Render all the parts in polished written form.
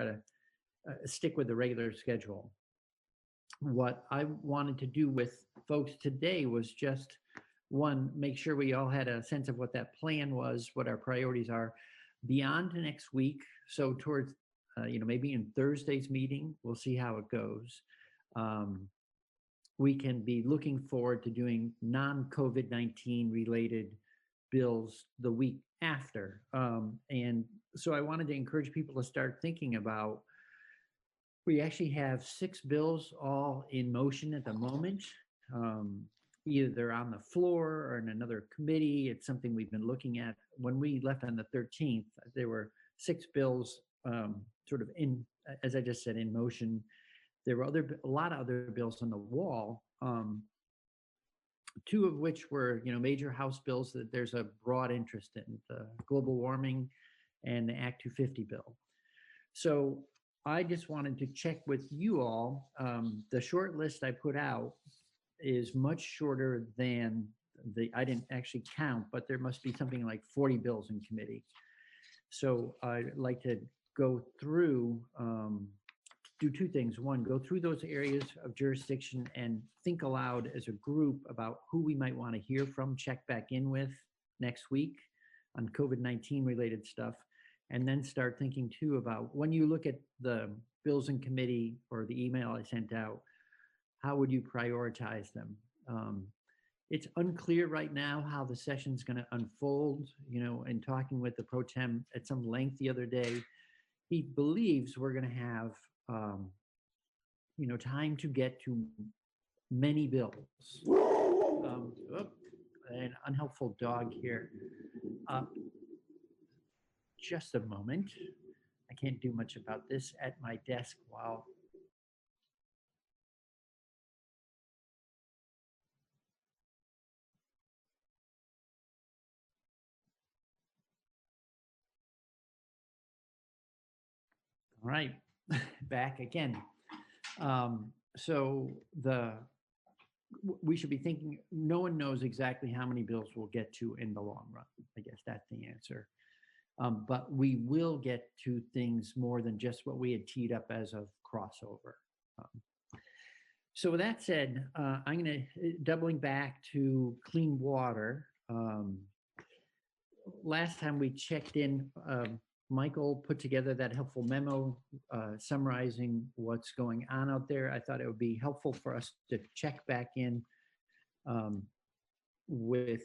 try to stick with the regular schedule. What I wanted to do with folks today was just one, make sure we all had a sense of what that plan was, what our priorities are beyond next week. So towards, maybe in Thursday's meeting, we'll see how it goes. We can be looking forward to doing non-COVID-19 related bills the week after. And so I wanted to encourage people to start thinking about, we actually have 6 bills all in motion at the moment. Either they're on the floor or in another committee. It's something we've been looking at. When we left on the 13th, there were 6 bills sort of in, as I just said, in motion. There were a lot of other bills on the wall, 2 of which were, major House bills that there's a broad interest in, the global warming and the Act 250 bill. So I just wanted to check with you all. The short list I put out is much shorter than I didn't actually count, but there must be something like 40 bills in committee. So I'd like to go through, do 2 things. One, go through those areas of jurisdiction and think aloud as a group about who we might want to hear from, check back in with next week on COVID-19 related stuff. And then start thinking too about, when you look at the bills in committee or the email I sent out, how would you prioritize them? It's unclear right now how the session's going to unfold. In talking with the pro tem at some length the other day, he believes we're going to have, time to get to many bills. An unhelpful dog here. Just a moment. I can't do much about this at my desk while. All right, back again. So we should be thinking, no one knows exactly how many bills we'll get to in the long run. I guess that's the answer. But we will get to things more than just what we had teed up as of crossover. So with that said, I'm going to, doubling back to clean water. Last time we checked in, Michael put together that helpful memo summarizing what's going on out there. I thought it would be helpful for us to check back in with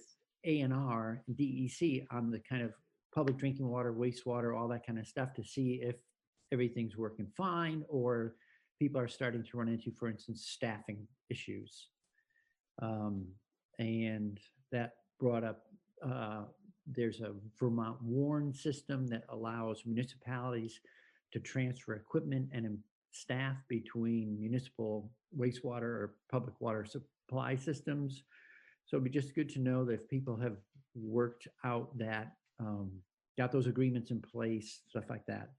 ANR and DEC on the kind of public drinking water, wastewater, all that kind of stuff, to see if everything's working fine or people are starting to run into, for instance, staffing issues. And that brought up, there's a Vermont WARN system that allows municipalities to transfer equipment and staff between municipal wastewater or public water supply systems. So it'd be just good to know that if people have worked out that, got those agreements in place, stuff like that.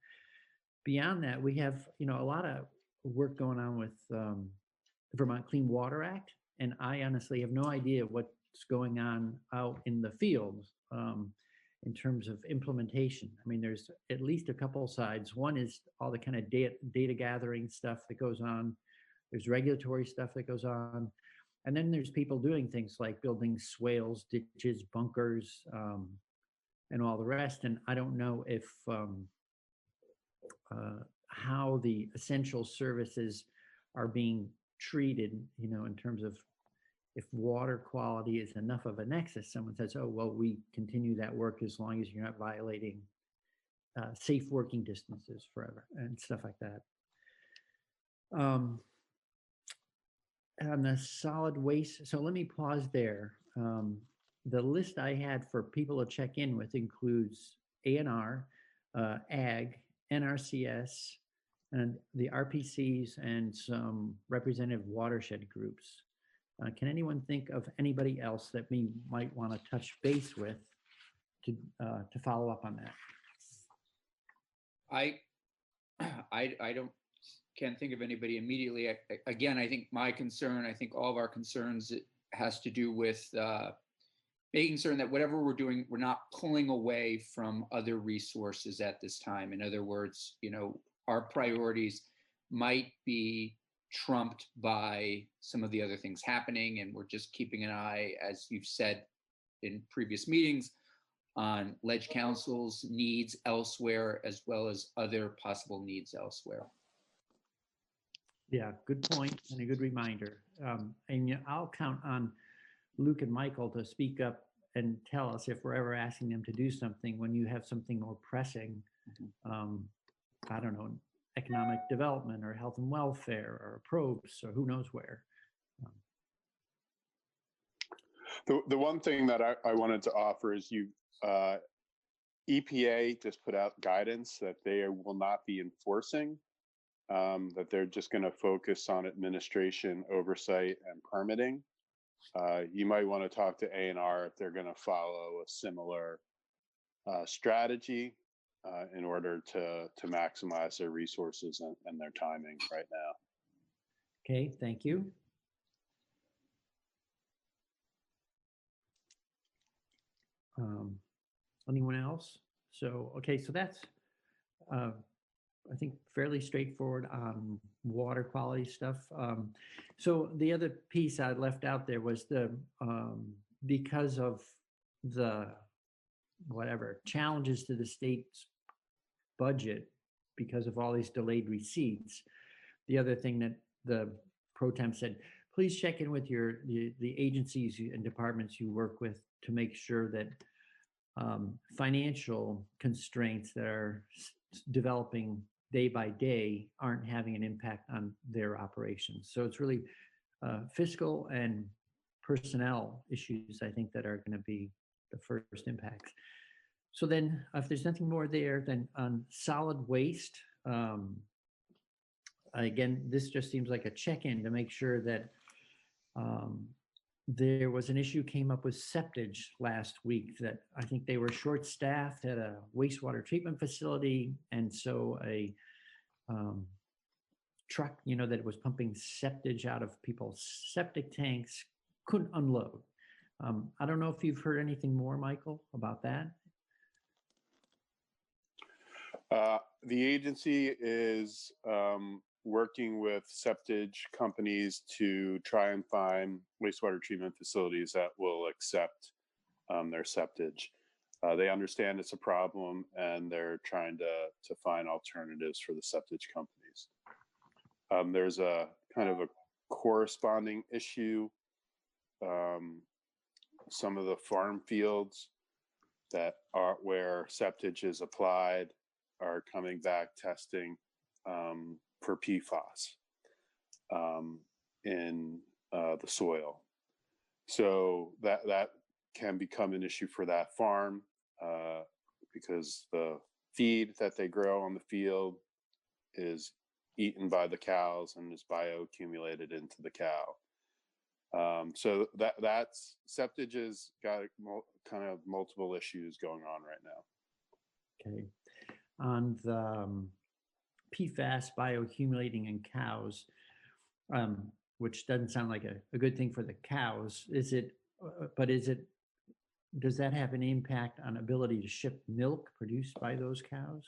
Beyond that, we have, a lot of work going on with the Vermont Clean Water Act. And I honestly have no idea what's going on out in the field in terms of implementation. I mean, there's at least a couple sides. One is all the kind of data gathering stuff that goes on. There's regulatory stuff that goes on. And then there's people doing things like building swales, ditches, bunkers, and all the rest. And I don't know if how the essential services are being treated, in terms of if water quality is enough of a nexus. Someone says, oh, well, we continue that work as long as you're not violating safe working distances forever and stuff like that. On the solid waste, so let me pause there. The list I had for people to check in with includes ANR, AG, NRCS, and the RPCs, and some representative watershed groups. Can anyone think of anybody else that we might want to touch base with to follow up on that? Can't think of anybody immediately. Again, I think my concern, I think all of our concerns, it has to do with making certain that whatever we're doing, we're not pulling away from other resources at this time. In other words, our priorities might be trumped by some of the other things happening. And we're just keeping an eye, as you've said in previous meetings, on ledge council's needs elsewhere, as well as other possible needs elsewhere. Yeah, good point and a good reminder. And I'll count on Luke and Michael to speak up and tell us if we're ever asking them to do something when you have something more pressing. I don't know, economic development or health and welfare or probes or who knows where. The one thing that I wanted to offer is EPA just put out guidance that they will not be enforcing, that they're just going to focus on administration, oversight, and permitting. You might want to talk to A&R if they're going to follow a similar strategy in order to maximize their resources and their timing right now. Okay, thank you. Anyone else? So, okay, so that's, I think, fairly straightforward on water quality stuff. So the other piece I left out there was because of the challenges to the state's budget because of all these delayed receipts. The other thing that the pro temp said, please check in with the agencies and departments you work with to make sure that financial constraints that are developing day by day aren't having an impact on their operations. So it's really fiscal and personnel issues, I think, that are going to be the first impacts. So then if there's nothing more there, then on solid waste, again, this just seems like a check-in to make sure that there was an issue came up with septage last week that I think they were short-staffed at a wastewater treatment facility. And so a truck, that was pumping septage out of people's septic tanks couldn't unload. I don't know if you've heard anything more, Michael, about that. The agency is working with septage companies to try and find wastewater treatment facilities that will accept their septage. They understand it's a problem and they're trying to find alternatives for the septage companies. There's a kind of a corresponding issue. Some of the farm fields that are where septage is applied are coming back testing for PFAS in the soil. So that can become an issue for that farm because the feed that they grow on the field is eaten by the cows and is bioaccumulated into the cow. So that's septage has got kind of multiple issues going on right now. Okay. On the PFAS bioaccumulating in cows, which doesn't sound like a good thing for the cows, does that have an impact on ability to ship milk produced by those cows?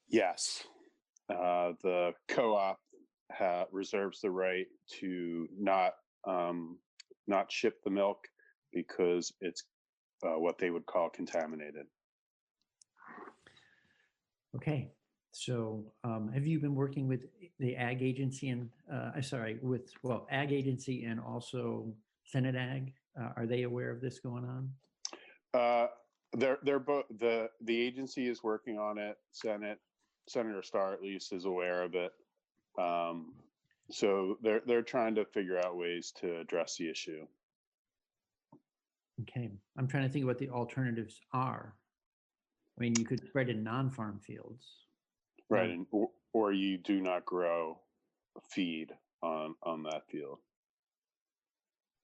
Yes. The co-op reserves the right to not ship the milk because it's what they would call contaminated. Okay. So have you been working with the Ag Agency and Ag Agency and also Senate Ag? Are they aware of this going on? They're both the agency is working on it. Senator Starr at least is aware of it. So they're trying to figure out ways to address the issue. Okay, I'm trying to think what the alternatives are. I mean, you could spread in non-farm fields. Right, and or you do not grow feed on that field.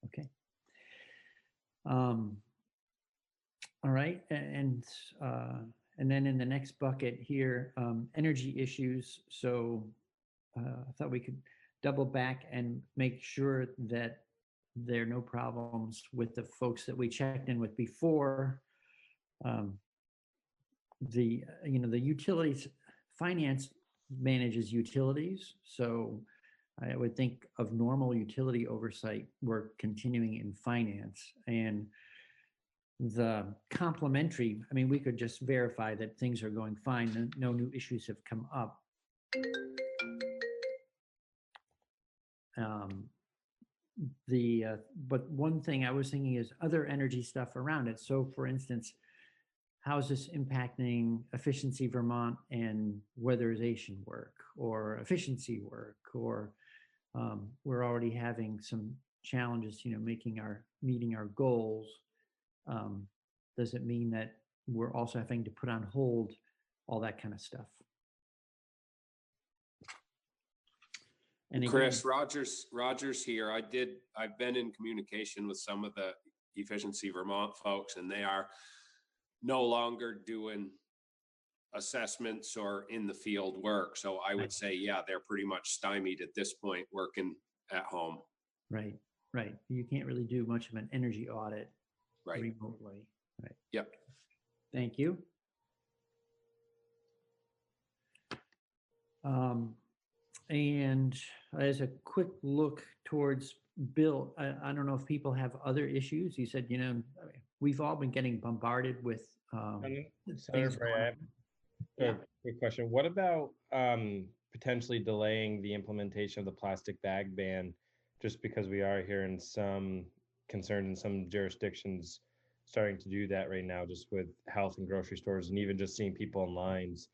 Okay. All right, and then in the next bucket here, energy issues. So I thought we could double back and make sure that there are no problems with the folks that we checked in with before. The utilities finance manages utilities. So I would think of normal utility oversight work continuing in finance. And the complementary, I mean, we could just verify that things are going fine and no new issues have come up. But one thing I was thinking is other energy stuff around it. So for instance, how is this impacting Efficiency Vermont and weatherization work or efficiency work? Or we're already having some challenges, meeting our goals. Does it mean that we're also having to put on hold all that kind of stuff? And again, Chris, Rogers here. I've been in communication with some of the Efficiency Vermont folks, and they are no longer doing assessments or in the field work. So I would say, yeah, they're pretty much stymied at this point working at home. Right. You can't really do much of an energy audit remotely. Right. Yep. Thank you. And as a quick look towards Bill, I don't know if people have other issues. You said, we've all been getting bombarded with Senator Bray, I have a quick question. What about potentially delaying the implementation of the plastic bag ban, just because we are hearing some concern in some jurisdictions starting to do that right now, just with health and grocery stores, and even just seeing people in lines.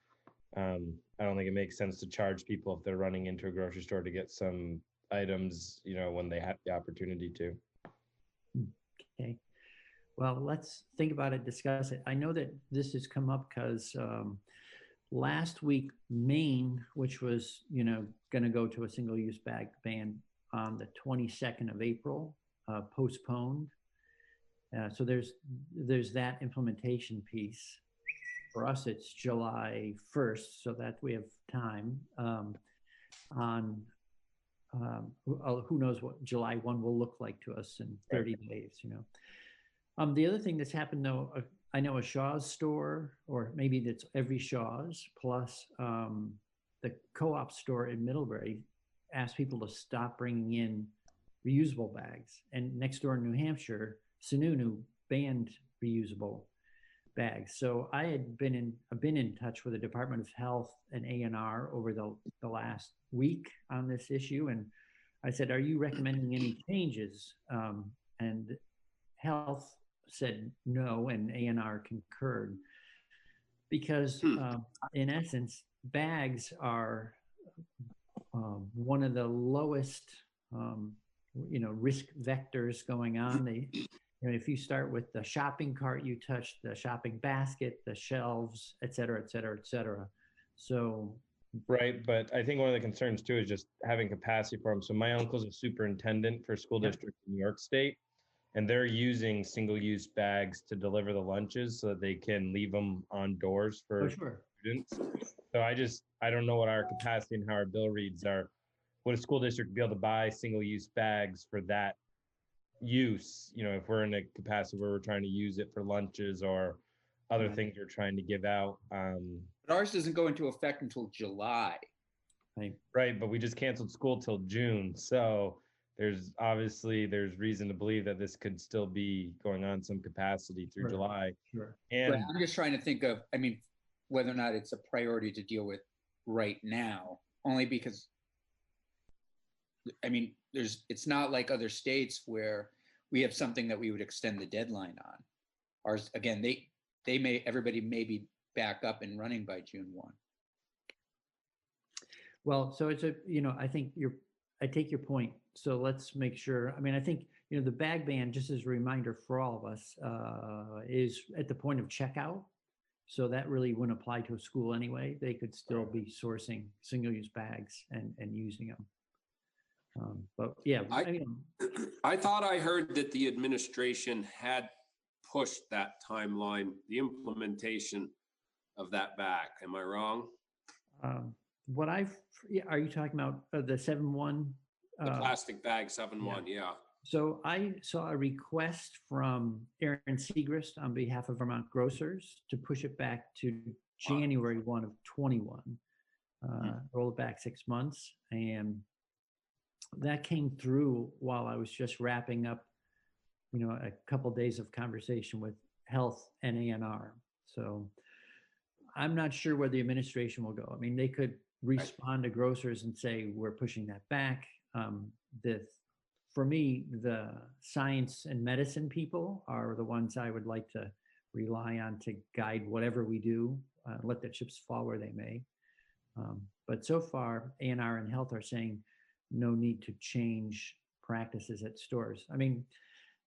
I don't think it makes sense to charge people if they're running into a grocery store to get some items, when they have the opportunity to. Okay. Well, let's think about it, discuss it. I know that this has come up because last week, Maine, which was, going to go to a single-use bag ban on the 22nd of April, postponed. So there's that implementation piece. For us, it's July 1st, so that we have time who knows what July 1 will look like to us in 30 days, The other thing that's happened, though, I know a Shaw's store, or maybe that's every Shaw's, plus the co-op store in Middlebury asked people to stop bringing in reusable bags. And next door in New Hampshire, Sununu banned reusable bags. So I had been in touch with the Department of Health and A&R over the last week on this issue, and I said, "Are you recommending any changes?" And Health said no, and A&R concurred, because in essence, bags are one of the lowest, risk vectors going on. If you start with the shopping cart, you touch the shopping basket, the shelves, et cetera, et cetera, et cetera. So. Right. But I think one of the concerns too is just having capacity for them. So my uncle's a superintendent for a school district in New York State, and they're using single-use bags to deliver the lunches so that they can leave them on doors for students. So I don't know what our capacity and how our bill reads are. Would a school district be able to buy single-use bags for that use, if we're in a capacity where we're trying to use it for lunches or other things we're trying to give out? But ours doesn't go into effect until July. Right, but we just canceled school till June, so there's reason to believe that this could still be going on some capacity through July. Sure. And I'm just trying to think of, whether or not it's a priority to deal with right now, only because it's not like other states where we have something that we would extend the deadline on. Ours, again, everybody may be back up and running by June 1. Well, so it's I take your point. So let's make sure. I think, the bag ban, just as a reminder for all of us, is at the point of checkout. So that really wouldn't apply to a school anyway. They could still be sourcing single-use bags and using them. But yeah, I thought I heard that the administration had pushed that timeline, the implementation of that back. Am I wrong? Are you talking about the 7-1? The plastic bag 7-1, yeah. So I saw a request from Aaron Segrist on behalf of Vermont Grocers to push it back to January 1 of 21. roll it back 6 months. And that came through while I was just wrapping up, a couple of days of conversation with health and ANR. So I'm not sure where the administration will go. I mean, they could respond to grocers and say, we're pushing that back. For me, the science and medicine people are the ones I would like to rely on to guide whatever we do, let the chips fall where they may. But so far, ANR and health are saying no need to change practices at stores. I mean,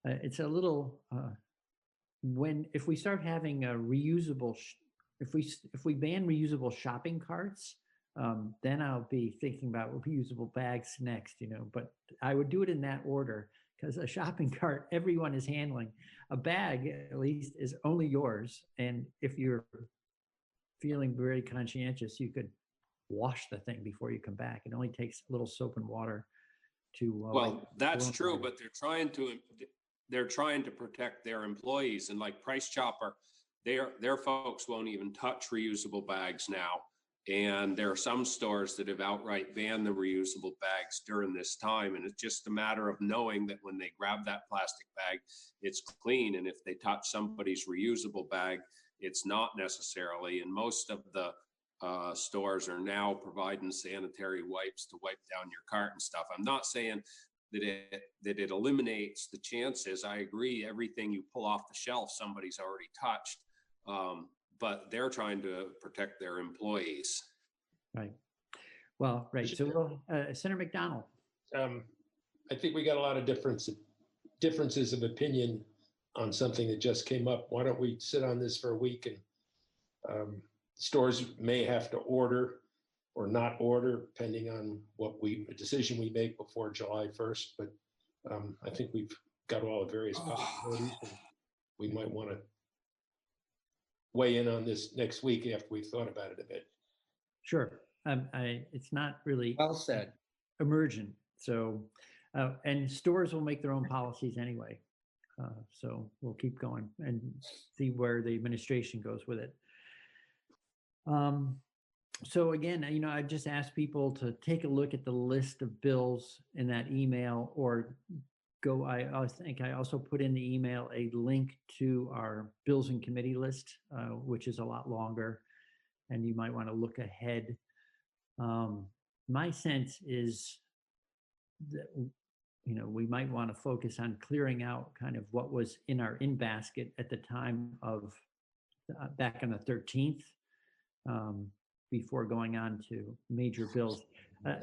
it's a little, if we start having a reusable, if we ban reusable shopping carts, then I'll be thinking about reusable bags next, but I would do it in that order, because a shopping cart, everyone is handling. A bag, at least, is only yours. And if you're feeling very conscientious, you could wash the thing before you come back. It only takes a little soap and water to. Well, that's true, but they're trying to protect their employees, and like Price Chopper, their folks won't even touch reusable bags now. And there are some stores that have outright banned the reusable bags during this time. And it's just a matter of knowing that when they grab that plastic bag, it's clean. And if they touch somebody's reusable bag, it's not necessarily. And most of the stores are now providing sanitary wipes to wipe down your cart and stuff. I'm not saying that it eliminates the chances. I agree, everything you pull off the shelf, somebody's already touched. But they're trying to protect their employees. Right. Well, right. So, Senator McDonald. I think we got a lot of differences of opinion on something that just came up. Why don't we sit on this for a week, and stores may have to order or not order, depending on the decision we make before July 1st. But I think we've got all the various possibilities. We might want to weigh in on this next week after we've thought about it a bit. Sure. It's not really Well said. Emergent. So, and stores will make their own policies anyway. So we'll keep going and see where the administration goes with it. So again, I just asked people to take a look at the list of bills in that email, or I think I also put in the email a link to our bills and committee list, which is a lot longer, and you might want to look ahead. My sense is that, we might want to focus on clearing out kind of what was in our in basket at the time of back on the 13th, before going on to major bills.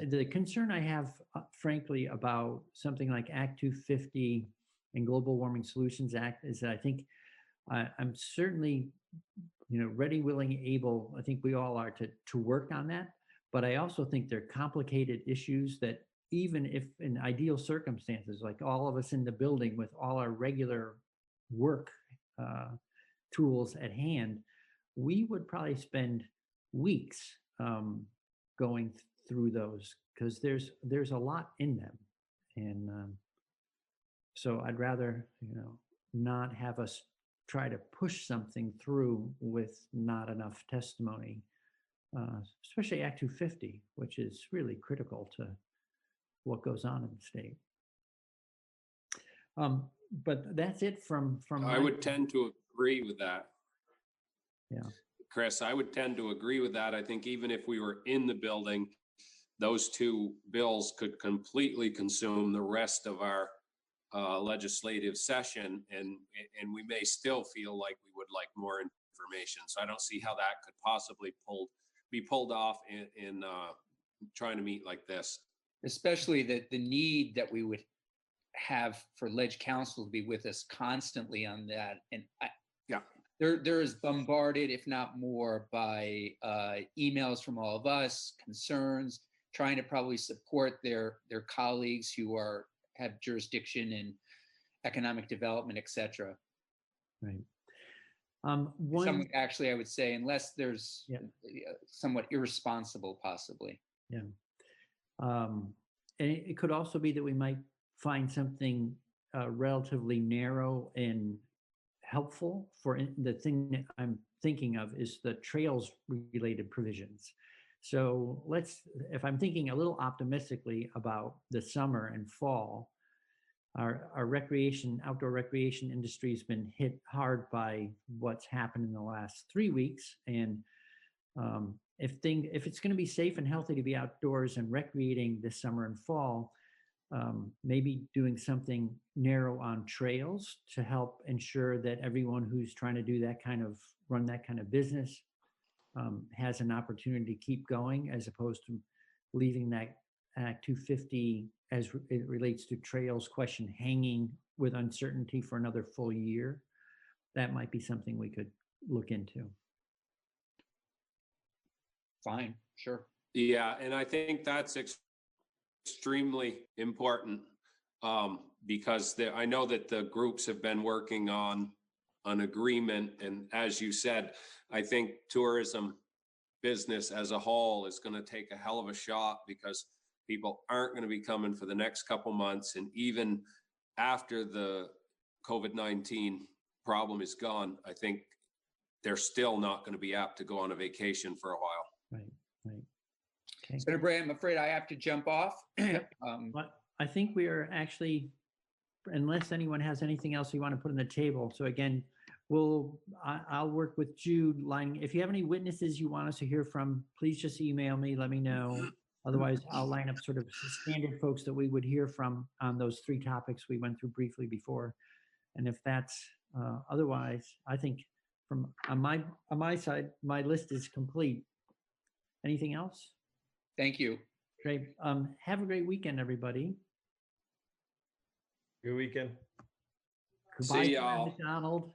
The concern I have, frankly, about something like Act 250 and Global Warming Solutions Act is that I think I'm certainly, ready, willing, able. I think we all are to work on that. But I also think they're complicated issues that, even if in ideal circumstances, like all of us in the building with all our regular work tools at hand, we would probably spend weeks going through those, because there's a lot in them. And so I'd rather, not have us try to push something through with not enough testimony, especially Act 250, which is really critical to what goes on in the state. But that's it from I would tend to agree with that. Yeah. Chris, I would tend to agree with that. I think even if we were in the building, those two bills could completely consume the rest of our legislative session, and we may still feel like we would like more information. So I don't see how that could possibly be pulled off in trying to meet like this. Especially the need that we would have for Ledge Council to be with us constantly on that. And There is bombarded, if not more, by emails from all of us, concerns, trying to probably support their colleagues who have jurisdiction in economic development, et cetera. Right. Actually, I would say, unless there's somewhat irresponsible, possibly. Yeah. And it could also be that we might find something relatively narrow and helpful. For the thing that I'm thinking of is the trails related provisions. So if I'm thinking a little optimistically about the summer and fall, our outdoor recreation industry has been hit hard by what's happened in the last 3 weeks. And if it's going to be safe and healthy to be outdoors and recreating this summer and fall, maybe doing something narrow on trails to help ensure that everyone who's trying to run that kind of business has an opportunity to keep going, as opposed to leaving that Act 250 as it relates to trails question hanging with uncertainty for another full year. That might be something we could look into. Fine, sure. Yeah, and I think that's extremely important, because I know that the groups have been working on an agreement, and as you said, I think tourism business as a whole is going to take a hell of a shot, because people aren't going to be coming for the next couple months, and even after the COVID-19 problem is gone, I think they're still not going to be apt to go on a vacation for a while. Right. Okay. Senator Bratt, I'm afraid I have to jump off. But I think we are actually, unless anyone has anything else you want to put on the table. So again, I'll work with Jude if you have any witnesses you want us to hear from, please just email me, let me know. Otherwise, I'll line up sort of standard folks that we would hear from on those 3 topics we went through briefly before. And if that's otherwise, I think on my side, my list is complete. Anything else? Thank you. Great. Have a great weekend, everybody. Good weekend. Goodbye, See y'all. McDonald.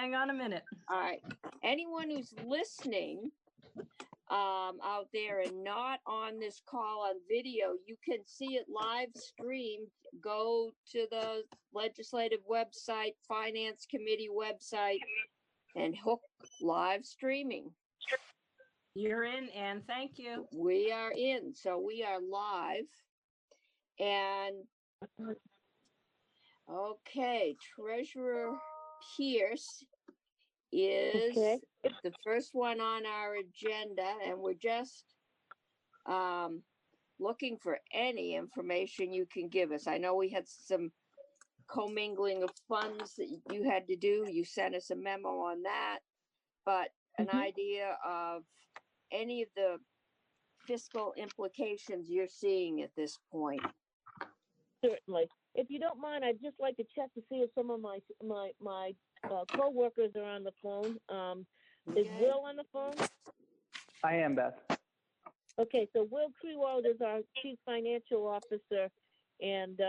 hang on a minute. All right. Anyone who's listening out there and not on this call on video, you can see it live streamed. Go to the legislative website, finance committee website, and hook live streaming. You're in, Ann. Thank you. We are in, so we are live. And okay, Treasurer Pierce is the first one on our agenda, and we're just looking for any information you can give us. I know we had some commingling of funds that you had to do. You sent us a memo on that, but an idea of any of the fiscal implications you're seeing at this point. Certainly. If you don't mind, I'd just like to check to see if some of my co-workers are on the phone. Is Will on the phone? I am, Beth. Okay, so Will Crewald is our Chief Financial Officer and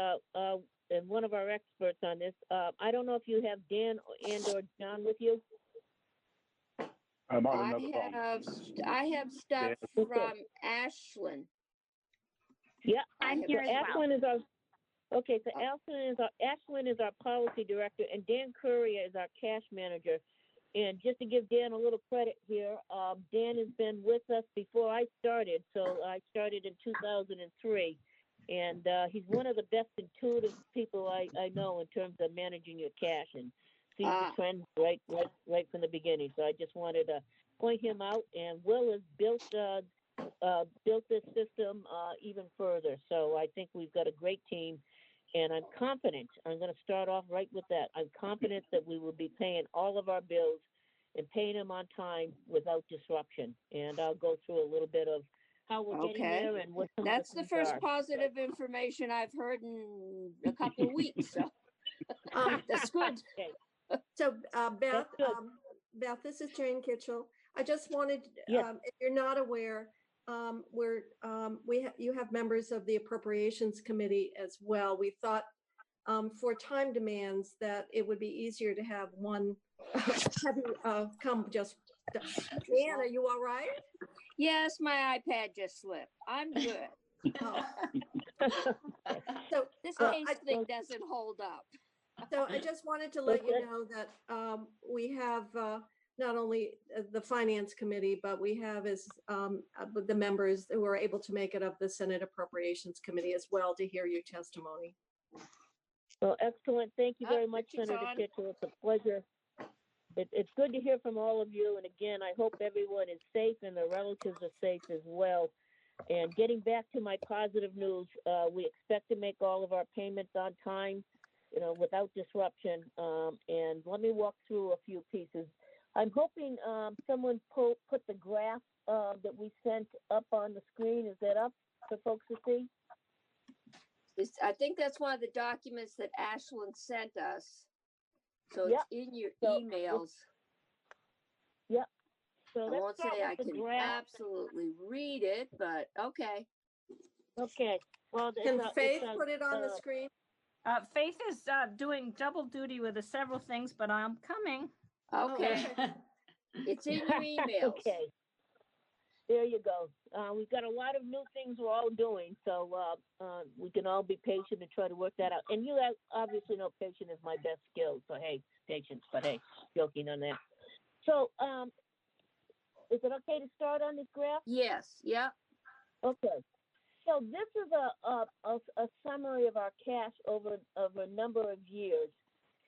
one of our experts on this. I don't know if you have Dan and or John with you. I'm on another phone. I have stuff from Ashlyn. Yeah, I'm here as Ashlyn is our. Okay, so Ashlyn is our policy director, and Dan Currier is our cash manager. And just to give Dan a little credit here, Dan has been with us before I started. So I started in 2003, and he's one of the best intuitive people I know in terms of managing your cash and sees the trend right from the beginning. So I just wanted to point him out. And Will has built this system even further. So I think we've got a great team. And I'm confident, I'm going to start off right with that. I'm confident that we will be paying all of our bills and paying them on time without disruption. And I'll go through a little bit of how we're getting there and what That's the first positive information I've heard in a couple of weeks. So that's good. Okay. So Beth, this is Jane Kitchell. I just wanted, if you're not aware, you have members of the Appropriations Committee as well. We thought for time demands that it would be easier to have one have you come just. Ann, are you all right? Yes, my iPad just slipped. I'm good. So this case thing doesn't hold up. So I just wanted to let you know that we have not only the Finance Committee, but we have the members who are able to make it of the Senate Appropriations Committee as well to hear your testimony. Well, excellent. Thank you very much, Senator Kitchell. It's a pleasure. It's good to hear from all of you. And again, I hope everyone is safe and their relatives are safe as well. And getting back to my positive news, we expect to make all of our payments on time, without disruption. And let me walk through a few pieces. I'm hoping someone put the graph that we sent up on the screen. Is that up for folks to see? I think that's one of the documents that Ashlyn sent us. So it's in your emails. Yep. So I won't say I can absolutely read it, but okay. Okay. Well, can Faith put it on the screen? Faith is doing double duty with several things, but I'm coming. Okay. It's in your emails. Okay. There you go. We've got a lot of new things we're all doing, so we can all be patient and try to work that out. And you obviously know patience is my best skill, so hey, patience, but hey, joking on that. So is it okay to start on this graph? Yes, yeah. Okay. So this is a summary of our cash over a number of years.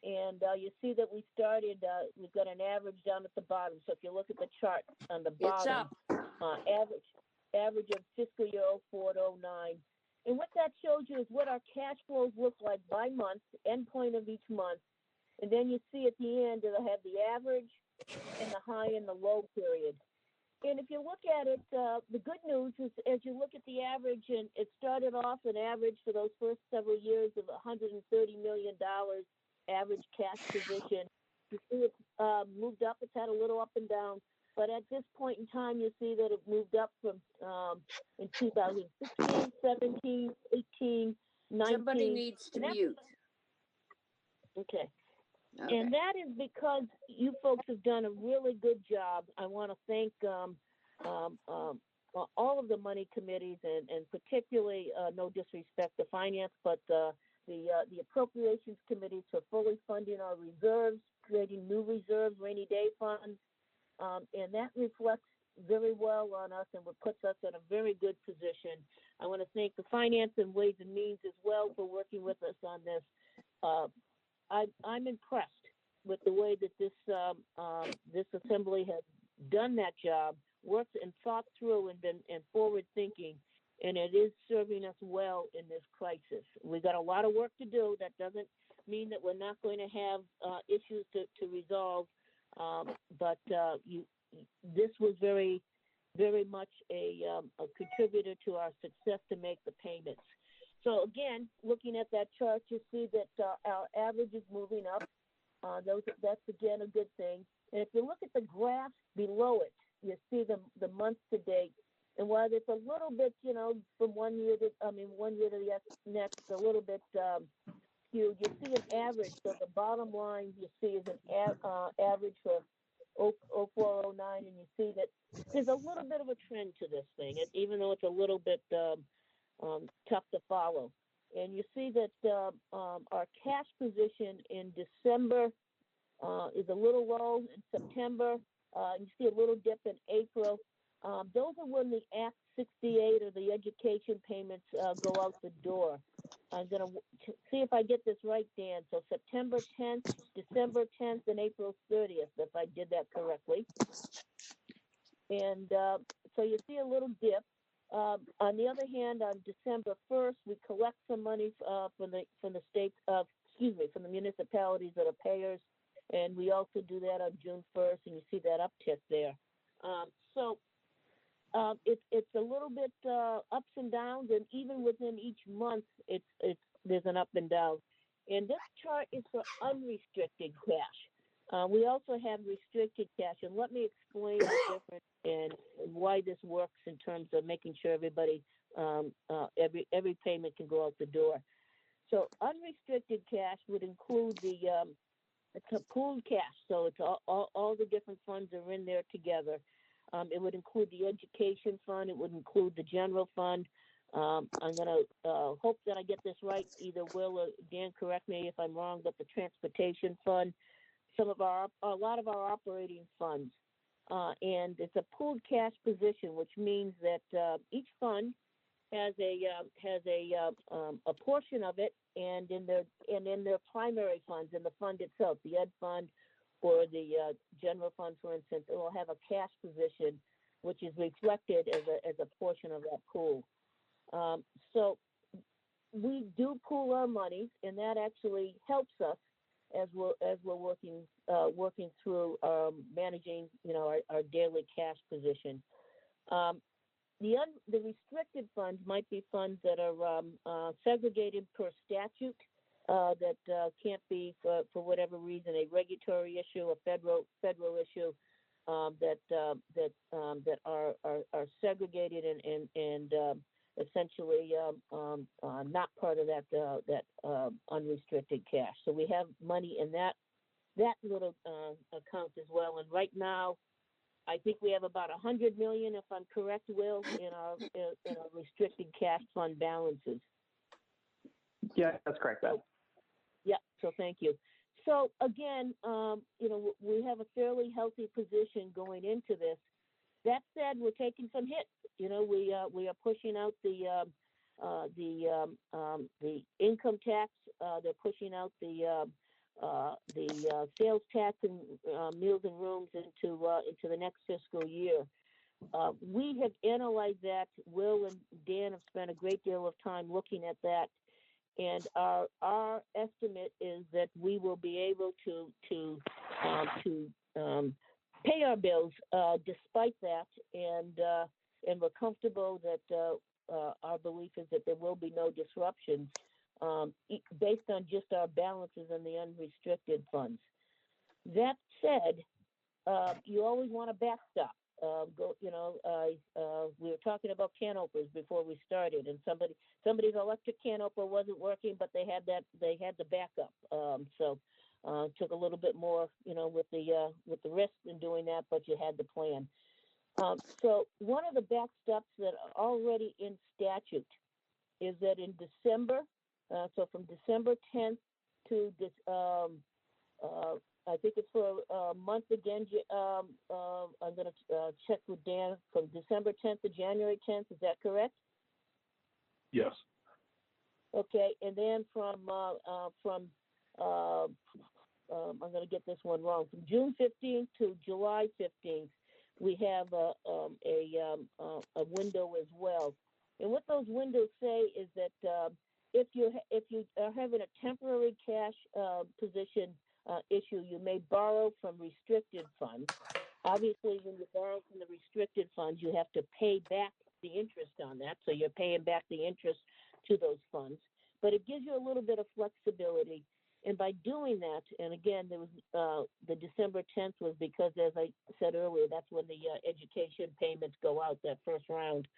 And you see that we started, we've got an average down at the bottom. So if you look at the chart on the bottom, average of fiscal year 04 to 09. And what that shows you is what our cash flows look like by month, end point of each month. And then you see at the end, it'll have the average and the high and the low period. And if you look at it, the good news is as you look at the average, and it started off an average for those first several years of $130 million average cash position. You see it moved up. It's had a little up and down. But at this point in time, you see that it moved up from in 2016, 17, 18, 19. Somebody needs to mute. Okay. Okay. And that is because you folks have done a really good job. I want to thank all of the money committees and particularly, no disrespect to finance, but the appropriations committees for fully funding our reserves, creating new reserves, rainy day funds. And that reflects very well on us and puts us in a very good position. I want to thank the Finance and Ways and Means as well for working with us on this. I'm impressed with the way that this assembly has done that job, worked and thought through and forward thinking, and it is serving us well in this crisis. We got a lot of work to do. That doesn't mean that we're not going to have issues to resolve, but this was very, very much a contributor to our success to make the payments. So again, looking at that chart, you see that our average is moving up. That's again a good thing. And if you look at the graph below it, you see the month to date. And while it's a little bit, from one year to the next, a little bit skewed, you see an average. So the bottom line you see is an average for 0409, and you see that there's a little bit of a trend to this thing, even though it's a little bit tough to follow. And you see that our cash position in December is a little low. In September, you see a little dip in April. Those are when the Act 68 or the education payments go out the door. I'm going to see if I get this right, Dan. So September 10th, December 10th, and April 30th, if I did that correctly. And so you see a little dip. On the other hand, on December 1st, we collect some money from the states, from the municipalities that are payers, and we also do that on June 1st, and you see that uptick there. It's a little bit ups and downs, and even within each month, there's an up and down. And this chart is for unrestricted cash. We also have restricted cash, and let me explain the difference and why this works in terms of making sure everybody, every payment can go out the door. So unrestricted cash would include it's a pooled cash, so it's all the different funds are in there together. It would include the education fund. It would include the general fund. I'm going to hope that I get this right. Either Will or Dan, correct me if I'm wrong, but the transportation fund, a lot of our operating funds. And it's a pooled cash position, which means that each fund has a portion of it, and in their primary funds, in the fund itself, the ed fund or the general fund, for instance, it will have a cash position, which is reflected as a portion of that pool. So we do pool our monies, and that actually helps us as we're working through managing, our daily cash position. The restricted funds might be funds that are segregated per statute, that can't be for whatever reason a regulatory issue, a federal issue, that are segregated and essentially not part of that unrestricted cash. So we have money in that little account as well. And right now, I think we have about 100 million, if I'm correct, Will, in our restricted cash fund balances. Yeah, that's correct, Beth. Yeah, so thank you. So again, we have a fairly healthy position going into this. That said, we're taking some hits. We are pushing out the income tax. They're pushing out the sales tax and meals and rooms into the next fiscal year. We have analyzed that. Will and Dan have spent a great deal of time looking at that, and our estimate is that we will be able to pay our bills despite that, and we're comfortable that our belief is that there will be no disruptions based on just our balances in the unrestricted funds. That said, you always want a backstop. We were talking about can openers before we started, and somebody's electric can opener wasn't working, but they had the backup. So Took a little bit more, with the risk in doing that, but you had the plan. So one of the backstops that are already in statute is that in December, so from December 10th to this, I think it's for a month again. I'm going to check with Dan from December 10th to January 10th. Is that correct? Yes. Okay, and then I'm going to get this one wrong. From June 15th to July 15th, we have a window as well. And what those windows say is that if you are having a temporary cash position issue, you may borrow from restricted funds. Obviously, when you borrow from the restricted funds, you have to pay back the interest on that. So you're paying back the interest to those funds. But it gives you a little bit of flexibility. And by doing that, and again, there was the December 10th was because, as I said earlier, that's when the education payments go out, that first round.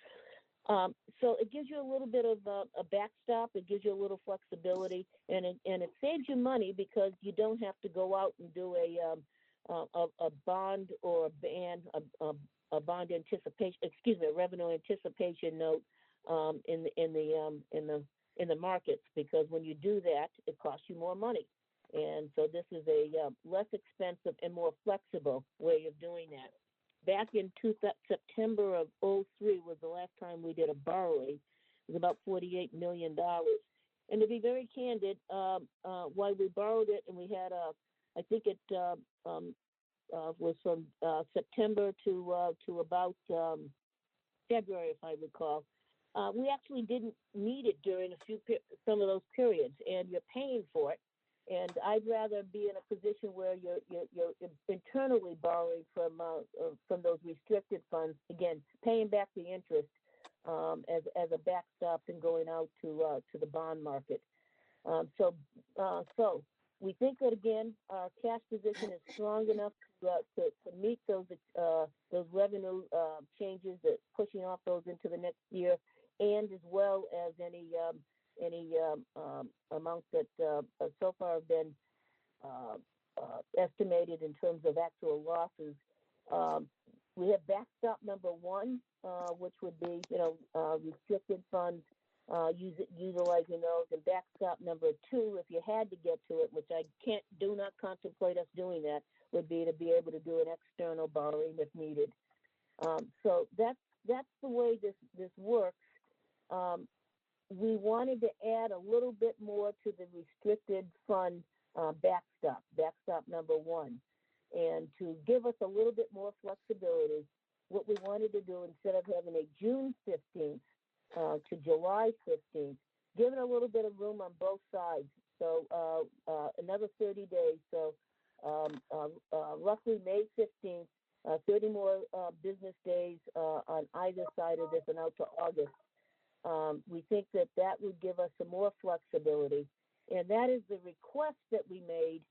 So it gives you a little bit of a backstop. It gives you a little flexibility, and it saves you money because you don't have to go out and do a bond or a bond anticipation. Excuse me, a revenue anticipation note in the markets, because when you do that, it costs you more money. And so this is a less expensive and more flexible way of doing that. Back in September of '03 was the last time we did a borrowing. It was about $48 million. And to be very candid, why we borrowed it, and we had I think it was from September to about February, if I recall. We actually didn't need it during some of those periods, and you're paying for it. And I'd rather be in a position where you're internally borrowing from those restricted funds, again, paying back the interest as a backstop and going out to the bond market. So we think that, again, our cash position is strong enough to meet those revenue changes, that pushing off those into the next year, and as well as any amounts that so far have been estimated in terms of actual losses. We have backstop number one, which would be restricted funds, utilizing those, and backstop number two, if you had to get to it, which I do not contemplate us doing that, would be to be able to do an external borrowing if needed. So that's the way this works. We wanted to add a little bit more to the restricted fund backstop number one. And to give us a little bit more flexibility, what we wanted to do, instead of having a June 15th to July 15th, give it a little bit of room on both sides. So another 30 days. So roughly May 15th, 30 more business days on either side of this and out to August. We think that would give us some more flexibility. And that is the request that we made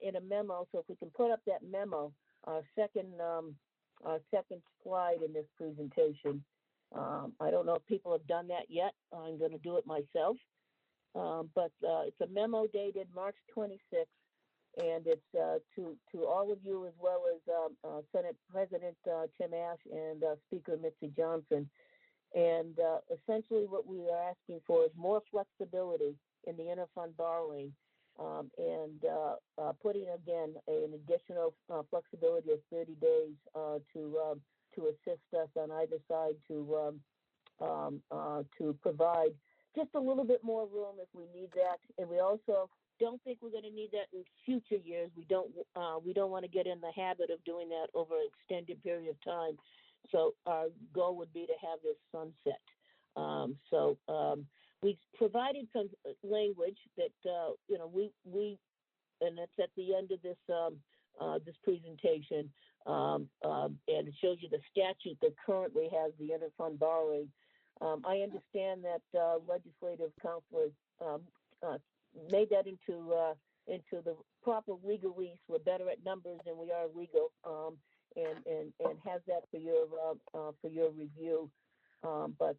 in a memo. So if we can put up that memo, our second slide in this presentation. I don't know if people have done that yet. I'm going to do it myself. But it's a memo dated March 26th. And it's to all of you, as well as Senate President Tim Ash and Speaker Mitzi Johnson. And essentially what we are asking for is more flexibility in the interfund borrowing, and putting, again, an additional flexibility of 30 days to assist us on either side to provide just a little bit more room if we need that. And we also don't think we're going to need that in future years. We don't want to get in the habit of doing that over an extended period of time. So our goal would be to have this sunset. We provided some language that we and it's at the end of this presentation, and it shows you the statute that currently has the interfund borrowing. I understand that legislative counselors made that into the proper legalese. We're better at numbers than we are legal. And has that for your review. But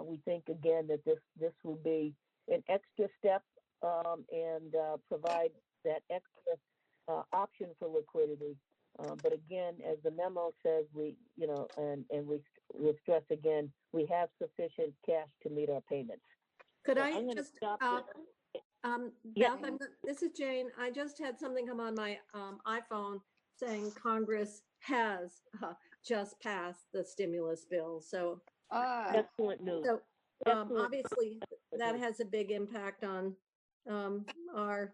we think, again, that this will be an extra step and provide that extra option for liquidity. But again, as the memo says, we'll stress again, we have sufficient cash to meet our payments. Could So I I'm gonna just, stop there. Yeah. Beth, this is Jane. I just had something come on my iPhone saying Congress has just passed the stimulus bill. So, Excellent news. so Excellent. obviously that has a big impact on our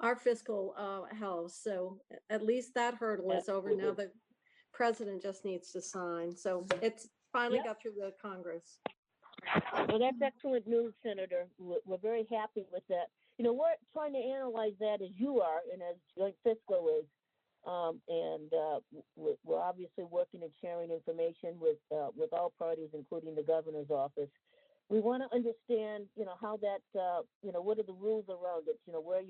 our fiscal health. So at least that hurdle is over. Now the president just needs to sign. So it's finally got through the Congress. Well, that's excellent news, Senator. We're very happy with that. You know, we're trying to analyze that as you are and as Joint Fiscal is. We're obviously working and sharing information with all parties, including the governor's office. We want to understand, how that, what are the rules around it? Where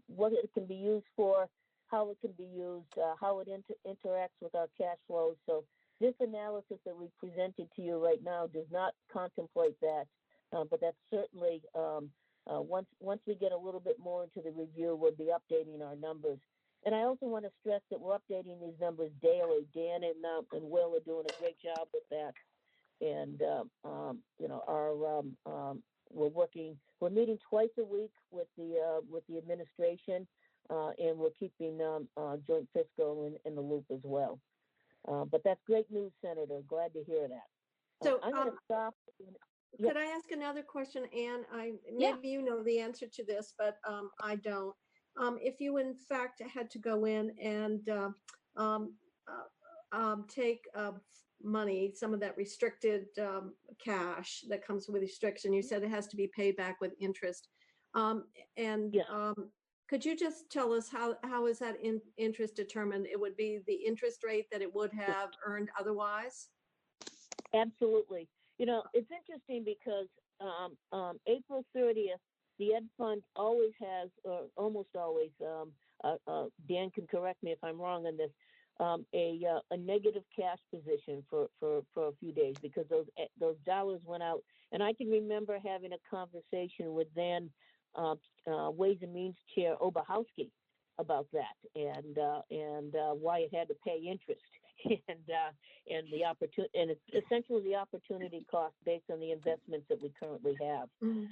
what it can be used for, how it can be used, how it interacts with our cash flows. So this analysis that we presented to you right now does not contemplate that, but that's certainly once we get a little bit more into the review, we'll be updating our numbers. And I also want to stress that we're updating these numbers daily. Dan and Will are doing a great job with that. And we're meeting twice a week with the administration, and we're keeping Joint Fiscal in the loop as well. But that's great news, Senator. Glad to hear that. So I'm going to stop. Could I ask another question, Anne? Maybe you know the answer to this, but I don't. If you in fact had to go in and take money, some of that restricted cash that comes with restriction, you said it has to be paid back with interest. Could you just tell us how is that interest determined? It would be the interest rate that it would have earned otherwise? Absolutely. It's interesting because April 30th, the Ed Fund always has, or almost always, Dan can correct me if I'm wrong on this, a negative cash position for a few days because those dollars went out. And I can remember having a conversation with then Ways and Means Chair Oberhowski about that and why it had to pay interest and the opportunity, and it's essentially the opportunity cost based on the investments that we currently have. Mm-hmm.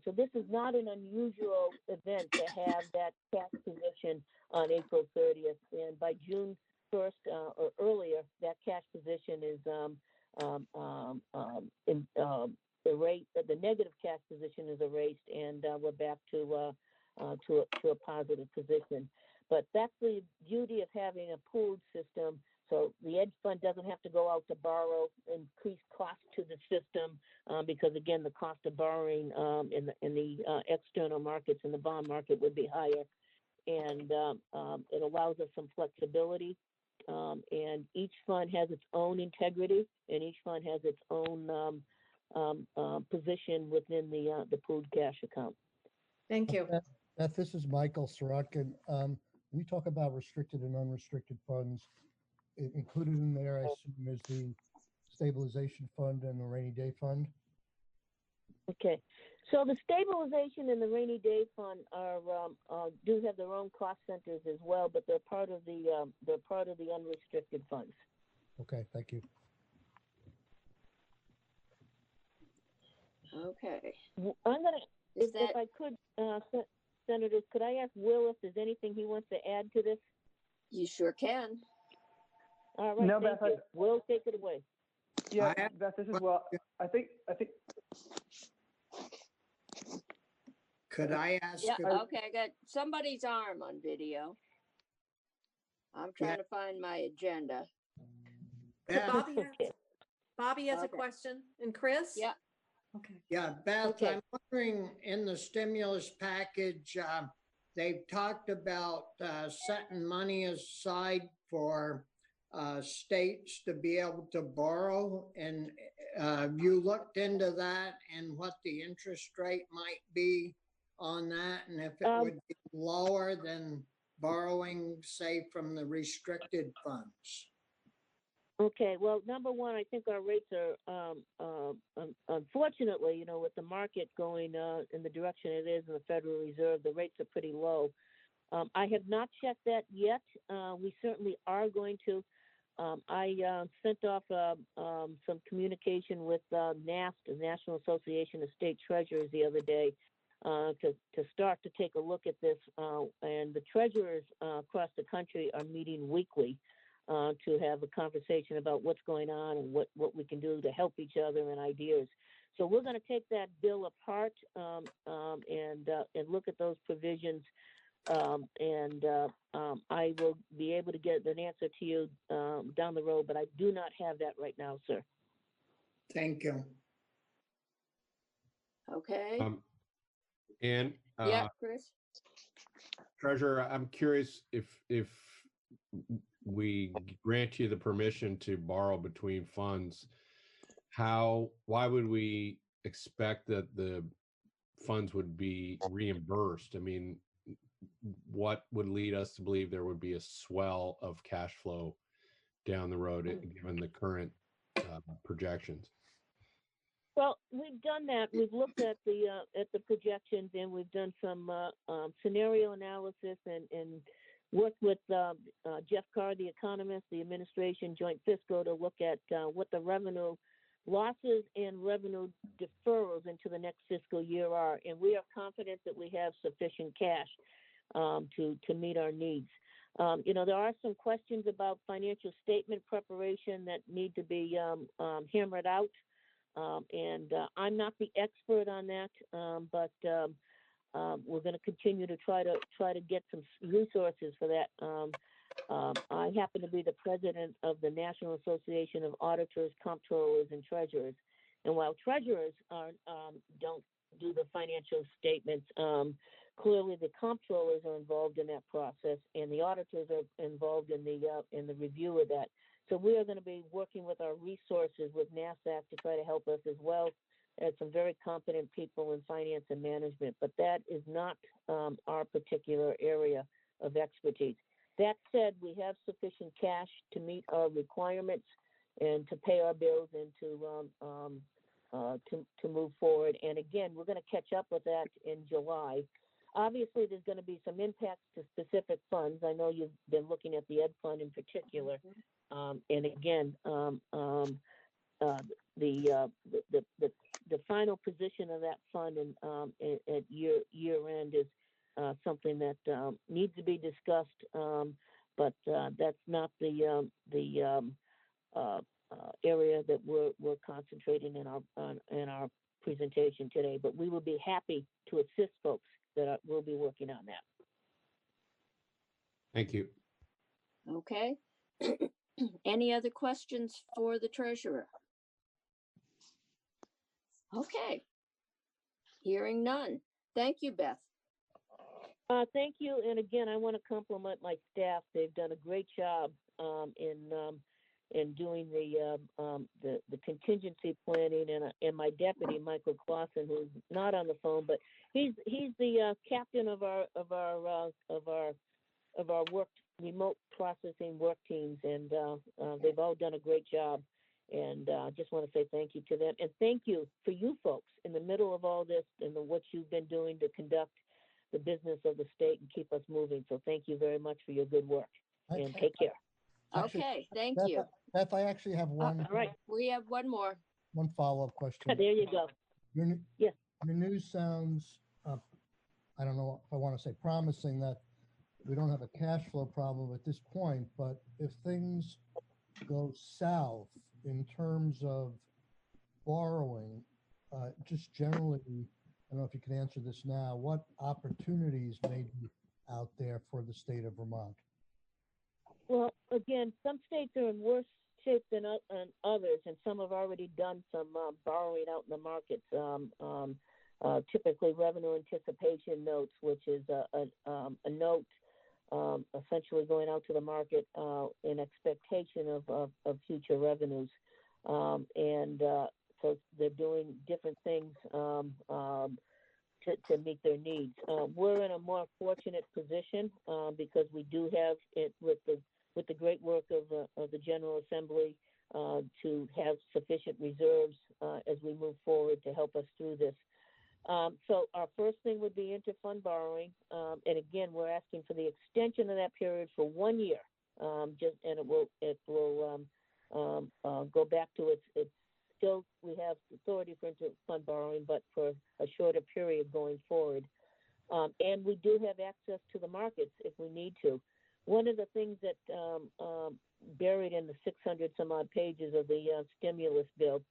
So this is not an unusual event to have that cash position on April 30th, and by June 1st or earlier, that cash position is erased. The negative cash position is erased, and we're back to a positive position. But that's the beauty of having a pooled system. So the Ed Fund doesn't have to go out to borrow, increase cost to the system, because again, the cost of borrowing in the external markets, in the bond market, would be higher, and it allows us some flexibility. And each fund has its own integrity, and each fund has its own position within the pooled cash account. Thank you. Beth, this is Michael Sorokin. We talk about restricted and unrestricted funds. Included in there, I assume, is the stabilization fund and the rainy day fund. Okay, so the stabilization and the rainy day fund do have their own cost centers as well, but they're part of the unrestricted funds. Okay, thank you. Okay. I'm gonna, if I could, Senators, could I ask Will if there's anything he wants to add to this? You sure can. All right, No, thank Beth, you. Will, take it away. Yeah, Beth, this is Will. I think. Could I ask? Yeah, okay, I got somebody's arm on video. I'm trying to find my agenda. So Bobby has a question, and Chris? Yeah. Okay. Yeah, Beth, Okay. I'm wondering, in the stimulus package, they've talked about setting money aside for states to be able to borrow. And you looked into that and what the interest rate might be on that, and if it would be lower than borrowing, say, from the restricted funds? Okay, well, number one, I think our rates are, unfortunately, with the market going in the direction it is in the Federal Reserve, the rates are pretty low. I have not checked that yet. We certainly are going to. I sent off some communication with NAST, the National Association of State Treasurers, the other day to start to take a look at this. And the treasurers across the country are meeting weekly to have a conversation about what's going on and what we can do to help each other and ideas. So we're going to take that bill apart and look at those provisions. I will be able to get an answer to you down the road, but I do not have that right now, sir. Thank you. Okay. And Yeah, Chris. Treasurer, I'm curious if we grant you the permission to borrow between funds, why would we expect that the funds would be reimbursed? I mean, what would lead us to believe there would be a swell of cash flow down the road given the current projections? Well, we've done that. We've looked at the projections, and we've done some scenario analysis and worked with Jeff Carr, the economist, the administration, joint fiscal, to look at what the revenue losses and revenue deferrals into the next fiscal year are. And we are confident that we have sufficient cash to meet our needs. There are some questions about financial statement preparation that need to be hammered out. And I'm not the expert on that, but we're going to continue to try to get some resources for that. I happen to be the president of the National Association of Auditors, Comptrollers, and Treasurers. And while treasurers don't do the financial statements, clearly the comptrollers are involved in that process, and the auditors are involved in the review of that. So we are going to be working with our resources with NASDAQ to try to help us as well as some very competent people in finance and management. But that is not our particular area of expertise. That said, we have sufficient cash to meet our requirements and to pay our bills and to move forward. And again, we're going to catch up with that in July. Obviously, there's going to be some impacts to specific funds. I know you've been looking at the Ed Fund in particular. And again, the final position of that fund at year end is something that needs to be discussed, but that's not the area that we're concentrating in our presentation today. But we will be happy to assist folks that will be working on that. Thank you. Okay. Any other questions for the treasurer? Okay. Hearing none. Thank you, Beth. Thank you. And again, I want to compliment my staff. They've done a great job in doing the contingency planning, and my deputy, Michael Clausen, who's not on the phone, but he's the captain of our remote processing work teams, and they've all done a great job. And I just want to say thank you to them, and thank you for you folks in the middle of all this and what you've been doing to conduct the business of the state and keep us moving. So thank you very much for your good work, and take care. Okay, thank Beth, you. Beth, I actually have one. All right, we have one more. One follow-up question. There you go. Your news sounds, I don't know if I want to say promising, that we don't have a cash flow problem at this point, but if things go south in terms of borrowing, just generally, I don't know if you can answer this now, what opportunities may be out there for the state of Vermont? Well, again, some states are in worse shape than others, and some have already done some borrowing out in the markets. Typically, revenue anticipation notes, which is a note essentially going out to the market in expectation of future revenues. So they're doing different things to meet their needs. We're in a more fortunate position because we do have it with the great work of the General Assembly to have sufficient reserves as we move forward to help us through this. So our first thing would be interfund borrowing, and again, we're asking for the extension of that period for 1 year. And it will go back to its still, we have authority for interfund borrowing, but for a shorter period going forward. And we do have access to the markets if we need to. One of the things that buried in the 600 some odd pages of the stimulus bill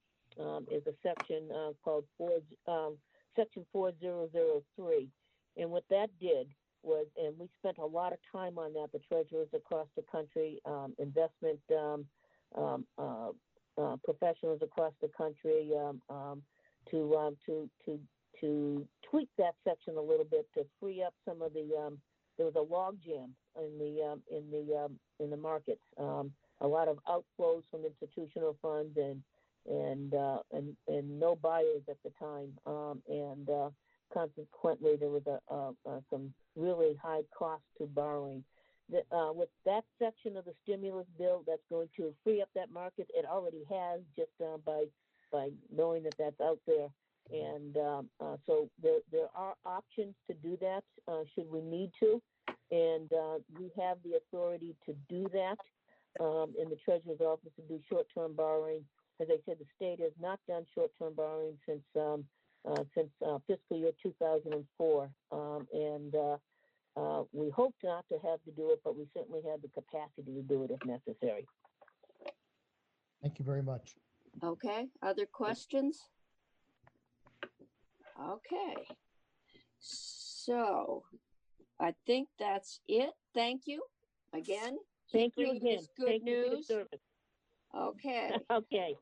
is a section called Section 4003. And what that did was, and we spent a lot of time on that, the treasurers across the country, investment professionals across the country, to tweak that section a little bit to free up some of the. There was a log jam in the markets. A lot of outflows from institutional funds and no buyers at the time. Consequently, there was some really high cost to borrowing. With that section of the stimulus bill, that's going to free up that market. It already has, just by knowing that that's out there. And so there are options to do that should we need to. And we have the authority to do that in the Treasurer's Office to do short-term borrowing. As I said, the state has not done short-term borrowing since fiscal year 2004. We hope not to have to do it, but we certainly have the capacity to do it if necessary. Thank you very much. Okay, other questions? Okay, so I think that's it. Thank you again. Thank you Bringing again. us good Thank you for the news. service. Okay. Okay.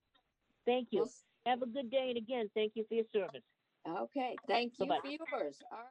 Thank you. Well, Have a good day, and again, thank you for your service. okay, thank you Bye-bye. for yours. All right.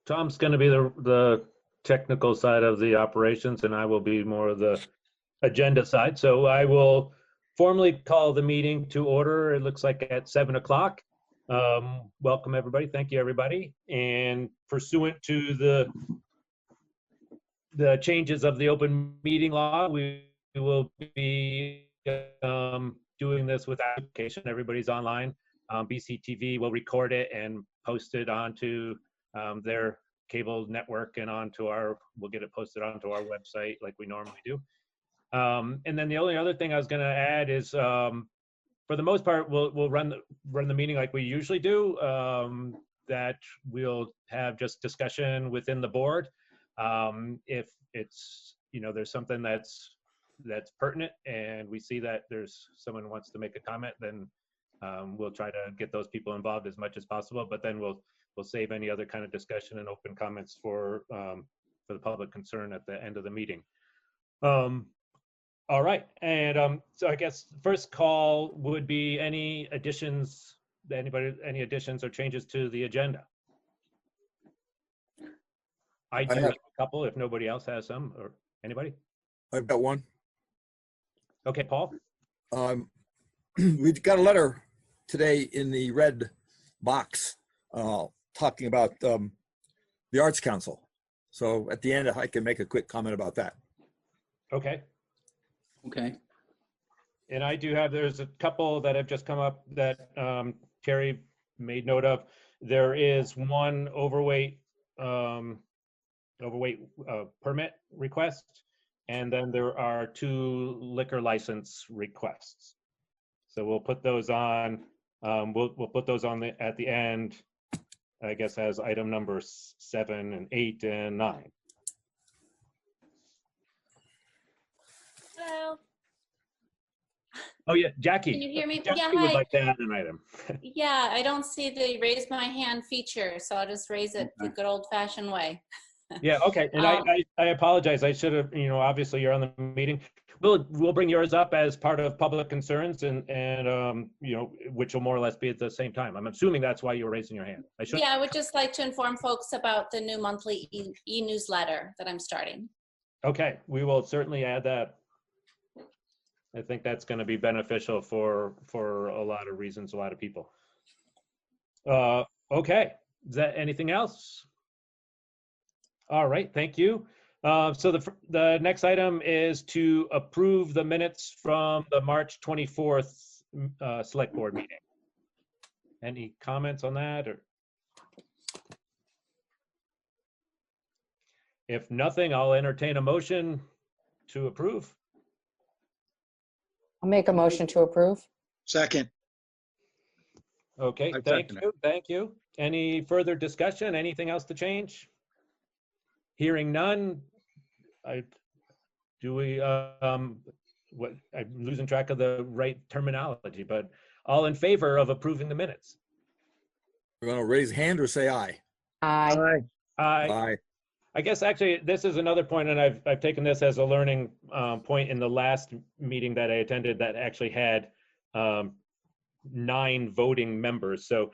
Tom's going to be the technical side of the operations, and I will be more of the agenda side. So I will formally call the meeting to order. It looks like at 7 o'clock. Welcome, everybody. Thank you, everybody. And pursuant to the changes of the open meeting law, we will be doing this with application. Everybody's online. BCTV will record it and post it onto their cable network and we'll get it posted onto our website like we normally do. And then the only other thing I was going to add is, for the most part, we'll run the meeting like we usually do. That we'll have just discussion within the board. If it's there's something that's pertinent and we see that there's someone who wants to make a comment, then we'll try to get those people involved as much as possible. But then we'll save any other kind of discussion and open comments for the public concern at the end of the meeting. All right, and so I guess first call would be any additions or changes to the agenda? I do have a couple if nobody else has some, or anybody? I've got one. Okay, Paul. We've got a letter today in the red box talking about the Arts Council. So at the end, I can make a quick comment about that. Okay. Okay. And I do have, there's a couple that have just come up that Terry made note of. There is one overweight permit request, and then there are 2 liquor license requests. So we'll put those on. We'll put those on at the end, I guess, as item number 7 and 8 and 9. Hello. Oh yeah, Jackie. Can you hear me? Jackie Yeah, would hi. like to add an item. Yeah, I don't see the raise my hand feature, so I'll just raise it the good old fashioned way. Yeah, okay. And I apologize. I should have, obviously you're on the meeting. We'll bring yours up as part of public concerns and which will more or less be at the same time. I'm assuming that's why you were raising your hand. Yeah, I would just like to inform folks about the new monthly e-newsletter that I'm starting. Okay, we will certainly add that. I think that's going to be beneficial for a lot of reasons, a lot of people. Okay, is that anything else? All right, thank you. So the next item is to approve the minutes from the March 24th Select Board meeting. Any comments on that? Or if nothing, I'll entertain a motion to approve. I'll make a motion to approve. Second. Okay, thank you. Any further discussion? Anything else to change? Hearing none, I'm losing track of the right terminology, but all in favor of approving the minutes? We're going to raise a hand or say aye. Aye. Aye. Aye. I guess actually this is another point, and I've taken this as a learning point in the last meeting that I attended that actually had 9 voting members. So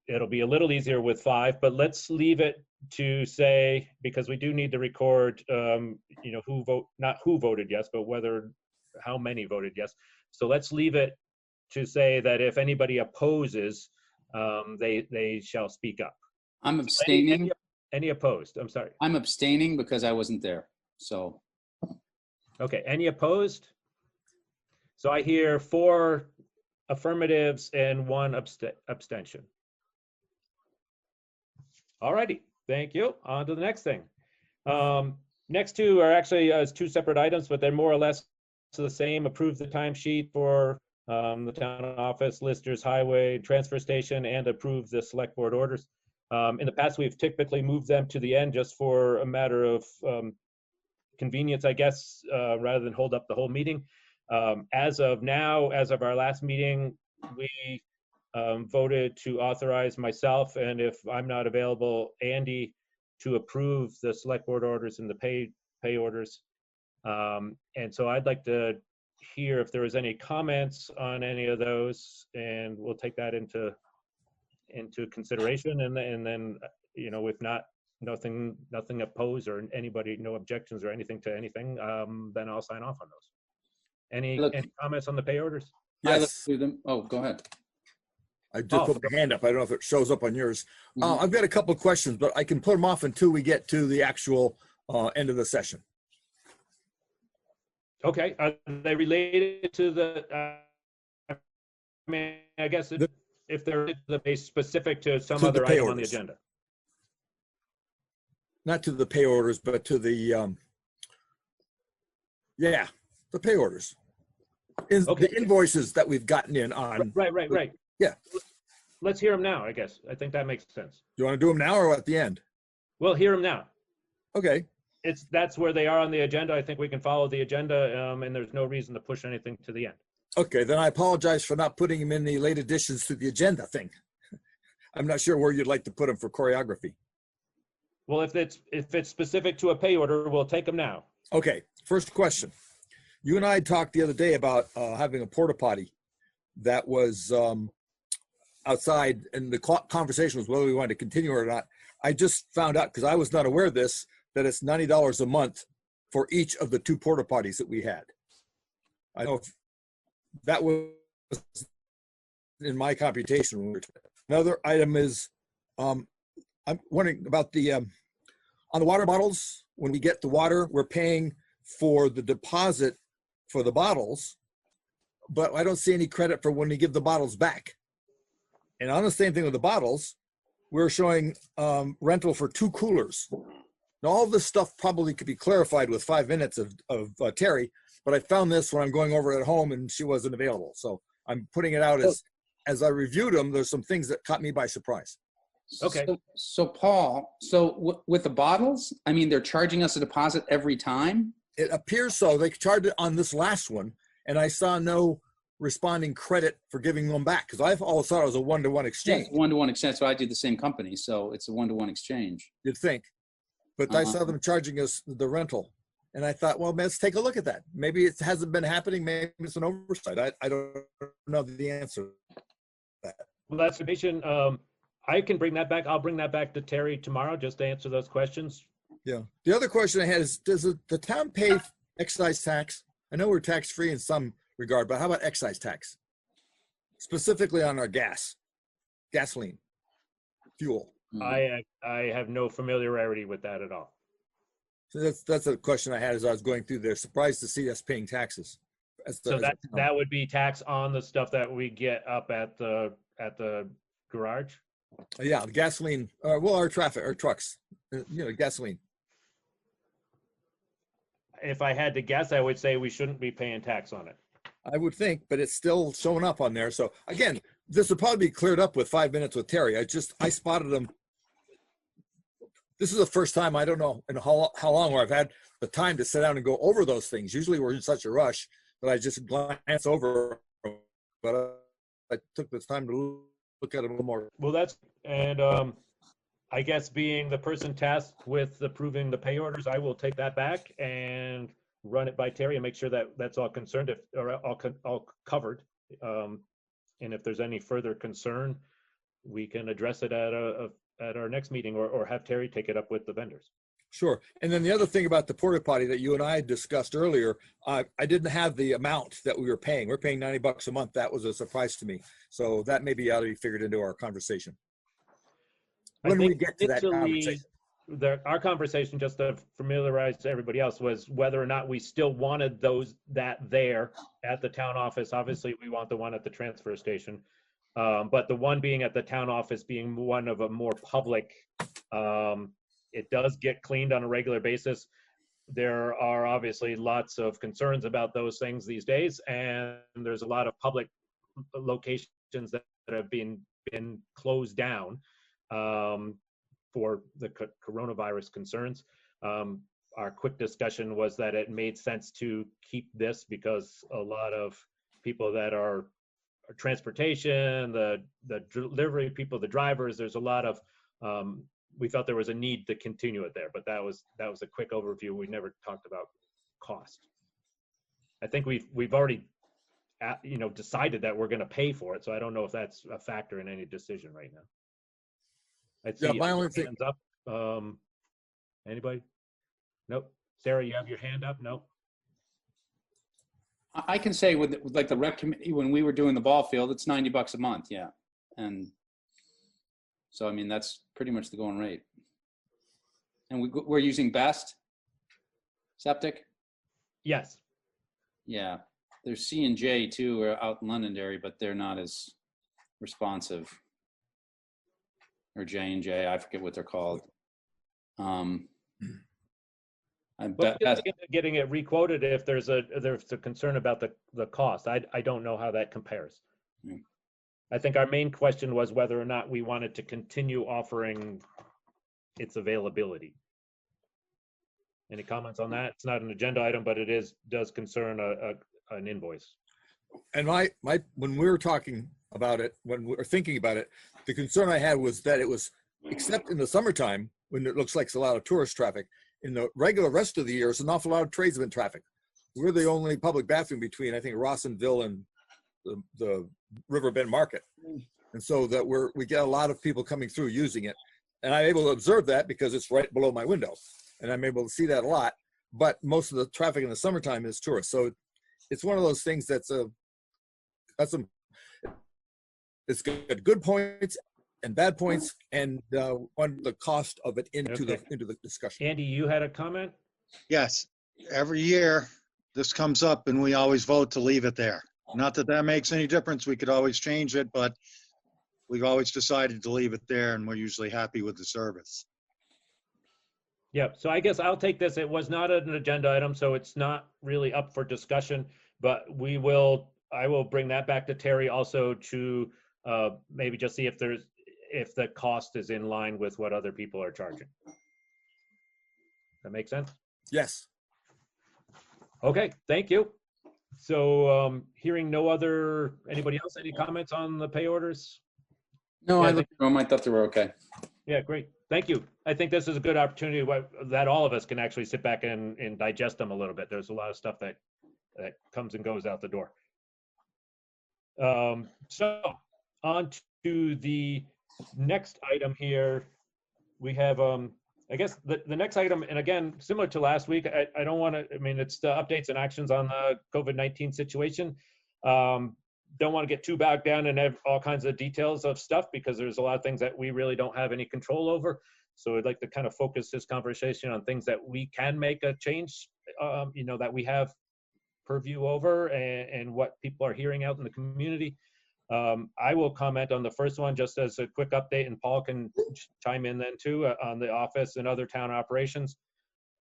it'll be a little easier with 5, but let's leave it to say, because we do need to record, not who voted yes, but how many voted yes. So let's leave it to say that if anybody opposes, they shall speak up. I'm abstaining. Any opposed? I'm sorry. I'm abstaining because I wasn't there. So. Okay, any opposed? So I hear 4 affirmatives and 1 abstention. All righty, thank you. On to the next thing. Next 2 are actually 2 separate items, but they're more or less the same. Approve the timesheet for the town office, listers, highway, transfer station, and approve the select board orders. In the past, we've typically moved them to the end just for a matter of convenience, I guess, rather than hold up the whole meeting. As of now, as of our last meeting, we voted to authorize myself, and if I'm not available, Andy, to approve the select board orders and the pay orders. And so I'd like to hear if there was any comments on any of those, and we'll take that into consideration. And then, if not, nothing opposed or anybody, no objections or anything to anything, then I'll sign off on those. Any comments on the pay orders? Yes. Oh, go ahead. I just put my hand up. I don't know if it shows up on yours. I've got a couple of questions, but I can put them off until we get to the actual end of the session. Okay, are they related to the, I mean, I guess if they're specific to some other item on the agenda? Not to the pay orders, but to the, the pay orders. The invoices that we've gotten in on. Right. Yeah. Let's hear them now, I guess. I think that makes sense. You want to do them now or at the end? Well, hear them now. Okay. That's where they are on the agenda. I think we can follow the agenda, and there's no reason to push anything to the end. Okay, then I apologize for not putting them in the late additions to the agenda thing. I'm not sure where you'd like to put them for choreography. Well, if it's specific to a pay order, we'll take them now. Okay, first question. You and I talked the other day about having a porta potty that was outside, and the conversation was whether we wanted to continue or not. I just found out, because I was not aware of this, that it's $90 a month for each of the 2 porta potties that we had. I know that was in my computation. Another item is, I'm wondering about the, on the water bottles, when we get the water, we're paying for the deposit for the bottles, but I don't see any credit for when we give the bottles back. And on the same thing with the bottles, we're showing rental for 2 coolers. Now, all this stuff probably could be clarified with 5 minutes of Terry, but I found this when I'm going over at home and she wasn't available. So I'm putting it out as I reviewed them, there's some things that caught me by surprise. Okay. So Paul, with the bottles, I mean, they're charging us a deposit every time? It appears so. They charged it on this last one, and I saw no responding credit for giving them back, because I've always thought it was a one-to-one exchange. Yeah, one-to-one exchange. So I do the same company, so it's a one-to-one exchange. You'd think. But I saw them charging us the rental. And I thought, well, let's take a look at that. Maybe it hasn't been happening. Maybe it's an oversight. I don't know the answer to that. Well, that's the mission. I can bring that back. I'll bring that back to Terry tomorrow just to answer those questions. Yeah. The other question I had is, does the town pay excise tax? I know we're tax-free in some regard, but how about excise tax? Specifically on our gasoline, fuel. I have no familiarity with that at all. So that's a question I had as I was going through there. Surprised to see us paying taxes. So that would be tax on the stuff that we get up at the garage? Yeah, the gasoline, well, our trucks, gasoline. If I had to guess, I would say we shouldn't be paying tax on it. I would think, but it's still showing up on there. So again, this will probably be cleared up with 5 minutes with Terry. I spotted them. This is the first time, I don't know in how long, where I've had the time to sit down and go over those things. Usually we're in such a rush that I just glance over, but I took this time to look at them a little more. Well, and I guess being the person tasked with approving the pay orders, I will take that back and run it by Terry and make sure that that's all concerned, all covered. And if there's any further concern, we can address it at our next meeting, or have Terry take it up with the vendors. Sure. And then the other thing about the porta potty that you and I discussed earlier, I didn't have the amount that we were paying. We're paying $90 a month. That was a surprise to me. So that maybe ought to be figured into our conversation. When we get to that conversation. Our conversation, just to familiarize everybody else, was whether or not we still wanted that there at the town office. Obviously, we want the one at the transfer station. But the one being at the town office being one of a more public, it does get cleaned on a regular basis. There are obviously lots of concerns about those things these days, and there's a lot of public locations that have been closed down for the coronavirus concerns. Our quick discussion was that it made sense to keep this because a lot of people that are transportation, the delivery people, the drivers, there's a lot of, we felt there was a need to continue it there, but that was a quick overview. We never talked about cost. I think we've already decided that we're going to pay for it, so I don't know if that's a factor in any decision right now. I'd see my only thing up. Anybody? Nope. Sarah, you have your hand up? Nope. I can say with like the rec committee, when we were doing the ball field, it's $90 a month. Yeah. And so, I mean, that's pretty much the going rate. And we're using Best Septic. Yes. Yeah. There's C&J too, are out in Londonderry, but they're not as responsive. Or J&J, I forget what they're called. But getting it requoted if there's a concern about the cost. I don't know how that compares. Yeah. I think our main question was whether or not we wanted to continue offering its availability. Any comments on that? It's not an agenda item, but it does concern an invoice. And when we were talking about it, when we were thinking about it, the concern I had was that it was, except in the summertime when it looks like it's a lot of tourist traffic, in the regular rest of the year, it's an awful lot of tradesman traffic. We're the only public bathroom between, I think, Rossonville and the Riverbend Market. And so that we get a lot of people coming through using it. And I'm able to observe that because it's right below my window. And I'm able to see that a lot. But most of the traffic in the summertime is tourists. So it's one of those things it's got good points and bad points, and on the cost of it into the discussion. Andy, you had a comment? Yes. Every year this comes up and we always vote to leave it there. Not that that makes any difference. We could always change it, but we've always decided to leave it there, and we're usually happy with the service. Yeah, so I guess I'll take this. It was not an agenda item, so it's not really up for discussion, but I will bring that back to Terry also to maybe just see if the cost is in line with what other people are charging. That makes sense? Yes. Okay, thank you. So hearing anybody else, any comments on the pay orders? No, Yeah, I looked at them. I thought they were okay. Yeah, great. Thank you. I think this is a good opportunity that all of us can actually sit back and digest them a little bit. There's a lot of stuff that comes and goes out the door. So on to the next item here. We have, I guess the next item, and again, similar to last week, I don't want to, it's the updates and actions on the COVID-19 situation. Don't want to get too bogged down and have all kinds of details of stuff because there's a lot of things that we really don't have any control over. So I'd like to kind of focus this conversation on things that we can make a change, that we have purview over and what people are hearing out in the community. I will comment on the first one just as a quick update, and Paul can chime in then too on the office and other town operations.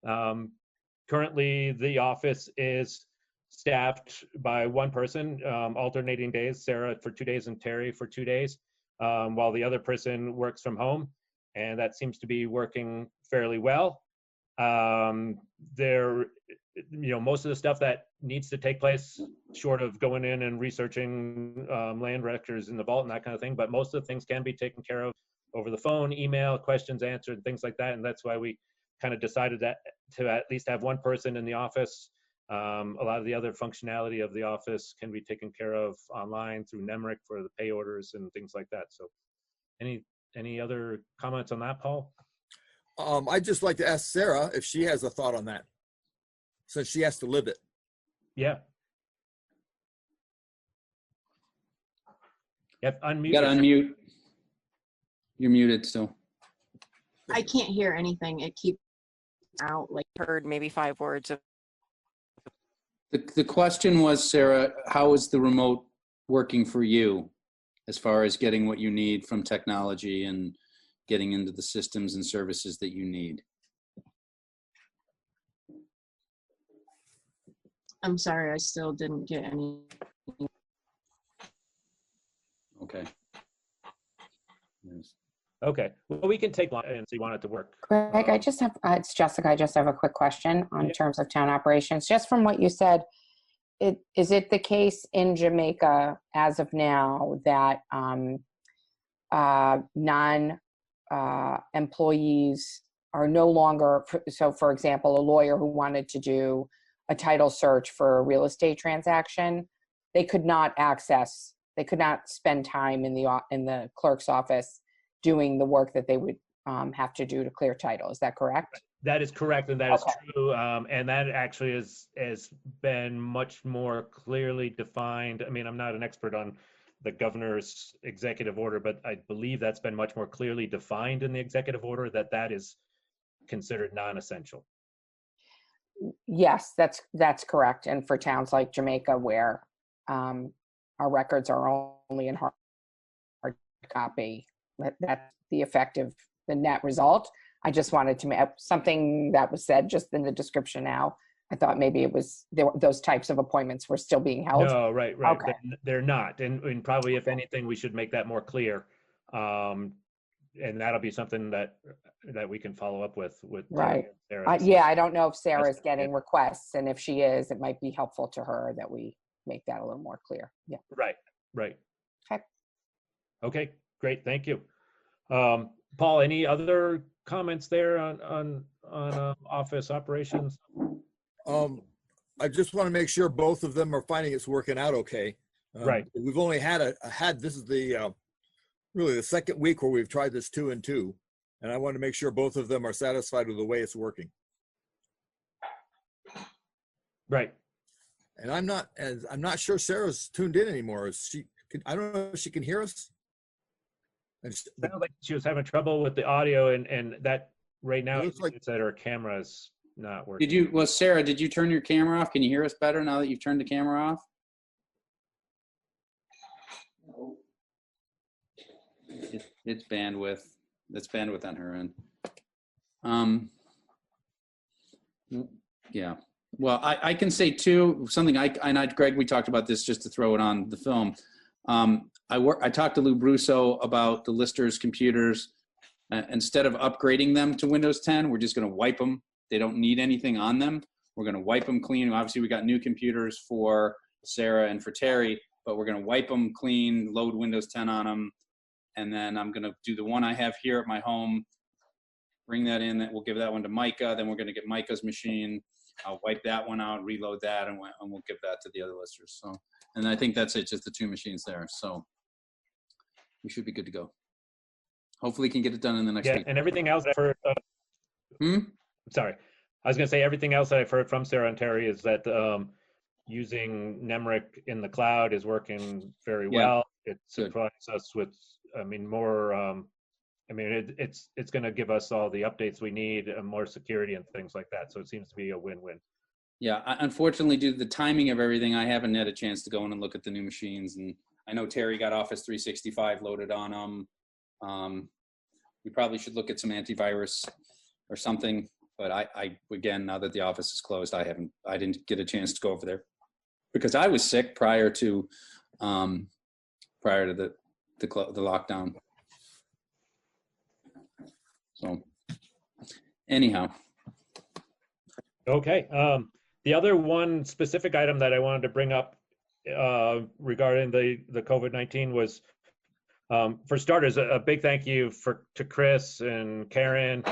Currently, the office is staffed by one person, alternating days, Sarah for 2 days and Terry for 2 days, while the other person works from home, and that seems to be working fairly well. Most of the stuff that needs to take place, short of going in and researching land records in the vault and that kind of thing, but most of the things can be taken care of over the phone, email, questions answered, things like that, and that's why we kind of decided that to at least have one person in the office. A lot of the other functionality of the office can be taken care of online through Nemrick for the pay orders and things like that. So any other comments on that, Paul? I'd just like to ask Sarah if she has a thought on that, since she has to live it. Yeah. Yep, unmute. You gotta unmute. You're muted still. I can't hear anything. It keeps out, like heard maybe 5 words of. The question was, Sarah, how is the remote working for you as far as getting what you need from technology and getting into the systems and services that you need? I'm sorry, I still didn't get any. Okay. Yes. Okay, well, we can take and see want it to work. Greg, I just have, it's Jessica, I just have a quick question on terms of town operations. Just from what you said, is it the case in Jamaica as of now that non-employees are no longer, so for example, a lawyer who wanted to do a title search for a real estate transaction, they could not spend time in the clerk's office doing the work that they would have to do to clear title. Is that correct? That is correct, and that is Okay. true. And that actually has been much more clearly defined. I mean, I'm not an expert on the governor's executive order, but I believe that's been much more clearly defined in the executive order, that is considered non-essential. Yes, that's correct. And for towns like Jamaica, where our records are only in hard copy, that's the net result. I just wanted to make something that was said just in the description now. I thought maybe those types of appointments were still being held. No, right. Okay. They're not. And probably, if anything, we should make that more clear. And that'll be something that we can follow up with Right. Sarah. Yeah, I don't know if Sarah's getting requests, and if she is, it might be helpful to her that we make that a little more clear. Yeah. Right. Okay. Okay, great. Thank you. Paul, any other comments there on office operations? I just want to make sure both of them are finding it's working out okay. Right. We've only this is the really the second week where we've tried this 2 and 2, and I want to make sure both of them are satisfied with the way it's working. Right. And I'm not sure Sarah's tuned in anymore. I don't know if she can hear us. Sounded like she was having trouble with the audio, and that right now it's that her camera's not working. Sarah, did you turn your camera off? Can you hear us better now that you've turned the camera off? It's bandwidth. That's bandwidth on her end. Yeah. Well, I can say too, something Greg, we talked about this just to throw it on the film. I talked to Lou Brusso about the listers computers. Instead of upgrading them to Windows 10, we're just going to wipe them. They don't need anything on them. We're going to wipe them clean. Obviously, we got new computers for Sarah and for Terry, but we're going to wipe them clean, load Windows 10 on them, and then I'm going to do the one I have here at my home, bring that in. We'll give that one to Micah. Then we're going to get Micah's machine. I'll wipe that one out, reload that, and we'll give that to the other listers. So, and I think that's it, just the 2 machines there. So we should be good to go. Hopefully, can get it done in the next week. And everything else I've heard. Sorry, I was going to say everything else that I've heard from Sarah and Terry is that using Nemric in the cloud is working very well. It supplies us with, more. It's going to give us all the updates we need and more security and things like that. So it seems to be a win-win. Yeah, unfortunately, due to the timing of everything, I haven't had a chance to go in and look at the new machines. And I know Terry got Office 365 loaded on them. We probably should look at some antivirus or something. But I again, now that the office is closed, I didn't get a chance to go over there because I was sick prior to the lockdown. So anyhow. Okay. The other one specific item that I wanted to bring up regarding the COVID-19 was, for starters, a big thank you to Chris and Karen,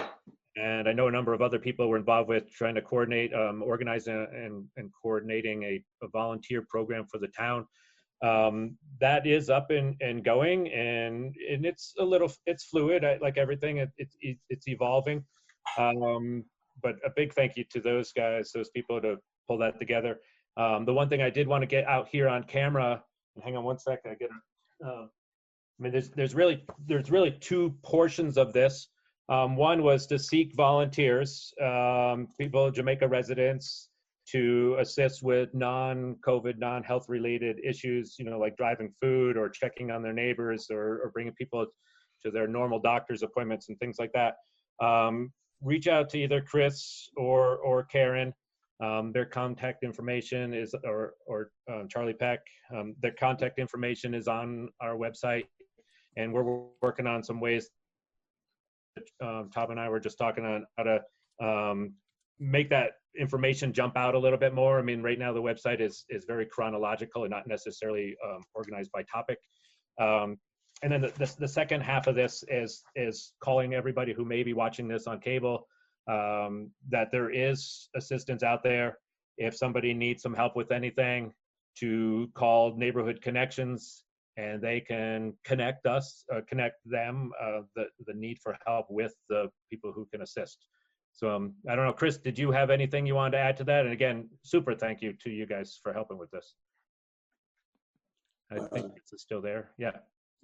and I know a number of other people were involved with trying to coordinate, organizing and coordinating a volunteer program for the town. That is up and going, and it's fluid, like everything. It's evolving. But a big thank you to those guys, those people, to pull that together. The one thing I did want to get out here on camera, and hang on one second, there's really 2 portions of this. One was to seek volunteers, people, Jamaica residents, to assist with non-COVID, non-health related issues, like driving food or checking on their neighbors or bringing people to their normal doctor's appointments and things like that. Reach out to either Chris or Karen. Their contact information is, or Charlie Peck, their contact information is on our website, and we're working on some ways. Tom and I were just talking on how to make that information jump out a little bit more. Right now the website is very chronological and not necessarily organized by topic. And then the second half of this is calling everybody who may be watching this on cable, that there is assistance out there. If somebody needs some help with anything, to call Neighborhood Connections, and they can connect them, the need for help with the people who can assist. So I don't know, Chris, did you have anything you wanted to add to that? And again, super thank you to you guys for helping with this. I think it's still there. Yeah.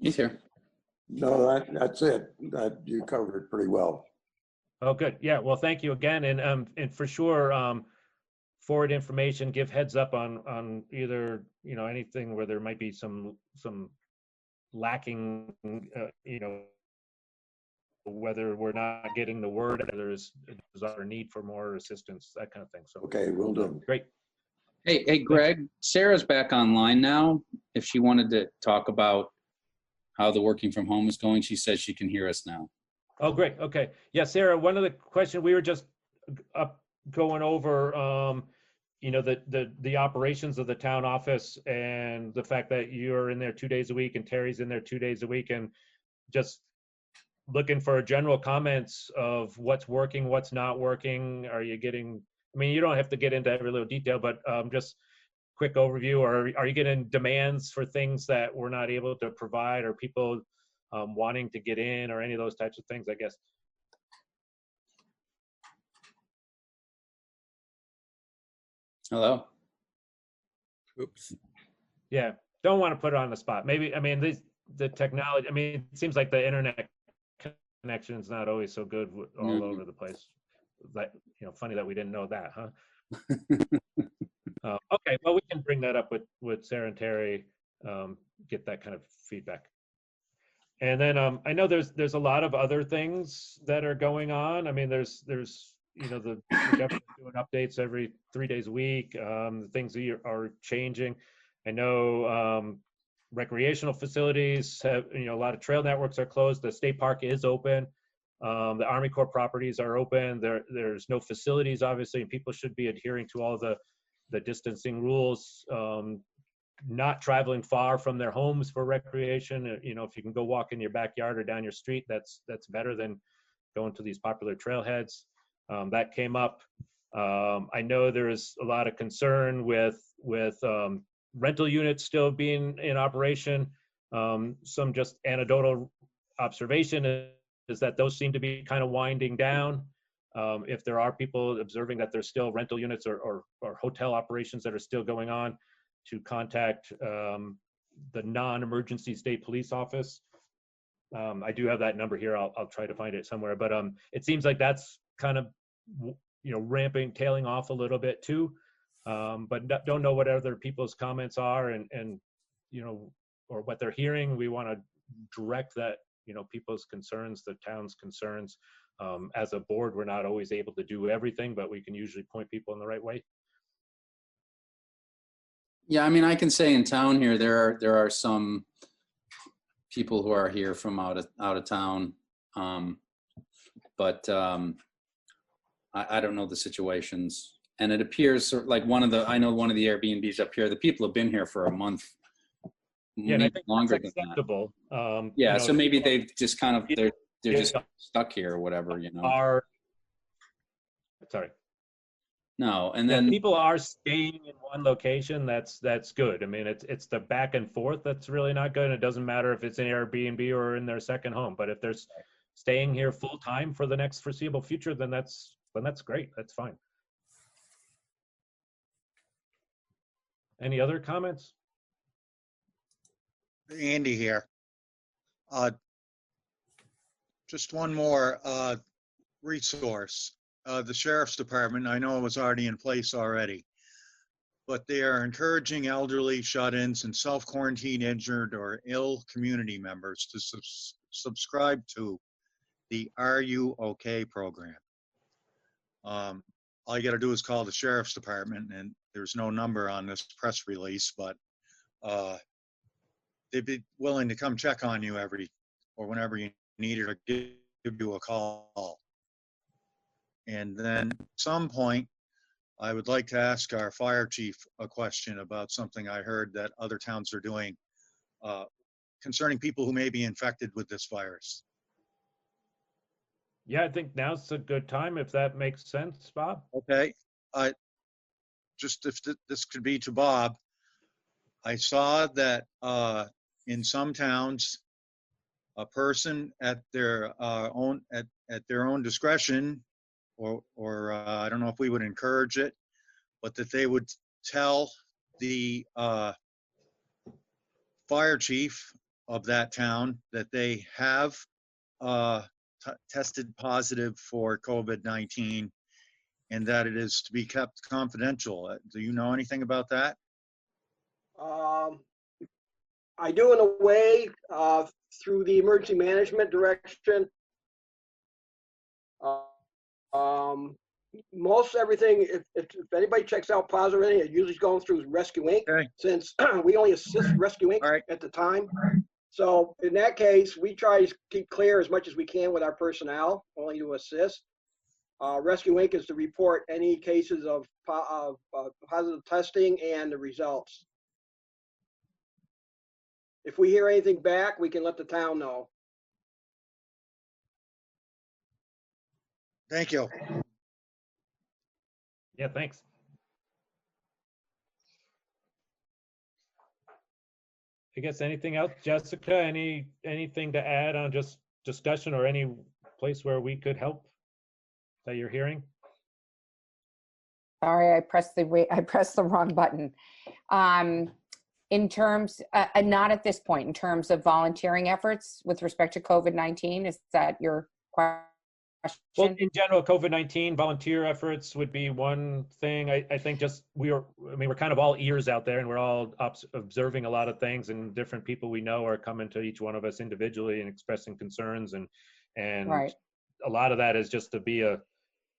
He's here. No, that's it. You covered it pretty well. Oh, good. Yeah. Well, thank you again. And for sure, forward information, give heads up on either, you know, anything where there might be some lacking, you know, whether we're not getting the word, or there's a desire need for more assistance, that kind of thing. So okay, will do. Great. Hey, Greg, Sarah's back online now. If she wanted to talk about how the working from home is going, she says she can hear us now. Oh, great. Okay. Yeah, Sarah, one of the questions we were just going over, you know, the operations of the town office and the fact that you're in there 2 days a week and Terry's in there 2 days a week, and just looking for general comments of what's working, what's not working. Are you getting, I mean, you don't have to get into every little detail, but just quick overview, or are you getting demands for things that we're not able to provide, or people wanting to get in, or any of those types of things, I guess? Hello? Oops. Yeah, don't want to put it on the spot. Maybe, I mean, the technology, I mean, it seems like the internet connection is not always so good all over the place. That, you know, funny that we didn't know that, huh? Okay, well, we can bring that up with Sarah and Terry, get that kind of feedback. And then I know there's a lot of other things that are going on. I mean, there's you know, the government doing updates every 3 days a week. The things are changing. I know recreational facilities have, you know, a lot of trail networks are closed. The state park is open. The Army Corps properties are open. There's no facilities, obviously, and people should be adhering to all the distancing rules. Not traveling far from their homes for recreation. You know, if you can go walk in your backyard or down your street, that's better than going to these popular trailheads. That came up. I know there is a lot of concern with rental units still being in operation. Some just anecdotal observation is that those seem to be kind of winding down. If there are people observing that there's still rental units or hotel operations that are still going on, to contact the non-emergency state police office. I do have that number here. I'll try to find it somewhere, but it seems like that's kind of, you know, tailing off a little bit too. But don't know what other people's comments are, and you know, or what they're hearing. We want to direct that, you know, people's concerns, the town's concerns. As a board, we're not always able to do everything, but we can usually point people in the right way. Yeah, I mean, I can say in town here, there are some people who are here from out of town, but I don't know the situations. And it appears like I know one of the Airbnbs up here, the people have been here for a month, Yeah, and I think longer that's than acceptable. that. You Yeah, know, so maybe they've just kind of they're just stuck here or whatever, you know. Sorry. No, and Yeah, then people are staying in one location. That's good. I mean, it's the back and forth that's really not good. It doesn't matter if it's an Airbnb or in their second home, but if they're staying here full time for the next foreseeable future, then that's great. That's fine. Any other comments? Andy here. Just one more resource. The Sheriff's Department, I know it was already in place already, but they are encouraging elderly shut-ins and self-quarantine injured or ill community members to subscribe to the Are You OK program. All you got to do is call the Sheriff's Department, and there's no number on this press release, but they'd be willing to come check on you whenever you need it, or give you a call. And then at some point, I would like to ask our fire chief a question about something I heard that other towns are doing concerning people who may be infected with this virus. Yeah, I think now's a good time, if that makes sense, Bob. Okay. Just if this could be to Bob, I saw that in some towns, a person at their own discretion or I don't know if we would encourage it, but that they would tell the fire chief of that town that they have tested positive for COVID-19 and that it is to be kept confidential. Do you know anything about that? I do in a way through the emergency management direction. Most everything, if anybody checks out positive, it usually is going through Rescue Inc. Okay. Since we only assist Rescue Inc. At the time. So in that case, we try to keep clear as much as we can with our personnel, only to assist. Rescue Inc. is to report any cases of positive testing and the results. If we hear anything back, we can let the town know. Thank you. Yeah, thanks. I guess anything else, Jessica? Anything to add on just discussion or any place where we could help that you're hearing? Sorry, I pressed the wrong button. In terms, not at this point, in terms of volunteering efforts with respect to COVID-19, is that your question? Well, in general, COVID-19 volunteer efforts would be one thing. I think just we're kind of all ears out there, and we're all observing a lot of things, and different people we know are coming to each one of us individually and expressing concerns, and Right. a lot of that is just to be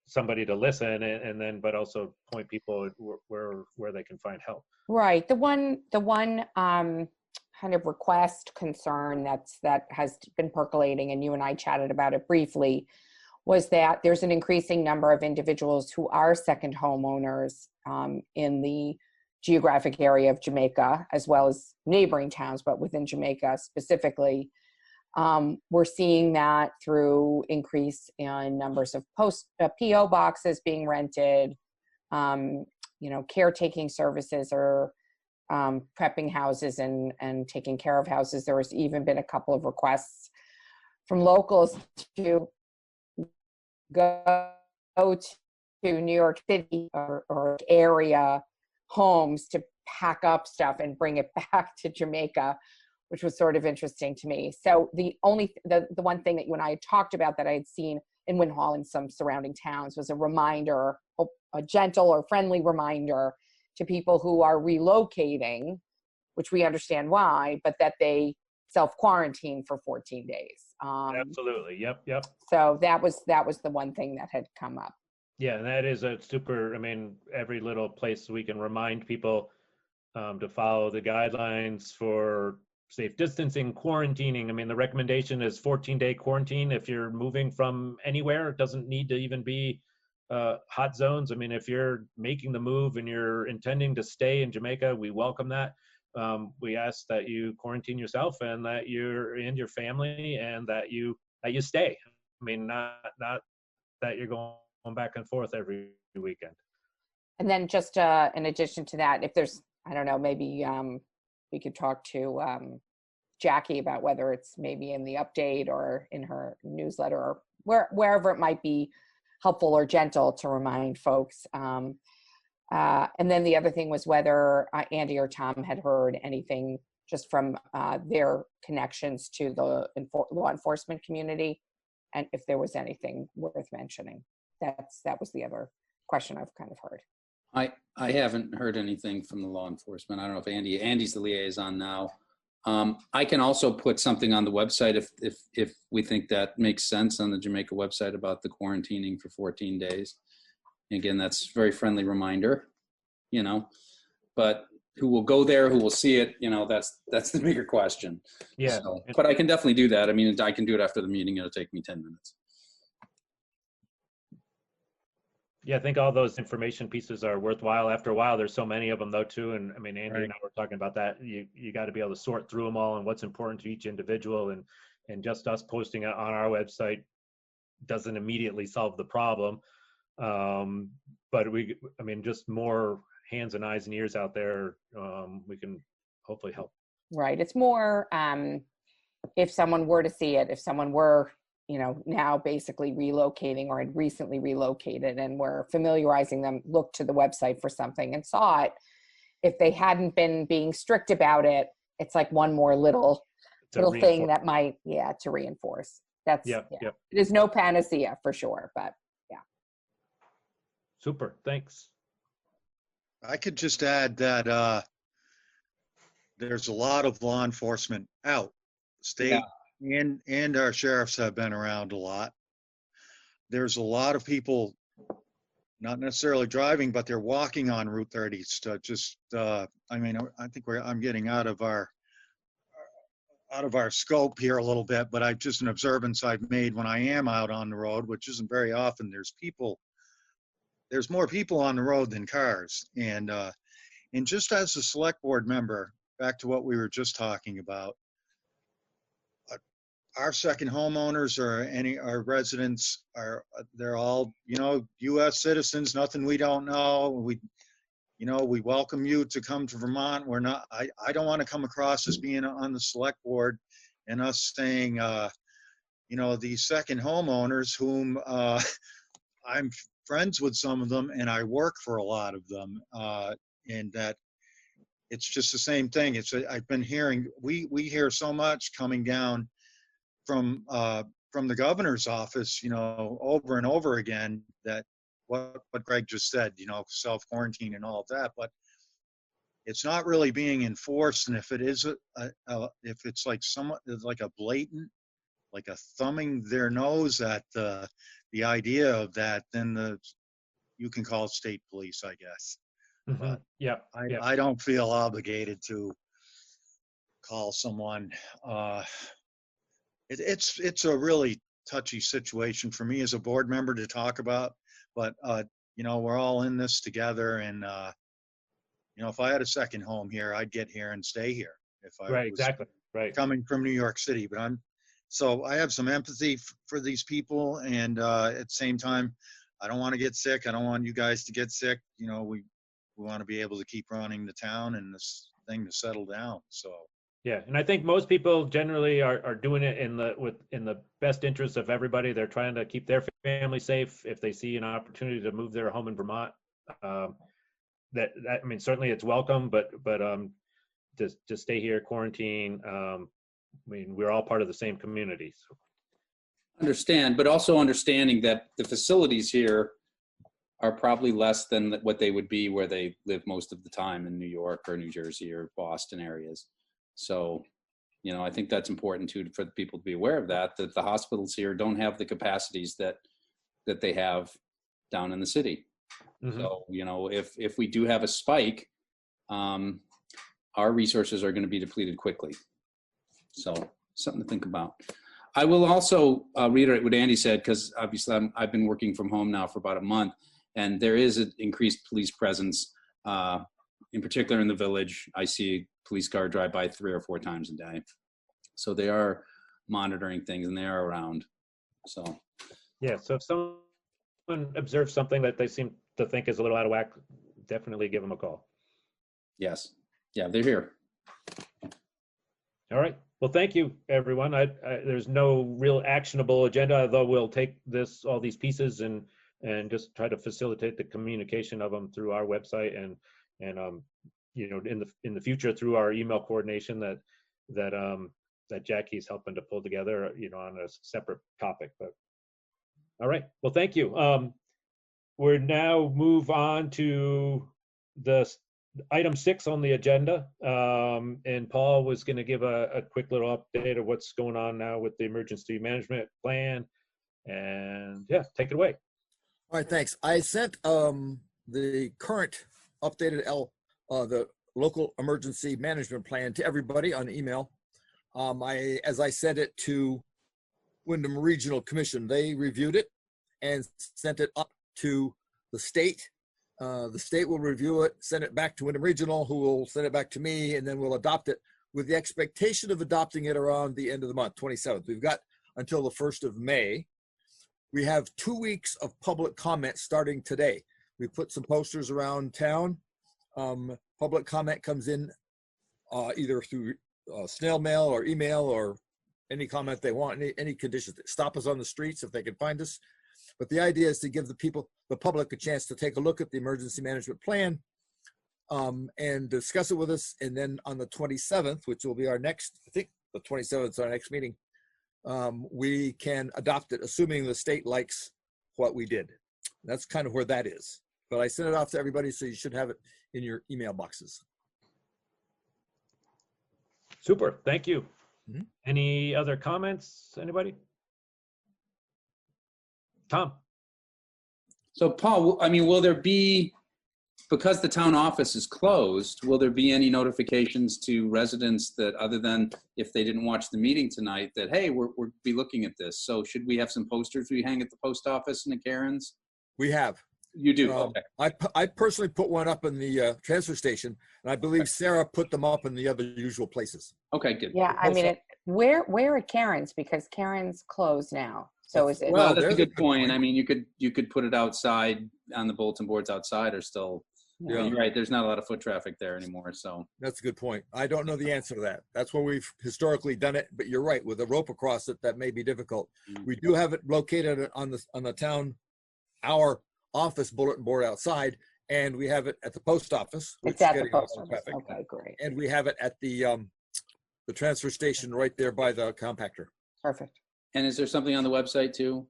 somebody to listen, and then but also point people where they can find help. Right. The one kind of request concern that has been percolating, and you and I chatted about it briefly, was that there's an increasing number of individuals who are second homeowners in the geographic area of Jamaica, as well as neighboring towns, but within Jamaica specifically. We're seeing that through increase in numbers of PO boxes being rented, caretaking services or prepping houses and taking care of houses. There has even been a couple of requests from locals to go to New York City or area homes to pack up stuff and bring it back to Jamaica, which was sort of interesting to me. So the one thing that you and I had talked about that I had seen in Win Hall and some surrounding towns was a reminder, a gentle or friendly reminder to people who are relocating, which we understand why, but that they self-quarantine for 14 days. Absolutely. Yep. So that was the one thing that had come up. Yeah, and that is a super, every little place we can remind people to follow the guidelines for safe distancing, quarantining. The recommendation is 14-day quarantine if you're moving from anywhere. It doesn't need to even be hot zones. If you're making the move and you're intending to stay in Jamaica, we welcome that. We ask that you quarantine yourself and that you're in your family and that you stay. Not that you're going back and forth every weekend. And then just in addition to that, if there's, I don't know, maybe we could talk to Jackie about whether it's maybe in the update or in her newsletter or wherever it might be helpful or gentle to remind folks. And then the other thing was whether Andy or Tom had heard anything just from their connections to the law enforcement community, and if there was anything worth mentioning. That was the other question I've kind of heard. I haven't heard anything from the law enforcement. I don't know if Andy's the liaison now. I can also put something on the website if we think that makes sense on the Jamaica website about the quarantining for 14 days. Again, that's a very friendly reminder, but who will go there, who will see it, that's the bigger question. Yeah. So, but I can definitely do that. I can do it after the meeting. It'll take me 10 minutes. Yeah, I think all those information pieces are worthwhile. After a while, there's so many of them though too. And Andy Right. and I were talking about that. You got to be able to sort through them all and what's important to each individual, and just us posting it on our website doesn't immediately solve the problem. But just more hands and eyes and ears out there, we can hopefully help. Right. It's more if someone were to see it, if someone were now basically relocating or had recently relocated, and we're familiarizing them, looked to the website for something and saw it. If they hadn't been being strict about it, it's like one more little thing that might, to reinforce. That's, Yep. It is no panacea for sure, but yeah. Super, thanks. I could just add that there's a lot of law enforcement out. State and our sheriffs have been around a lot. There's a lot of people not necessarily driving, but they're walking on Route 30. I think I'm getting out of our scope here a little bit, but I've just an observance I've made when I am out on the road, which isn't very often. There's more people on the road than cars. And just as a select board member, back to what we were just talking about, our second homeowners or our residents they're all, U.S. citizens, nothing we don't know. We welcome you to come to Vermont. I don't want to come across as being on the select board and us saying, these second homeowners whom I'm friends with some of them and I work for a lot of them, and that it's just the same thing. I've been hearing, we hear so much coming down from the governor's office, over and over again, that what Greg just said, self-quarantine and all of that, but it's not really being enforced. And if it is, if it's like somewhat like a blatant, like a thumbing their nose at the idea of that, then you can call state police, I guess. Mm-hmm. But I don't feel obligated to call someone. It's a really touchy situation for me as a board member to talk about, but we're all in this together, and if I had a second home here, I'd get here and stay here if I was coming from New York City. But so I have some empathy for these people, and at the same time, I don't want to get sick. I don't want you guys to get sick. We want to be able to keep running the town and this thing to settle down. So. Yeah, and I think most people generally are doing it in the best interest of everybody. They're trying to keep their family safe. If they see an opportunity to move their home in Vermont, certainly it's welcome. But to stay here, quarantine. We're all part of the same community. So. Understand, but also understanding that the facilities here are probably less than what they would be where they live most of the time in New York or New Jersey or Boston areas. So, I think that's important too for the people to be aware of that the hospitals here don't have the capacities that they have down in the city. Mm-hmm. So, if we do have a spike, our resources are going to be depleted quickly. So, something to think about. I will also reiterate what Andy said, because obviously I've been working from home now for about a month, and there is an increased police presence, in particular in the village. I see a police car drive by 3 or 4 times a day. So they are monitoring things and they are around. So. Yeah, so if someone observes something that they seem to think is a little out of whack, definitely give them a call. Yes. Yeah, they're here. All right. Well, thank you, everyone. There's no real actionable agenda, although we'll take all these pieces and just try to facilitate the communication of them through our website and in the future through our email coordination that Jackie's helping to pull together, on a separate topic. But all right. Well, thank you. We're now move on to the item 6 on the agenda, and Paul was going to give a quick little update of what's going on now with the emergency management plan, and take it away. All right, thanks. I sent the current updated the local emergency management plan to everybody on email. As I sent it to Wyndham Regional Commission, they reviewed it and sent it up to the state. The state will review it, send it back to Wyndham Regional, who will send it back to me, and then we'll adopt it with the expectation of adopting it around the end of the month, 27th. We've got until the 1st of May. We have 2 weeks of public comment starting today. We put some posters around town. Public comment comes in either through snail mail or email or any comment they want, any conditions. Stop us on the streets if they can find us. But the idea is to give the public a chance to take a look at the emergency management plan and discuss it with us. And then on the 27th, which will be our next, I think the 27th is our next meeting, we can adopt it, assuming the state likes what we did. That's kind of where that is. But I sent it off to everybody, so you should have it in your email boxes. Super, thank you. Mm-hmm. Any other comments, anybody? Tom? So Paul, I mean, will there be, because the town office is closed, will there be any notifications to residents that, other than if they didn't watch the meeting tonight, that, hey, we'll be looking at this? So should we have some posters we hang at the post office and the Karen's? We have. You do, okay. I personally put one up in the transfer station, and I believe Sarah put them up in the other usual places. Okay, good. Yeah, I mean, where at Karen's? Because Karen's closed now. So is it? Well, that's a good point. I mean, you could put it outside on the bulletin boards outside, or still. Yeah, you're right. There's not a lot of foot traffic there anymore. So that's a good point. I don't know the answer to that. That's where we've historically done it. But you're right. With a rope across it, that may be difficult. Mm-hmm. We do have it located on the town, our office bulletin board outside, and we have it at the post office. It's at the post office. Okay, great. And we have it at the transfer station right there by the compactor. Perfect. And is there something on the website too?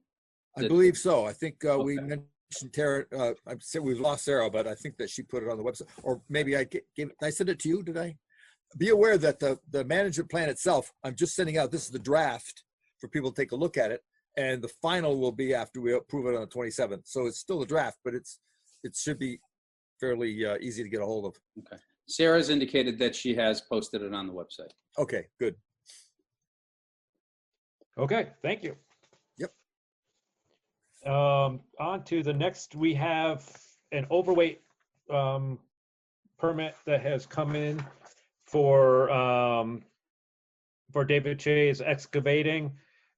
I believe so. I think we mentioned Tara. I said we've lost Sarah, but I think that she put it on the website. Or maybe I sent it to you, did I? Be aware that the management plan itself, I'm just sending out, this is the draft for people to take a look at it. And the final will be after we approve it on the 27th. So it's still a draft, but it should be fairly easy to get a hold of. Okay. Sarah's indicated that she has posted it on the website. Okay, good. Okay, thank you. Yep. On to the next, we have an overweight permit that has come in for David Che's excavating.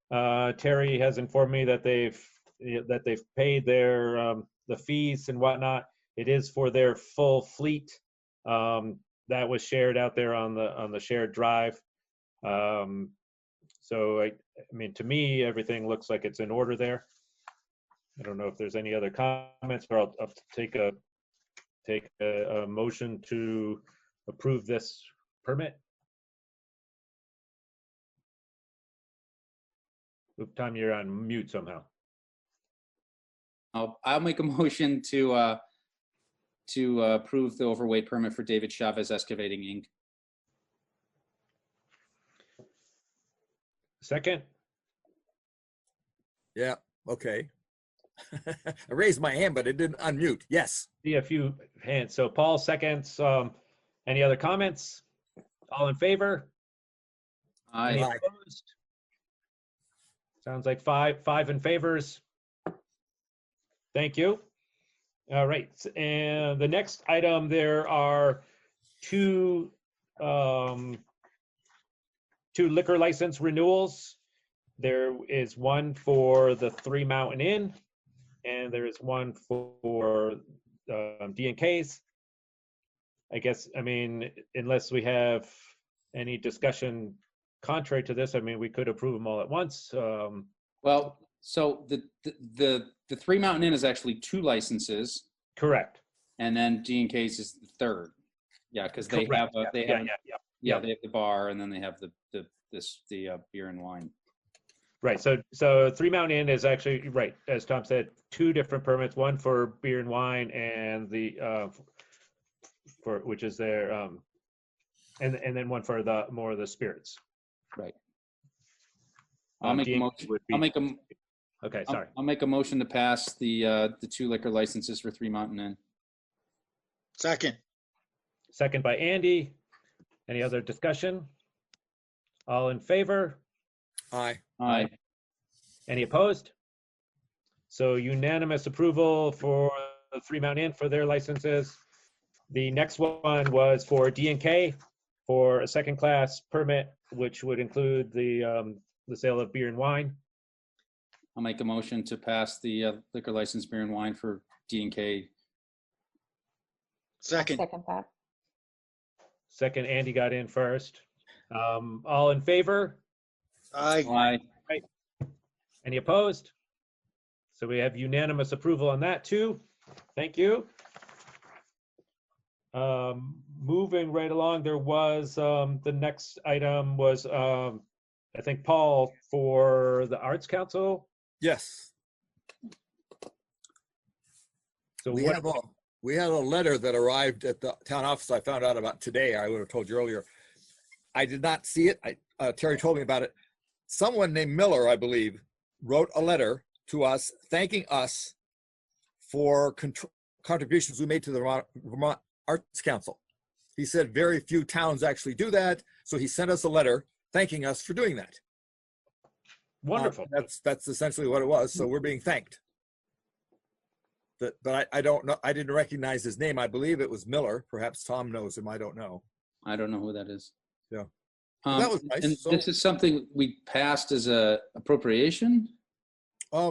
Terry has informed me that they've paid their the fees and whatnot. It is for their full fleet that was shared out there on the shared drive. So I mean, to me, everything looks like it's in order there. I don't know if there's any other comments, or I'll take a motion to approve this permit. Oop, Tom, you're on mute somehow. I'll make a motion to approve the overweight permit for David Chavez Excavating Inc. Second. Yeah. Okay. I raised my hand, but it didn't unmute. Yes. See a few hands. So Paul seconds. Any other comments? All in favor? Aye. Any opposed? Sounds like five in favors. Thank you. All right, and the next item, there are two liquor license renewals. There is one for the Three Mountain Inn, and there is one for D&K's. I guess, I mean, unless we have any discussion contrary to this, I mean, we could approve them all at once. Well, so the Three Mountain Inn is actually 2 licenses. Correct. And then D&K's is the 3rd. Yeah, because they have they have the bar, and then they have the beer and wine. Right. So Three Mountain Inn is actually, right, as Tom said, 2 different permits, one for beer and wine, and the for which is their and then one for the more of the spirits. Right. I'll make a motion. Okay, sorry. I'll make a motion to pass the 2 liquor licenses for Three Mountain Inn. Second. Second by Andy. Any other discussion? All in favor? Aye. Aye. Any opposed? So unanimous approval for the Three Mountain Inn for their licenses. The next one was for D&K for a second class permit, which would include the sale of beer and wine. I'll make a motion to pass the liquor license beer and wine for D&K. Second. Second that. Second, Andy got in first. All in favor? Aye. Right. Any opposed? So we have unanimous approval on that too. Thank you. Moving right along, there was the next item was I think Paul for the Arts Council. Yes. So we had a letter that arrived at the town office. I found out about today. I would have told you earlier. I did not see it. Terry told me about it. Someone named Miller, I believe, wrote a letter to us thanking us for contributions we made to the Vermont Arts Council. He said very few towns actually do that, so he sent us a letter thanking us for doing that. Wonderful. That's essentially what it was. So we're being thanked. But I don't know. I didn't recognize his name. I believe it was Miller. Perhaps Tom knows him. I don't know. I don't know who that is. Yeah. That was nice. And So, this is something we passed as a appropriation?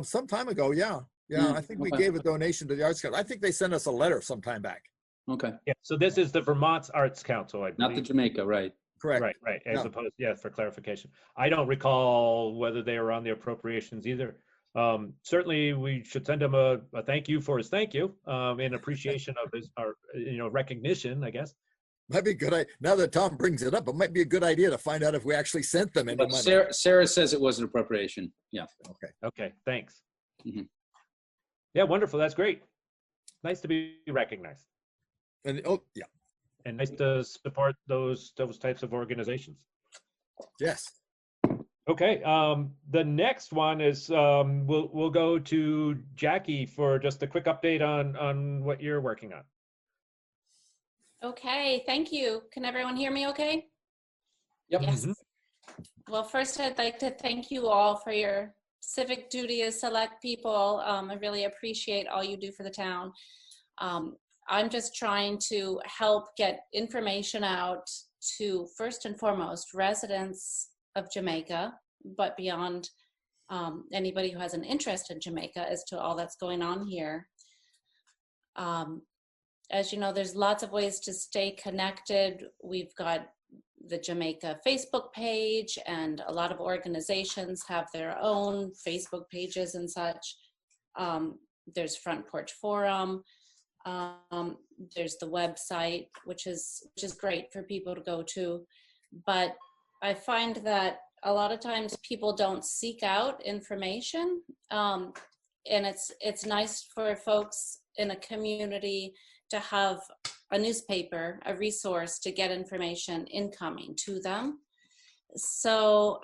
some time ago, yeah. Yeah, I think we okay. gave a donation to the Arts Council. I think they sent us a letter sometime back. Okay. Yeah. So this is the Vermont Arts Council, I believe. Not the Jamaica, right? Correct. Right. As Yeah. opposed, yeah, for clarification. I don't recall whether they were on the appropriations either. Certainly, we should send him a thank you for his thank you in appreciation of his, recognition, I guess. Might be a good. Now that Tom brings it up, it might be a good idea to find out if we actually sent them any But money. Sarah says it was an appropriation. Yeah. Okay. Okay. Thanks. Mm-hmm. Yeah. Wonderful. That's great. Nice to be recognized. And yeah. And nice to support those types of organizations. Yes. Okay. The next one is we'll go to Jackie for just a quick update on what you're working on. Okay, thank you. Can everyone hear me okay? Yep. Yes. Well, first I'd like to thank you all for your civic duty as select people. I really appreciate all you do for the town. I'm just trying to help get information out to, first and foremost, residents of Jamaica, but beyond anybody who has an interest in Jamaica as to all that's going on here. As you know, there's lots of ways to stay connected. We've got the Jamaica Facebook page, and a lot of organizations have their own Facebook pages and such. There's Front Porch Forum. There's the website, which is great for people to go to. But I find that a lot of times people don't seek out information. And it's nice for folks in a community to have a newspaper, a resource to get information incoming to them. So,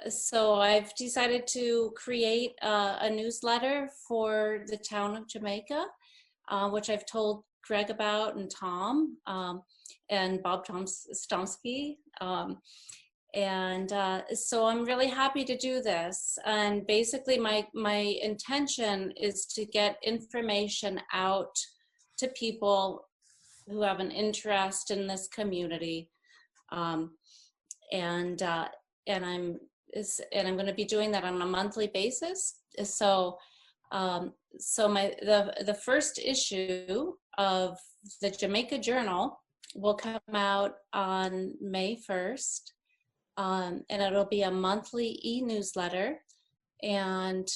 so I've decided to create a newsletter for the town of Jamaica, which I've told Greg about and Tom and Bob Stomsky. So I'm really happy to do this. And basically my intention is to get information out to people who have an interest in this community. And I'm going to be doing that on a monthly basis. So the first issue of the Jamaica Journal will come out on May 1st. And it'll be a monthly e-newsletter, and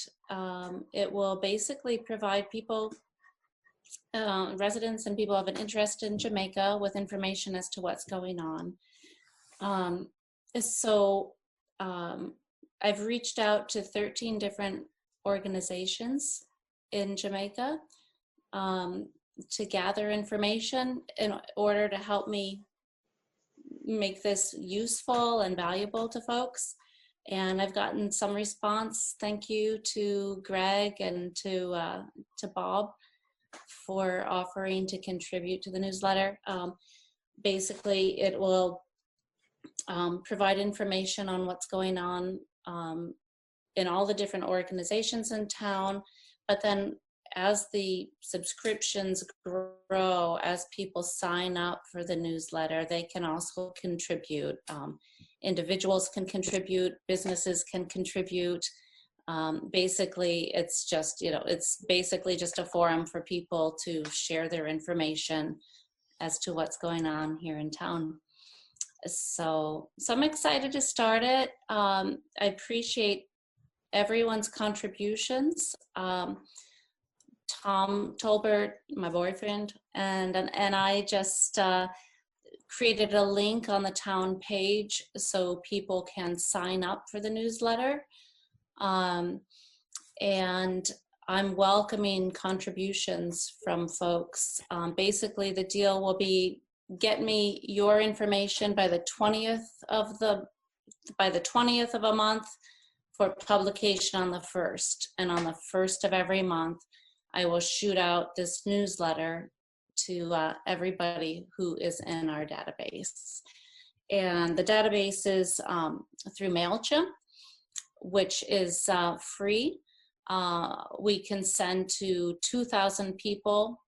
it will basically provide people, residents and people who have an interest in Jamaica with information as to what's going on. I've reached out to 13 different organizations in Jamaica to gather information in order to help me make this useful and valuable to folks. And I've gotten some response. Thank you to Greg and to Bob for offering to contribute to the newsletter. Basically, it will provide information on what's going on in all the different organizations in town, but then as the subscriptions grow, as people sign up for the newsletter, they can also contribute. Individuals can contribute, businesses can contribute. Basically, it's just, it's basically just a forum for people to share their information as to what's going on here in town. So I'm excited to start it. I appreciate everyone's contributions. Tom Tolbert, my boyfriend, and I just created a link on the town page so people can sign up for the newsletter. And I'm welcoming contributions from folks. Basically, the deal will be get me your information by the 20th of a month for publication on the 1st. And on the 1st of every month, I will shoot out this newsletter to everybody who is in our database. And the database is through MailChimp, which is free. We can send to 2,000 people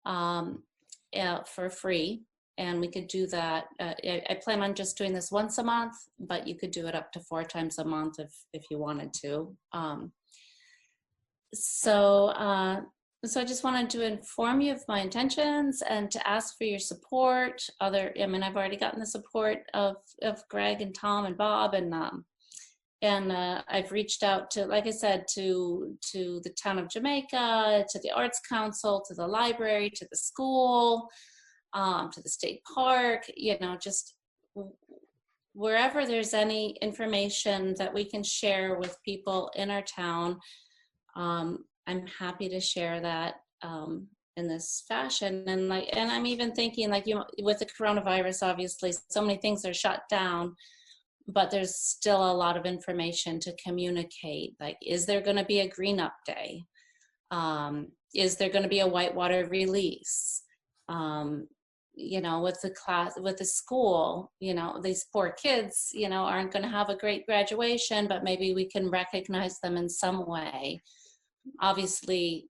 for free. And we could do that. I plan on just doing this once a month, but you could do it up to 4 times a month if you wanted to. So I just wanted to inform you of my intentions and to ask for your support. I've already gotten the support of Greg and Tom and Bob, and I've reached out to, like I said, to the town of Jamaica, to the Arts Council, to the library, to the school, to the state park, just wherever there's any information that we can share with people in our town. I'm happy to share that in this fashion. And I'm even thinking, with the coronavirus, obviously, so many things are shut down, but there's still a lot of information to communicate. Like, is there going to be a green up day? Is there going to be a whitewater release? With the class, with the school, these poor kids, aren't going to have a great graduation, but maybe we can recognize them in some way. Obviously,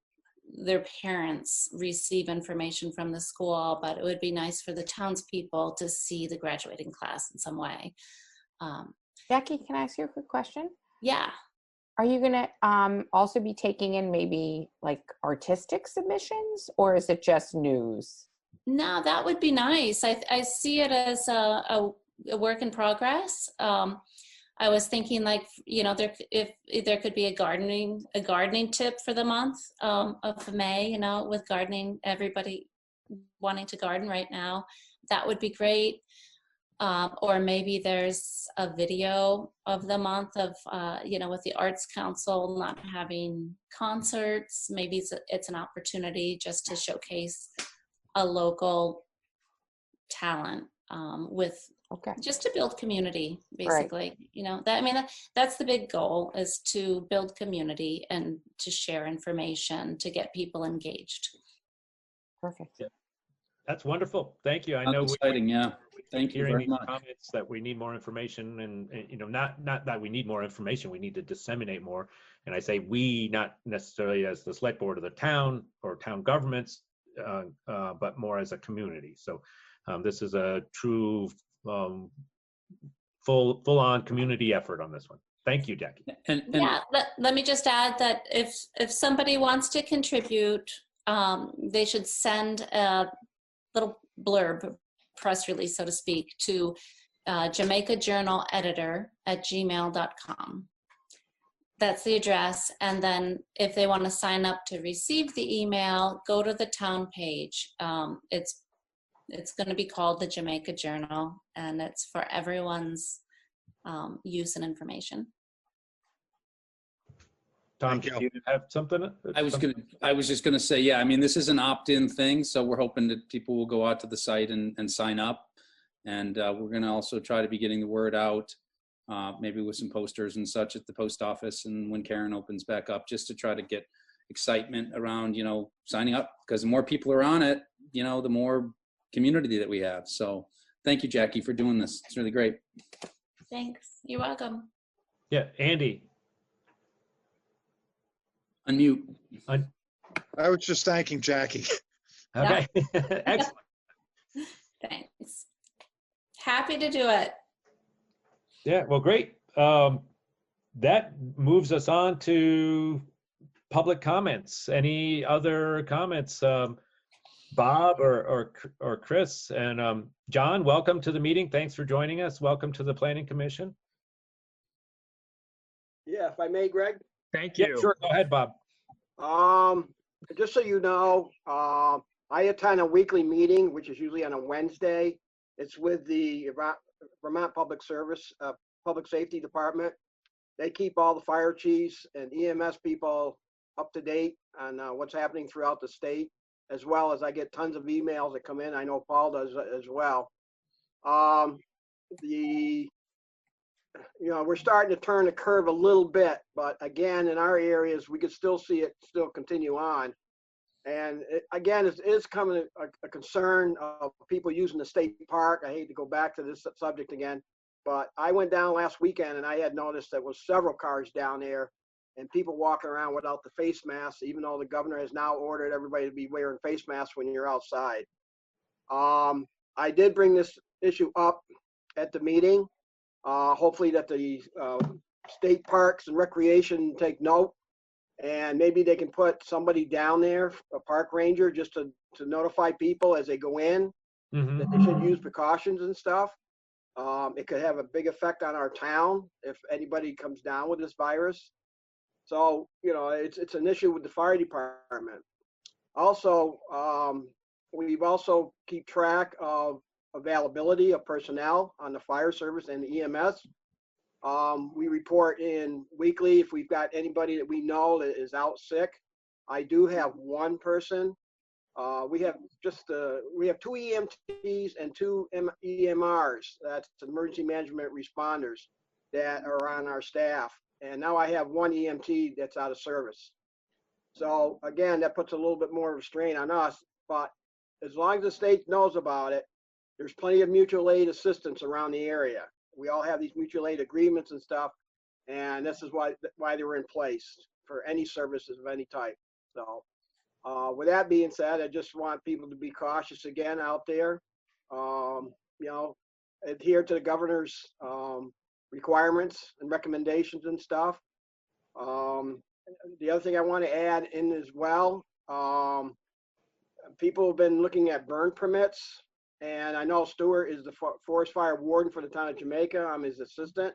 their parents receive information from the school, but it would be nice for the townspeople to see the graduating class in some way. Jackie, can I ask you a quick question? Yeah. Are you going to also be taking in maybe like artistic submissions, or is it just news? No, that would be nice. I see it as a work in progress. I was thinking, if there could be a gardening tip for the month of May, with gardening, everybody wanting to garden right now, that would be great. Or maybe there's a video of the month of, with the Arts Council not having concerts. Maybe it's an opportunity just to showcase a local talent just to build community, basically. Right. That's the big goal, is to build community and to share information to get people engaged. Perfect. Yeah. That's wonderful. Thank you. I know exciting. Yeah. Thank you very much. Comments that we need more information, and not that we need more information, we need to disseminate more. And I say we, not necessarily as the select board of the town or town governments, but more as a community. So this is a true full-on community effort on this one. Thank you, Jackie. Yeah, let me just add that if somebody wants to contribute, they should send a little blurb, press release, so to speak, to Jamaica Journal Editor @gmail.com. That's the address. And then if they want to sign up to receive the email, go to the town page. It's going to be called the Jamaica Journal, and it's for everyone's use and information. Tom, do you have something? I was just going to say, yeah, this is an opt-in thing, so we're hoping that people will go out to the site and sign up. And we're going to also try to be getting the word out, maybe with some posters and such at the post office, and when Karen opens back up, just to try to get excitement around, signing up, because the more people are on it, the more community that we have. So thank you, Jackie, for doing this. It's really great. Thanks. You're welcome. Yeah, Andy. Unmute. I was just thanking Jackie. Okay. Excellent. Thanks. Happy to do it. Yeah, well, great. That moves us on to public comments. Any other comments? Bob or Chris. And John, welcome to the meeting. Thanks for joining us. Welcome to the Planning Commission. Yeah, if I may, Greg. Thank you. Yeah, sure. Go ahead, Bob. Just so you know, I attend a weekly meeting, which is usually on a Wednesday. It's with the Vermont Public Safety Department. They keep all the fire chiefs and EMS people up to date on what's happening throughout the state, as well as I get tons of emails that come in. I know Paul does as well. We're starting to turn the curve a little bit, but again, in our areas, we could still see it still continue on. And again, it is coming a concern of people using the state park. I hate to go back to this subject again, but I went down last weekend and I had noticed there was several cars down there and people walking around without the face masks, even though the governor has now ordered everybody to be wearing face masks when you're outside. I did bring this issue up at the meeting. Hopefully that the state parks and recreation take note, and maybe they can put somebody down there, a park ranger, just to notify people as they go in that they should use precautions and stuff. It could have a big effect on our town if anybody comes down with this virus. So, it's an issue with the fire department. Also, we've also keep track of availability of personnel on the fire service and the EMS. We report in weekly if we've got anybody that we know that is out sick. I do have one person. We have two EMTs and two EMRs. That's emergency management responders that are on our staff. And now I have one EMT that's out of service. So again, that puts a little bit more of a strain on us, but as long as the state knows about it, there's plenty of mutual aid assistance around the area. We all have these mutual aid agreements and stuff, and this is why they were in place for any services of any type. So with that being said, I just want people to be cautious again out there. Adhere to the governor's requirements and recommendations and stuff. The other thing I want to add in as well, people have been looking at burn permits, and I know Stuart is the forest fire warden for the town of Jamaica. I'm his assistant.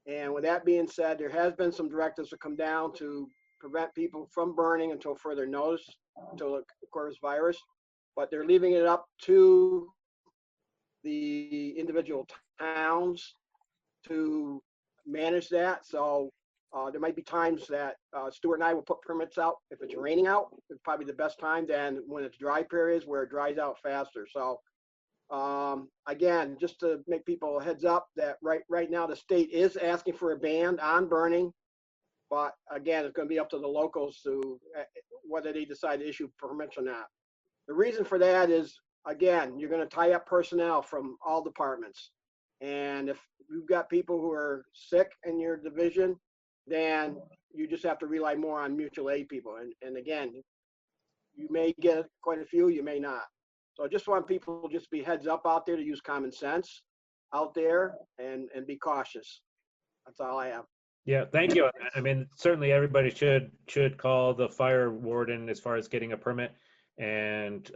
And with that being said, there has been some directives that come down to prevent people from burning until further notice, until the coronavirus, but they're leaving it up to the individual towns to manage that. So there might be times that Stuart and I will put permits out. If it's raining out, it's probably the best time than when it's dry periods where it dries out faster. So again, just to make people a heads up that right now the state is asking for a ban on burning, but again, it's going to be up to the locals to whether they decide to issue permits or not. The reason for that is, again, you're going to tie up personnel from all departments. And if you've got people who are sick in your division, then you just have to rely more on mutual aid people. And again, you may get quite a few, you may not. So I just want people to just be heads up out there to use common sense out there and be cautious. That's all I have. Yeah, thank you. I mean, certainly everybody should call the fire warden as far as getting a permit, and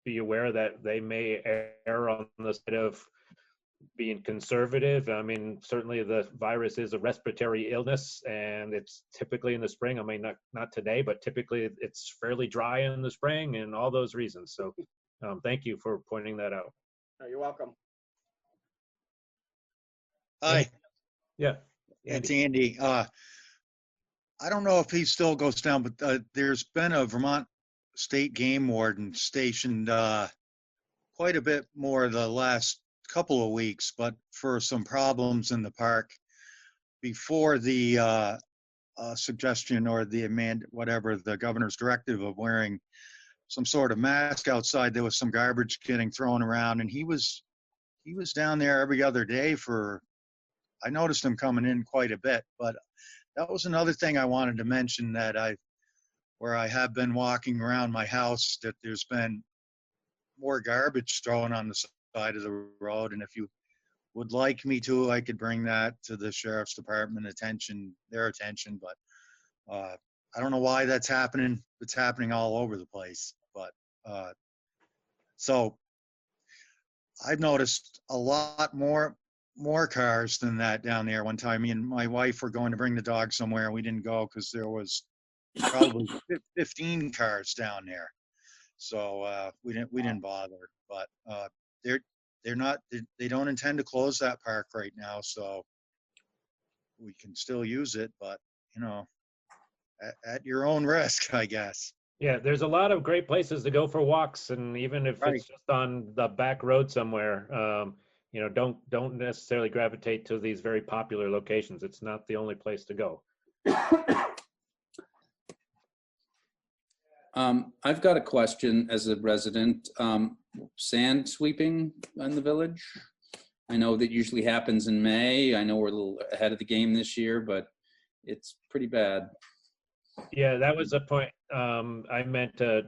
be aware that they may err on the side of being conservative. I mean, certainly the virus is a respiratory illness, and it's typically in the spring. I mean, not today, but typically it's fairly dry in the spring, and all those reasons. So thank you for pointing that out. You're welcome. Hi. Yeah. It's Andy. I don't know if he still goes down, but there's been a Vermont state game warden stationed quite a bit more the last couple of weeks, but for some problems in the park before the suggestion or the whatever the governor's directive of wearing some sort of mask outside, there was some garbage getting thrown around, and he was down there every other day I noticed him coming in quite a bit. But that was another thing I wanted to mention, that where I have been walking around my house, that there's been more garbage thrown on the side of the road. And if you would like me to, I could bring that to the sheriff's department their attention. But I don't know why that's happening. It's happening all over the place. But So I've noticed a lot more cars than that down there. One time, me and my wife were going to bring the dog somewhere, and we didn't go because there was probably 15 cars down there. So we didn't bother. But they're not, they don't intend to close that park right now, so we can still use it, but at your own risk, I guess. Yeah, there's a lot of great places to go for walks, and even if it's just on the back road somewhere, don't necessarily gravitate to these very popular locations. It's not the only place to go. I've got a question as a resident. Sand sweeping in the village. I know that usually happens in May. I know we're a little ahead of the game this year, but it's pretty bad. Yeah, that was a point I meant to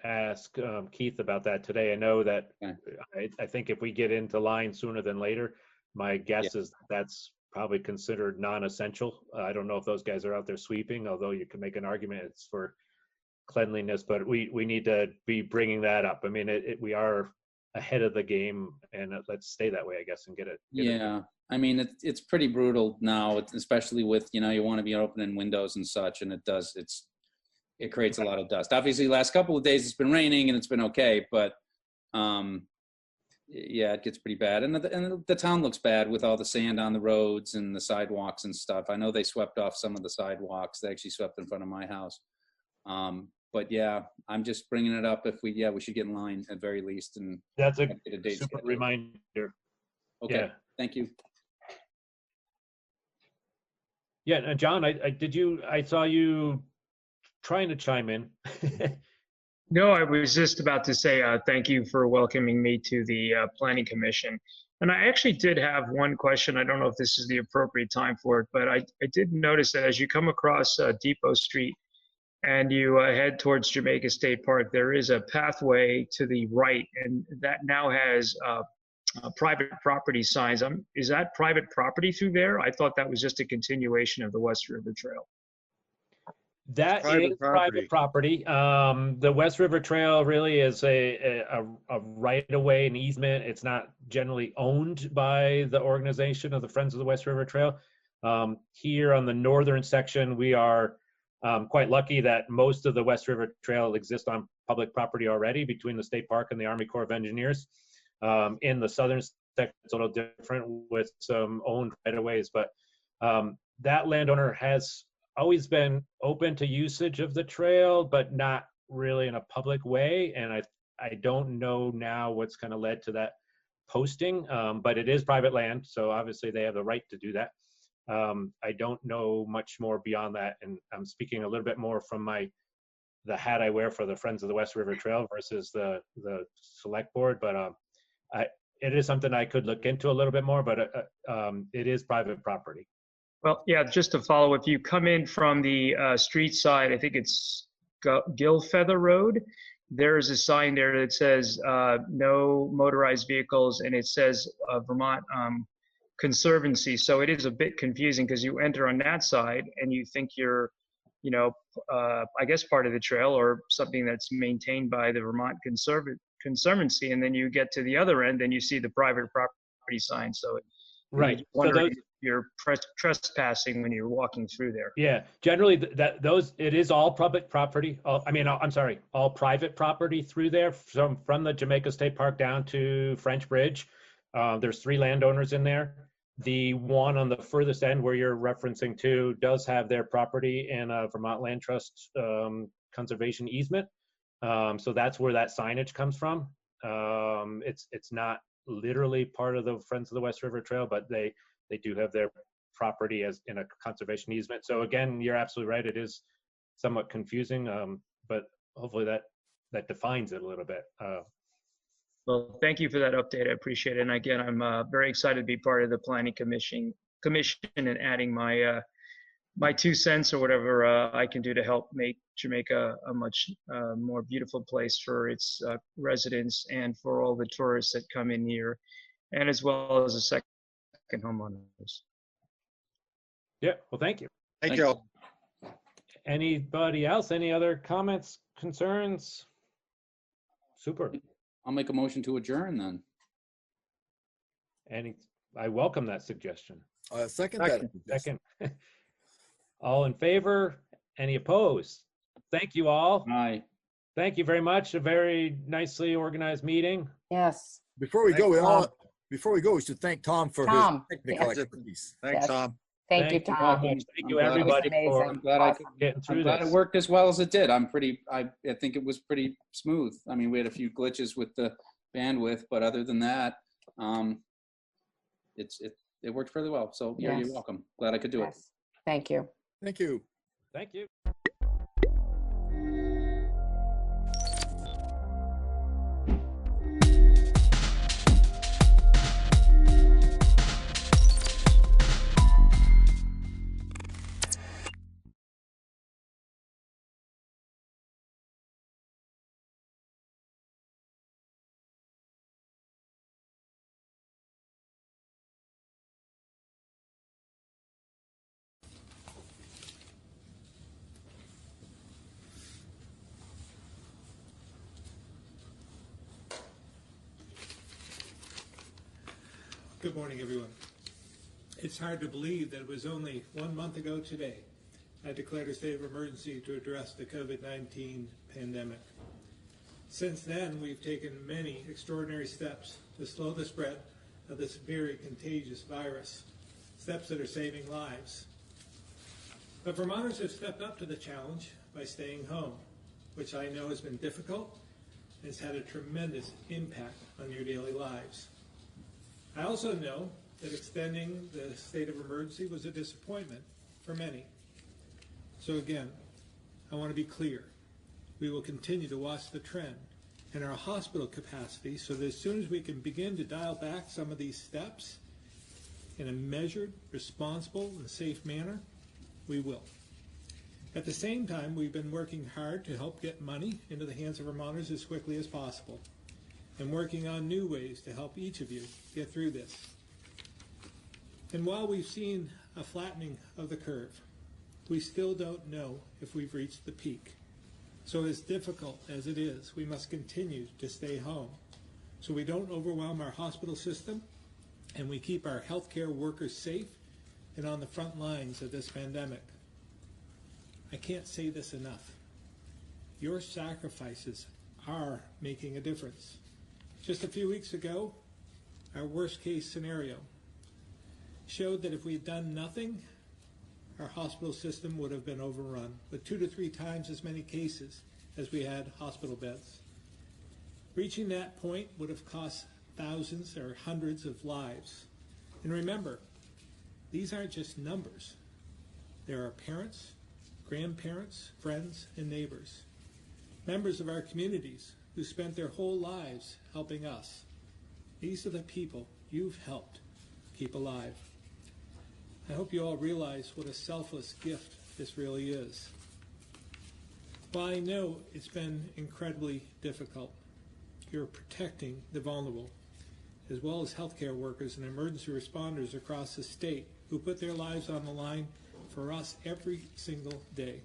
ask Keith about that today. I know that I think if we get into line sooner than later, my guess is that's probably considered non-essential. I don't know if those guys are out there sweeping, although you can make an argument it's for cleanliness, but we need to be bringing that up. I mean, we are ahead of the game, and let's stay that way, I guess, and get it. I mean, it's pretty brutal now, especially with, you want to be opening windows and such, and it creates a lot of dust. Obviously, the last couple of days it's been raining and it's been okay, but yeah, it gets pretty bad. And the town looks bad with all the sand on the roads and the sidewalks and stuff. I know they swept off some of the sidewalks. They actually swept in front of my house. But yeah, I'm just bringing it up. If we should get in line at very least. And that's a date super reminder. Okay, yeah. Thank you. Yeah, and John, I saw you trying to chime in. No, I was just about to say thank you for welcoming me to the Planning Commission. And I actually did have one question. I don't know if this is the appropriate time for it, but I did notice that as you come across Depot Street and you head towards Jamaica State Park, there is a pathway to the right, and that now has private property signs. Is that private property through there? I thought that was just a continuation of the West River Trail. That is private property. The West River Trail really is a right-of-way, an easement. It's not generally owned by the organization of the Friends of the West River Trail. Here on the northern section, we are quite lucky that most of the West River Trail exists on public property already between the State Park and the Army Corps of Engineers. In the southern section, it's a little different with some owned right-of-ways, but that landowner has always been open to usage of the trail, but not really in a public way. And I don't know now what's kind of led to that posting, but it is private land, so obviously they have the right to do that. I don't know much more beyond that, and I'm speaking a little bit more from the hat I wear for the Friends of the West River Trail versus the select board, but it is something I could look into a little bit more, but it is private property. Well, yeah, just to follow, if you come in from the street side, I think it's Gilfeather Road, there is a sign there that says no motorized vehicles, and it says Vermont Conservancy. So it is a bit confusing because you enter on that side and you think you're, I guess part of the trail or something that's maintained by the Vermont Conservancy, and then you get to the other end and you see the private property sign. So right, so you're trespassing when you're walking through there. Yeah, generally it is all public property. All private property through there from the Jamaica State Park down to French Bridge. There's 3 landowners in there. The one on the furthest end where you're referencing to does have their property in a Vermont Land Trust conservation easement. So that's where that signage comes from. It's not literally part of the Friends of the West River Trail, but they do have their property as in a conservation easement. So again, you're absolutely right. It is somewhat confusing, but hopefully that defines it a little bit. Well, thank you for that update. I appreciate it. And again, I'm very excited to be part of the Planning Commission and adding my my 2 cents or whatever I can do to help make Jamaica a much more beautiful place for its residents and for all the tourists that come in here, and as well as the second homeowners. Yeah, well, thank you. Thank you. Anybody else? Any other comments, concerns? Super. I'll make a motion to adjourn then. And I welcome that suggestion. Second that. Second. All in favor? Any opposed? Thank you all. Aye. Thank you very much. A very nicely organized meeting. Yes. Before we go, we should thank Tom for Tom. his technical Yes. expertise. Thanks, Yes. Tom. Thank you, very Tom. much. Thank I'm you, glad- everybody, for amazing. glad I could getting through I'm glad this. it worked as well as it did. I think it was pretty smooth. I mean, we had a few glitches with the bandwidth, but other than that, it worked fairly well. So yeah, Yes. you're welcome. Glad I could do it. Yes. Thank you. Thank you. Thank you. Good morning, everyone. It's hard to believe that it was only 1 month ago today I declared a state of emergency to address the COVID-19 pandemic. Since then, we've taken many extraordinary steps to slow the spread of this very contagious virus, steps that are saving lives. But Vermonters have stepped up to the challenge by staying home, which I know has been difficult and has had a tremendous impact on your daily lives. I also know that extending the state of emergency was a disappointment for many. So again, I want to be clear. We will continue to watch the trend in our hospital capacity so that as soon as we can begin to dial back some of these steps in a measured, responsible, and safe manner, we will. At the same time, we've been working hard to help get money into the hands of Vermonters as quickly as possible, and working on new ways to help each of you get through this. And while we've seen a flattening of the curve, we still don't know if we've reached the peak. So as difficult as it is, we must continue to stay home so we don't overwhelm our hospital system and we keep our healthcare workers safe and on the front lines of this pandemic. I can't say this enough. Your sacrifices are making a difference. Just a few weeks ago, our worst case scenario showed that if we had done nothing, our hospital system would have been overrun with 2 to 3 times as many cases as we had hospital beds. Reaching that point would have cost thousands or hundreds of lives. And remember, these aren't just numbers. There are parents, grandparents, friends, and neighbors, members of our communities who spent their whole lives helping us. These are the people you've helped keep alive. I hope you all realize what a selfless gift this really is. While I know it's been incredibly difficult, you're protecting the vulnerable, as well as healthcare workers and emergency responders across the state who put their lives on the line for us every single day.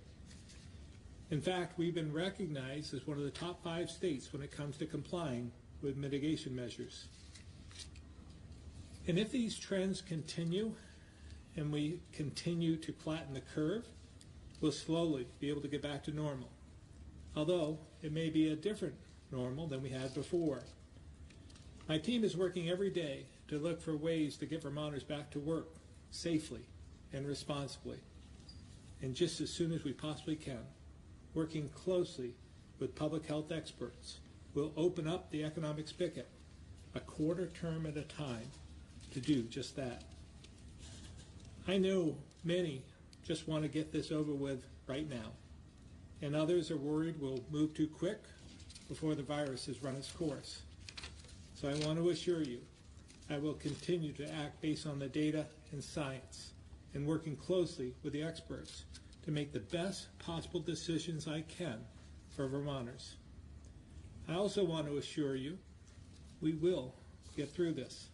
In fact, we've been recognized as one of the top 5 states when it comes to complying with mitigation measures. And if these trends continue and we continue to flatten the curve, we'll slowly be able to get back to normal. Although it may be a different normal than we had before. My team is working every day to look for ways to get Vermonters back to work safely and responsibly. And just as soon as we possibly can, working closely with public health experts, we'll open up the economic spigot a quarter term at a time to do just that. I know many just want to get this over with right now, and others are worried we'll move too quick before the virus has run its course. So I want to assure you, I will continue to act based on the data and science and working closely with the experts to make the best possible decisions I can for Vermonters. I also want to assure you we will get through this.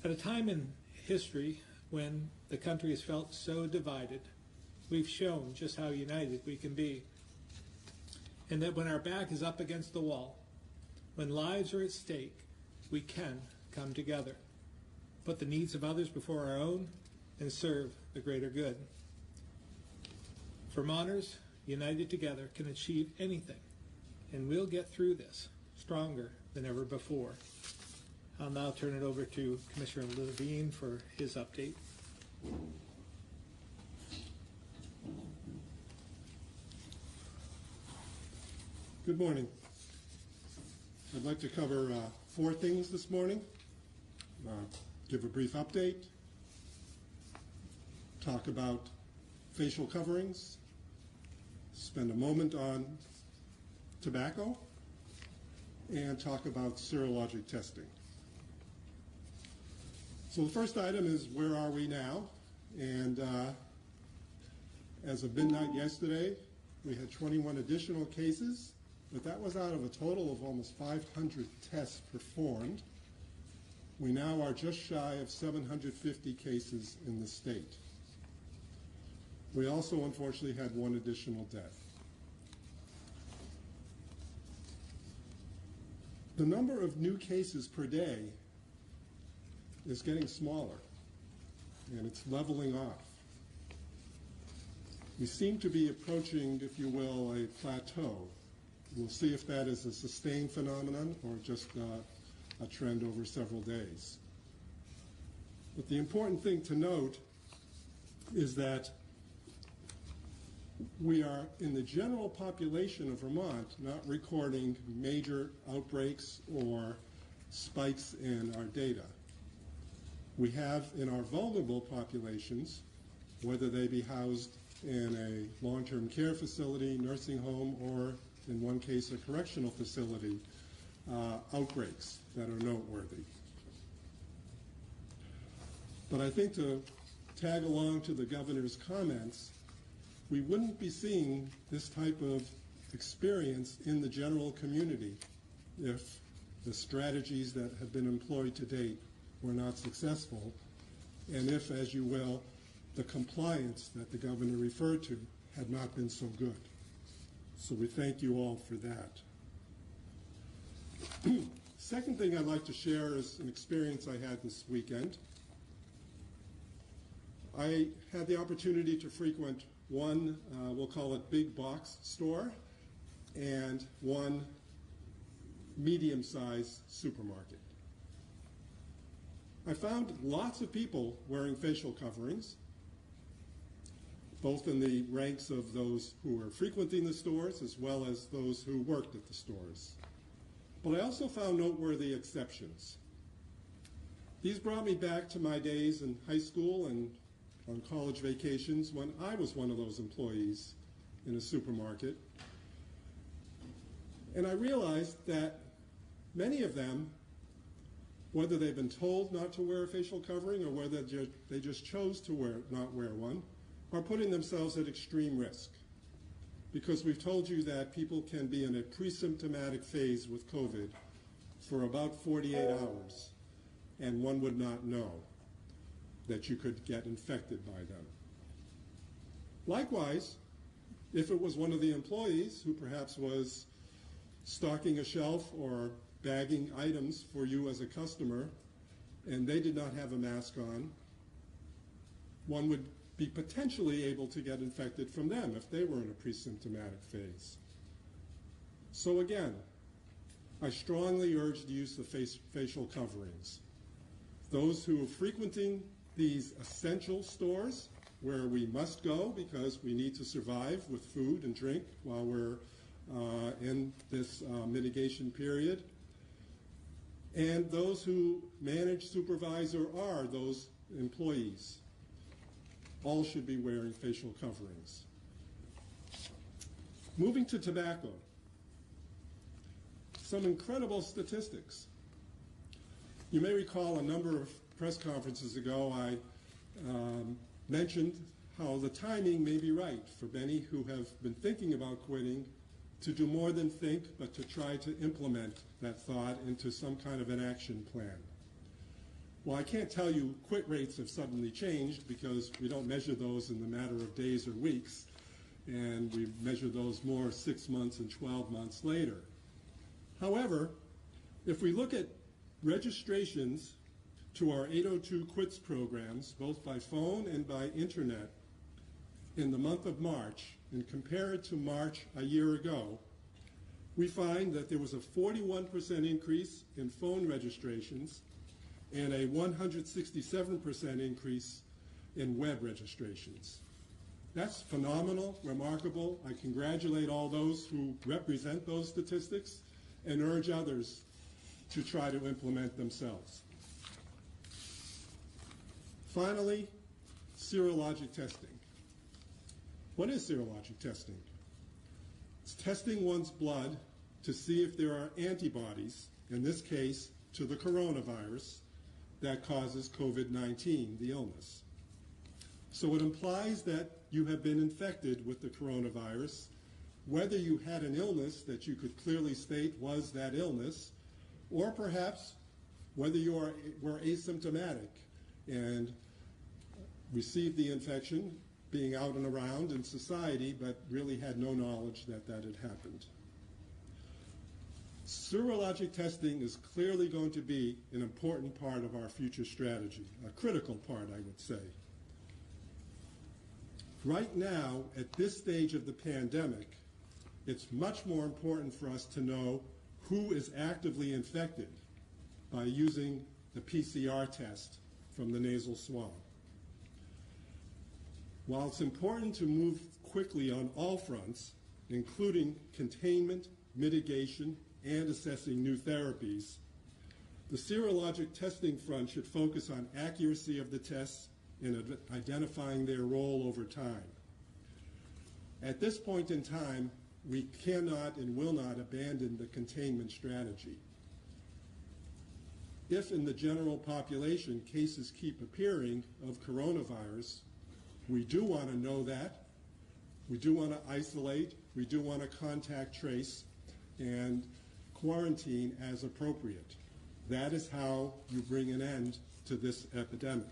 At a time in history when the country has felt so divided, we've shown just how united we can be. And that when our back is up against the wall, When lives are at stake, we can come together, put the needs of others before our own, and serve the greater good. Vermonters, united together, can achieve anything, and we'll get through this stronger than ever before. I'll now turn it over to Commissioner Levine for his update. Good morning. I'd like to cover 4 things this morning. Give a brief update, talk about facial coverings, spend a moment on tobacco, and talk about serologic testing. So the first item is, where are we now? And as of midnight yesterday, we had 21 additional cases, but that was out of a total of almost 500 tests performed. We now are just shy of 750 cases in the state. We also, unfortunately, had 1 additional death. The number of new cases per day is getting smaller, and it's leveling off. We seem to be approaching, if you will, a plateau. We'll see if that is a sustained phenomenon or just a trend over several days. But the important thing to note is that we are, in the general population of Vermont, not recording major outbreaks or spikes in our data. We have in our vulnerable populations, whether they be housed in a long-term care facility, nursing home, or in one case a correctional facility, outbreaks that are noteworthy. But I think to tag along to the governor's comments, we wouldn't be seeing this type of experience in the general community if the strategies that have been employed to date were not successful, and if, as you will, the compliance that the governor referred to had not been so good. So we thank you all for that. Second thing I'd like to share is an experience I had this weekend. I had the opportunity to frequent one, we'll call it big box store, and one medium-sized supermarket. I found lots of people wearing facial coverings, both in the ranks of those who were frequenting the stores as well as those who worked at the stores. But I also found noteworthy exceptions. These brought me back to my days in high school and on college vacations when I was one of those employees in a supermarket. And I realized that many of them, whether they've been told not to wear a facial covering or whether they just chose to not wear one, are putting themselves at extreme risk. Because we've told you that people can be in a pre-symptomatic phase with COVID for about 48 hours, and one would not know that you could get infected by them. Likewise, if it was one of the employees who perhaps was stocking a shelf or bagging items for you as a customer, and they did not have a mask on, one would be potentially able to get infected from them if they were in a pre-symptomatic phase. So again, I strongly urge the use of facial coverings. Those who are frequenting these essential stores where we must go because we need to survive with food and drink while we're in this mitigation period, and those who manage, supervise, or are those employees, all should be wearing facial coverings. Moving to tobacco. Some incredible statistics. You may recall a number of press conferences ago I mentioned how the timing may be right for many who have been thinking about quitting to do more than think, but to try to implement that thought into some kind of an action plan. Well, I can't tell you quit rates have suddenly changed because we don't measure those in the matter of days or weeks, and we measure those more 6 months and 12 months later. However, If we look at registrations to our 802 quits programs, both by phone and by internet, in the month of March, and compare it to March a year ago, we find that there was a 41% increase in phone registrations and a 167% increase in web registrations. That's phenomenal, remarkable. I congratulate all those who represent those statistics and urge others to try to implement themselves. Finally, serologic testing. What is serologic testing? It's testing one's blood to see if there are antibodies, in this case, to the coronavirus that causes COVID-19, the illness. So it implies that you have been infected with the coronavirus, whether you had an illness that you could clearly state was that illness, or perhaps whether you were asymptomatic and received the infection being out and around in society, but really had no knowledge that that had happened. Serologic testing is clearly going to be an important part of our future strategy, a critical part, I would say. Right now, at this stage of the pandemic, it's much more important for us to know who is actively infected by using the PCR test from the nasal swab. While it's important to move quickly on all fronts, including containment, mitigation, and assessing new therapies, the serologic testing front should focus on accuracy of the tests and identifying their role over time. At this point in time, we cannot and will not abandon the containment strategy. If in the general population cases keep appearing of coronavirus, we do want to know that. We do want to isolate. We do want to contact trace and quarantine as appropriate. That is how you bring an end to this epidemic.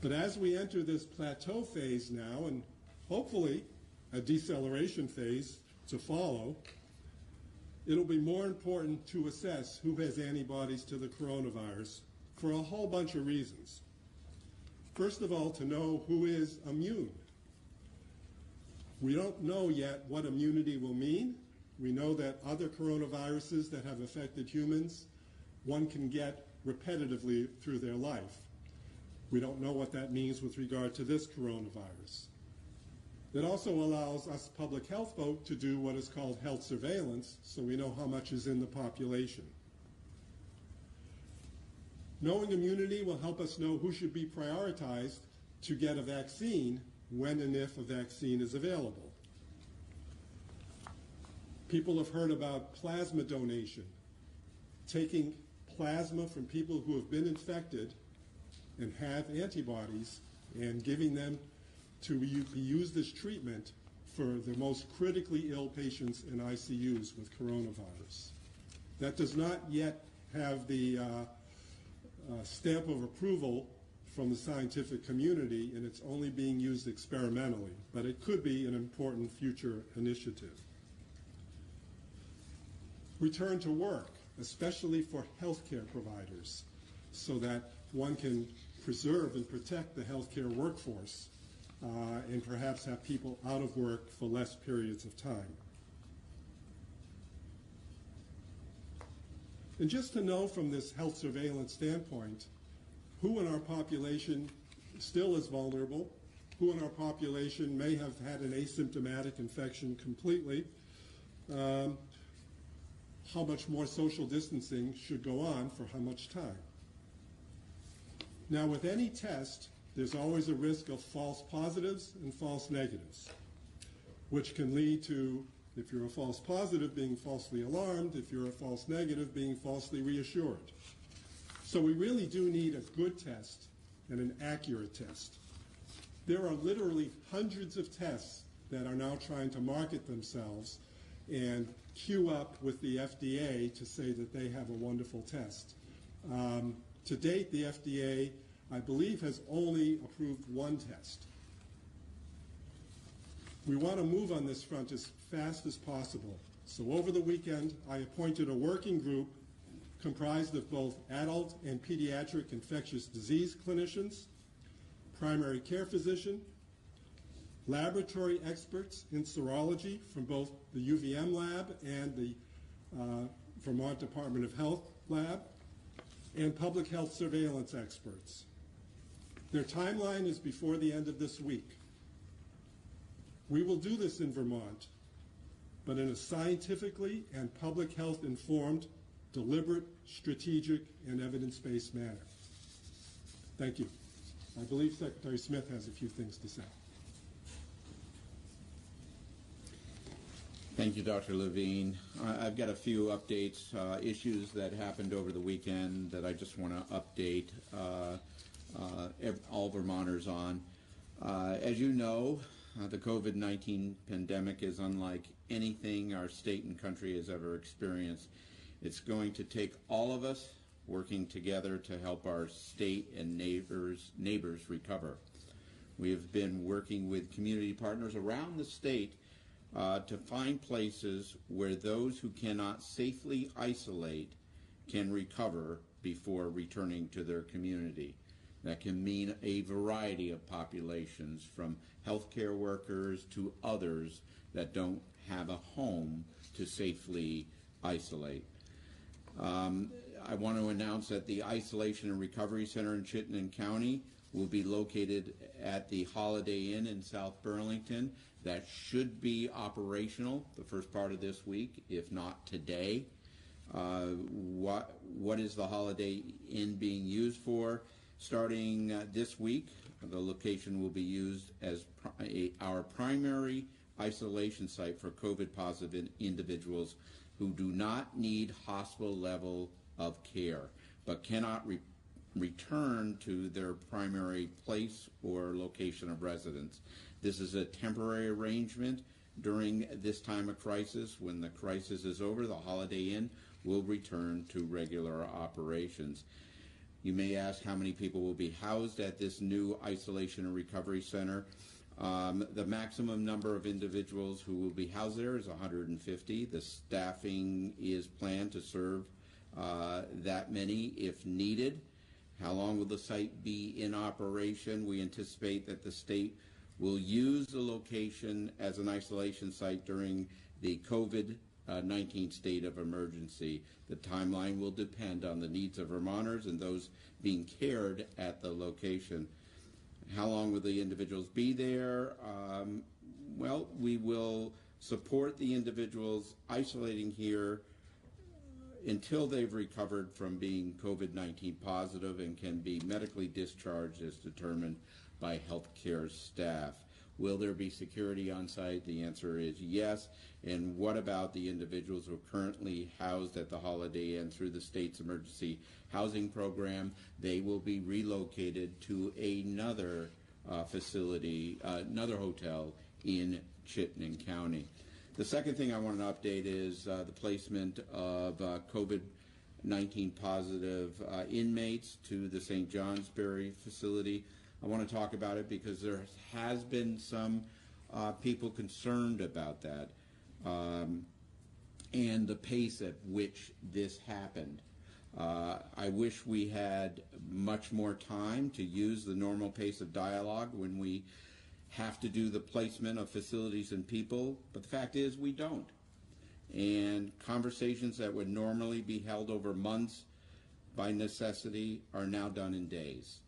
But as we enter this plateau phase now, and hopefully a deceleration phase to follow, it'll be more important to assess who has antibodies to the coronavirus for a whole bunch of reasons. First of all, to know who is immune. We don't know yet what immunity will mean. We know that other coronaviruses that have affected humans, one can get repetitively through their life. We don't know what that means with regard to this coronavirus. It also allows us public health folk to do what is called health surveillance, so we know how much is in the population. Knowing immunity will help us know who should be prioritized to get a vaccine when and if a vaccine is available. People have heard about plasma donation, taking plasma from people who have been infected and have antibodies and giving them to be used as treatment for the most critically ill patients in ICUs with coronavirus. That does not yet have the stamp of approval from the scientific community, and it's only being used experimentally, but it could be an important future initiative. Return to work, especially for healthcare providers, so that one can preserve and protect the healthcare workforce and perhaps have people out of work for less periods of time. And just to know from this health surveillance standpoint, who in our population still is vulnerable, who in our population may have had an asymptomatic infection completely, how much more social distancing should go on for how much time. Now, with any test, there's always a risk of false positives and false negatives, which can lead to, if you're a false positive, being falsely alarmed, if you're a false negative, being falsely reassured. So we really do need a good test and an accurate test. There are literally hundreds of tests that are now trying to market themselves and queue up with the FDA to say that they have a wonderful test. To date, the FDA, I believe, has only approved one test. We want to move on this front as fast as possible. So over the weekend, I appointed a working group comprised of both adult and pediatric infectious disease clinicians, primary care physician, laboratory experts in serology from both the UVM lab and the Vermont Department of Health lab, and public health surveillance experts. Their timeline is before the end of this week. We will do this in Vermont, but in a scientifically and public health informed, deliberate, strategic, and evidence-based manner. Thank you. I believe Secretary Smith has a few things to say. Thank you, Dr. Levine. I've got a few updates, issues that happened over the weekend that I just want to update all Vermonters on. As you know, the COVID-19 pandemic is unlike anything our state and country has ever experienced. It's going to take all of us working together to help our state and neighbors recover. We have been working with community partners around the state to find places where those who cannot safely isolate can recover before returning to their community. That can mean a variety of populations, from healthcare workers to others that don't have a home to safely isolate. I want to announce that the Isolation and Recovery Center in Chittenden County will be located at the Holiday Inn in South Burlington. That should be operational the first part of this week, if not today. What is the Holiday Inn being used for? Starting this week, the location will be used as our primary isolation site for COVID-positive individuals who do not need hospital level of care, but cannot return to their primary place or location of residence. This is a temporary arrangement during this time of crisis. When the crisis is over, the Holiday Inn will return to regular operations. You may ask how many people will be housed at this new Isolation and Recovery Center. The maximum number of individuals who will be housed there is 150. The staffing is planned to serve that many if needed. How long will the site be in operation? We anticipate that the state will use the location as an isolation site during the COVID-19 state of emergency. The timeline will depend on the needs of Vermonters and those being cared at the location. How long will the individuals be there? Well, we will support the individuals isolating here until they've recovered from being COVID-19 positive and can be medically discharged as determined by healthcare staff. Will there be security on site? The answer is yes. And what about the individuals who are currently housed at the Holiday Inn through the state's emergency housing program? They will be relocated to another facility, another hotel in Chittenden County. The second thing I want to update is the placement of COVID-19 positive inmates to the St. Johnsbury facility. I want to talk about it because there has been some people concerned about that and the pace at which this happened. I wish we had much more time to use the normal pace of dialogue when we have to do the placement of facilities and people, but the fact is we don't. And conversations that would normally be held over months by necessity are now done in days,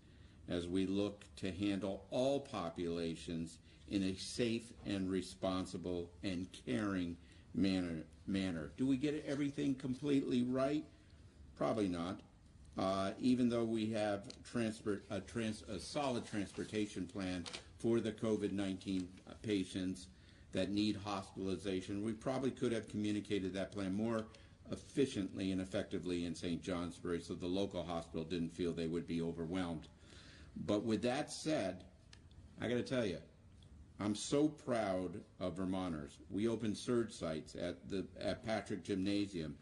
as we look to handle all populations in a safe and responsible and caring manner. Do we get everything completely right? Probably not. Even though we have a solid transportation plan for the COVID-19 patients that need hospitalization, we probably could have communicated that plan more efficiently and effectively in St. Johnsbury so the local hospital didn't feel they would be overwhelmed. But with that said, I got to tell you, I'm so proud of Vermonters. We opened surge sites at Patrick Gymnasium,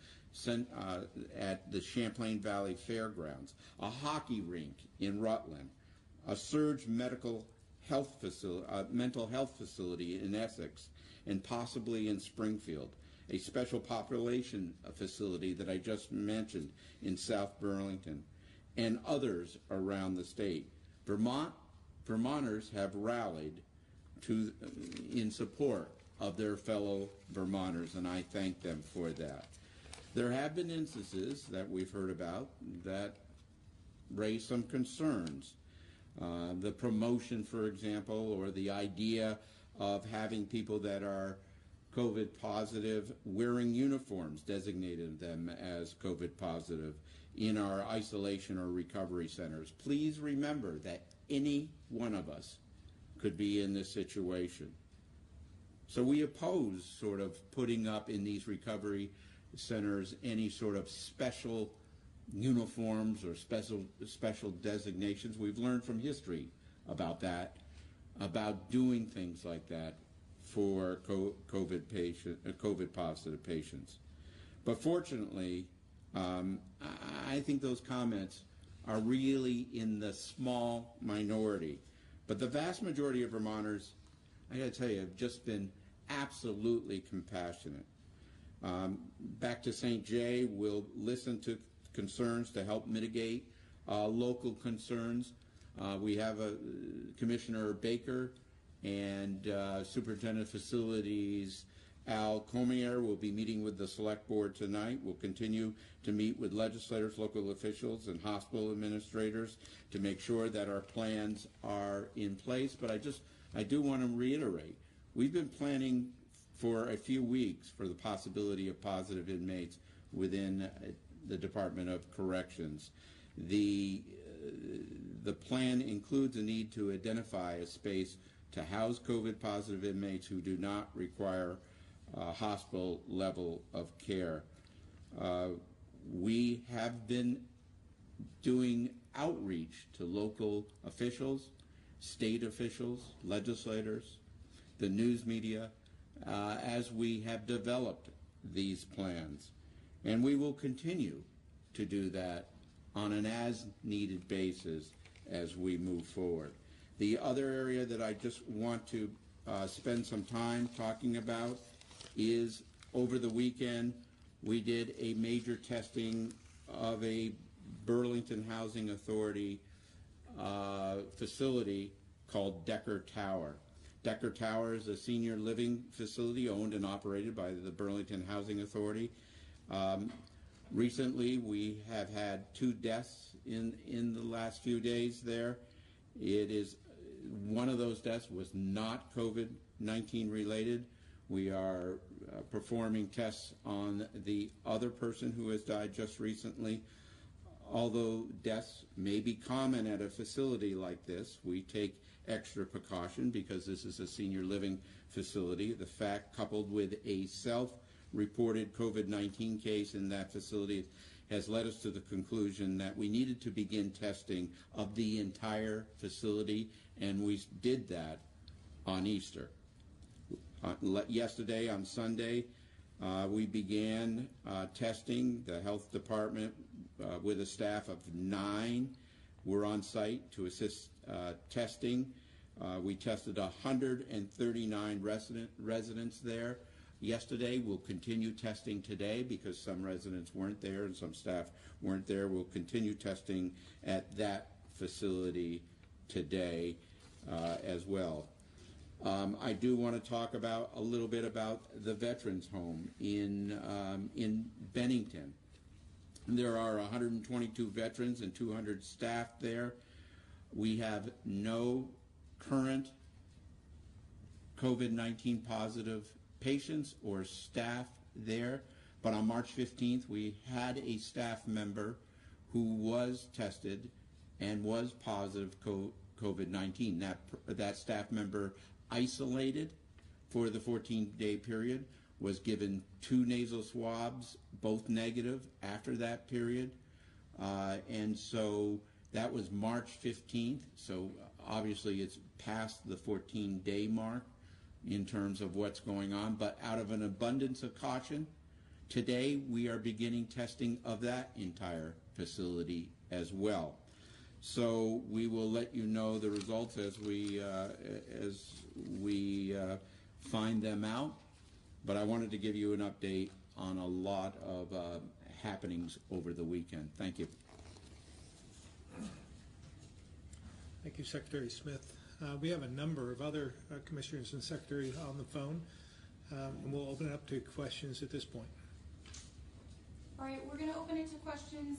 at the Champlain Valley Fairgrounds, a hockey rink in Rutland, a surge mental health facility in Essex, and possibly in Springfield, a special population facility that I just mentioned in South Burlington, and others around the state. Vermonters have rallied in support of their fellow Vermonters, and I thank them for that. There have been instances that we've heard about that raise some concerns. The promotion, for example, or the idea of having people that are COVID positive wearing uniforms designated them as COVID positive in our isolation or recovery centers. Please remember that any one of us could be in this situation. So we oppose sort of putting up in these recovery centers any sort of special uniforms or special designations. We've learned from history about that, about doing things like that for COVID positive patients. But fortunately, I think those comments are really in the small minority. But the vast majority of Vermonters, I got to tell you, have just been absolutely compassionate. Back to St. Jay, we'll listen to concerns to help mitigate local concerns. We have Commissioner Baker and Superintendent of Facilities Al Comier will be meeting with the Select Board tonight. We'll continue to meet with legislators, local officials, and hospital administrators to make sure that our plans are in place. But I do want to reiterate, we've been planning for a few weeks for the possibility of positive inmates within the Department of Corrections. The plan includes a need to identify a space to house COVID positive inmates who do not require hospital level of care. We have been doing outreach to local officials, state officials, legislators, the news media, as we have developed these plans. And we will continue to do that on an as-needed basis as we move forward. The other area that I just want to spend some time talking about is over the weekend we did a major testing of a Burlington Housing Authority facility called Decker Tower. Decker Tower is a senior living facility owned and operated by the Burlington Housing Authority. Recently, we have had 2 deaths in the last few days there. One of those deaths was not COVID-19 related. We are performing tests on the other person who has died just recently. Although deaths may be common at a facility like this, we take extra precaution because this is a senior living facility. The fact, coupled with a self-reported COVID-19 case in that facility, has led us to the conclusion that we needed to begin testing of the entire facility, and we did that on Easter. Yesterday, on Sunday, we began testing. The health department, with a staff of 9, were on site to assist testing. We tested 139 residents there yesterday. We'll continue testing today because some residents weren't there and some staff weren't there. We'll continue testing at that facility today as well. I do want to talk about a little bit about the Veterans Home in Bennington. There are 122 veterans and 200 staff there. We have no current COVID-19 positive patients or staff there, but on March 15th we had a staff member who was tested and was positive COVID-19. That staff member isolated for the 14-day period, was given 2 nasal swabs, both negative after that period, and so that was March 15th, so obviously it's past the 14-day mark in terms of what's going on, but out of an abundance of caution, today we are beginning testing of that entire facility as well. So we will let you know the results as we find them out. But I wanted to give you an update on a lot of happenings over the weekend. Thank you. Thank you, Secretary Smith. We have a number of other commissioners and secretaries on the phone, and we'll open it up to questions at this point. All right, we're going to open it to questions.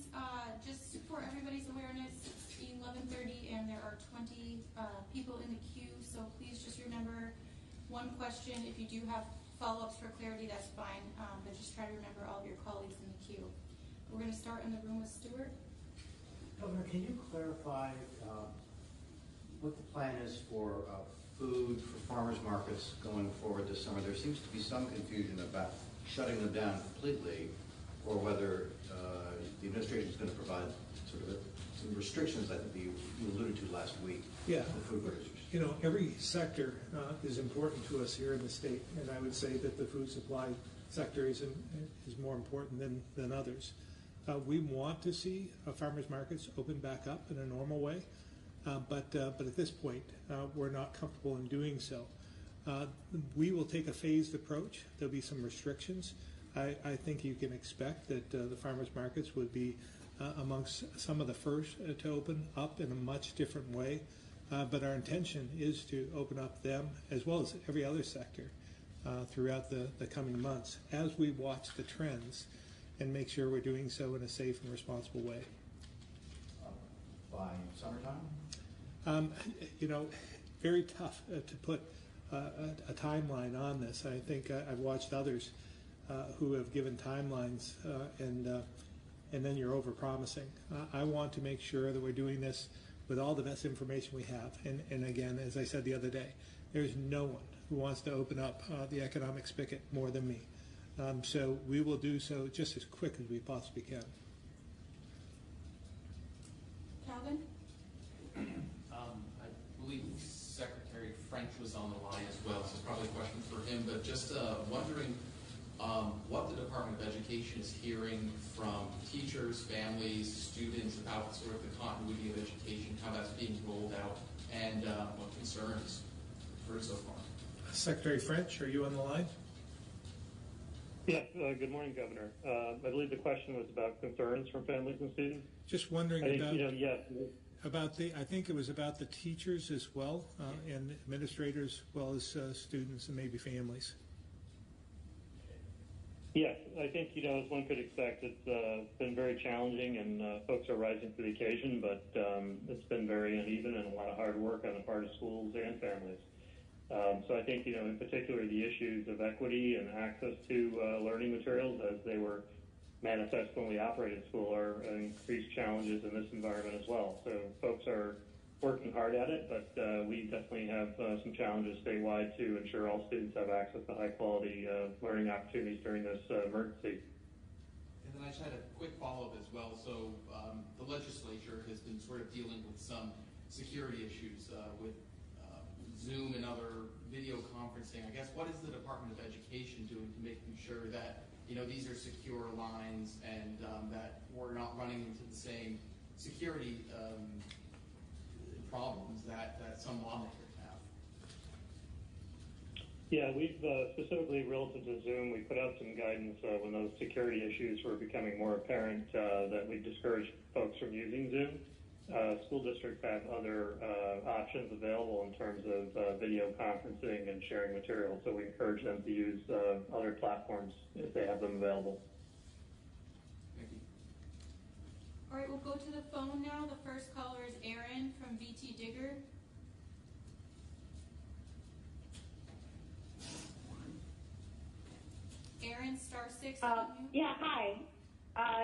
Just for everybody's awareness, it's 11:30 and there are 20 people in the queue, so please just remember one question. If you do have follow-ups for clarity, that's fine, but just try to remember all of your colleagues in the queue. We're going to start in the room with Stuart. Governor, can you clarify what the plan is for food for farmers markets going forward this summer? There seems to be some confusion about shutting them down completely, or whether the administration is going to provide sort of some restrictions, I think you alluded to last week. Yeah. For food producers. You know, every sector is important to us here in the state, and I would say that the food supply sector is more important than others. We want to see farmers markets open back up in a normal way, but at this point, we're not comfortable in doing so. We will take a phased approach. There'll be some restrictions. I think you can expect that the farmers markets would be amongst some of the first to open up in a much different way. But our intention is to open up them as well as every other sector throughout the coming months as we watch the trends and make sure we're doing so in a safe and responsible way. By summertime? You know, very tough to put a timeline on this. I think I've watched others who have given timelines and then you're over-promising. I want to make sure that we're doing this with all the best information we have. And again, as I said the other day, there's no one who wants to open up the economic spigot more than me. So we will do so just as quick as we possibly can. Calvin? I believe Secretary French was on the line as well, so it's probably a question for him, but just wondering what the Department of Education is hearing from teachers, families, students about sort of the continuity of education, how that's being rolled out, and what concerns you've heard so far. Secretary French, are you on the line? Yes, good morning, Governor. I believe the question was about concerns from families and students. Just wondering about, yes. I think it was about the teachers as well, and administrators, as well as students and maybe families. Yes, I think, as one could expect, it's been very challenging and folks are rising to the occasion, but it's been very uneven and a lot of hard work on the part of schools and families. So I think, in particular, the issues of equity and access to learning materials as they were manifest when we operated school are increased challenges in this environment as well. So folks are working hard at it, but we definitely have some challenges statewide to ensure all students have access to high quality learning opportunities during this emergency. And then I just had a quick follow-up as well. So the legislature has been sort of dealing with some security issues with Zoom and other video conferencing. I guess what is the Department of Education doing to making sure that these are secure lines and that we're not running into the same security problems that some lawmakers have? Yeah, we've specifically relative to Zoom, we put out some guidance when those security issues were becoming more apparent that we discouraged folks from using Zoom. School districts have other options available in terms of video conferencing and sharing materials, so we encourage them to use other platforms if they have them available. Thank you. All right, we'll go to the phone now. The first caller is Aaron from VT Digger. Aaron, *6. Yeah, hi.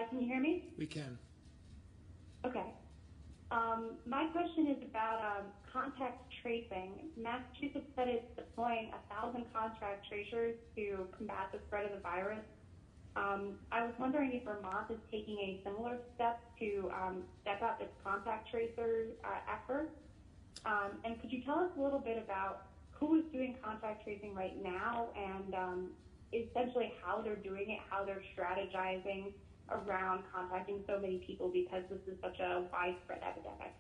Can you hear me? We can. Okay. My question is about contact tracing. Massachusetts said it's deploying 1,000 contact tracers to combat the spread of the virus. I was wondering if Vermont is taking a similar step to step up its contact tracer effort. And could you tell us a little bit about who is doing contact tracing right now and essentially how they're doing it, how they're strategizing around contacting so many people because this is such a widespread epidemic?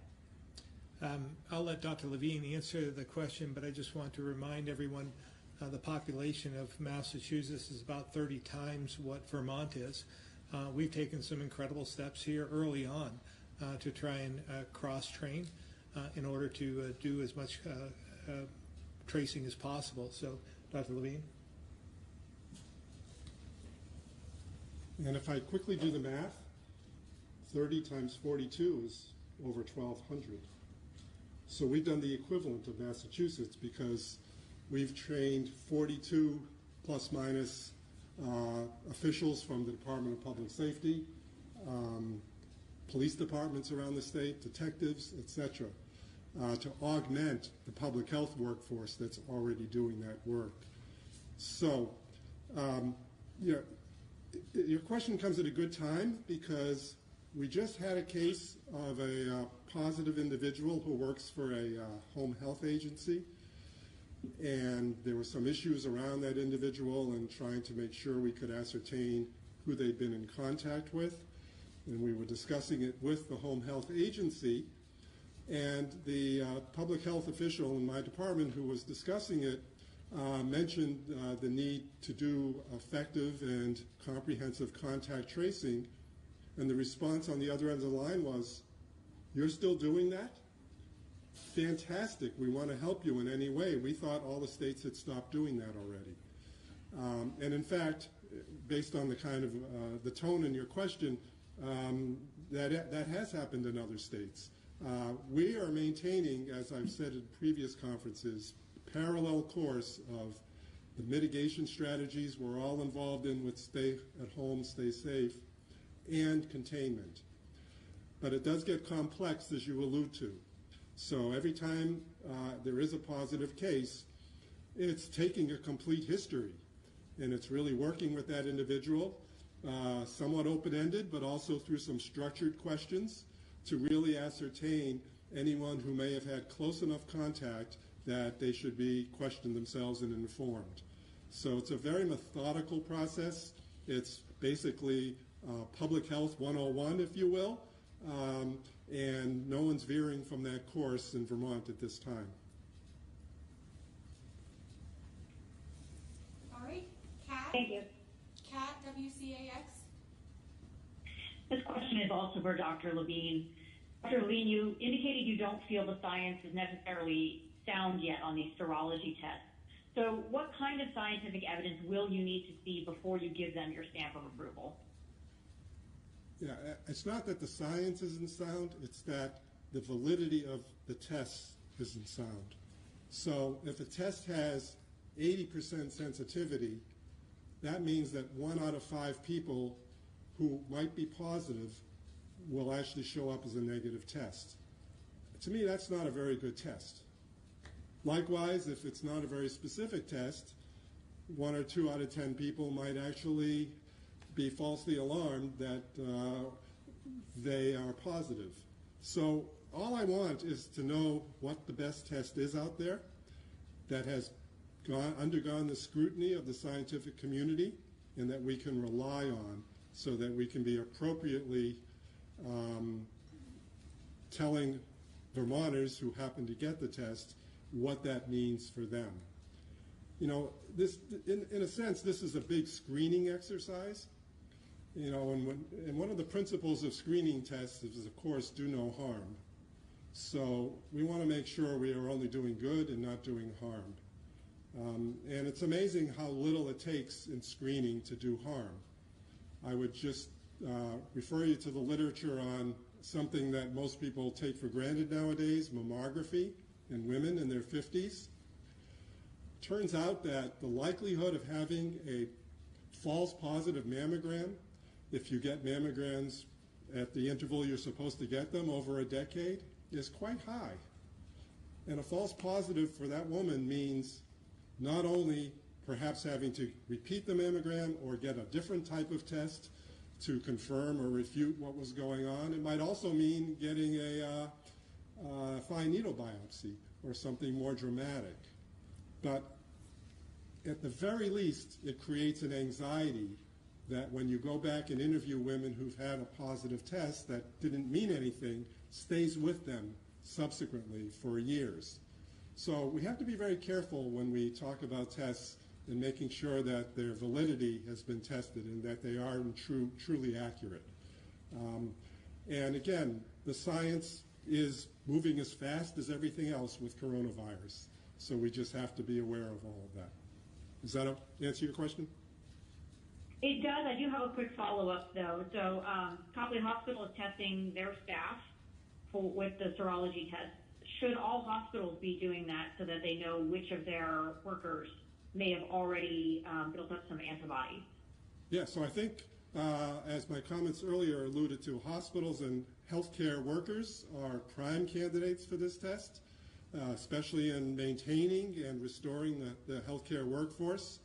I'll let Dr. Levine answer the question, but I just want to remind everyone The population of Massachusetts is about 30 times what Vermont is. We've taken some incredible steps here early on to try and cross-train in order to do as much tracing as possible. So, Dr. Levine? And if I quickly do the math, 30 times 42 is over 1,200. So we've done the equivalent of Massachusetts because we've trained 42 plus minus officials from the Department of Public Safety, police departments around the state, detectives, etc., to augment the public health workforce that's already doing that work. So, your question comes at a good time because we just had a case of a positive individual who works for a home health agency, and there were some issues around that individual and trying to make sure we could ascertain who they'd been in contact with, and we were discussing it with the home health agency, and the public health official in my department who was discussing it mentioned the need to do effective and comprehensive contact tracing, and the response on the other end of the line was, "You're still doing that? Fantastic, we want to help you in any way." We thought all the states had stopped doing that already. And in fact, based on the kind of the tone in your question, that has happened in other states. We are maintaining, as I've said in previous conferences, parallel course of the mitigation strategies we're all involved in with stay at home, stay safe, and containment. But it does get complex, as you allude to. So every time there is a positive case, it's taking a complete history, and it's really working with that individual, somewhat open-ended, but also through some structured questions to really ascertain anyone who may have had close enough contact that they should be questioned themselves and informed. So it's a very methodical process. It's basically public health 101, if you will, and no one's veering from that course in Vermont at this time. All right, Kat? Thank you. Kat, WCAX? This question is also for Dr. Levine. Dr. Levine, you indicated you don't feel the science is necessarily sound yet on these serology tests. So what kind of scientific evidence will you need to see before you give them your stamp of approval? Yeah, it's not that the science isn't sound, it's that the validity of the tests isn't sound. So if a test has 80% sensitivity, that means that 1 out of 5 people who might be positive will actually show up as a negative test. To me, that's not a very good test. Likewise, if it's not a very specific test, 1 or 2 out of 10 people might actually be falsely alarmed that they are positive. So all I want is to know what the best test is out there that has undergone the scrutiny of the scientific community and that we can rely on so that we can be appropriately telling Vermonters who happen to get the test what that means for them. You know, this, in a sense, this is a big screening exercise. You know, and one of the principles of screening tests is, of course, do no harm. So we want to make sure we are only doing good and not doing harm. And it's amazing how little it takes in screening to do harm. I would just refer you to the literature on something that most people take for granted nowadays, mammography in women in their 50s. Turns out that the likelihood of having a false positive mammogram, if you get mammograms at the interval you're supposed to get them over a decade, is quite high. And a false positive for that woman means not only perhaps having to repeat the mammogram or get a different type of test to confirm or refute what was going on, it might also mean getting a fine needle biopsy or something more dramatic. But at the very least, it creates an anxiety that when you go back and interview women who've had a positive test that didn't mean anything, stays with them subsequently for years. So we have to be very careful when we talk about tests and making sure that their validity has been tested and that they are truly accurate. And again, the science is moving as fast as everything else with coronavirus. So we just have to be aware of all of that. Does that answer your question? It does. I do have a quick follow-up, though. So Copley Hospital is testing their staff with the serology test. Should all hospitals be doing that so that they know which of their workers may have already built up some antibodies? Yeah, so I think, as my comments earlier alluded to, hospitals and healthcare workers are prime candidates for this test, especially in maintaining and restoring the healthcare workforce.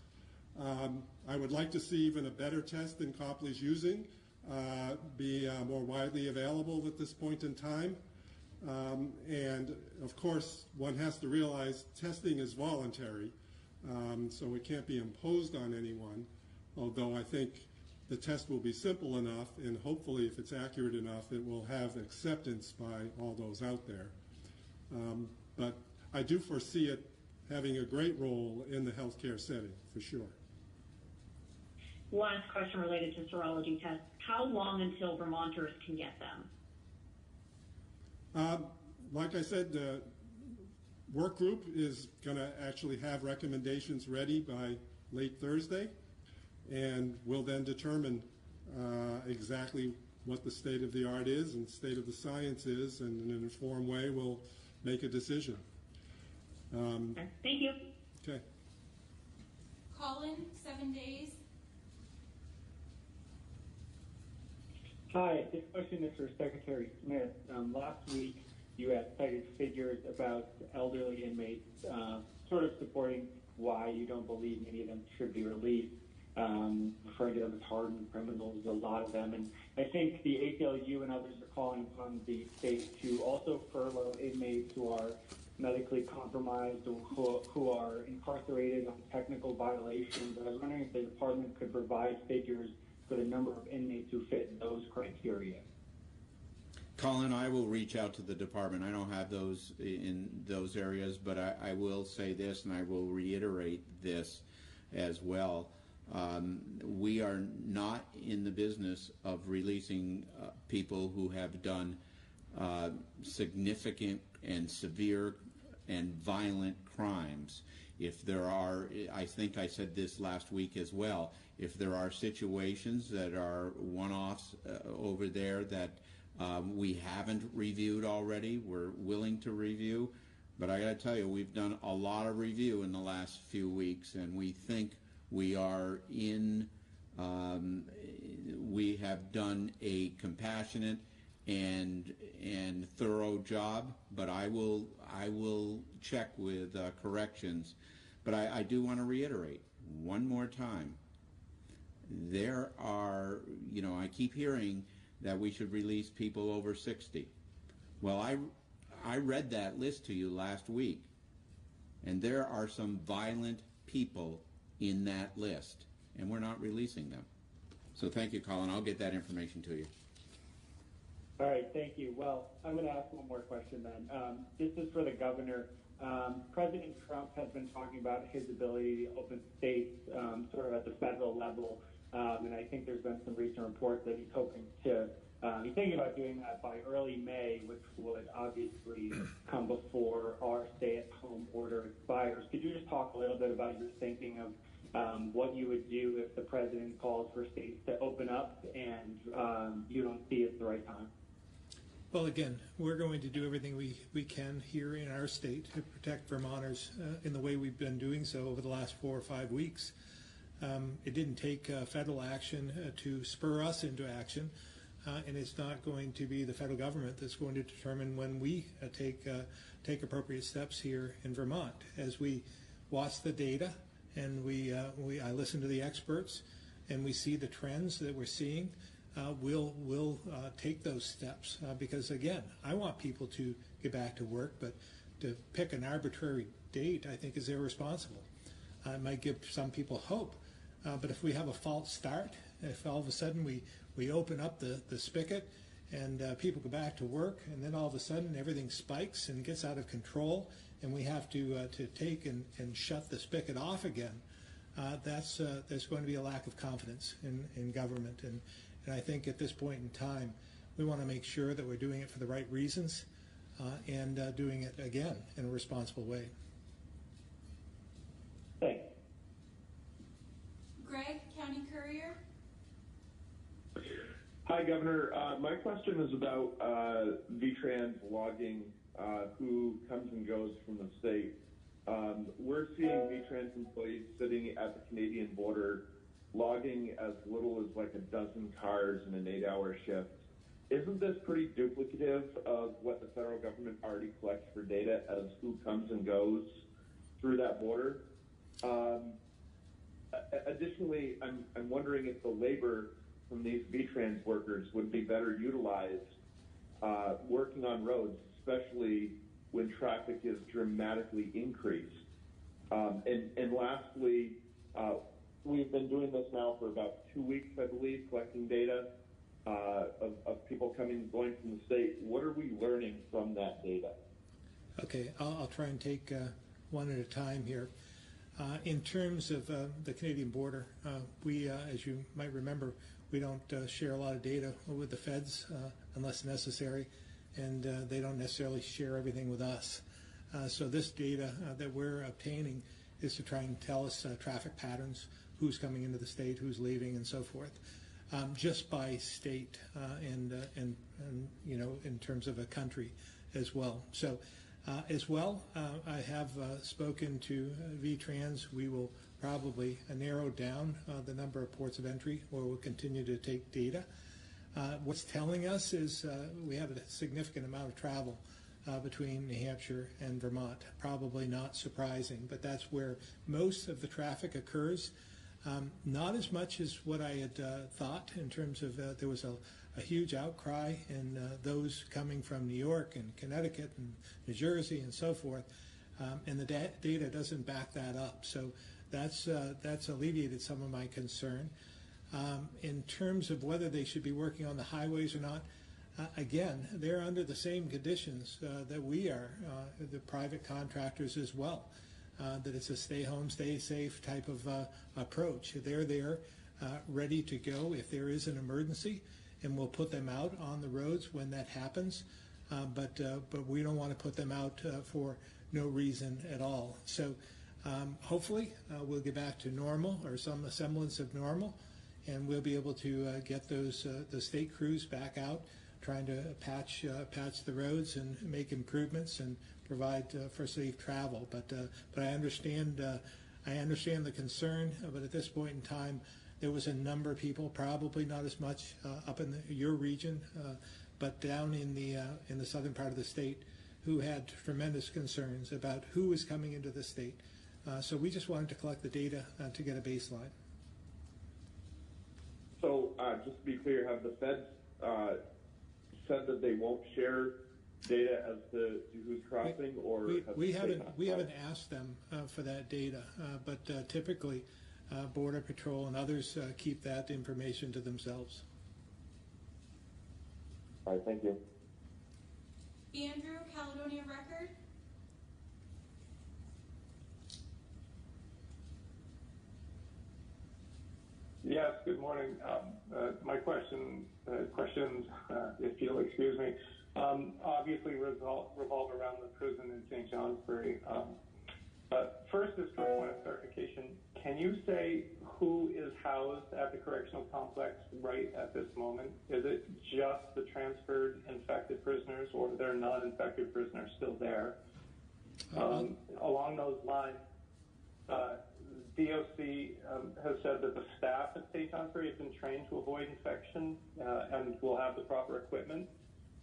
I would like to see even a better test than Copley's using be more widely available at this point in time. And of course, one has to realize testing is voluntary, so it can't be imposed on anyone, although I think the test will be simple enough, and hopefully if it's accurate enough, it will have acceptance by all those out there. But I do foresee it having a great role in the healthcare setting, for sure. Last question related to serology tests. How long until Vermonters can get them? Like I said, the work group is going to actually have recommendations ready by late Thursday, and we'll then determine exactly what the state of the art is and state of the science is, and in an informed way we'll make a decision. Thank you. Okay. Colin, 7 days. Hi, this question is for Secretary Smith. Last week, you had cited figures about elderly inmates, sort of supporting why you don't believe many of them should be released, referring to them as hardened criminals, a lot of them. And I think the ACLU and others are calling upon the state to also furlough inmates who are medically compromised or who are incarcerated on technical violations. I was wondering if the department could provide figures for the number of inmates who fit those criteria. Colin, I will reach out to the department. I don't have those in those areas, but I will say this, and I will reiterate this as well. We are not in the business of releasing people who have done significant and severe and violent crimes. If there are, I think I said this last week as well, if there are situations that are one-offs over there that we haven't reviewed already, we're willing to review. But I got to tell you, we've done a lot of review in the last few weeks, and we think we are in, we have done a compassionate and thorough job, but I will check with corrections. But I do want to reiterate one more time, there are, I keep hearing that we should release people over 60. Well, I read that list to you last week, and there are some violent people in that list, and we're not releasing them. So thank you, Colin. I'll get that information to you. All right, thank you. Well, I'm going to ask one more question then. This is for the governor. President Trump has been talking about his ability to open states sort of at the federal level, and I think there's been some recent reports that he's hoping to, he's thinking about doing that by early May, which would obviously come before our stay-at-home order expires. Could you just talk a little bit about your thinking of what you would do if the president calls for states to open up and you don't see it's the right time? Well, again, we're going to do everything we can here in our state to protect Vermonters in the way we've been doing so over the last 4 or 5 weeks. It didn't take federal action to spur us into action, and it's not going to be the federal government that's going to determine when we take appropriate steps here in Vermont. As we watch the data and I listen to the experts and we see the trends that we're seeing, we'll take those steps because, again, I want people to get back to work, but to pick an arbitrary date I think is irresponsible. It might give some people hope, but if we have a false start, if all of a sudden we open up the spigot and people go back to work, and then all of a sudden everything spikes and gets out of control, and we have to take and shut the spigot off again. There's going to be a lack of confidence in government, and I think at this point in time, we want to make sure that we're doing it for the right reasons and doing it again in a responsible way. Thanks. Greg, County Courier. Hi, Governor. My question is about VTrans logging who comes and goes from the state. We're seeing VTrans employees sitting at the Canadian border logging as little as like a dozen cars in an 8-hour shift. Isn't this pretty duplicative of what the federal government already collects for data as who comes and goes through that border? Additionally, I'm wondering if the labor from these VTrans workers would be better utilized working on roads, especially when traffic is dramatically increased. And lastly, we've been doing this now for about 2 weeks, I believe, collecting data of people coming and going from the state. What are we learning from that data? Okay, I'll try and take one at a time here. In terms of the Canadian border, we, as you might remember, we don't share a lot of data with the feds unless necessary, and they don't necessarily share everything with us. So this data that we're obtaining is to try and tell us traffic patterns, who's coming into the state, who's leaving, and so forth, just by state and you know, in terms of a country as well. So as well, I have spoken to VTrans. We will probably narrow down the number of ports of entry, or we'll continue to take data. What's telling us is we have a significant amount of travel between New Hampshire and Vermont. Probably not surprising, but that's where most of the traffic occurs. Not as much as what I had thought in terms of there was a huge outcry and those coming from New York and Connecticut and New Jersey and so forth, and the data doesn't back that up. So that's alleviated some of my concern. In terms of whether they should be working on the highways or not, again, they're under the same conditions that we are, the private contractors as well, that it's a stay home, stay safe type of approach. They're there ready to go if there is an emergency, and we'll put them out on the roads when that happens, but we don't want to put them out for no reason at all. So hopefully we'll get back to normal or some semblance of normal, and we'll be able to get those the state crews back out, trying to patch the roads and make improvements and provide for safe travel. But I understand the concern. But at this point in time, there was a number of people, probably not as much up in your region, but down in the southern part of the state, who had tremendous concerns about who was coming into the state. So we just wanted to collect the data to get a baseline. So just to be clear, have the feds said that they won't share data as to who's crossing, or we haven't asked them for that data, but typically Border Patrol and others keep that information to themselves. All right, thank you. Andrew, Caledonia Record. Yes, good morning. My questions, if you'll excuse me, obviously revolve around the prison in St. Johnsbury. But first, is for a point of clarification, can you say who is housed at the correctional complex right at this moment? Is it just the transferred infected prisoners, or are there non-infected prisoners still there? Along those lines, DOC has said that the staff at St. Johnsbury have been trained to avoid infection and will have the proper equipment.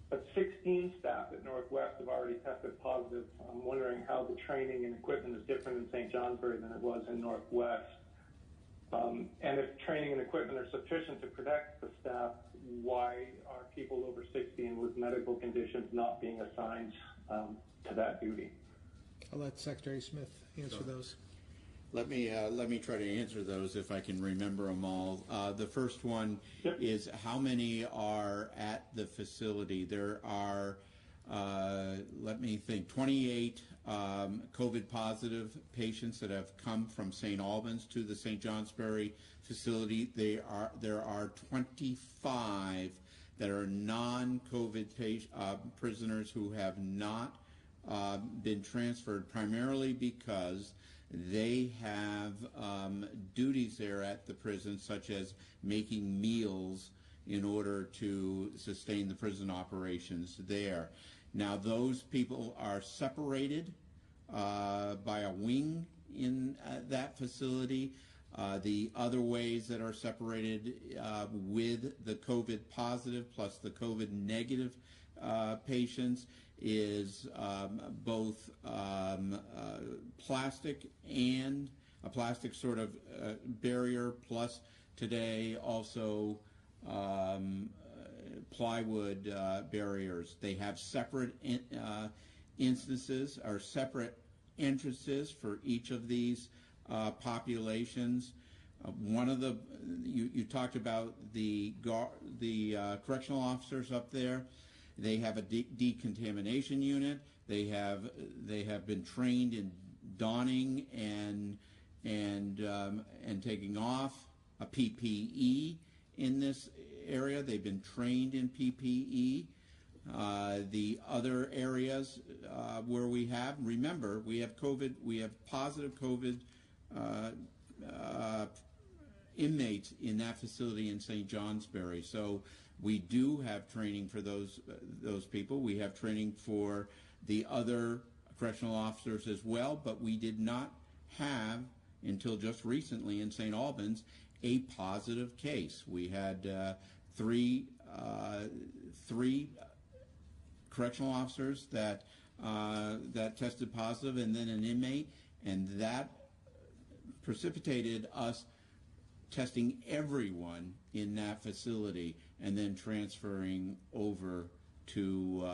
But 16 staff at Northwest have already tested positive. I'm wondering how the training and equipment is different in St. Johnsbury than it was in Northwest. And if training and equipment are sufficient to protect the staff, why are people over 60 and with medical conditions not being assigned to that duty? I'll let Secretary Smith answer those. Let me try to answer those if I can remember them all. The first one is how many are at the facility. There are, let me think, 28 COVID positive patients that have come from St. Albans to the St. Johnsbury facility. There are 25 that are non-COVID prisoners who have not been transferred, primarily because they have duties there at the prison, such as making meals in order to sustain the prison operations there. Now, those people are separated by a wing in that facility. The other ways that are separated with the COVID positive plus the COVID negative patients is both plastic and a plastic sort of barrier, plus today also plywood barriers. They have separate instances or separate entrances for each of these populations. One of the you talked about the correctional officers up there. They have a decontamination unit. They have been trained in donning and taking off a PPE in this area. They've been trained in PPE. The other areas where we have COVID, we have positive COVID inmates in that facility in St. Johnsbury. So we do have training for those people. We have training for the other correctional officers as well, but we did not have, until just recently in St. Albans, a positive case. We had three correctional officers that tested positive, and then an inmate, and that precipitated us testing everyone in that facility and then transferring over to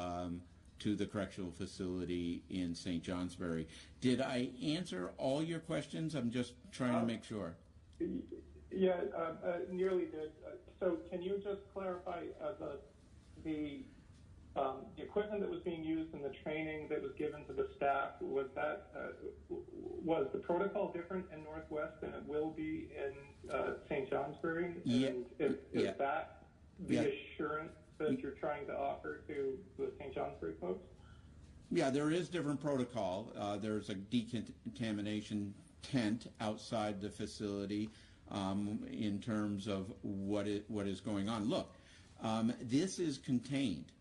the correctional facility in St. Johnsbury. Did I answer all your questions? I'm just trying to make sure. Yeah, nearly did. So can you just clarify the equipment that was being used and the training that was given to the staff, was the protocol different in Northwest than it will be in St. Johnsbury? And is that the assurance that you're trying to offer to the St. Johnsbury folks? Yeah, there is different protocol. There's a decontamination tent outside the facility in terms of what is going on. Look, this is contained.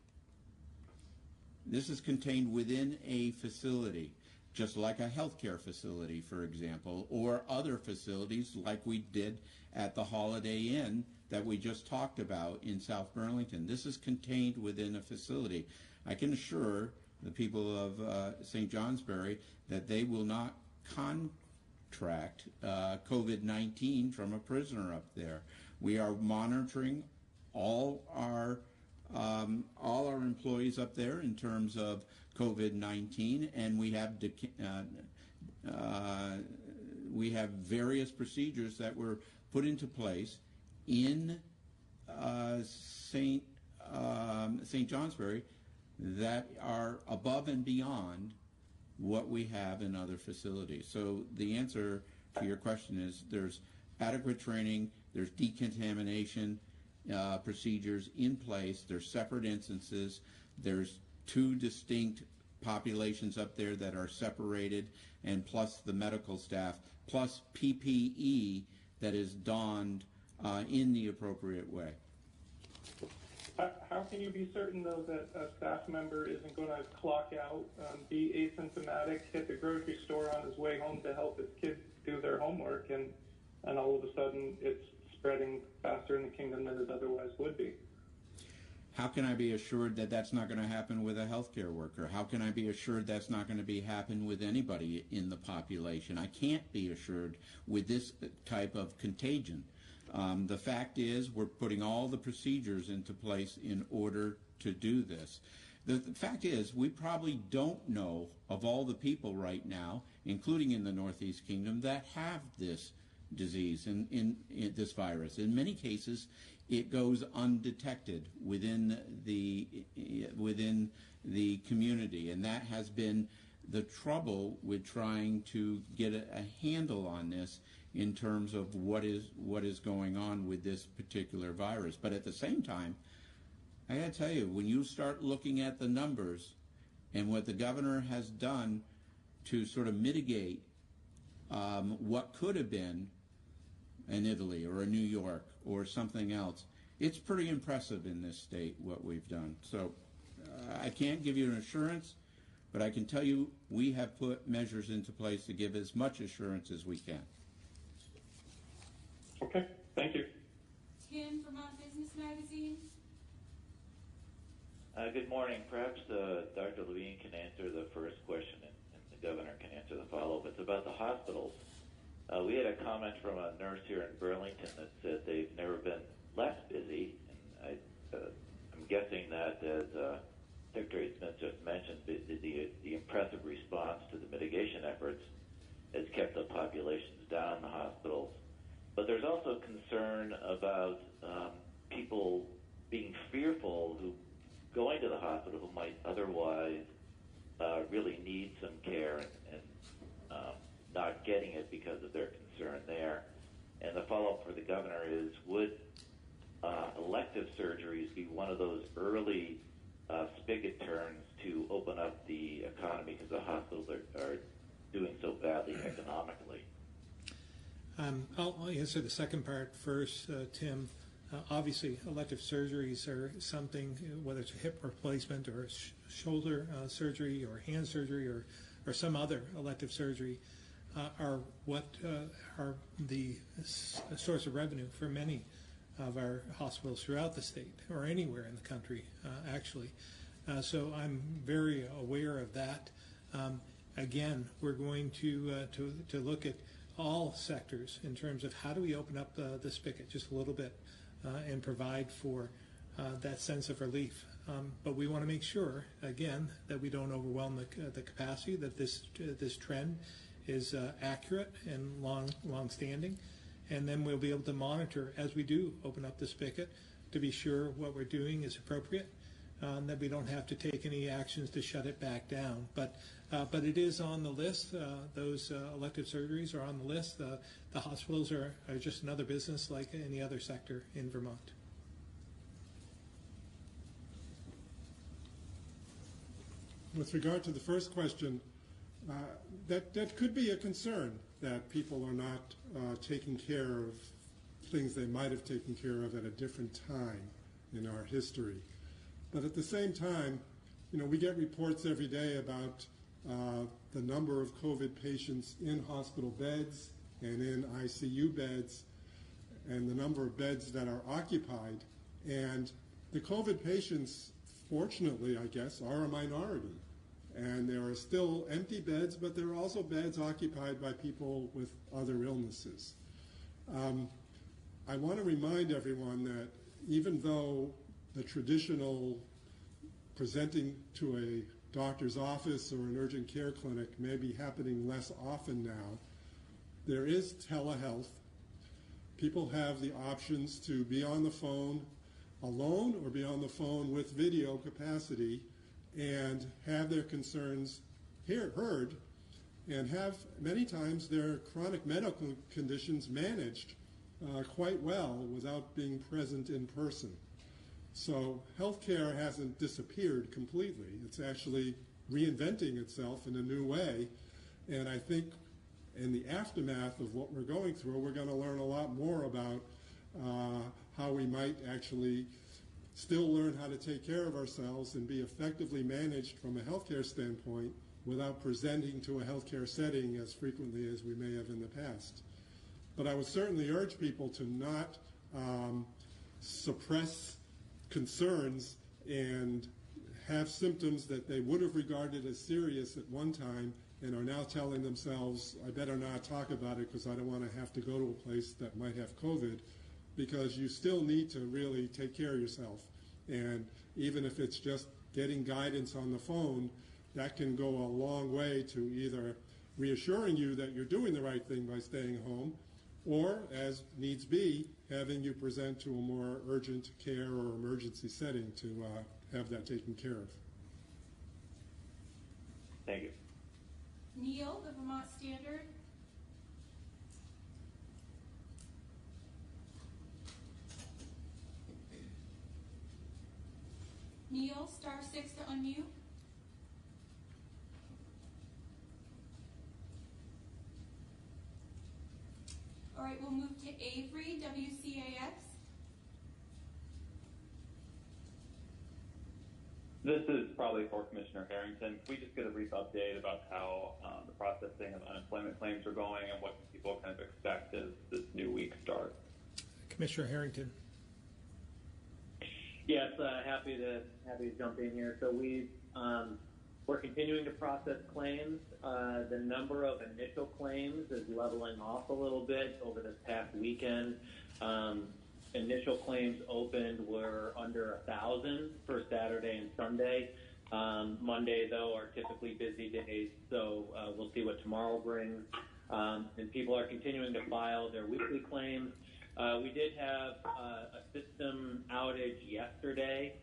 This is contained within a facility, just like a healthcare facility, for example, or other facilities like we did at the Holiday Inn that we just talked about in South Burlington. This is contained within a facility. I can assure the people of St. Johnsbury that they will not contract COVID-19 from a prisoner up there. We are monitoring all our employees up there in terms of COVID-19, and we have various procedures that were put into place in St. Johnsbury that are above and beyond what we have in other facilities. So the answer to your question is there's adequate training, there's decontamination procedures in place, there's separate instances, there's two distinct populations up there that are separated, and plus the medical staff, plus PPE that is donned in the appropriate way. How can you be certain, though, that a staff member isn't going to clock out, be asymptomatic, hit the grocery store on his way home to help his kids do their homework, and all of a sudden it's spreading faster in the kingdom than it otherwise would be? How can I be assured that that's not going to happen with a healthcare worker? How can I be assured that's not going to happen with anybody in the population? I can't be assured with this type of contagion. The fact is we're putting all the procedures into place in order to do this. The fact is, we probably don't know of all the people right now, including in the Northeast Kingdom, that have this disease and in this virus. In many cases, it goes undetected within the community, and that has been the trouble with trying to get a handle on this in terms of what is going on with this particular virus. But at the same time, I got to tell you, when you start looking at the numbers and what the governor has done to sort of mitigate what could have been in Italy or in New York or something else, it's pretty impressive in this state what we've done. So I can't give you an assurance, but I can tell you we have put measures into place to give as much assurance as we can. Okay, thank you. Tim, Vermont Business Magazine. Good morning. Perhaps Dr. Levine can answer the first question and the governor can answer the follow-up. It's about the hospitals. We had a comment from a nurse here in Burlington that said they've never been less busy. And I'm guessing that, as Secretary Smith just mentioned, the impressive response to the mitigation efforts has kept the populations down in the hospitals. But there's also concern about people being fearful who going to the hospital who might otherwise really need some care and not getting it because of their concern there. And the follow-up for the governor is, would elective surgeries be one of those early spigot turns to open up the economy because the hospitals are doing so badly economically? I'll answer the second part first, Tim. Obviously, elective surgeries are something, whether it's a hip replacement or shoulder surgery or hand surgery or some other elective surgery, are what are the source of revenue for many of our hospitals throughout the state or anywhere in the country, actually. So I'm very aware of that. Again, we're going to look at all sectors in terms of how do we open up the spigot just a little bit and provide for that sense of relief. But we want to make sure, again, that we don't overwhelm the capacity, that this trend is accurate and long-standing. And then we'll be able to monitor as we do open up the spigot to be sure what we're doing is appropriate, that we don't have to take any actions to shut it back down. But it is on the list. Those elective surgeries are on the list. The hospitals are just another business like any other sector in Vermont. With regard to the first question, that could be a concern that people are not taking care of things they might have taken care of at a different time in our history. But at the same time, we get reports every day about the number of COVID patients in hospital beds and in ICU beds and the number of beds that are occupied. And the COVID patients, fortunately, I guess, are a minority. And there are still empty beds, but there are also beds occupied by people with other illnesses. I want to remind everyone that even though the traditional presenting to a doctor's office or an urgent care clinic may be happening less often now, there is telehealth. People have the options to be on the phone alone or be on the phone with video capacity and have their concerns heard and have many times their chronic medical conditions managed quite well without being present in person. So healthcare hasn't disappeared completely. It's actually reinventing itself in a new way. And I think in the aftermath of what we're going through, we're going to learn a lot more about how we might actually still learn how to take care of ourselves and be effectively managed from a healthcare standpoint without presenting to a healthcare setting as frequently as we may have in the past. But I would certainly urge people to not suppress concerns and have symptoms that they would have regarded as serious at one time and are now telling themselves, I better not talk about it because I don't want to have to go to a place that might have COVID, because you still need to really take care of yourself. And even if it's just getting guidance on the phone, that can go a long way to either reassuring you that you're doing the right thing by staying home, or, as needs be, having you present to a more urgent care or emergency setting to have that taken care of. Thank you. Neil, the Vermont Standard. Neil, *6 to unmute. All right, we'll move to Avery, WCAX. This is probably for Commissioner Harrington. Can we just get a brief update about how the processing of unemployment claims are going and what people kind of expect as this new week starts? Commissioner Harrington. Yes, happy to jump in here. So we're continuing to process claims. The number of initial claims is leveling off a little bit over this past weekend. Initial claims opened were under 1,000 for Saturday and Sunday. Monday, though, are typically busy days, so we'll see what tomorrow brings. And people are continuing to file their weekly claims. We did have a system outage yesterday,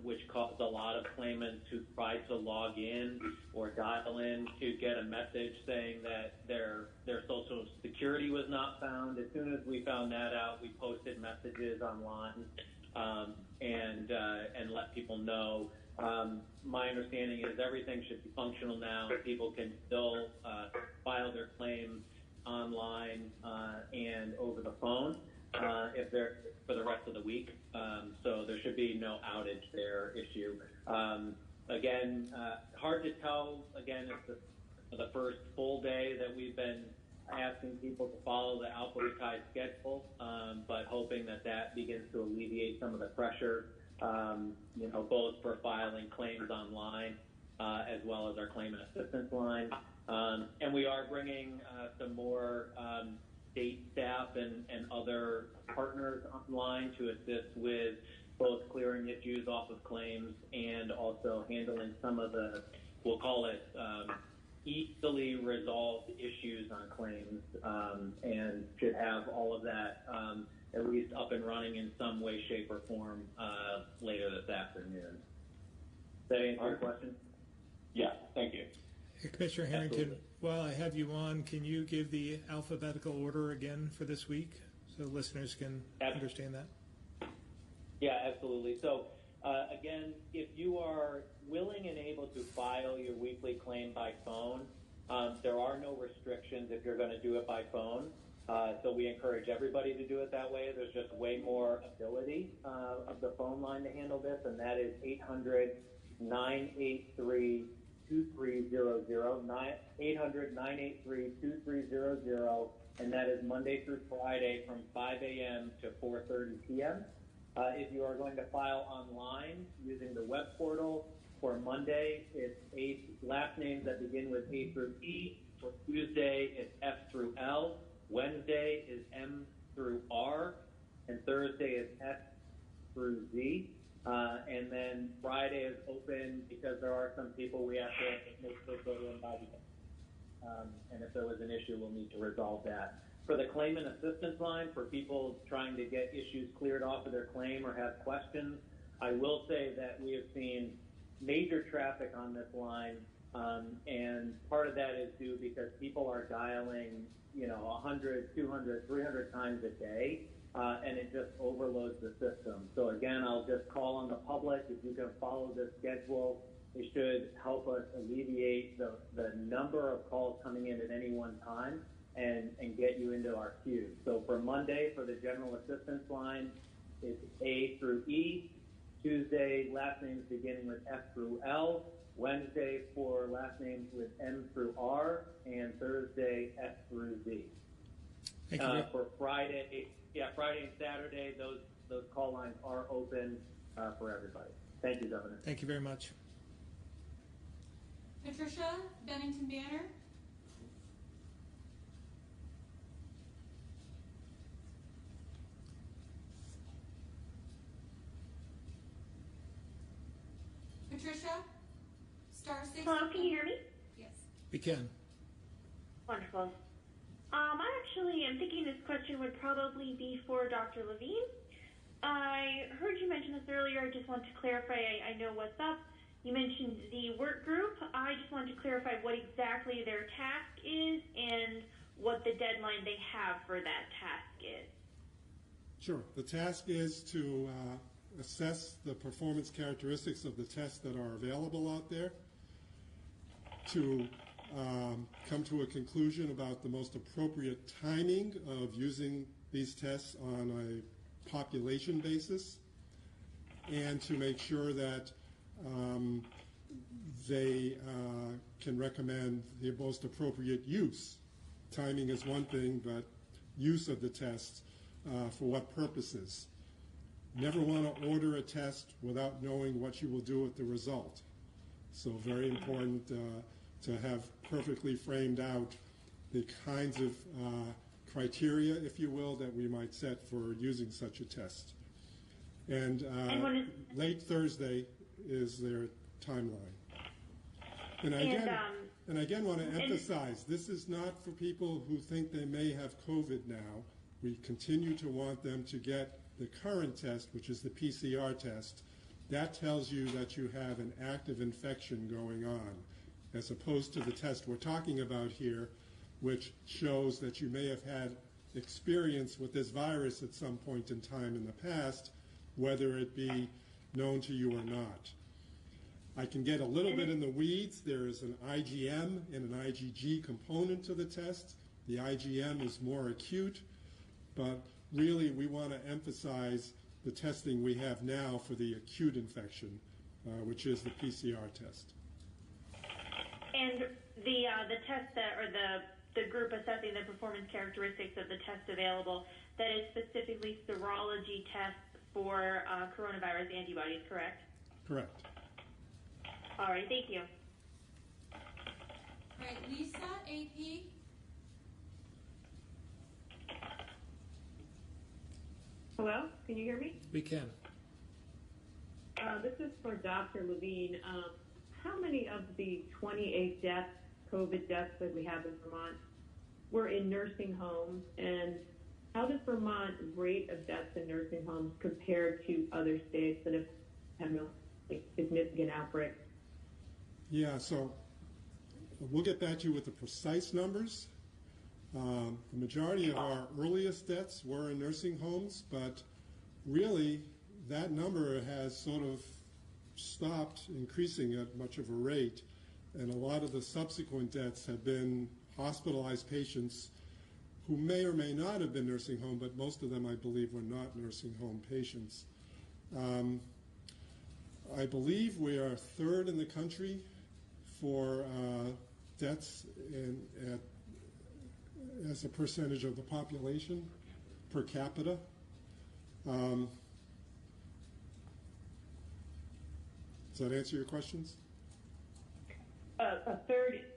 which caused a lot of claimants who tried to log in or dial in to get a message saying that their Social Security was not found. As soon as we found that out, we posted messages online and let people know. My understanding is everything should be functional now. People can still file their claims online and over the phone if they're for the rest of the week. So there should be no outage there issue. Again, hard to tell. Again, it's the first full day that we've been asking people to follow the alphabetized schedule, but hoping that begins to alleviate some of the pressure, both for filing claims online as well as our claimant assistance line. And we are bringing some more state staff and other partners online to assist with both clearing issues off of claims and also handling some of the, we'll call it, easily resolved issues on claims, and should have all of that at least up and running in some way, shape, or form later this afternoon. Does that answer your question? Yeah, thank you. Hey, Commissioner Harrington, Absolutely. while I have you on, can you give the alphabetical order again for this week so listeners can understand that? Yeah, absolutely. So, again, if you are willing and able to file your weekly claim by phone, there are no restrictions if you're going to do it by phone. So we encourage everybody to do it that way. There's just way more ability of the phone line to handle this, and that is 800-983-2300, 800-983-2300, and that is Monday through Friday from 5 a.m. to 4:30 p.m. If you are going to file online using the web portal, for Monday, it's last names that begin with A through E. For Tuesday, it's F through L. Wednesday is M through R. And Thursday is S through Z. And then Friday is open because there are some people we have to make sure go in by the end. And if there was an issue, we'll need to resolve that. For the claimant assistance line, for people trying to get issues cleared off of their claim or have questions, I will say that we have seen major traffic on this line, and part of that is due because people are dialing, 100, 200, 300 times a day, and it just overloads the system. So again, I'll just call on the public. If you can follow this schedule, it should help us alleviate the number of calls coming in at any one time and get you into our queue. So for Monday, for the general assistance line, it's A through E. Tuesday, last names beginning with F through L. Wednesday for last names with M through R. And Thursday, S through Z. Thank you. For Friday, Friday and Saturday, those call lines are open for everybody. Thank you, Governor. Thank you very much. Patricia, Bennington Banner. Patricia, Hello, can you hear me? Yes. We can. Wonderful. I actually am thinking this question would probably be for Dr. Levine. I heard you mention this earlier. I just want to clarify. I know what's up. You mentioned the work group. I just want to clarify what exactly their task is and what the deadline they have for that task is. Sure. The task is to assess the performance characteristics of the tests that are available out there, to come to a conclusion about the most appropriate timing of using these tests on a population basis, and to make sure that they can recommend the most appropriate use. Timing is one thing, but use of the test for what purposes. Never want to order a test without knowing what you will do with the result. So very important to have perfectly framed out the kinds of criteria, if you will, that we might set for using such a test. And late Thursday is their timeline. And I again want to emphasize, this is not for people who think they may have COVID now. We continue to want them to get the current test, which is the PCR test. That tells you that you have an active infection going on, as opposed to the test we're talking about here, which shows that you may have had experience with this virus at some point in time in the past, whether it be known to you or not. I can get a little bit in the weeds. There is an IgM and an IgG component to the test. The IgM is more acute, but really we want to emphasize the testing we have now for the acute infection, which is the PCR test. And the test that, or the group assessing the performance characteristics of the tests available, that is specifically serology tests for coronavirus antibodies, correct? Correct. All right, thank you. All right, Lisa, AP. Hello, can you hear me? We can. This is for Dr. Levine. How many of the 28 deaths, COVID deaths that we have in Vermont were in nursing homes? And how does Vermont rate of deaths in nursing homes compared to other states that have had significant outbreaks? Yeah, so we'll get back to you with the precise numbers. The majority of our earliest deaths were in nursing homes, but really that number has sort of stopped increasing at much of a rate, and a lot of the subsequent deaths have been hospitalized patients who may or may not have been nursing home, but most of them, I believe, were not nursing home patients. I believe we are third in the country for deaths as a percentage of the population per capita. Does that answer your questions? A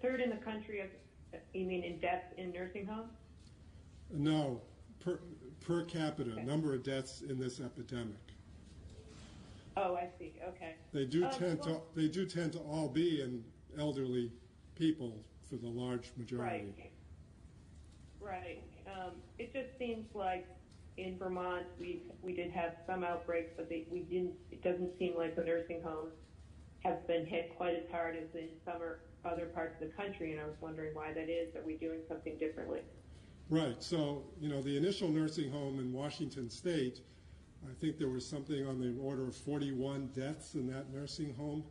third in the country of, you mean in deaths in nursing homes? No, per capita, number of deaths in this epidemic. Oh, I see. Okay. They do tend to all be in elderly people for the large majority. Right. It just seems like in Vermont we did have some outbreaks, but we didn't. It doesn't seem like the nursing homes have been hit quite as hard as in some other parts of the country, and I was wondering why that is. Are we doing something differently? Right. So, the initial nursing home in Washington State, I think there was something on the order of 41 deaths in that nursing home,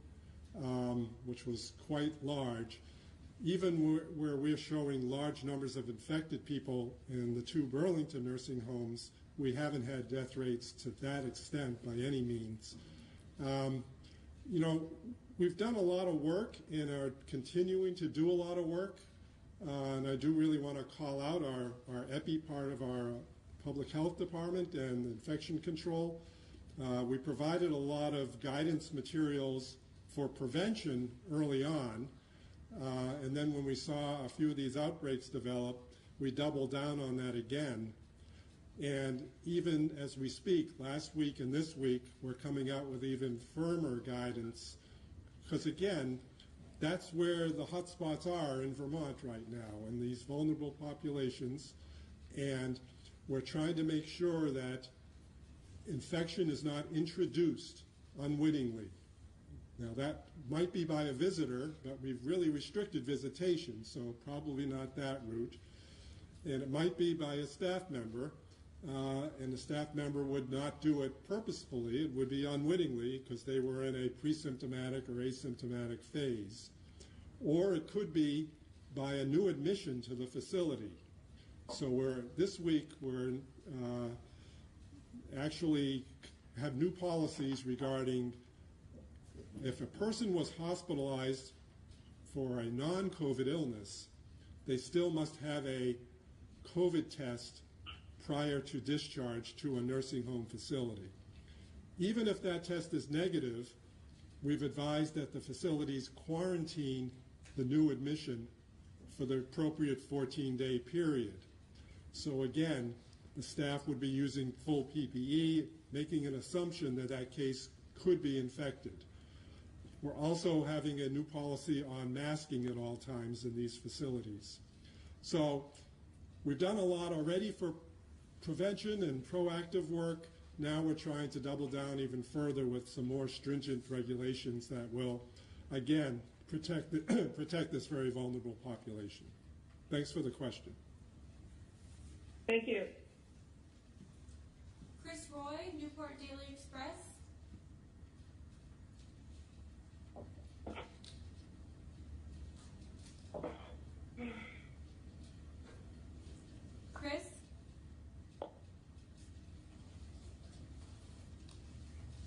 which was quite large. Even where we're showing large numbers of infected people in the 2 Burlington nursing homes, we haven't had death rates to that extent by any means. We've done a lot of work and are continuing to do a lot of work. And I do really want to call out our EPI part of our public health department and infection control. We provided a lot of guidance materials for prevention early on. And then when we saw a few of these outbreaks develop, we doubled down on that again. And even as we speak, last week and this week, we're coming out with even firmer guidance. Because again, that's where the hotspots are in Vermont right now, in these vulnerable populations. And we're trying to make sure that infection is not introduced unwittingly. Now that might be by a visitor, but we've really restricted visitation, so probably not that route. And it might be by a staff member, and the staff member would not do it purposefully, it would be unwittingly because they were in a pre-symptomatic or asymptomatic phase. Or it could be by a new admission to the facility. So this week we're actually have new policies regarding if a person was hospitalized for a non-COVID illness, they still must have a COVID test prior to discharge to a nursing home facility. Even if that test is negative, we've advised that the facilities quarantine the new admission for the appropriate 14-day period. So again, the staff would be using full PPE, making an assumption that that case could be infected. We're also having a new policy on masking at all times in these facilities. So we've done a lot already for prevention and proactive work. Now we're trying to double down even further with some more stringent regulations that will, again, protect this very vulnerable population. Thanks for the question. Thank you. Chris Roy, Newport Daily Express. Chris?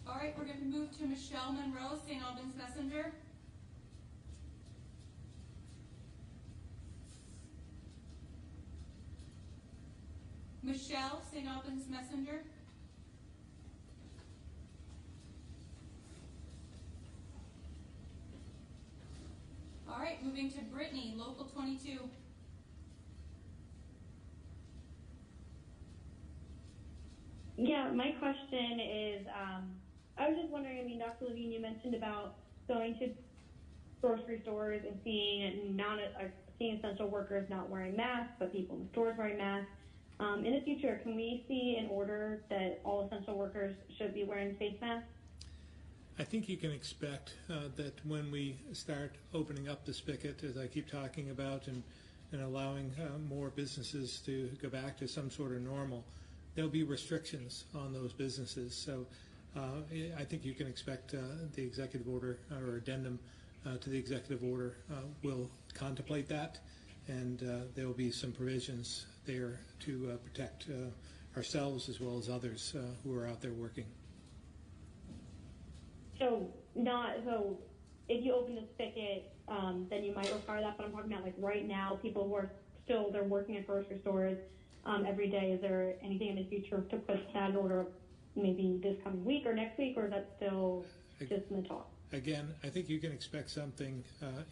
All right, we're going to move to Michelle Monroe, St. Albans Messenger. Michelle, St. Albans Messenger. All right, moving to Brittany, Local 22. Yeah, my question is, I was just wondering, I mean, Dr. Levine, you mentioned about going to grocery stores and seeing essential workers not wearing masks, but people in the stores wearing masks. In the future, can we see an order that all essential workers should be wearing face masks? I think you can expect that when we start opening up the spigot, as I keep talking about, and allowing more businesses to go back to some sort of normal, there'll be restrictions on those businesses. So I think you can expect the executive order or addendum to the executive order will contemplate that, and there will be some provisions there to protect ourselves as well as others who are out there working. So if you open the spigot, then you might require that, but I'm talking about like right now, people who are they're working at grocery stores every day. Is there anything in the future to put that in order maybe this coming week or next week, or is that still just in the talk? Again, I think you can expect something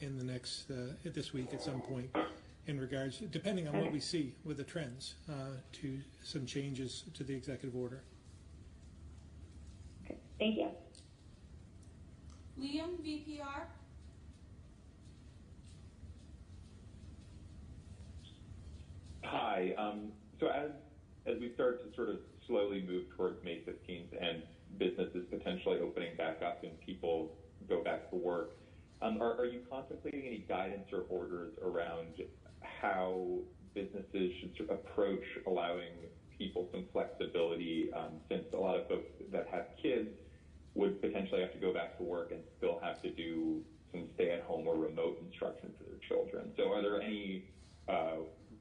in the next, this week at some point in regards, depending on what we see with the trends, to some changes to the executive order. Okay, thank you. Liam, VPR. Hi. So as we start to sort of slowly move towards May 15th and businesses potentially opening back up and people go back to work, are you contemplating any guidance or orders around how businesses should sort of approach allowing people some flexibility, since a lot of folks that have kids would potentially have to go back to work and still have to do some stay-at-home or remote instruction for their children. So are there any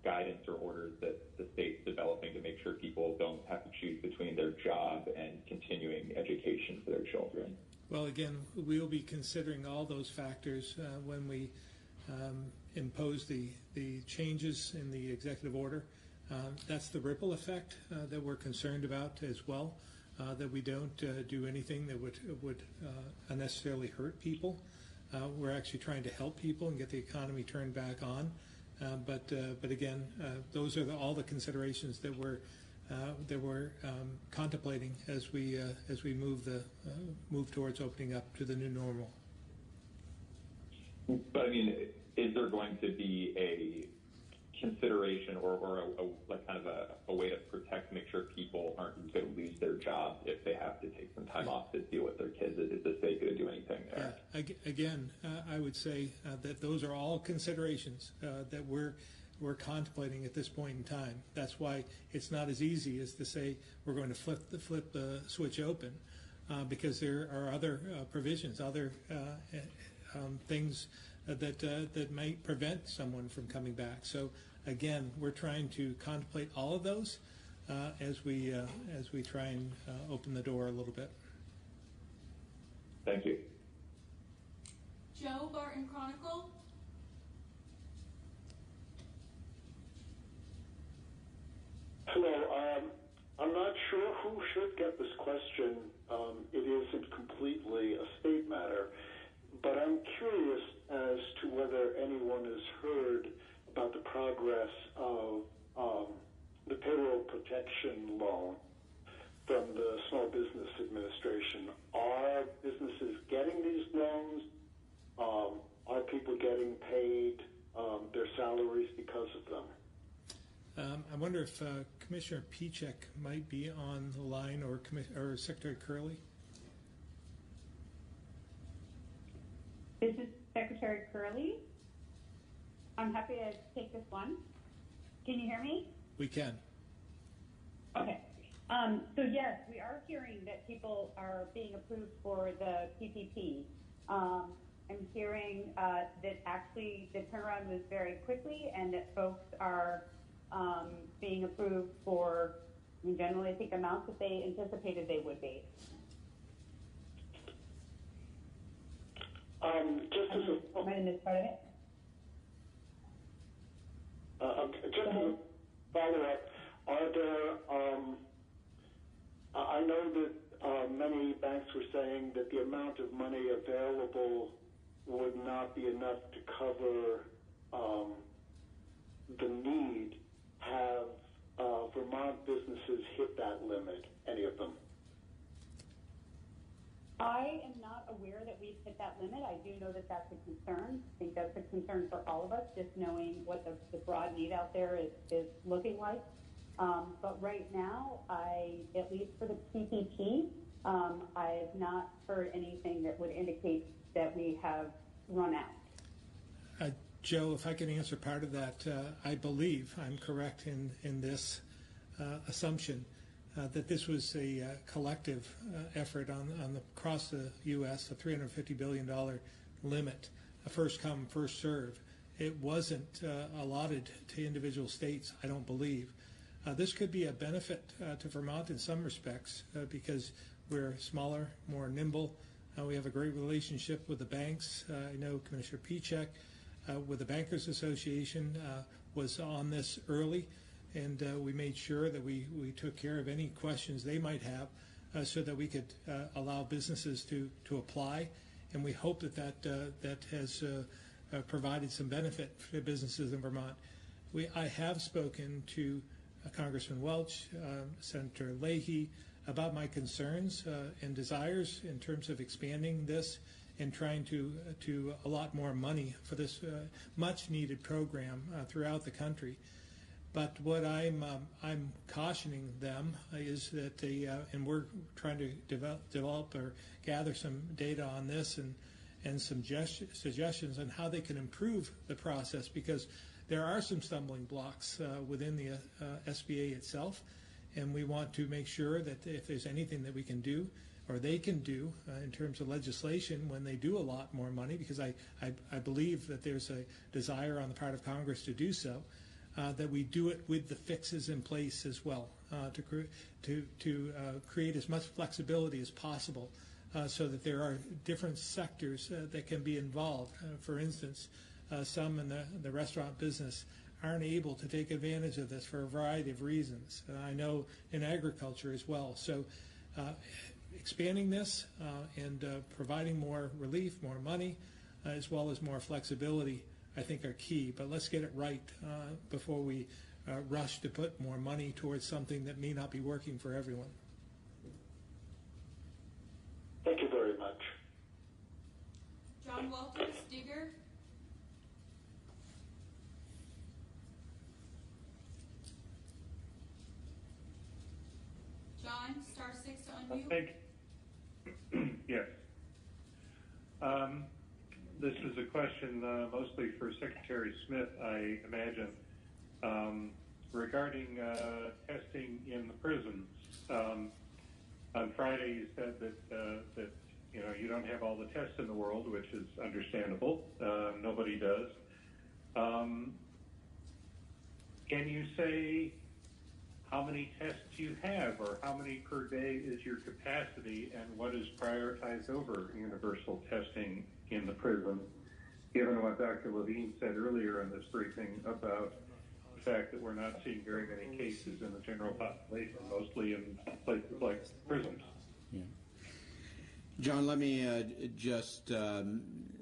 guidance or orders that the state's developing to make sure people don't have to choose between their job and continuing education for their children? Well, again, we'll be considering all those factors when we impose the changes in the executive order. That's the ripple effect that we're concerned about as well, that we don't do anything that would unnecessarily hurt people. We're actually trying to help people and get the economy turned back on. But again, those are all the considerations that we're contemplating as we move towards opening up to the new normal. But I mean, is there going to be a consideration or like kind of a way to protect, make sure people aren't going to lose their jobs if they have to take some time off to deal with their kids? Is the state going to do anything there? Yeah. Again, I would say that those are all considerations that we're contemplating at this point in time. That's why it's not as easy as to say we're going to flip the switch open, because there are other provisions, other things that might prevent someone from coming back. So again, we're trying to contemplate all of those as we try and open the door a little bit. Thank you. Joe, Barton Chronicle. Hello. I'm not sure who should get this question. It isn't completely a state matter, but I'm curious as to whether anyone has heard about the progress of the payroll protection loan from the Small Business Administration. Are businesses getting these loans? Are people getting paid their salaries because of them? I wonder if Commissioner Pichek might be on the line, or Secretary Curley. This is Secretary Curley. I'm happy to take this one. Can you hear me? We can. Okay. So yes, we are hearing that people are being approved for the PPP. I'm hearing that actually the turnaround was very quickly, and that folks are being approved for, generally, I think, amounts that they anticipated they would be. Just as a might have missed part of it. Just as a follow-up, are there? I know that many banks were saying that the amount of money available would not be enough to cover the need. Have Vermont businesses hit that limit, any of them? I am not aware that we've hit that limit. I do know that that's a concern. I think that's a concern for all of us, just knowing what the broad need out there is looking like. But right now, at least for the PPP, I've not heard anything that would indicate that we have run out. Joe, if I can answer part of that, I believe I'm correct in this assumption that this was a collective effort across the U.S., a $350 billion limit, a first come, first serve. It wasn't allotted to individual states, I don't believe. This could be a benefit to Vermont in some respects because we're smaller, more nimble. We have a great relationship with the banks. I know Commissioner Pichek with the Bankers Association was on this early, and we made sure that we took care of any questions they might have so that we could allow businesses to apply. And we hope that has provided some benefit for businesses in Vermont. I have spoken to Congressman Welch, Senator Leahy, about my concerns and desires in terms of expanding this and trying to allot more money for this much needed program throughout the country. But what I'm cautioning them is that and we're trying to develop or gather some data on this and some suggestions on how they can improve the process, because there are some stumbling blocks within the SBA itself, and we want to make sure that if there's anything that we can do or they can do in terms of legislation when they do allot more money, because I believe that there's a desire on the part of Congress to do so, that we do it with the fixes in place as well, to create as much flexibility as possible so that there are different sectors that can be involved. For instance, some in the restaurant business aren't able to take advantage of this for a variety of reasons. I know in agriculture as well. So expanding this and providing more relief, more money, as well as more flexibility, I think are key. But let's get it right before we rush to put more money towards something that may not be working for everyone. Thank you very much. John Walters, Digger. Yes. This is a question mostly for Secretary Smith, I imagine, regarding testing in the prisons. On Friday, you said that you don't have all the tests in the world, which is understandable. Nobody does. Can you say how many tests you have, or how many per day is your capacity, and what is prioritized over universal testing in the prison, given what Dr. Levine said earlier in this briefing about the fact that we're not seeing very many cases in the general population, mostly in places like prisons? Yeah. John, let me just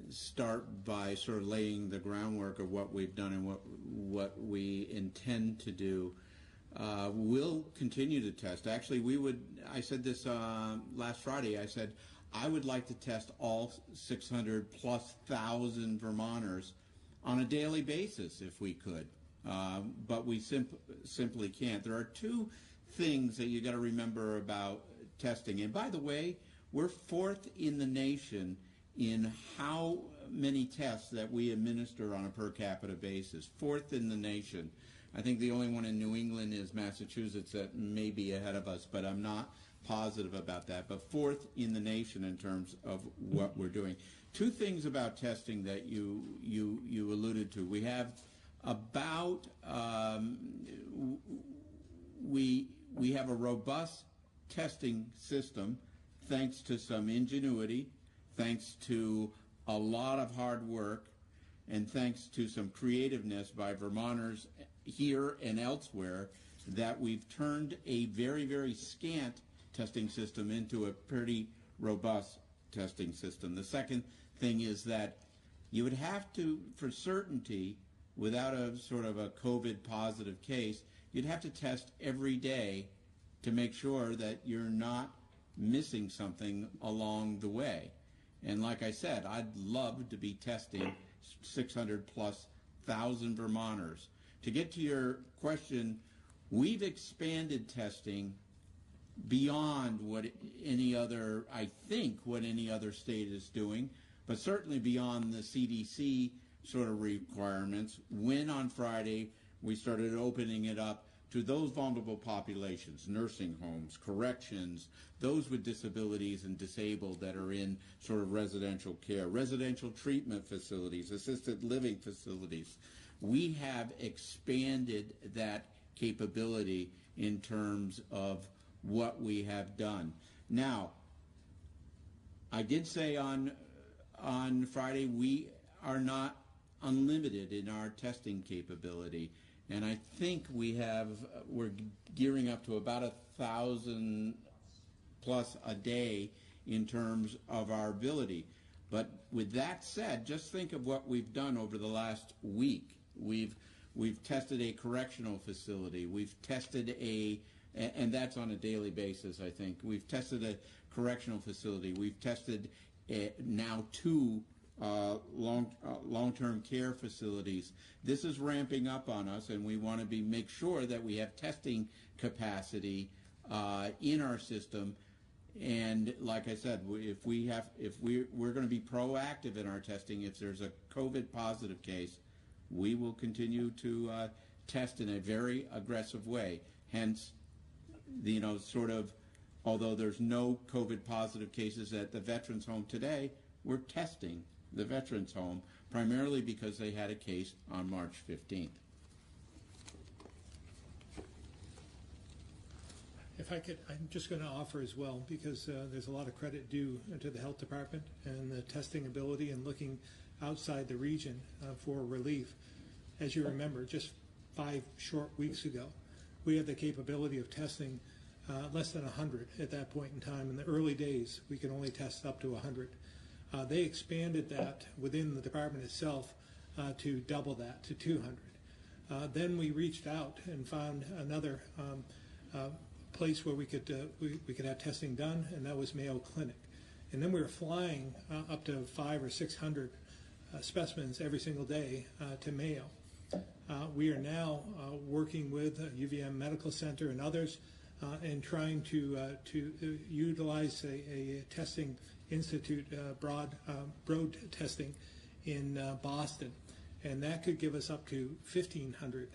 start by sort of laying the groundwork of what we've done and what we intend to do. We'll continue to test. Actually, I said this last Friday, I said I would like to test all 600 plus thousand Vermonters on a daily basis if we could. But we simply can't. There are two things that you got to remember about testing. And by the way, we're fourth in the nation in how many tests that we administer on a per capita basis. Fourth in the nation. I think the only one in New England is Massachusetts that may be ahead of us, but I'm not positive about that. But fourth in the nation in terms of what we're doing. Two things about testing that you alluded to. We have about we have a robust testing system thanks to some ingenuity, thanks to a lot of hard work, and thanks to some creativeness by Vermonters here and elsewhere, that we've turned a very, very scant testing system into a pretty robust testing system. The second thing is that you would have to, for certainty, without a sort of a COVID positive case, you'd have to test every day to make sure that you're not missing something along the way. And like I said, I'd love to be testing 600 plus thousand Vermonters. To get to your question, we've expanded testing beyond what any other, I think, what any other state is doing, but certainly beyond the CDC sort of requirements, when on Friday we started opening it up to those vulnerable populations, nursing homes, corrections, those with disabilities and disabled that are in sort of residential care, residential treatment facilities, assisted living facilities. We have expanded that capability in terms of what we have done. Now, I did say on Friday we are not unlimited in our testing capability. And I think we're gearing up to about 1,000 plus a day in terms of our ability. But with that said, just think of what we've done over the last week. We've tested a correctional facility. We've tested and that's on a daily basis, I think. We've tested a correctional facility. We've tested now two long-term care facilities. This is ramping up on us, and we want to make sure that we have testing capacity in our system. And like I said, if we're going to be proactive in our testing, if there's a COVID positive case, we will continue to test in a very aggressive way. Hence, although there's no COVID positive cases at the Veterans Home today, we're testing the Veterans Home primarily because they had a case on March 15th. If I could, I'm just going to offer as well, because there's a lot of credit due to the health department and the testing ability and looking outside the region for relief. As you remember, just 5 short weeks ago, we had the capability of testing less than 100 at that point in time. In the early days, we could only test up to 100. They expanded that within the department itself to double that, to 200. Then we reached out and found another place where we could have testing done, and that was Mayo Clinic. And then we were flying up to 500 or 600 specimens every single day to Mayo. We are now working with UVM Medical Center and others and trying to utilize a testing institute, broad testing in Boston, and that could give us up to 1,500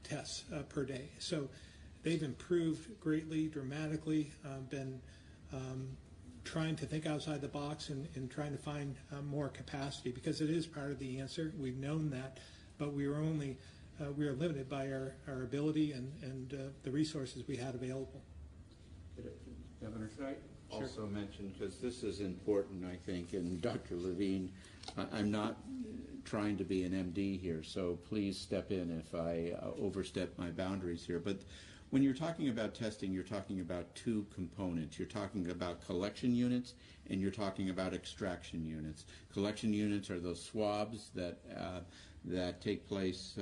tests per day. So they've improved greatly, dramatically, been trying to think outside the box and trying to find more capacity, because it is part of the answer. We've known that, but we are limited by our ability and the resources we had available. Governor, should I also mention, because this is important, I think, and Dr. Levine, I'm not trying to be an MD here, so please step in if I overstep my boundaries here. But when you're talking about testing, you're talking about two components. You're talking about collection units and you're talking about extraction units. Collection units are those swabs that take place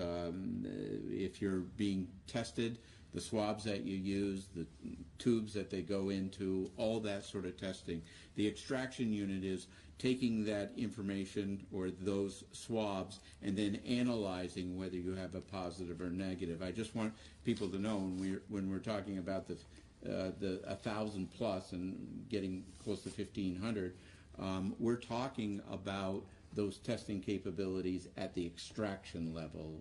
if you're being tested, the swabs that you use, the tubes that they go into, all that sort of testing. The extraction unit is taking that information or those swabs and then analyzing whether you have a positive or negative. I just want people to know when we're talking about the 1,000 plus and getting close to 1,500, we're talking about those testing capabilities at the extraction level,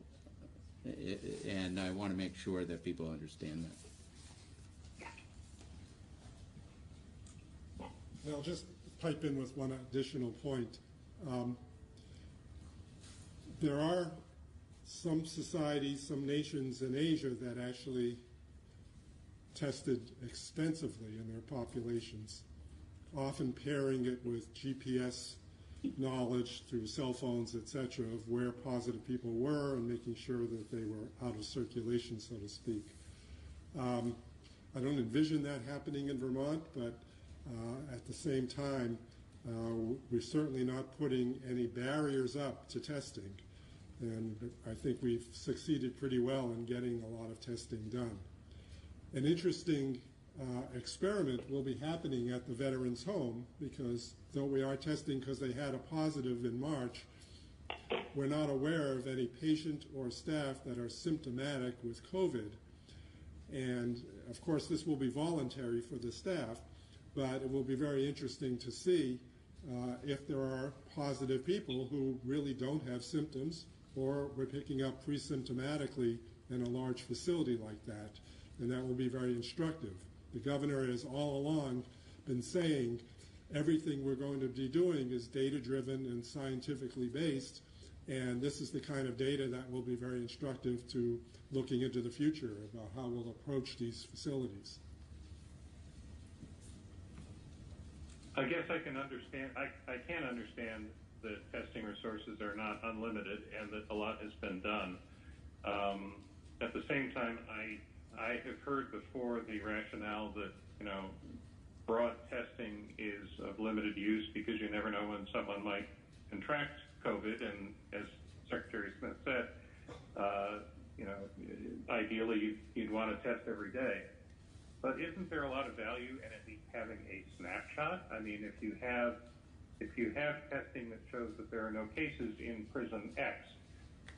and I want to make sure that people understand that. I'll just pipe in with one additional point. There are some societies, some nations in Asia that actually tested extensively in their populations, often pairing it with GPS knowledge through cell phones, etc., of where positive people were and making sure that they were out of circulation, so to speak. I don't envision that happening in Vermont, but at the same time, we're certainly not putting any barriers up to testing. And I think we've succeeded pretty well in getting a lot of testing done. An interesting experiment will be happening at the Veterans Home, because though we are testing because they had a positive in March, we're not aware of any patient or staff that are symptomatic with COVID. And of course, this will be voluntary for the staff, but it will be very interesting to see if there are positive people who really don't have symptoms, or we're picking up pre-symptomatically in a large facility like that. And that will be very instructive. The governor has all along been saying everything we're going to be doing is data-driven and scientifically based, and this is the kind of data that will be very instructive to looking into the future about how we'll approach these facilities. I guess I can understand. I can understand that testing resources are not unlimited and that a lot has been done. At the same time, I have heard before the rationale that, broad testing is of limited use because you never know when someone might contract COVID, and as Secretary Smith said, ideally you'd want to test every day. But isn't there a lot of value in at least having a snapshot? I mean, if you have testing that shows that there are no cases in prison X,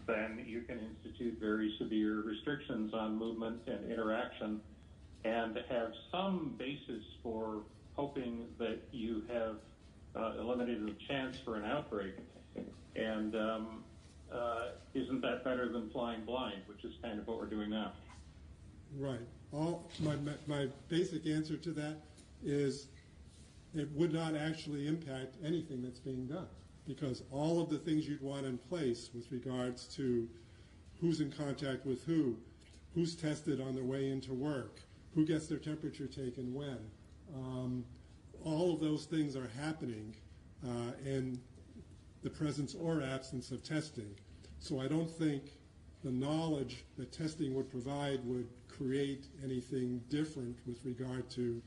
then you can institute very severe restrictions on movement and interaction and have some basis for hoping that you have eliminated the chance for an outbreak. And isn't that better than flying blind, which is kind of what we're doing now? Right. My basic answer to that is it would not actually impact anything that's being done, because all of the things you'd want in place with regards to who's in contact with who's tested on their way into work, who gets their temperature taken when, all of those things are happening in the presence or absence of testing. So I don't think the knowledge that testing would provide would create anything different with regard to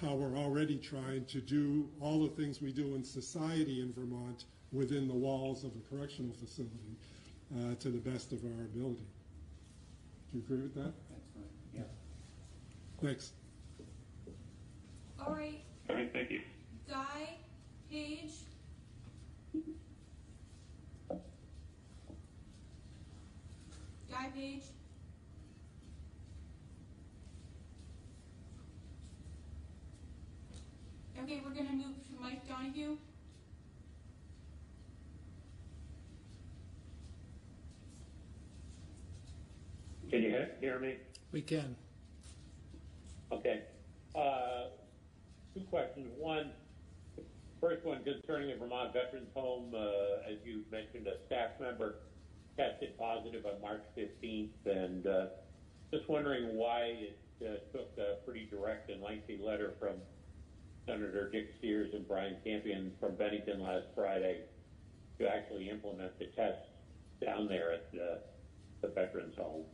how we're already trying to do all the things we do in society in Vermont within the walls of a correctional facility to the best of our ability. Do you agree with that? That's fine. Yeah. Thanks. All right. All right, thank you. Guy, Paige. Guy Page. Donahue? Can you hear me? We can. Okay. Two questions. First one concerning the Vermont Veterans Home. As you mentioned, a staff member tested positive on March 15th, and just wondering why it took a pretty direct and lengthy letter from Senator Dick Sears and Brian Campion from Bennington last Friday to actually implement the tests down there at the Veterans Home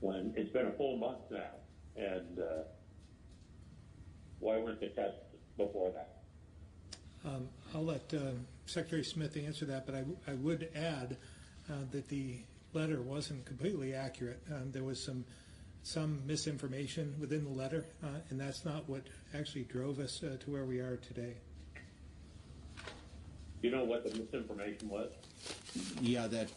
when it's been a full month now. And why weren't the tests before that? I'll let Secretary Smith answer that, but I would add that the letter wasn't completely accurate. There was some misinformation within the letter, and that's not what actually drove us to where we are today. You know what the misinformation was? Yeah, that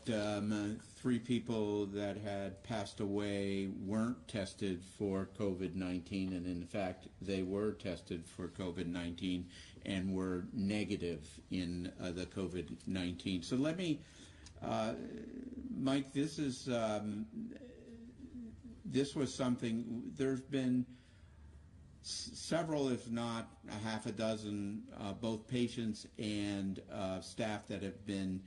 3 people that had passed away weren't tested for COVID-19, and in fact, they were tested for COVID-19 and were negative in the COVID-19. So let me, Mike, this was something, there's been several, if not a half a dozen, both patients and staff that have been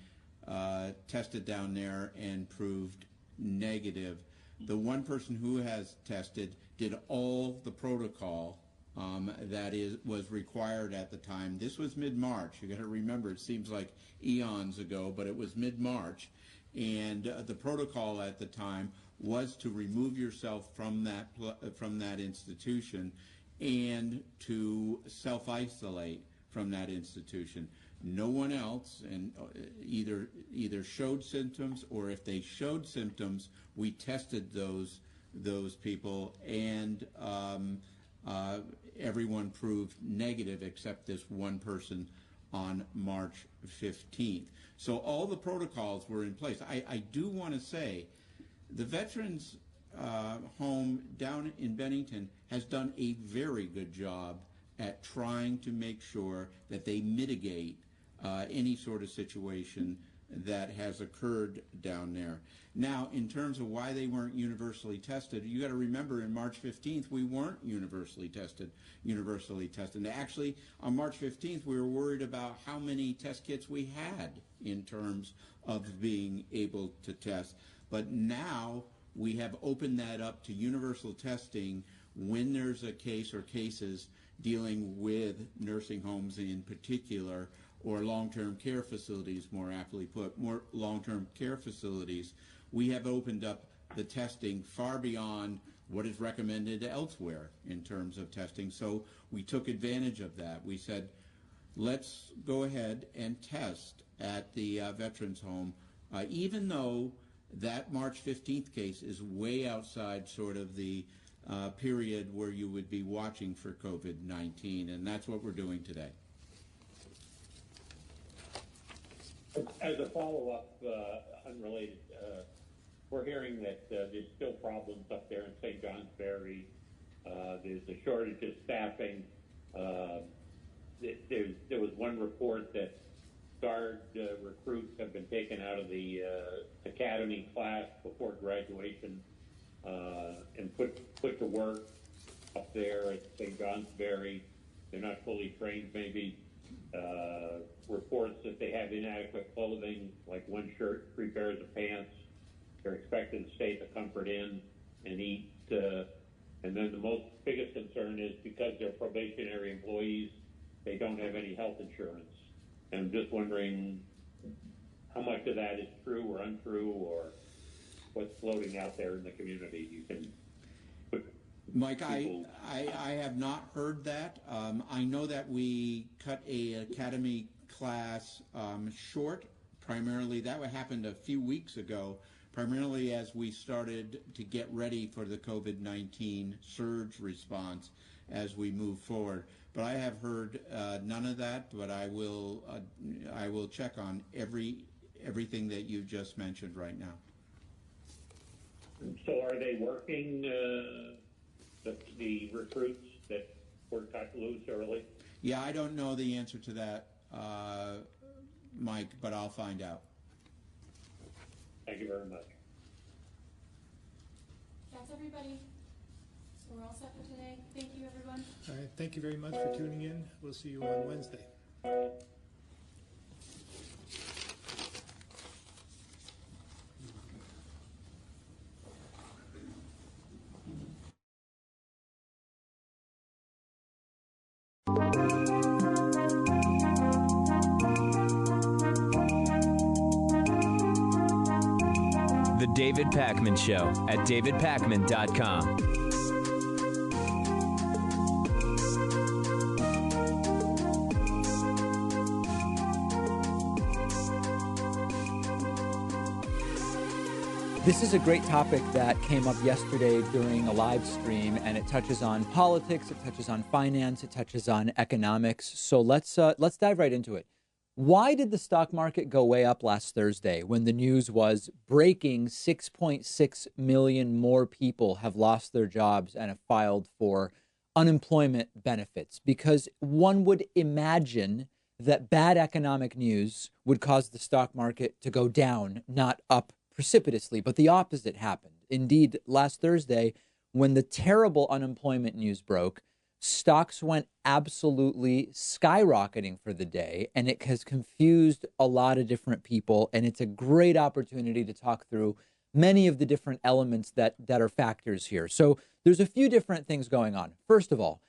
tested down there and proved negative. The one person who has tested did all the protocol that was required at the time. This was mid-March. You got to remember, it seems like eons ago, but it was mid-March, and the protocol at the time was to remove yourself from that institution and to self-isolate from that institution. No one else, and either showed symptoms, or if they showed symptoms, we tested those people, and everyone proved negative except this one person on March 15th. So all the protocols were in place. I do want to say the Veterans Home down in Bennington has done a very good job at trying to make sure that they mitigate any sort of situation that has occurred down there. Now, in terms of why they weren't universally tested, you got to remember, in March 15th, we weren't universally tested. And actually, on March 15th, we were worried about how many test kits we had in terms of being able to test. But now we have opened that up to universal testing when there's a case or cases dealing with nursing homes in particular, or long-term care facilities, more aptly put, more long-term care facilities. We have opened up the testing far beyond what is recommended elsewhere in terms of testing. So we took advantage of that. We said, let's go ahead and test at the Veterans Home, even though that March 15th case is way outside sort of the period where you would be watching for COVID-19, and that's what we're doing today. As a follow-up, unrelated, we're hearing that there's still problems up there in St. Johnsbury. There's a shortage of staffing. There was one report that Guard recruits have been taken out of the academy class before graduation and put to work up there at St. Johnsbury. They're not fully trained, maybe. Reports that they have inadequate clothing, like one shirt, 3 pairs of pants. They're expected to stay at the Comfort Inn and eat. And then the biggest concern is because they're probationary employees, they don't have any health insurance. And I'm just wondering how much of that is true or untrue, or what's floating out there in the community. You can put Mike, I have not heard that. I know that we cut a academy class short, primarily. That happened a few weeks ago, primarily as we started to get ready for the COVID-19 surge response as we move forward. But I have heard none of that, but I will check on everything that you just mentioned right now. So are they working, the recruits that were cut loose early? Yeah, I don't know the answer to that, Mike, but I'll find out. Thank you very much. That's everybody. So we're all set for today. Thank you, everyone. All right, thank you very much for tuning in. We'll see you on Wednesday. The David Pakman Show at davidpakman.com. This is a great topic that came up yesterday during a live stream, and it touches on politics, it touches on finance, it touches on economics. So let's dive right into it. Why did the stock market go way up last Thursday when the news was breaking 6.6 million more people have lost their jobs and have filed for unemployment benefits? Because one would imagine that bad economic news would cause the stock market to go down, not up precipitously, but the opposite happened. Indeed, last Thursday, when the terrible unemployment news broke, stocks went absolutely skyrocketing for the day, and it has confused a lot of different people, and it's a great opportunity to talk through many of the different elements that are factors here. So there's a few different things going on. First of all,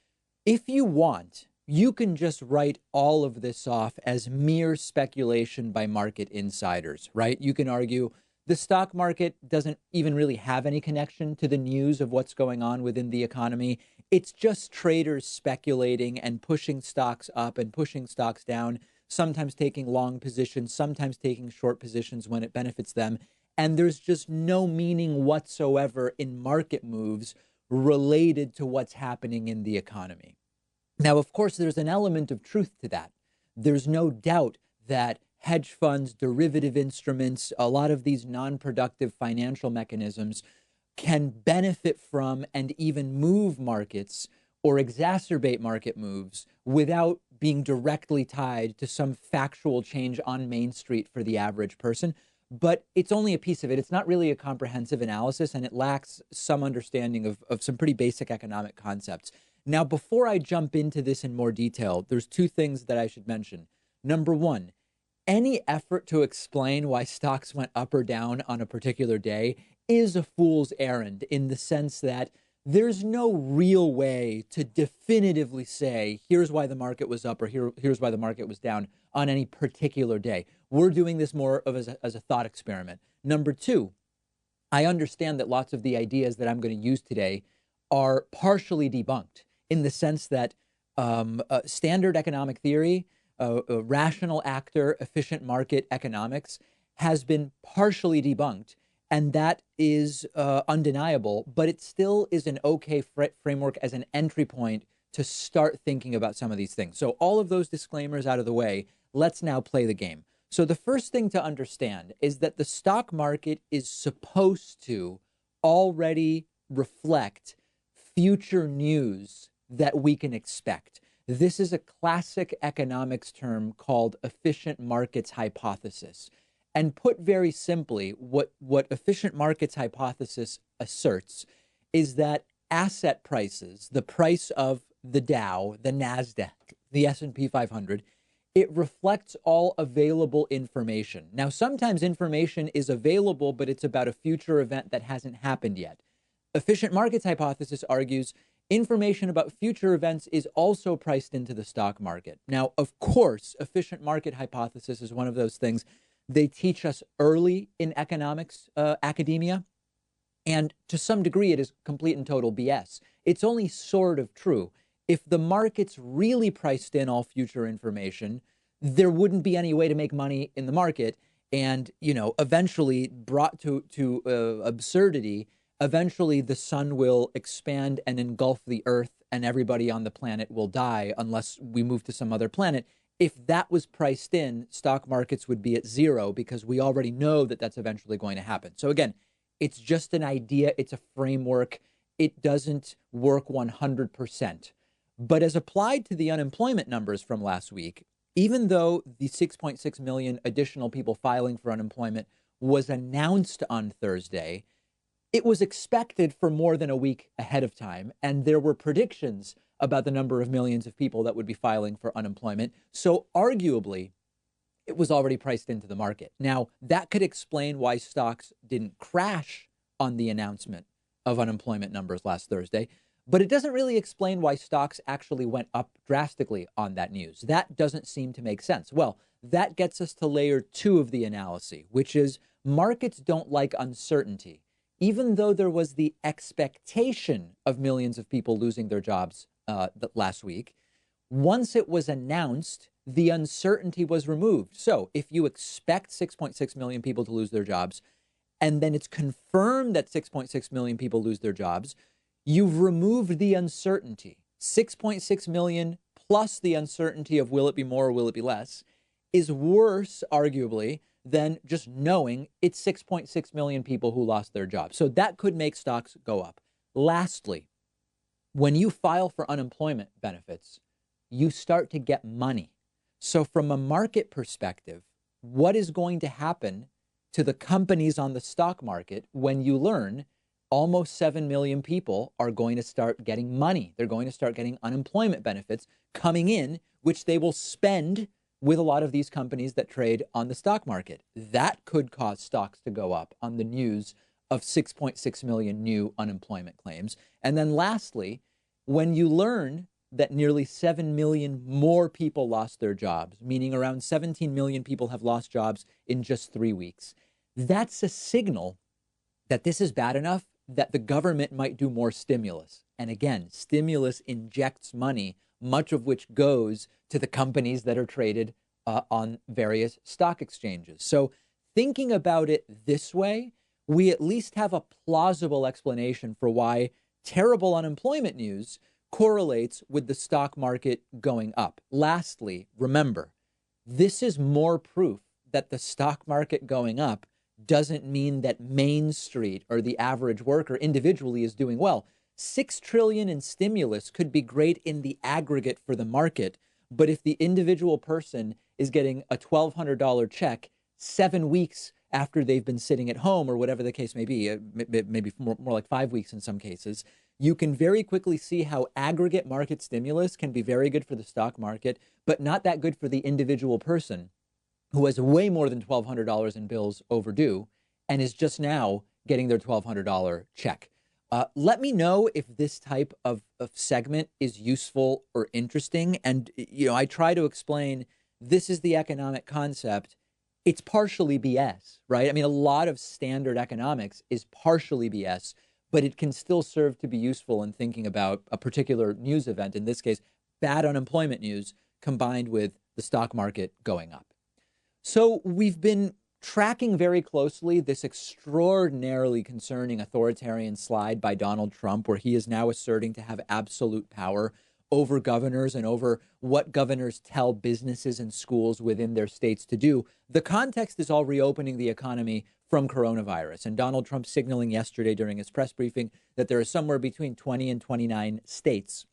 if you want, you can just write all of this off as mere speculation by market insiders, right? You can argue the stock market doesn't even really have any connection to the news of what's going on within the economy. It's just traders speculating and pushing stocks up and pushing stocks down, sometimes taking long positions, sometimes taking short positions when it benefits them. And there's just no meaning whatsoever in market moves related to what's happening in the economy. Now, of course, there's an element of truth to that. There's no doubt that hedge funds, derivative instruments, a lot of these non-productive financial mechanisms can benefit from and even move markets or exacerbate market moves without being directly tied to some factual change on Main Street for the average person. But it's only a piece of it. It's not really a comprehensive analysis, and it lacks some understanding of some pretty basic economic concepts. Now, before I jump into this in more detail, there's two things that I should mention. Number one, any effort to explain why stocks went up or down on a particular day is a fool's errand, in the sense that there's no real way to definitively say, here's why the market was up or here's why the market was down on any particular day. We're doing this more of as a thought experiment. Number two, I understand that lots of the ideas that I'm going to use today are partially debunked, in the sense that standard economic theory, a rational actor, efficient market economics has been partially debunked, and that is undeniable, but it still is an okay framework as an entry point to start thinking about some of these things. So all of those disclaimers out of the way, let's now play the game. So the first thing to understand is that the stock market is supposed to already reflect future news that we can expect. This is a classic economics term called efficient markets hypothesis. And put very simply, what efficient markets hypothesis asserts is that asset prices, the price of the Dow, the NASDAQ, the S&P 500, it reflects all available information. Now, sometimes information is available, but it's about a future event that hasn't happened yet. Efficient markets hypothesis argues information about future events is also priced into the stock market. Now, of course, efficient market hypothesis is one of those things they teach us early in economics academia. And to some degree, it is complete and total BS. It's only sort of true. If the market's really priced in all future information, there wouldn't be any way to make money in the market. And, eventually brought to absurdity, eventually the sun will expand and engulf the earth and everybody on the planet will die unless we move to some other planet. If that was priced in, stock markets would be at zero because we already know that that's eventually going to happen. So again, it's just an idea. It's a framework. It doesn't work 100%. But as applied to the unemployment numbers from last week, even though the 6.6 million additional people filing for unemployment was announced on Thursday, it was expected for more than a week ahead of time. And there were predictions about the number of millions of people that would be filing for unemployment. So arguably, it was already priced into the market. Now, that could explain why stocks didn't crash on the announcement of unemployment numbers last Thursday. But it doesn't really explain why stocks actually went up drastically on that news. That doesn't seem to make sense. Well, that gets us to layer 2 of the analysis, which is markets don't like uncertainty. Even though there was the expectation of millions of people losing their jobs last week, once it was announced, the uncertainty was removed. So if you expect 6.6 million people to lose their jobs, and then it's confirmed that 6.6 million people lose their jobs, you've removed the uncertainty. 6.6 million plus the uncertainty of will it be more or will it be less is worse, arguably, than just knowing it's 6.6 million people who lost their jobs. So that could make stocks go up. Lastly, when you file for unemployment benefits, you start to get money. So from a market perspective, what is going to happen to the companies on the stock market when you learn almost 7 million people are going to start getting money? They're going to start getting unemployment benefits coming in, which they will spend with a lot of these companies that trade on the stock market. That could cause stocks to go up on the news of 6.6 million new unemployment claims. And then lastly, when you learn that nearly 7 million more people lost their jobs, meaning around 17 million people have lost jobs in just 3 weeks, that's a signal that this is bad enough that the government might do more stimulus. And again, stimulus injects money, much of which goes to the companies that are traded on various stock exchanges. So thinking about it this way, we at least have a plausible explanation for why terrible unemployment news correlates with the stock market going up. Lastly, remember, this is more proof that the stock market going up doesn't mean that Main Street or the average worker individually is doing well. $6 trillion in stimulus could be great in the aggregate for the market, but if the individual person is getting a $1,200 check 7 weeks after they've been sitting at home or whatever the case may be, maybe more like 5 weeks in some cases, you can very quickly see how aggregate market stimulus can be very good for the stock market, but not that good for the individual person who has way more than $1,200 in bills overdue and is just now getting their $1,200 check. Let me know if this type of segment is useful or interesting. And, I try to explain this is the economic concept. It's partially BS, right? I mean, a lot of standard economics is partially BS, but it can still serve to be useful in thinking about a particular news event. In this case, bad unemployment news combined with the stock market going up. So we've been tracking very closely this extraordinarily concerning authoritarian slide by Donald Trump, where he is now asserting to have absolute power over governors and over what governors tell businesses and schools within their states to do. The context is all reopening the economy from coronavirus. And Donald Trump signaling yesterday during his press briefing that there are somewhere between 20 and 29 states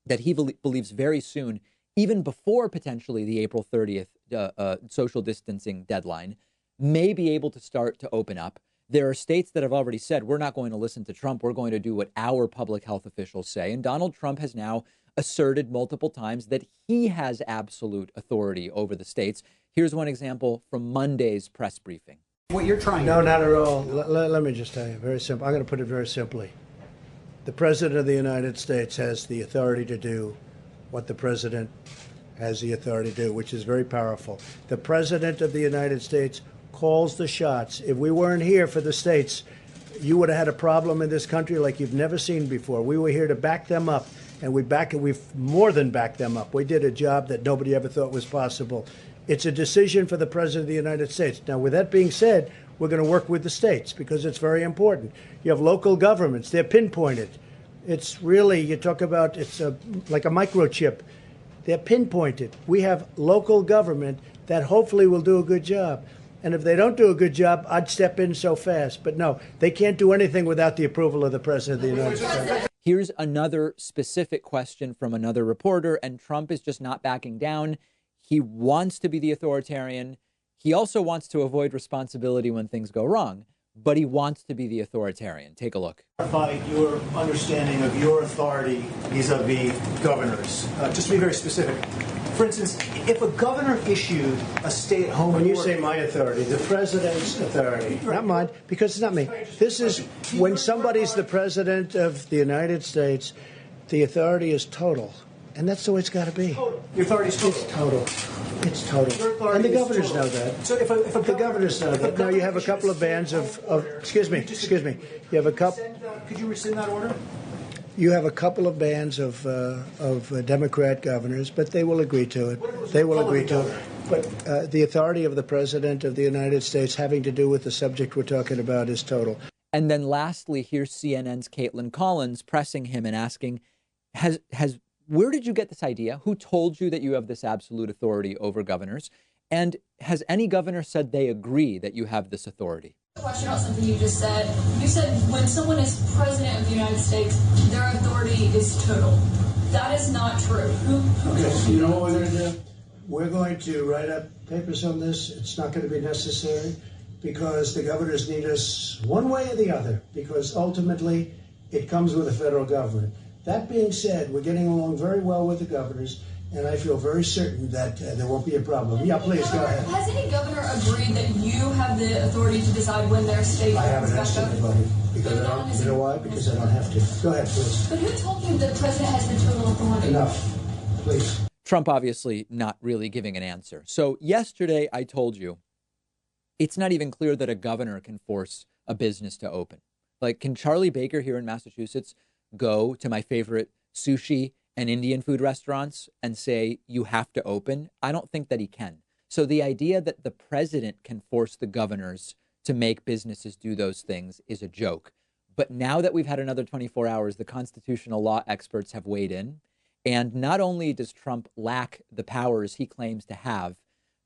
that he believes very soon, even before potentially the April 30th social distancing deadline, may be able to start to open up. There are states that have already said, we're not going to listen to Trump. We're going to do what our public health officials say. And Donald Trump has now asserted multiple times that he has absolute authority over the states. Here's one example from Monday's press briefing. What you're trying No, not at all. Let me just tell you, very simple. I'm going to put it very simply. The President of the United States has the authority to do what the President has the authority to do, which is very powerful. The President of the United States calls the shots. If we weren't here for the states, you would have had a problem in this country like you've never seen before. We were here to back them up, and we've more than backed them up. We did a job that nobody ever thought was possible. It's a decision for the President of the United States. Now, with that being said, we're going to work with the states because it's very important. You have local governments. They're pinpointed. It's really, you talk about, it's like a microchip. They're pinpointed. We have local government that hopefully will do a good job. And if they don't do a good job, I'd step in so fast. But no, they can't do anything without the approval of the President of the United States. Here's another specific question from another reporter, and Trump is just not backing down. He wants to be the authoritarian. He also wants to avoid responsibility when things go wrong, but he wants to be the authoritarian. Take a look. Clarify your understanding of your authority vis-a-vis governors. Just to be very specific. For instance, if a governor issued a stay-at-home When you order, say my authority, the president's authority, not mine, because it's not me. This is when somebody's the president of the United States, the authority is total. And that's the way it's got to be. Total. Your authority is total. It's total. It's total. Your authority And the is governors total. know that. So if a The governors know that. Now you have a couple of bands of excuse me. You have a couple. Could you rescind that order? You have a couple of bands of Democrat governors, but they will agree to it. They will agree to it. But the authority of the President of the United States having to do with the subject we're talking about is total. And then lastly, here's CNN's Caitlin Collins pressing him and asking, where did you get this idea? Who told you that you have this absolute authority over governors? And has any governor said they agree that you have this authority? Question about something you just said. You said when someone is president of the United States, their authority is total. That is not true. Okay, so you know what we're going to do? We're going to write up papers on this. It's not going to be necessary because the governors need us one way or the other, because ultimately it comes with the federal government. That being said, we're getting along very well with the governors, and I feel very certain that there won't be a problem. Yeah, please, go ahead. Has any governor agreed that you have the authority to decide when their state I haven't opens asked back up? anybody, because I don't, you know why? Because I don't have to. Go ahead, please. But who told you the president has the total authority? Enough, please. Trump obviously not really giving an answer. So yesterday I told you it's not even clear that a governor can force a business to open. Like, can Charlie Baker here in Massachusetts go to my favorite sushi and Indian food restaurants and say, you have to open? I don't think that he can. So the idea that the president can force the governors to make businesses do those things is a joke. But now that we've had another 24 hours, the constitutional law experts have weighed in. And not only does Trump lack the powers he claims to have,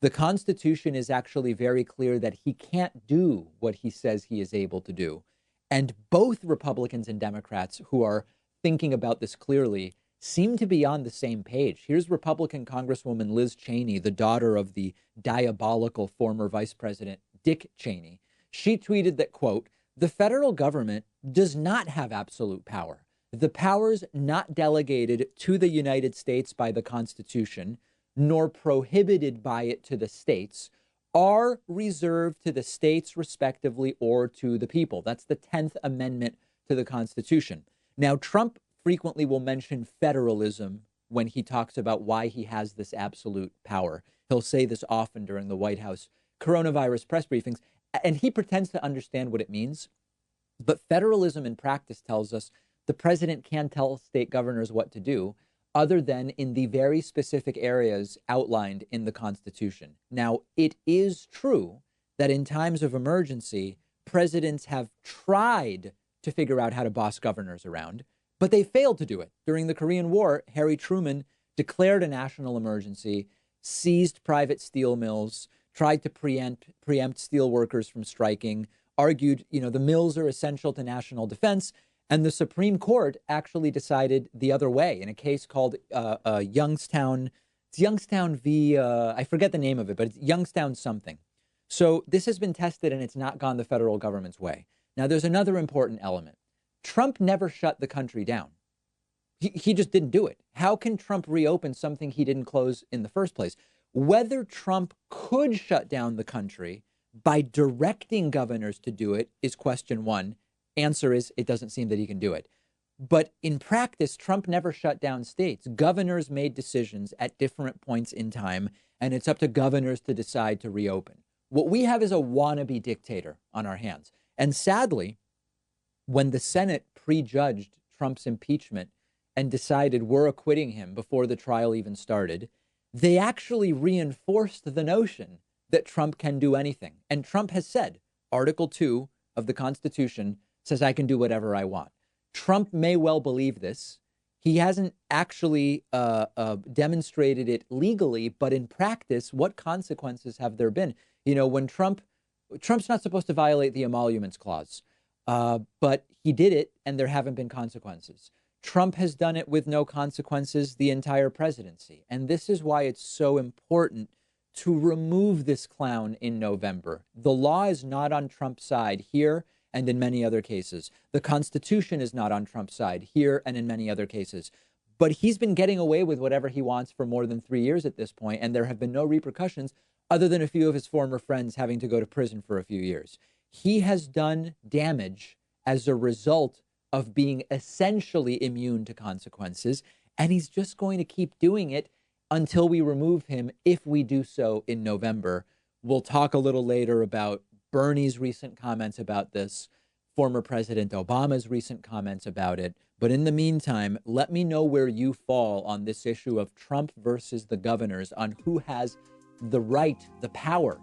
the Constitution is actually very clear that he can't do what he says he is able to do. And both Republicans and Democrats who are thinking about this clearly seem to be on the same page. Here's Republican Congresswoman Liz Cheney, the daughter of the diabolical former Vice President Dick Cheney. She tweeted that, quote, the federal government does not have absolute power. The powers not delegated to the United States by the Constitution, nor prohibited by it to the states, are reserved to the states respectively or to the people. That's the 10th Amendment to the Constitution. Now, Trump frequently will mention federalism when he talks about why he has this absolute power. He'll say this often during the White House coronavirus press briefings, and he pretends to understand what it means. But federalism in practice tells us the president can tell state governors what to do, other than in the very specific areas outlined in the Constitution. Now, it is true that in times of emergency, presidents have tried to figure out how to boss governors around, but they failed to do it. During the Korean War, Harry Truman declared a national emergency, seized private steel mills, tried to preempt steel workers from striking, argued, the mills are essential to national defense. And the Supreme Court actually decided the other way in a case called Youngstown. It's Youngstown v. I forget the name of it, but it's Youngstown something. So this has been tested and it's not gone the federal government's way. Now, there's another important element. Trump never shut the country down. He just didn't do it. How can Trump reopen something he didn't close in the first place? Whether Trump could shut down the country by directing governors to do it is question one. Answer is, it doesn't seem that he can do it. But in practice, Trump never shut down states. Governors made decisions at different points in time, and it's up to governors to decide to reopen. What we have is a wannabe dictator on our hands. And sadly, when the Senate prejudged Trump's impeachment and decided we're acquitting him before the trial even started, they actually reinforced the notion that Trump can do anything. And Trump has said, Article 2 of the Constitution says I can do whatever I want. Trump may well believe this. He hasn't actually demonstrated it legally, but in practice, what consequences have there been? When Trump's not supposed to violate the emoluments clause, but he did it and there haven't been consequences. Trump has done it with no consequences the entire presidency. And this is why it's so important to remove this clown in November. The law is not on Trump's side here and in many other cases. The Constitution is not on Trump's side here and in many other cases. But he's been getting away with whatever he wants for more than 3 years at this point, and there have been no repercussions other than a few of his former friends having to go to prison for a few years. He has done damage as a result of being essentially immune to consequences, and he's just going to keep doing it until we remove him, if we do so in November. We'll talk a little later about Bernie's recent comments about this, former President Obama's recent comments about it. But in the meantime, let me know where you fall on this issue of Trump versus the governors, on who has the right, the power,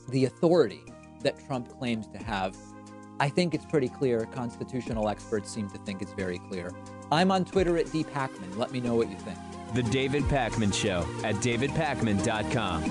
the authority that Trump claims to have. I think it's pretty clear. Constitutional experts seem to think it's very clear. I'm on Twitter at @DPackman. Let me know what you think. The David Pakman Show at davidpakman.com.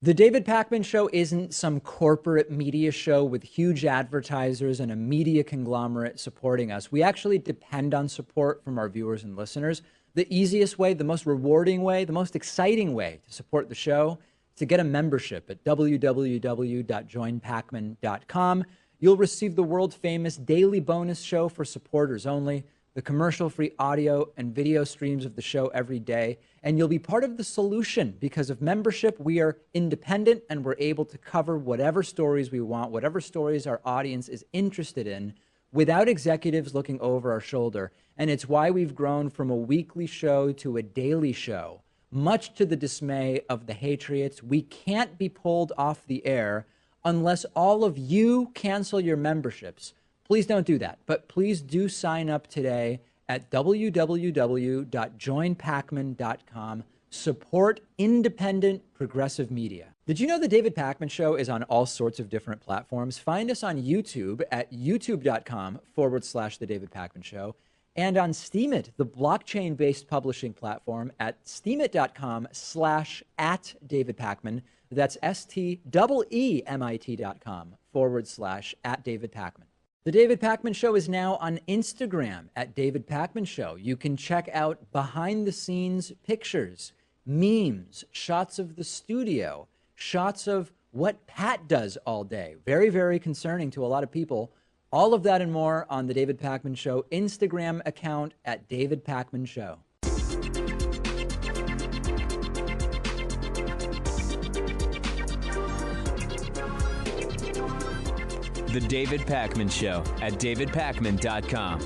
The David Pakman Show isn't some corporate media show with huge advertisers and a media conglomerate supporting us. We actually depend on support from our viewers and listeners. The easiest way, the most rewarding way, the most exciting way to support the show is to get a membership at www.joinpakman.com. You'll receive the world-famous daily bonus show for supporters only, the commercial-free audio and video streams of the show every day, and you'll be part of the solution. Because of membership, we are independent and we're able to cover whatever stories we want, whatever stories our audience is interested in, without executives looking over our shoulder. And it's why we've grown from a weekly show to a daily show. Much to the dismay of the Hatriots, we can't be pulled off the air unless all of you cancel your memberships. Please don't do that, but please do sign up today at www.joinpakman.com. Support independent progressive media. Did you know the David Pakman Show is on all sorts of different platforms? Find us on YouTube at youtube.com/The David Pakman Show, and on Steemit, the blockchain-based publishing platform, at steemit.com/@DavidPakman. That's STEEMIT.com/@DavidPakman. The David Pakman Show is now on Instagram at David Pakman Show. You can check out behind-the-scenes pictures, memes, shots of the studio, shots of what Pat does all day. Very, very concerning to a lot of people. All of that and more on the David Pakman Show Instagram account at David Pakman Show. The David Pakman Show at davidpakman.com.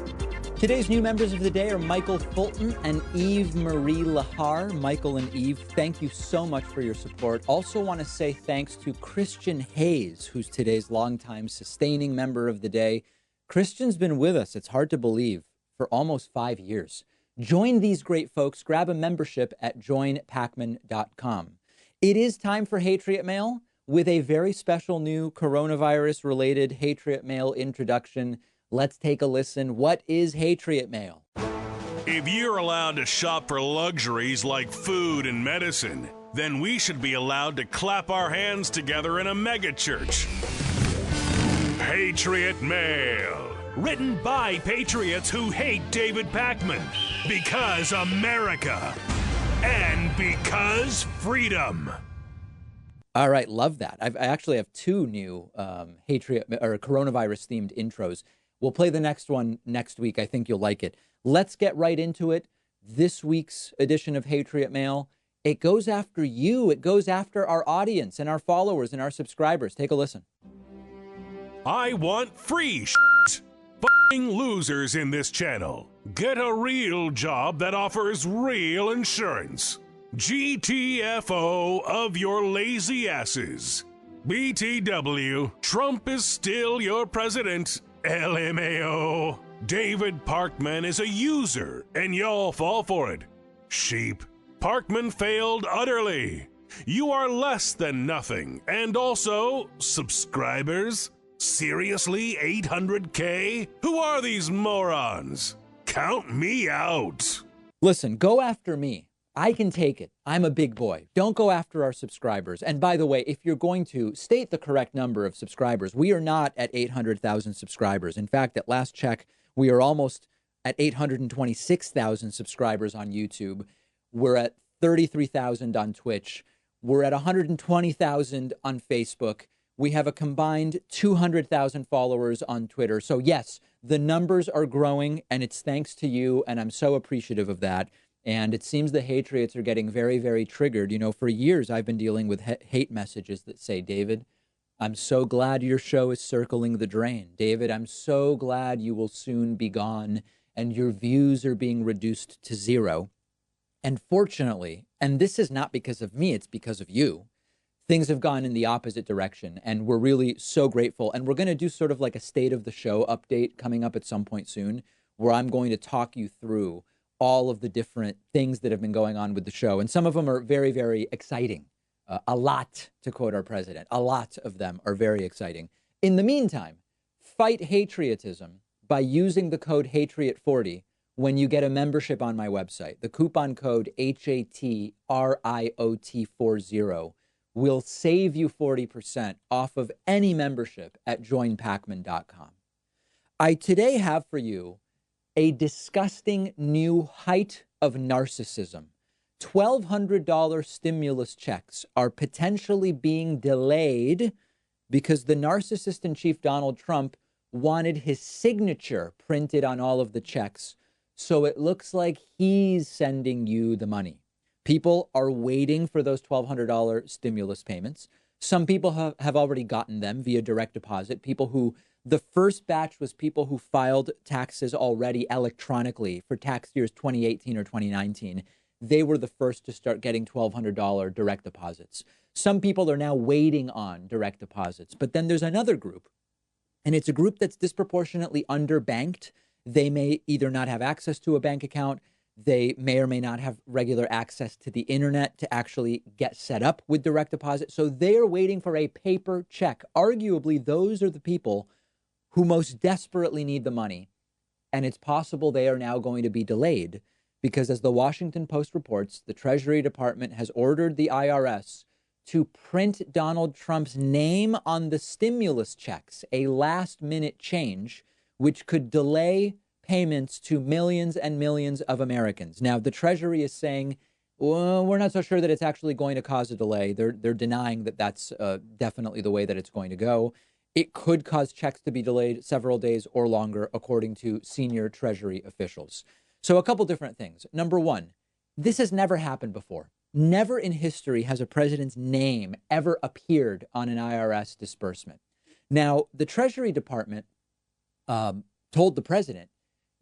Today's new members of the day are Michael Fulton and Eve Marie Lahar. Michael and Eve, thank you so much for your support. Also want to say thanks to Christian Hayes, who's today's longtime sustaining member of the day. Christian's been with us, it's hard to believe, for almost 5 years. Join these great folks. Grab a membership at joinpakman.com. It is time for Hatriot Mail, with a very special new coronavirus-related Hatriot Mail introduction. Let's take a listen. What is Hatriot Mail? If you're allowed to shop for luxuries like food and medicine, then we should be allowed to clap our hands together in a megachurch. Hatriot Mail. Written by patriots who hate David Pakman. Because America. And because freedom. All right, love that. I actually have two new coronavirus-themed intros. We'll play the next one next week. I think you'll like it. Let's get right into it. This week's edition of Hatriot Mail, it goes after you. It goes after our audience and our followers and our subscribers. Take a listen. I want free shit. F***ing losers in this channel. Get a real job that offers real insurance. GTFO of your lazy asses. BTW, Trump is still your president. LMAO, David Pakman is a user, and y'all fall for it. Sheep, Pakman failed utterly. You are less than nothing. And also, subscribers? Seriously, 800K? Who are these morons? Count me out. Listen, go after me. I can take it. I'm a big boy. Don't go after our subscribers. And by the way, if you're going to state the correct number of subscribers, we are not at 800,000 subscribers. In fact, at last check, we are almost at 826,000 subscribers on YouTube. We're at 33,000 on Twitch. We're at 120,000 on Facebook. We have a combined 200,000 followers on Twitter. So yes, the numbers are growing, and it's thanks to you, and I'm so appreciative of that. And it seems the Hatriots are getting very, very triggered. You know, for years, I've been dealing with hate messages that say, David, I'm so glad your show is circling the drain. David, I'm so glad you will soon be gone and your views are being reduced to zero. And fortunately, and this is not because of me, it's because of you, things have gone in the opposite direction. And we're really so grateful. And we're going to do sort of like a state of the show update coming up at some point soon, where I'm going to talk you through all of the different things that have been going on with the show. And some of them are very, very exciting. A lot, to quote our president, a lot of them are very exciting. In the meantime, fight hatriotism by using the code HATRIOT40 when you get a membership on my website. The coupon code HATRIOT40 will save you 40% off of any membership at joinpacman.com. I today have for you a disgusting new height of narcissism. $1,200 stimulus checks are potentially being delayed because the narcissist in chief, Donald Trump, wanted his signature printed on all of the checks. So it looks like he's sending you the money. People are waiting for those $1,200 stimulus payments. Some people have already gotten them via direct deposit. People who, the first batch was people who filed taxes already electronically for tax years 2018 or 2019. They were the first to start getting $1,200 direct deposits. Some people are now waiting on direct deposits. But then there's another group, and it's a group that's disproportionately underbanked. They may either not have access to a bank account. They may or may not have regular access to the internet to actually get set up with direct deposit. So they're waiting for a paper check. Arguably, those are the people who most desperately need the money. And it's possible they are now going to be delayed because, as the Washington Post reports, the Treasury Department has ordered the IRS to print Donald Trump's name on the stimulus checks, a last-minute change, which could delay payments to millions and millions of Americans. Now, the Treasury is saying, well, we're not so sure that it's actually going to cause a delay. They're denying that that's definitely the way that it's going to go. It could cause checks to be delayed several days or longer, according to senior Treasury officials. So a couple different things. Number one, this has never happened before. Never in history has a president's name ever appeared on an IRS disbursement. Now, the Treasury Department told the president,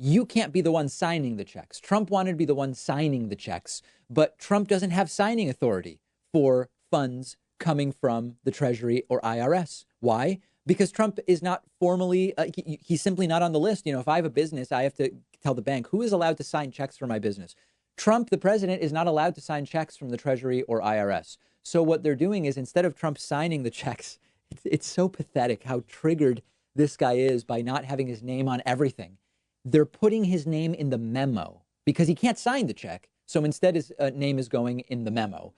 you can't be the one signing the checks. Trump wanted to be the one signing the checks, but Trump doesn't have signing authority for funds coming from the Treasury or IRS. Why? Because Trump is not formally, he's simply not on the list. You know, if I have a business, I have to tell the bank who is allowed to sign checks for my business. Trump, the president, is not allowed to sign checks from the Treasury or IRS. So what they're doing is, instead of Trump signing the checks, it's so pathetic how triggered this guy is by not having his name on everything. They're putting his name in the memo because he can't sign the check. So instead, his name is going in the memo.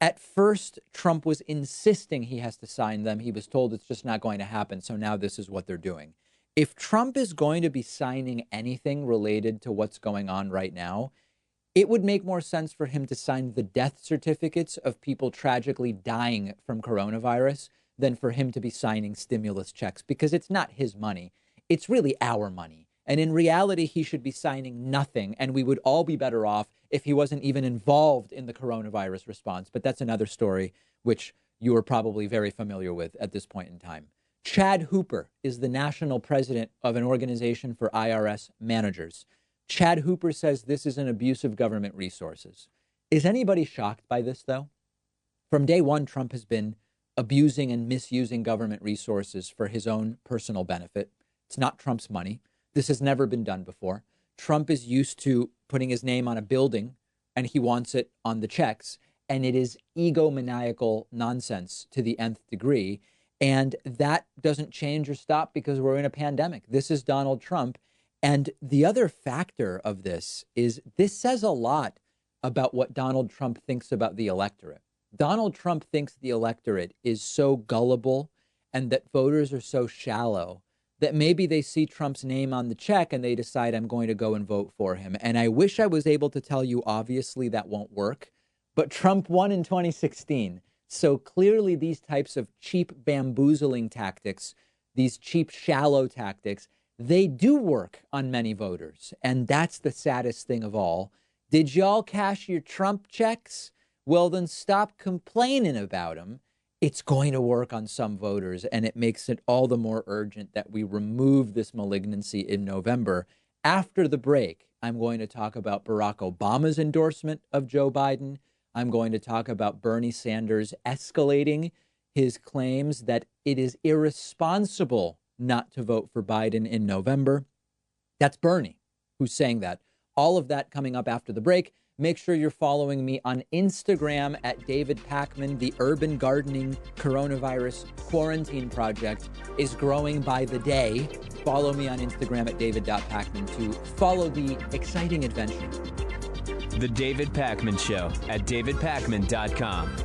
At first, Trump was insisting he has to sign them. He was told it's just not going to happen. So now this is what they're doing. If Trump is going to be signing anything related to what's going on right now, it would make more sense for him to sign the death certificates of people tragically dying from coronavirus than for him to be signing stimulus checks, because it's not his money. It's really our money. And in reality, he should be signing nothing. And we would all be better off if he wasn't even involved in the coronavirus response. But that's another story, which you are probably very familiar with at this point in time. Chad Hooper is the national president of an organization for IRS managers. Chad Hooper says this is an abuse of government resources. Is anybody shocked by this, though? From day one, Trump has been abusing and misusing government resources for his own personal benefit. It's not Trump's money. This has never been done before. Trump is used to putting his name on a building, and he wants it on the checks. And it is egomaniacal nonsense to the nth degree. And that doesn't change or stop because we're in a pandemic. This is Donald Trump. And the other factor of this is this says a lot about what Donald Trump thinks about the electorate. Donald Trump thinks the electorate is so gullible and that voters are so shallow that maybe they see Trump's name on the check and they decide I'm going to go and vote for him. And I wish I was able to tell you, obviously, that won't work. But Trump won in 2016. So clearly these types of cheap bamboozling tactics, these cheap, shallow tactics, they do work on many voters. And that's the saddest thing of all. Did y'all cash your Trump checks? Well, then stop complaining about them. It's going to work on some voters, and it makes it all the more urgent that we remove this malignancy in November. After the break, I'm going to talk about Barack Obama's endorsement of Joe Biden. I'm going to talk about Bernie Sanders escalating his claims that it is irresponsible not to vote for Biden in November. That's Bernie who's saying that. All of that coming up after the break. Make sure you're following me on Instagram at David Pakman. The urban gardening coronavirus quarantine project is growing by the day. Follow me on Instagram at david.pakman to follow the exciting adventure. The David Pakman Show at davidpakman.com.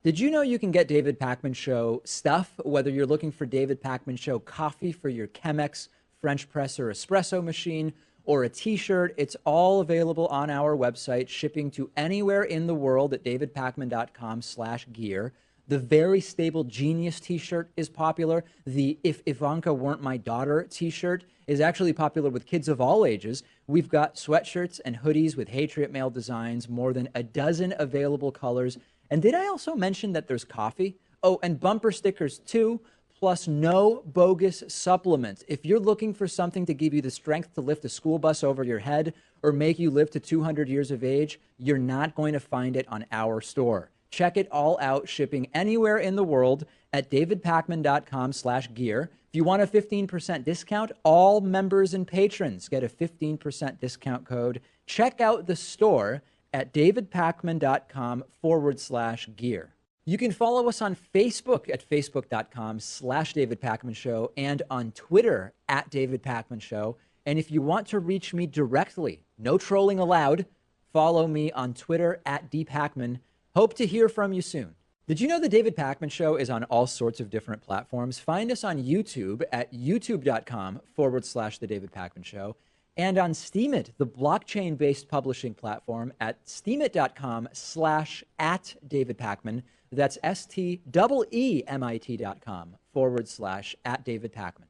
Did you know you can get David Pakman Show stuff, whether you're looking for David Pakman Show coffee for your Chemex French press or espresso machine, or a t-shirt? It's all available on our website, shipping to anywhere in the world at davidpakman.com/gear. The Very Stable Genius t-shirt is popular. The If Ivanka Weren't My Daughter t-shirt is actually popular with kids of all ages. We've got sweatshirts and hoodies with Hatriot Mail designs, more than a dozen available colors. And did I also mention that there's coffee? Oh, and bumper stickers too, plus no bogus supplements. If you're looking for something to give you the strength to lift a school bus over your head or make you live to 200 years of age, you're not going to find it on our store. Check it all out, shipping anywhere in the world at davidpakman.com/gear. If you want a 15% discount, all members and patrons get a 15% discount code. Check out the store at davidpakman.com/gear. You can follow us on Facebook at facebook.com/David Pakman Show and on Twitter at David Pakman Show. And if you want to reach me directly, no trolling allowed, follow me on Twitter at dpakman. Hope to hear from you soon. Did you know the David Pakman Show is on all sorts of different platforms? Find us on YouTube at youtube.com/The David Pakman Show. And on Steemit, the blockchain-based publishing platform at steemit.com/@David Pakman. That's STEEMIT.com/@David Pakman.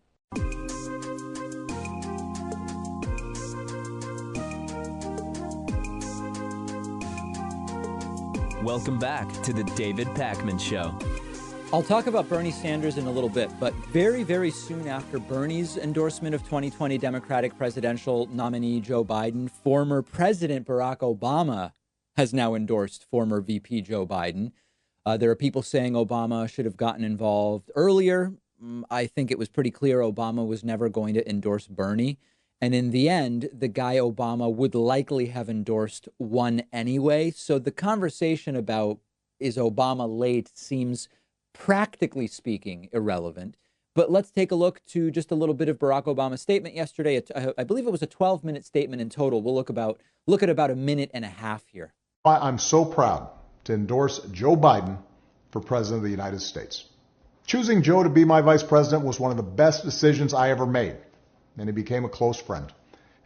Welcome back to the David Pakman Show. I'll talk about Bernie Sanders in a little bit, but very, very soon after Bernie's endorsement of 2020 Democratic presidential nominee Joe Biden, former President Barack Obama has now endorsed former VP Joe Biden. There are people saying Obama should have gotten involved earlier. I think it was pretty clear Obama was never going to endorse Bernie. And in the end, the guy Obama would likely have endorsed won anyway. So the conversation about is Obama late seems, practically speaking, irrelevant. But let's take a look to just a little bit of Barack Obama's statement yesterday. I believe it was a 12-minute statement in total. We'll look at about a minute and a half here. I'm so proud to endorse Joe Biden for President of the United States. Choosing Joe to be my vice president was one of the best decisions I ever made, and he became a close friend.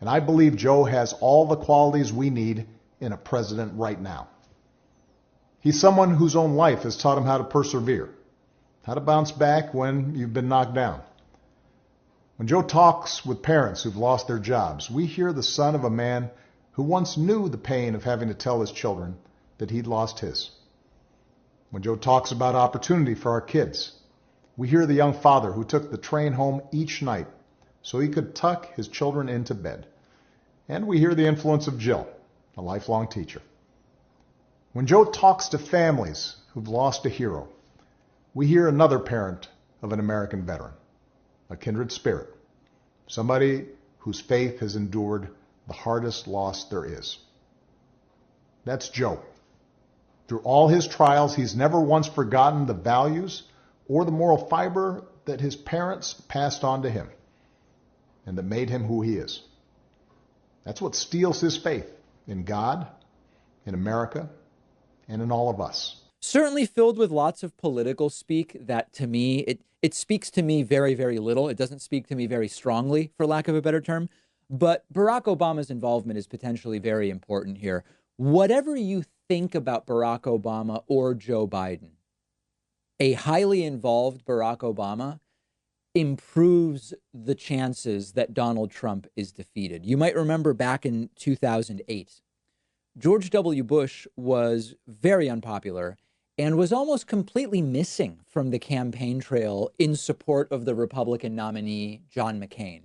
And I believe Joe has all the qualities we need in a president right now. He's someone whose own life has taught him how to persevere, how to bounce back when you've been knocked down. When Joe talks with parents who've lost their jobs, we hear the son of a man who once knew the pain of having to tell his children that he'd lost his. When Joe talks about opportunity for our kids, we hear the young father who took the train home each night so he could tuck his children into bed. And we hear the influence of Jill, a lifelong teacher. When Joe talks to families who've lost a hero, we hear another parent of an American veteran, a kindred spirit, somebody whose faith has endured the hardest loss there is. That's Joe. Through all his trials, he's never once forgotten the values or the moral fiber that his parents passed on to him and that made him who he is. That's what steels his faith in God, in America, and in all of us. Certainly filled with lots of political speak that to me, it speaks to me very, very little. It doesn't speak to me very strongly, for lack of a better term. But Barack Obama's involvement is potentially very important here. Whatever you think about Barack Obama or Joe Biden, a highly involved Barack Obama improves the chances that Donald Trump is defeated. You might remember back in 2008, George W. Bush was very unpopular and was almost completely missing from the campaign trail in support of the Republican nominee, John McCain.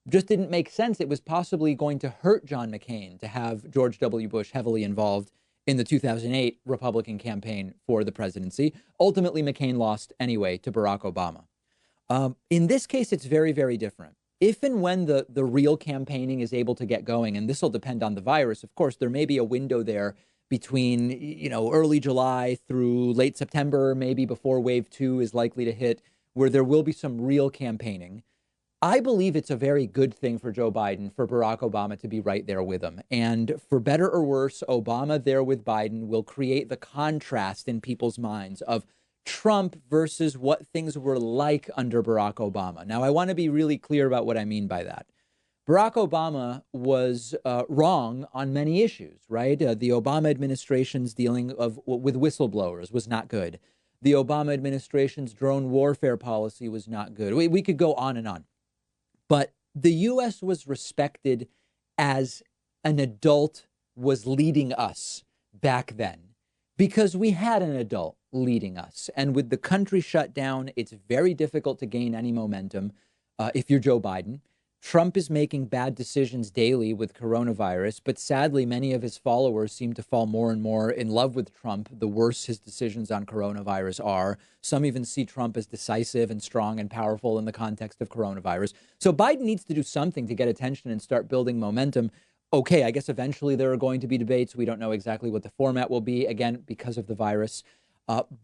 Just didn't make sense. It was possibly going to hurt John McCain to have George W. Bush heavily involved in the 2008 Republican campaign for the presidency. Ultimately, McCain lost anyway to Barack Obama. In this case, it's very, very different. If and when the real campaigning is able to get going, and this will depend on the virus, of course, there may be a window there between, early July through late September, maybe before wave 2 is likely to hit, where there will be some real campaigning. I believe it's a very good thing for Joe Biden, for Barack Obama to be right there with him. And for better or worse, Obama there with Biden will create the contrast in people's minds of Trump versus what things were like under Barack Obama. Now, I want to be really clear about what I mean by that. Barack Obama was wrong on many issues, right? The Obama administration's dealing with whistleblowers was not good. The Obama administration's drone warfare policy was not good. We could go on and on. But the U.S. was respected as an adult was leading us back then because we had an adult leading us. And with the country shut down, it's very difficult to gain any momentum if you're Joe Biden. Trump is making bad decisions daily with coronavirus, but sadly, many of his followers seem to fall more and more in love with Trump, the worse his decisions on coronavirus are. Some even see Trump as decisive and strong and powerful in the context of coronavirus. So Biden needs to do something to get attention and start building momentum. Okay, I guess eventually there are going to be debates. We don't know exactly what the format will be, again, because of the virus.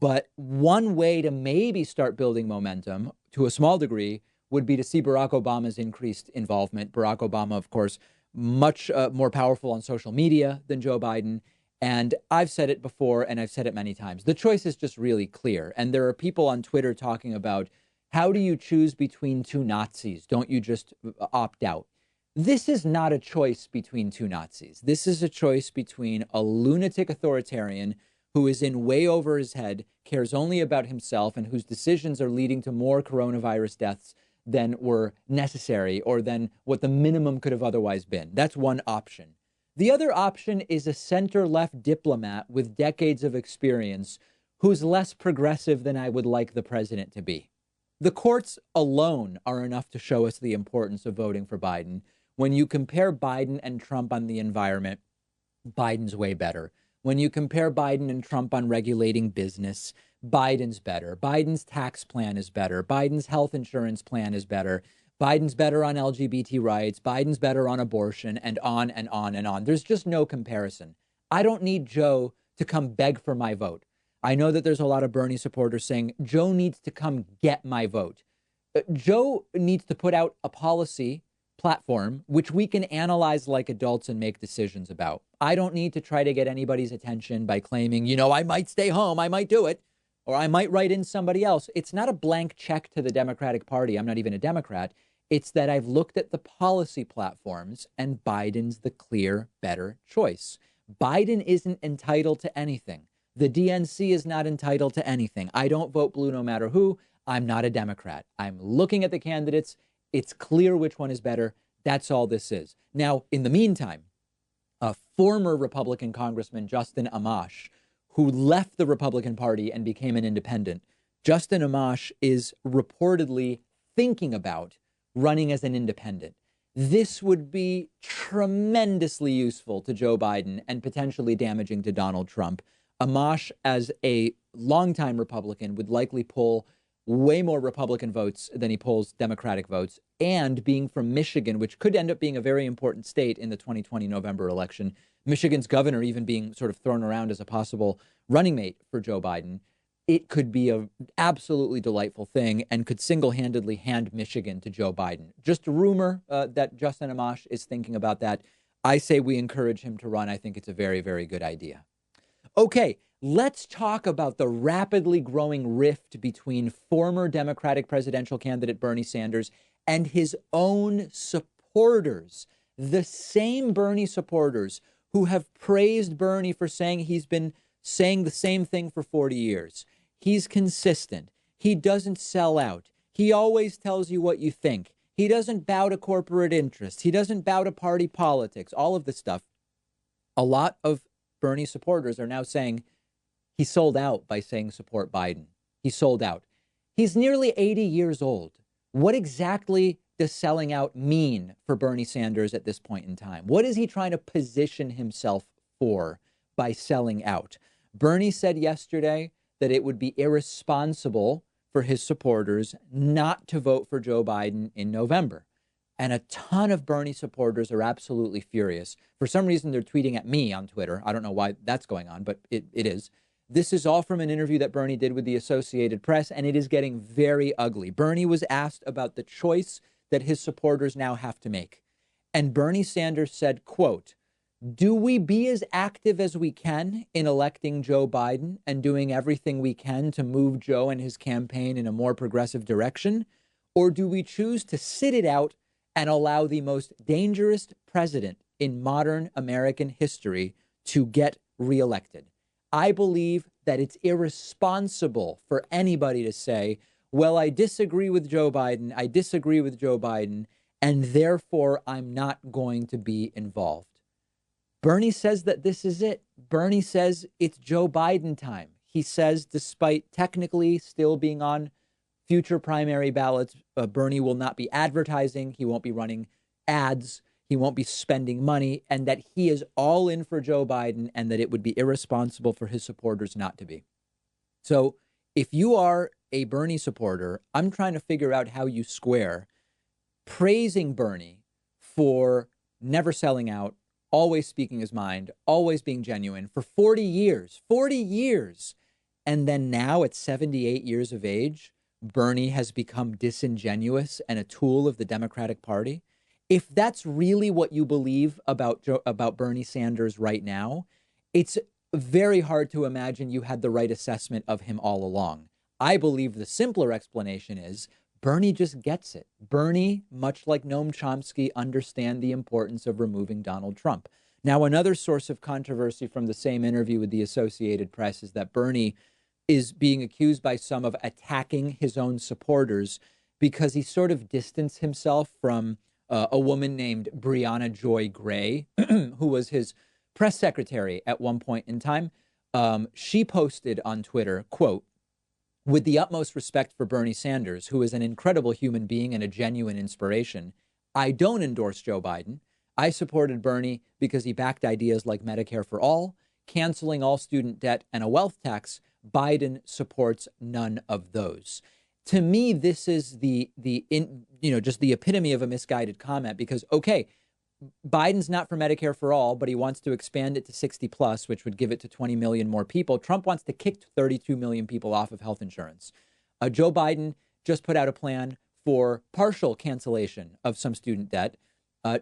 But one way to maybe start building momentum, to a small degree, would be to see Barack Obama's increased involvement. Barack Obama, of course, much more powerful on social media than Joe Biden. And I've said it before, and I've said it many times. The choice is just really clear. And there are people on Twitter talking about, how do you choose between two Nazis? Don't you just opt out? This is not a choice between two Nazis. This is a choice between a lunatic authoritarian who is in way over his head, cares only about himself, and whose decisions are leading to more coronavirus deaths than were necessary or than what the minimum could have otherwise been. That's one option. The other option is a center-left diplomat with decades of experience who's less progressive than I would like the president to be. The courts alone are enough to show us the importance of voting for Biden. When you compare Biden and Trump on the environment, Biden's way better. When you compare Biden and Trump on regulating business, Biden's better. Biden's tax plan is better. Biden's health insurance plan is better. Biden's better on LGBT rights. Biden's better on abortion, and on and on and on. There's just no comparison. I don't need Joe to come beg for my vote. I know that there's a lot of Bernie supporters saying Joe needs to come get my vote. Joe needs to put out a policy platform which we can analyze like adults and make decisions about. I don't need to try to get anybody's attention by claiming, I might stay home, I might do it, or I might write in somebody else. It's not a blank check to the Democratic Party. I'm not even a Democrat. It's that I've looked at the policy platforms and Biden's the clear, better choice. Biden isn't entitled to anything. The DNC is not entitled to anything. I don't vote blue no matter who. I'm not a Democrat. I'm looking at the candidates. It's clear which one is better. That's all this is. Now, in the meantime, a former Republican Congressman, Justin Amash, who left the Republican Party and became an independent, Justin Amash is reportedly thinking about running as an independent. This would be tremendously useful to Joe Biden and potentially damaging to Donald Trump. Amash, as a longtime Republican, would likely pull way more Republican votes than he pulls Democratic votes. And being from Michigan, which could end up being a very important state in the 2020 November election, Michigan's governor even being sort of thrown around as a possible running mate for Joe Biden, it could be a absolutely delightful thing and could single-handedly hand Michigan to Joe Biden. Just a rumor that Justin Amash is thinking about that. I say we encourage him to run. I think it's a very, very good idea. Okay, let's talk about the rapidly growing rift between former Democratic presidential candidate Bernie Sanders and his own supporters. The same Bernie supporters who have praised Bernie for saying he's been saying the same thing for 40 years. He's consistent. He doesn't sell out. He always tells you what you think. He doesn't bow to corporate interests. He doesn't bow to party politics, all of this stuff. A lot of Bernie supporters are now saying he sold out by saying support Biden. He sold out. He's nearly 80 years old. What exactly does selling out mean for Bernie Sanders at this point in time? What is he trying to position himself for by selling out? Bernie said yesterday that it would be irresponsible for his supporters not to vote for Joe Biden in November. And a ton of Bernie supporters are absolutely furious. For some reason, they're tweeting at me on Twitter. I don't know why that's going on, but it is. This is all from an interview that Bernie did with the Associated Press, and it is getting very ugly. Bernie was asked about the choice that his supporters now have to make. And Bernie Sanders said, quote, "Do we be as active as we can in electing Joe Biden and doing everything we can to move Joe and his campaign in a more progressive direction? Or do we choose to sit it out and allow the most dangerous president in modern American history to get reelected?" I believe that it's irresponsible for anybody to say, well, I disagree with Joe Biden, and therefore I'm not going to be involved. Bernie says that this is it. Bernie says it's Joe Biden time. He says, despite technically still being on future primary ballots, Bernie will not be advertising. He won't be running ads. He won't be spending money, and that he is all in for Joe Biden and that it would be irresponsible for his supporters not to be. So if you are a Bernie supporter, I'm trying to figure out how you square praising Bernie for never selling out, always speaking his mind, always being genuine for 40 years. And then now at 78 years of age, Bernie has become disingenuous and a tool of the Democratic Party. If that's really what you believe about Bernie Sanders right now, it's very hard to imagine you had the right assessment of him all along. I believe the simpler explanation is Bernie just gets it. Bernie, much like Noam Chomsky, understand the importance of removing Donald Trump. Now, another source of controversy from the same interview with the Associated Press is that Bernie is being accused by some of attacking his own supporters because he sort of distanced himself from a woman named Brianna Joy Gray, who was his press secretary at one point in time. She posted on Twitter, quote, "With the utmost respect for Bernie Sanders, who is an incredible human being and a genuine inspiration, I don't endorse Joe Biden. I supported Bernie because he backed ideas like Medicare for all, canceling all student debt, and a wealth tax. Biden supports none of those." To me, this is just the epitome of a misguided comment because, okay, Biden's not for Medicare for all, but he wants to expand it to 60 plus, which would give it to 20 million more people. Trump wants to kick 32 million people off of health insurance. Joe Biden just put out a plan for partial cancellation of some student debt.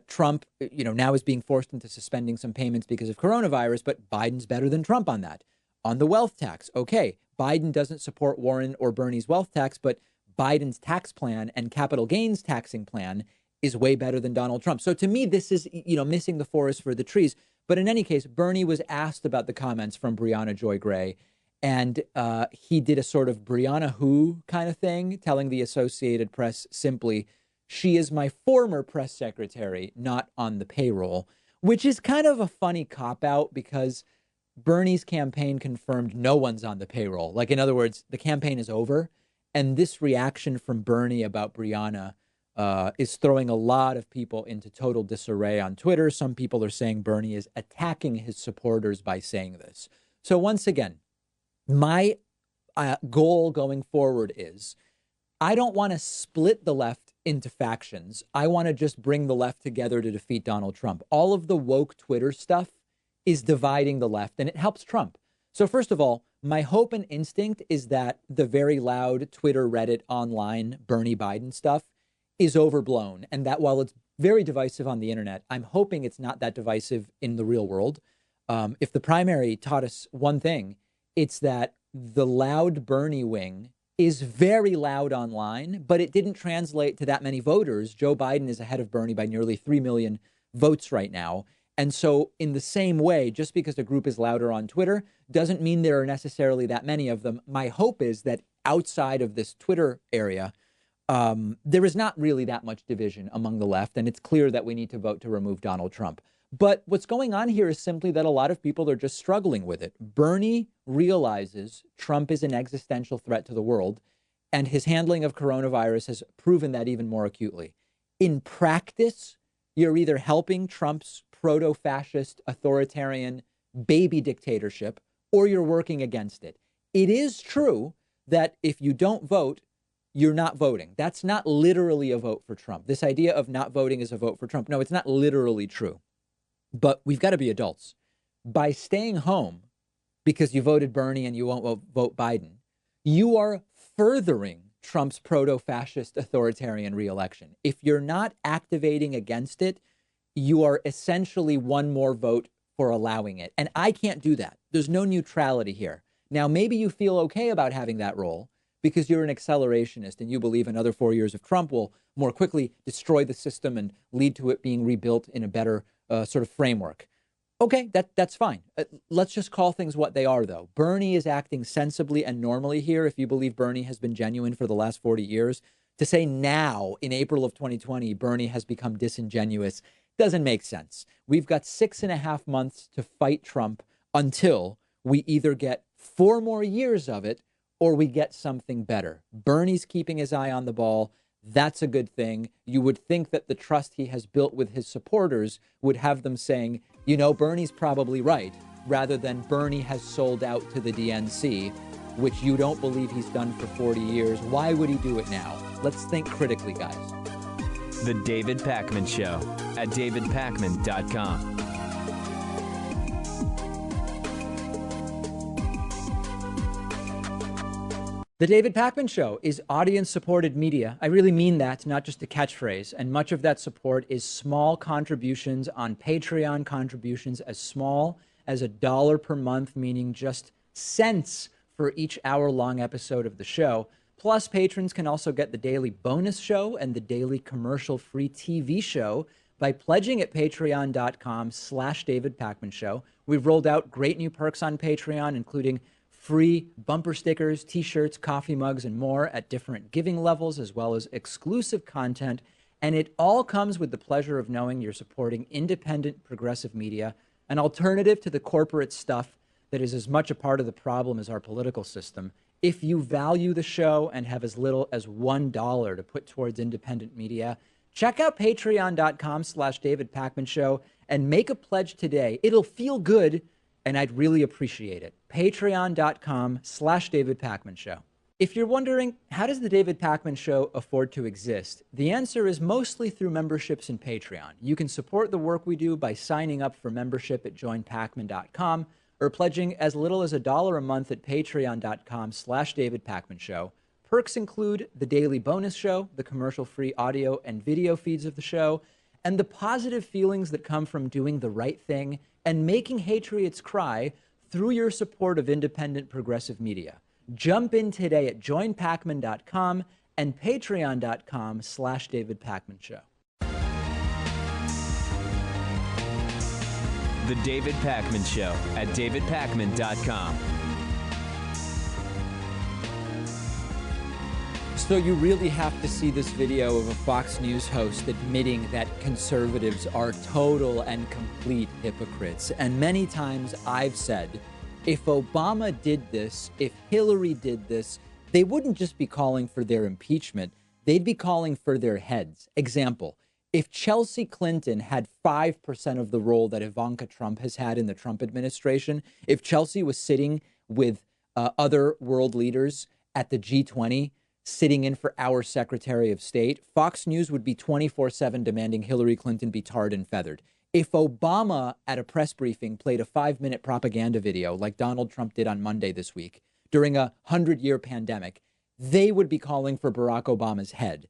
Trump, now is being forced into suspending some payments because of coronavirus, but Biden's better than Trump on that. On the wealth tax, okay, Biden doesn't support Warren or Bernie's wealth tax, but Biden's tax plan and capital gains taxing plan is way better than Donald Trump. So to me, this is, missing the forest for the trees. But in any case, Bernie was asked about the comments from Brianna Joy Gray, and he did a sort of Brianna who kind of thing, telling the Associated Press simply, "She is my former press secretary, not on the payroll," which is kind of a funny cop-out because Bernie's campaign confirmed no one's on the payroll. Like, in other words, the campaign is over. And this reaction from Bernie about Brianna is throwing a lot of people into total disarray on Twitter. Some people are saying Bernie is attacking his supporters by saying this. So once again, my goal going forward is I don't want to split the left into factions. I want to just bring the left together to defeat Donald Trump. All of the woke Twitter stuff is dividing the left, and it helps Trump. So first of all, My hope and instinct is that the very loud Twitter, Reddit, online Bernie Biden stuff is overblown, and that while it's very divisive on the internet, I'm hoping it's not that divisive in the real world. If the primary taught us one thing, it's that the loud Bernie wing is very loud online, but it didn't translate to that many voters. Joe Biden is ahead of Bernie by nearly 3 million votes right now. And so in the same way, just because a group is louder on Twitter doesn't mean there are necessarily that many of them. My hope is that outside of this Twitter area, there is not really that much division among the left. And it's clear that we need to vote to remove Donald Trump. But what's going on here is simply that a lot of people are just struggling with it. Bernie realizes Trump is an existential threat to the world, and his handling of coronavirus has proven that even more acutely. In practice, you're either helping Trump's proto-fascist, authoritarian baby dictatorship, or you're working against it. It is true that if you don't vote, you're not voting. That's not literally a vote for Trump. This idea of not voting is a vote for Trump. No, it's not literally true. But we've got to be adults. By staying home because you voted Bernie and you won't vote Biden, you are furthering Trump's proto-fascist authoritarian reelection. If you're not activating against it, you are essentially one more vote for allowing it. And I can't do that. There's no neutrality here. Now, maybe you feel okay about having that role because you're an accelerationist and you believe another 4 years of Trump will more quickly destroy the system and lead to it being rebuilt in a better sort of framework. Okay, that's fine. Let's just call things what they are, though. Bernie is acting sensibly and normally here. If you believe Bernie has been genuine for the last 40 years, to say now in April of 2020, Bernie has become disingenuous doesn't make sense. We've got 6.5 months to fight Trump until we either get 4 more years of it or we get something better. Bernie's keeping his eye on the ball. That's a good thing. You would think that the trust he has built with his supporters would have them saying, you know, Bernie's probably right, rather than Bernie has sold out to the DNC, which you don't believe he's done for 40 years. Why would he do it now? Let's think critically, guys. The David Pakman Show at davidpakman.com. The David Pakman Show is audience-supported media. I really mean that, not just a catchphrase. And much of that support is small contributions on Patreon, contributions as small as $1 per month, meaning just cents for each hour-long episode of the show. Plus, patrons can also get the daily bonus show and the daily commercial-free TV show by pledging at patreon.com/David Pakman Show. We've rolled out great new perks on Patreon, including free bumper stickers, t-shirts, coffee mugs, and more at different giving levels, as well as exclusive content. And it all comes with the pleasure of knowing you're supporting independent progressive media, an alternative to the corporate stuff that is as much a part of the problem as our political system. If you value the show and have as little as $1 to put towards independent media, check out patreon.com/David Pakman Show and make a pledge today. It'll feel good, and I'd really appreciate it. Patreon.com/David Pakman Show. If you're wondering, how does the David Pakman Show afford to exist? The answer is mostly through memberships in Patreon. You can support the work we do by signing up for membership at joinpakman.com or pledging as little as $1 a month at patreon.com/David Pakman Show. Perks include the daily bonus show, the commercial-free audio and video feeds of the show, and the positive feelings that come from doing the right thing and making Hatriots cry through your support of independent progressive media. Jump in today at joinpakman.com and patreon.com/David Pakman Show. The David Pakman Show at davidpakman.com. So you really have to see this video of a Fox News host admitting that conservatives are total and complete hypocrites. And many times I've said, if Obama did this, if Hillary did this, they wouldn't just be calling for their impeachment. They'd be calling for their heads. Example, if Chelsea Clinton had 5% of the role that Ivanka Trump has had in the Trump administration, if Chelsea was sitting with other world leaders at the G20, sitting in for our Secretary of State, Fox News would be 24/7 demanding Hillary Clinton be tarred and feathered. If Obama at a press briefing played a 5-minute propaganda video like Donald Trump did on Monday this week during a 100-year pandemic, they would be calling for Barack Obama's head.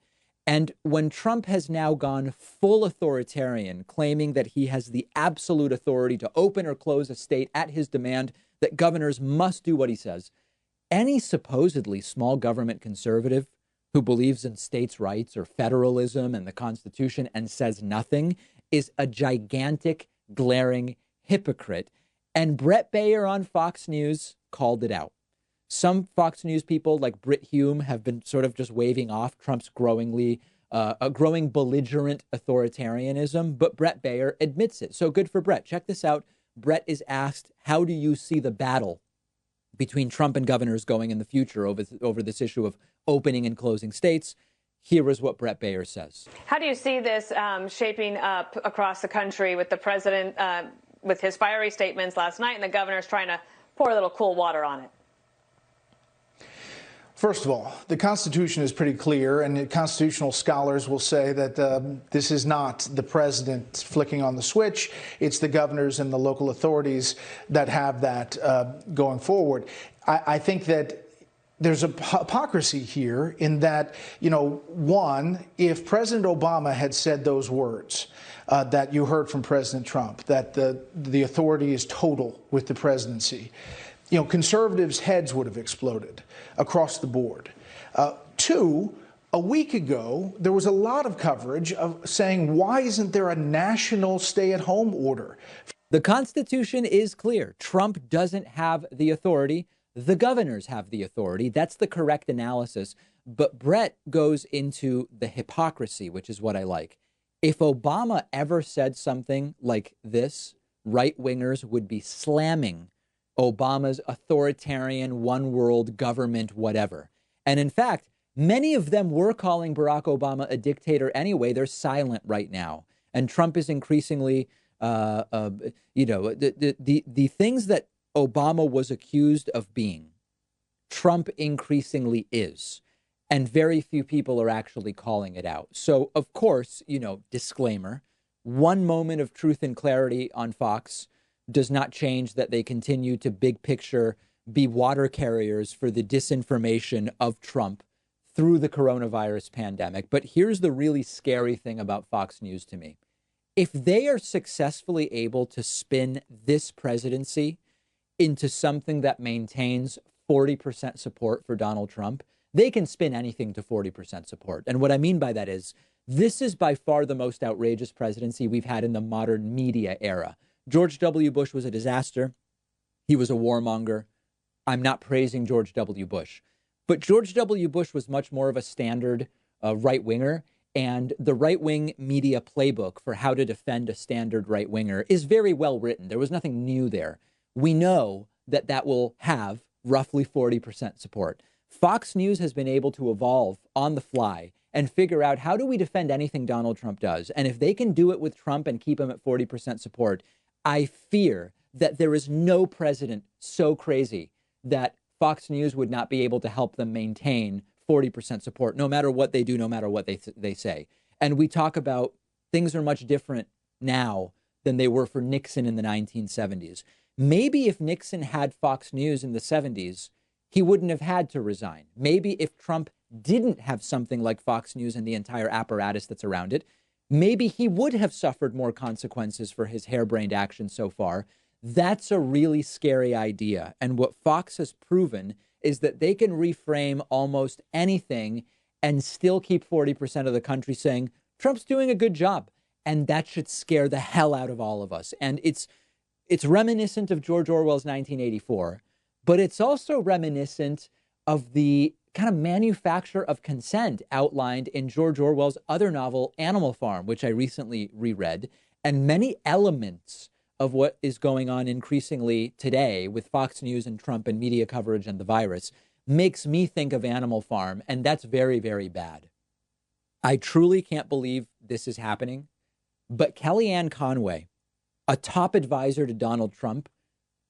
And when Trump has now gone full authoritarian, claiming that he has the absolute authority to open or close a state at his demand, that governors must do what he says, any supposedly small government conservative who believes in states' rights or federalism and the Constitution and says nothing is a gigantic, glaring hypocrite. And Brett Baier on Fox News called it out. Some Fox News people like Brit Hume have been sort of just waving off Trump's growing belligerent authoritarianism, but Brett Baier admits it. So good for Brett. Check this out. Brett is asked, how do you see the battle between Trump and governors going in the future over this issue of opening and closing states? Here is what Brett Baier says. How do you see this shaping up across the country with the president, with his fiery statements last night and the governors trying to pour a little cool water on it? First of all, the Constitution is pretty clear, and constitutional scholars will say that this is not the president flicking on the switch. It's the governors and the local authorities that have that going forward. I think that there's a hypocrisy here in that, one, if President Obama had said those words that you heard from President Trump, that the authority is total with the presidency, conservatives' heads would have exploded across the board. Two, a week ago, there was a lot of coverage of saying, why isn't there a national stay-at-home order? The Constitution is clear. Trump doesn't have the authority. The governors have the authority. That's the correct analysis. But Brett goes into the hypocrisy, which is what I like. If Obama ever said something like this, right-wingers would be slamming Obama's authoritarian one world government, whatever. And in fact, many of them were calling Barack Obama a dictator anyway. They're silent right now. And Trump is increasingly, the things that Obama was accused of being, Trump increasingly is. And very few people are actually calling it out. So, of course, disclaimer, one moment of truth and clarity on Fox does not change that they continue to big picture be water carriers for the disinformation of Trump through the coronavirus pandemic. But here's the really scary thing about Fox News to me. If they are successfully able to spin this presidency into something that maintains 40% support for Donald Trump, they can spin anything to 40% support. And what I mean by that is this is by far the most outrageous presidency we've had in the modern media era. George W. Bush was a disaster. He was a warmonger. I'm not praising George W. Bush. But George W. Bush was much more of a standard right-winger. And the right-wing media playbook for how to defend a standard right-winger is very well written. There was nothing new there. We know that that will have roughly 40% support. Fox News has been able to evolve on the fly and figure out, how do we defend anything Donald Trump does? And if they can do it with Trump and keep him at 40% support, I fear that there is no president so crazy that Fox News would not be able to help them maintain 40% support, no matter what they do, no matter what they say. And we talk about things are much different now than they were for Nixon in the 1970s. Maybe if Nixon had Fox News in the 70s, he wouldn't have had to resign. Maybe if Trump didn't have something like Fox News and the entire apparatus that's around it, maybe he would have suffered more consequences for his harebrained actions so far. That's a really scary idea. And what Fox has proven is that they can reframe almost anything and still keep 40% of the country saying, Trump's doing a good job. And that should scare the hell out of all of us. And it's reminiscent of George Orwell's 1984, but it's also reminiscent of the kind of manufacture of consent outlined in George Orwell's other novel, Animal Farm, which I recently reread. And many elements of what is going on increasingly today with Fox News and Trump and media coverage and the virus makes me think of Animal Farm. And that's very, very bad. I truly can't believe this is happening. But Kellyanne Conway, a top advisor to Donald Trump,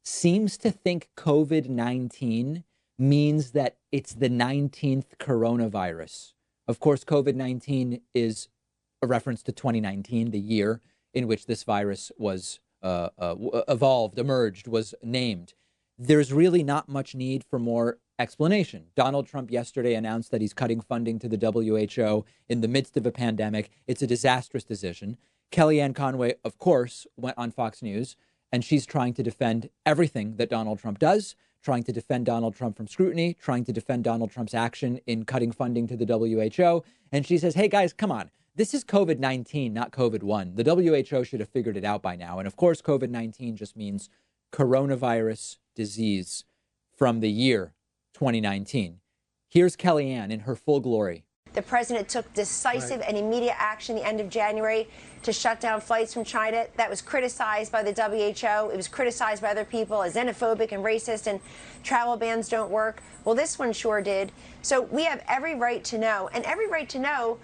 seems to think COVID-19 means that it's the 19th coronavirus. Of course, COVID-19 is a reference to 2019, the year. in which this virus was emerged, was named. There's really not much need for more explanation. Donald Trump yesterday announced that he's cutting funding to the WHO in the midst of a pandemic. It's a disastrous decision. Kellyanne Conway, of course, went on Fox News, and she's trying to defend everything that Donald Trump does, trying to defend Donald Trump from scrutiny, trying to defend Donald Trump's action in cutting funding to the WHO. And she says, hey, guys, come on. This is COVID-19, not COVID-1. The WHO should have figured it out by now. And of course, COVID-19 just means coronavirus disease from the year 2019. Here's Kellyanne in her full glory. The president took decisive and immediate action the end of January to shut down flights from China. That was criticized by the WHO. It was criticized by other people as xenophobic and racist, and travel bans don't work. Well, this one sure did. So we have every right to know, and every right to know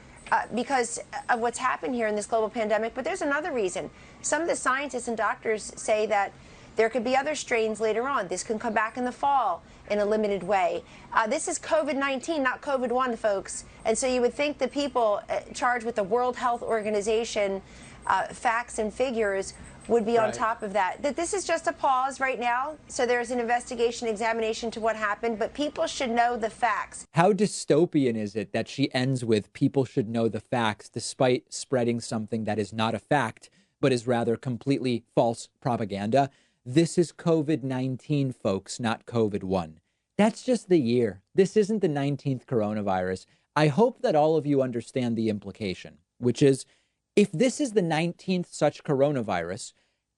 because of what's happened here in this global pandemic. But there's another reason. Some of the scientists and doctors say that there could be other strains later on. This can come back in the fall in a limited way. This is COVID-19, not COVID-1, folks. And so you would think the people charged with the World Health Organization facts and figures would be on top of that. That this is just a pause right now. So there's an investigation, examination to what happened, but people should know the facts. How dystopian is it that she ends with people should know the facts despite spreading something that is not a fact, but is rather completely false propaganda? This is COVID-19, folks, not COVID-1. That's just the year. This isn't the 19th coronavirus. I hope that all of you understand the implication, which is if this is the 19th such coronavirus,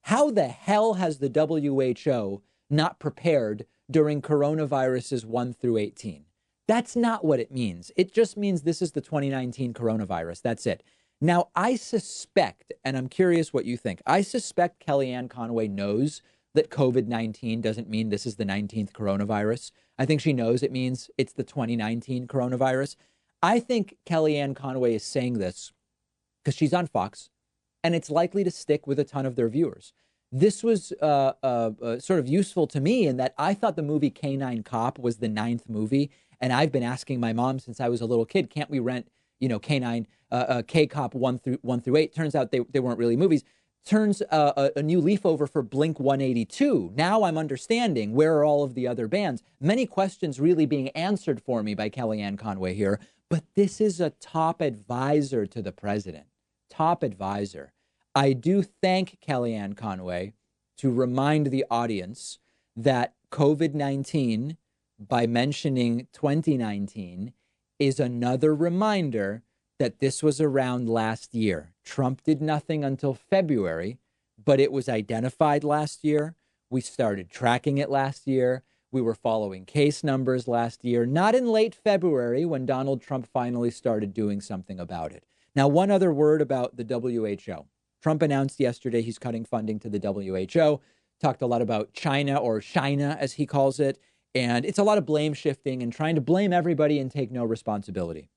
how the hell has the WHO not prepared during coronaviruses 1 through 18? That's not what it means. It just means this is the 2019 coronavirus. That's it. Now, I suspect, and I'm curious what you think, I suspect Kellyanne Conway knows that COVID-19 doesn't mean this is the 19th coronavirus. I think she knows it means it's the 2019 coronavirus. I think Kellyanne Conway is saying this because she's on Fox, and it's likely to stick with a ton of their viewers. This was sort of useful to me in that I thought the movie K-9 Cop was the 9th movie, and I've been asking my mom since I was a little kid, can't we rent, K-9, K-Cop 1 through 8? Turns out they weren't really movies. Turns a new leaf over for Blink 182. Now I'm understanding where are all of the other bands. Many questions really being answered for me by Kellyanne Conway here. But this is a top advisor to the president. Top advisor. I do thank Kellyanne Conway to remind the audience that COVID-19, by mentioning 2019, is another reminder that this was around last year. Trump did nothing until February, but it was identified last year. We started tracking it last year. We were following case numbers last year, not in late February when Donald Trump finally started doing something about it. Now, one other word about the WHO. Trump announced yesterday he's cutting funding to the WHO, talked a lot about China, or China as he calls it, and it's a lot of blame shifting and trying to blame everybody and take no responsibility.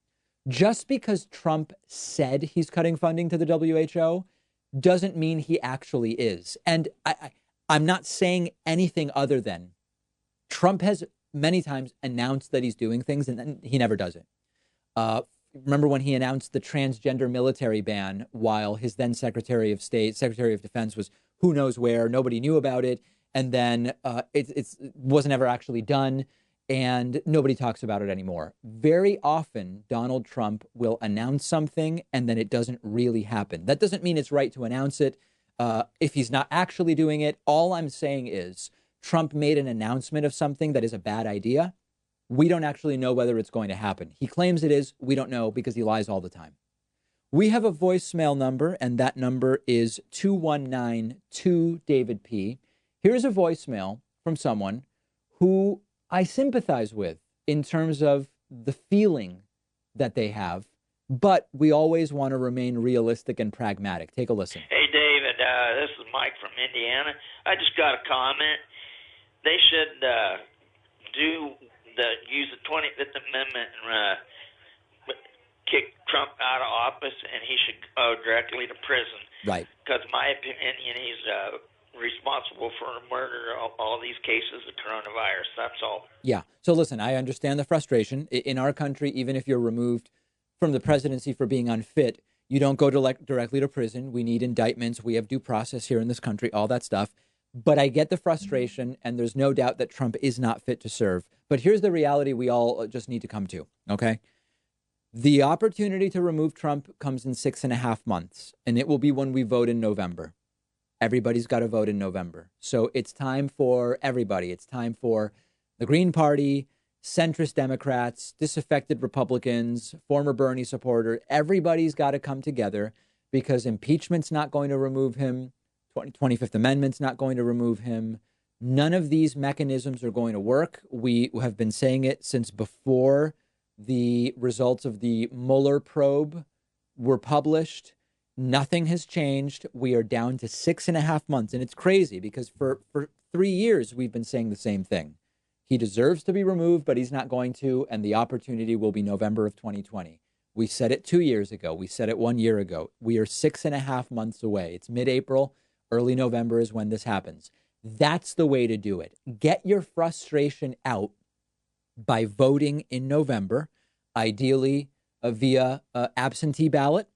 Just because Trump said he's cutting funding to the WHO doesn't mean he actually is. And I'm not saying anything other than Trump has many times announced that he's doing things and then he never does it. Remember when he announced the transgender military ban while his then Secretary of Defense was who knows where, nobody knew about it. And then it wasn't ever actually done. And nobody talks about it anymore. Very often, Donald Trump will announce something and then it doesn't really happen. That doesn't mean it's right to announce it if he's not actually doing it. All I'm saying is Trump made an announcement of something that is a bad idea. We don't actually know whether it's going to happen. He claims it is. We don't know because he lies all the time. We have a voicemail number, and that number is 219-2-DAVID-P. Here's a voicemail from someone who I sympathize with in terms of the feeling that they have, but we always want to remain realistic and pragmatic. Take a listen. Hey, David, this is Mike from Indiana. I just got a comment. They should use the 25th Amendment and kick Trump out of office, and he should go directly to prison. Right. Because in my opinion, he's responsible for murder, all these cases of coronavirus. That's all. Yeah. So listen, I understand the frustration. In our country, even if you're removed from the presidency for being unfit, You don't go directly to prison. We need indictments. We have due process here in this country, all that stuff. But I get the frustration, and there's no doubt that Trump is not fit to serve. But here's the reality we all just need to come to, okay? The opportunity to remove Trump comes in 6.5 months, and it will be when we vote in November. Everybody's got to vote in November. So it's time for everybody. It's time for the Green Party, centrist Democrats, disaffected Republicans, former Bernie supporter. Everybody's got to come together because impeachment's not going to remove him. 25th Amendment's not going to remove him. None of these mechanisms are going to work. We have been saying it since before the results of the Mueller probe were published. Nothing has changed. We are down to 6.5 months. And it's crazy because for 3 years, we've been saying the same thing. He deserves to be removed, but he's not going to. And the opportunity will be November of 2020. We said it 2 years ago. We said it 1 year ago. We are 6.5 months away. It's mid-April. Early November is when this happens. That's the way to do it. Get your frustration out by voting in November, ideally via absentee ballot.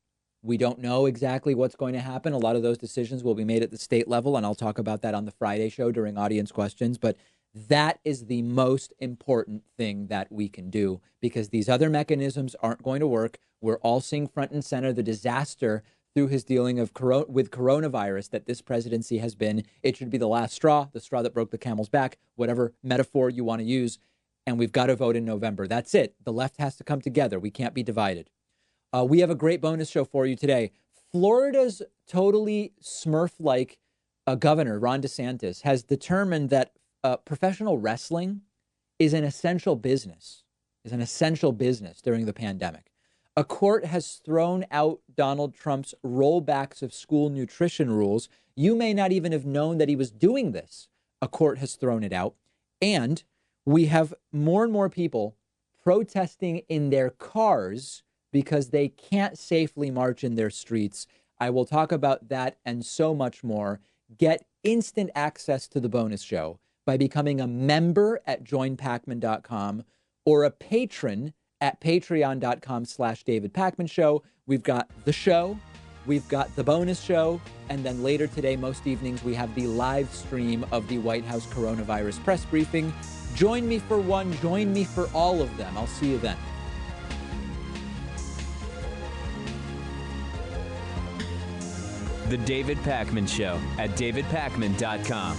We don't know exactly what's going to happen. A lot of those decisions will be made at the state level, and I'll talk about that on the Friday show during audience questions. But that is the most important thing that we can do because these other mechanisms aren't going to work. We're all seeing front and center the disaster through his dealing with coronavirus that this presidency has been. It should be the last straw, the straw that broke the camel's back, whatever metaphor you want to use. And we've got to vote in November. That's it. The left has to come together. We can't be divided. We have a great bonus show for you today. Florida's totally Smurf-like governor, Ron DeSantis, has determined that professional wrestling is an essential business during the pandemic. A court has thrown out Donald Trump's rollbacks of school nutrition rules. You may not even have known that he was doing this. A court has thrown it out. And we have more and more people protesting in their cars because they can't safely march in their streets. I will talk about that and so much more. Get instant access to the bonus show by becoming a member at joinpacman.com or a patron at patreon.com/David Pakman Show. We've got the show, we've got the bonus show, and then later today, most evenings, we have the live stream of the White House coronavirus press briefing. Join me for one, join me for all of them. I'll see you then. The David Pakman Show at davidpakman.com.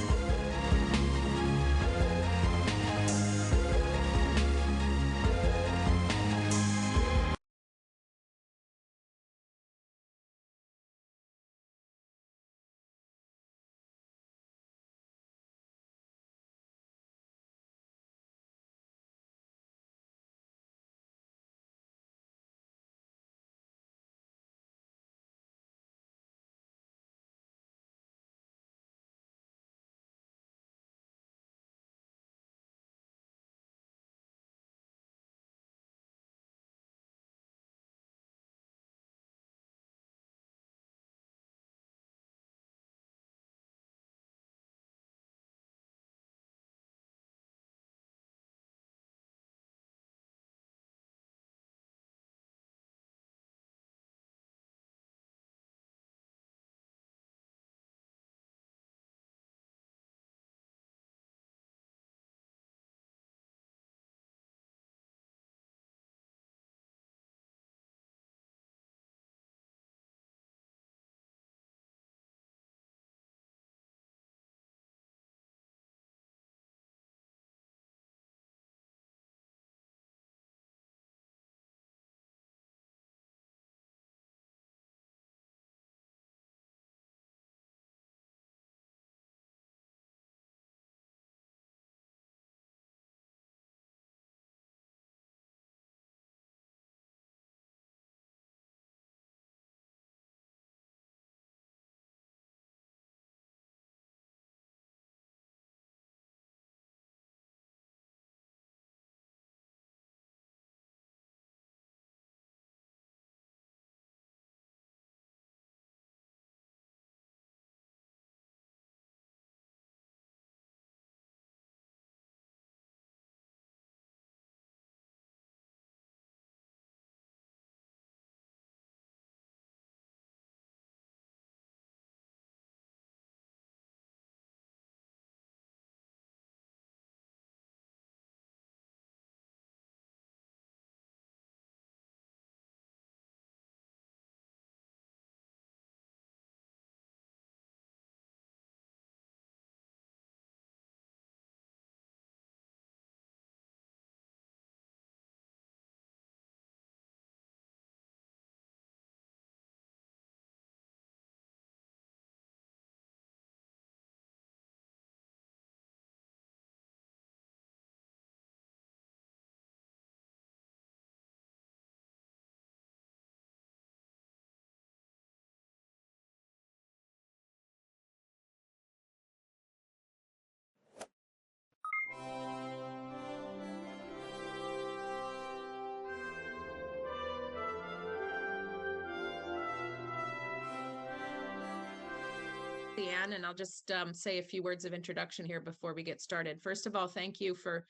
everyone. And I'll just say a few words of introduction here before we get started. First of all, thank you for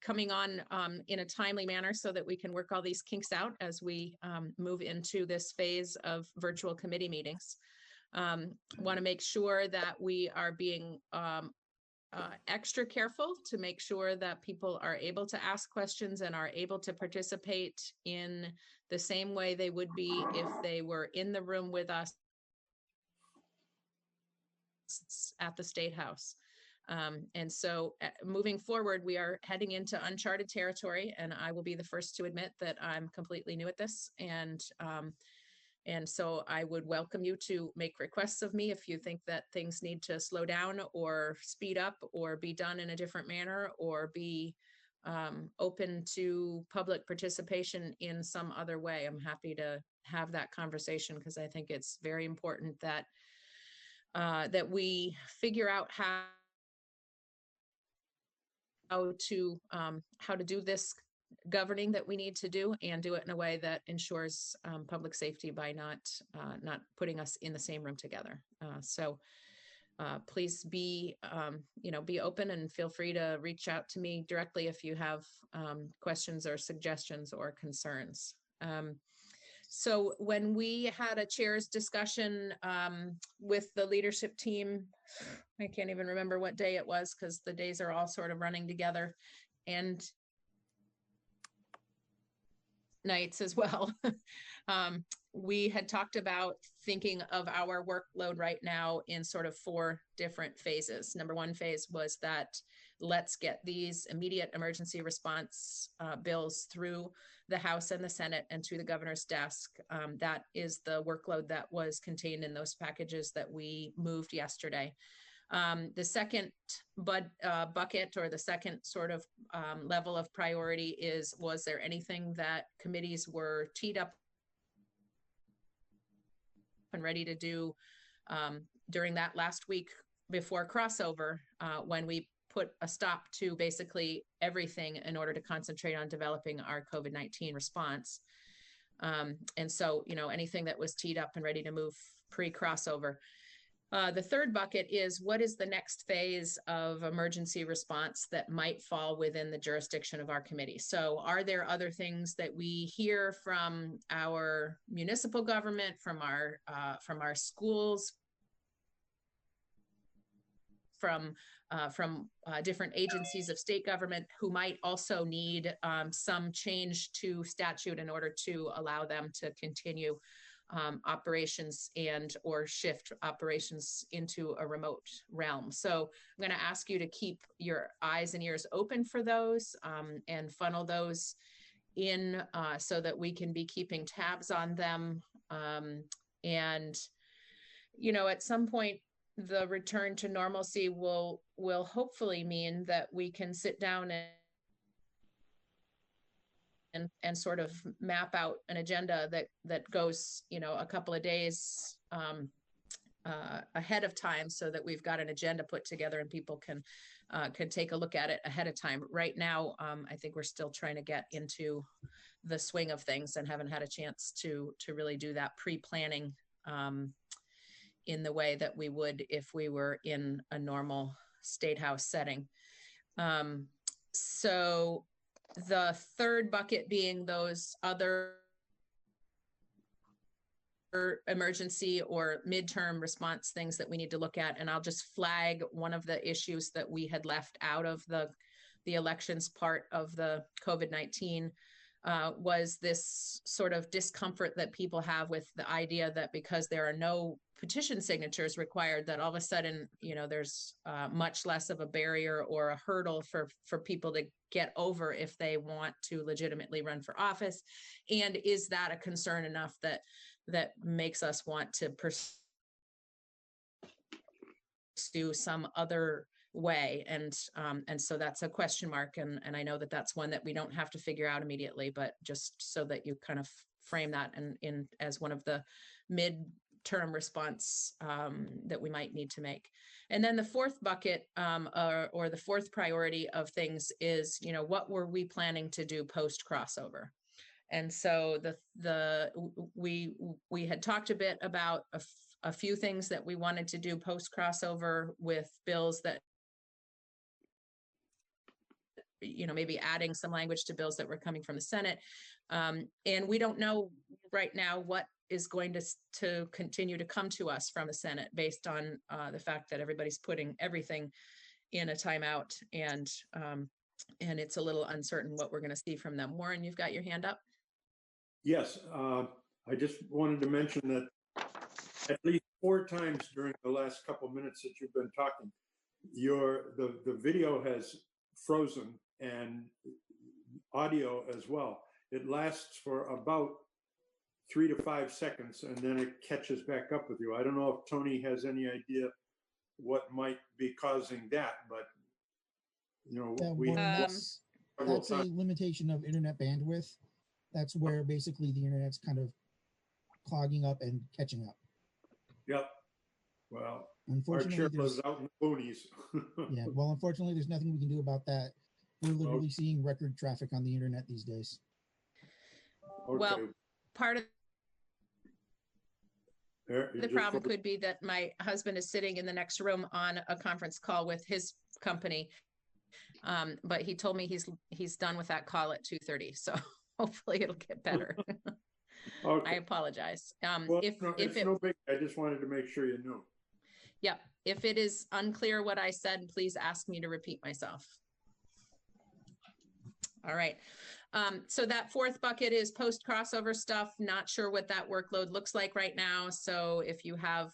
coming on in a timely manner so that we can work all these kinks out as we move into this phase of virtual committee meetings. Want to make sure that we are being extra careful to make sure that people are able to ask questions and are able to participate in the same way they would be if they were in the room with us at the State House. And so moving forward, we are heading into uncharted territory, and I will be the first to admit that I'm completely new at this. And so I would welcome you to make requests of me if you think that things need to slow down or speed up or be done in a different manner or be open to public participation in some other way. I'm happy to have that conversation because I think it's very important that that we figure out how to do this governing that we need to do and do it in a way that ensures public safety by not putting us in the same room together. So please be be open and feel free to reach out to me directly if you have questions or suggestions or concerns. So when we had a chair's discussion with the leadership team, I can't even remember what day it was because the days are all sort of running together, and nights as well. We had talked about thinking of our workload right now in sort of 4 different phases. Number 1 phase was that let's get these immediate emergency response bills through the House and the Senate and to the governor's desk. That is the workload that was contained in those packages that we moved yesterday. The second bucket or the second sort of level of priority was there anything that committees were teed up and ready to do during that last week before crossover when we put a stop to basically everything in order to concentrate on developing our COVID-19 response. And so, anything that was teed up and ready to move pre-crossover. The third bucket is what is the next phase of emergency response that might fall within the jurisdiction of our committee? So are there other things that we hear from our municipal government, from our schools, from different agencies of state government who might also need some change to statute in order to allow them to continue operations and or shift operations into a remote realm. So I'm going to ask you to keep your eyes and ears open for those and funnel those in so that we can be keeping tabs on them. And, at some point, the return to normalcy will hopefully mean that we can sit down and sort of map out an agenda that goes, a couple of days ahead of time so that we've got an agenda put together and people can take a look at it ahead of time. Right now, I think we're still trying to get into the swing of things and haven't had a chance to really do that pre-planning in the way that we would if we were in a normal State House setting. So the third bucket being those other emergency or midterm response things that we need to look at. And I'll just flag one of the issues that we had left out of the elections part of the COVID-19 was this sort of discomfort that people have with the idea that because there are no petition signatures required, that all of a sudden, there's much less of a barrier or a hurdle for people to get over if they want to legitimately run for office. And is that a concern enough that makes us want to pursue some other way? And so that's a question mark. And I know that that's one that we don't have to figure out immediately, but just so that you kind of frame that in as one of the mid-term response that we might need to make. And then the fourth bucket or the fourth priority of things is, what were we planning to do post crossover? And so we had talked a bit about a few things that we wanted to do post crossover with bills that, maybe adding some language to bills that were coming from the Senate. And we don't know right now what is going to continue to come to us from the Senate based on the fact that everybody's putting everything in a timeout, and it's a little uncertain what we're going to see from them. Warren, you've got your hand up. Yes, I just wanted to mention that at least 4 times during the last couple of minutes that you've been talking, the video has frozen and audio as well. It lasts for about 3 to 5 seconds, and then it catches back up with you. I don't know if Tony has any idea what might be causing that, but that's a limitation of internet bandwidth. That's where basically the internet's kind of clogging up and catching up. Yep. Well, unfortunately, our chair was out in the boonies. Yeah. Well, unfortunately, there's nothing we can do about that. We're literally seeing record traffic on the internet these days. Okay. Well, part of the problem could be that my husband is sitting in the next room on a conference call with his company. But he told me he's done with that call at 2:30. So hopefully it'll get better. Okay. I apologize. Well, it's no big. I just wanted to make sure you knew. Yep. If it is unclear what I said, please ask me to repeat myself. All right. So that fourth bucket is post crossover stuff. Not sure what that workload looks like right now. So if you have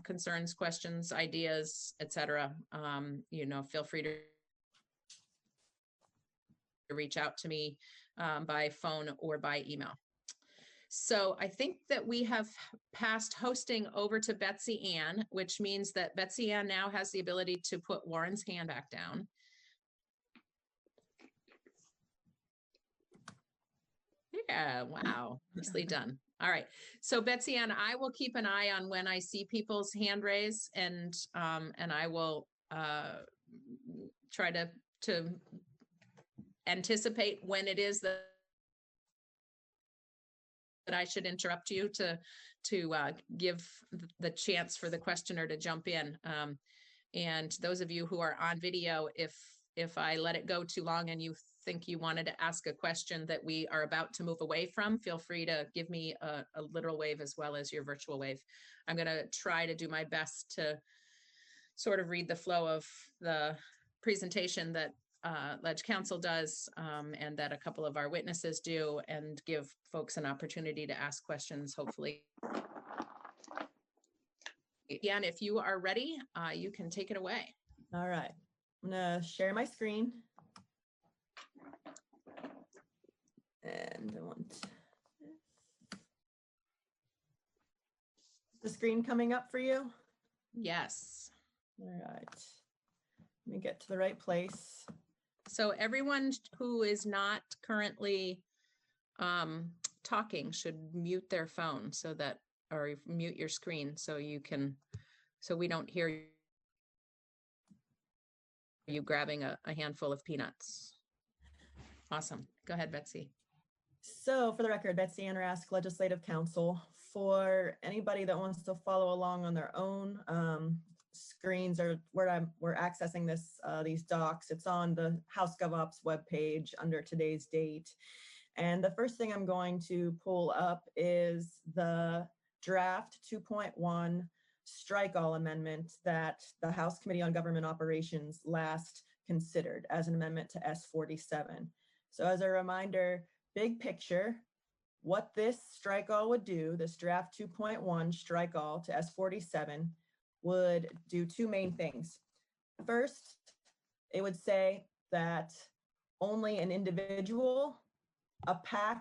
concerns, questions, ideas, etc., feel free to reach out to me by phone or by email. So I think that we have passed hosting over to Betsy Ann, which means that Betsy Ann now has the ability to put Warren's hand back down. Yeah, wow, nicely done. All right, so Betsy Ann, I will keep an eye on when I see people's hand raise, and I will try to anticipate when it is that I should interrupt you to give the chance for the questioner to jump in. And those of you who are on video, if I let it go too long and you think you wanted to ask a question that we are about to move away from, feel free to give me a literal wave as well as your virtual wave. I'm going to try to do my best to sort of read the flow of the presentation that Ledge Council does, and that a couple of our witnesses do, and give folks an opportunity to ask questions, hopefully. Again, if you are ready, you can take it away. All right, I'm gonna share my screen. And I want the screen coming up for you? Yes. All right, let me get to the right place. So everyone who is not currently talking should mute their phone or mute your screen so we don't hear you grabbing a handful of peanuts. Awesome. Go ahead, Betsy. So for the record, Betsy Ann Rask, Legislative Counsel. For anybody that wants to follow along on their own, screens or where we're accessing these docs, it's on the House GovOps webpage under today's date. And the first thing I'm going to pull up is the draft 2.1 strike all amendment that the House Committee on Government Operations last considered as an amendment to S47. So as a reminder, big picture, what this strike all would do, this draft 2.1 strike all to S47 would do 2 main things. First, it would say that only an individual, a PAC,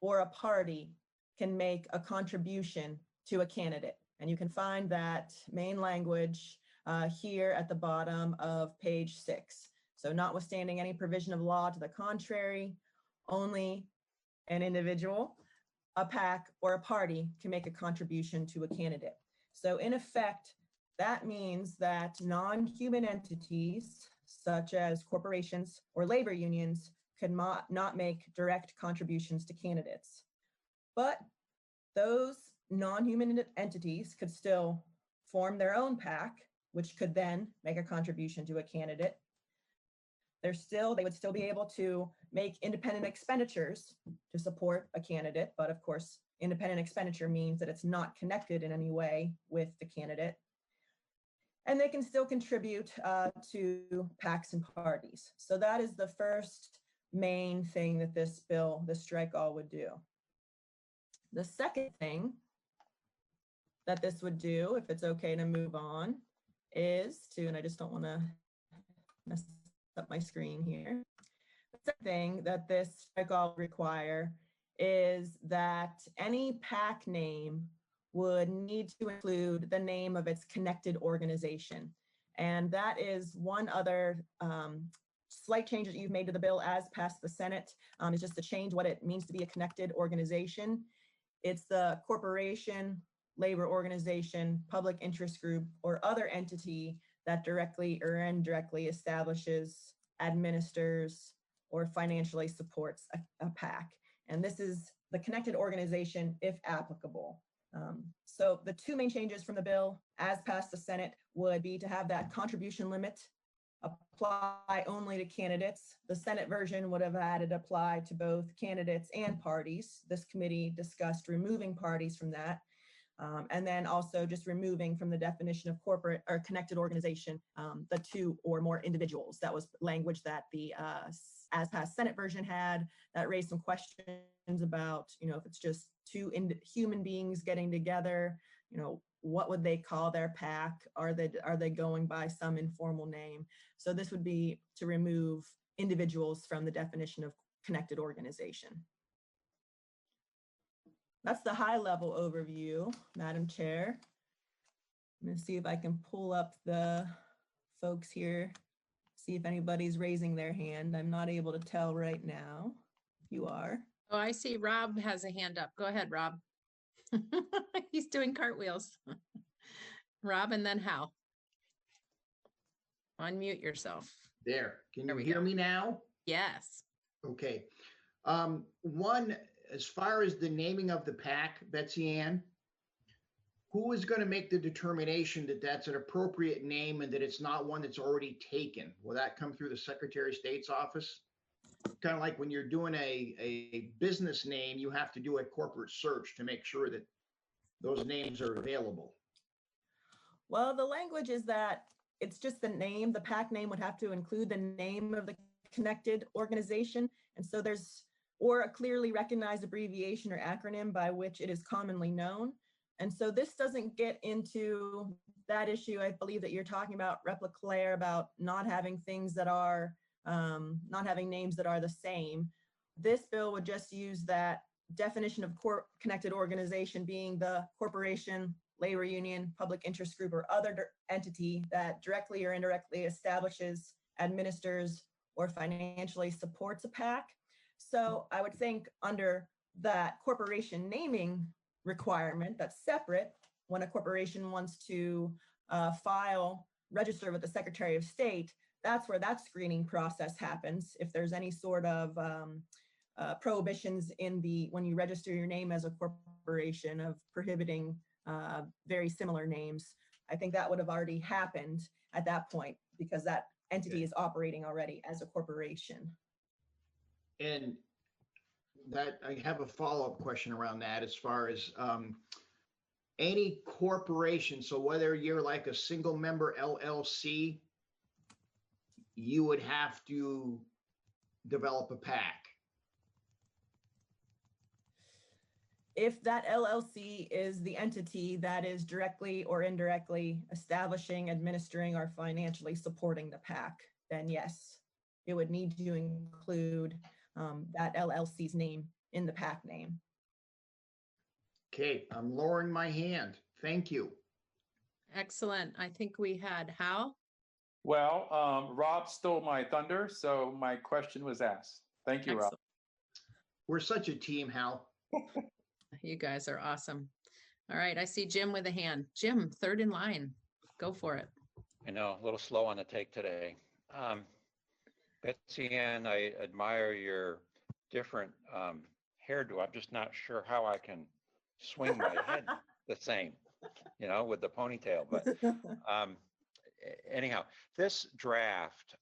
or a party can make a contribution to a candidate. And you can find that main language here at the bottom of page 6. So notwithstanding any provision of law to the contrary, only an individual, a PAC, or a party can make a contribution to a candidate. So in effect, that means that non-human entities, such as corporations or labor unions, could not make direct contributions to candidates. But those non-human entities could still form their own PAC, which could then make a contribution to a candidate. They would still be able to make independent expenditures to support a candidate, but of course, independent expenditure means that it's not connected in any way with the candidate. And they can still contribute to PACs and parties. So that is the first main thing that this bill, the strike all, would do. The second thing that this would do, if it's okay to move on, is to, and I just don't want to mess up my screen here. The second thing that this strike all require is that any PAC name would need to include the name of its connected organization. And that is one other slight change that you've made to the bill as passed the Senate, is just to change what it means to be a connected organization. It's the corporation, labor organization, public interest group, or other entity that directly or indirectly establishes, administers, or financially supports a PAC. And this is the connected organization if applicable. So the two main changes from the bill as passed the Senate would be to have that contribution limit apply only to candidates. The Senate version would have had it apply to both candidates and parties. This committee discussed removing parties from that. And then also just removing from the definition of corporate or connected organization, the two or more individuals. That was language that the as passed Senate version had, that raised some questions about, if it's just two human beings getting together, what would they call their PAC? Are they going by some informal name? So this would be to remove individuals from the definition of connected organization. That's the high level overview, Madam Chair. I'm going to see if I can pull up the folks here, see if anybody's raising their hand. I'm not able to tell right now. You are. Oh, I see Rob has a hand up. Go ahead, Rob. He's doing cartwheels. Rob, and then Hal. Unmute yourself. There. Can you hear me now? Yes. Okay. One, as far as the naming of the PAC, Betsy Ann, who is going to make the determination that that's an appropriate name and that it's not one that's already taken? Will that come through the Secretary of State's office? Kind of like when you're doing a business name, you have to do a corporate search to make sure that those names are available. Well, the language is that it's just the name. The PAC name would have to include the name of the connected organization. And so or a clearly recognized abbreviation or acronym by which it is commonly known. And so this doesn't get into that issue. I believe that you're talking about, Replica Claire, about not having things that are, not having names that are the same. This bill would just use that definition of connected organization being the corporation, labor union, public interest group, or other entity that directly or indirectly establishes, administers, or financially supports a PAC. So I would think under that corporation naming requirement that's separate, when a corporation wants to register with the Secretary of State, that's where that screening process happens. If there's any sort of prohibitions when you register your name as a corporation of prohibiting very similar names, I think that would have already happened at that point because that entity is operating already as a corporation. And that I have a follow-up question around that as far as any corporation. So whether you're like a single member LLC, you would have to develop a PAC. If that LLC is the entity that is directly or indirectly establishing, administering, or financially supporting the PAC, then yes, it would need to include that LLC's name in the PAC name. Okay, I'm lowering my hand. Thank you. Excellent. I think we had Hal. Well, Rob stole my thunder, so my question was asked. Thank you, Rob. We're such a team, Hal. You guys are awesome. All right, I see Jim with a hand. Jim, third in line. Go for it. I know, a little slow on the take today. Betsy Ann, I admire your different hairdo. I'm just not sure how I can swing my head the same, with the ponytail. But anyhow, this draft,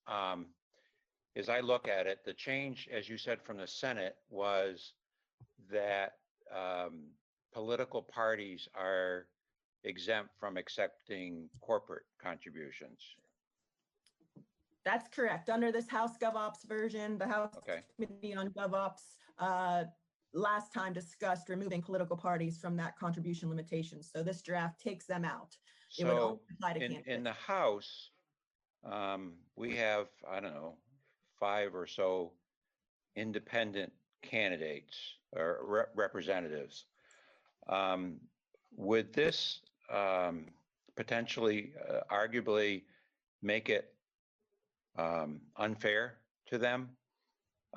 as I look at it, the change, as you said, from the Senate was that political parties are exempt from accepting corporate contributions. That's correct. Under this House GovOps version, the House Committee on GovOps last time discussed removing political parties from that contribution limitation. So this draft takes them out. It would only apply to candidates. In the House, we have, I don't know, 5 or so independent candidates or representatives. Would this potentially, arguably, make it unfair to them?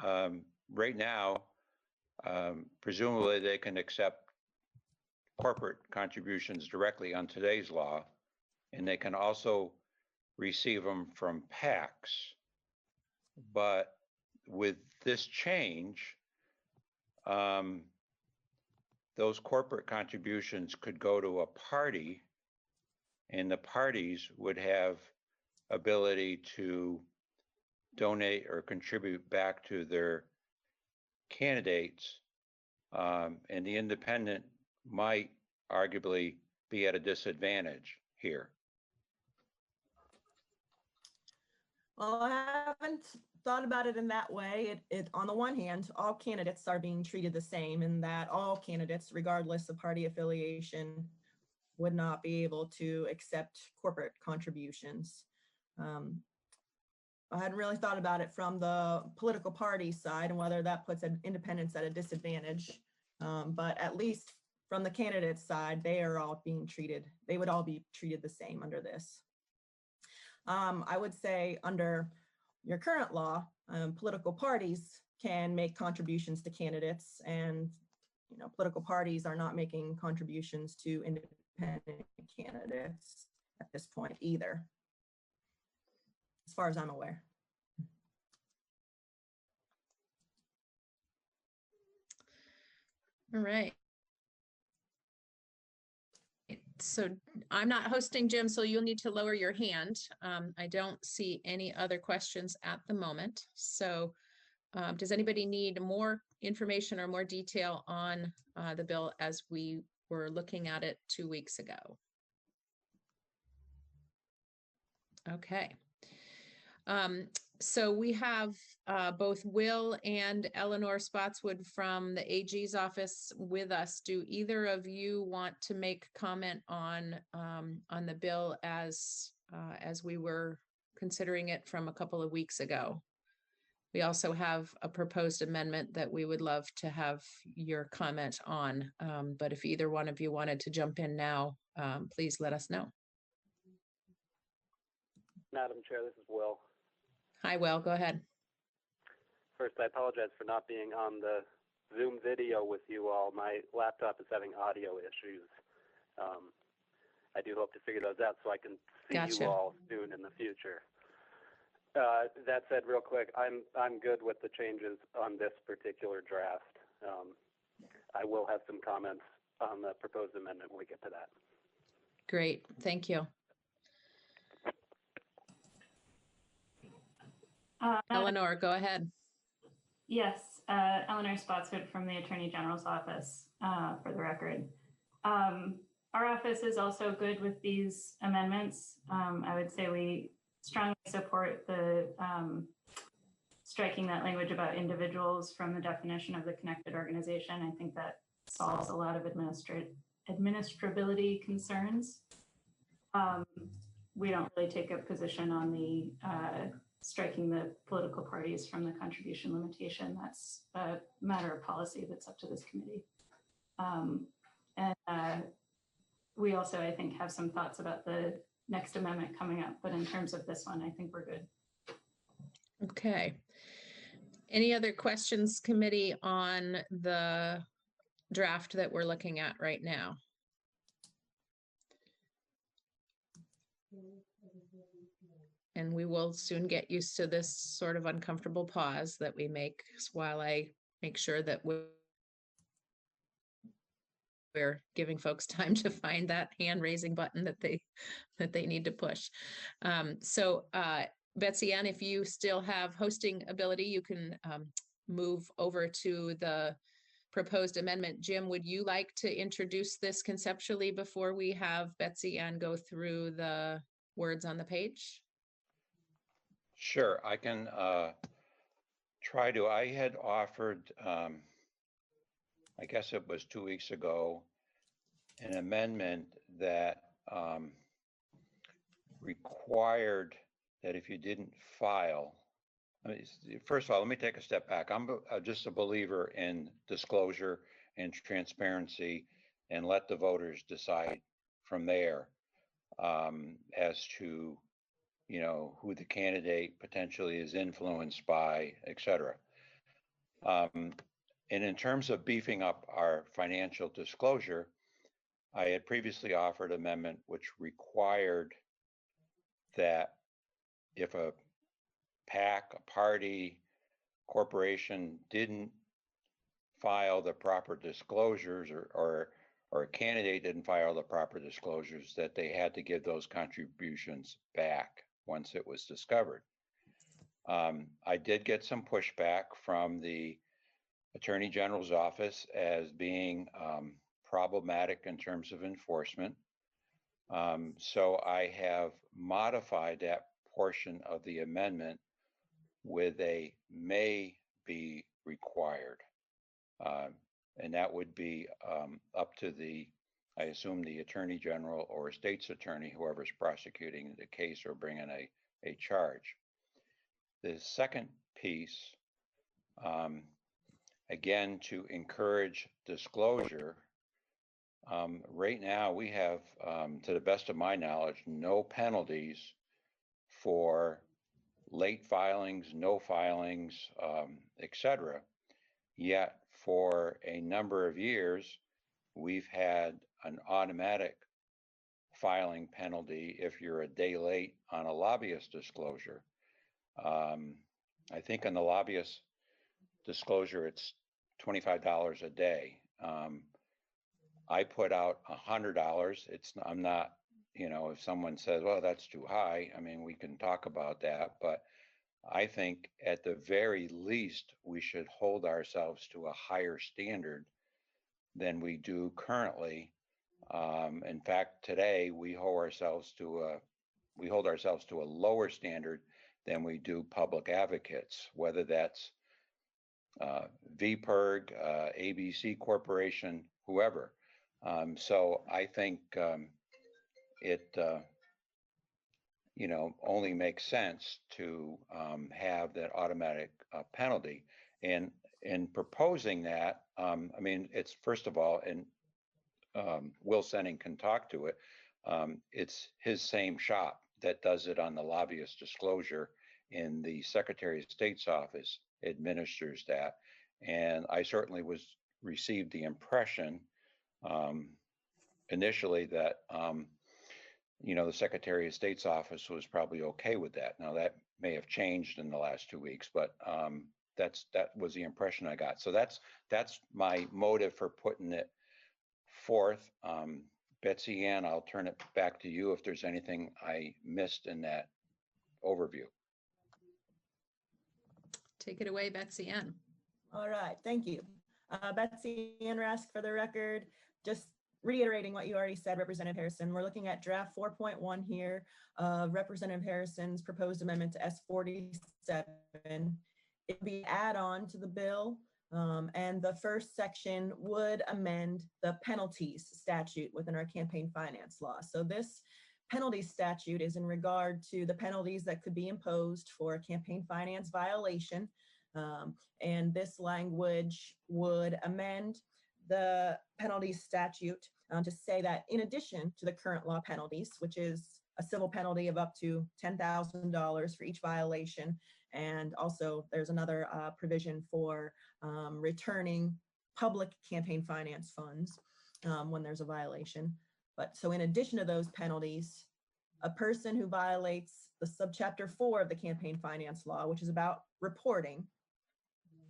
Right now, presumably they can accept corporate contributions directly on today's law, and they can also receive them from PACs. But with this change, those corporate contributions could go to a party, and the parties would have ability to donate or contribute back to their candidates, and the independent might arguably be at a disadvantage here. Well, I haven't thought about it in that way. It on the one hand, all candidates are being treated the same, in that all candidates, regardless of party affiliation, would not be able to accept corporate contributions. I hadn't really thought about it from the political party side and whether that puts independents at a disadvantage. But at least from the candidate side, they are all being treated, they would all be treated the same under this. I would say under your current law, political parties can make contributions to candidates, and political parties are not making contributions to independent candidates at this point either, as far as I'm aware. All right. So I'm not hosting, Jim, so you'll need to lower your hand. I don't see any other questions at the moment. So does anybody need more information or more detail on the bill as we were looking at it 2 weeks ago? Okay. So we have both Will and Eleanor Spotswood from the AG's office with us. Do either of you want to make comment on the bill as we were considering it from a couple of weeks ago? We also have a proposed amendment that we would love to have your comment on. But if either one of you wanted to jump in now, please let us know. Madam Chair, this is Will. Hi, Will, go ahead. First, I apologize for not being on the Zoom video with you all. My laptop is having audio issues. I do hope to figure those out so I can see you all soon in the future. That said, real quick, I'm good with the changes on this particular draft. I will have some comments on the proposed amendment when we get to that. Great, thank you. Eleanor, go ahead. Yes, Eleanor Spotswood from the Attorney General's office, for the record. Our office is also good with these amendments. I would say we strongly support the striking that language about individuals from the definition of the connected organization. I think that solves a lot of administrability concerns. We don't really take a position on the striking the political parties from the contribution limitation. That's a matter of policy that's up to this committee. We also, I think, have some thoughts about the next amendment coming up, but in terms of this one, I think we're good. Okay. Any other questions, committee, on the draft that we're looking at right now? And we will soon get used to this sort of uncomfortable pause that we make while I make sure that we're giving folks time to find that hand raising button that they need to push. Betsy Ann, if you still have hosting ability, you can move over to the proposed amendment. Jim, would you like to introduce this conceptually before we have Betsy Ann go through the words on the page? Sure, I can try to. I had offered, I guess it was 2 weeks ago, an amendment that required that if you didn't file, I mean, first of all, let me take a step back. I'm just a believer in disclosure and transparency, and let the voters decide from there as to, who the candidate potentially is influenced by, et cetera. And in terms of beefing up our financial disclosure, I had previously offered an amendment which required that if a PAC, a party, corporation didn't file the proper disclosures, or a candidate didn't file the proper disclosures, that they had to give those contributions back once it was discovered. I did get some pushback from the Attorney General's office as being problematic in terms of enforcement. So I have modified that portion of the amendment with a may be required. And that would be up to I assume the Attorney General or a state's attorney, whoever's prosecuting the case or bringing a charge. The second piece, again, to encourage disclosure. Right now, we have, to the best of my knowledge, no penalties for late filings, no filings, et cetera. Yet, for a number of years, we've had an automatic filing penalty if you're a day late on a lobbyist disclosure. I think on the lobbyist disclosure, it's $25 a day. I put out $100. I'm not, if someone says, well, that's too high, I mean, we can talk about that, but I think at the very least, we should hold ourselves to a higher standard than we do currently. In fact, today we hold ourselves to a lower standard than we do public advocates, whether that's VPIRG, ABC Corporation, whoever. So I think it only makes sense to have that automatic penalty. And in proposing that, I mean, it's first of all, and Will Senning can talk to it, it's his same shop that does it on the lobbyist disclosure, in the Secretary of State's office administers that. And I certainly received the impression initially that the Secretary of State's office was probably okay with that. Now that may have changed in the last 2 weeks, but that was the impression I got. So that's my motive for putting it forth. Betsy Ann, I'll turn it back to you if there's anything I missed in that overview. Take it away, Betsy Ann. All right, thank you. Betsy Ann Rask, for the record, just reiterating what you already said, Representative Harrison. We're looking at draft 4.1 here of Representative Harrison's proposed amendment to S47. It would be add-on to the bill, and the first section would amend the penalties statute within our campaign finance law. So this penalty statute is in regard to the penalties that could be imposed for a campaign finance violation. And this language would amend the penalty statute to say that in addition to the current law penalties, which is a civil penalty of up to $10,000 for each violation, and also there's another provision for returning public campaign finance funds when there's a violation. But so in addition to those penalties, a person who violates the subchapter 4 of the campaign finance law, which is about reporting,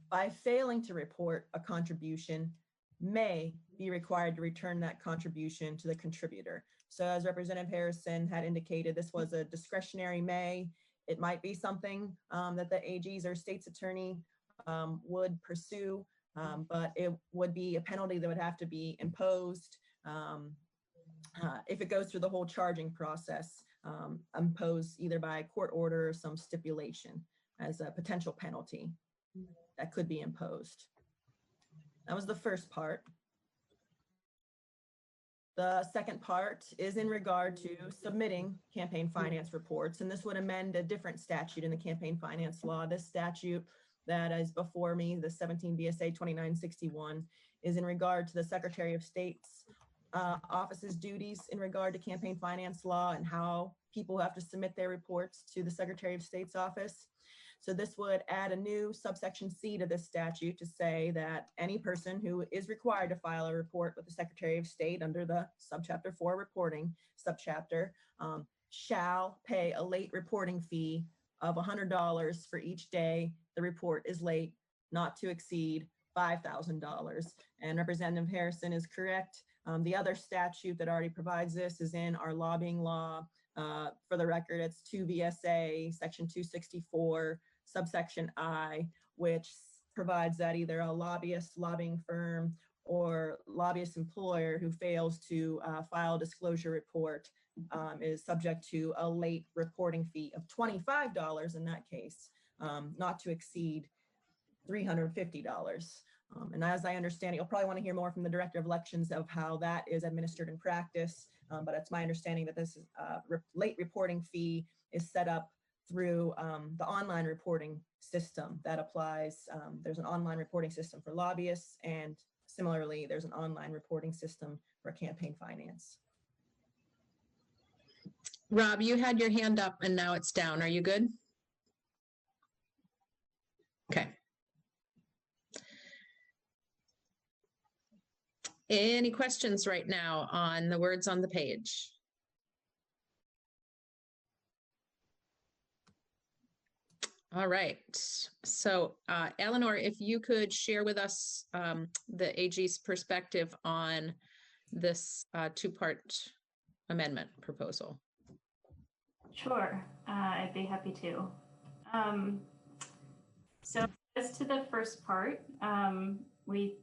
by failing to report a contribution, may be required to return that contribution to the contributor. So as Representative Harrison had indicated, this was a discretionary may. It might be something that the AGs or state's attorney would pursue, but it would be a penalty that would have to be imposed if it goes through the whole charging process, imposed either by court order or some stipulation as a potential penalty that could be imposed. That was the first part. The second part is in regard to submitting campaign finance reports, and this would amend a different statute in the campaign finance law. This statute that is before me, the 17 BSA 2961, is in regard to the Secretary of State's office's duties in regard to campaign finance law and how people have to submit their reports to the Secretary of State's office. So this would add a new subsection C to this statute to say that any person who is required to file a report with the Secretary of State under the subchapter 4 reporting subchapter shall pay a late reporting fee of $100 for each day the report is late, not to exceed $5,000. And Representative Harrison is correct. The other statute that already provides this is in our lobbying law. For the record, it's 2 VSA section 264 subsection I, which provides that either a lobbyist, lobbying firm, or lobbyist employer who fails to file a disclosure report is subject to a late reporting fee of $25 in that case, not to exceed $350. And as I understand it, you'll probably want to hear more from the Director of Elections of how that is administered in practice. But it's my understanding that this late reporting fee is set up through the online reporting system that applies. There's an online reporting system for lobbyists, and similarly, there's an online reporting system for campaign finance. Rob, you had your hand up and now it's down. Are you good? Okay. Any questions right now on the words on the page? All right. So, Eleanor, if you could share with us the AG's perspective on this two-part amendment proposal. Sure, I'd be happy to. So as to the first part, we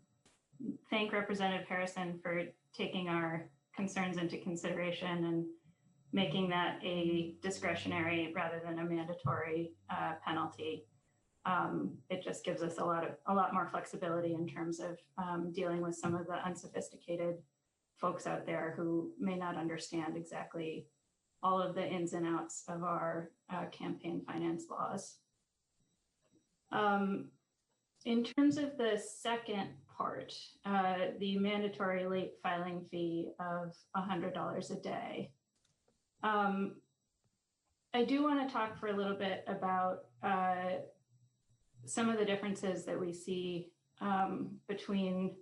thank Representative Harrison for taking our concerns into consideration and making that a discretionary rather than a mandatory penalty. It just gives us a lot more flexibility in terms of dealing with some of the unsophisticated folks out there who may not understand exactly all of the ins and outs of our campaign finance laws. In terms of the second part, the mandatory late filing fee of $100 a day, I do want to talk for a little bit about some of the differences that we see between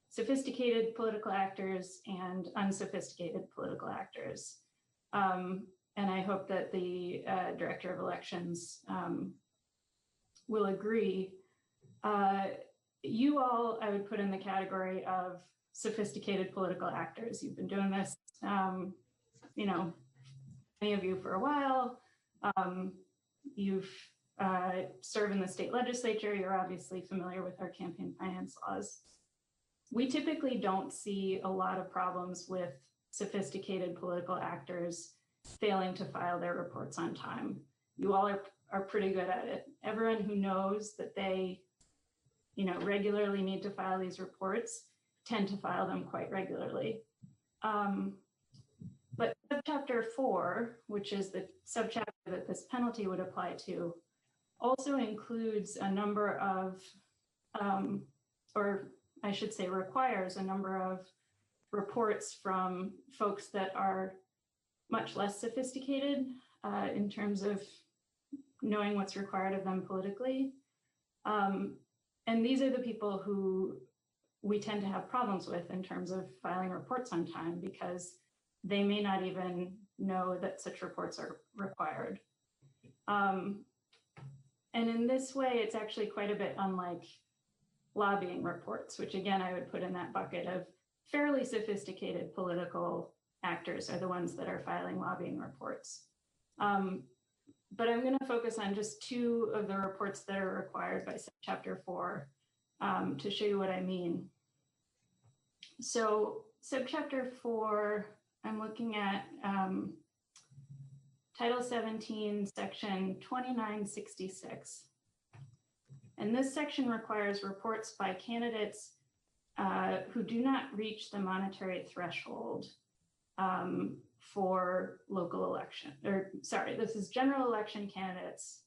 sophisticated political actors and unsophisticated political actors. And I hope that the Director of Elections will agree. You all, I would put in the category of sophisticated political actors. You've been doing this, you know, many of you for a while. You've served in the state legislature. You're obviously familiar with our campaign finance laws. We typically don't see a lot of problems with sophisticated political actors failing to file their reports on time. You all are pretty good at it. Everyone who knows that they, you know, regularly need to file these reports tend to file them quite regularly. But subchapter 4, which is the subchapter that this penalty would apply to, also includes a number of, or I should say requires a number of reports from folks that are much less sophisticated in terms of knowing what's required of them politically. And these are the people who we tend to have problems with in terms of filing reports on time, because they may not even know that such reports are required. And in this way, it's actually quite a bit unlike lobbying reports, which again, I would put in that bucket of fairly sophisticated political actors are the ones that are filing lobbying reports. But I'm going to focus on just two of the reports that are required by Chapter 4 to show you what I mean. So Subchapter 4, I'm looking at Title 17, Section 2966. And this section requires reports by candidates who do not reach the monetary threshold for local election, or sorry, this is general election candidates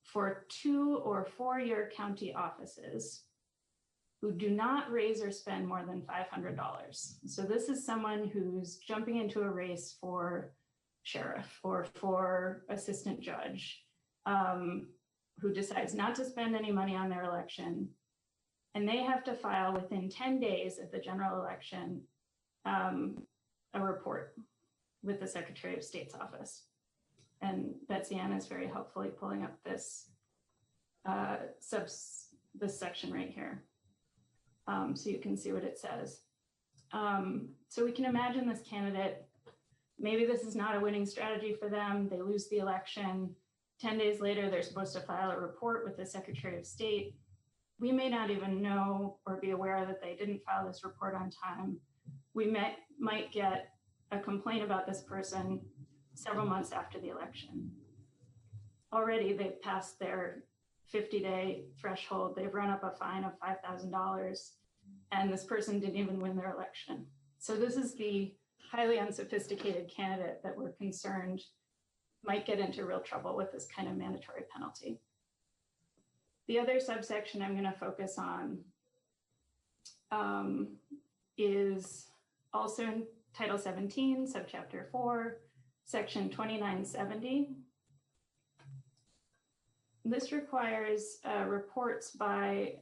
for 2 or 4 year county offices who do not raise or spend more than $500. So this is someone who's jumping into a race for sheriff or for assistant judge, who decides not to spend any money on their election, and they have to file within 10 days of the general election a report with the Secretary of State's office. And Betsy Ann is very helpfully pulling up this this section right here, so you can see what it says. So we can imagine this candidate, maybe this is not a winning strategy for them. They lose the election. 10 days later, they're supposed to file a report with the Secretary of State. We may not even know or be aware that they didn't file this report on time. We might get a complaint about this person several months after the election. Already, they've passed their 50-day threshold. They've run up a fine of $5,000, and this person didn't even win their election. So this is the highly unsophisticated candidate that we're concerned might get into real trouble with this kind of mandatory penalty. The other subsection I'm going to focus on is also in Title 17, Subchapter 4, Section 2970. This requires reports by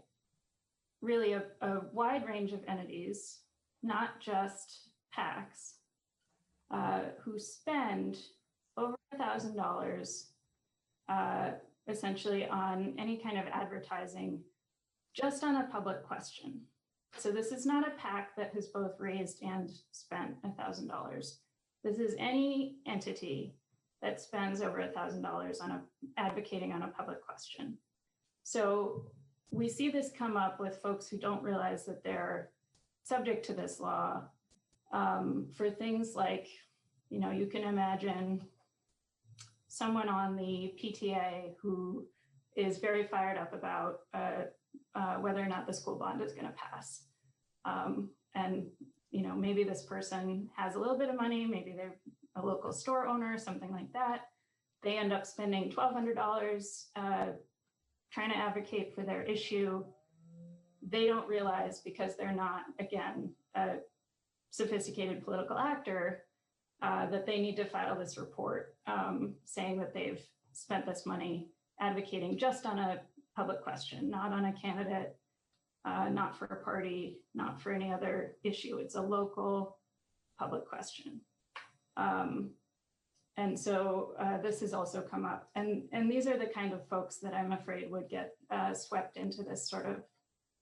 really a wide range of entities, not just PACs, who spend over $1,000 essentially on any kind of advertising just on a public question. So this is not a PAC that has both raised and spent $1,000. This is any entity that spends over $1,000 on advocating on a public question. So we see this come up with folks who don't realize that they're subject to this law for things like, you know, you can imagine someone on the PTA who is very fired up about whether or not the school bond is going to pass. And, you know, maybe this person has a little bit of money, maybe they're a local store owner, something like that. They end up spending $1,200 trying to advocate for their issue. They don't realize, because they're not, again, a sophisticated political actor, that they need to file this report saying that they've spent this money advocating just on a public question, not on a candidate, not for a party, not for any other issue. It's a local public question. And so this has also come up. And these are the kind of folks that I'm afraid would get swept into this sort of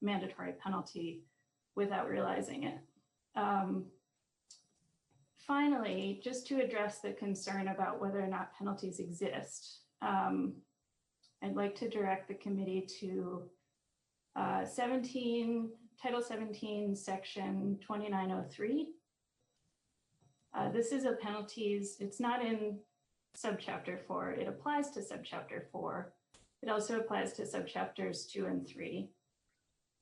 mandatory penalty without realizing it. Finally, just to address the concern about whether or not penalties exist, I'd like to direct the committee to Title 17, Section 2903. This is a penalties, it's not in Subchapter 4, it applies to Subchapter 4. It also applies to Subchapters 2 and 3.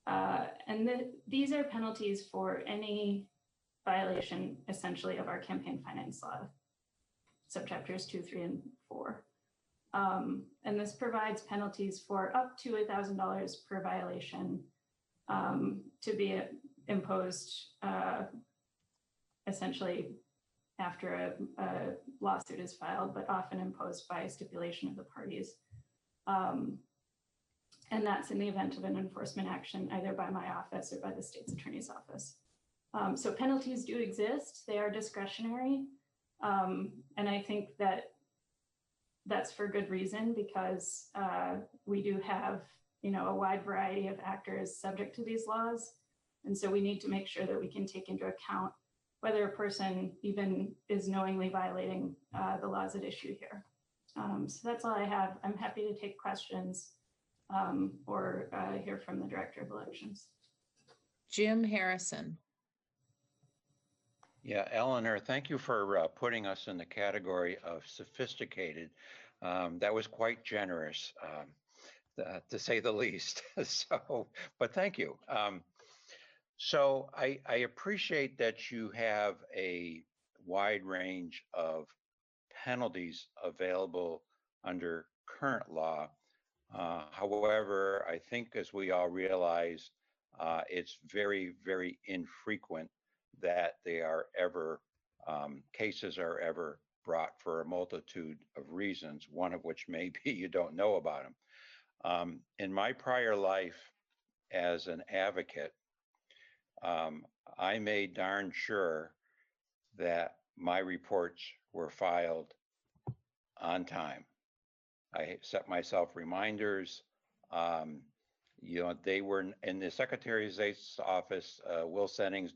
And these are penalties for any violation, essentially, of our campaign finance law, Subchapters 2, 3, and 4. And this provides penalties for up to $1,000 per violation to be imposed essentially after a lawsuit is filed, but often imposed by stipulation of the parties. And that's in the event of an enforcement action, either by my office or by the state's attorney's office. So penalties do exist. They are discretionary. And I think that that's for good reason, because we do have a wide variety of actors subject to these laws. And so we need to make sure that we can take into account whether a person even is knowingly violating the laws at issue here. So that's all I have. I'm happy to take questions or hear from the Director of Elections. Jim Harrison. Yeah, Eleanor, thank you for putting us in the category of sophisticated. That was quite generous, to say the least. But thank you. So I appreciate that you have a wide range of penalties available under current law. However, I think as we all realize, it's very, very infrequent that they are ever, cases are ever brought for a multitude of reasons, one of which may be you don't know about them. In my prior life as an advocate, I made darn sure that my reports were filed on time. I set myself reminders. They were in the Secretary of State's office, Will Senning's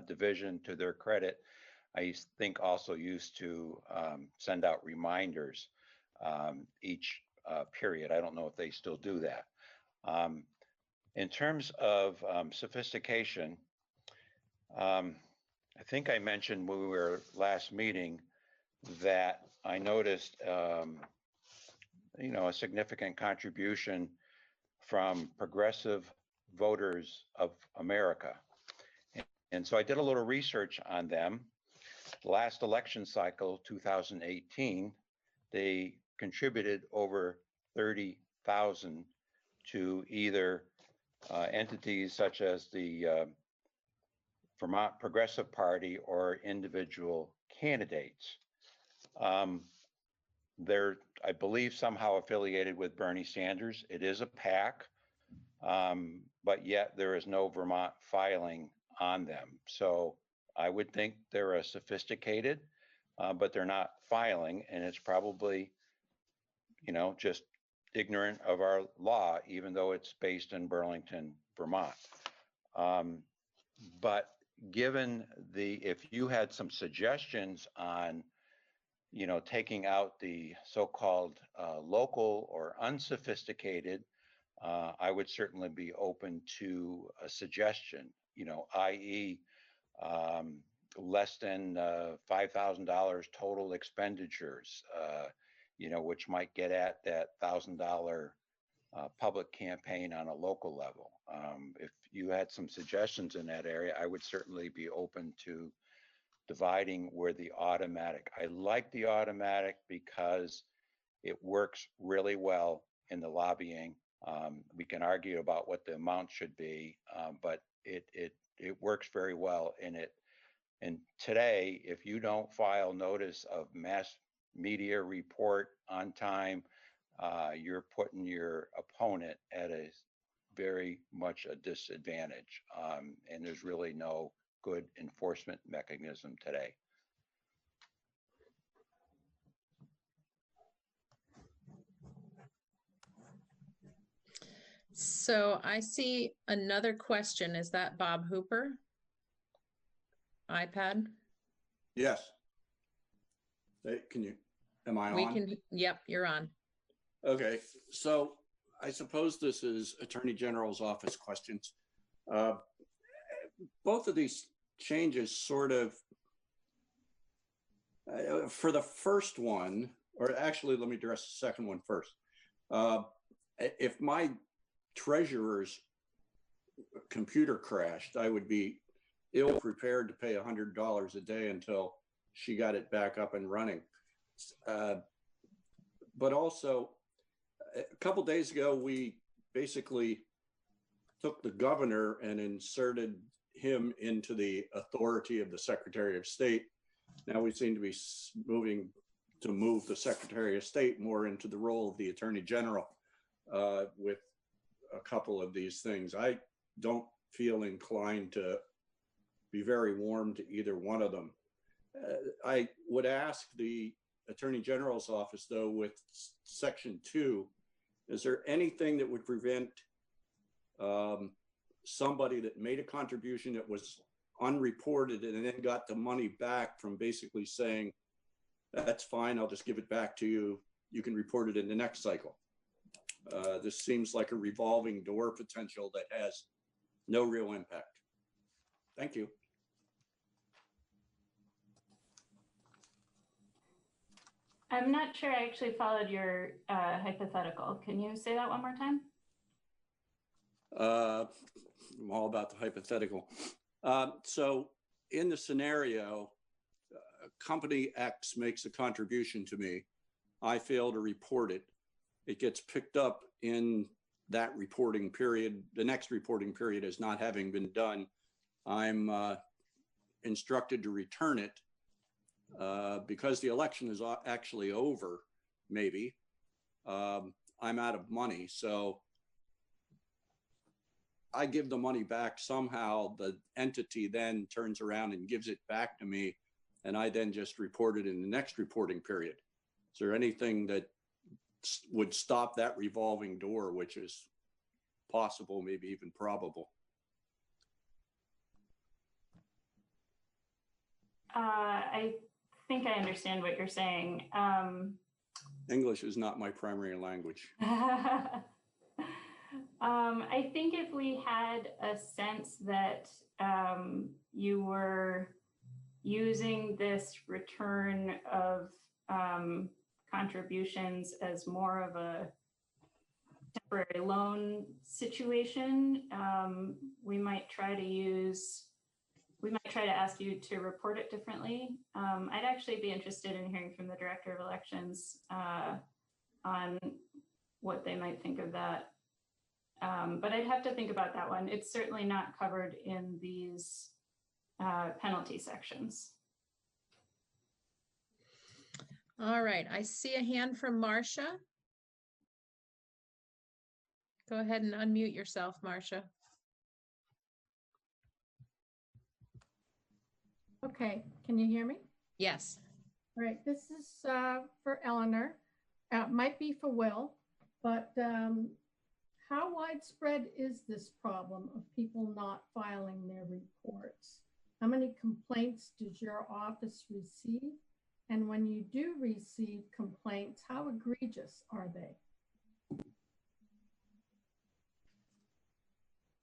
division, to their credit, I think also used to send out reminders each period. I don't know if they still do that. In terms of sophistication, I think I mentioned when we were last meeting that I noticed, a significant contribution from Progressive Voters of America. And so I did a little research on them. Last election cycle, 2018, they contributed over 30,000 to either entities such as the Vermont Progressive Party or individual candidates. They're, I believe, somehow affiliated with Bernie Sanders. It is a PAC, but yet there is no Vermont filing on them. So I would think they're a sophisticated, but they're not filing, and it's probably, just ignorant of our law, even though it's based in Burlington, Vermont. But given if you had some suggestions on, taking out the so-called local or unsophisticated, I would certainly be open to a suggestion, i.e. Less than $5,000 total expenditures, which might get at that $1,000 public campaign on a local level. If you had some suggestions in that area, I would certainly be open to dividing where the automatic. I like the automatic because it works really well in the lobbying. We can argue about what the amount should be, but it works very well in it. And today, if you don't file notice of mass media report on time, you're putting your opponent at a very much a disadvantage. And there's really no good enforcement mechanism today. So I see another question. Is that Bob Hooper? iPad? Yes. Hey, am I on? Yep, you're on. Okay, so I suppose this is Attorney General's office questions. Both of these changes sort of, for the first one, or actually let me address the second one first. If my treasurer's computer crashed, I would be ill prepared to pay $100 a day until she got it back up and running. But also, a couple days ago, we basically took the governor and inserted him into the authority of the Secretary of State. Now we seem to be moving to move the Secretary of State more into the role of the Attorney General with a couple of these things. I don't feel inclined to be very warm to either one of them. I would ask the Attorney General's office, though, with Section 2 Is there anything that would prevent somebody that made a contribution that was unreported and then got the money back from basically saying, that's fine, I'll just give it back to you. You can report it in the next cycle. This seems like a revolving door potential that has no real impact. Thank you. I'm not sure I actually followed your hypothetical. Can you say that one more time? I'm all about the hypothetical. So in the scenario, company X makes a contribution to me. I fail to report it. It gets picked up in that reporting period. The next reporting period is not having been done. I'm instructed to return it because the election is actually over, maybe. I'm out of money. So I give the money back. Somehow the entity then turns around and gives it back to me, and I then just report it in the next reporting period. Is there anything that would stop that revolving door, which is possible, maybe even probable? I think I understand what you're saying. English is not my primary language. I think if we had a sense that you were using this return of contributions as more of a temporary loan situation, we might try to ask you to report it differently. I'd actually be interested in hearing from the Director of Elections on what they might think of that. But I'd have to think about that one. It's certainly not covered in these penalty sections. All right, I see a hand from Marcia. Go ahead and unmute yourself, Marcia. Okay, can you hear me? Yes. All right, this is for Eleanor. Might be for Will, but how widespread is this problem of people not filing their reports? How many complaints does your office receive? And when you do receive complaints, how egregious are they?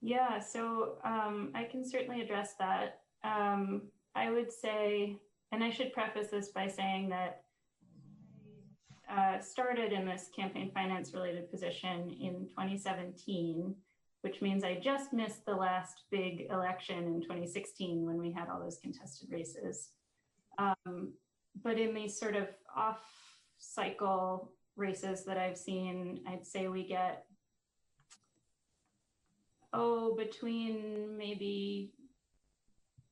Yeah, so I can certainly address that. I would say, and I should preface this by saying that I started in this campaign finance related position in 2017, which means I just missed the last big election in 2016 when we had all those contested races. But in these sort of off-cycle races that I've seen, I'd say we get, between maybe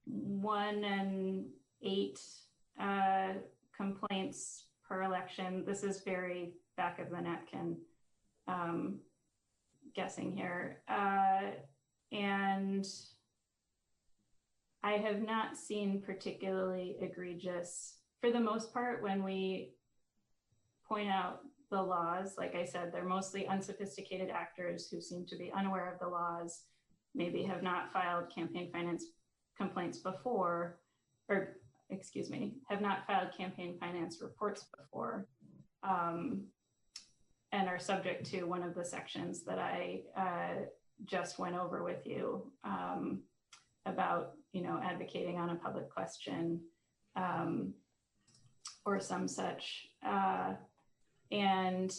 1 and 8 complaints per election. This is very back of the napkin guessing here. And I have not seen particularly egregious, for the most part, when we point out the laws. Like I said, they're mostly unsophisticated actors who seem to be unaware of the laws, maybe have not filed campaign finance complaints before, or excuse me, have not filed campaign finance reports before, and are subject to one of the sections that I just went over with you about, advocating on a public question or some such. And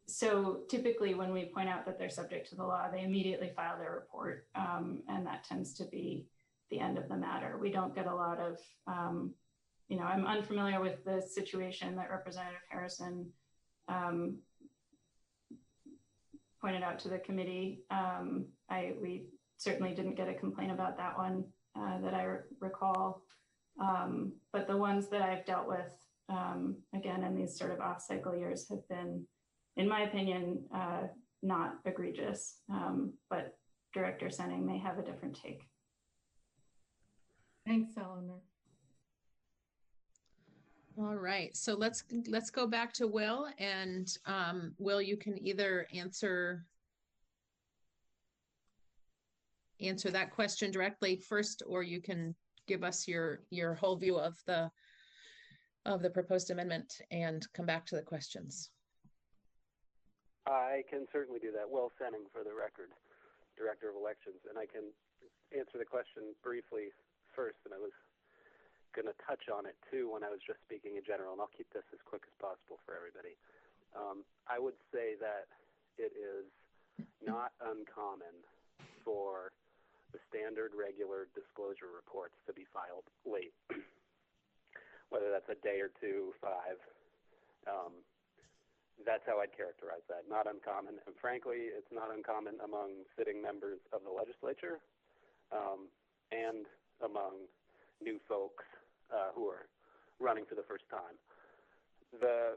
so typically when we point out that they're subject to the law, they immediately file their report, and that tends to be the end of the matter. We don't get a lot of, I'm unfamiliar with the situation that Representative Harrison pointed out to the committee. We certainly didn't get a complaint about that one that I recall. But the ones that I've dealt with, again, in these sort of off-cycle years have been, in my opinion, not egregious, but Director Senning may have a different take. Thanks, Eleanor. All right, so let's go back to Will, and Will, you can either answer that question directly first, or you can give us your whole view of the proposed amendment and come back to the questions. I can certainly do that. Will Senning, for the record, Director of Elections, and I can answer the question briefly first, and I was going to touch on it too when I was just speaking in general, and I'll keep this as quick as possible for everybody. I would say that it is not uncommon for the standard regular disclosure reports to be filed late, whether that's a day or two, 5. That's how I'd characterize that. Not uncommon, and frankly, it's not uncommon among sitting members of the legislature and among new folks who are running for the first time.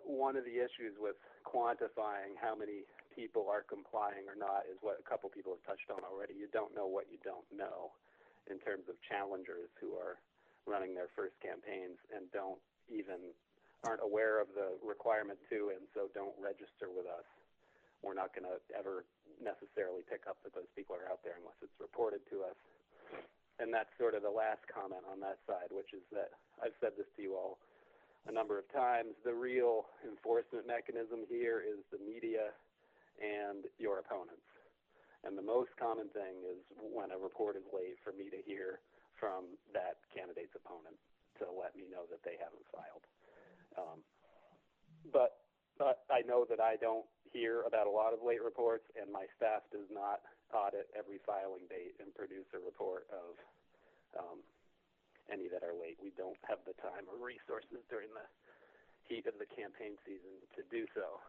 One of the issues with quantifying how many people are complying or not is what a couple people have touched on already. You don't know what you don't know in terms of challengers who are running their first campaigns and aren't aware of the requirement to, and so don't register with us. We're not going to ever necessarily pick up that those people are out there unless it's reported to us. And that's sort of the last comment on that side, which is that I've said this to you all a number of times. The real enforcement mechanism here is the media and your opponents. And the most common thing is when a report is late for me to hear from that candidate's opponent to let me know that they haven't filed. But I know that I don't hear about a lot of late reports, and my staff does not audit every filing date and produce a report of any that are late. We don't have the time or resources during the heat of the campaign season to do so.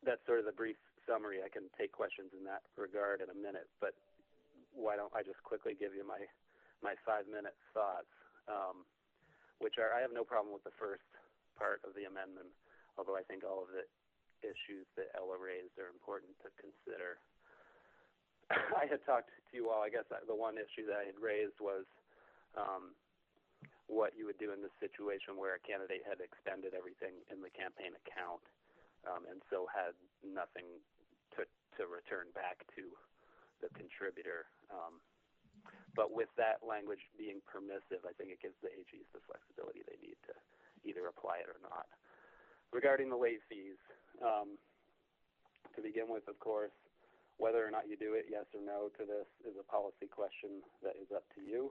That's sort of the brief summary. I can take questions in that regard in a minute, but why don't I just quickly give you my 5-minute thoughts, which are, I have no problem with the first part of the amendment, although I think all of the issues that Ella raised are important to consider. I had talked to you all, I guess the one issue that I had raised was what you would do in this situation where a candidate had expended everything in the campaign account and so had nothing to return back to the contributor. But with that language being permissive, I think it gives the AGs the flexibility they need to either apply it or not. Regarding the late fees, to begin with, of course, whether or not you do it, yes or no to this, is a policy question that is up to you.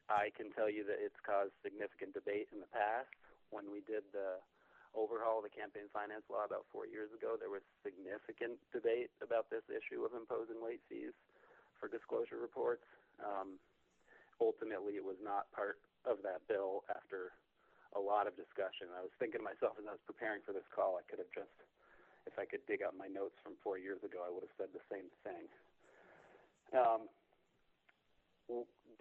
I can tell you that it's caused significant debate in the past. When we did the overhaul of the campaign finance law about 4 years ago, there was significant debate about this issue of imposing late fees for disclosure reports. Ultimately, it was not part of that bill after a lot of discussion. I was thinking to myself as I was preparing for this call, I could have just, if I could dig up my notes from 4 years ago, I would have said the same thing.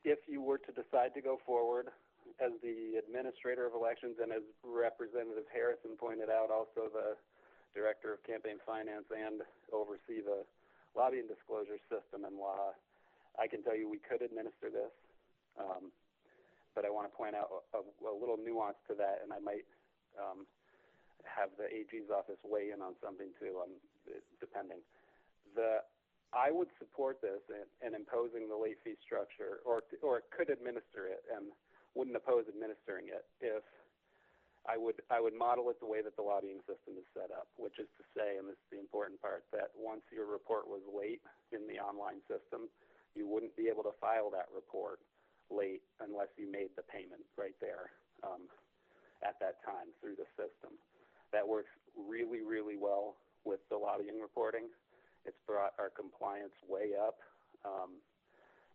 If you were to decide to go forward as the administrator of elections, and as Representative Harrison pointed out, also the director of campaign finance and oversee the lobbying disclosure system and law, I can tell you we could administer this. But I want to point out a little nuance to that, and I might have the AG's office weigh in on something too, depending. I would support this in imposing the late fee structure, or could administer it, and wouldn't oppose administering it if I would model it the way that the lobbying system is set up, which is to say, and this is the important part, that once your report was late in the online system, you wouldn't be able to file that report late unless you made the payment right there at that time through the system. That works really, really well with the lobbying reporting. It's brought our compliance way up,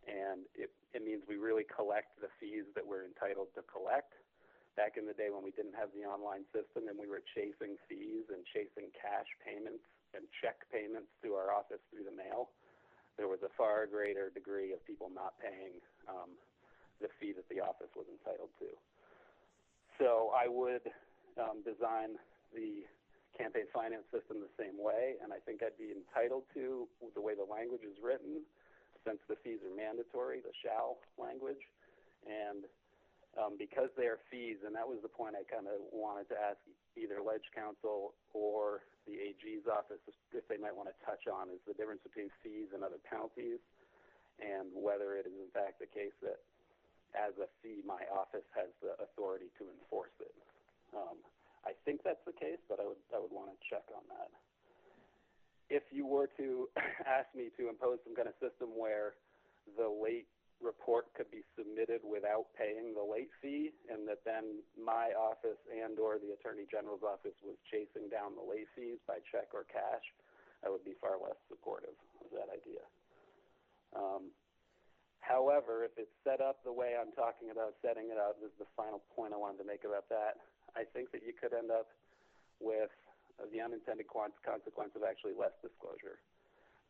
and it means we really collect the fees that we're entitled to collect. Back in the day when we didn't have the online system and we were chasing fees and chasing cash payments and check payments to our office through the mail, there was a far greater degree of people not paying the fee that the office was entitled to. So I would design the campaign finance system the same way, and I think I'd be entitled to, the way the language is written, since the fees are mandatory, the shall language, and because they are fees, and that was the point I kind of wanted to ask either Ledge Counsel or the AG's office if they might want to touch on, is the difference between fees and other penalties, and whether it is in fact the case that as a fee, my office has the authority to enforce it. I think that's the case, but I would want to check on that. If you were to ask me to impose some kind of system where the late report could be submitted without paying the late fee, and that then my office and or the Attorney General's office was chasing down the late fees by check or cash, I would be far less supportive of that idea. However, if it's set up the way I'm talking about setting it up, this is the final point I wanted to make about that, I think that you could end up with the unintended consequence of actually less disclosure,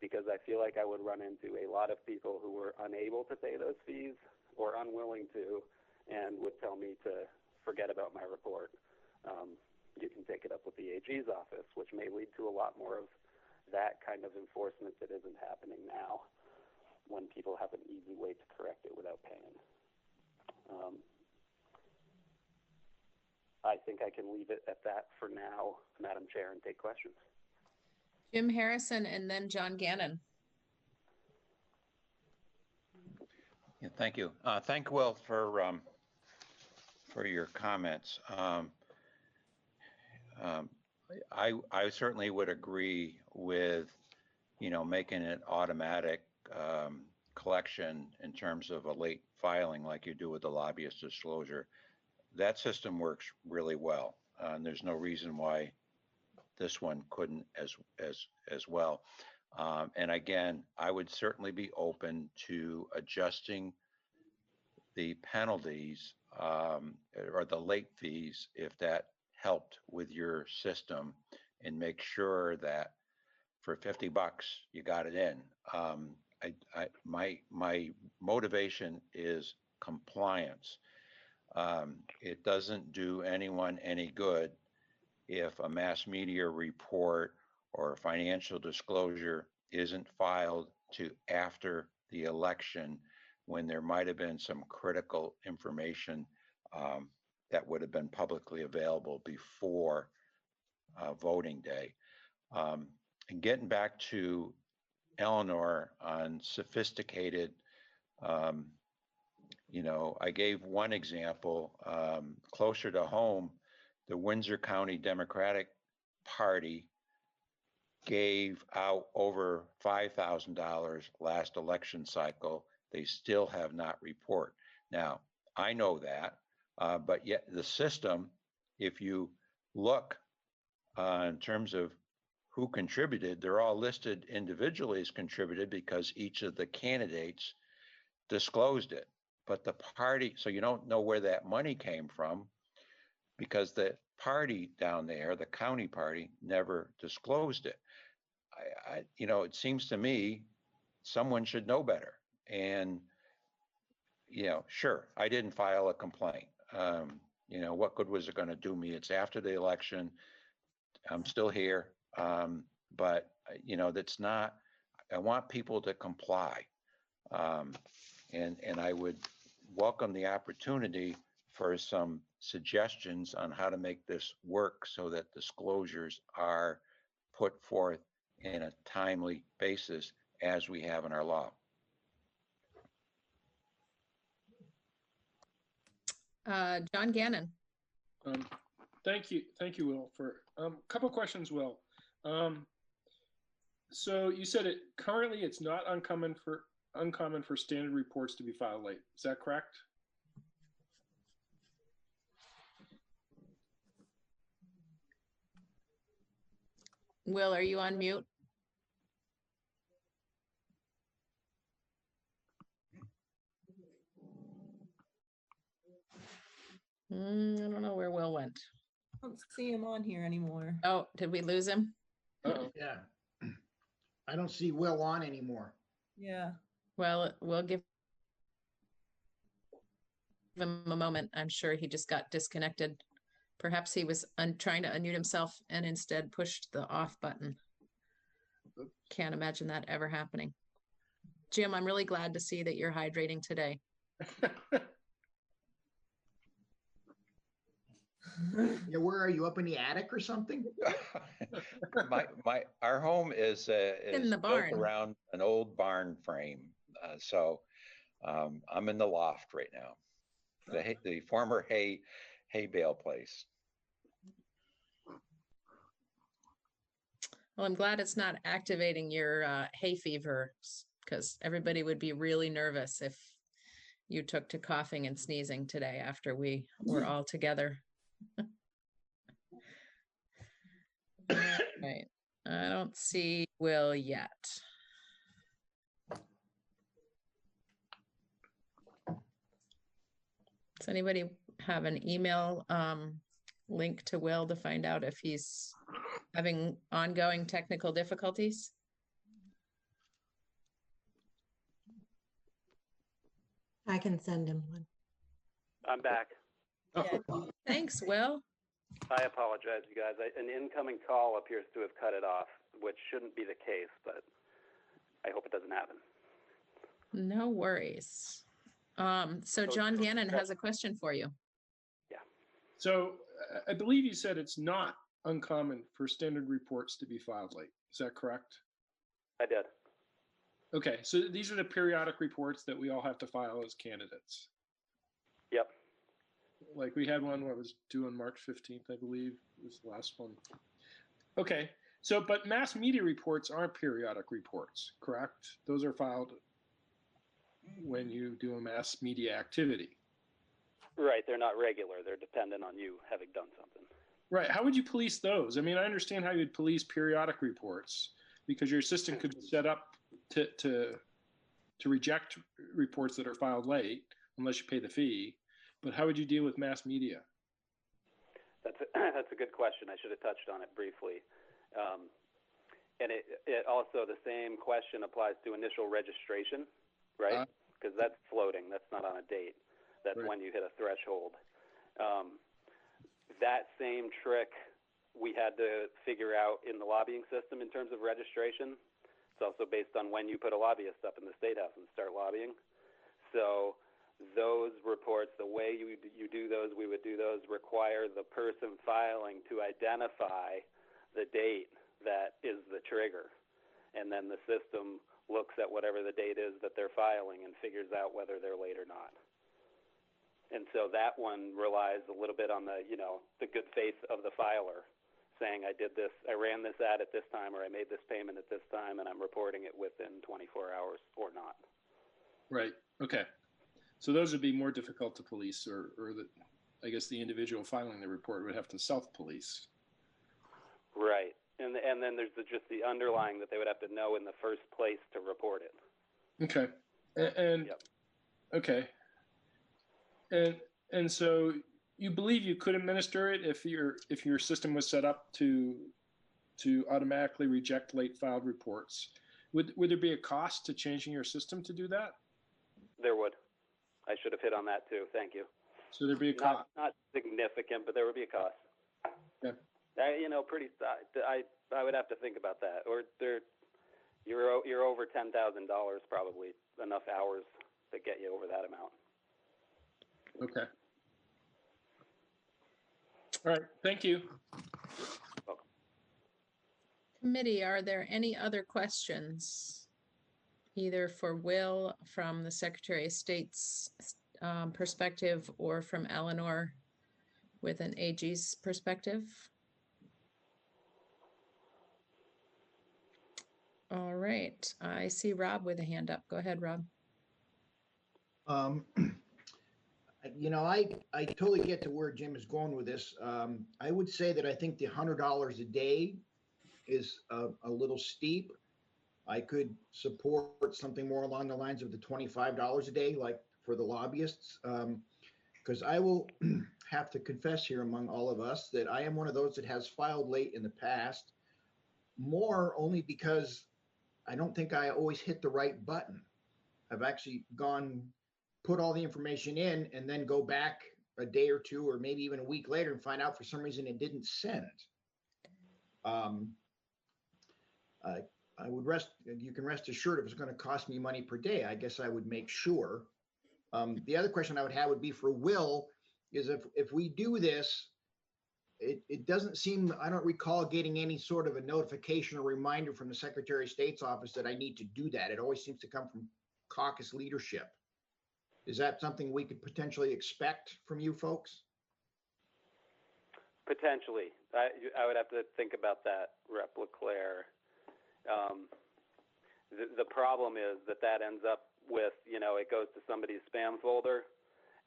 because I feel like I would run into a lot of people who were unable to pay those fees or unwilling to, and would tell me to forget about my report. You can take it up with the AG's office, which may lead to a lot more of that kind of enforcement that isn't happening now, when people have an easy way to correct it without paying. I think I can leave it at that for now, Madam Chair, and take questions. Jim Harrison and then John Gannon. Yeah, thank you. Thank Will for your comments. I certainly would agree with, making it automatic collection in terms of a late filing like you do with the lobbyist disclosure. That system works really well, and there's no reason why this one couldn't as well. And again, I would certainly be open to adjusting the penalties or the late fees if that helped with your system, and make sure that for $50 you got it in. My motivation is compliance. It doesn't do anyone any good if a mass media report or financial disclosure isn't filed to after the election, when there might have been some critical information that would have been publicly available before voting day. And getting back to Eleanor on sophisticated, I gave one example closer to home. The Windsor County Democratic Party gave out over $5,000 last election cycle. They still have not reported. Now, I know that, but yet the system, if you look in terms of who contributed, they're all listed individually as contributed because each of the candidates disclosed it. But the party, so you don't know where that money came from, because the party down there, the county party, never disclosed it. It seems to me someone should know better. And, sure, I didn't file a complaint. What good was it going to do me? It's after the election. I'm still here. But, that's not, I want people to comply. And I would welcome the opportunity for some suggestions on how to make this work so that disclosures are put forth in a timely basis as we have in our law. John Gannon. Thank you, Will. For a couple questions, Will. So you said currently it's not uncommon for standard reports to be filed late. Is that correct? Will, are you on mute? I don't know where Will went. I don't see him on here anymore. Oh, did we lose him? Yeah. I don't see Will on anymore. Yeah. Well, we'll give him a moment. I'm sure he just got disconnected. Perhaps he was trying to unmute himself and instead pushed the off button. Can't imagine that ever happening. Jim, I'm really glad to see that you're hydrating today. Yeah, where are you, up in the attic or something? Our home is In the built barn. around an old barn frame. So I'm in the loft right now. The former hay bale place. Well, I'm glad it's not activating your hay fever, because everybody would be really nervous if you took to coughing and sneezing today after we were all together. Right. I don't see Will yet. Does anybody have an email link to Will to find out if he's having ongoing technical difficulties? I can send him one. I'm back. Thanks, Will. I apologize, you guys. An incoming call appears to have cut it off, which shouldn't be the case, but I hope it doesn't happen. No worries. So John Gannon has a question for you. Yeah. So I believe you said it's not uncommon for standard reports to be filed late. Is that correct? I did. Okay, so these are the periodic reports that we all have to file as candidates. Yep. Like we had one that was due on March 15th, I believe, was the last one. Okay, so but mass media reports aren't periodic reports, correct? Those are filed when you do a mass media activity. Right, they're not regular. They're dependent on you having done something. Right, how would you police those? I mean, I understand how you'd police periodic reports because your system could be set up to reject reports that are filed late unless you pay the fee. But how would you deal with mass media? That's a good question. I should have touched on it briefly. And it also, the same question applies to initial registration, right? Because that's floating. That's not on a date. That's Right. when you hit a threshold. That same trick we had to figure out in the lobbying system in terms of registration. It's also based on when you put a lobbyist up in the State House and start lobbying. So those reports, the way you do those, we would do those, require the person filing to identify the date that is the trigger. And then the system looks at whatever the date is that they're filing and figures out whether they're late or not. And so that one relies a little bit on the, the good faith of the filer, saying I did this, I ran this ad at this time, or I made this payment at this time, and I'm reporting it within 24 hours or not. Right. Okay. So those would be more difficult to police, or I guess the individual filing the report would have to self-police. Right. And then there's just the underlying that they would have to know in the first place to report it. Okay. And yep. Okay. And so you believe you could administer it if your system was set up to automatically reject late filed reports. Would there be a cost to changing your system to do that? There would. I should have hit on that too. Thank you. So there'd be a cost. Not significant, but there would be a cost. Yeah. I would have to think about that. Or you're over $10,000 probably, enough hours to get you over that amount. Okay. All right. Thank you. Welcome. Committee, are there any other questions? Either for Will from the Secretary of State's perspective or from Eleanor with an AG's perspective? All right. I see Rob with a hand up. Go ahead, Rob. I totally get to where Jim is going with this. I would say that I think the $100 a day is a little steep. I could support something more along the lines of the $25 a day, like for the lobbyists, because I will have to confess here among all of us that I am one of those that has filed late in the past, more only because I don't think I always hit the right button. I've actually put all the information in and then go back a day or two or maybe even a week later and find out for some reason it didn't send. You can rest assured if it's going to cost me money per day, I guess I would make sure. The other question I would have would be for Will, is if we do this it doesn't seem, I don't recall getting any sort of a notification or reminder from the Secretary of State's office that I need to do that. It always seems to come from caucus leadership. Is that something we could potentially expect from you folks? Potentially. I would have to think about that, Rep. LeClaire. The problem is that ends up with, it goes to somebody's spam folder,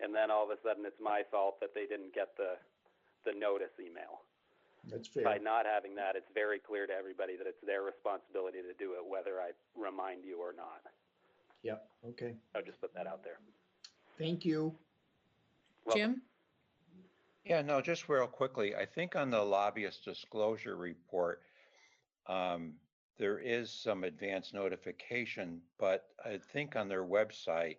and then all of a sudden it's my fault that they didn't get the notice email. That's fair. By not having that, it's very clear to everybody that it's their responsibility to do it, whether I remind you or not. Yep. Okay. I'll just put that out there. Thank you. Jim? Yeah, no, just real quickly. I think on the lobbyist disclosure report, there is some advance notification, but I think on their website,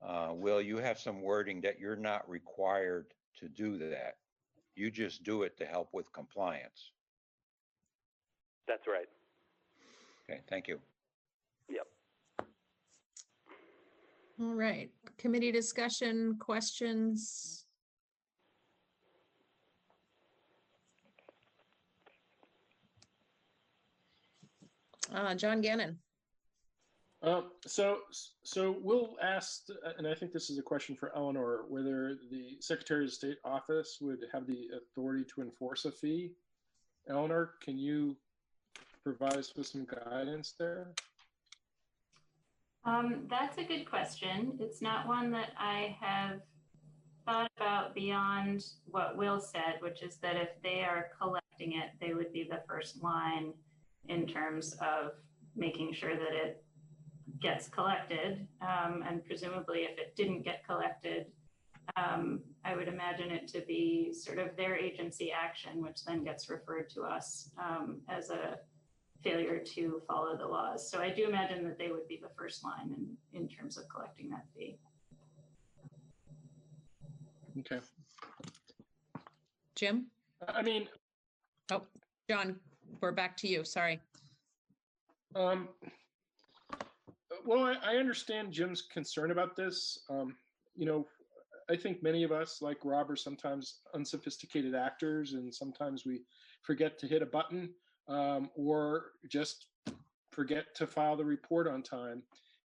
Will, you have some wording that you're not required to do that. You just do it to help with compliance. That's right. Okay, thank you. Yep. All right. Committee discussion, questions? John Gannon. So Will asked, and I think this is a question for Eleanor, whether the Secretary of State office would have the authority to enforce a fee. Eleanor, can you provide us with some guidance there? That's a good question. It's not one that I have thought about beyond what Will said, which is that if they are collecting it, they would be the first line in terms of making sure that it gets collected. And presumably if it didn't get collected, I would imagine it to be sort of their agency action, which then gets referred to us as a failure to follow the laws. So I do imagine that they would be the first line in terms of collecting that fee. Okay. Jim? I mean, oh, John, we're back to you. Sorry. Well, I understand Jim's concern about this. I think many of us, like Rob, are sometimes unsophisticated actors, and sometimes we forget to hit a button or just forget to file the report on time.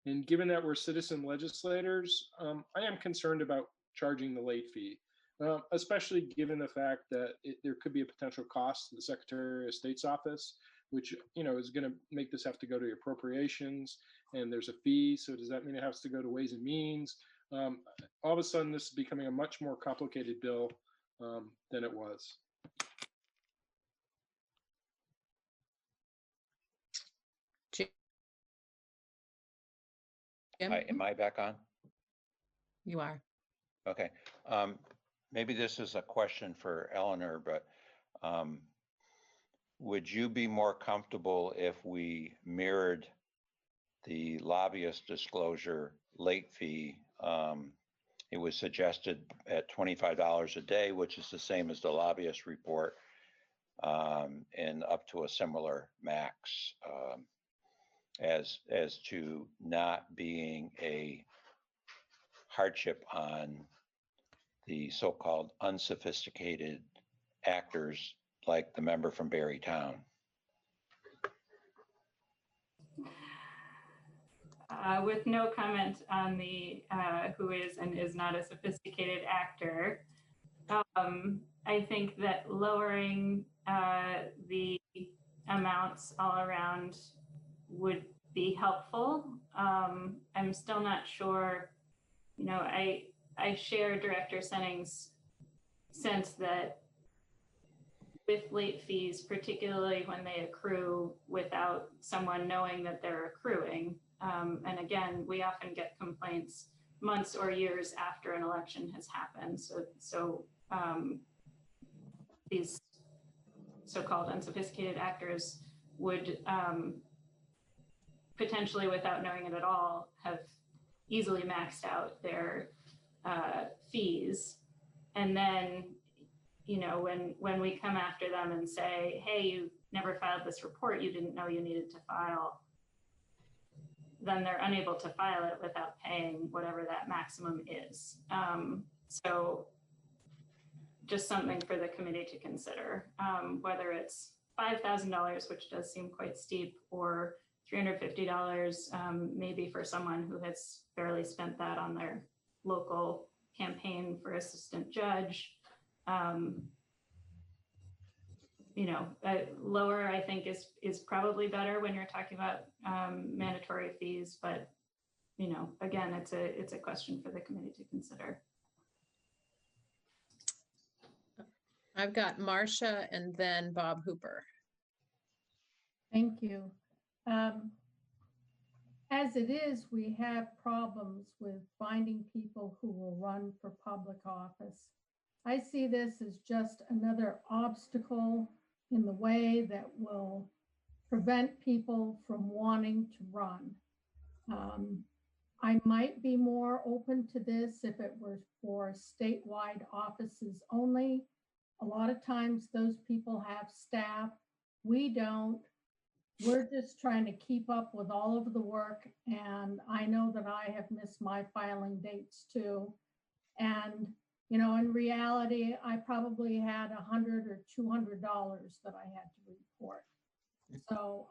And given that we're citizen legislators, I am concerned about charging the late fee, especially given the fact that there could be a potential cost to the Secretary of State's office, which is going to make this have to go to appropriations, and there's a fee. So does that mean it has to go to Ways and Means? All of a sudden, this is becoming a much more complicated bill than it was. Jim? Am I back on? You are. Okay. Maybe this is a question for Eleanor, but would you be more comfortable if we mirrored the lobbyist disclosure late fee? It was suggested at $25 a day, which is the same as the lobbyist report, and up to a similar max, as to not being a hardship on the so-called unsophisticated actors like the member from Barrytown. With no comment on the who is and is not a sophisticated actor, I think that lowering the amounts all around would be helpful. I'm still not sure, I share Director Senning's sense that with late fees, particularly when they accrue without someone knowing that they're accruing, and again, we often get complaints months or years after an election has happened. So these so-called unsophisticated actors would potentially, without knowing it at all, have easily maxed out their fees. And then, when we come after them and say, hey, you never filed this report, you didn't know you needed to file, then they're unable to file it without paying whatever that maximum is. So just something for the committee to consider, whether it's $5,000, which does seem quite steep, or $350, maybe for someone who has barely spent that on their local campaign for assistant judge. Lower, I think, is probably better when you're talking about mandatory fees, but again, it's a question for the committee to consider. I've got Marcia and then Bob Hooper. Thank you. As it is, we have problems with finding people who will run for public office. I see this as just another obstacle in the way that will prevent people from wanting to run. I might be more open to this if it were for statewide offices only. A lot of times those people have staff. We don't. We're just trying to keep up with all of the work. And I know that I have missed my filing dates too. And, in reality, I probably had $100 or $200 that I had to report. So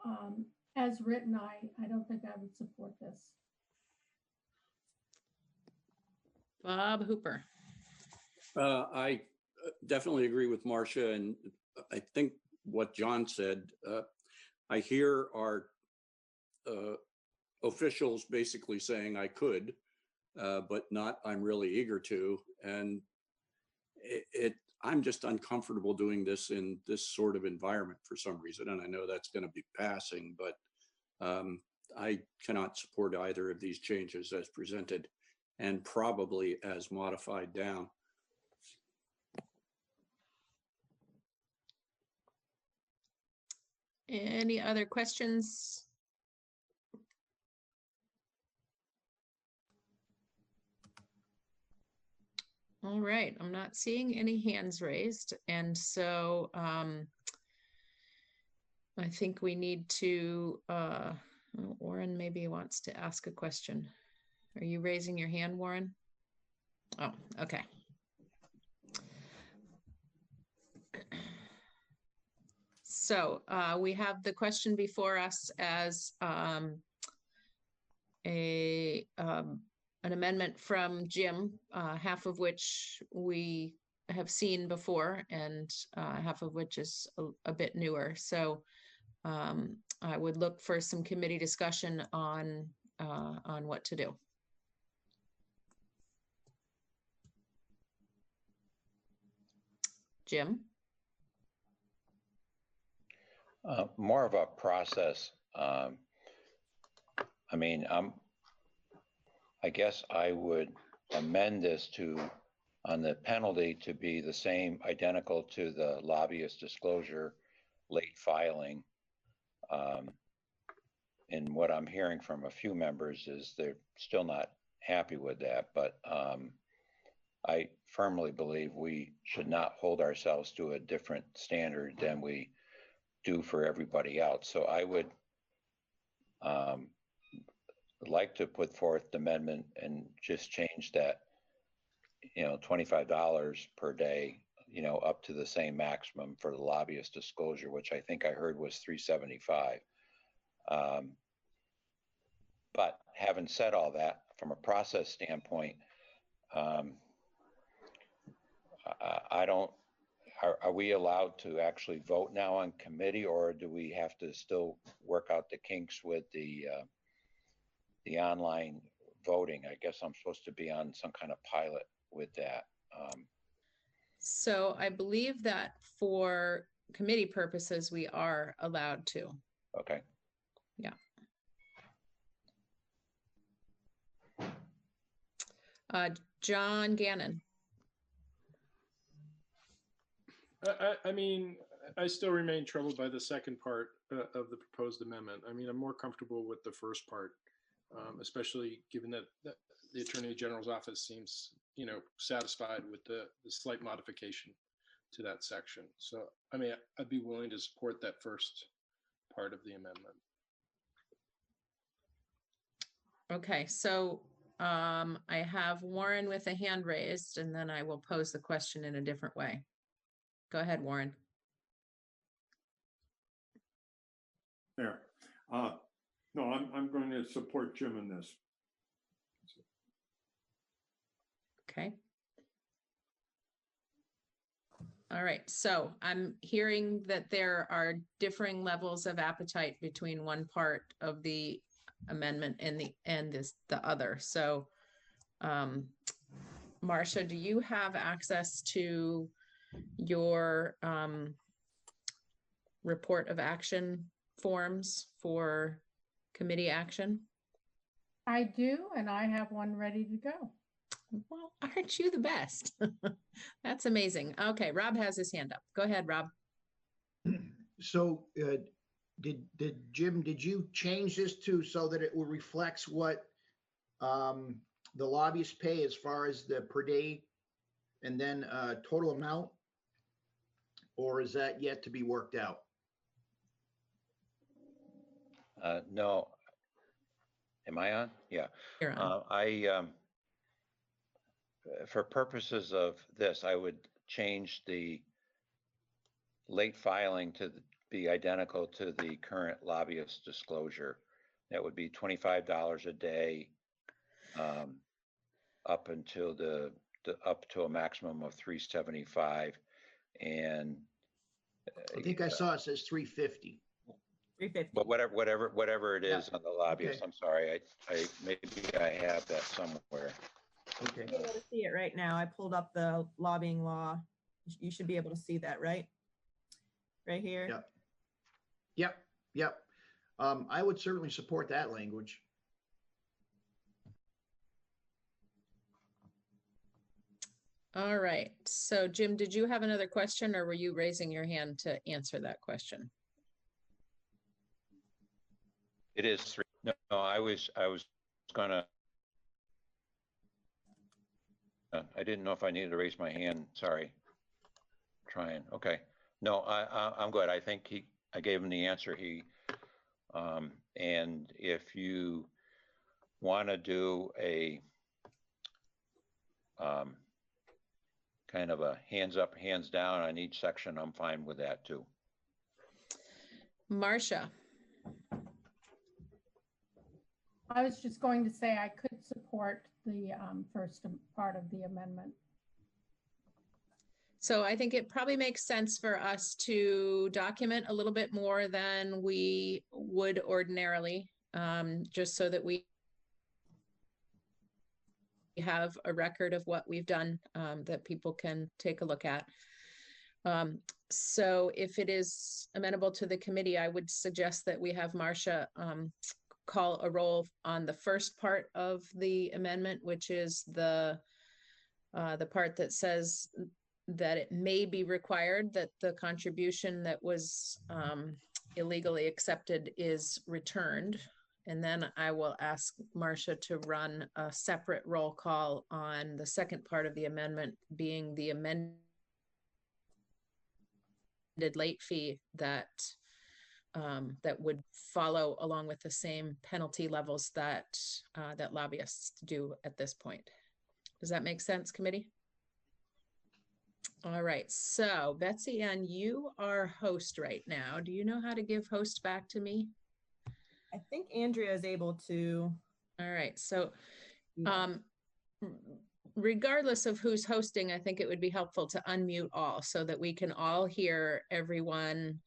as written, I don't think I would support this. Bob Hooper. I definitely agree with Marcia, and I think what John said. I hear our officials basically saying I could, but not I'm really eager to, and I'm just uncomfortable doing this in this sort of environment for some reason, and I know that's going to be passing, but I cannot support either of these changes as presented, and probably as modified down. Any other questions? All right, I'm not seeing any hands raised. And so I think we need to, Warren maybe wants to ask a question. Are you raising your hand, Warren? Oh, okay. So we have the question before us as an amendment from Jim, half of which we have seen before and half of which is a bit newer. So I would look for some committee discussion on what to do. Jim? More of a process. I guess I would amend this on the penalty to be the same, identical to the lobbyist disclosure, late filing. And what I'm hearing from a few members is they're still not happy with that, but I firmly believe we should not hold ourselves to a different standard than we do for everybody else. So I would like to put forth the amendment and just change that, $25 per day, up to the same maximum for the lobbyist disclosure, which I think I heard was $375. But having said all that, from a process standpoint, are we allowed to actually vote now on committee, or do we have to still work out the kinks with the online voting? I guess I'm supposed to be on some kind of pilot with that. So I believe that for committee purposes, we are allowed to. Okay. Yeah. John Gannon. I still remain troubled by the second part of the proposed amendment. I'm more comfortable with the first part, especially given that the Attorney General's office seems, satisfied with the slight modification to that section. So, I'd be willing to support that first part of the amendment. Okay, so I have Warren with a hand raised, and then I will pose the question in a different way. Go ahead, Warren. There. No, I'm going to support Jim in this. Okay. All right, so I'm hearing that there are differing levels of appetite between one part of the amendment and the other. So, Marcia, do you have access to your report of action forms for committee action? I do, and I have one ready to go. Well, aren't you the best? That's amazing. Okay, Rob has his hand up. Go ahead, Rob. So did Jim, did you change this to so that it will reflects what the lobbyists pay as far as the per day and then total amount? Or is that yet to be worked out? No. Am I on? Yeah. You're on. For purposes of this, I would change the late filing to be identical to the current lobbyist disclosure. That would be $25 a day, up until up to a maximum of $375, and I think I saw it says 350. 350. But whatever it is on the lobbyist, Okay. I'm sorry, I maybe I have that somewhere. Okay. You're able to see it right now. I pulled up the lobbying law. You should be able to see that, right? Right here. Yep. I would certainly support that language. All right. So, Jim, did you have another question, or were you raising your hand to answer that question? It is 3. No, I was gonna. I didn't know if I needed to raise my hand. Sorry. Trying. Okay. No, I'm good. I think I gave him the answer. And if you want to do a kind of a hands up, hands down on each section, I'm fine with that too. Marcia. I was just going to say I could support the first part of the amendment. So I think it probably makes sense for us to document a little bit more than we would ordinarily, just so that we have a record of what we've done, that people can take a look at. So if it is amenable to the committee, I would suggest that we have Marcia call a roll on the first part of the amendment, which is the part that says that it may be required that the contribution that was illegally accepted is returned. And then I will ask Marcia to run a separate roll call on the second part of the amendment, being the amended late fee that that would follow along with the same penalty levels that that lobbyists do at this point. Does that make sense, committee? All right, so Betsy Ann, you are host right now. Do you know how to give host back to me? I think Andrea is able to. All right, so regardless of who's hosting, I think it would be helpful to unmute all so that we can all hear everyone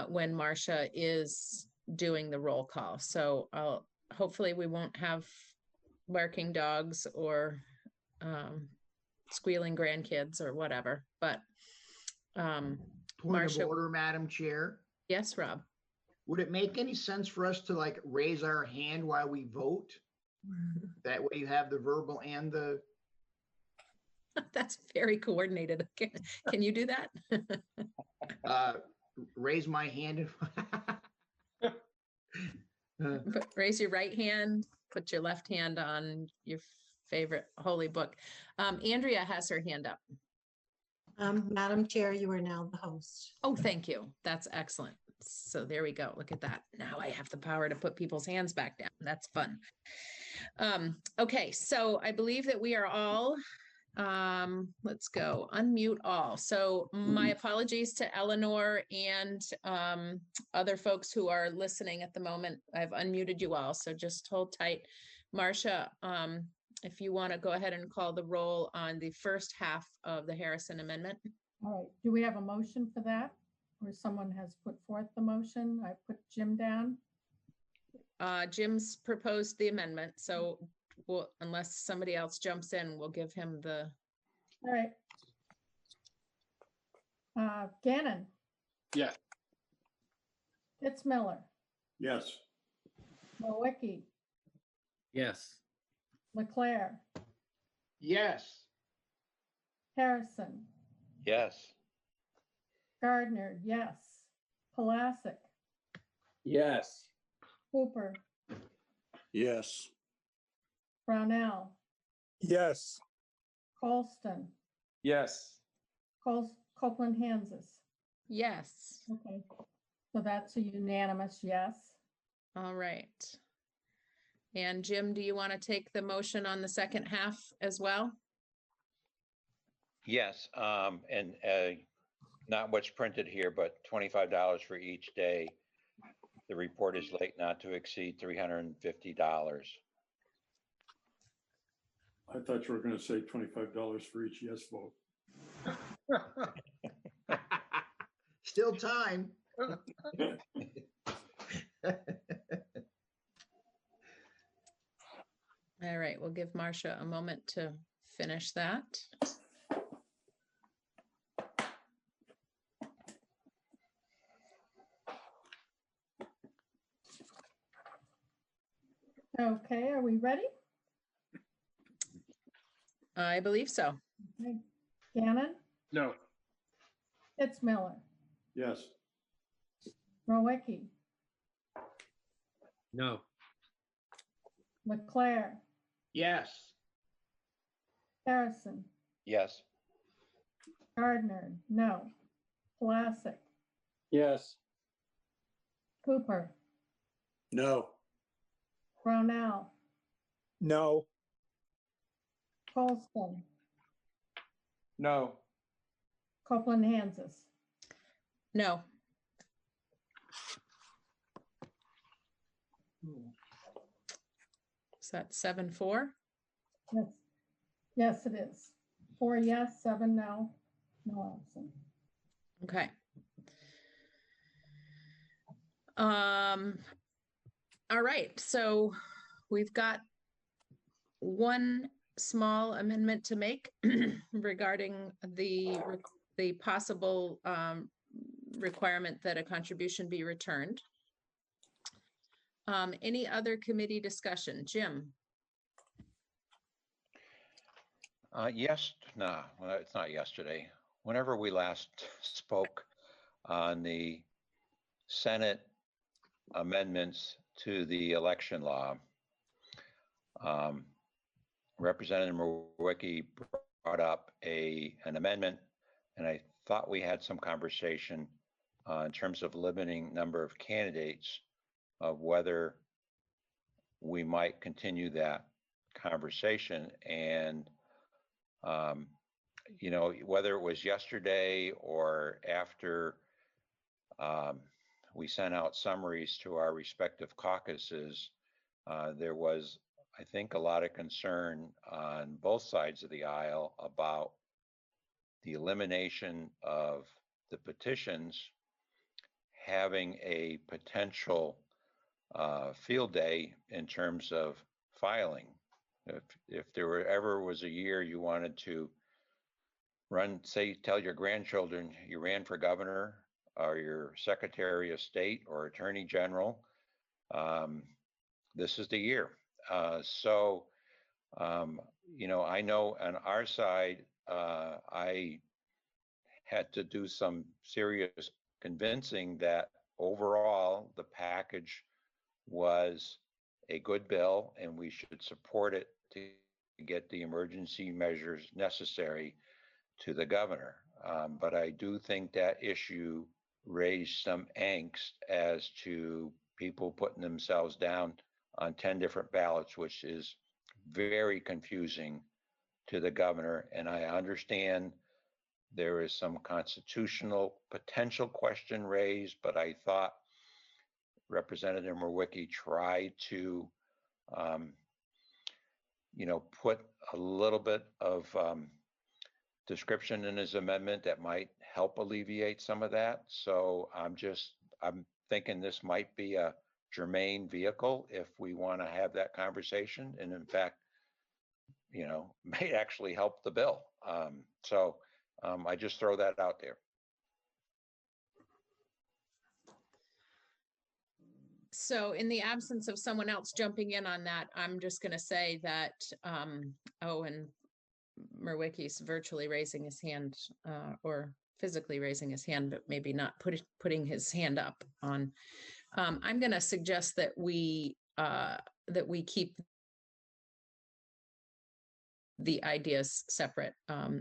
when Marcia is doing the roll call. So hopefully we won't have barking dogs or squealing grandkids or whatever, but Point Marcia, of order, Madam Chair. Yes, Rob. Would it make any sense for us to like raise our hand while we vote? That way you have the verbal and the. That's very coordinated. Can you do that? Raise my hand. Raise your right hand, put your left hand on your favorite holy book. Andrea has her hand up. Madam Chair, you are now the host. Oh, thank you. That's excellent. So there we go. Look at that. Now I have the power to put people's hands back down. That's fun. Okay, so I believe that we are all, let's go, unmute all. So my apologies to Eleanor and other folks who are listening at the moment. I've unmuted you all, so just hold tight. Marcia, if you want to go ahead and call the roll on the first half of the Harrison Amendment. All right, do we have a motion for that? Or someone has put forth the motion? I put Jim down. Jim's proposed the amendment, so we'll, unless somebody else jumps in, we'll give him the. All right. Gannon, Yeah. Fitzmiller, Yes. Nowicki, Yes. Leclerc, Yes. Harrison, Yes. Gardner, yes. Pulaski, Yes. Cooper, Yes. Brownell, Yes. Colston, Yes. Copeland, Hansis. Yes. Okay, so that's a unanimous yes. All right. And Jim, do you want to take the motion on the second half as well? Yes, and not what's printed here, but $25 for each day. The report is late not to exceed $350. I thought you were going to say $25 for each yes vote. Still time. All right, we'll give Marcia a moment to finish that. Okay, are we ready? I believe so. Okay. Gannon, No. Fitzmiller, Yes. Nowicki, No. Leclerc, Yes. Harrison, Yes. Gardner, no. Pulaski, Yes. Cooper, No. Brownell, No. Colston, No. Copeland, Hansis. No. Is that 7-4? Yes, yes, it is. 4 yes, 7 no, no absent. Okay. All right, so we've got one small amendment to make regarding the possible requirement that a contribution be returned. Any other committee discussion? Jim? Yes, no, well, it's not yesterday. Whenever we last spoke on the Senate amendments to the election law, Representative Murwicki brought up an amendment, and I thought we had some conversation in terms of limiting number of candidates, of whether we might continue that conversation. And you know, whether it was yesterday or after we sent out summaries to our respective caucuses, there was, I think, a lot of concern on both sides of the aisle about the elimination of the petitions having a potential field day in terms of filing. If there ever was a year you wanted to run, say, tell your grandchildren you ran for governor or your secretary of state or attorney general, this is the year. You know, I know on our side, I had to do some serious convincing that overall the package was a good bill and we should support it to get the emergency measures necessary to the governor. But I do think that issue raised some angst as to people putting themselves down on 10 different ballots, which is very confusing to the governor. And I understand there is some constitutional potential question raised, but I thought Representative Murwicki tried to, put a little bit of description in his amendment that might help alleviate some of that. So I'm thinking this might be a germane vehicle if we want to have that conversation. And in fact, may actually help the bill. I just throw that out there. So in the absence of someone else jumping in on that, I'm just going to say that, and Murwicki's virtually raising his hand or physically raising his hand, but maybe not putting his hand up on. I'm going to suggest that we keep the ideas separate.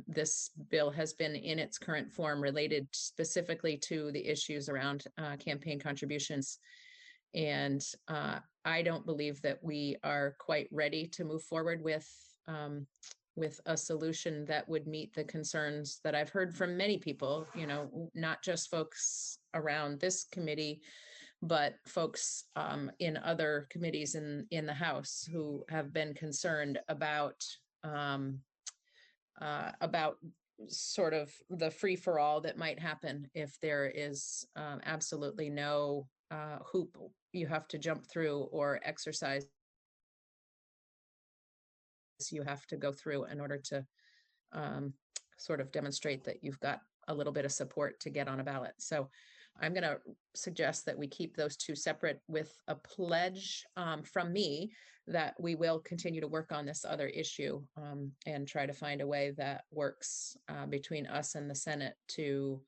This bill has been in its current form related specifically to the issues around campaign contributions. And I don't believe that we are quite ready to move forward with a solution that would meet the concerns that I've heard from many people, not just folks around this committee, but folks in other committees in the House who have been concerned about sort of the free-for-all that might happen if there is absolutely no hoop you have to jump through or exercise you have to go through in order to sort of demonstrate that you've got a little bit of support to get on a ballot. So I'm going to suggest that we keep those two separate with a pledge from me that we will continue to work on this other issue and try to find a way that works between us and the Senate to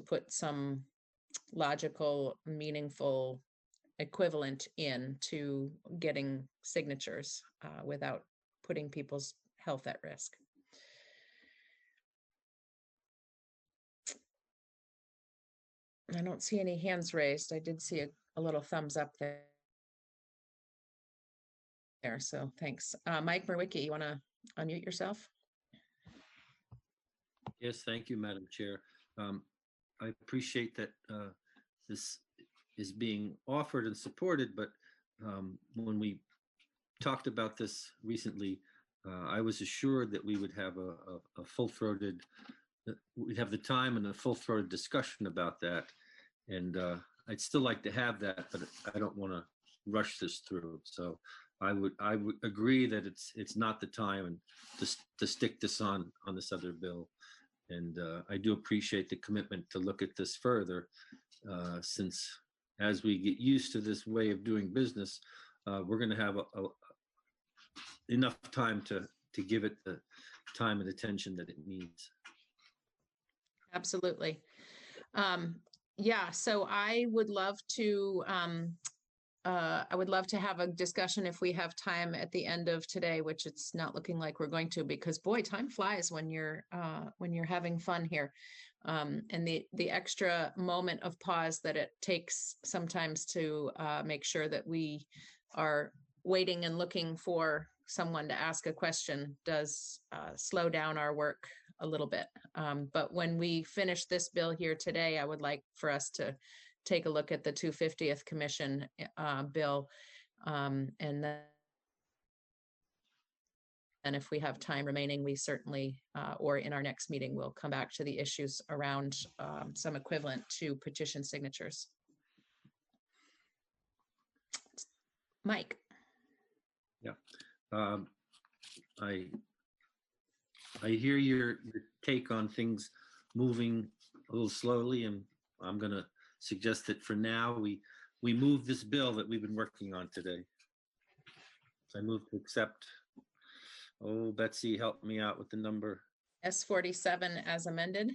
put some logical, meaningful equivalent in to getting signatures without putting people's health at risk. I don't see any hands raised. I did see a little thumbs up there. So thanks. Mike Murwicki, you want to unmute yourself? Yes, thank you, Madam Chair. I appreciate that this is being offered and supported, but when we talked about this recently, I was assured that we would have a full-throated, we'd have the time and a full-throated discussion about that. And I'd still like to have that, but I don't want to rush this through. So I would agree that it's not the time and to stick this on this other bill. And I do appreciate the commitment to look at this further, since as we get used to this way of doing business, we're going to have enough time to give it the time and attention that it needs. Absolutely. Yeah, so I would love to have a discussion if we have time at the end of today, which it's not looking like we're going to, because boy, time flies when you're having fun here. And the extra moment of pause that it takes sometimes to make sure that we are waiting and looking for someone to ask a question does slow down our work a little bit. But when we finish this bill here today, I would like for us to take a look at the 250th Commission bill. And then if we have time remaining, we certainly, or in our next meeting, we'll come back to the issues around some equivalent to petition signatures. Mike. Yeah. I hear your take on things moving a little slowly, and I'm going to suggest that for now we move this bill that we've been working on today. So I move to accept. Oh, Betsy, help me out with the number. S47 as amended.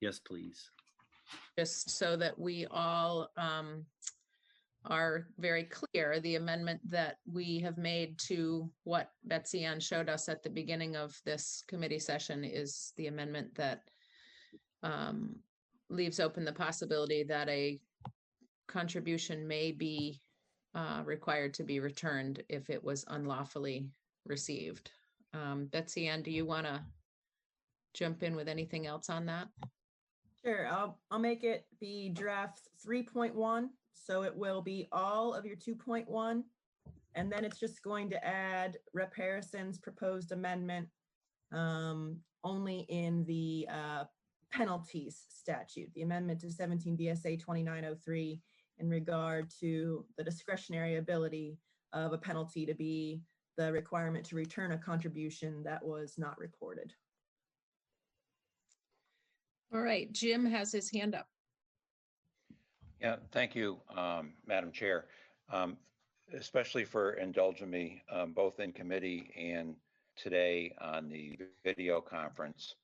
Yes, please. Just so that we all are very clear, the amendment that we have made to what Betsy Ann showed us at the beginning of this committee session is the amendment that leaves open the possibility that a contribution may be required to be returned if it was unlawfully received. Betsy Ann, do you want to jump in with anything else on that? Sure, I'll make it be draft 3.1. So it will be all of your 2.1. And then it's just going to add Rep. Harrison's proposed amendment only in the penalties statute, the amendment to 17 VSA 2903 in regard to the discretionary ability of a penalty to be the requirement to return a contribution that was not reported. All right, Jim has his hand up. Yeah, thank you, Madam Chair, especially for indulging me both in committee and today on the video conference.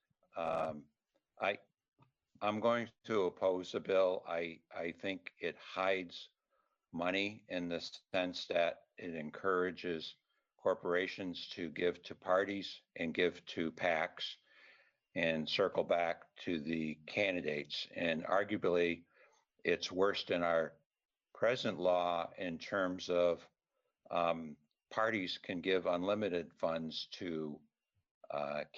I'm going to oppose the bill. I think it hides money in the sense that it encourages corporations to give to parties and give to PACs and circle back to the candidates. And arguably, it's worse than our present law in terms of parties can give unlimited funds to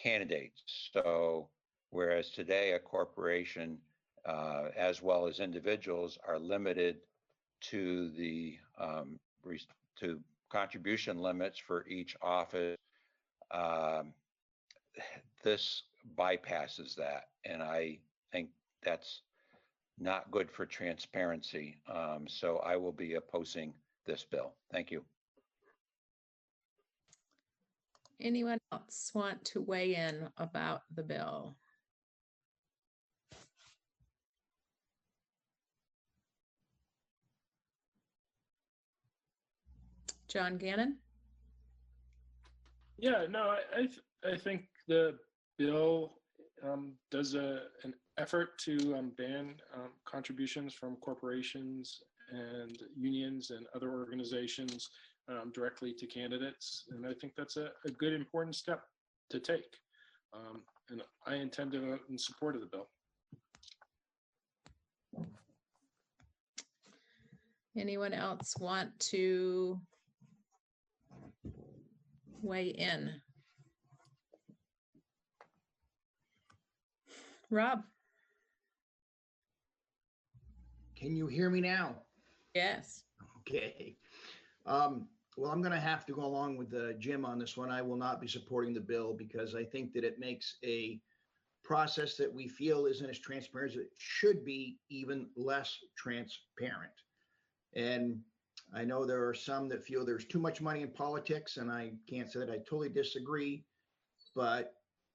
candidates. So whereas today a corporation as well as individuals are limited to the to contribution limits for each office, this bypasses that, and I think that's not good for transparency. So I will be opposing this bill. Thank you. Anyone else want to weigh in about the bill? John Gannon? Yeah, no, I think the bill does an effort to ban contributions from corporations and unions and other organizations directly to candidates. And I think that's a good, important step to take. And I intend to vote in support of the bill. Anyone else want to weigh in? Rob? Can you hear me now? Yes. Okay. Well, I'm going to have to go along with Jim on this one. I will not be supporting the bill because I think that it makes a process that we feel isn't as transparent as it should be even less transparent. And I know there are some that feel there's too much money in politics, and I can't say that I totally disagree, but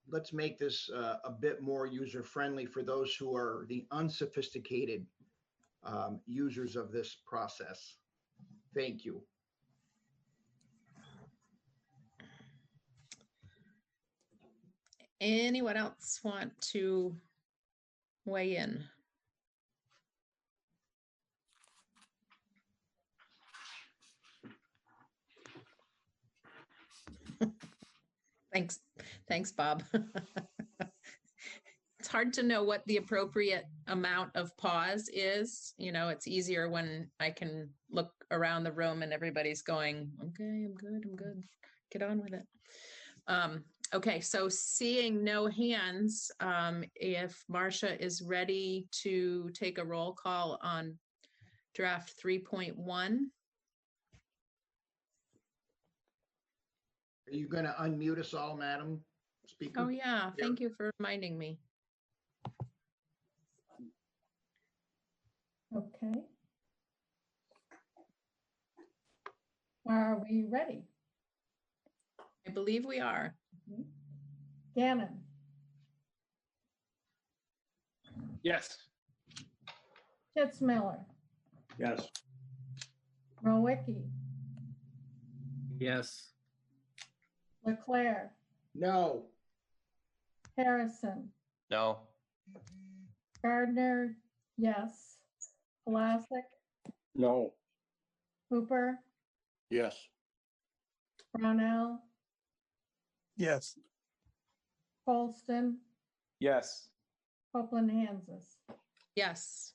let's make this a bit more user-friendly for those who are the unsophisticated users of this process. Thank you. Anyone else want to weigh in? Thanks, Bob. It's hard to know what the appropriate amount of pause is. You know, it's easier when I can look around the room and everybody's going, okay, I'm good, get on with it. Okay, so seeing no hands, if Marcia is ready to take a roll call on draft 3.1. Are you going to unmute us all, Madam Speaker? Oh yeah, thank you for reminding me. Okay. Are we ready? I believe we are. Gannon? Yes. Chitzmiller? Yes. Rowicki? Yes. Leclerc? No. Harrison? No. Gardner? Yes. Plasek? No. Hooper? Yes. Brownell? Yes. Colston? Yes. Copeland Hansis? Yes.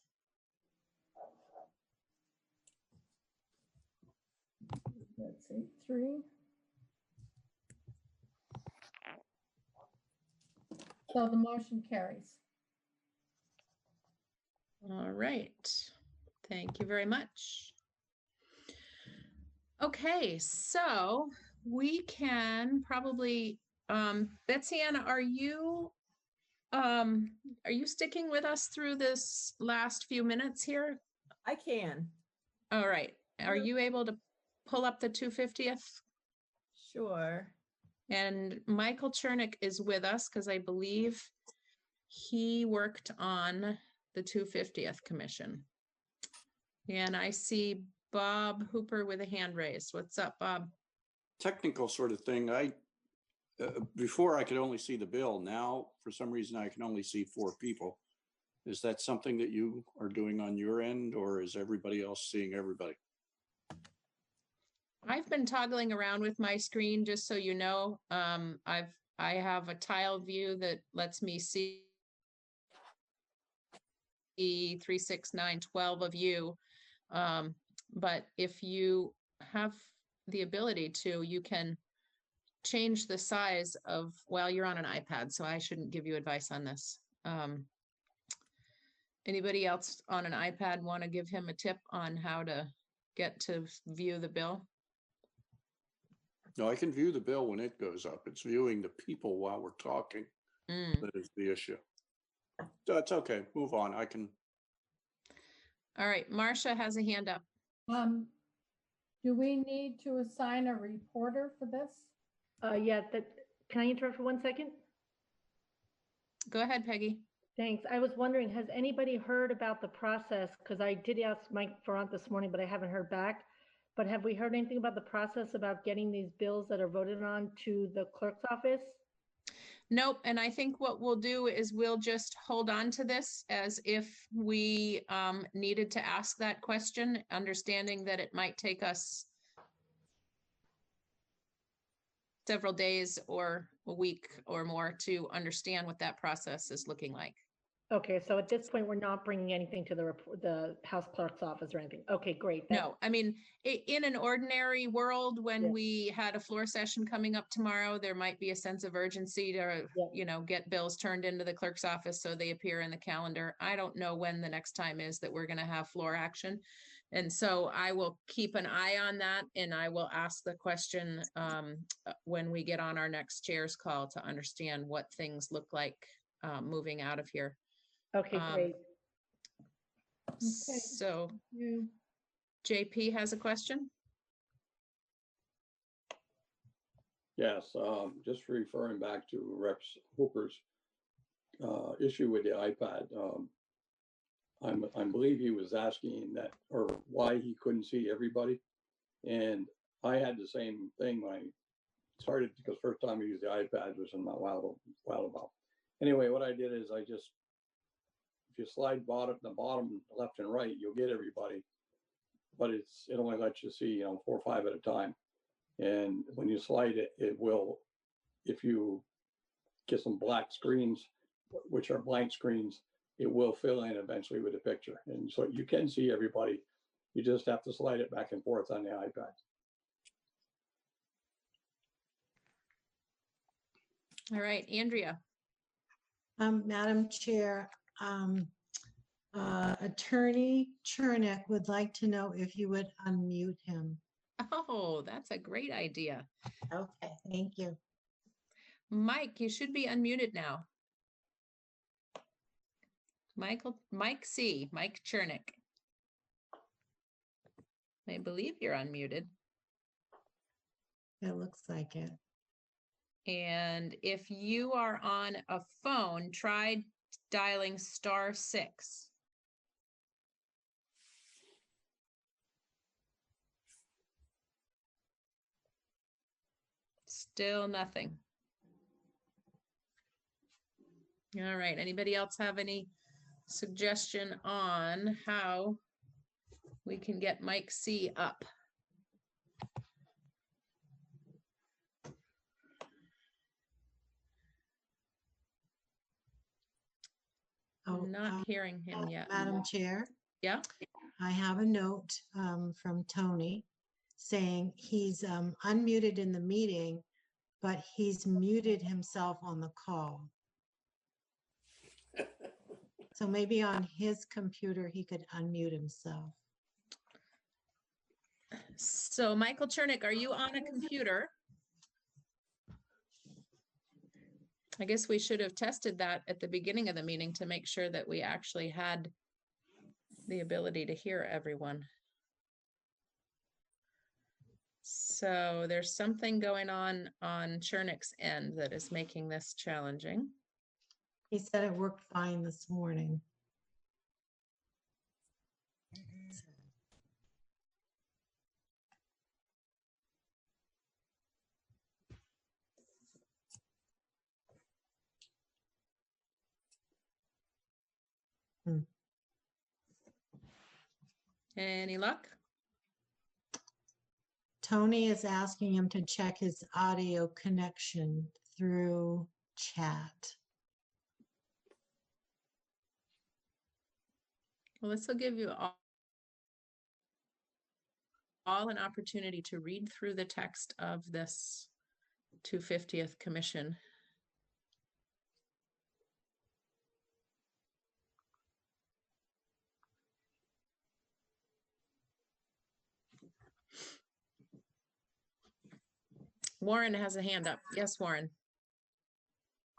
That's 8-3. So the motion carries. All right. Thank you very much. Okay, so we can probably, Betsy Ann, are you sticking with us through this last few minutes here? I can. All right. Are you able to pull up the 250th? Sure. And Michael Chernick is with us because I believe he worked on the 250th commission. And I see Bob Hooper with a hand raised. What's up, Bob? Technical sort of thing. Before I could only see the bill. Now, for some reason, I can only see 4 people. Is that something that you are doing on your end, or is everybody else seeing everybody? I've been toggling around with my screen, just so you know. I have a tile view that lets me see 3, 6, 9, 12 of you. But if you have the ability to, you can change the size of, well, you're on an iPad, so I shouldn't give you advice on this. Anybody else on an iPad want to give him a tip on how to get to view the bill? No, I can view the bill when it goes up. It's viewing the people while we're talking that is the issue. That's okay. Move on. I can. All right, Marcia has a hand up. Do we need to assign a reporter for this? Yeah, can I interrupt for 1 second? Go ahead, Peggy. Thanks. I was wondering, has anybody heard about the process? Because I did ask Mike Ferrant this morning, but I haven't heard back. But have we heard anything about the process about getting these bills that are voted on to the clerk's office? Nope. And I think what we'll do is we'll just hold on to this as if we needed to ask that question, understanding that it might take us several days or a week or more to understand what that process is looking like. Okay, so at this point, we're not bringing anything to the House Clerk's office or anything. Okay, great. No, I mean, in an ordinary world, when we had a floor session coming up tomorrow, there might be a sense of urgency to, you know, get bills turned into the clerk's office so they appear in the calendar. I don't know when the next time is that we're going to have floor action. And so I will keep an eye on that, and I will ask the question when we get on our next chair's call to understand what things look like moving out of here. Okay, great. Okay. So JP has a question. Yes, just referring back to Rex Hooper's issue with the iPad. I believe he was asking that, or why he couldn't see everybody. And I had the same thing when I started, because first time I used the iPad was in a while about. Anyway, what I did is I just, if you slide the bottom left and right, you'll get everybody, but it only lets you see, 4 or 5 at a time. And when you slide it, it will, if you get some black screens, which are blank screens, it will fill in eventually with a picture. And so you can see everybody. You just have to slide it back and forth on the iPad. All right, Andrea. Madam Chair, Attorney Chernick would like to know if you would unmute him. Oh, that's a great idea. Okay, thank you. Mike, you should be unmuted now. Mike Chernick. I believe you're unmuted. It looks like it. And if you are on a phone, try dialing *6. Still nothing. All right. Anybody else have any suggestion on how we can get Mike C up? Oh, Not hearing him yet. Madam Chair, Yeah. I have a note from Tony saying he's unmuted in the meeting, but he's muted himself on the call. So maybe on his computer, he could unmute himself. So Michael Chernick, are you on a computer? I guess we should have tested that at the beginning of the meeting to make sure that we actually had the ability to hear everyone. So there's something going on Chernick's end that is making this challenging. He said it worked fine this morning. Any luck? Tony is asking him to check his audio connection through chat. Well, this will give you all an opportunity to read through the text of this 250th commission. Warren has a hand up. Yes, Warren.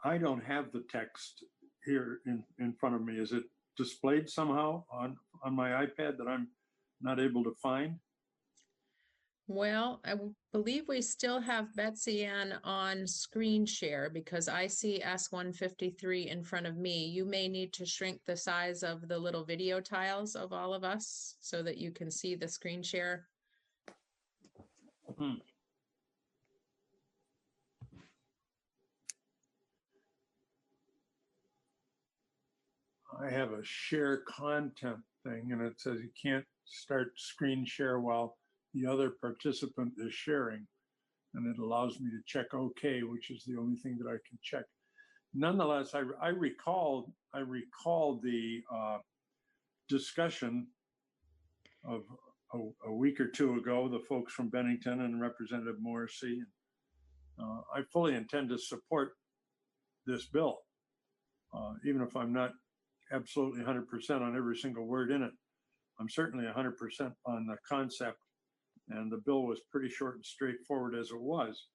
I don't have the text here in front of me. Is it displayed somehow on my iPad that I'm not able to find? Well, I believe we still have Betsy Ann on screen share because I see S153 in front of me. You may need to shrink the size of the little video tiles of all of us so that you can see the screen share. I have a share content thing and it says you can't start screen share while the other participant is sharing. And it allows me to check OK, which is the only thing that I can check. Nonetheless, I recall the discussion of a week or two ago, the folks from Bennington and Representative Morrissey. I fully intend to support this bill, even if I'm not absolutely 100% on every single word in it. I'm certainly 100% on the concept, and the bill was pretty short and straightforward as it was.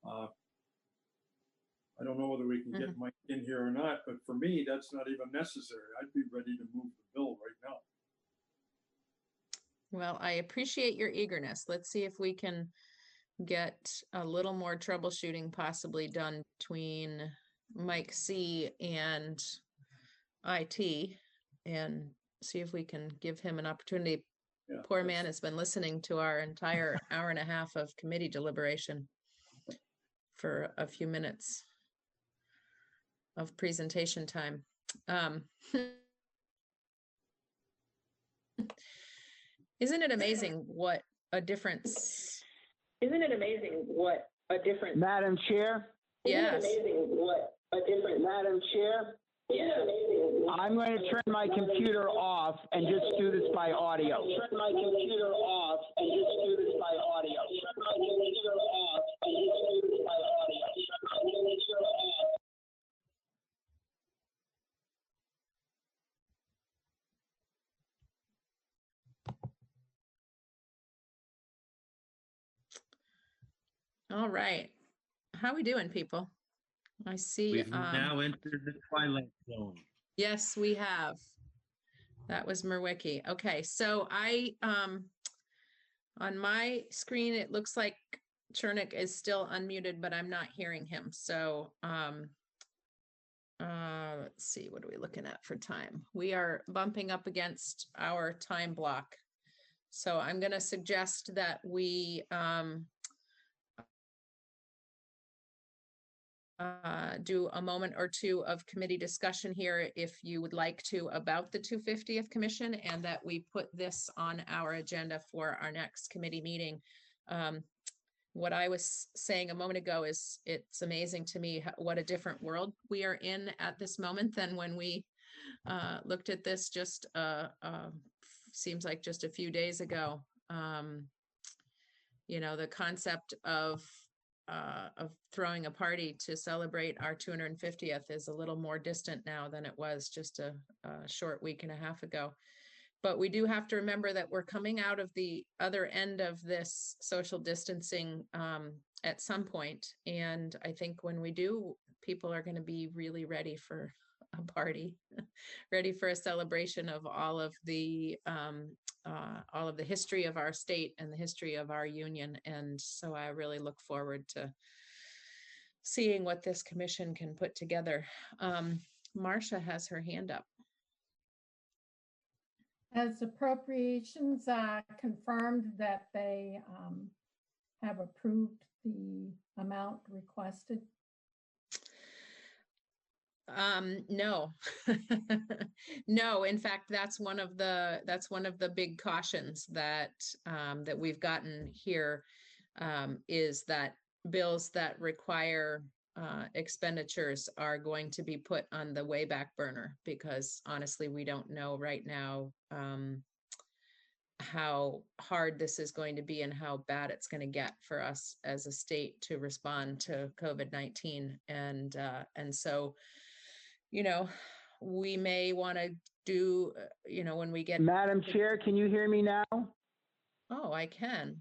I don't know whether we can get Mike in here or not, but for me, that's not even necessary. I'd be ready to move the bill right now. Well, I appreciate your eagerness. Let's see if we can get a little more troubleshooting possibly done between Mike C and IT and see if we can give him an opportunity. Yeah, poor man has been listening to our entire hour and a half of committee deliberation for a few minutes of presentation time. Isn't it amazing what a difference? Isn't it amazing what a difference? Madam Chair? Yes. Isn't it amazing what a difference? Madam Chair? I'm going to turn my computer off and just do this by audio. Turn my computer off and just do this by audio. Turn my computer off and just do this by audio. Turn my computer off. All right. How we doing, people? I see. We've now entered the twilight zone. Yes, we have. That was Merwicki. Okay, so I on my screen it looks like Chernick is still unmuted, but I'm not hearing him. So let's see, what are we looking at for time? We are bumping up against our time block. So I'm going to suggest that we do a moment or two of committee discussion here if you would like to about the 250th commission, and that we put this on our agenda for our next committee meeting. What I was saying a moment ago is it's amazing to me what a different world we are in at this moment than when we this just seems like just a few days ago. You know, the concept of throwing a party to celebrate our 250th is a little more distant now than it was just a short week and a half ago. But we do have to remember that we're coming out of the other end of this social distancing at some point. And I think when we do, people are going to be really ready for a party, ready for a celebration of all of the history of our state and the history of our union. And so I really look forward to seeing what this commission can put together. Marcia has her hand up. Has appropriations confirmed that they have approved the amount requested? No, no. In fact, that's one of the big cautions that that we've gotten here, is that bills that require expenditures are going to be put on the way back burner, because honestly, we don't know right now how hard this is going to be and how bad it's going to get for us as a state to respond to COVID-19. And so, you know, we may want to do, you know, when we get— Madam Chair, can you hear me now? Oh, I can.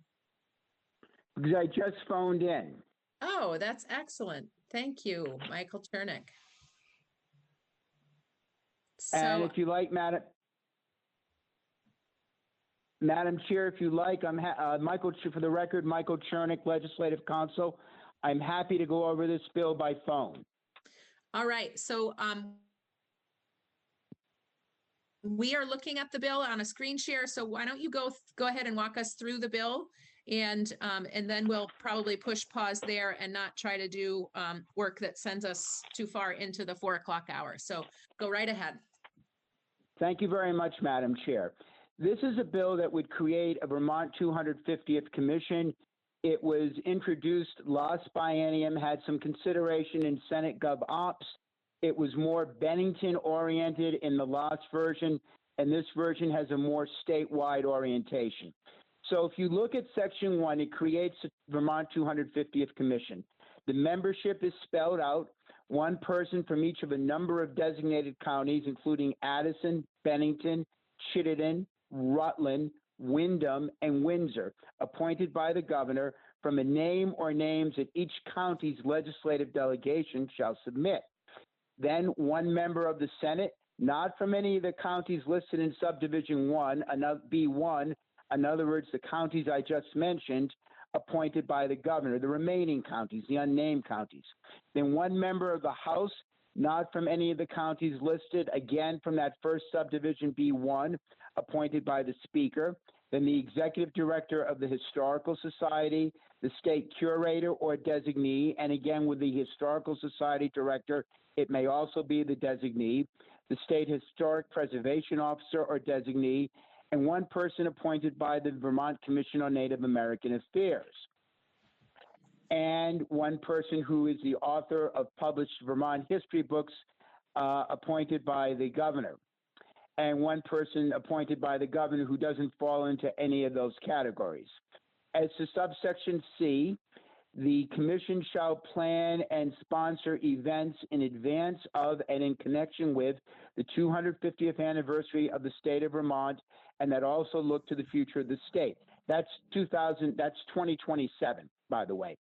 Because I just phoned in. Oh, that's excellent. Thank you, Michael Chernick. And if you like, Madam Chair, if you like, I'm Michael, for the record, Michael Chernick, Legislative Counsel. I'm happy to go over this bill by phone. All right, so we are looking at the bill on a screen share. So why don't you go ahead and walk us through the bill, and then we'll probably push pause there and not try to do work that sends us too far into the 4 o'clock hour. So go right ahead. Thank you very much, Madam Chair. This is a bill that would create a Vermont 250th Commission. It was introduced last biennium, had some consideration in Senate Gov Ops. It was more Bennington oriented in the last version, and this version has a more statewide orientation. So if you look at Section 1, it creates a Vermont 250th Commission. The membership is spelled out: one person from each of a number of designated counties, including Addison, Bennington, Chittenden, Rutland, Windham, and Windsor, appointed by the governor from a name or names that each county's legislative delegation shall submit. Then one member of the Senate, not from any of the counties listed in Subdivision 1, B1, in other words, the counties I just mentioned, appointed by the governor, the remaining counties, the unnamed counties. Then one member of the House, not from any of the counties listed, again from that first Subdivision B1, appointed by the Speaker. Then the Executive Director of the Historical Society, the State Curator or designee, and again with the Historical Society Director, it may also be the designee, the State Historic Preservation Officer or designee, and one person appointed by the Vermont Commission on Native American Affairs, and one person who is the author of published Vermont history books appointed by the governor, and one person appointed by the governor who doesn't fall into any of those categories. As to subsection C, the commission shall plan and sponsor events in advance of and in connection with the 250th anniversary of the state of Vermont, and that also look to the future of the state. That's 2027, by the way.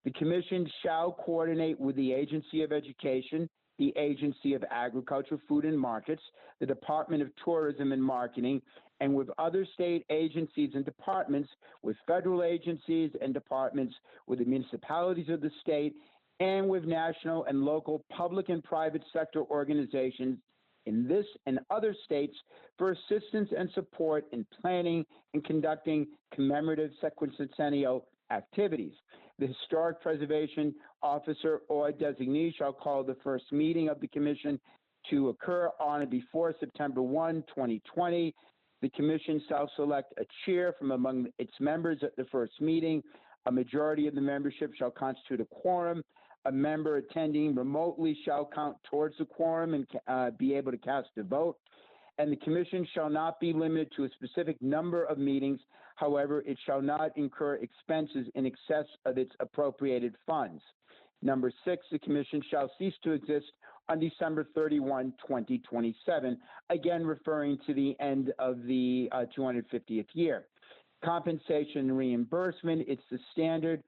The commission shall coordinate with the Agency of Education, the Agency of Agriculture, Food and Markets, the Department of Tourism and Marketing, and with other state agencies and departments, with federal agencies and departments, with the municipalities of the state, and with national and local public and private sector organizations in this and other states for assistance and support in planning and conducting commemorative sesquicentennial activities. The Historic Preservation Officer or designee shall call the first meeting of the commission to occur on and before September 1, 2020. The commission shall select a chair from among its members at the first meeting. A majority of the membership shall constitute a quorum. A member attending remotely shall count towards the quorum and be able to cast a vote. And the commission shall not be limited to a specific number of meetings. However, it shall not incur expenses in excess of its appropriated funds. Number 6, the commission shall cease to exist on December 31, 2027, again referring to the end of the 250th year. Compensation and reimbursement, it's the standard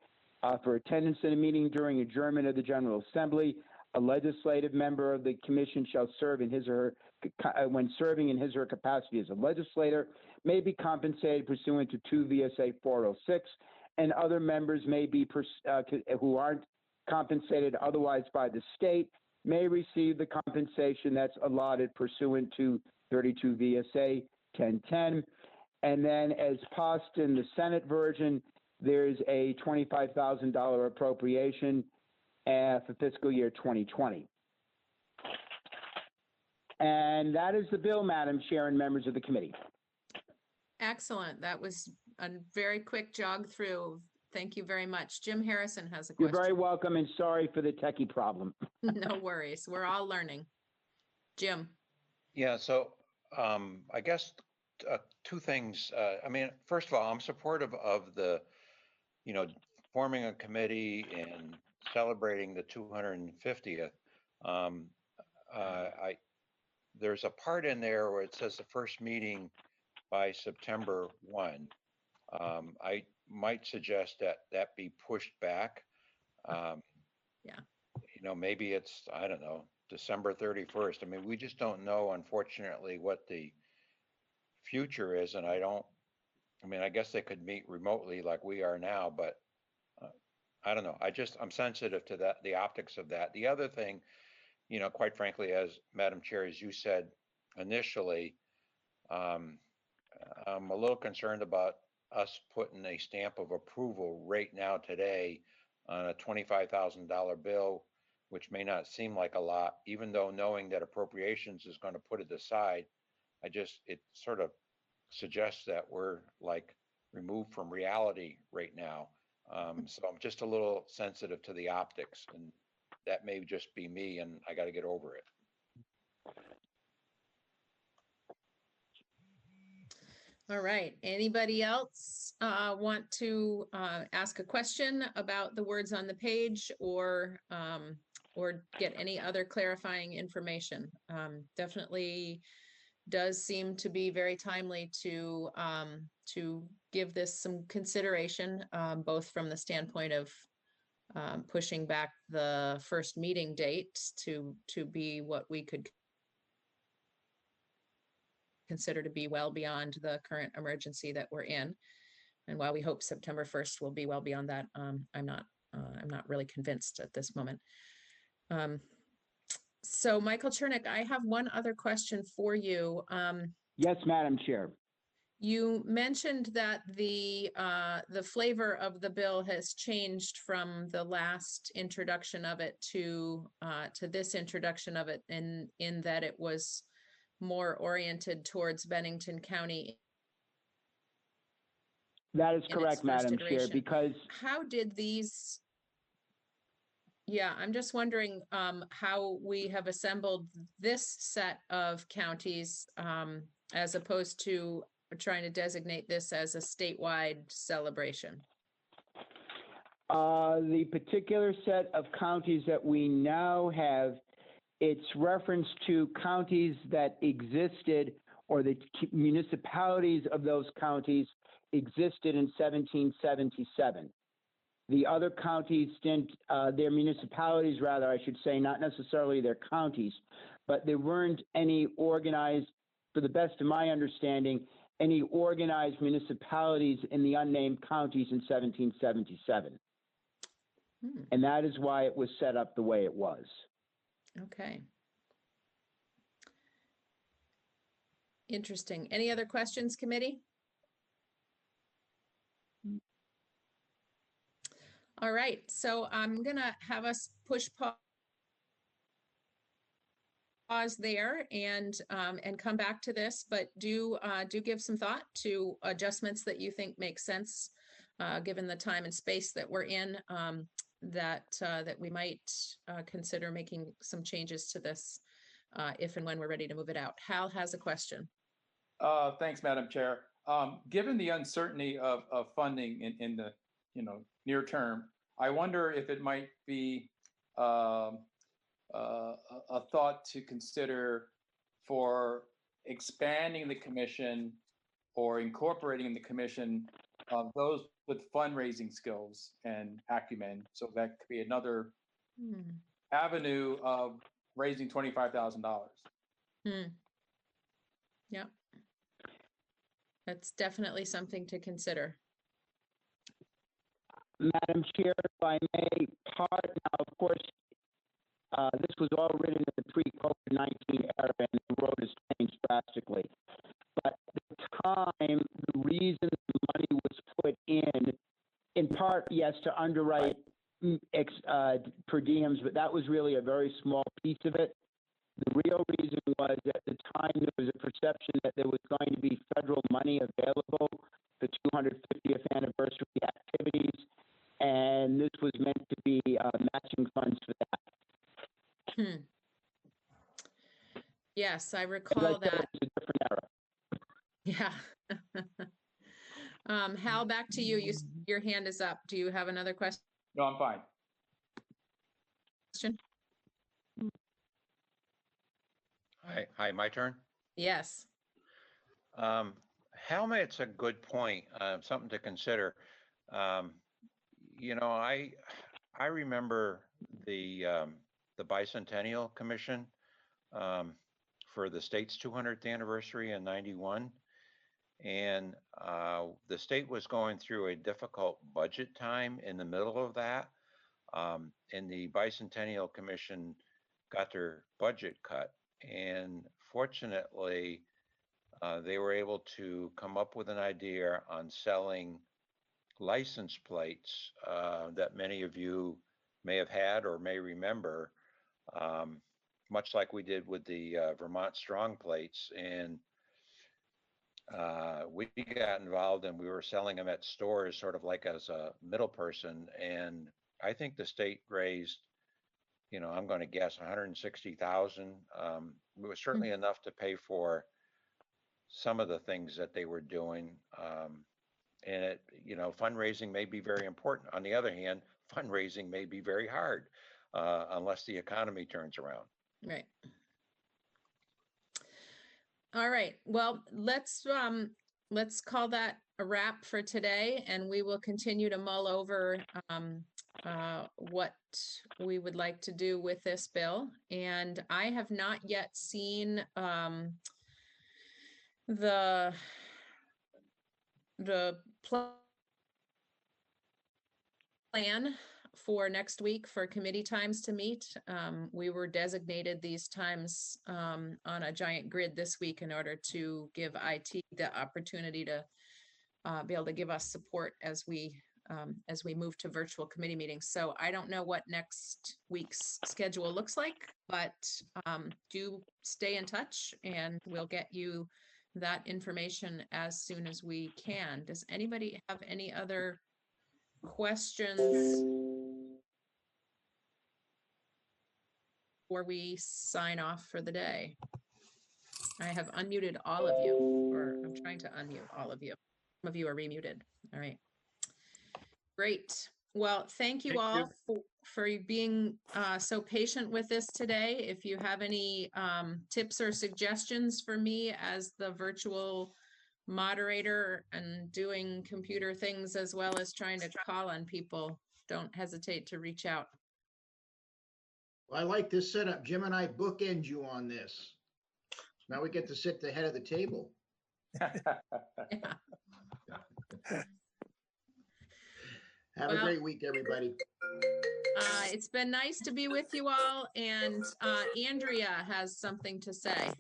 for attendance at a meeting during adjournment of the General Assembly. A legislative member of the commission shall serve in his or her, when serving in his or her capacity as a legislator, may be compensated pursuant to 2 VSA 406, and other members may be who aren't compensated otherwise by the state may receive the compensation that's allotted pursuant to 32 VSA 1010. And then, as passed in the Senate version, there's a $25,000 appropriation for fiscal year 2020. And that is the bill, Madam Chair and members of the committee. Excellent. That was a very quick jog through. Thank you very much. Jim Harrison has a You're question. very welcome, and sorry for the techie problem. No worries. We're all learning. Jim. Yeah, so I guess two things. I mean, first of all, I'm supportive of the, forming a committee and celebrating the 250th. There's a part in there where it says the first meeting by September 1. I might suggest that be pushed back. Yeah. Maybe it's, I don't know, December 31st. I mean, we just don't know, unfortunately, what the future is. And I guess they could meet remotely like we are now, but I don't know. I'm sensitive to that, the optics of that. The other thing, quite frankly, as Madam Chair, as you said initially, I'm a little concerned about us putting a stamp of approval right now today on a $25,000 bill, which may not seem like a lot, even though knowing that appropriations is going to put it aside, it sort of suggests that we're like removed from reality right now. So I'm just a little sensitive to the optics, and that may just be me, and I got to get over it. All right. Anybody else want to ask a question about the words on the page or get any other clarifying information? Definitely does seem to be very timely to give this some consideration, both from the standpoint of pushing back the first meeting date to be what we could consider to be well beyond the current emergency that we're in. And while we hope September 1st will be well beyond that, I'm not really convinced at this moment. So Michael Chernick, I have one other question for you. Yes, Madam Chair. You mentioned that the flavor of the bill has changed from the last introduction of it to this introduction of it, in that it was more oriented towards Bennington County. That is correct, Madam Chair, because how did these? Yeah, I'm just wondering how we have assembled this set of counties as opposed to trying to designate this as a statewide celebration. The particular set of counties that we now have, it's reference to counties that existed, or the municipalities of those counties existed in 1777. The other counties didn't, their municipalities, rather, I should say, not necessarily their counties, but there weren't any organized, to the best of my understanding, any organized municipalities in the unnamed counties in 1777. And that is why it was set up the way it was. Okay. Interesting. Any other questions, committee? All right, so I'm gonna have us push pause there and come back to this, but do give some thought to adjustments that you think make sense given the time and space that we're in. that we might consider making some changes to this if and when we're ready to move it out. Hal has a question. Thanks, Madam Chair. Given the uncertainty of funding in the near term, I wonder if it might be a thought to consider for expanding the commission or incorporating in the commission those with fundraising skills and acumen. So that could be another avenue of raising $25,000. Yeah. That's definitely something to consider. Madam Chair, if I may, part now, of course, this was all written in the pre-COVID-19 era, and the road has changed drastically. But at the time, the reason the money was put in part, yes, to underwrite per diems, but that was really a very small piece of it. The real reason was at the time there was a perception that there was going to be federal money available for 250th anniversary activities, and this was meant to be matching funds for that. Yes, I recall that. It's a different era. Yeah. Hal, back to you. Your hand is up. Do you have another question? No, I'm fine. Hi, my turn? Yes. Hal makes a good point, something to consider. I remember the Bicentennial Commission for the state's 200th anniversary in '91. And the state was going through a difficult budget time in the middle of that. And the Bicentennial Commission got their budget cut. And fortunately, they were able to come up with an idea on selling license plates that many of you may have had or may remember, much like we did with the Vermont Strong plates. And we got involved and we were selling them at stores sort of like as a middle person. And I think the state raised, I'm going to guess 160,000. It was certainly enough to pay for some of the things that they were doing. And it, fundraising may be very important. On the other hand, fundraising may be very hard unless the economy turns around. Right. All right. Well, let's call that a wrap for today, and we will continue to mull over what we would like to do with this bill. And I have not yet seen the plan for next week for committee times to meet. We were designated these times on a giant grid this week in order to give IT the opportunity to be able to give us support as we move to virtual committee meetings. So I don't know what next week's schedule looks like, but do stay in touch and we'll get you that information as soon as we can. Does anybody have any other questions before we sign off for the day? I have unmuted all of you, or I'm trying to unmute all of you. Some of you are remuted. All right. Great. Well, thank you all for being so patient with this today. If you have any tips or suggestions for me as the virtual moderator and doing computer things as well as trying to call on people, don't hesitate to reach out. Well, I like this setup. Jim and I bookend you on this. Now we get to sit at the head of the table. Have a great week, everybody. It's been nice to be with you all, and Andrea has something to say.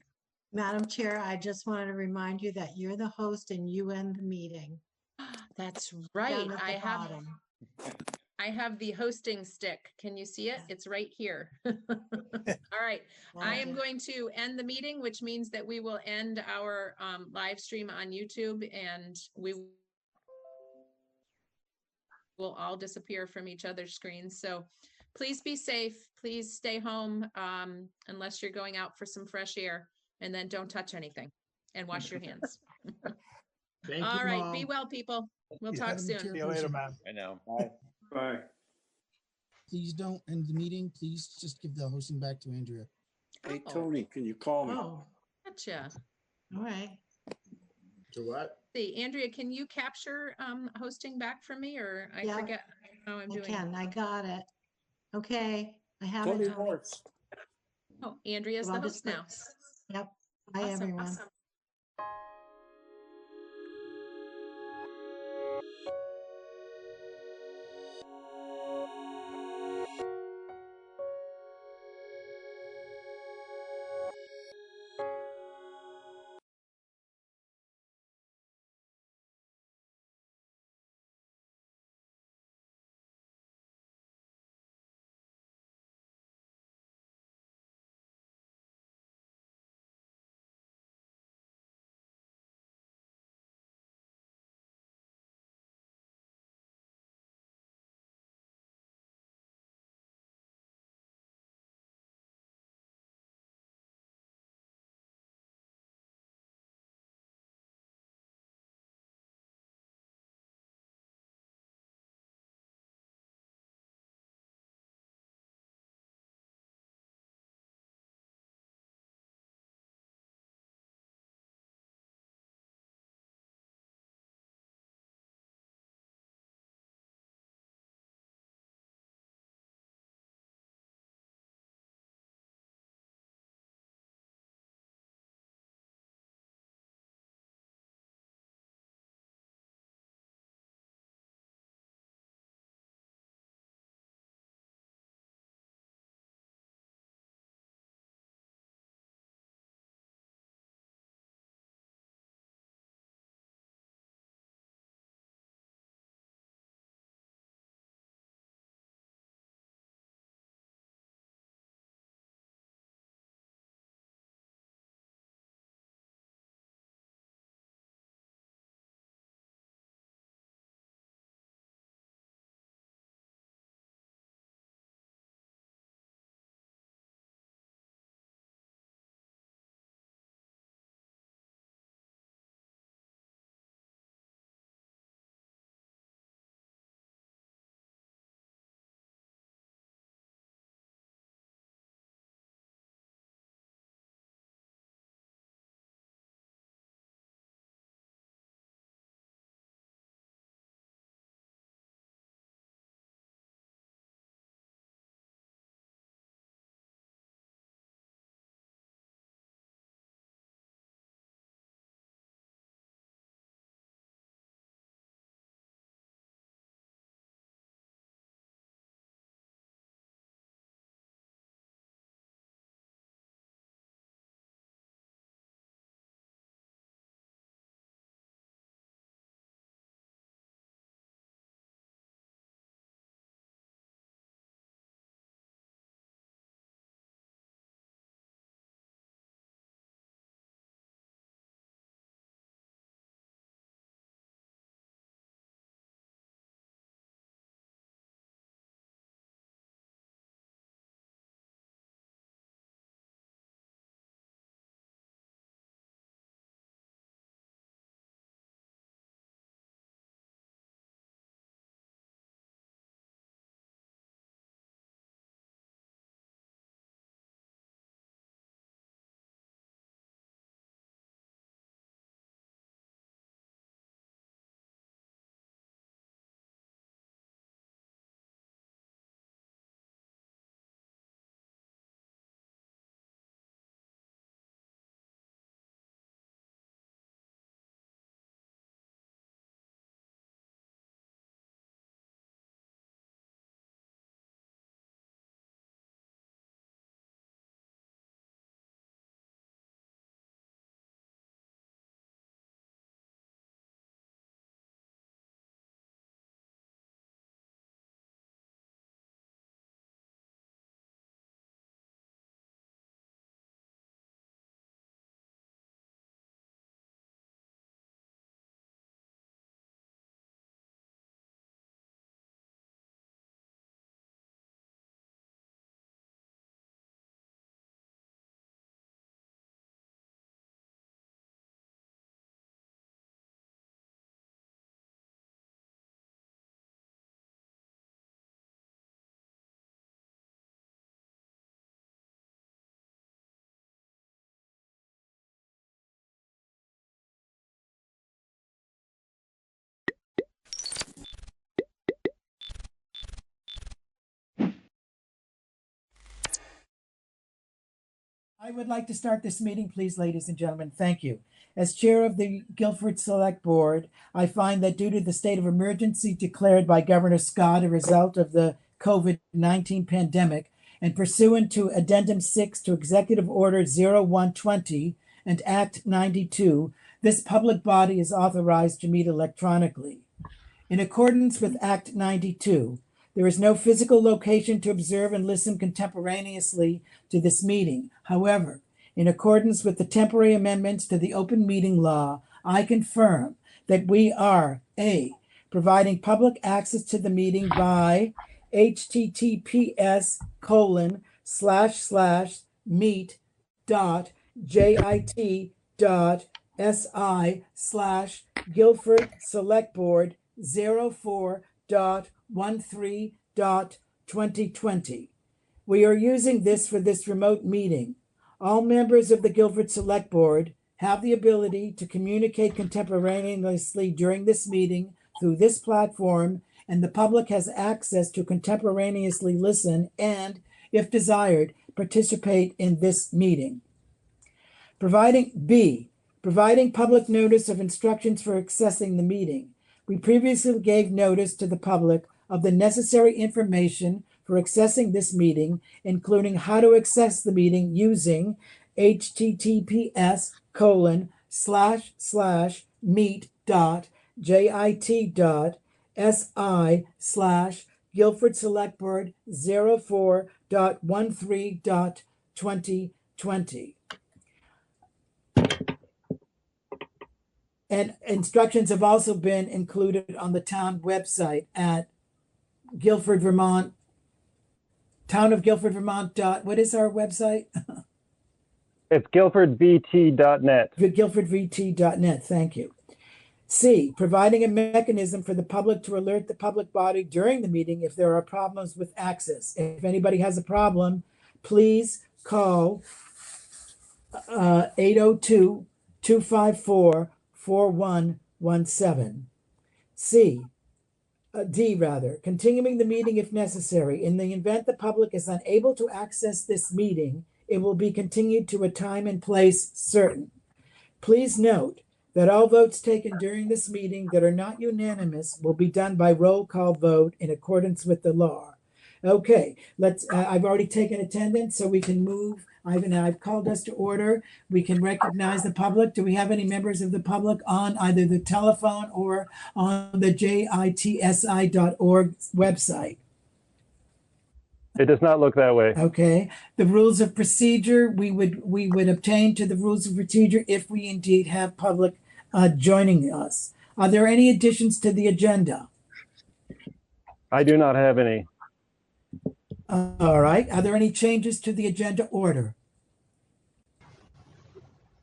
Madam Chair, I just wanted to remind you that you're the host and you end the meeting. That's right. I have the hosting stick. Can you see it? It's right here. All right. I am going to end the meeting, which means that we will end our live stream on YouTube, and we will will all disappear from each other's screens. So please be safe. Please stay home unless you're going out for some fresh air, and then don't touch anything and wash your hands. Thank All you, right. Mom. Be well, people. We'll Yeah, talk Madam soon. Chairperson, See you later, ma'am. I know. Bye. Please don't end the meeting. Please just give the hosting back to Andrea. Hey, Oh. Tony, can you call me? Oh, Gotcha. all right. To what? See, Andrea, can you capture hosting back for me, or I Yeah, forget how I'm I doing? can. I got it. Okay, I have Tony it, Tony. Morse. Oh, Andrea's So the I'll host just put- now. Yep. Bye, Awesome. everyone. Awesome. I would like to start this meeting, please, ladies and gentlemen. Thank you. As chair of the Guilford Select Board, I find that due to the state of emergency declared by Governor Scott, a result of the COVID-19 pandemic, and pursuant to Addendum 6 to Executive Order 0120 and Act 92, this public body is authorized to meet electronically. In accordance with Act 92, there is no physical location to observe and listen contemporaneously to this meeting. However, in accordance with the temporary amendments to the open meeting law, I confirm that we are A, providing public access to the meeting by https://meet.jit.si/Guilford Select Board 04.13.2020. We are using this for this remote meeting. All members of the Guilford Select Board have the ability to communicate contemporaneously during this meeting through this platform, and the public has access to contemporaneously listen and, if desired, participate in this meeting. Providing public notice of instructions for accessing the meeting. We previously gave notice to the public of the necessary information for accessing this meeting, including how to access the meeting using https://meet.jit.si/Guilford Select Board 04.13.2020. And instructions have also been included on the town website at Guilford, Vermont, Town of Guilford, Vermont. What is our website? It's guilfordvt.net. Guilfordvt.net. Thank you. C, providing a mechanism for the public to alert the public body during the meeting if there are problems with access. If anybody has a problem, please call 802-254-4117. D, continuing the meeting if necessary. In the event the public is unable to access this meeting, it will be continued to a time and place certain. Please note that all votes taken during this meeting that are not unanimous will be done by roll call vote in accordance with the law. Okay, I've already taken attendance, so we can move. I've called us to order. We can recognize the public. Do we have any members of the public on either the telephone or on the jitsi.org website? It does not look that way. Okay. The rules of procedure, we would obtain to the rules of procedure if we indeed have public joining us. Are there any additions to the agenda? I do not have any. All right. Are there any changes to the agenda order?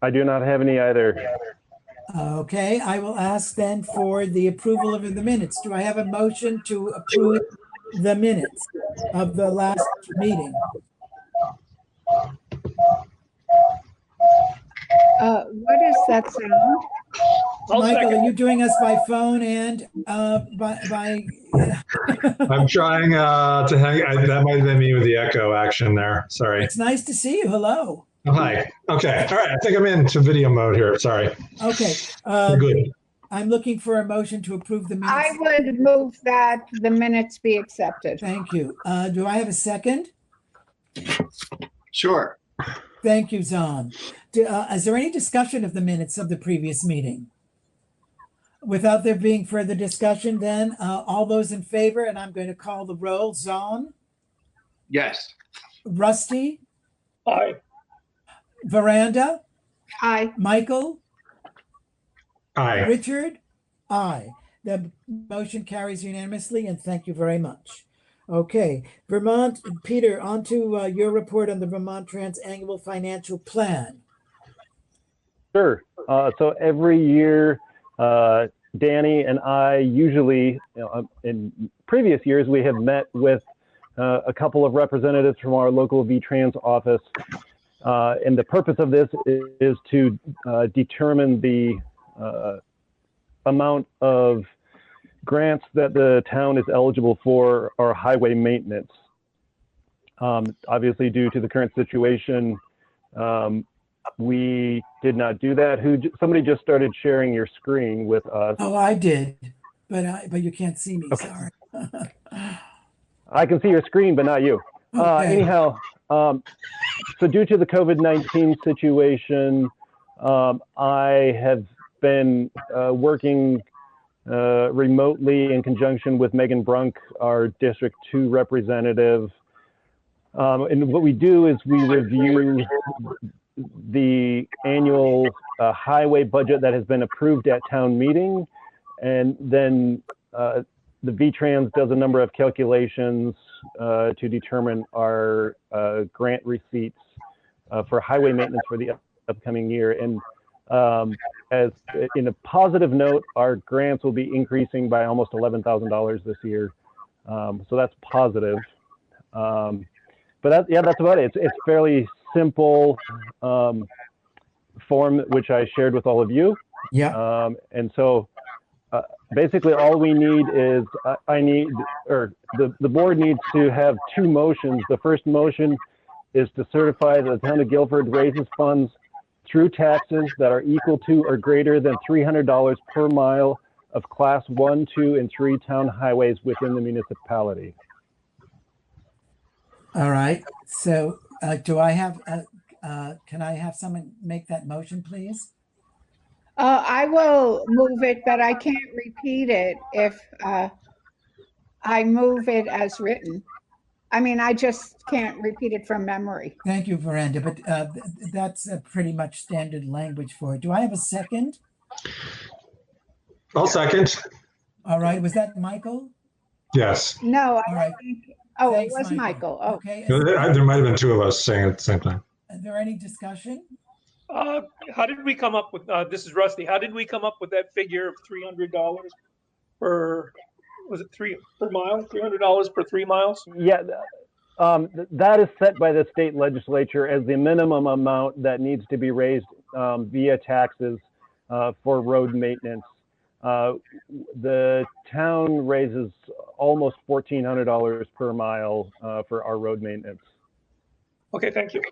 I do not have any either. Okay. I will ask then for the approval of the minutes. Do I have a motion to approve the minutes of the last meeting? What is that sound? Michael, are you doing us by phone and by I'm trying to hang. That might have been me with the echo action there. Sorry. It's nice to see you. Hello. Oh, hi. Okay. All right. I think I'm into video mode here. Sorry. Okay. Good. I'm looking for a motion to approve the minutes. I would move that the minutes be accepted. Thank you. Do I have a second? Sure. Thank you, Zahn. Is there any discussion of the minutes of the previous meeting? Without there being further discussion, then all those in favor, and I'm going to call the roll. Zahn? Yes. Rusty? Aye. Veranda? Aye. Michael? Aye. Richard? Aye. The motion carries unanimously, and thank you very much. Okay, Vermont, Peter, on to your report on the Vermont Trans Annual Financial Plan. Sure. So every year, Danny and I usually, in previous years, we have met with a couple of representatives from our local VTrans office. And the purpose of this is to determine the amount of grants that the town is eligible for our highway maintenance. Obviously, due to the current situation, We did not do that. Somebody just started sharing your screen with us. Oh, I did, but you can't see me. Okay. Sorry. I can see your screen, but not you. Okay. Anyhow, so due to the COVID-19 situation, I have been working remotely in conjunction with Megan Brunk, our District 2 representative. And what we do is we review the annual highway budget that has been approved at town meeting. And then the VTrans does a number of calculations to determine our grant receipts for highway maintenance for the upcoming year. And as in a positive note, our grants will be increasing by almost $11,000 this year. So that's positive. But that's about it. It's fairly simple form, which I shared with all of you. Yeah. And so basically all we need is the board needs to have two motions. The first motion is to certify that the town of Guilford raises funds through taxes that are equal to or greater than $300 per mile of class 1, 2, and 3 town highways within the municipality. All right. So do I have, can I have someone make that motion, please? I will move it, but I can't repeat it if I move it as written. I mean, I just can't repeat it from memory. Thank you, Veranda, but that's pretty much standard language for it. Do I have a second? I'll second. All right. Was that Michael? Yes. No, I All right. think, oh, Thanks, it was Michael. Oh. Okay. There might have been two of us saying it at the same time. Is there any discussion? How did we come up with, this is Rusty, how did we come up with that figure of $300 per, was it per mile, $300 per 3 miles? Yeah, that is set by the state legislature as the minimum amount that needs to be raised via taxes for road maintenance. The town raises almost $1,400 per mile for our road maintenance. Okay, thank you.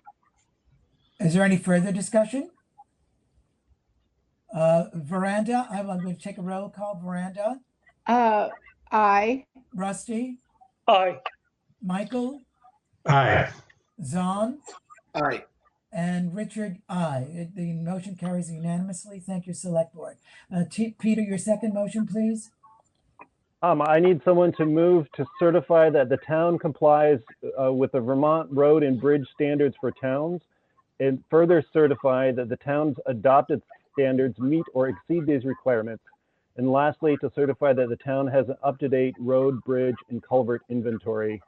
Is there any further discussion? Veranda, I'm going to take a roll call. Veranda? Aye. Rusty? Aye. Michael? Aye. Zahn? Aye. And Richard, aye. The motion carries unanimously. Thank you, Select Board. Peter, your second motion, please. I need someone to move to certify that the town complies with the Vermont Road and Bridge Standards for Towns, and further certify that the town's adopted standards meet or exceed these requirements. And lastly, to certify that the town has an up-to-date road, bridge, and culvert inventory.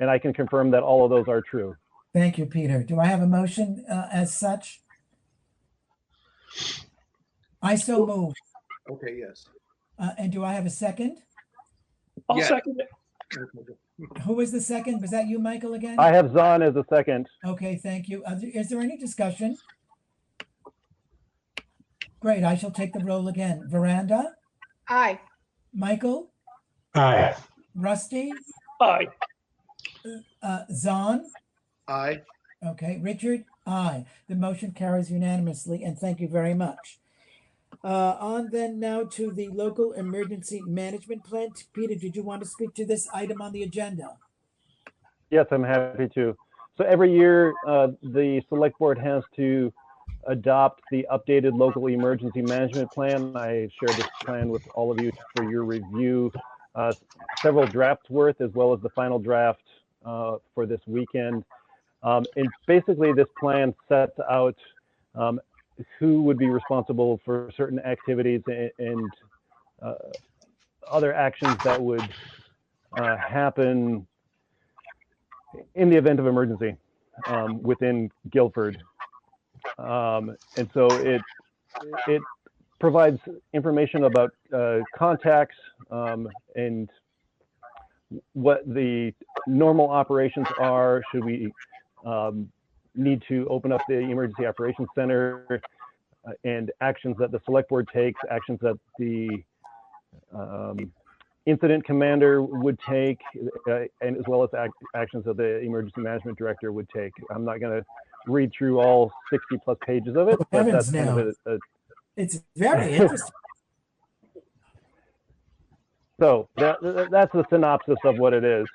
And I can confirm that all of those are true. Thank you, Peter. Do I have a motion as such? I so move. Okay, yes. And do I have a second? I'll second it. Who was the second? Was that you, Michael, again? I have Zahn as a second. Okay, thank you. Is there any discussion? Great, I shall take the roll again. Veranda? Aye. Michael? Aye. Rusty? Aye. Zahn? Aye. Okay, Richard? Aye. The motion carries unanimously, and thank you very much. On then now to the local emergency management plan. Peter, did you want to speak to this item on the agenda? Yes, I'm happy to. So every year, the select board has to adopt the updated local emergency management plan. I shared this plan with all of you for your review, several drafts worth, as well as the final draft for this weekend. And basically this plan sets out who would be responsible for certain activities and other actions that would happen in the event of emergency within Guilford. And so it provides information about contacts and what the normal operations are. Should we need to open up the Emergency Operations Center, and actions that the select board takes, actions that the incident commander would take, and as well as actions that the emergency management director would take. I'm not going to read through all 60 plus pages of it, Oh, but heavens that's kind no. of It's very interesting. So that's the synopsis of what it is.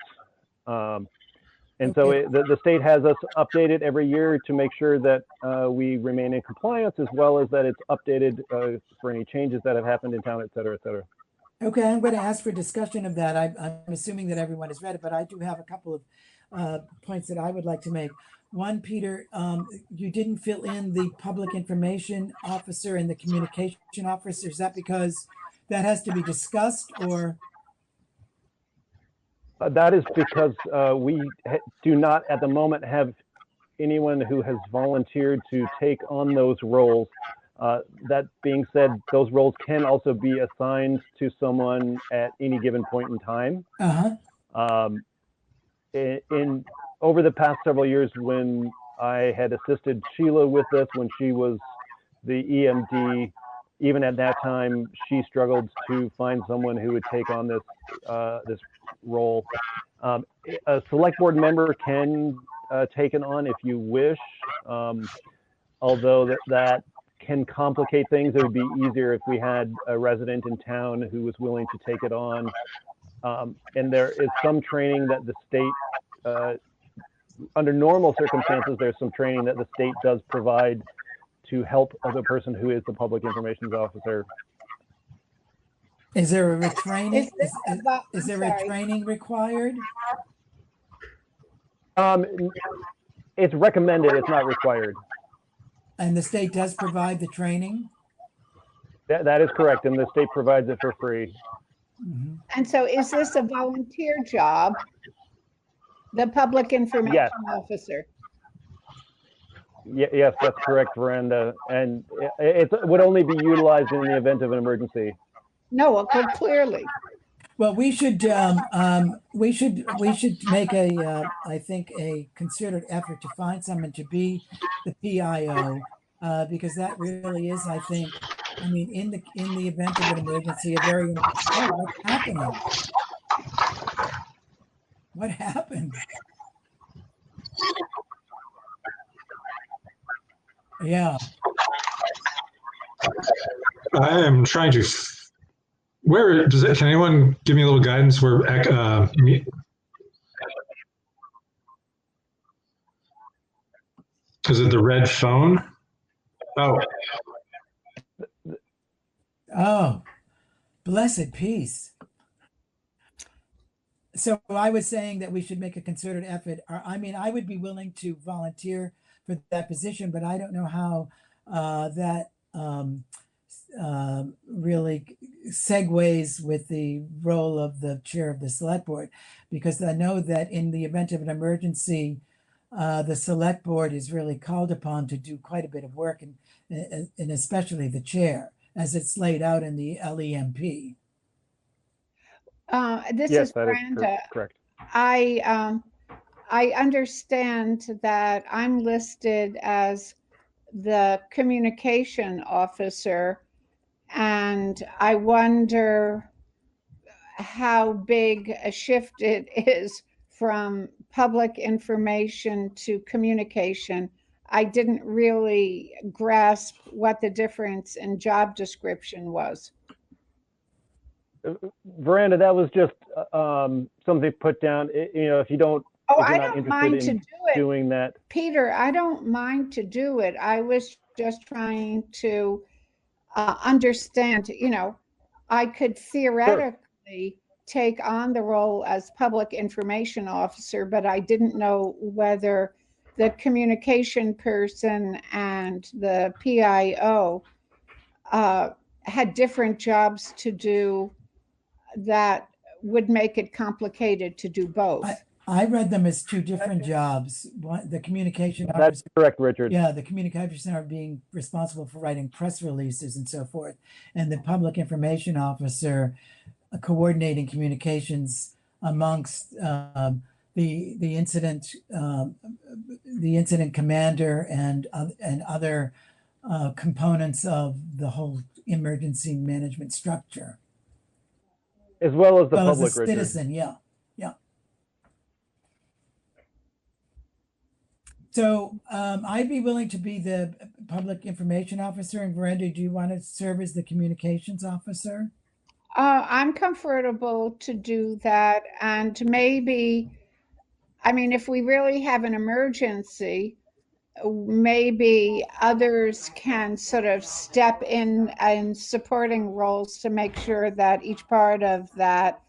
And so the state has us updated every year to make sure that we remain in compliance, as well as that it's updated for any changes that have happened in town, et cetera, et cetera. Okay, I'm going to ask for discussion of that. I'm assuming that everyone has read it, but I do have a couple of points that I would like to make. One, Peter, you didn't fill in the public information officer and the communication officer. Is that because that has to be discussed, or? That is because we do not at the moment have anyone who has volunteered to take on those roles. That being said, those roles can also be assigned to someone at any given point in time. In over the past several years, when I had assisted Sheila with this, when she was the EMD, even at that time, she struggled to find someone who would take on this role. A select board member can take it on if you wish, although that can complicate things. It would be easier if we had a resident in town who was willing to take it on. And there is some training that the state, under normal circumstances, there's some training that the state does provide to help the person who is the public information officer. Is there a retraining? Is there a training required? It's recommended, it's not required. And the state does provide the training? That is correct, and the state provides it for free. And so is this a volunteer job? The public information officer? Yes, that's correct, Veranda. And it would only be utilized in the event of an emergency. No, well, clearly. Well, we should make I think a concerted effort to find someone to be the PIO, because that really is, I think, I mean, in the event of an emergency, a very what's happening? What happened? Yeah. I am trying to. Where does it? Can anyone give me a little guidance where? Is it the red phone? Oh. Oh, blessed peace. So I was saying that we should make a concerted effort. I mean, I would be willing to volunteer for that position, but I don't know how that really segues with the role of the chair of the select board, because I know that in the event of an emergency, the select board is really called upon to do quite a bit of work, and especially the chair, as it's laid out in the LEMP. This yes, is that Brenda. is correct. I understand that I'm listed as the communication officer, and I wonder how big a shift it is from public information to communication. I didn't really grasp what the difference in job description was. Veranda, that was just something put down. If you don't, oh, if I you're not don't mind interested to in do it, doing that, Peter. I don't mind to do it. I was just trying to understand. I could theoretically take on the role as public information officer, but I didn't know whether the communication person and the PIO had different jobs to do that would make it complicated to do both. I read them as two different jobs. One, the communication that's officer, correct, Richard. yeah, the communication are being responsible for writing press releases and so forth, and the public information officer coordinating communications amongst the incident commander and other components of the whole emergency management structure, as well as the well, public, as a Richard. citizen. Yeah. So I'd be willing to be the public information officer. And Brenda, do you want to serve as the communications officer? I'm comfortable to do that. And maybe, I mean, if we really have an emergency, maybe others can sort of step in supporting roles to make sure that each part of that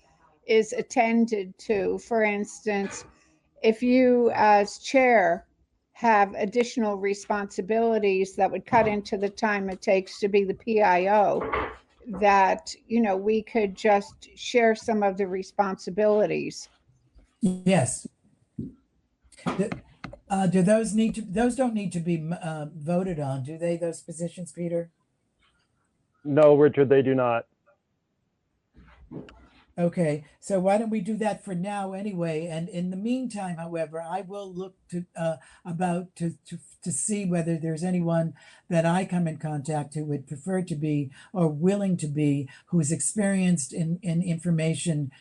is attended to. For instance, if you as chair have additional responsibilities that would cut into the time it takes to be the PIO, that, you know, we could just share some of the responsibilities. Yes. Do those need to? Those don't need to be voted on, do they? Those positions, Peter? No, Richard, they do not. Okay, so why don't we do that for now anyway? And in the meantime, however, I will look to to see whether there's anyone that I come in contact who would prefer to be or willing to be, who's experienced in information,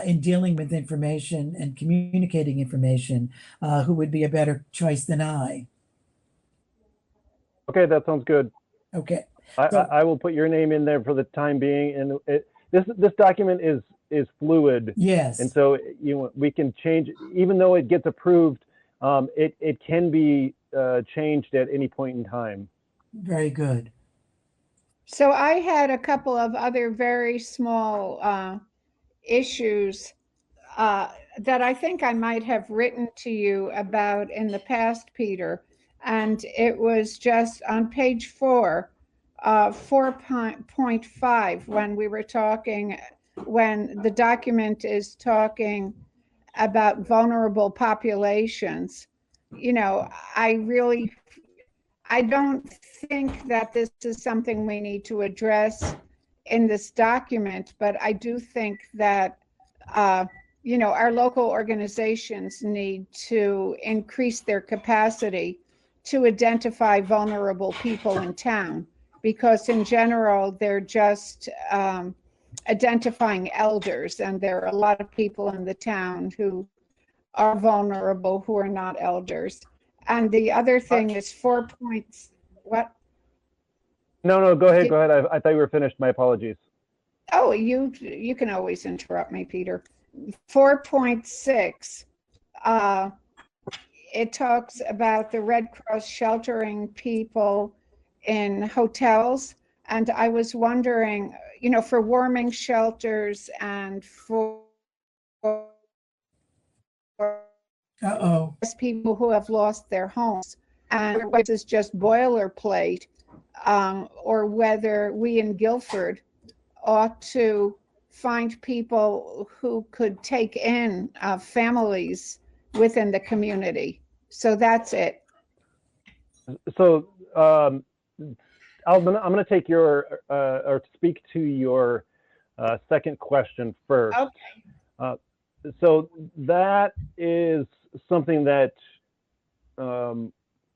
in dealing with information and communicating information, who would be a better choice than I. Okay, that sounds good. Okay. I will put your name in there for the time being, and this document is fluid. Yes. And so we can change, even though it gets approved, it can be changed at any point in time. Very good. So I had a couple of other very small issues that I think I might have written to you about in the past, Peter. And it was just on page 4, 4.5, when we were talking, when the document is talking about vulnerable populations. You know, I don't think that this is something we need to address in this document, but I do think that, you know, our local organizations need to increase their capacity to identify vulnerable people in town, because in general, they're just identifying elders, and there are a lot of people in the town who are vulnerable who are not elders. And the other thing is 4 points. What? No, go ahead. I thought you were finished. My apologies. Oh, you can always interrupt me, Peter. 4.6, it talks about the Red Cross sheltering people in hotels. And I was wondering, you know, for warming shelters and for people who have lost their homes, and whether this is just boilerplate, or whether we in Guilford ought to find people who could take in families within the community. So that's it. So I'm going to take your or speak to your second question first. Okay. So that is something that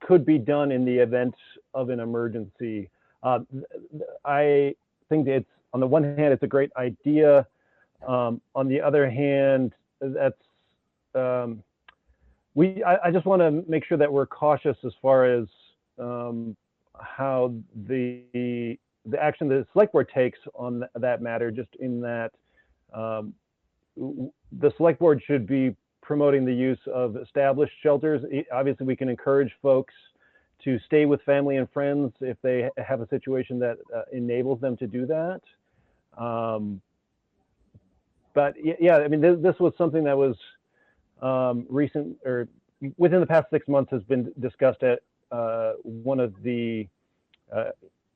could be done in the event of an emergency. I think it's, on the one hand, it's a great idea. On the other hand, that's I just want to make sure that we're cautious as far as how the action the select board takes on that matter, just in that the select board should be promoting the use of established shelters. Obviously, we can encourage folks to stay with family and friends if they have a situation that enables them to do that. But yeah, I mean, this was something that was recent, or within the past 6 months, has been discussed at one of the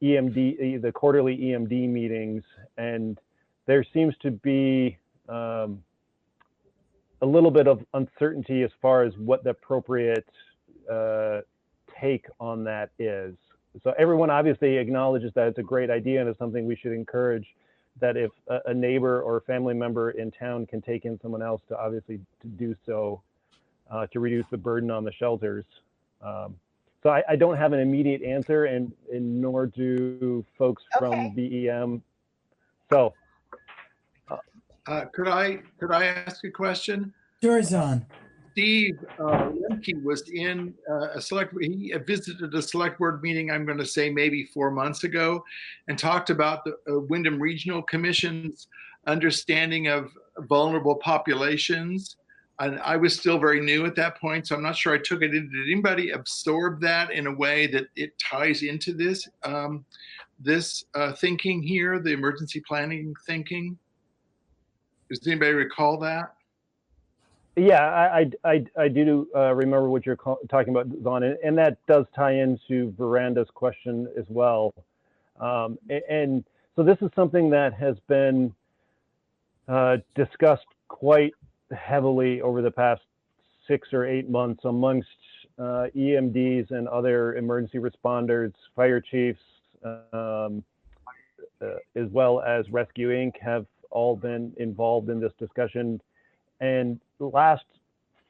the quarterly EMD meetings, and there seems to be a little bit of uncertainty as far as what the appropriate take on that is. So everyone obviously acknowledges that it's a great idea and it's something we should encourage, that if a neighbor or a family member in town can take in someone else, to obviously to do so, to reduce the burden on the shelters. So I don't have an immediate answer, and nor do folks from BEM. So. Could I ask a question? Sure, Zahn. Steve Lemke was in he visited a select board meeting, I'm going to say maybe 4 months ago, and talked about the Wyndham Regional Commission's understanding of vulnerable populations. And I was still very new at that point, so I'm not sure I took it in. Did anybody absorb that in a way that it ties into this thinking here, the emergency planning thinking? Does anybody recall that? Yeah, I do remember what you're talking about, Zon, and that does tie into Veranda's question as well. And so this is something that has been discussed quite heavily over the past 6 or 8 months amongst EMDs and other emergency responders, fire chiefs, as well as Rescue Inc. have all been involved in this discussion. And last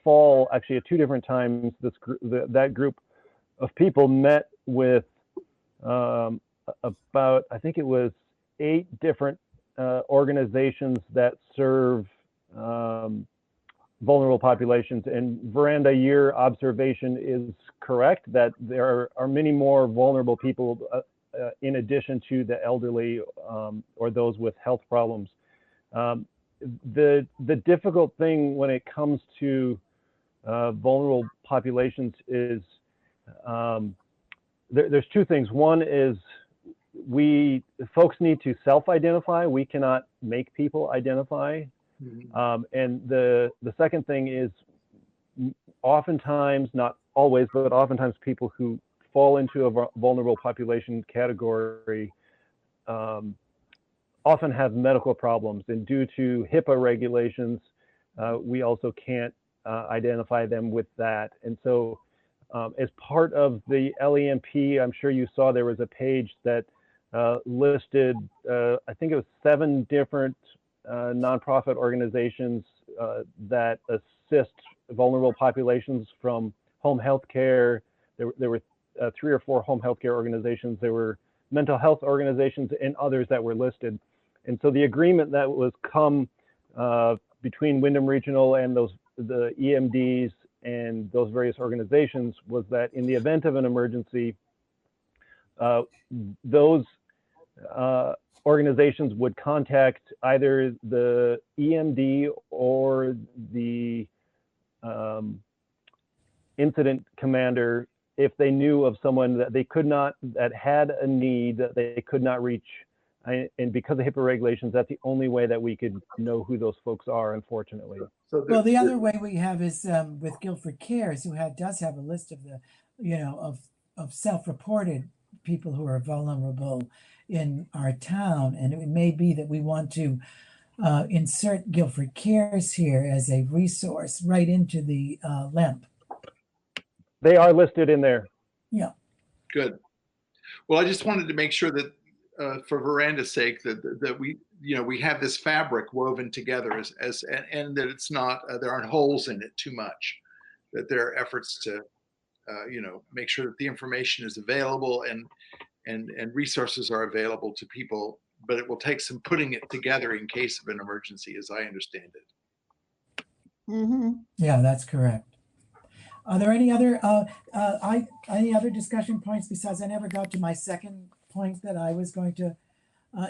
fall, actually at 2 different times, that group of people met with about, I think it was 8 different organizations that serve vulnerable populations. And Veranda, your observation is correct that there are many more vulnerable people in addition to the elderly or those with health problems. The difficult thing when it comes to vulnerable populations is there's 2 things. One is folks need to self-identify. We cannot make people identify. And the second thing is oftentimes, not always, but oftentimes people who fall into a vulnerable population category often have medical problems, and due to HIPAA regulations, we also can't identify them with that. And so as part of the LEMP, I'm sure you saw there was a page that listed, I think it was 7 different nonprofit organizations that assist vulnerable populations, from home health care. There were 3 or 4 home health care organizations. There were mental health organizations and others that were listed. And so the agreement that was come between Wyndham Regional and the EMDs and those various organizations was that in the event of an emergency, those organizations would contact either the EMD or the incident commander if they knew of someone that they could not, that had a need that they could not reach. And because of HIPAA regulations, that's the only way that we could know who those folks are, unfortunately. Well, the other way we have is with Guilford Cares, who does have a list of the, of self-reported people who are vulnerable in our town. And it may be that we want to insert Guilford Cares here as a resource right into the LEMP. They are listed in there. Yeah. Good. Well, I just wanted to make sure that for Veranda's sake, that we have this fabric woven together and that it's not, there aren't holes in it too much, that there are efforts to, make sure that the information is available and resources are available to people, but it will take some putting it together in case of an emergency, as I understand it. Mm-hmm. Yeah, that's correct. Are there any other discussion points besides? I never got to my second point that I was going to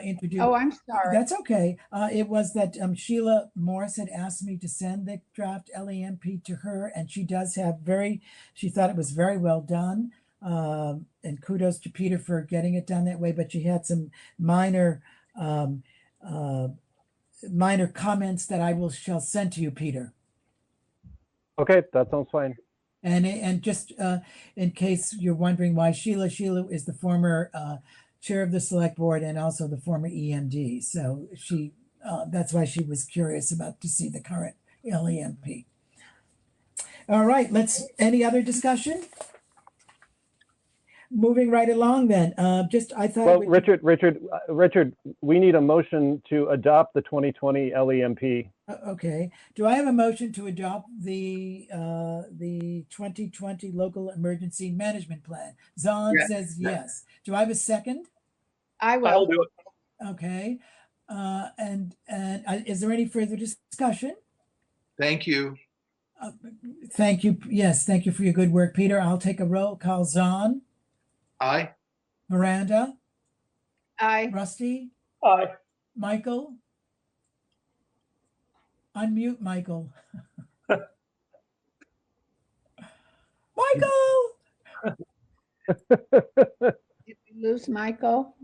introduce. Oh, I'm sorry. That's okay. It was that Sheila Morris had asked me to send the draft LEMP to her, and she does have she thought it was very well done. And kudos to Peter for getting it done that way, but she had some minor comments that shall send to you, Peter. Okay, that sounds fine. And just in case you're wondering why Sheila is the former chair of the select board and also the former EMD. So that's why she was curious about to see the current LEMP. All right, any other discussion? Moving right along then, I thought. Well, Richard, we need a motion to adopt the 2020 LEMP. Okay. Do I have a motion to adopt the 2020 Local Emergency Management Plan? Zon says yes. Do I have a second? I will. I'll do it. Okay. And is there any further discussion? Thank you. Thank you. Yes, thank you for your good work, Peter. I'll take a roll call. Zahn, Aye. Miranda, Aye. Rusty, Aye. Michael. Unmute Michael. Michael! Did we lose Michael?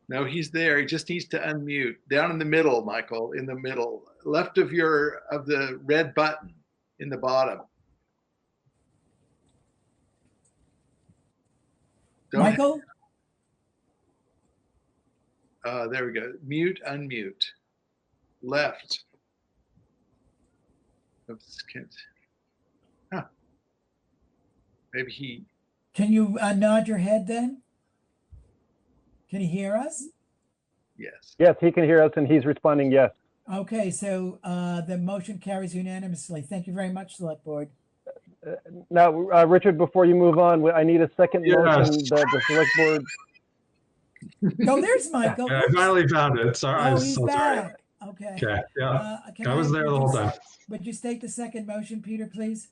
No, he's there. He just needs to unmute. Down in the middle, Michael, in the middle, left of the red button in the bottom. Michael? There we go. Mute, unmute. Left. Oops, can't. Huh. Maybe he. Can you nod your head then? Can he hear us? Yes. Yes, he can hear us and he's responding yes. Okay, so the motion carries unanimously. Thank you very much, Select Board. Now, Richard, before you move on, I need a second Yes. motion that the select board. Oh, there's Michael. I finally found it. Sorry. Oh, he's so back. Okay. Okay. Yeah. Can I was there the whole time. Would you state the second motion, Peter, please?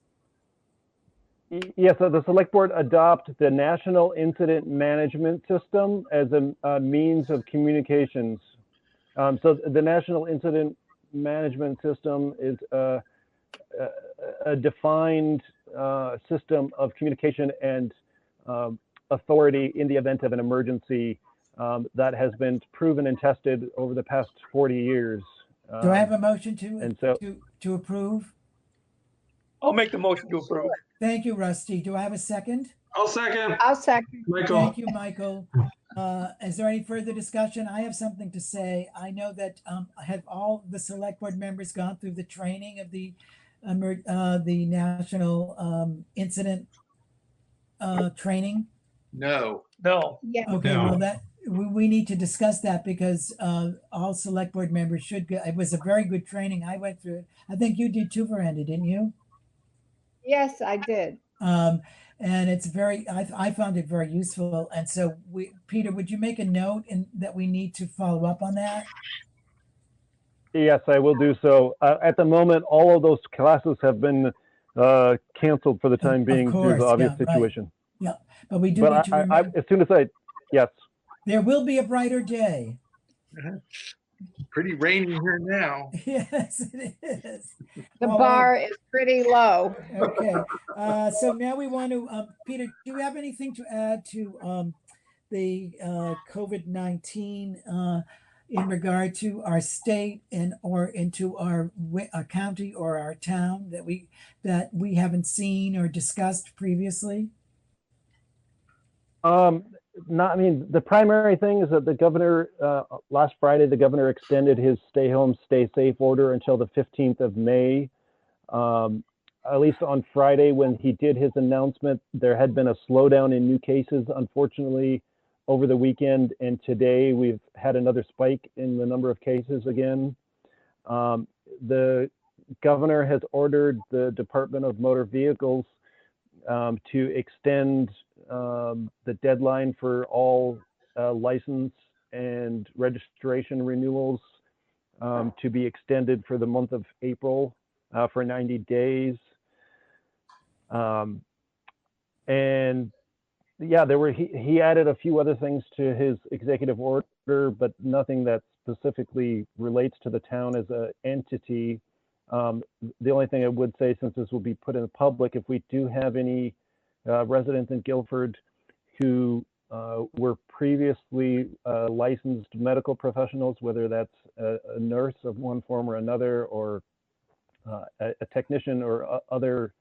Yes, so the select board adopt the National Incident Management System as a means of communications. So the National Incident Management System is a defined system of communication and authority in the event of an emergency that has been proven and tested over the past 40 years. Do I have a motion to approve? I'll make the motion to approve. Thank you, Rusty. Do I have a second? I'll second. I'll second. Michael. Thank you, Michael. Is there any further discussion? I have something to say. I know that have all the select board members gone through the training of the national incident training? No. No. Yeah. Okay, No. well that we need to discuss that because all select board members should go. It was a very good training. I went through it. I think you did too, Veranda, didn't you? Yes, I did. And it's I found it very useful. And so Peter, would you make a note that we need to follow up on that? Yes, I will do so. At the moment, all of those classes have been canceled for the time being due to the obvious situation. Right. Yeah, but we do But need to remember. as soon as yes. There will be a brighter day. Pretty rainy here now. Yes, it is. The bar is pretty low. Okay, so now we want to, Peter, do you have anything to add to the COVID-19 in regard to our state or into our county or our town that we haven't seen or discussed previously? I mean, the primary thing is that the governor, last Friday, the governor extended his stay home, stay safe order until the 15th of May. At least on Friday, when he did his announcement, there had been a slowdown in new cases, unfortunately, over the weekend. And today we've had another spike in the number of cases again. The governor has ordered the Department of Motor Vehicles to extend the deadline for all license and registration renewals to be extended for the month of April for 90 days. And yeah, he added a few other things to his executive order, but nothing that specifically relates to the town as an entity. The only thing I would say, since this will be put in the public, if we do have any residents in Guilford who were previously licensed medical professionals, whether that's a nurse of one form or another, or a technician or other,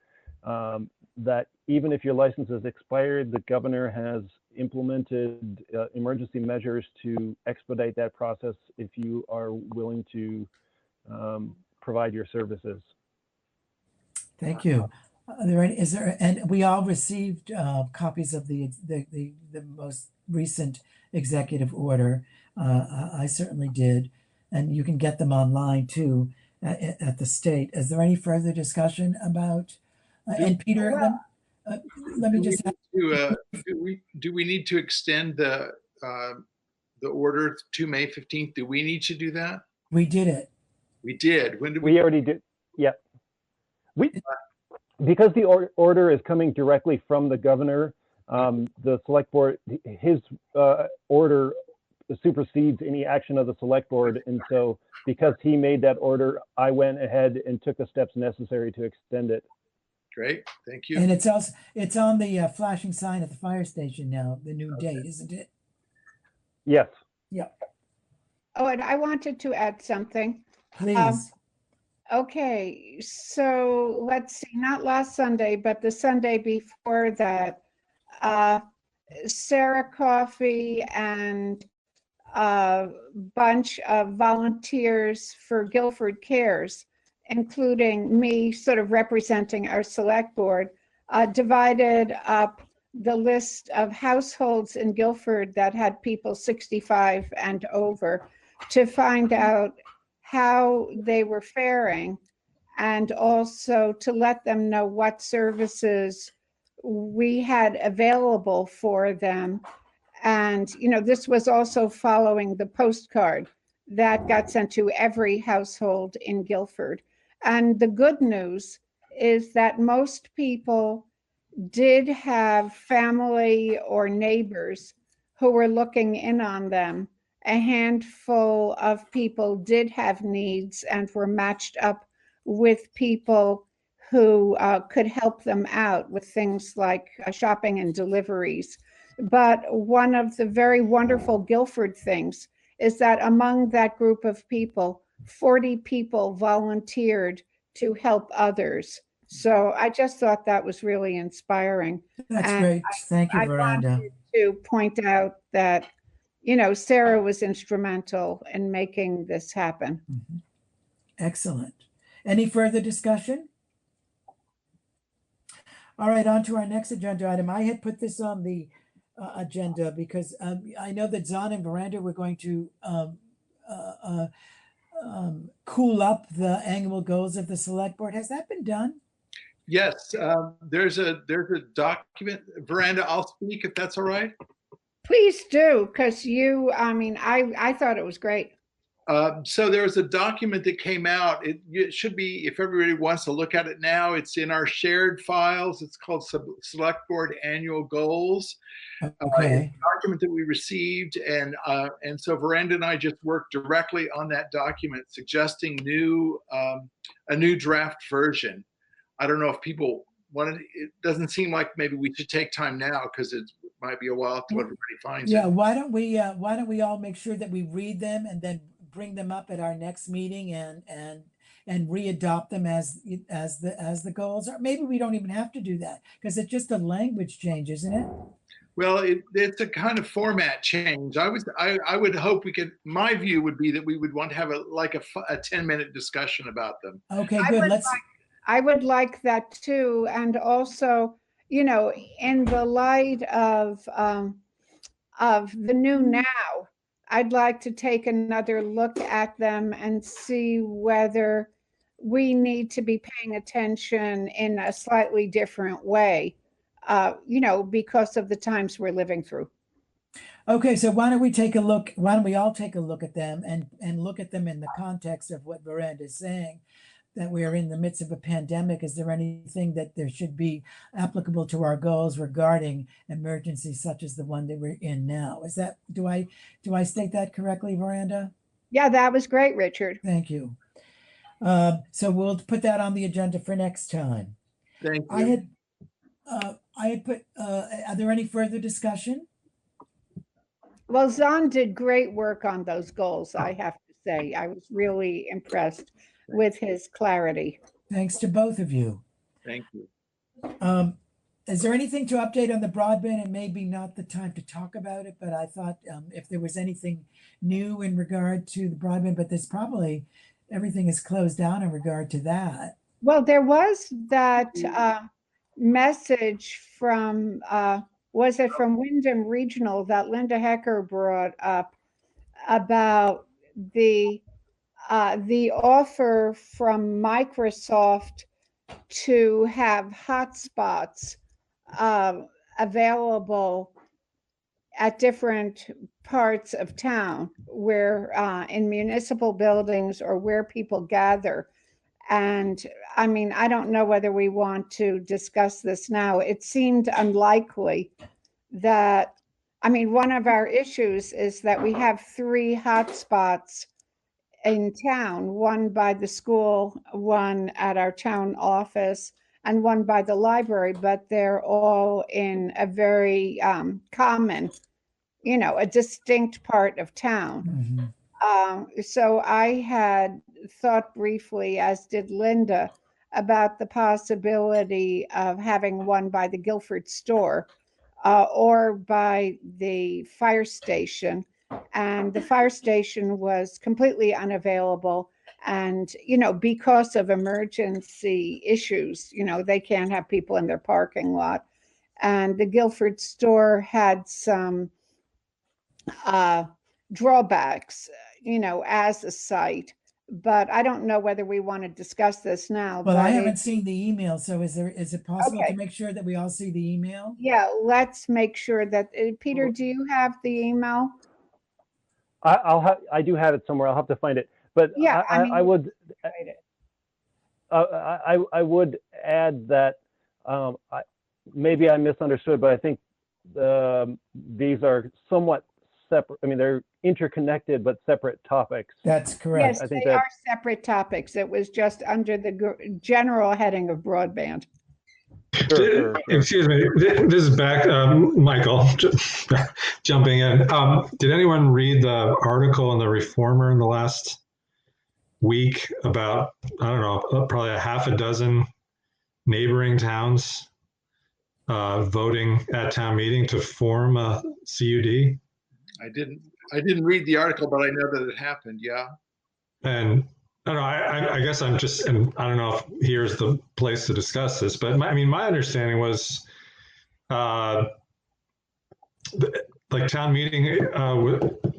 that even if your license is expired, the governor has implemented emergency measures to expedite that process if you are willing to provide your services. Thank you. And we all received copies of the most recent executive order. I certainly did, and you can get them online too at the state. Is there any further discussion about? And Peter, let me just. Do we need to extend the order to May 15th? Do we need to do that? We did it. We did. When did we? We already did. Yeah. because the order is coming directly from the governor, the select board, his order supersedes any action of the select board. And so because he made that order, I went ahead and took the steps necessary to extend it. Great, thank you. And it's also, it's on the flashing sign at the fire station now, the new date, isn't it? Yes. Yeah. Oh, and I wanted to add something. Please. Okay, so let's see, not last Sunday, but the Sunday before that, Sarah Coffey and a bunch of volunteers for Guilford Cares, including me sort of representing our select board, divided up the list of households in Guilford that had people 65 and over to find out how they were faring, and also to let them know what services we had available for them. And, you know, this was also following the postcard that got sent to every household in Guilford. And the good news is that most people did have family or neighbors who were looking in on them. A handful of people did have needs and were matched up with people who could help them out with things like shopping and deliveries. But one of the very wonderful Guilford things is that among that group of people, 40 people volunteered to help others. So I just thought that was really inspiring. That's And great. Thank you, I Veranda. wanted to point out that, you know, Sarah was instrumental in making this happen. Mhm. Excellent. Any further discussion? All right, on to our next agenda item. I had put this on the agenda because I know that Zahn and Veranda were going to cool up the annual goals of the select board. Has that been done? Yes, there's a document. Veranda, I'll speak if that's all right. Please do, because you, I mean, I thought it was great. So there's a document that came out. It should be, if everybody wants to look at it now, it's in our shared files. It's called Select Board Annual Goals. Okay. It's a document that we received, and so Veranda and I just worked directly on that document, suggesting a new draft version. I don't know if people want it. It doesn't seem like maybe we should take time now because it might be a while till everybody finds Yeah, it. why don't we all make sure that we read them and then bring them up at our next meeting and re-adopt them as the goals, or maybe we don't even have to do that because it's just a language change, isn't it? Well, it's a kind of format change. I would hope we could. My view would be that we would want to have a 10-minute discussion about them. Okay, good. I would like that too, and also, you know, in the light of the new now, I'd like to take another look at them and see whether we need to be paying attention in a slightly different way, you know, because of the times we're living through. Okay, so why don't we take a look? Why don't we all take a look at them and look at them in the context of what Veranda is saying, that we are in the midst of a pandemic? Is there anything that there should be applicable to our goals regarding emergencies such as the one that we're in now? Is that, do I state that correctly, Veranda? Yeah, that was great, Richard. Thank you. So we'll put that on the agenda for next time. Thank you. I had put, are there any further discussion? Well, Zahn did great work on those goals, I have to say. I was really impressed with his clarity. Thanks to both of you. Thank you. Is there anything to update on the broadband? It may be not the time to talk about it, but I thought if there was anything new in regard to the broadband, but there's probably everything is closed down in regard to that. Well, there was that message from, was it from Wyndham Regional that Linda Hecker brought up about the offer from Microsoft to have hotspots available at different parts of town where in municipal buildings or where people gather. And I mean, I don't know whether we want to discuss this now. It seemed unlikely that, I mean, one of our issues is that we have 3 hotspots in town, one by the school, one at our town office, and one by the library, but they're all in a very common, you know, a distinct part of town. So I had thought briefly, as did Linda, about the possibility of having one by the Guilford store or by the fire station. And the fire station was completely unavailable. And, you know, because of emergency issues, you know, they can't have people in their parking lot. And the Guilford store had some drawbacks, you know, as a site. But I don't know whether we want to discuss this now. Well, I but haven't seen the email, so is it possible Okay. to make sure that we all see the email? Yeah, let's make sure that, Peter, do you have the email? I do have it somewhere. I'll have to find it. But Yeah, I would write it. I would add that maybe I misunderstood, but I think these are somewhat separate. I mean, they're interconnected but separate topics. That's correct. Yes, I think they that are separate topics. It was just under the general heading of broadband. Sure. Excuse me, this is back, Michael, jumping in. Did anyone read the article in the Reformer in the last week about, I don't know, probably a half a dozen neighboring towns voting at town meeting to form a CUD? I didn't read the article, but I know that it happened. Yeah. And I don't know, I guess I'm just, and I don't know if here's the place to discuss this, but my understanding was like town meeting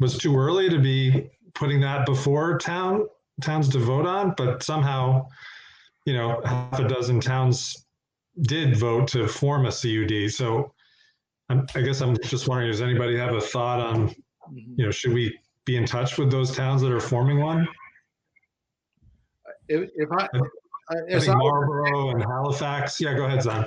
was too early to be putting that before towns to vote on, but somehow, you know, half a dozen towns did vote to form a CUD. So I guess I'm just wondering, does anybody have a thought on, you know, should we be in touch with those towns that are forming one? I think Marlborough and Halifax. Yeah, go ahead, Zon.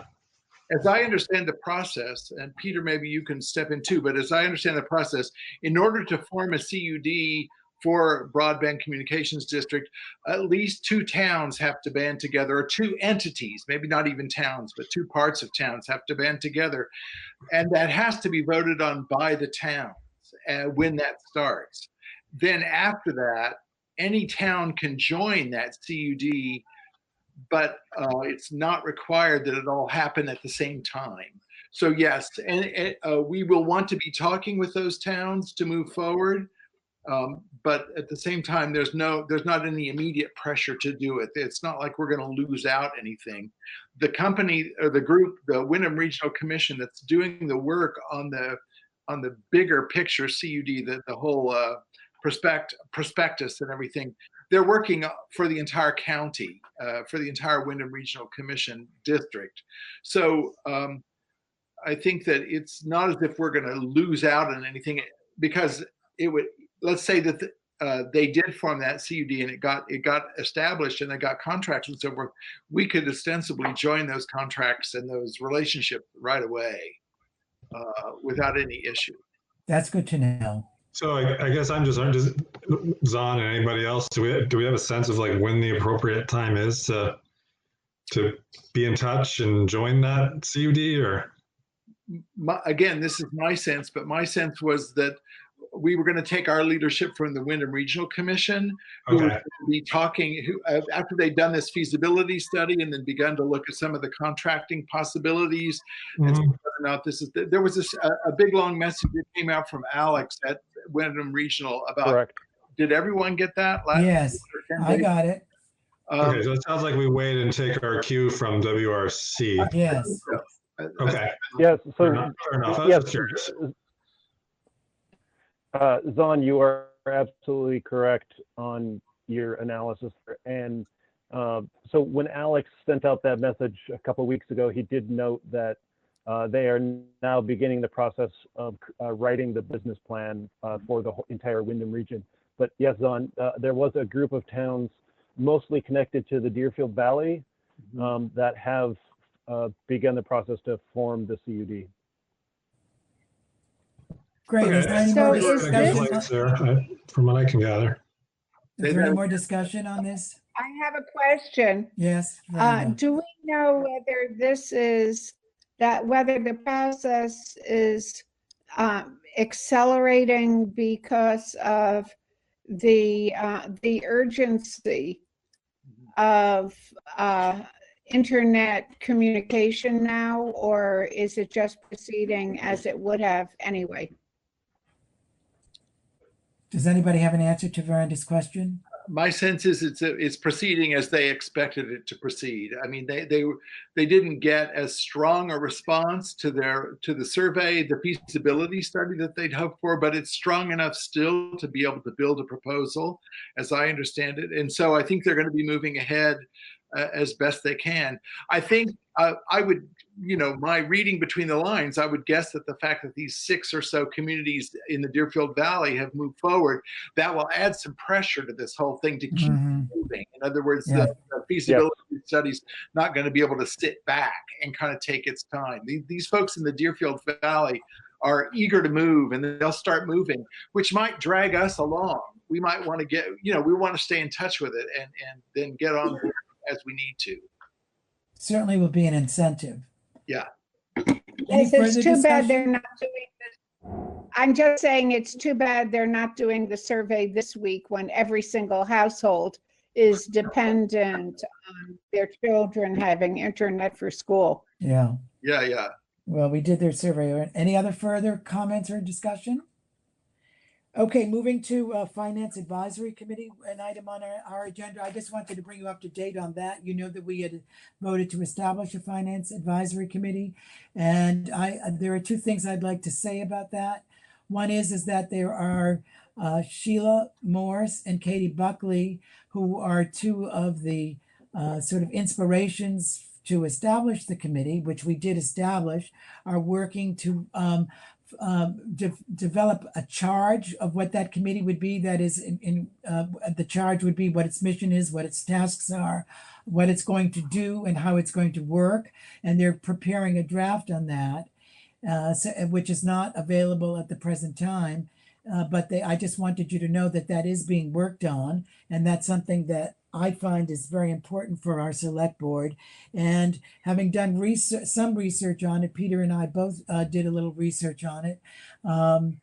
As I understand the process, and Peter, maybe you can step in too, but as I understand the process, in order to form a CUD for broadband communications district, at least 2 towns have to band together, or 2 entities, maybe not even towns, but 2 parts of towns have to band together. And that has to be voted on by the towns when that starts. Then after that, any town can join that CUD, but it's not required that it all happen at the same time. So yes, and we will want to be talking with those towns to move forward. But at the same time, there's not any immediate pressure to do it. It's not like we're going to lose out anything. The company or the group, the Wyndham Regional Commission, that's doing the work on the bigger picture CUD, the whole prospectus and everything, they're working for the entire county, for the entire Wyndham Regional Commission district. So I think that it's not as if we're going to lose out on anything, because it would, let's say that they did form that CUD and it got established and they got contracts and so forth, we could ostensibly join those contracts and those relationships right away without any issue. That's good to know. So I guess I'm just Zon and anybody else. Do we have a sense of like when the appropriate time is to be in touch and join that CUD? Or again, this is my sense, but my sense was that we were going to take our leadership from the Wyndham Regional Commission, who would be talking, after they'd done this feasibility study and then begun to look at some of the contracting possibilities. And so whether or not this is, there was a big long message that came out from Alex at Wyndham Regional about. Correct. Did everyone get that? Yes, I got it. Okay, so it sounds like we wait and take our cue from WRC. Yes. Okay. Yes. So fair enough. Yes. Zon, you are absolutely correct on your analysis. And so when Alex sent out that message a couple of weeks ago, he did note that they are now beginning the process of writing the business plan for the entire Wyndham region. But yes, Zon, there was a group of towns mostly connected to the Deerfield Valley that have begun the process to form the CUD. Great. Is Okay, there any So more is we're in a good discussion? place there, from what I can gather. Is there any more discussion on this? I have a question. Yes. Verena. Do we know whether this is whether the process is accelerating because of the urgency of internet communication now, or is it just proceeding as it would have anyway? Does anybody have an answer to Veranda's question? My sense is it's proceeding as they expected it to proceed. I mean, they didn't get as strong a response to the survey, the feasibility study that they'd hoped for, but it's strong enough still to be able to build a proposal, as I understand it. And so I think they're going to be moving ahead as best they can. I think I would, my reading between the lines, I would guess that the fact that these 6 or so communities in the Deerfield Valley have moved forward, that will add some pressure to this whole thing to keep moving. In other words, the feasibility study's not going to be able to sit back and kind of take its time. These folks in the Deerfield Valley are eager to move, and they'll start moving, which might drag us along. We might want to we want to stay in touch with it and then get on board as we need to. Certainly will be an incentive. Yeah. It's too bad they're not doing this. I'm just saying it's too bad they're not doing the survey this week when every single household is dependent on their children having internet for school. Yeah. Yeah. Well, we did their survey. Any other further comments or discussion? Okay, moving to Finance Advisory Committee, an item on our agenda. I just wanted to bring you up to date on that. You know that we had voted to establish a Finance Advisory Committee, and there are 2 things I'd like to say about that. One is that there are Sheila Morse and Katie Buckley, who are 2 of the sort of inspirations to establish the committee, which we did establish, are working to develop a charge of what that committee would be. That is, the charge would be what its mission is, what its tasks are, what it's going to do, and how it's going to work. And they're preparing a draft on that, which is not available at the present time. But I just wanted you to know that is being worked on, and that's something that I find is very important for our select board. And having done some research on it, Peter and I both did a little research on it. And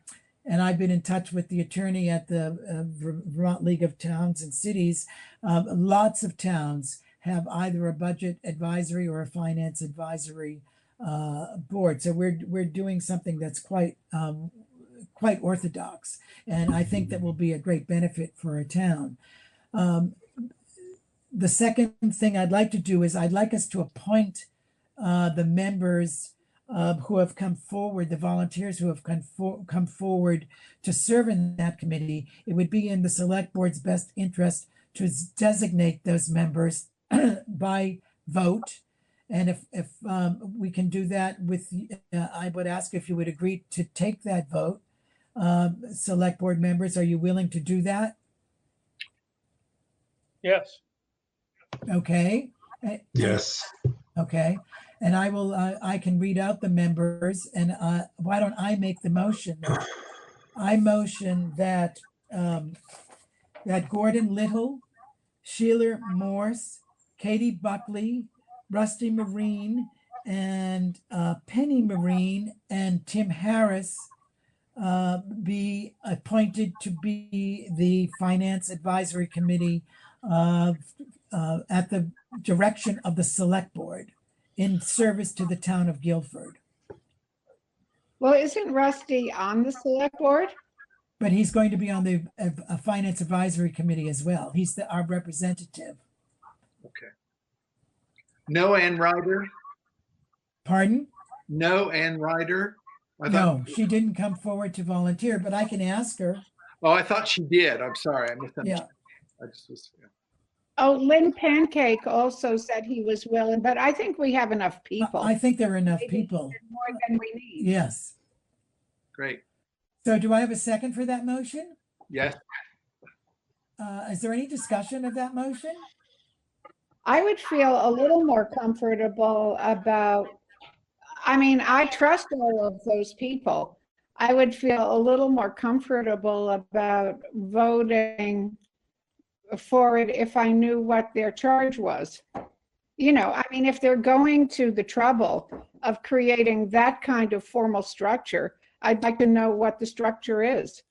I've been in touch with the attorney at the Vermont League of Towns and Cities. Lots of towns have either a budget advisory or a finance advisory board. So we're doing something that's quite orthodox, and I think that will be a great benefit for our town. The second thing I'd like to do is I'd like us to appoint the members who have come forward, the volunteers who have come forward to serve in that committee. It would be in the select board's best interest to designate those members by vote. And if we can do that I would ask if you would agree to take that vote. Select board members, are you willing to do that? Yes. Okay. Yes. Okay. And I can read out the members, and why don't I make the motion? I motion that Gordon Little, Sheila Morse, Katie Buckley, Rusty Marine, and Penny Marine, and Tim Harris be appointed to be the Finance Advisory Committee at the direction of the Select Board in service to the town of Guilford. Well, isn't Rusty on the select board? But he's going to be on the Finance Advisory Committee as well. He's our representative. Okay. No Ann Ryder? Pardon? No Ann Ryder? No, she didn't come forward to volunteer, but I can ask her. Oh, I thought she did. I'm sorry. I misunderstood. Yeah. I just was. Yeah. Oh, Lynn Pancake also said he was willing, but I think we have enough people. I think there are enough people. More than we need. Yes. Great. So do I have a second for that motion? Yes. Is there any discussion of that motion? I would feel a little more comfortable about, I mean, I trust all of those people. I would feel a little more comfortable about voting for it if I knew what their charge was. You know, I mean, if they're going to the trouble of creating that kind of formal structure, I'd like to know what the structure is.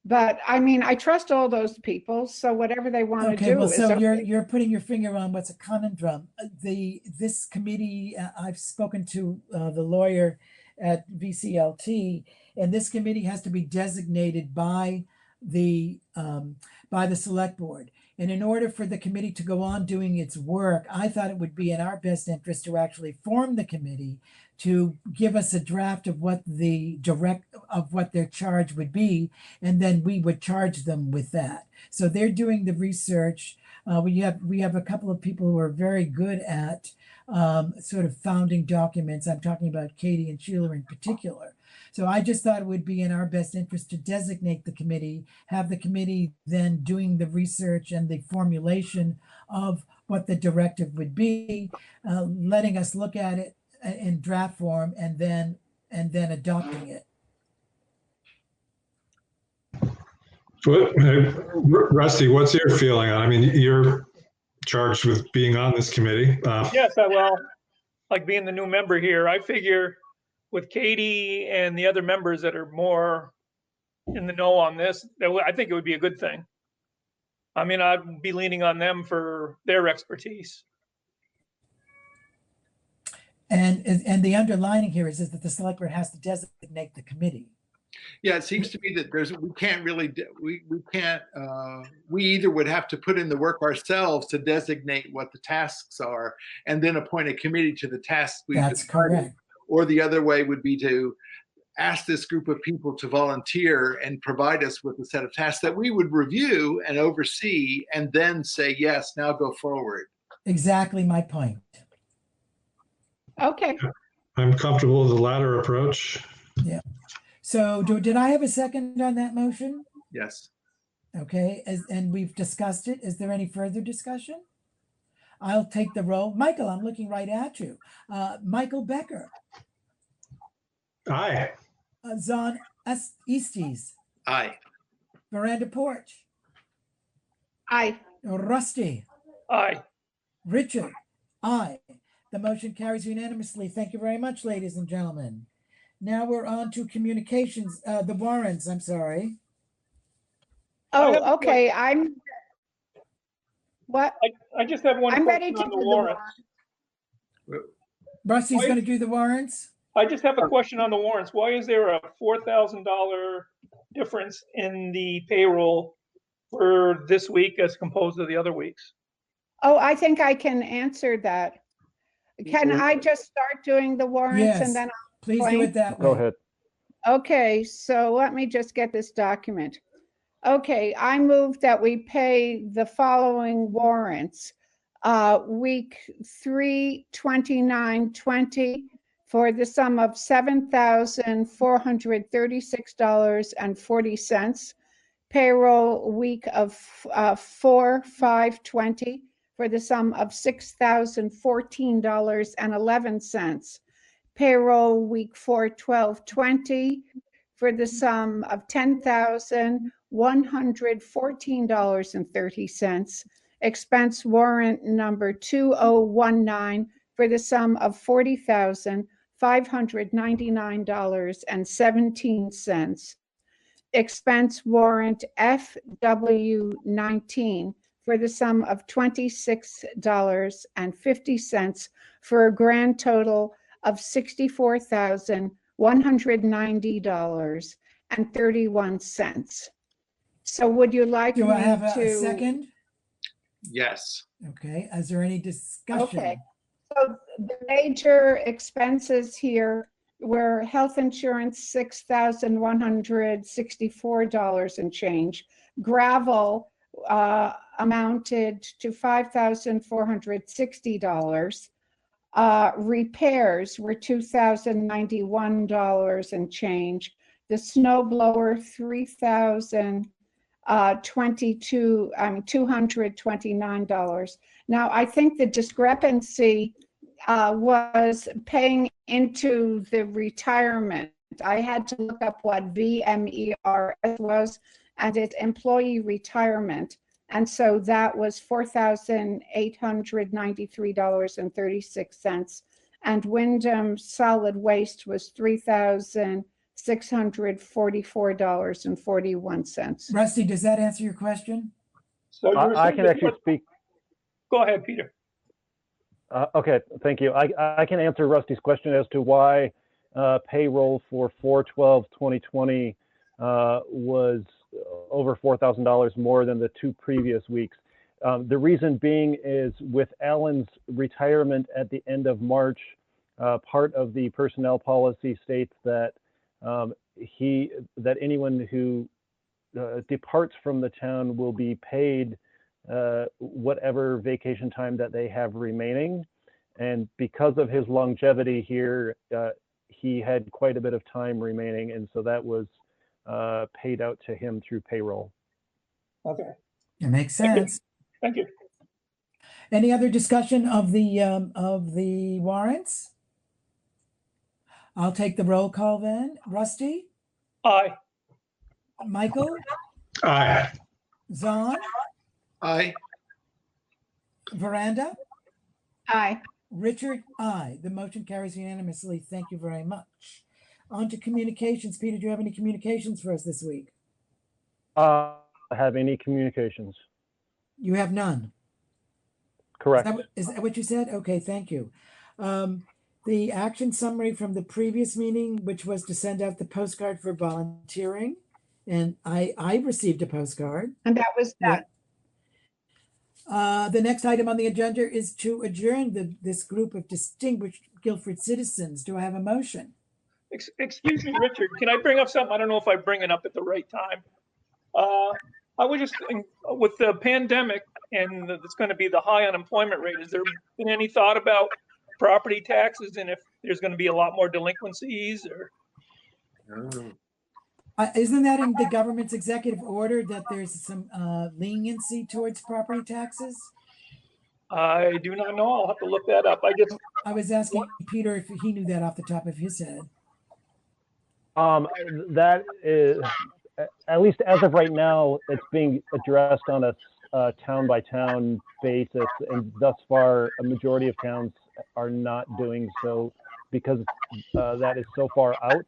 But I mean, I trust all those people, so whatever they want to Okay, do well, is so okay. you're putting your finger on what's a conundrum. This committee, I've spoken to the lawyer at VCLT, and this committee has to be designated by the select board. And in order for the committee to go on doing its work, I thought it would be in our best interest to actually form the committee to give us a draft of what their charge would be, and then we would charge them with that. So they're doing the research. We have a couple of people who are very good at sort of founding documents. I'm talking about Katie and Sheila in particular. So I just thought it would be in our best interest to designate the committee, have the committee then doing the research and the formulation of what the directive would be, letting us look at it in draft form, and then adopting it. Rusty, what's your feeling on? I mean, you're charged with being on this committee. Yes, well, like being the new member here, I figure with Katie and the other members that are more in the know on this, I think it would be a good thing. I mean, I'd be leaning on them for their expertise. And the underlining here is that the select board has to designate the committee. Yeah, it seems to me that we can't really, we can't, we either would have to put in the work ourselves to designate what the tasks are and then appoint a committee to the tasks. That's correct. Or the other way would be to ask this group of people to volunteer and provide us with a set of tasks that we would review and oversee and then say, yes, now go forward. Exactly my point. Okay. I'm comfortable with the latter approach. Yeah. So did I have a second on that motion? Yes. Okay, and we've discussed it. Is there any further discussion? I'll take the roll. Michael, I'm looking right at you. Michael Becker. Aye. Zon Easties. Aye. Miranda Porch. Aye. Rusty. Aye. Richard. Aye. The motion carries unanimously. Thank you very much, ladies and gentlemen. Now we're on to communications, the warrants, I'm sorry. Oh, okay. What? I just have one I'm ready question to on the warrants. Rusty's going to do the warrants? I just have a question on the warrants. Why is there a $4,000 difference in the payroll for this week as composed to the other weeks? Oh, I think I can answer that. Can I just start doing the warrants Yes, and then I'll please do explain? it that way. Go ahead. Okay, so let me just get this document. Okay, I move that we pay the following warrants. Week 3/29/20 for the sum of $7,436.40. Payroll week of 4/5/20 for the sum of $6,014.11. Payroll week 4/12/20 for the sum of $10,114.30. Expense warrant number 2019 for the sum of $40,599.17. Expense warrant FW19 for the sum of $26.50 for a grand total of $64,190.31. So would you like Do me I have a to? second? Yes. Okay, is there any discussion? Okay, so the major expenses here were health insurance, $6,164 and change. Gravel amounted to $5,460. Repairs were $2,091 and change. The snow blower, $3,000. $229. Now, I think the discrepancy was paying into the retirement. I had to look up what VMERS was, and it's employee retirement. And so that was $4,893.36. And Wyndham Solid Waste was $3,644.41. Rusty, does that answer your question? So you were I saying can that- actually speak. Go ahead, Peter. Okay, thank you. I can answer Rusty's question as to why payroll for 4/12/2020 was over $4,000 more than the 2 previous weeks. The reason being is with Alan's retirement at the end of March, part of the personnel policy states that that anyone who departs from the town will be paid whatever vacation time that they have remaining. And because of his longevity here, he had quite a bit of time remaining. And so that was paid out to him through payroll. Okay. It makes sense. Thank you. Any other discussion of the warrants? I'll take the roll call then. Rusty? Aye. Michael? Aye. Zahn? Aye. Veranda? Aye. Richard? Aye. The motion carries unanimously. Thank you very much. On to communications. Peter, do you have any communications for us this week? Have any communications? You have none. Correct. Is that what you said? Okay, thank you. The action summary from the previous meeting, which was to send out the postcard for volunteering, and I received a postcard. And that was that. The next item on the agenda is to adjourn this group of distinguished Guilford citizens. Do I have a motion? Excuse me, Richard, can I bring up something? I don't know if I bring it up at the right time. I was just thinking, with the pandemic and it's going to be the high unemployment rate, has there been any thought about property taxes and if there's going to be a lot more delinquencies or? Isn't that in the government's executive order that there's some leniency towards property taxes? I do not know. I'll have to look that up. I was asking Peter if he knew that off the top of his head. That is, at least as of right now, it's being addressed on a town by town basis, and thus far, a majority of towns are not doing so because that is so far out.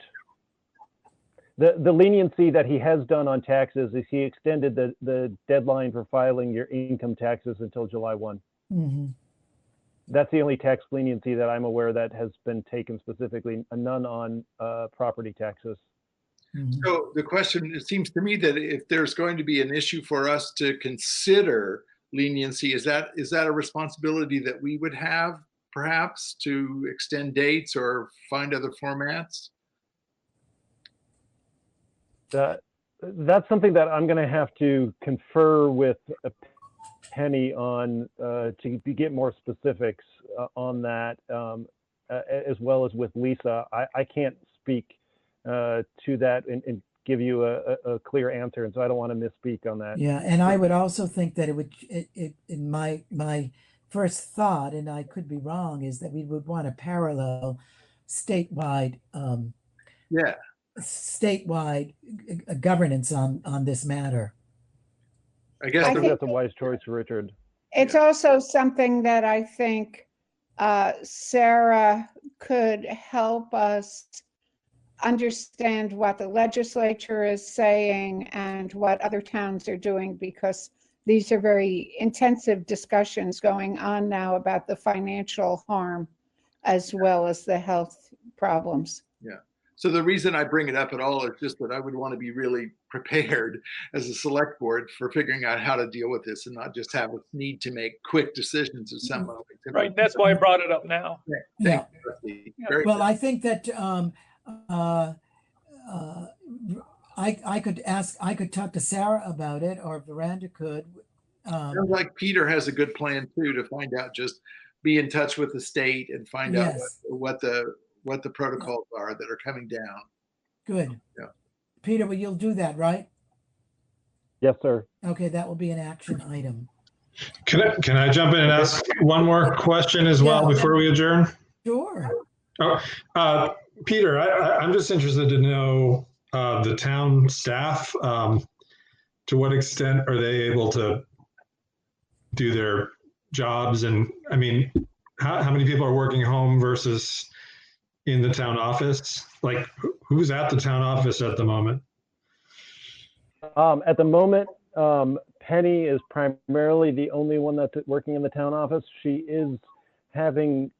The leniency that he has done on taxes is he extended the deadline for filing your income taxes until July 1. Mm-hmm. That's the only tax leniency that I'm aware that has been taken specifically, none on property taxes. Mm-hmm. So the question, it seems to me that if there's going to be an issue for us to consider leniency, is that a responsibility that we would have perhaps to extend dates or find other formats? That's something that I'm going to have to confer with Penny on to get more specifics on that, as well as with Lisa. I can't speak to that and give you a clear answer, and so I don't want to misspeak on that. Yeah, and I would also think that in my first thought, and I could be wrong, is that we would want to parallel statewide statewide governance on this matter. I guess I think that's a wise choice, Richard. It's also something that I think Sarah could help us understand what the legislature is saying and what other towns are doing, because these are very intensive discussions going on now about the financial harm as well as the health problems. Yeah. So the reason I bring it up at all is just that I would want to be really prepared as a select board for figuring out how to deal with this and not just have a need to make quick decisions at some moment. Right. That's why I brought it up now. Yeah. Very Well, good. I think that I could talk to Sarah about it, or Veranda could. Sounds like Peter has a good plan too, to find out, just be in touch with the state and find out Yes. what the protocols are that are coming down. Good. Yeah. Peter, well, you'll do that, right? Yes, sir. Okay, that will be an action item. Can I jump in and ask one more question as well Yeah. before we adjourn? Sure. Oh, Peter, I'm just interested to know the town staff. To what extent are they able to do their jobs? And I mean, how many people are working home versus in the town office? Like, who's at the town office at the moment? At the moment, Penny is primarily the only one that's working in the town office. She is having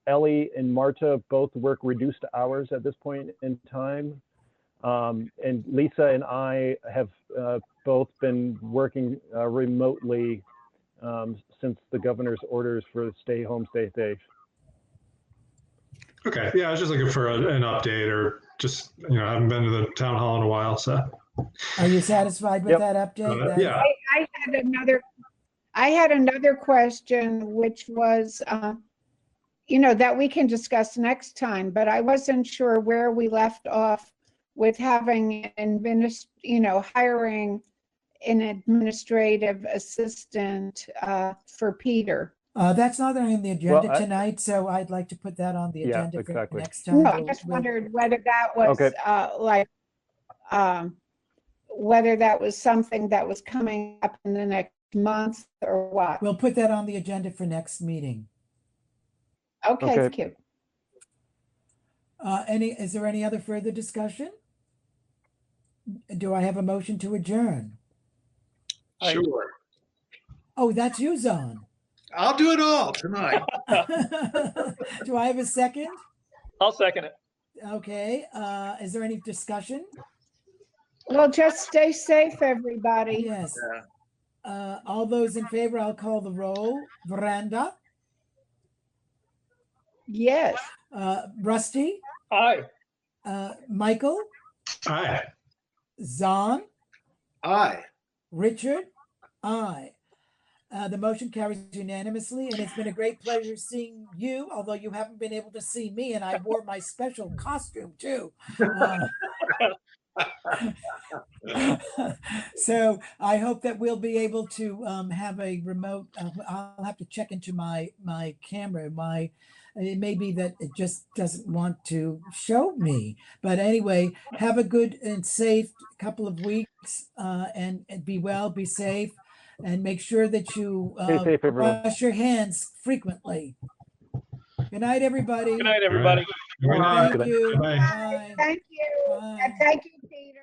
Ellie and Marta both work reduced hours at this point in time. And Lisa and I have both been working remotely since the governor's orders for stay home, stay safe. Okay, yeah, I was just looking for an update, or just, I haven't been to the town hall in a while, so. Are you satisfied with that update? Yeah. I had another question, which was, that we can discuss next time, but I wasn't sure where we left off with having hiring an administrative assistant for Peter. That's not on the agenda Well, tonight, so I'd like to put that on the Yeah, agenda for exactly. next time. No, I just wondered whether that was Okay. whether that was something that was coming up in the next month or what. We'll put that on the agenda for next meeting. Okay, thank you. Is there any other further discussion? Do I have a motion to adjourn? Sure. Oh, that's you, Zon. I'll do it all tonight. Do I have a second? I'll second it. Okay. Is there any discussion? Well, just stay safe, everybody. Yes. All those in favor, I'll call the roll. Veranda? Yes. Rusty? Aye. Michael? Aye. Zon? Aye. Richard? Aye. The motion carries unanimously, and it's been a great pleasure seeing you, although you haven't been able to see me, and I wore my special costume too. So I hope that we'll be able to have a remote. I'll have to check into my camera. It may be that it just doesn't want to show me. But anyway, have a good and safe couple of weeks, and be well, be safe, and make sure that you Stay safe, everyone. wash your hands frequently. Good night, everybody. Good night, everybody. Thank you. Bye. Bye. Thank you. Bye. And thank you, Peter.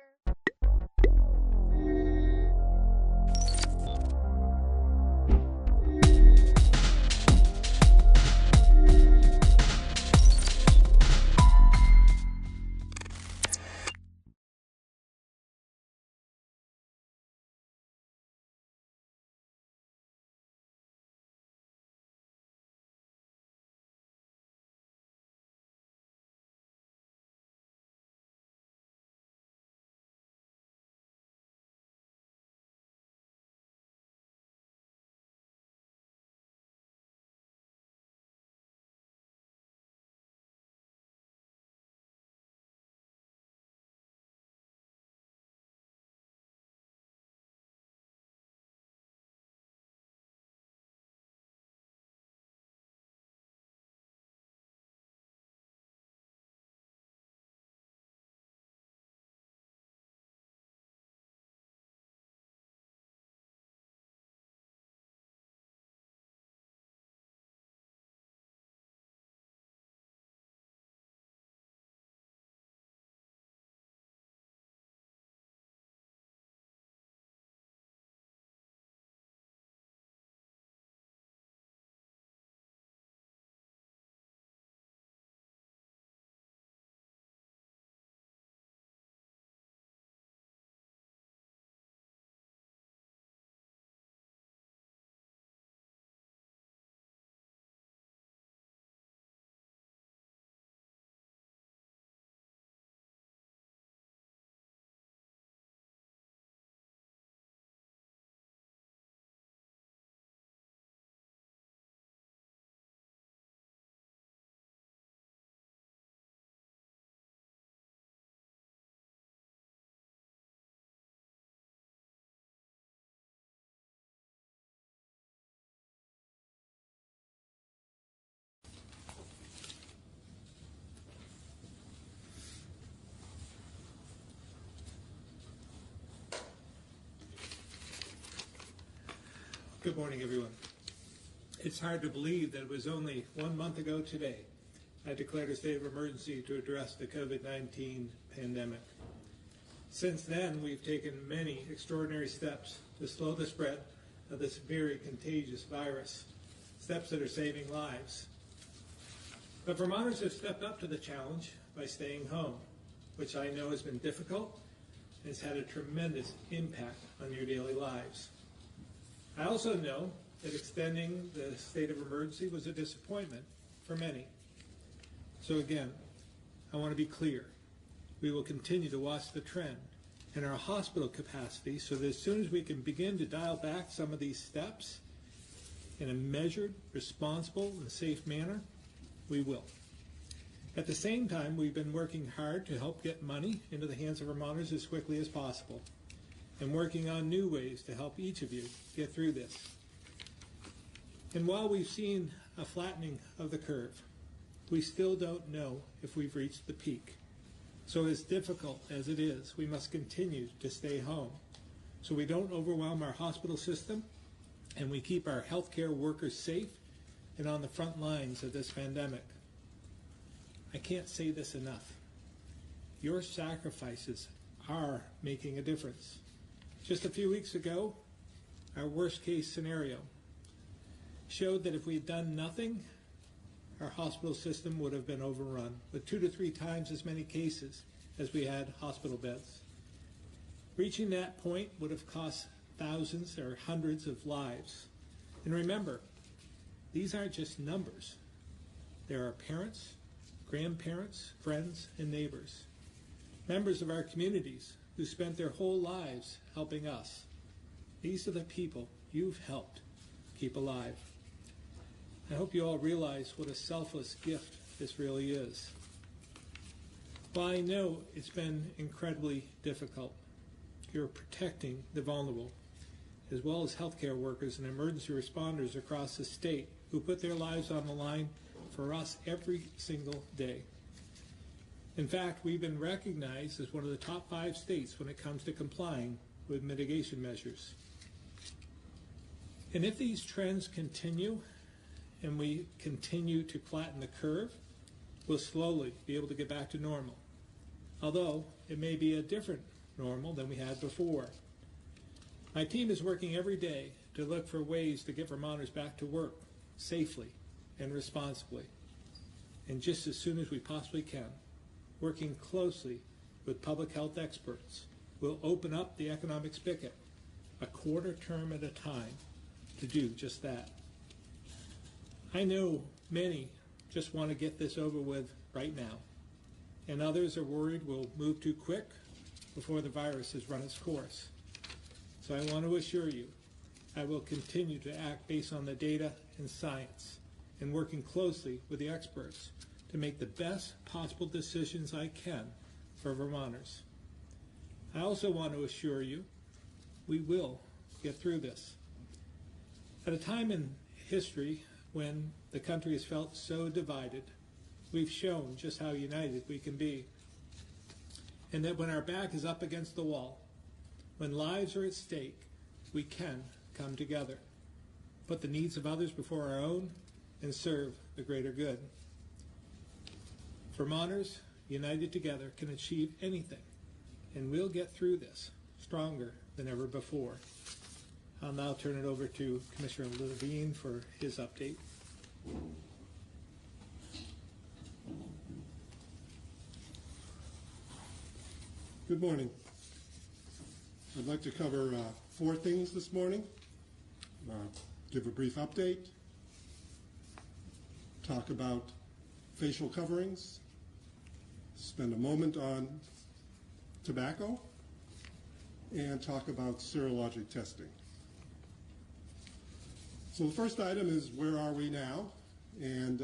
Good morning, everyone. It's hard to believe that it was only 1 month ago today I declared a state of emergency to address the COVID-19 pandemic. Since then, we've taken many extraordinary steps to slow the spread of this very contagious virus, steps that are saving lives. But Vermonters have stepped up to the challenge by staying home, which I know has been difficult and has had a tremendous impact on your daily lives. I also know that extending the state of emergency was a disappointment for many. So again, I want to be clear. We will continue to watch the trend in our hospital capacity so that as soon as we can begin to dial back some of these steps in a measured, responsible, and safe manner, we will. At the same time, we've been working hard to help get money into the hands of Vermonters as quickly as possible and working on new ways to help each of you get through this. And while we've seen a flattening of the curve, we still don't know if we've reached the peak. So as difficult as it is, we must continue to stay home so we don't overwhelm our hospital system and we keep our healthcare workers safe and on the front lines of this pandemic. I can't say this enough. Your sacrifices are making a difference. Just a few weeks ago, our worst case scenario showed that if we had done nothing, our hospital system would have been overrun with 2 to 3 times as many cases as we had hospital beds. Reaching that point would have cost thousands or hundreds of lives. And remember, these aren't just numbers. There are parents, grandparents, friends, and neighbors, members of our communities who spent their whole lives helping us. These are the people you've helped keep alive. I hope you all realize what a selfless gift this really is. While I know it's been incredibly difficult, you're protecting the vulnerable, as well as healthcare workers and emergency responders across the state who put their lives on the line for us every single day. In fact, we've been recognized as one of the top 5 states when it comes to complying with mitigation measures. And if these trends continue, and we continue to flatten the curve, we'll slowly be able to get back to normal. Although it may be a different normal than we had before. My team is working every day to look for ways to get Vermonters back to work safely and responsibly. And just as soon as we possibly can, working closely with public health experts, we'll open up the economic spigot a quarter term at a time to do just that. I know many just want to get this over with right now, and others are worried we'll move too quick before the virus has run its course. So I want to assure you, I will continue to act based on the data and science and working closely with the experts to make the best possible decisions I can for Vermonters. I also want to assure you we will get through this. At a time in history when the country has felt so divided, we've shown just how united we can be. And that when our back is up against the wall, when lives are at stake, we can come together, put the needs of others before our own, and serve the greater good. Vermonters, united together, can achieve anything, and we'll get through this stronger than ever before. I'll now turn it over to Commissioner Levine for his update. Good morning. I'd like to cover 4 things this morning. Give a brief update, talk about facial coverings, spend a moment on tobacco, and talk about serologic testing. So the first item is where are we now? And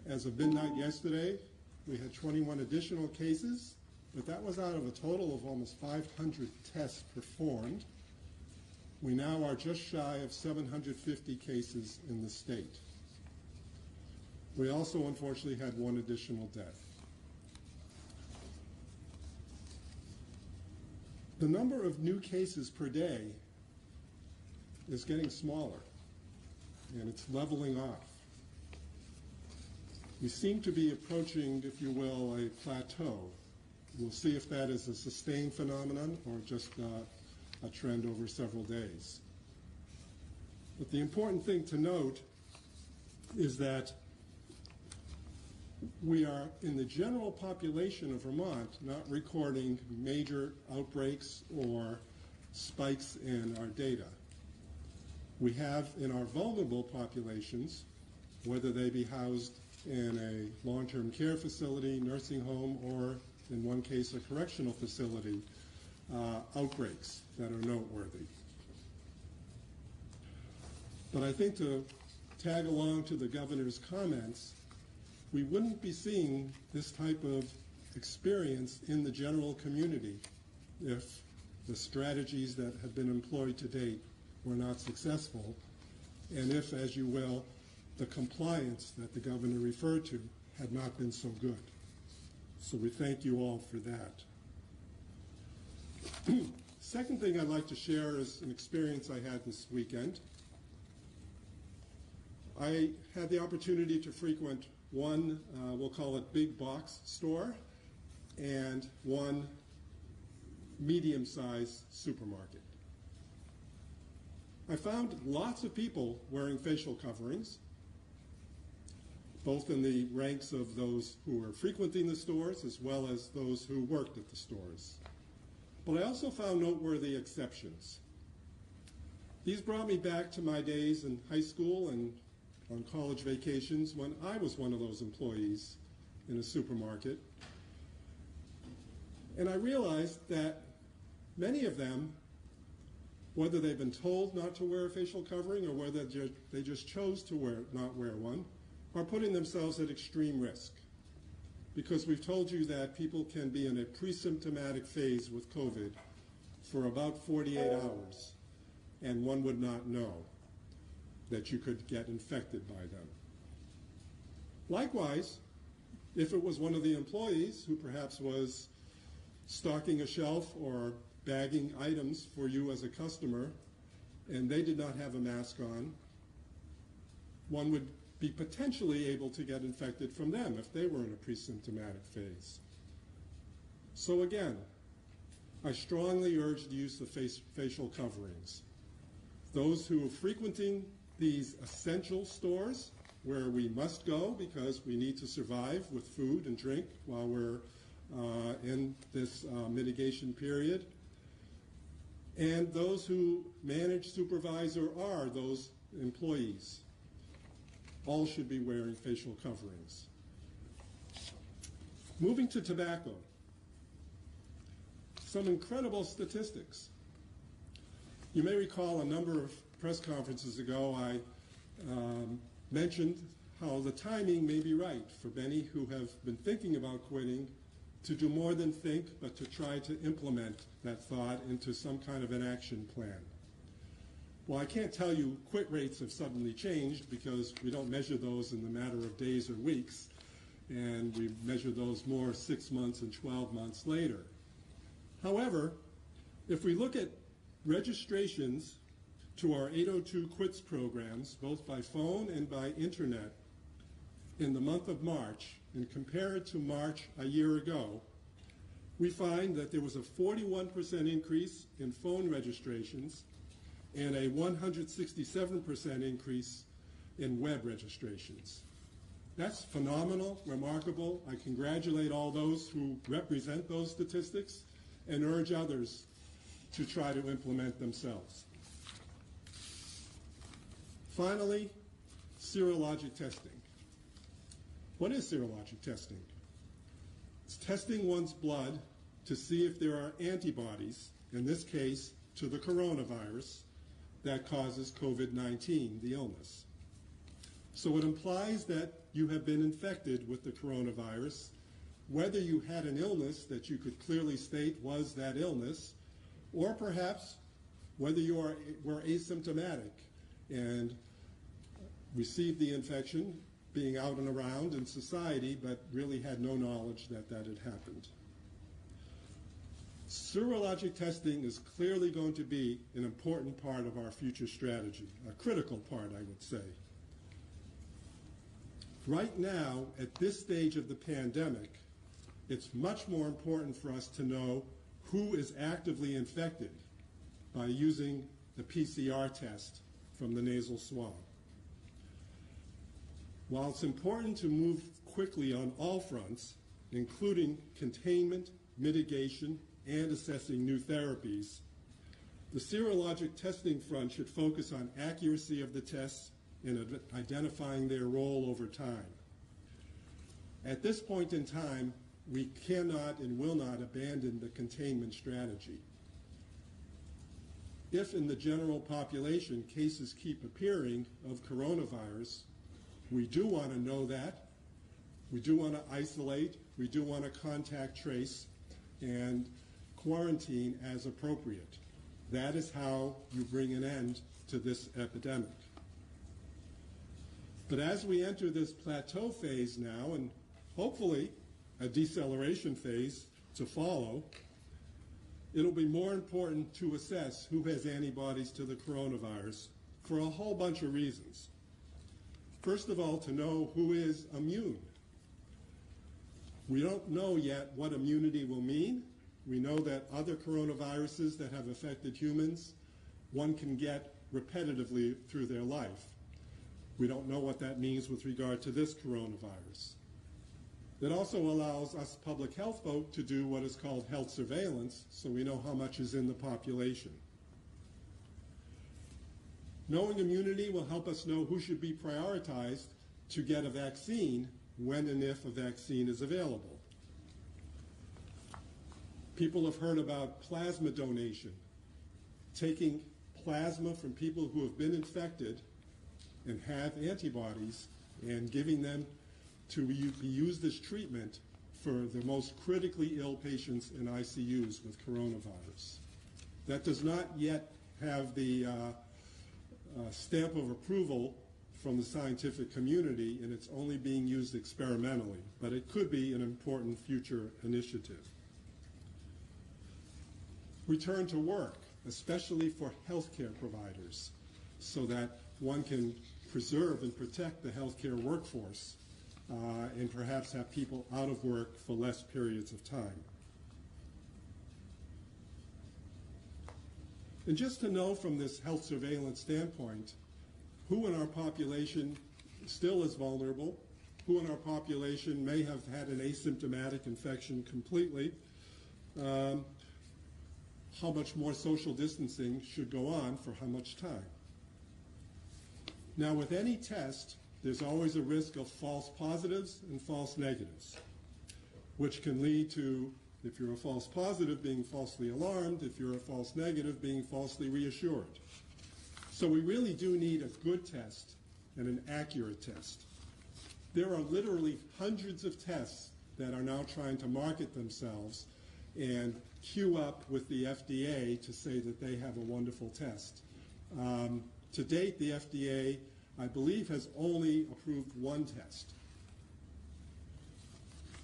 as of midnight yesterday, we had 21 additional cases, but that was out of a total of almost 500 tests performed. We now are just shy of 750 cases in the state. We also, unfortunately, had 1 additional death. The number of new cases per day is getting smaller, and it's leveling off. We seem to be approaching, if you will, a plateau. We'll see if that is a sustained phenomenon or just a trend over several days. But the important thing to note is that we are, in the general population of Vermont, not recording major outbreaks or spikes in our data. We have in our vulnerable populations, whether they be housed in a long-term care facility, nursing home, or in one case a correctional facility, outbreaks that are noteworthy. But I think to tag along to the governor's comments, we wouldn't be seeing this type of experience in the general community if the strategies that have been employed to date were not successful, and if, as you will, the compliance that the governor referred to had not been so good. So we thank you all for that. Second thing I'd like to share is an experience I had this weekend. I had the opportunity to frequent one, we'll call it big box store, and one medium-sized supermarket. I found lots of people wearing facial coverings, both in the ranks of those who were frequenting the stores as well as those who worked at the stores. But I also found noteworthy exceptions. These brought me back to my days in high school and on college vacations when I was one of those employees in a supermarket. And I realized that many of them, whether they've been told not to wear a facial covering or whether they just chose to not wear one, are putting themselves at extreme risk. Because we've told you that people can be in a pre-symptomatic phase with COVID for about 48 hours, and one would not know that you could get infected by them. Likewise, if it was one of the employees who perhaps was stocking a shelf or bagging items for you as a customer, and they did not have a mask on, one would be potentially able to get infected from them if they were in a pre-symptomatic phase. So again, I strongly urge the use of facial coverings. Those who are frequenting these essential stores where we must go because we need to survive with food and drink while we're in this mitigation period, and those who manage, supervise, or are those employees, all should be wearing facial coverings. Moving to tobacco, some incredible statistics. You may recall a number of press conferences ago I mentioned how the timing may be right for many who have been thinking about quitting to do more than think, but to try to implement that thought into some kind of an action plan. Well, I can't tell you quit rates have suddenly changed because we don't measure those in the matter of days or weeks, and we measure those more 6 months and 12 months later. However, if we look at registrations to our 802 quits programs, both by phone and by internet, in the month of March, and compare it to March a year ago, we find that there was a 41% increase in phone registrations and a 167% increase in web registrations. That's phenomenal, remarkable. I congratulate all those who represent those statistics and urge others to try to implement themselves. Finally, serologic testing. What is serologic testing? It's testing one's blood to see if there are antibodies, in this case, to the coronavirus that causes COVID-19, the illness. So it implies that you have been infected with the coronavirus, whether you had an illness that you could clearly state was that illness, or perhaps whether you were asymptomatic and received the infection being out and around in society, but really had no knowledge that that had happened. Serologic testing is clearly going to be an important part of our future strategy, a critical part, I would say. Right now, at this stage of the pandemic, it's much more important for us to know who is actively infected by using the PCR test from the nasal swab. While it's important to move quickly on all fronts, including containment, mitigation, and assessing new therapies, the serologic testing front should focus on accuracy of the tests and identifying their role over time. At this point in time, we cannot and will not abandon the containment strategy. If in the general population cases keep appearing of coronavirus, we do want to know that. We do want to isolate. We do want to contact trace and quarantine as appropriate. That is how you bring an end to this epidemic. But as we enter this plateau phase now, and hopefully a deceleration phase to follow, it'll be more important to assess who has antibodies to the coronavirus for a whole bunch of reasons. First of all, to know who is immune. We don't know yet what immunity will mean. We know that other coronaviruses that have affected humans, one can get repetitively through their life. We don't know what that means with regard to this coronavirus. It also allows us public health folk to do what is called health surveillance, so we know how much is in the population. Knowing immunity will help us know who should be prioritized to get a vaccine when and if a vaccine is available. People have heard about plasma donation, taking plasma from people who have been infected and have antibodies and giving them to be used as treatment for the most critically ill patients in ICUs with coronavirus. That does not yet have the stamp of approval from the scientific community, and it's only being used experimentally, but it could be an important future initiative. Return to work, especially for healthcare providers, so that one can preserve and protect the healthcare workforce and perhaps have people out of work for less periods of time. And just to know from this health surveillance standpoint, who in our population still is vulnerable, who in our population may have had an asymptomatic infection completely, how much more social distancing should go on for how much time. Now, with any test, there's always a risk of false positives and false negatives, which can lead to, if you're a false positive, being falsely alarmed, if you're a false negative, being falsely reassured. So we really do need a good test and an accurate test. There are literally hundreds of tests that are now trying to market themselves and queue up with the FDA to say that they have a wonderful test. To date, the FDA, I believe, has only approved one test.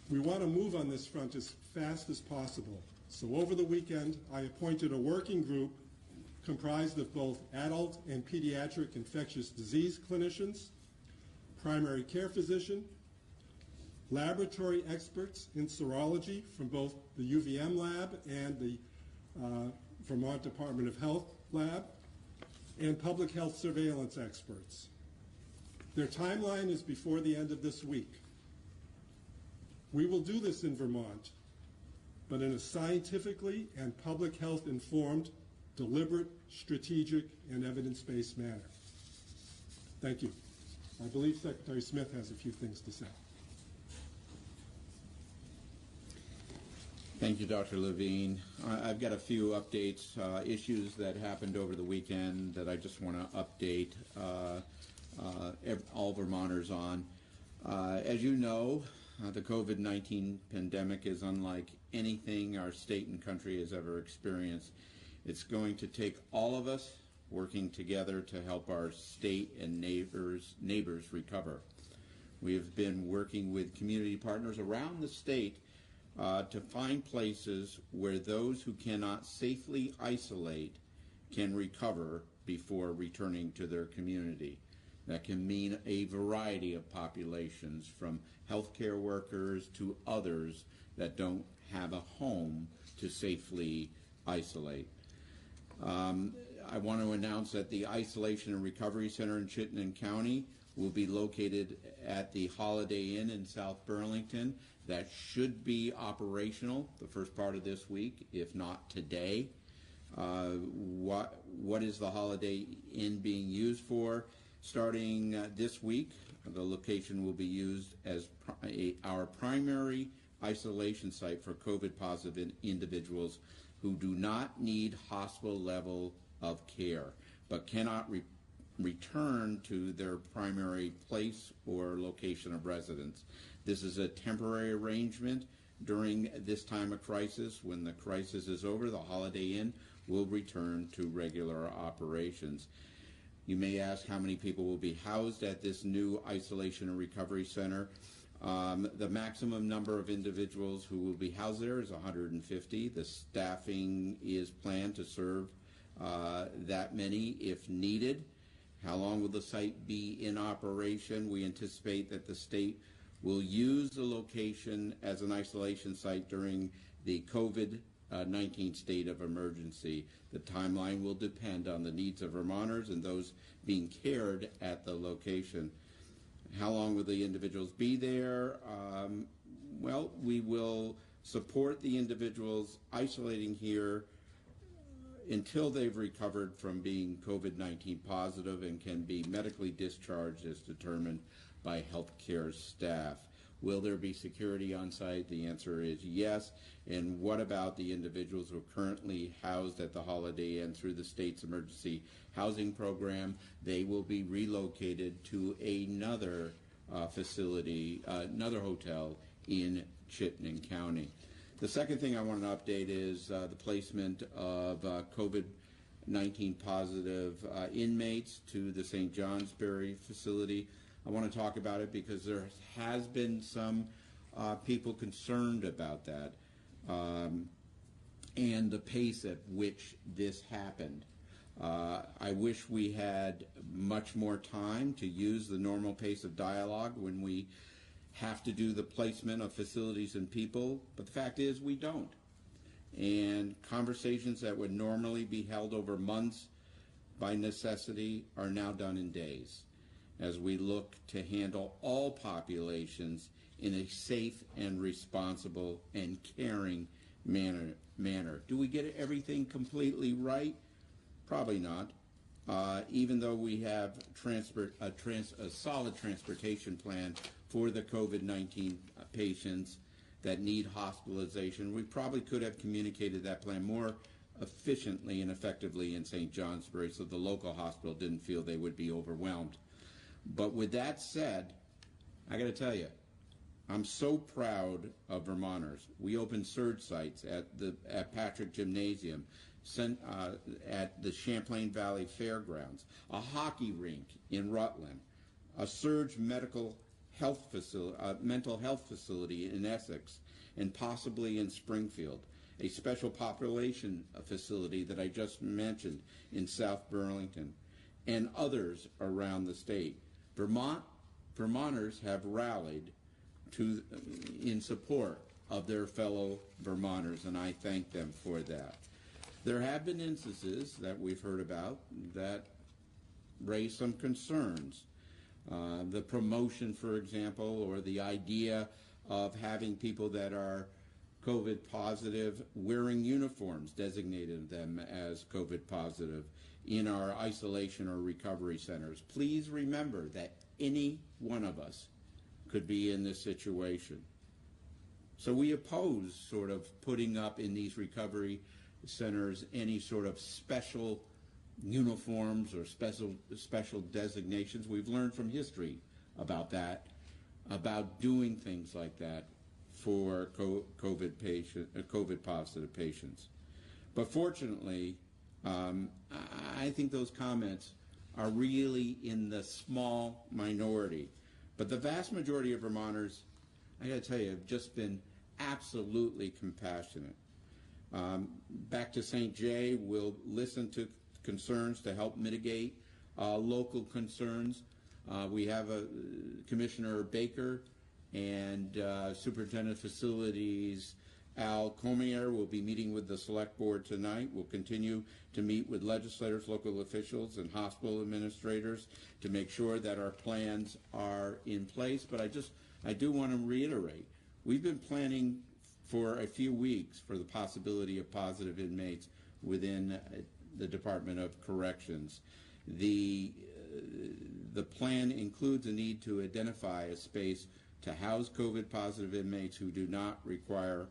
We want to move on this front as fast as possible. So over the weekend, I appointed a working group comprised of both adult and pediatric infectious disease clinicians, primary care physician, laboratory experts in serology from both the UVM lab and the Vermont Department of Health lab, and public health surveillance experts. Their timeline is before the end of this week. We will do this in Vermont, but in a scientifically and public health informed, deliberate, strategic, and evidence-based manner. Thank you. I believe Secretary Smith has a few things to say. Thank you, Dr. Levine. I've got a few updates, issues that happened over the weekend that I just want to update all Vermonters on. As you know, the COVID-19 pandemic is unlike anything our state and country has ever experienced. It's going to take all of us working together to help our state and neighbors recover. We have been working with community partners around the state to find places where those who cannot safely isolate can recover before returning to their community. That can mean a variety of populations, from healthcare workers to others that don't have a home to safely isolate. I want to announce that the Isolation and Recovery Center in Chittenden County will be located at the Holiday Inn in South Burlington. That should be operational the first part of this week, if not today. What is the Holiday Inn being used for? Starting this week, the location will be used as our primary isolation site for COVID-positive individuals who do not need hospital level of care but cannot return to their primary place or location of residence. This is a temporary arrangement during this time of crisis. When the crisis is over, the Holiday Inn will return to regular operations. You may ask how many people will be housed at this new isolation and recovery center. The maximum number of individuals who will be housed there is 150. The staffing is planned to serve that many if needed. How long will the site be in operation? We anticipate that the state will use the location as an isolation site during the COVID-19 state of emergency. The timeline will depend on the needs of Vermonters and those being cared at the location. How long will the individuals be there? Well, we will support the individuals isolating here until they've recovered from being COVID-19 positive and can be medically discharged as determined by healthcare staff. Will there be security on site? The answer is yes. And what about the individuals who are currently housed at the Holiday Inn through the state's emergency housing program? They will be relocated to another facility, another hotel in Chittenden County. The second thing I want to update is the placement of COVID-19 positive inmates to the St. Johnsbury facility. I want to talk about it because there has been some people concerned about that and the pace at which this happened. I wish we had much more time to use the normal pace of dialogue when we have to do the placement of facilities and people, but the fact is we don't. And conversations that would normally be held over months by necessity are now done in days as we look to handle all populations in a safe and responsible and caring manner. Do we get everything completely right? Probably not. Even though we have a solid transportation plan for the COVID-19 patients that need hospitalization, we probably could have communicated that plan more efficiently and effectively in St. Johnsbury so the local hospital didn't feel they would be overwhelmed. But with that said, I got to tell you, I'm so proud of Vermonters. We opened surge sites at Patrick Gymnasium, at the Champlain Valley Fairgrounds, a hockey rink in Rutland, a surge mental health facility in Essex, and possibly in Springfield, a special population facility that I just mentioned in South Burlington, and others around the state. Vermonters have rallied in support of their fellow Vermonters, and I thank them for that. There have been instances that we've heard about that raise some concerns. The promotion, for example, or the idea of having people that are COVID positive wearing uniforms designated them as COVID positive in our isolation or recovery centers. Please remember that any one of us could be in this situation. So we oppose sort of putting up in these recovery centers any sort of special uniforms or special designations. We've learned from history about that, about doing things like that for COVID positive patients. But fortunately, I think those comments are really in the small minority. But the vast majority of Vermonters, I got to tell you, have just been absolutely compassionate. Back to St. Jay, we'll listen to concerns to help mitigate local concerns. We have Commissioner Baker and Superintendent of Facilities Al Comier will be meeting with the Select Board tonight. We'll continue to meet with legislators, local officials, and hospital administrators to make sure that our plans are in place. But I do want to reiterate, we've been planning for a few weeks for the possibility of positive inmates within the Department of Corrections. The plan includes a need to identify a space to house COVID positive inmates who do not require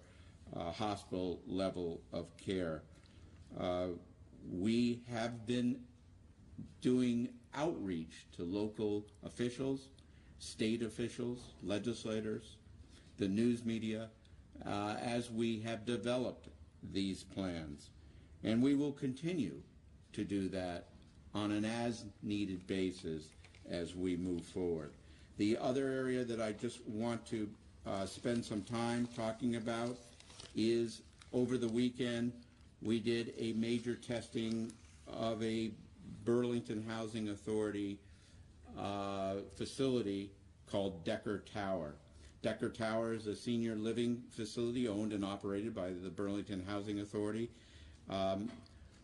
hospital level of care. We have been doing outreach to local officials, state officials, legislators, the news media, as we have developed these plans. And we will continue to do that on an as-needed basis as we move forward. The other area that I just want to spend some time talking about is over the weekend we did a major testing of a Burlington Housing Authority facility called Decker Tower. Decker Tower is a senior living facility owned and operated by the Burlington Housing Authority.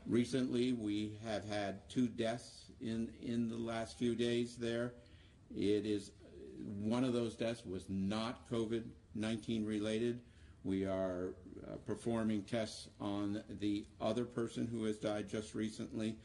Recently, we have had 2 deaths in the last few days there. One of those deaths was not COVID-19 related. We are performing tests on the other person who has died just recently.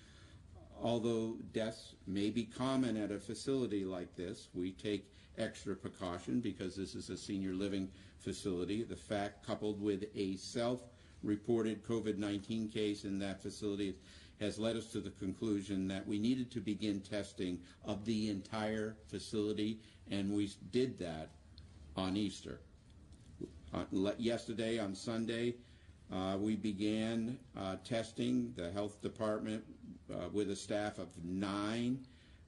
Although deaths may be common at a facility like this, we take extra precaution because this is a senior living facility. The fact, coupled with a self-reported COVID-19 case in that facility, has led us to the conclusion that we needed to begin testing of the entire facility, and we did that on Easter. Yesterday, on Sunday, we began testing. The health department, with a staff of 9,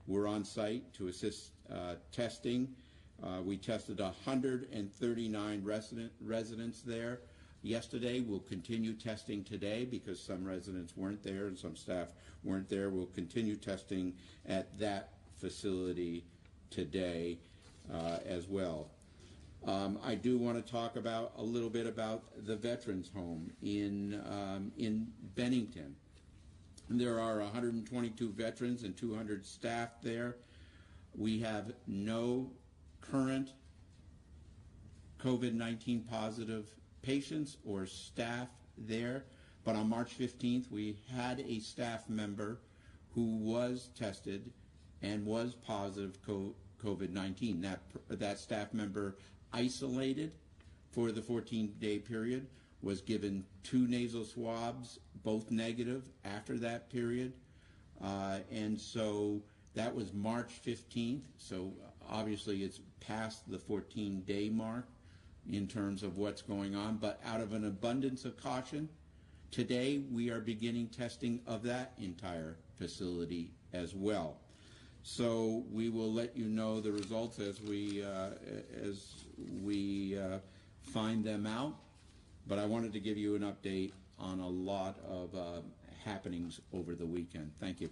were on site to assist testing. We tested 139 residents there yesterday. We'll continue testing today because some residents weren't there and some staff weren't there. We'll continue testing at that facility today as well. I do want to talk about a little bit about the Veterans Home in Bennington. There are 122 veterans and 200 staff there. We have no current COVID-19 positive patients or staff there, but on March 15th we had a staff member who was tested and was positive COVID-19. That staff member isolated for the 14-day period, was given 2 nasal swabs, both negative after that period, and so that was March 15th, so obviously it's past the 14-day mark in terms of what's going on, but out of an abundance of caution, today we are beginning testing of that entire facility as well. So we will let you know the results as we find them out, but I wanted to give you an update on a lot of happenings over the weekend. Thank you.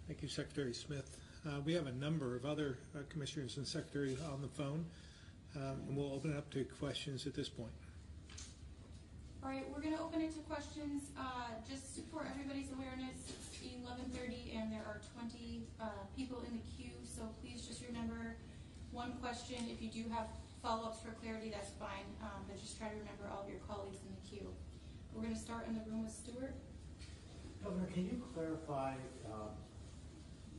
Thank you, Secretary Smith. We have a number of other commissioners and secretaries on the phone, and we'll open it up to questions at this point. All right, we're going to open it to questions. Just for everybody's awareness, it's 11:30 and there are 20 people in the queue, so please just remember one question. If you do have follow-ups for clarity, that's fine, but just try to remember all of your colleagues in the queue. We're going to start in the room with Stuart. Governor, can you clarify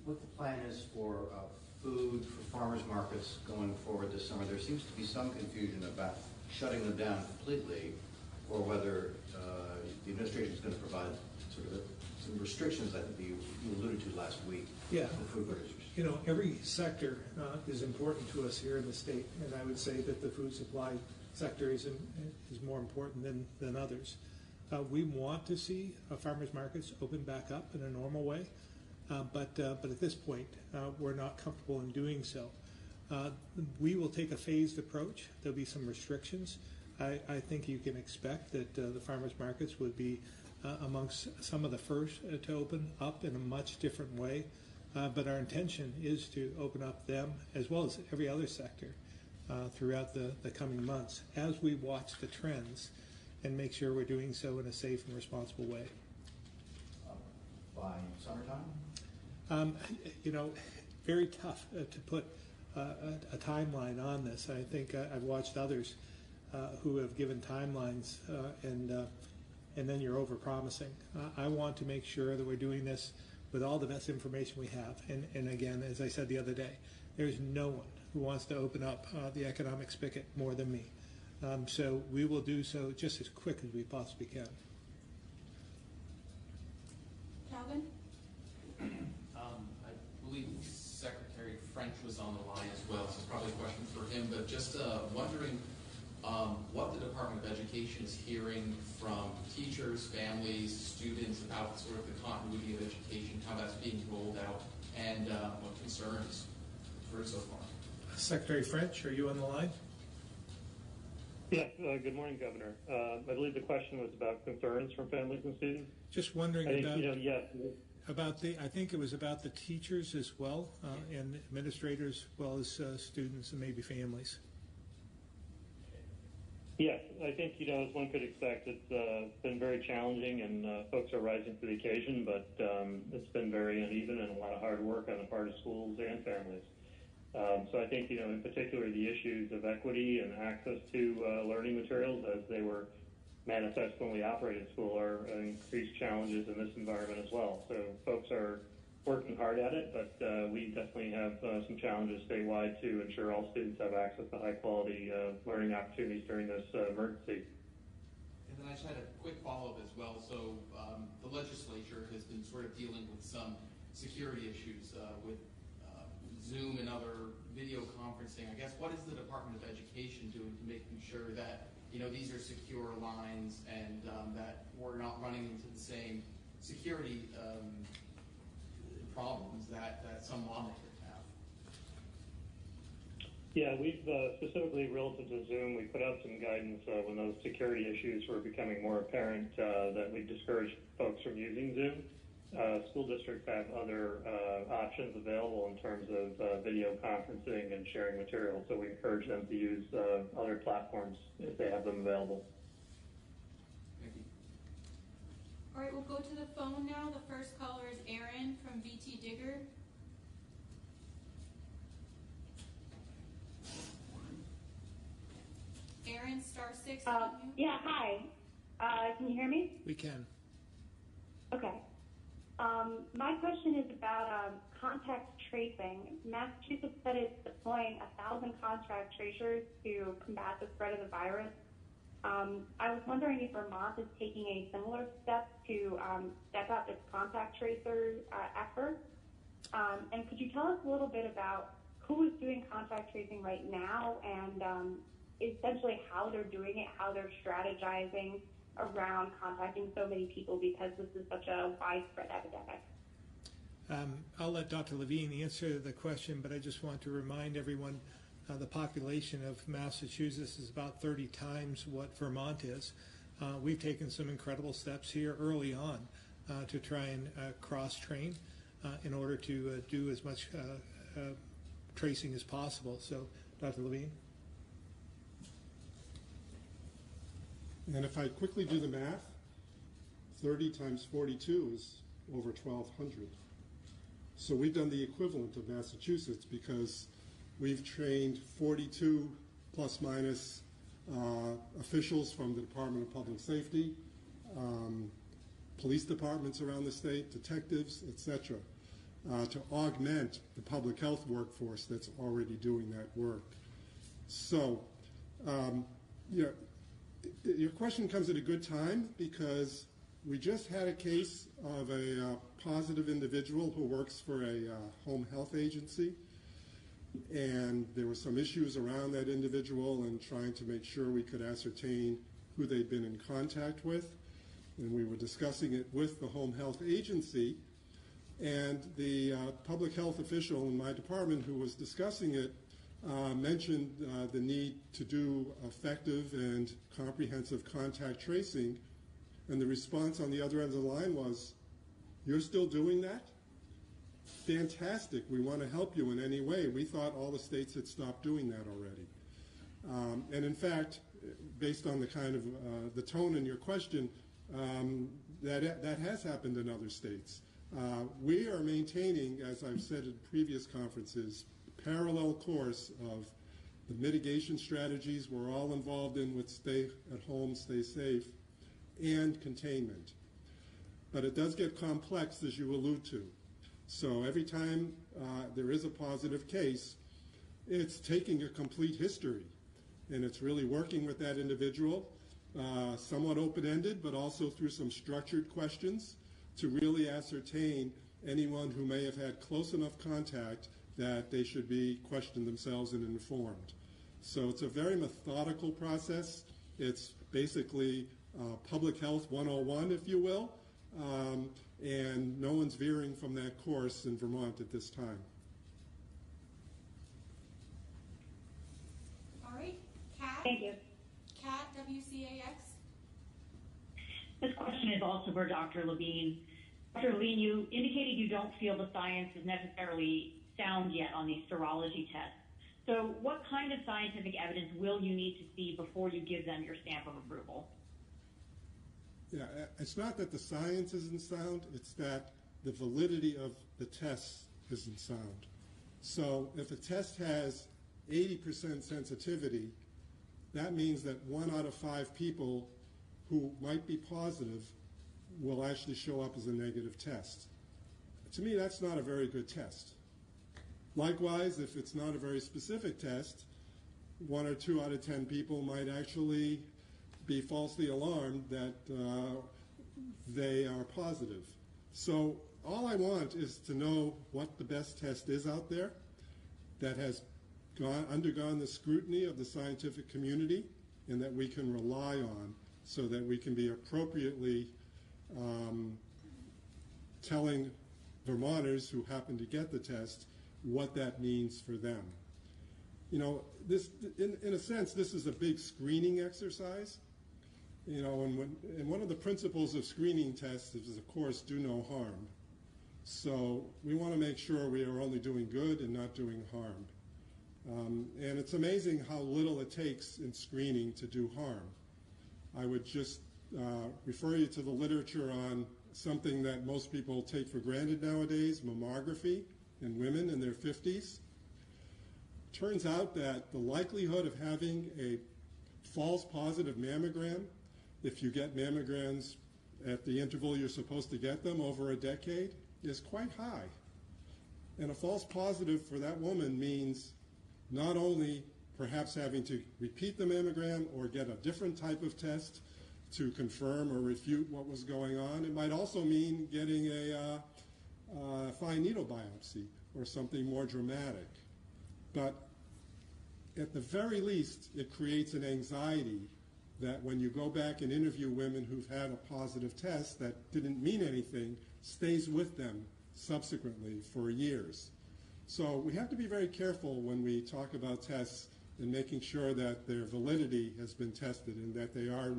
what the plan is for food for farmers markets going forward this summer? There seems to be some confusion about shutting them down completely, or whether the administration is going to provide sort of some restrictions, I think you alluded to last week. Yeah. For food producers. You know, every sector is important to us here in the state, and I would say that the food supply sector is more important than others. We want to see farmers markets open back up in a normal way, but at this point, we're not comfortable in doing so. We will take a phased approach. There'll be some restrictions. I think you can expect that the farmers markets would be amongst some of the first to open up in a much different way. But our intention is to open up them as well as every other sector throughout the coming months as we watch the trends and make sure we're doing so in a safe and responsible way. By summertime? You know, very tough to put a timeline on this. I think I've watched others who have given timelines and then you're over-promising. I want to make sure that we're doing this with all the best information we have. And again, as I said the other day, there's no one who wants to open up the economic spigot more than me. So we will do so just as quick as we possibly can. Calvin? I believe Secretary French was on the line as well, so it's probably a question for him, but just wondering what the Department of Education is hearing from teachers, families, students about sort of the continuity of education, how that's being rolled out, and what concerns you've heard so far. Secretary French, are you on the line? Yes, good morning, Governor. I believe the question was about concerns from families and students. Just wondering about, yes. I think it was about the teachers as well, and administrators, as well as students and maybe families. Yes, I think, as one could expect, it's been very challenging and folks are rising to the occasion, but it's been very uneven and a lot of hard work on the part of schools and families. So I think, in particular, the issues of equity and access to learning materials as they were manifest when we operated school are increased challenges in this environment as well. So folks are working hard at it, but we definitely have some challenges statewide to ensure all students have access to high-quality learning opportunities during this emergency. And then I just had a quick follow-up as well. So the legislature has been sort of dealing with some security issues with Zoom and other video conferencing. I guess, what is the Department of Education doing to making sure that these are secure lines and that we're not running into the same security problems that some lawmakers have? Yeah, we've specifically relative to Zoom, we put out some guidance when those security issues were becoming more apparent that we discouraged folks from using Zoom. School districts have other options available in terms of video conferencing and sharing materials, so we encourage them to use other platforms if they have them available. Thank you. All right, we'll go to the phone now. The first caller is Aaron from VT Digger. Aaron, *6. Yeah, hi. Can you hear me? We can. Okay. My question is about contact tracing. Massachusetts said it's deploying 1,000 contact tracers to combat the spread of the virus. I was wondering if Vermont is taking a similar step to step up its contact tracer effort. And could you tell us a little bit about who is doing contact tracing right now and essentially how they're doing it, how they're strategizing around contacting so many people because this is such a widespread epidemic? I'll let Dr. Levine answer the question, but I just want to remind everyone the population of Massachusetts is about 30 times what Vermont is. We've taken some incredible steps here early on to try and cross-train in order to do as much tracing as possible. So, Dr. Levine? And if I quickly do the math, 30 times 42 is over 1,200. So we've done the equivalent of Massachusetts because we've trained 42 plus minus officials from the Department of Public Safety, police departments around the state, detectives, etc., to augment the public health workforce that's already doing that work. So, your question comes at a good time because we just had a case of a positive individual who works for a home health agency, and there were some issues around that individual and trying to make sure we could ascertain who they'd been in contact with, and we were discussing it with the home health agency, and the public health official in my department who was discussing it mentioned the need to do effective and comprehensive contact tracing, and the response on the other end of the line was, "You're still doing that? Fantastic. We want to help you in any way. We thought all the states had stopped doing that already." And in fact, based on the kind of the tone in your question, that has happened in other states. We are maintaining, as I've said in previous conferences, parallel course of the mitigation strategies we're all involved in with stay at home, stay safe, and containment. But it does get complex, as you allude to. So every time there is a positive case, it's taking a complete history, and it's really working with that individual, somewhat open-ended, but also through some structured questions to really ascertain anyone who may have had close enough contact that they should be questioned themselves and informed. So it's a very methodical process. It's basically public health 101, if you will, and no one's veering from that course in Vermont at this time. All right, Kat? Thank you. Kat, WCAX. This question is also for Dr. Levine. Dr. Levine, you indicated you don't feel the science is necessarily sound yet on these serology tests. So what kind of scientific evidence will you need to see before you give them your stamp of approval? Yeah, it's not that the science isn't sound, it's that the validity of the tests isn't sound. So if a test has 80% sensitivity, that means that 1 out of 5 people who might be positive will actually show up as a negative test. To me, that's not a very good test. Likewise, if it's not a very specific test, 1 or 2 out of 10 people might actually be falsely alarmed that they are positive. So all I want is to know what the best test is out there that has undergone the scrutiny of the scientific community and that we can rely on so that we can be appropriately telling Vermonters who happen to get the test what that means for them. You know, this, in a sense, this is a big screening exercise. You know, and one of the principles of screening tests is, of course, do no harm. So we want to make sure we are only doing good and not doing harm. And it's amazing how little it takes in screening to do harm. I would just refer you to the literature on something that most people take for granted nowadays, mammography in women in their 50s. Turns out that the likelihood of having a false positive mammogram, if you get mammograms at the interval you're supposed to get them over a decade, is quite high. And a false positive for that woman means not only perhaps having to repeat the mammogram or get a different type of test to confirm or refute what was going on, it might also mean getting a fine needle biopsy or something more dramatic. But at the very least, it creates an anxiety that when you go back and interview women who've had a positive test that didn't mean anything, stays with them subsequently for years. So we have to be very careful when we talk about tests and making sure that their validity has been tested and that they are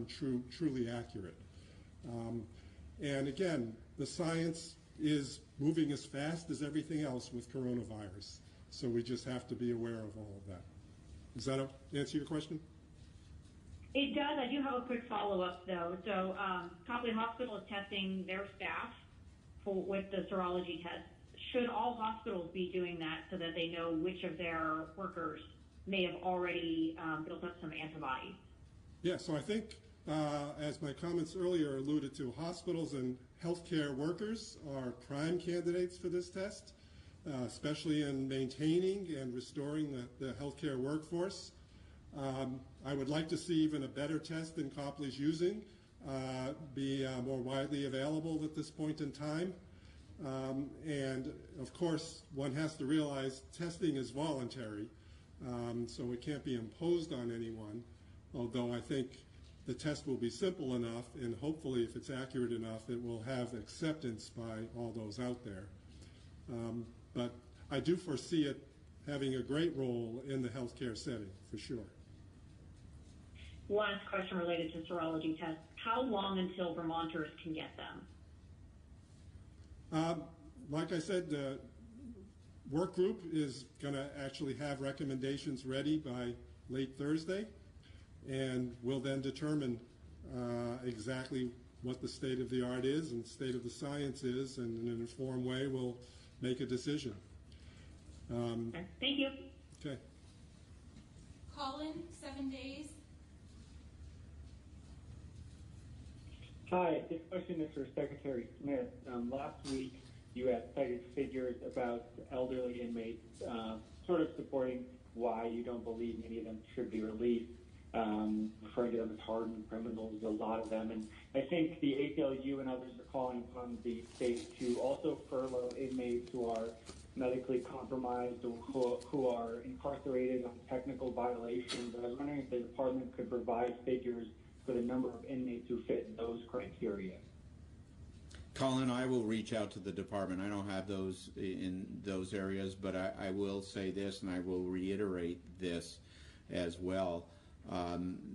truly accurate. And again, the science is moving as fast as everything else with coronavirus. So we just have to be aware of all of that. Does that answer your question? It does. I do have a quick follow-up, though. So Copley Hospital is testing their staff with the serology test. Should all hospitals be doing that so that they know which of their workers may have already built up some antibodies? Yeah, so I think, as my comments earlier alluded to, hospitals and healthcare workers are prime candidates for this test, especially in maintaining and restoring the healthcare workforce. I would like to see even a better test than Copley's using be more widely available at this point in time. And of course, one has to realize testing is voluntary, so it can't be imposed on anyone, although I think the test will be simple enough, and hopefully if it's accurate enough, it will have acceptance by all those out there. But I do foresee it having a great role in the healthcare setting, for sure. Last question related to serology tests. How long until Vermonters can get them? Like I said, the work group is going to actually have recommendations ready by late Thursday, and we'll then determine exactly what the state of the art is and state of the science is, and in an informed way we'll make a decision. Okay. Thank you. Okay. Colin, 7 days. Hi, this question is for Secretary Smith. Last week, you had cited figures about elderly inmates, sort of supporting why you don't believe many of them should be released, referring to them as hardened criminals, a lot of them. And I think the ACLU and others are calling upon the state to also furlough inmates who are medically compromised or who are incarcerated on technical violations. I was wondering if the department could provide figures for the number of inmates who fit those criteria. Colin, I will reach out to the department. I don't have those in those areas, but I will say this, and I will reiterate this as well.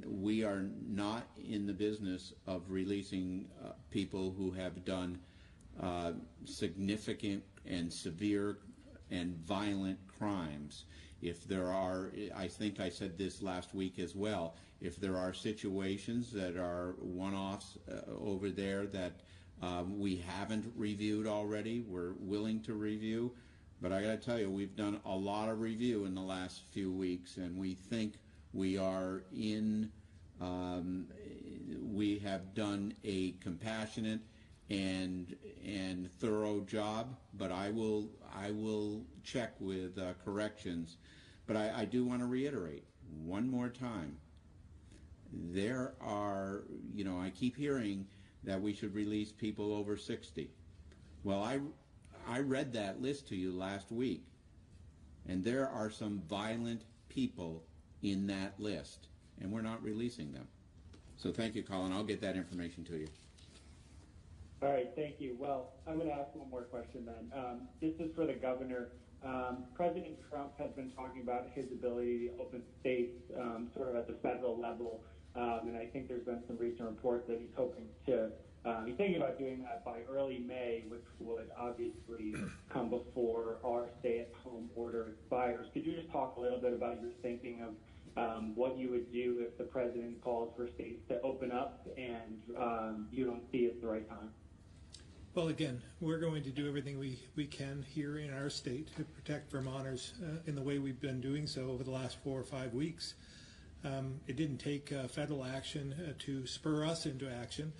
We are not in the business of releasing people who have done significant and severe and violent crimes. If there are, I think I said this last week as well, if there are situations that are one-offs over there that we haven't reviewed already, we're willing to review. But I got to tell you, we've done a lot of review in the last few weeks, and we think we are in, we have done a compassionate and thorough job, but I will check with corrections. But I do want to reiterate one more time, there are, you know, I keep hearing that we should release people over 60. Well, I read that list to you last week, and there are some violent people in that list, and we're not releasing them. So thank you, Colin. I'll get that information to you. All right, thank you. Well, I'm going to ask one more question then. This is for the governor. President Trump has been talking about his ability to open states sort of at the federal level, and I think there's been some recent reports that he's hoping to, he's thinking about doing that by early May, which would obviously come before our stay-at-home order expires. Could you just talk a little bit about your thinking of what you would do if the president calls for states to open up and you don't see it's the right time? Well, again, we're going to do everything we can here in our state to protect Vermonters in the way we've been doing so over the last 4 or 5 weeks. It didn't take federal action to spur us into action,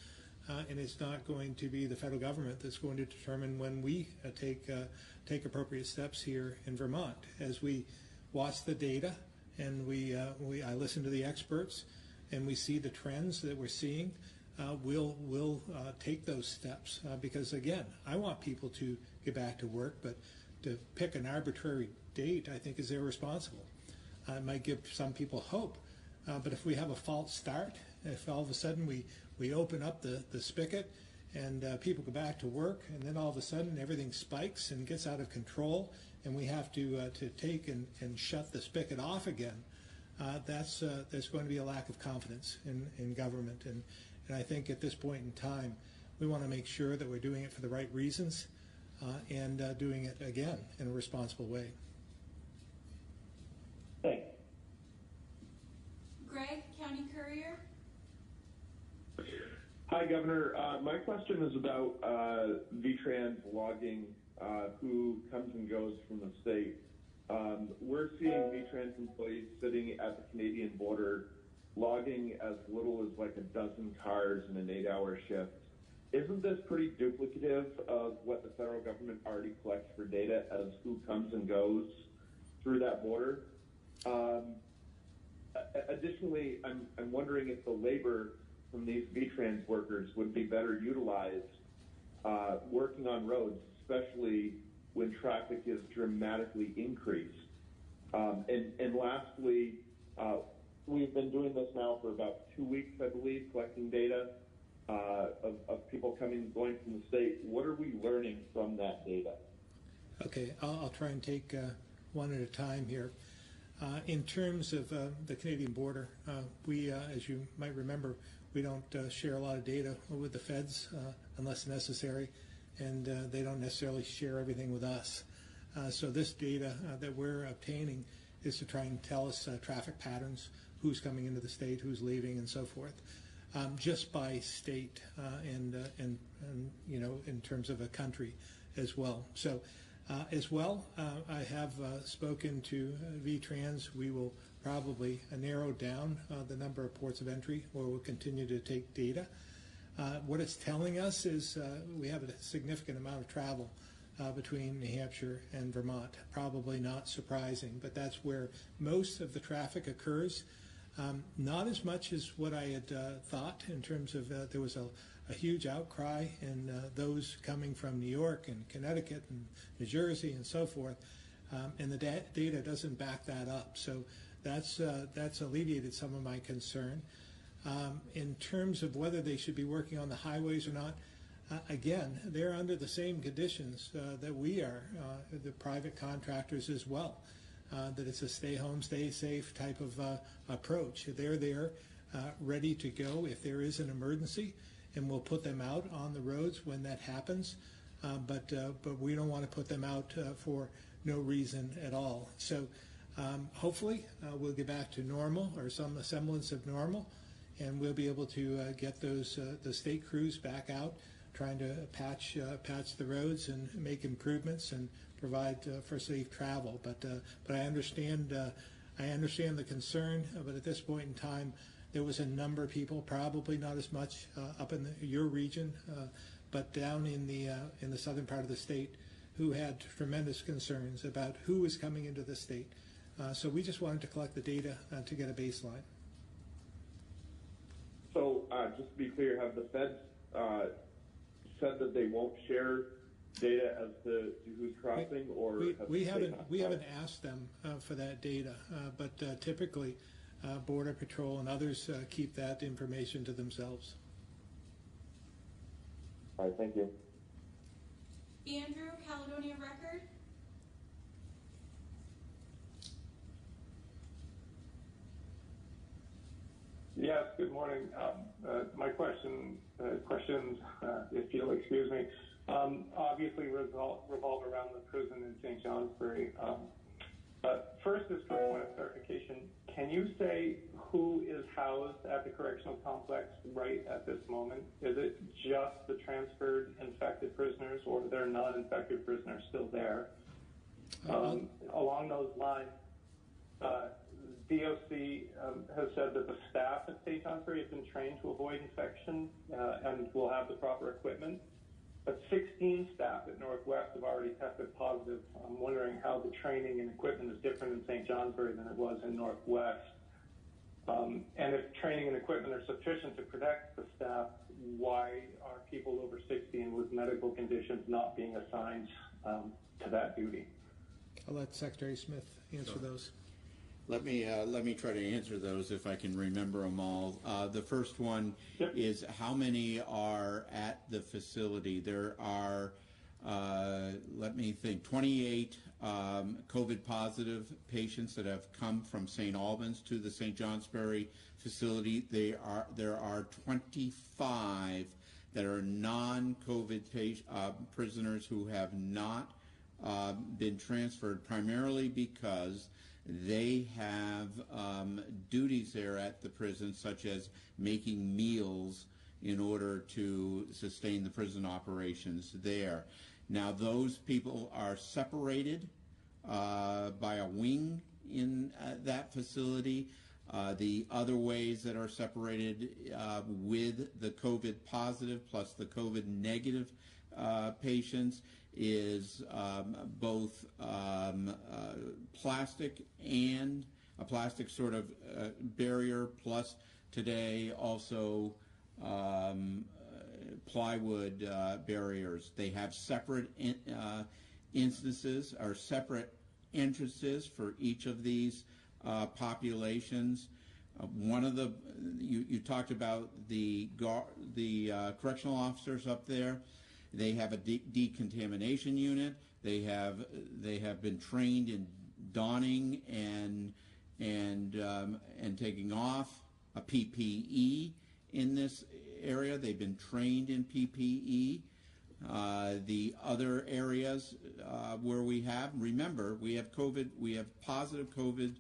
and it's not going to be the federal government that's going to determine when we take appropriate steps here in Vermont. As we watch the data and I listen to the experts and we see the trends that we're seeing, we'll take those steps because, again, I want people to get back to work, but to pick an arbitrary date, I think, is irresponsible. It might give some people hope, but if we have a false start, if all of a sudden we open up the spigot and people go back to work, and then all of a sudden everything spikes and gets out of control, and we have to take and shut the spigot off again, there's going to be a lack of confidence in government. And I think at this point in time, we want to make sure that we're doing it for the right reasons and doing it, again, in a responsible way. Thanks. Greg, County Courier. Hi, Governor. My question is about VTrans logging who comes and goes from the state. We're seeing VTrans employees sitting at the Canadian border logging as little as like a dozen cars in an 8-hour shift. Isn't this pretty duplicative of what the federal government already collects for data as who comes and goes through that border? Additionally, I'm wondering if the labor from these VTrans workers would be better utilized working on roads, especially when traffic is dramatically increased. And lastly, we've been doing this now for about 2 weeks, I believe, collecting data of people coming and going from the state. What are we learning from that data? Okay, I'll try and take one at a time here. In terms of the Canadian border, we, as you might remember, we don't share a lot of data with the feds unless necessary, and they don't necessarily share everything with us. So this data that we're obtaining is to try and tell us traffic patterns, who's coming into the state, who's leaving, and so forth, just by state and you know, in terms of a country as well. So as well, I have spoken to VTrans. We will probably narrow down the number of ports of entry, or we'll continue to take data. What it's telling us is we have a significant amount of travel between New Hampshire and Vermont. Probably not surprising, but that's where most of the traffic occurs. Not as much as what I had thought in terms of there was a huge outcry and those coming from New York and Connecticut and New Jersey and so forth, and the data doesn't back that up. So that's alleviated some of my concern. In terms of whether they should be working on the highways or not, again, they're under the same conditions that we are, the private contractors as well, that it's a stay home, stay safe type of approach. They're there ready to go if there is an emergency, and we'll put them out on the roads when that happens. But we don't want to put them out for no reason at all. So hopefully we'll get back to normal or some semblance of normal, and we'll be able to get those the state crews back out, trying to patch the roads and make improvements and provide for safe travel. But I understand the concern. But at this point in time, there was a number of people, probably not as much up in your region, but down in the southern part of the state, who had tremendous concerns about who was coming into the state. So we just wanted to collect the data to get a baseline. So just to be clear, have the feds said that they won't share data as to who's crossing, or we haven't asked them for that data, but typically Border Patrol and others keep that information to themselves. All right, thank you. Andrew, Caledonia Record. Yes, good morning. My questions, if you'll excuse me, obviously revolve around the prison in St. Johnsbury. But first, just for a point of clarification, can you say who is housed at the correctional complex right at this moment? Is it just the transferred infected prisoners, or are there non-infected prisoners still there? Along those lines, DOC has said that the staff at St. Johnsbury have been trained to avoid infection and will have the proper equipment. But 16 staff at Northwest have already tested positive. I'm wondering how the training and equipment is different in St. Johnsbury than it was in Northwest. And if training and equipment are sufficient to protect the staff, why are people over 60 and with medical conditions not being assigned to that duty? I'll let Secretary Smith answer those. Let me try to answer those if I can remember them all. The first one is how many are at the facility. There are, let me think, 28 COVID positive patients that have come from St. Albans to the St. Johnsbury facility. There are 25 that are non-COVID prisoners who have not been transferred, primarily because they have duties there at the prison, such as making meals in order to sustain the prison operations there. Now, those people are separated by a wing in that facility. The other ways that are separated with the COVID positive plus the COVID negative patients is both plastic and a plastic sort of barrier, plus today also plywood barriers. They have separate instances or separate entrances for each of these populations. One of the you talked about the correctional officers up there. They have a decontamination unit. They have been trained in donning and taking off a PPE in this area. They've been trained in PPE. The other areas where we have, remember, we have positive COVID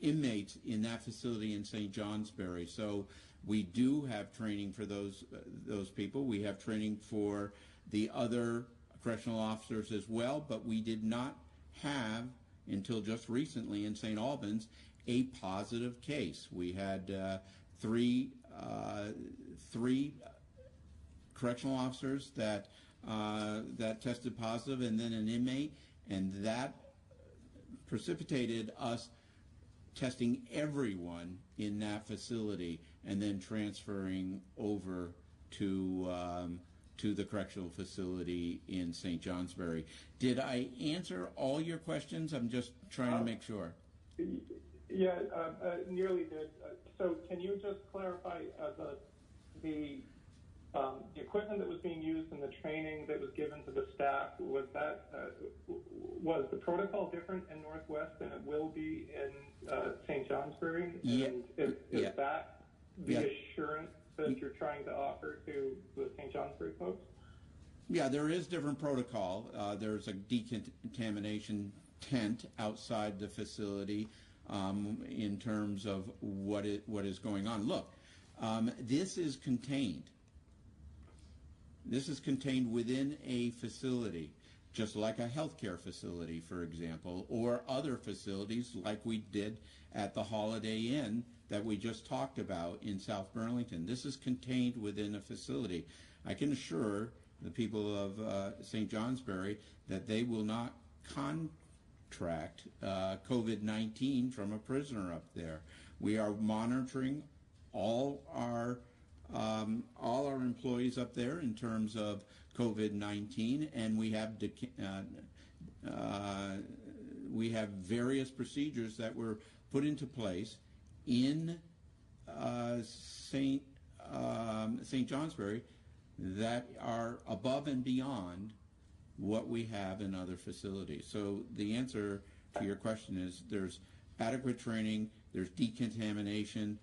inmates in that facility in St. Johnsbury. So we do have training for those people. We have training for the other correctional officers as well, but we did not have, until just recently in St. Albans, a positive case. We had three correctional officers that tested positive, and then an inmate, and that precipitated us testing everyone in that facility and then transferring over to the correctional facility in St. Johnsbury. Did I answer all your questions? I'm just trying to make sure. Yeah, nearly did. So can you just clarify the equipment that was being used and the training that was given to the staff, was the protocol different in Northwest than it will be in St. Johnsbury? Yeah. And is that the assurance that you're trying to offer to the St. Johnsbury folks? Yeah, there is different protocol. There's a decontamination tent outside the facility in terms of what is going on. Look, this is contained. This is contained within a facility, just like a healthcare facility, for example, or other facilities like we did at the Holiday Inn that we just talked about in South Burlington. This is contained within a facility. I can assure the people of St. Johnsbury that they will not contract COVID-19 from a prisoner up there. We are monitoring all our employees up there in terms of COVID-19, and we have various procedures that were put into place in St. Johnsbury that are above and beyond what we have in other facilities. So the answer to your question is there's adequate training, there's decontamination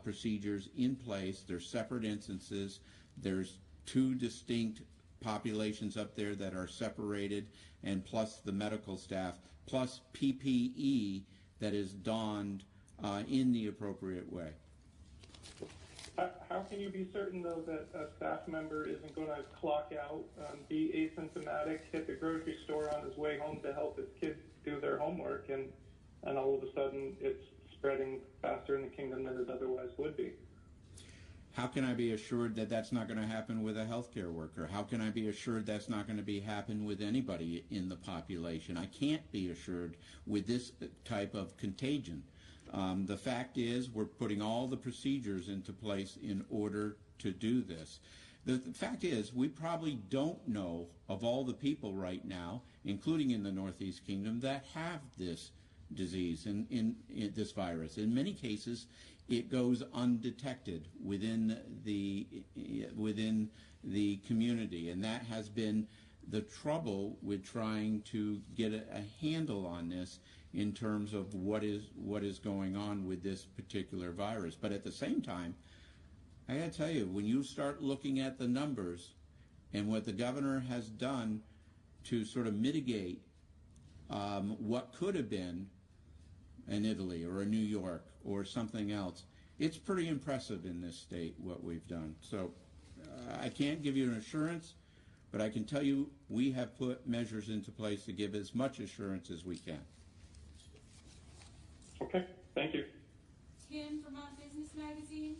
procedures in place, there's separate instances, there's two distinct populations up there that are separated, and plus the medical staff, plus PPE that is donned in the appropriate way. How can you be certain, though, that a staff member isn't going to clock out, be asymptomatic, hit the grocery store on his way home to help his kids do their homework, and all of a sudden it's spreading faster in the kingdom than it otherwise would be? How can I be assured that that's not going to happen with a healthcare worker? How can I be assured that's not going to happen with anybody in the population? I can't be assured with this type of contagion. The fact is, we're putting all the procedures into place in order to do this. The fact is, we probably don't know of all the people right now, including in the Northeast Kingdom, that have this disease, in this virus. In many cases, it goes undetected within the community, and that has been the trouble with trying to get a handle on this in terms of what is going on with this particular virus. But at the same time, I got to tell you, when you start looking at the numbers and what the governor has done to sort of mitigate what could have been in Italy or in New York or something else, it's pretty impressive in this state what we've done. So I can't give you an assurance, but I can tell you we have put measures into place to give as much assurance as we can. Okay, thank you. Tim, Vermont Business Magazine.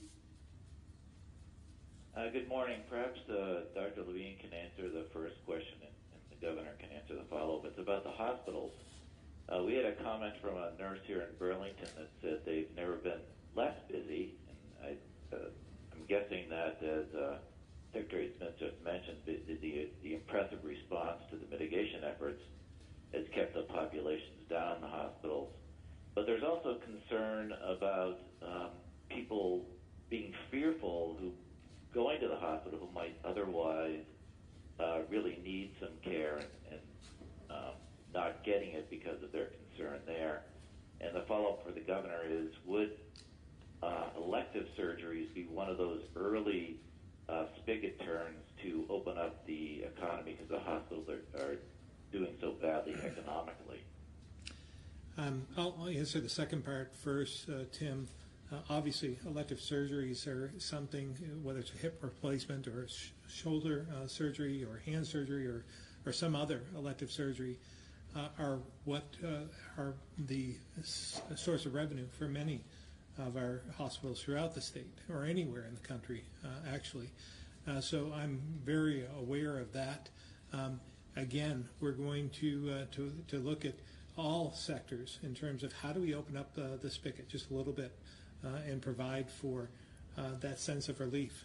Good morning. Perhaps Dr. Levine can answer the first question and the governor can answer the follow-up. It's about the hospitals. We had a comment from a nurse here in Burlington that said they've never been less busy, and I'm guessing that, as Secretary Smith just mentioned, the impressive response to the mitigation efforts has kept the populations down in the hospitals. But there's also concern about people being fearful who going to the hospital who might otherwise really need some care and governor is, would elective surgeries be one of those early spigot turns to open up the economy because the hospitals are doing so badly economically? I'll answer the second part first, Tim. Obviously, elective surgeries are something, whether it's a hip replacement or shoulder surgery or hand surgery or some other elective surgery, are what are the source of revenue for many of our hospitals throughout the state or anywhere in the country, actually. So I'm very aware of that. Again, we're going to look at all sectors in terms of how do we open up the spigot just a little bit and provide for that sense of relief.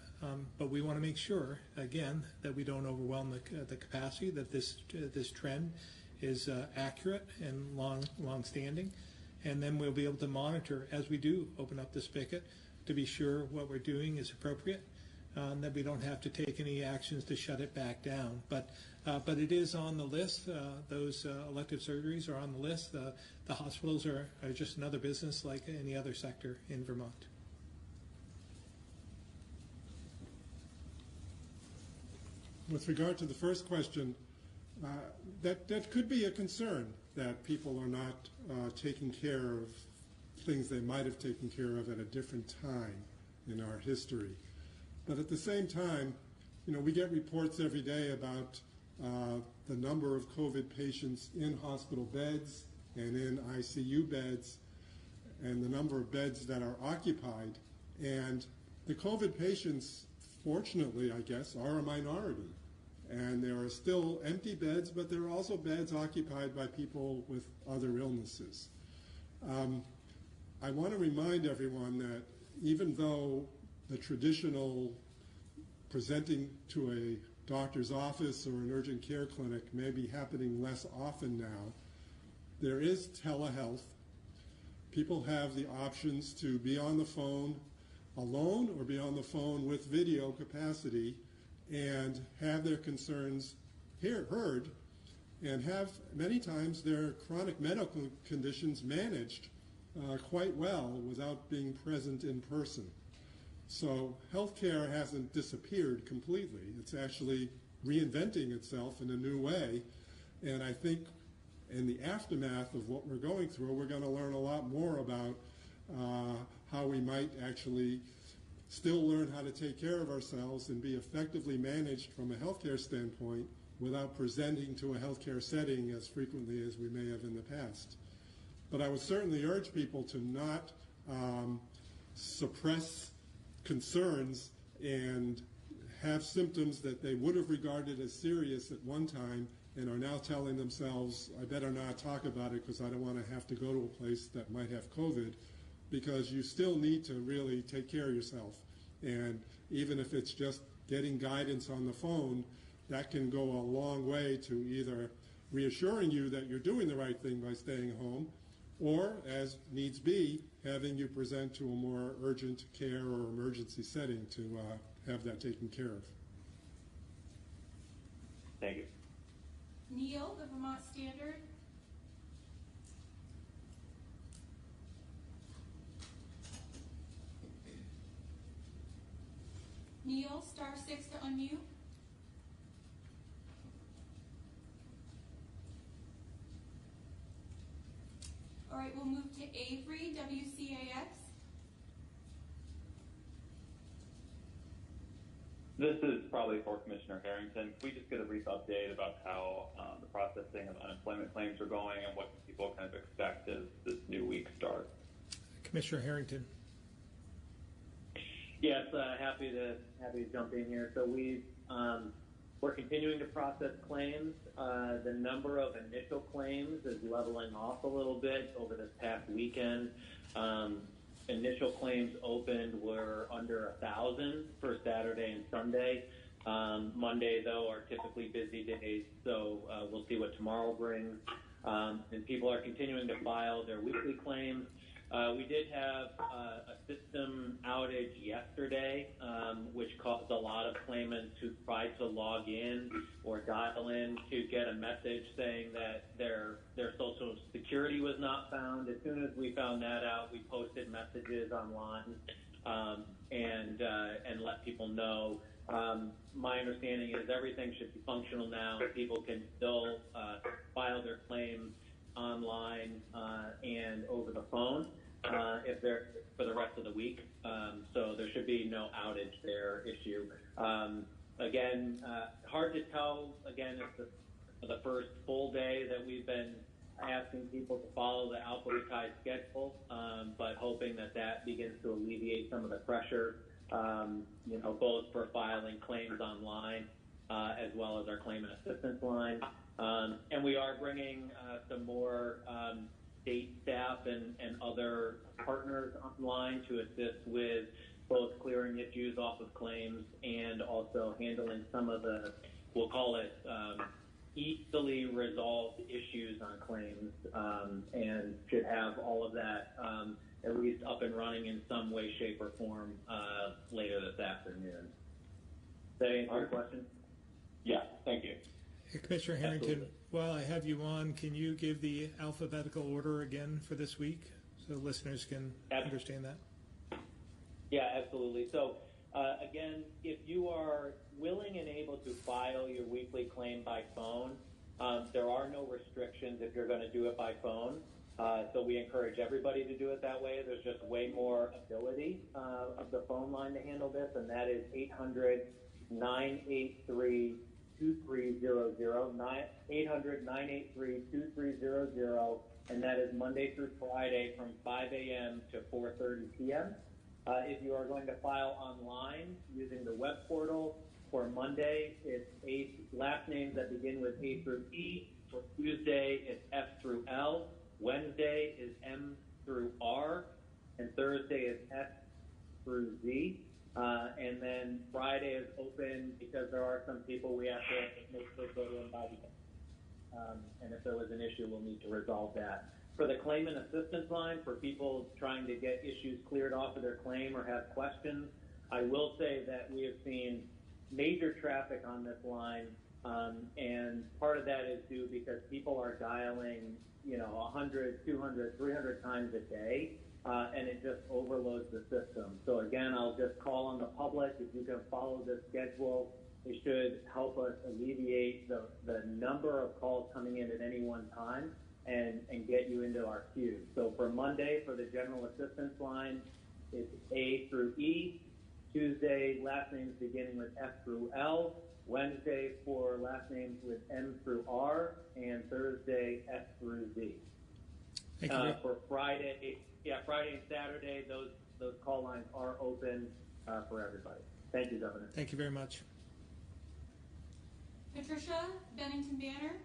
But we want to make sure, again, that we don't overwhelm the capacity, that this trend is accurate and long-standing, and then we'll be able to monitor as we do open up the spigot to be sure what we're doing is appropriate, that we don't have to take any actions to shut it back down. But it is on the list. Those elective surgeries are on the list. The hospitals are just another business like any other sector in Vermont. With regard to the first question, that could be a concern, that people are not taking care of things they might have taken care of at a different time in our history. But at the same time, we get reports every day about the number of COVID patients in hospital beds and in ICU beds and the number of beds that are occupied. And the COVID patients, fortunately, I guess, are a minority. And there are still empty beds, but there are also beds occupied by people with other illnesses. I want to remind everyone that even though the traditional presenting to a doctor's office or an urgent care clinic may be happening less often now, there is telehealth. People have the options to be on the phone alone or be on the phone with video capacity and have their concerns heard and have many times their chronic medical conditions managed quite well without being present in person. So healthcare hasn't disappeared completely. It's actually reinventing itself in a new way. And I think in the aftermath of what we're going through, we're going to learn a lot more about how we might actually still learn how to take care of ourselves and be effectively managed from a healthcare standpoint without presenting to a healthcare setting as frequently as we may have in the past. But I would certainly urge people to not suppress concerns and have symptoms that they would have regarded as serious at one time and are now telling themselves, I better not talk about it because I don't want to have to go to a place that might have COVID, because you still need to really take care of yourself. And even if it's just getting guidance on the phone, that can go a long way to either reassuring you that you're doing the right thing by staying home, or, as needs be, having you present to a more urgent care or emergency setting to have that taken care of. Thank you. Neil, the Vermont Standard. Neil, *6 to unmute. All right, we'll move to Avery, WCAX. This is probably for Commissioner Harrington. Can we just get a brief update about how the processing of unemployment claims are going and what people kind of expect as this new week starts? Commissioner Harrington. Yes, happy to jump in here. So we're continuing to process claims. The number of initial claims is leveling off a little bit over this past weekend. Initial claims opened were under 1,000 for Saturday and Sunday. Monday, though, are typically busy days, so we'll see what tomorrow brings. And people are continuing to file their weekly claims. We did have a system outage yesterday, which caused a lot of claimants who tried to log in or dial in to get a message saying that their social security was not found. As soon as we found that out, we posted messages online and let people know. My understanding is everything should be functional now. People can still file their claims online and over the phone if they're for the rest of the week. So there should be no outage there issue. Again, hard to tell. Again, it's the first full day that we've been asking people to follow the alphabetized schedule, but hoping that that begins to alleviate some of the pressure, both for filing claims online as well as our claimant assistance line. And we are bringing some more state staff and other partners online to assist with both clearing issues off of claims and also handling some of the, we'll call it, easily resolved issues on claims, and should have all of that at least up and running in some way, shape, or form later this afternoon. Does that answer your question? Yeah, thank you. Hey, Commissioner Harrington, absolutely. While I have you on, can you give the alphabetical order again for this week so listeners can understand that? Yeah, absolutely. So again, if you are willing and able to file your weekly claim by phone, there are no restrictions if you're going to do it by phone. So we encourage everybody to do it that way. There's just way more ability of the phone line to handle this, and that is 800-983-2300, 800-983-2300, and that is Monday through Friday from 5 a.m. to 4:30 p.m. If you are going to file online using the web portal, for Monday, it's last names that begin with A through E. For Tuesday, it's F through L. Wednesday is M through R. And Thursday is S through Z. And then Friday is open because there are some people we have to make sure go in by the and if there was an issue, we'll need to resolve that. For the claimant assistance line, for people trying to get issues cleared off of their claim or have questions, I will say that we have seen major traffic on this line, and part of that is due because people are dialing, 100, 200, 300 times a day, and it just overloads the system. So again, I'll just call on the public. If you can follow this schedule, it should help us alleviate the number of calls coming in at any one time and get you into our queue. So for Monday, for the general assistance line, it's A through E. Tuesday, last names beginning with F through L. Wednesday for last names with M through R. And Thursday, F through Z. Thank you. For Friday, Friday and Saturday, those call lines are open for everybody. Thank you, Governor. Thank you very much. Patricia, Bennington Banner.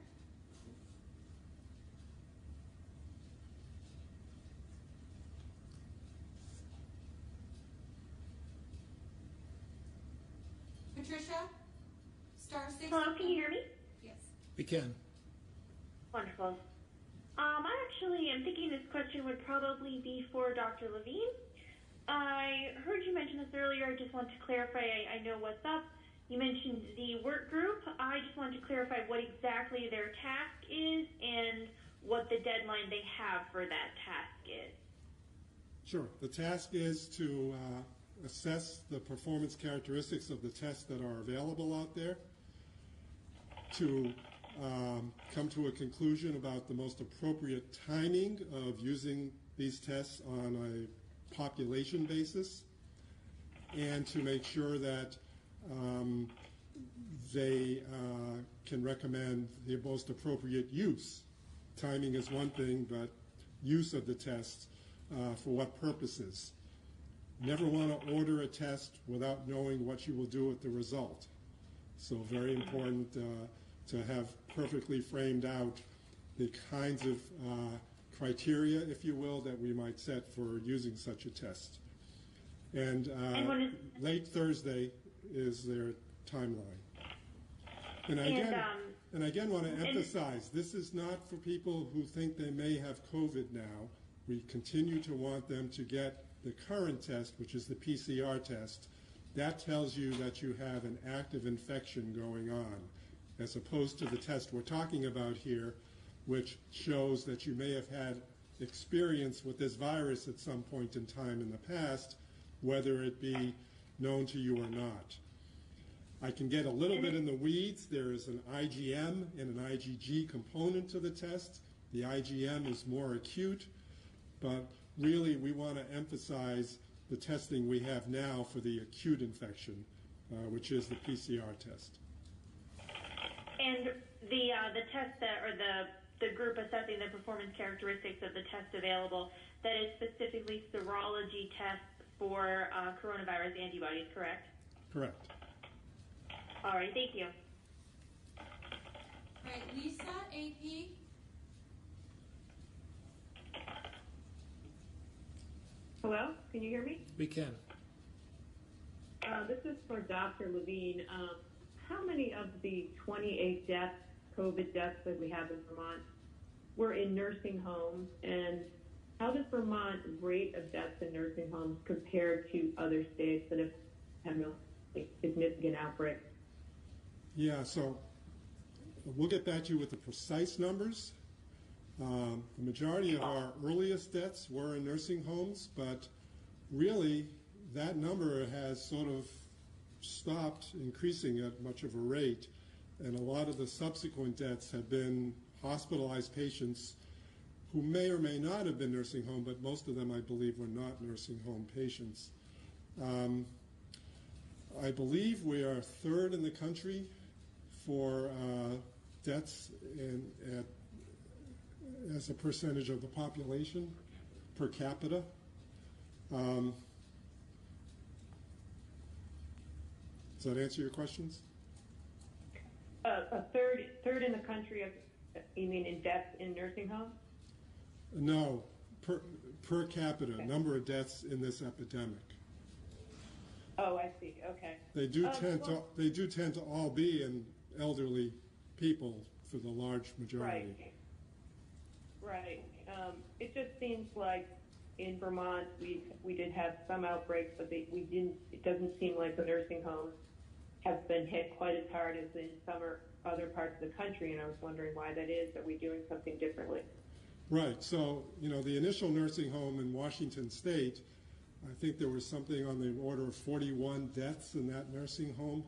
Patricia, *6. Hello, can you hear me? Yes. We can. Wonderful. I actually am thinking this question would probably be for Dr. Levine. I heard you mention this earlier. I just want to clarify. I know what's up. You mentioned the work group. I just want to clarify what exactly their task is and what the deadline they have for that task is. Sure. The task is to assess the performance characteristics of the tests that are available out there, to come to a conclusion about the most appropriate timing of using these tests on a population basis, and to make sure that they can recommend the most appropriate use. Timing is one thing, but use of the test for what purposes. Never want to order a test without knowing what you will do with the result. So very important to have perfectly framed out the kinds of criteria, if you will, that we might set for using such a test. And late Thursday is their timeline. And again want to emphasize, this is not for people who think they may have COVID now We continue to want them to get the current test, which is the PCR test. That tells you that you have an active infection going on, as opposed to the test we're talking about here, which shows that you may have had experience with this virus at some point in time in the past, whether it be known to you or not. I can get a little bit in the weeds. There is an IgM and an IgG component to the test. The IgM is more acute, but really we want to emphasize the testing we have now for the acute infection, which is the PCR test. And the test that, or the group assessing the performance characteristics of the test available, that is specifically serology tests for coronavirus antibodies, correct? Correct. All right, thank you. All right, Lisa, AP. Hello, can you hear me? We can. This is for Dr. Levine. How many of the 28 deaths, COVID deaths that we have in Vermont were in nursing homes? And how does Vermont rate of deaths in nursing homes compared to other states that have had significant outbreaks? Yeah, so we'll get back to you with the precise numbers. The majority of our earliest deaths were in nursing homes, but really that number has sort of stopped increasing at much of a rate, and a lot of the subsequent deaths have been hospitalized patients who may or may not have been nursing home, but most of them I believe were not nursing home patients. I believe we are third in the country for deaths as a percentage of the population per capita. Does that answer your questions? A third in the country of, you mean in deaths in nursing homes? No, per capita, okay. Number of deaths in this epidemic. Oh, I see. Okay. They do tend to all be in elderly people for the large majority. Right. It just seems like in Vermont we did have some outbreaks, but we didn't. It doesn't seem like the nursing homes have been hit quite as hard as in some other parts of the country, and I was wondering why that is. Are we doing something differently? Right. So the initial nursing home in Washington State, I think there was something on the order of 41 deaths in that nursing home,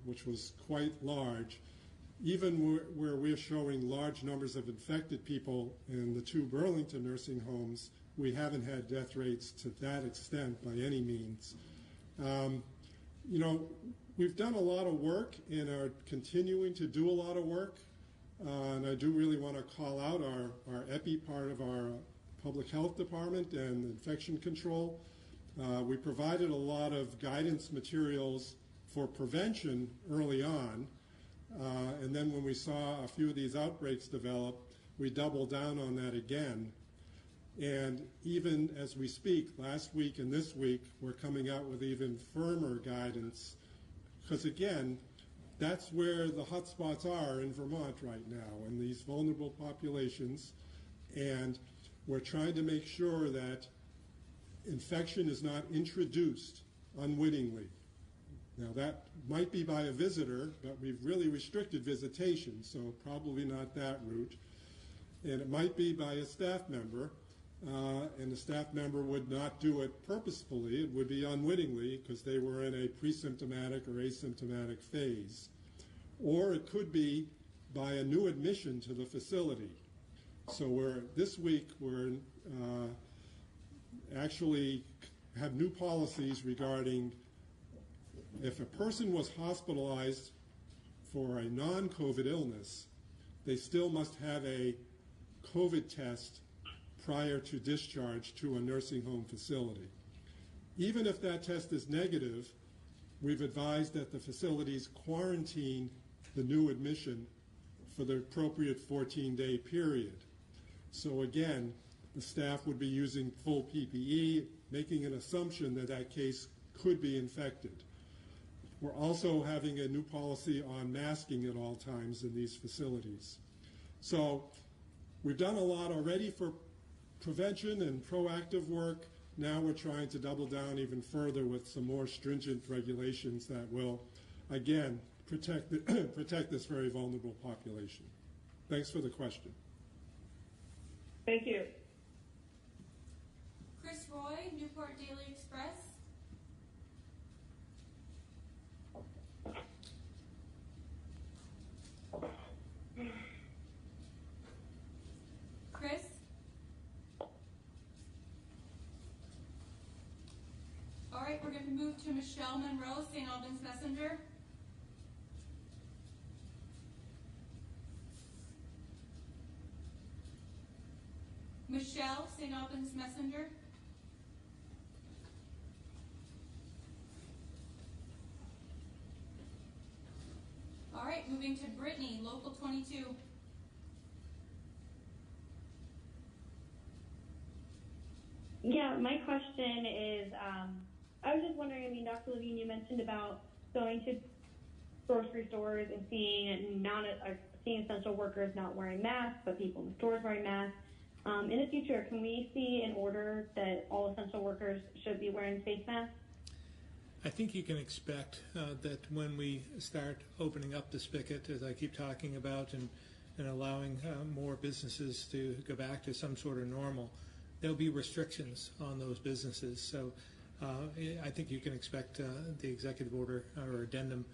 which was quite large. Even where we're showing large numbers of infected people in the 2 Burlington nursing homes, we haven't had death rates to that extent by any means. We've done a lot of work and are continuing to do a lot of work. And I do really want to call out our EPI part of our public health department and infection control. We provided a lot of guidance materials for prevention early on. And then when we saw a few of these outbreaks develop, we doubled down on that again. And even as we speak, last week and this week, we're coming out with even firmer guidance. Because again, that's where the hotspots are in Vermont right now, in these vulnerable populations. And we're trying to make sure that infection is not introduced unwittingly. Now that might be by a visitor, but we've really restricted visitation, so probably not that route. And it might be by a staff member, and the staff member would not do it purposefully. It would be unwittingly because they were in a pre-symptomatic or asymptomatic phase. Or it could be by a new admission to the facility. So this week we're actually have new policies regarding if a person was hospitalized for a non-COVID illness, they still must have a COVID test prior to discharge to a nursing home facility. Even if that test is negative, we've advised that the facilities quarantine the new admission for the appropriate 14-day period. So again, the staff would be using full PPE, making an assumption that that case could be infected. We're also having a new policy on masking at all times in these facilities. So we've done a lot already for prevention and proactive work. Now we're trying to double down even further with some more stringent regulations that will, again, protect this very vulnerable population. Thanks for the question. Thank you. Chris Roy, Newport Daily Express. Chris? All right, we're going to move to Michelle Monroe, St. Albans Messenger. Michelle, St. Albans Messenger. All right, moving to Brittany, Local 22. Yeah, my question is, I was just wondering, I mean, Dr. Levine, you mentioned about going to grocery stores and seeing seeing essential workers not wearing masks, but people in the stores wearing masks. In the future, can we see an order that all essential workers should be wearing face masks? I think you can expect that when we start opening up the spigot, as I keep talking about, and allowing more businesses to go back to some sort of normal, there'll be restrictions on those businesses. So I think you can expect the executive order or addendum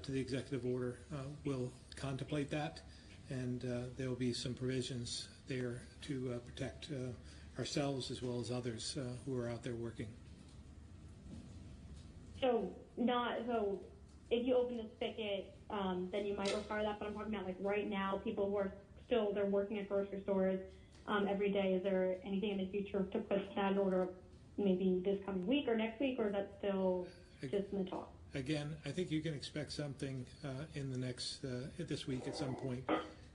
to the executive order will contemplate that, and there will be some provisions there to protect ourselves as well as others who are out there working. So if you open the spigot, then you might require that, but I'm talking about like right now, people who are they're working at grocery stores every day. Is there anything in the future to put that in order maybe this coming week or next week, or is that still just in the talk? Again, I think you can expect something in the next, this week at some point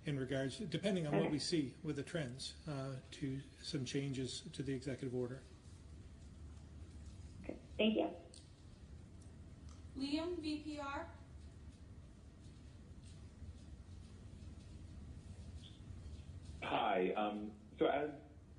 in regards, depending on what we see with the trends, to some changes to the executive order. Okay, thank you. Liam, VPR. Hi. So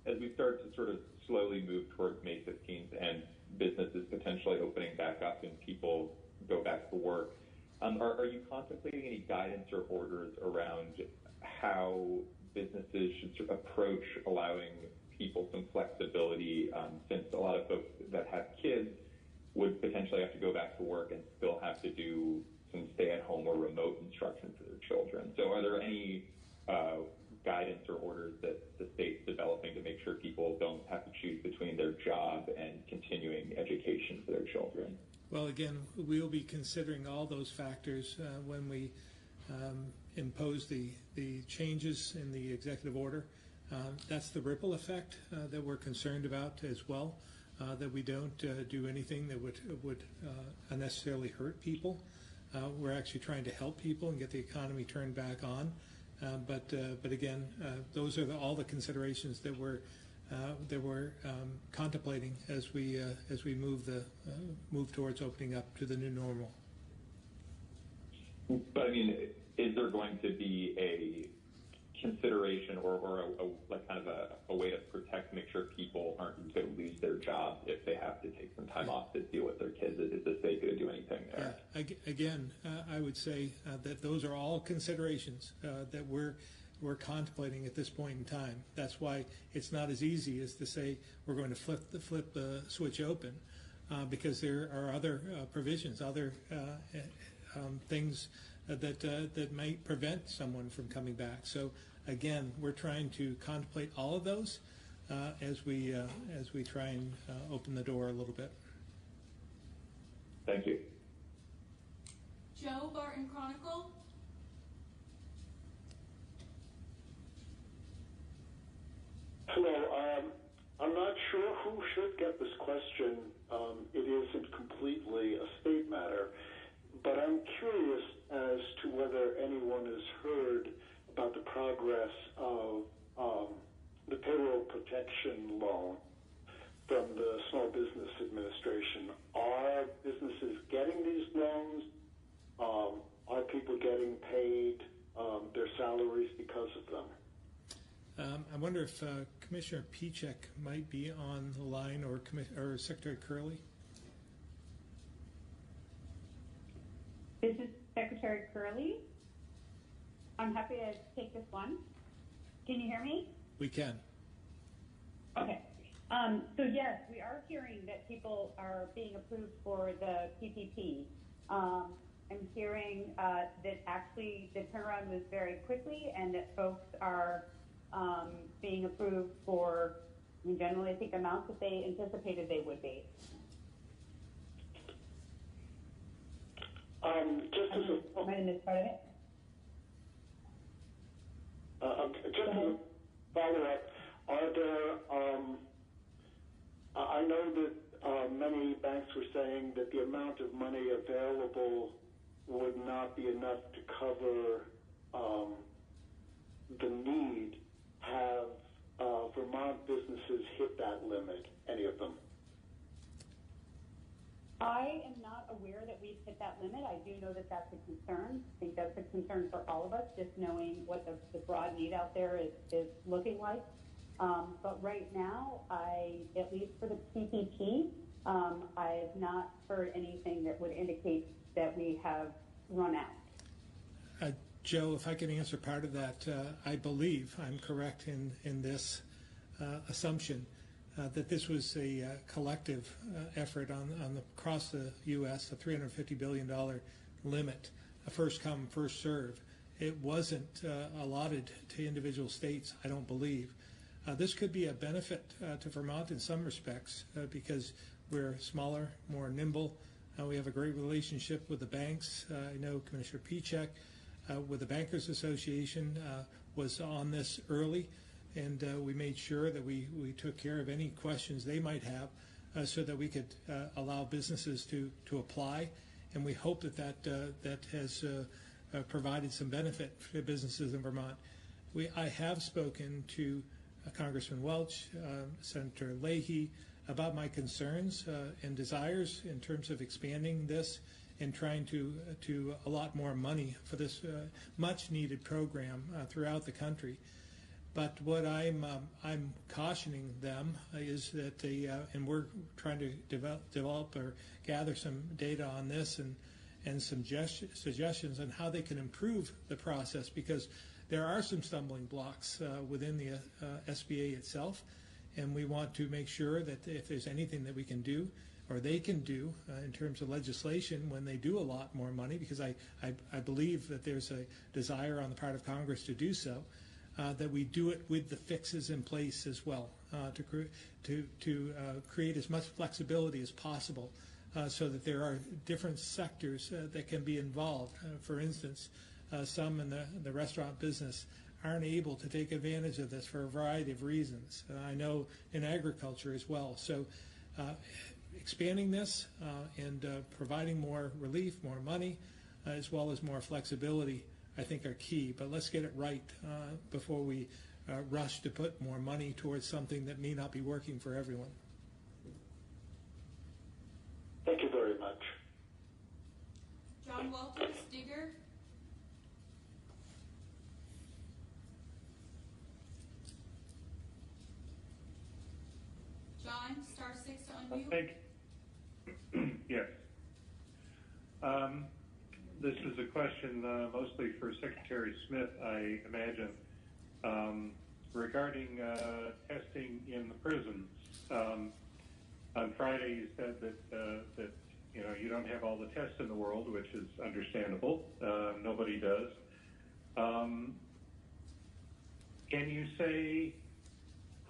as we start to sort of slowly move towards May 15th and businesses potentially opening back up and people go back to work, are you contemplating any guidance or orders around how businesses should sort of approach allowing people some flexibility, since a lot of folks that have kids would potentially have to go back to work and still have to do some stay-at-home or remote instruction for their children. So are there any guidance or orders that the state's developing to make sure people don't have to choose between their job and continuing education for their children? Well, again, we'll be considering all those factors when we impose the changes in the executive order. That's the ripple effect that we're concerned about as well, that we don't do anything that would unnecessarily hurt people. We're actually trying to help people and get the economy turned back on. But again, those are all the considerations that we're contemplating as we move towards opening up to the new normal. But I mean, is there going to be a consideration or like kind of a way to protect, make sure people aren't going to lose their jobs if they have to take some time off to deal with their kids? Is the state going to do anything there? Yeah. Again, I would say that those are all considerations that we're contemplating at this point in time. That's why it's not as easy as to say we're going to flip the switch open, because there are other provisions, other things that might prevent someone from coming back. So again, we're trying to contemplate all of those as we try and open the door a little bit. Thank you. Joe, Barton Chronicle. Hello. I'm not sure who should get this question. It isn't completely a state matter, but I'm curious as to whether anyone has heard about the progress of the payroll protection loan from the Small Business Administration. Are businesses getting these loans? Are people getting paid their salaries because of them? I wonder if Commissioner Pichek might be on the line, or Secretary Curley. This is Secretary Curley. I'm happy to take this one. Can you hear me? We can. Okay. So yes, we are hearing that people are being approved for the PPP. I'm hearing that actually the turnaround was very quickly, and that folks are being approved for, generally, I think, amounts that they anticipated they would be. Just as a might have missed part of it. Just as a follow-up, are there? I know that many banks were saying that the amount of money available would not be enough to cover the need. Have Vermont businesses hit that limit? Any of them? I am not aware that we've hit that limit. I do know that that's a concern. I think that's a concern for all of us, just knowing what the broad need out there is looking like. But right now, at least for the PPP, I have not heard anything that would indicate that we have run out. Joe, if I can answer part of that, I believe I'm correct in this assumption that this was a collective effort across the U.S., a $350 billion limit, a first come, first serve. It wasn't allotted to individual states, I don't believe. This could be a benefit to Vermont in some respects because we're smaller, more nimble. We have a great relationship with the banks. I know Commissioner Pichek with the Bankers Association was on this early, and we made sure that we took care of any questions they might have so that we could allow businesses to apply. And we hope that has provided some benefit for businesses in Vermont. I have spoken to Congressman Welch, Senator Leahy, about my concerns and desires in terms of expanding this and trying to allot more money for this much needed program throughout the country. But what I'm cautioning them is that and we're trying to develop or gather some data on this and some suggestions on how they can improve the process, because there are some stumbling blocks within the SBA itself, and we want to make sure that if there's anything that we can do or they can do in terms of legislation when they do allot more money, because I believe that there's a desire on the part of Congress to do so, that we do it with the fixes in place as well, to create as much flexibility as possible so that there are different sectors that can be involved. For instance, some in the restaurant business aren't able to take advantage of this for a variety of reasons. I know in agriculture as well. So expanding this and providing more relief, more money, as well as more flexibility, I think are key. But let's get it right before we rush to put more money towards something that may not be working for everyone. Thank you very much. John Walters, Digger. John, star 6 to unmute. Yes. This is a question mostly for Secretary Smith, I imagine, regarding testing in the prisons. On Friday, you said that you don't have all the tests in the world, which is understandable. Nobody does. Can you say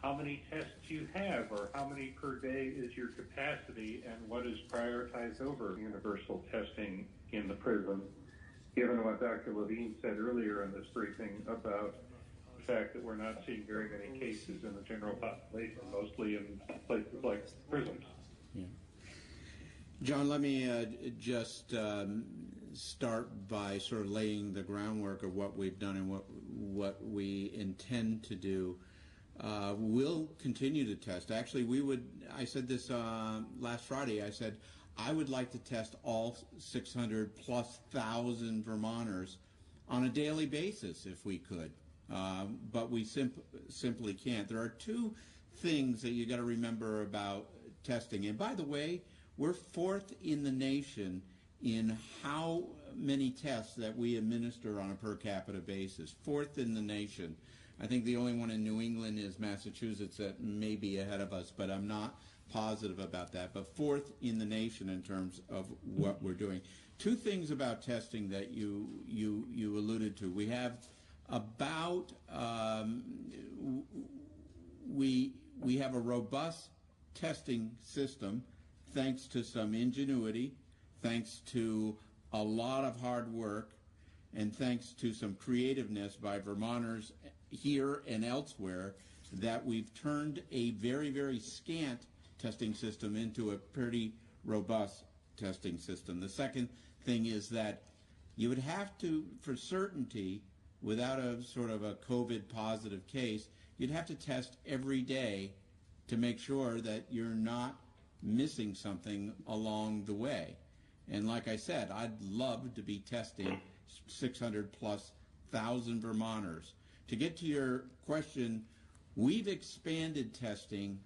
how many tests you have, or how many per day is your capacity, and what is prioritized over universal testing in the prison, given what Dr. Levine said earlier in this briefing about the fact that we're not seeing very many cases in the general population, mostly in places like prisons? Yeah. John, let me just start by sort of laying the groundwork of what we've done and what we intend to do. We'll continue to test. Actually, I said this last Friday, I said I would like to test all 600+ thousand Vermonters on a daily basis if we could. but we simply can't. There are two things that you got to remember about testing. And by the way, we're fourth in the nation in how many tests that we administer on a per capita basis. Fourth in the nation. I think the only one in New England is Massachusetts that may be ahead of us, but I'm not positive about that. But fourth in the nation in terms of what we're doing. Two things about testing that you alluded to. We have about we have a robust testing system thanks to some ingenuity, thanks to a lot of hard work, and thanks to some creativeness by Vermonters here and elsewhere, that we've turned a very, very scant testing system into a pretty robust testing system. The second thing is that you would have to, for certainty, without a sort of a COVID positive case, you'd have to test every day to make sure that you're not missing something along the way. And like I said, I'd love to be testing 600,000+ Vermonters. To get to your question, we've expanded testing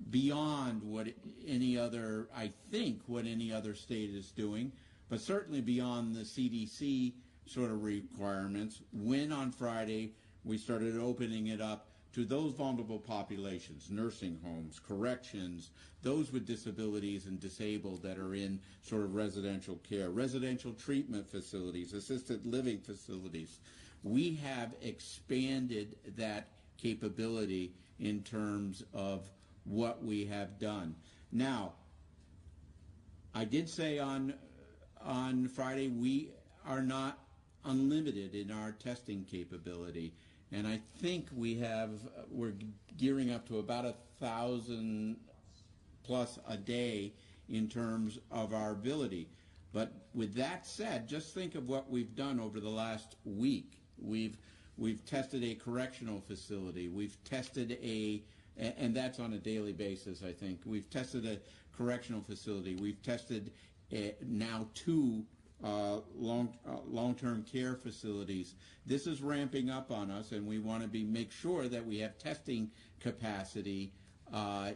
beyond what any other, I think, what any other state is doing, but certainly beyond the CDC sort of requirements, when on Friday we started opening it up to those vulnerable populations, nursing homes, corrections, those with disabilities and disabled that are in sort of residential care, residential treatment facilities, assisted living facilities. We have expanded that capability in terms of what we have done. Now, I did say on Friday we are not unlimited in our testing capability, and I think we're gearing up to about 1,000+ a day in terms of our ability. But with that said, just think of what we've done over the last week. We've tested a correctional facility. We've tested and that's on a daily basis, I think. We've tested a correctional facility. We've tested now 2 long-term care facilities. This is ramping up on us, and we want to make sure that we have testing capacity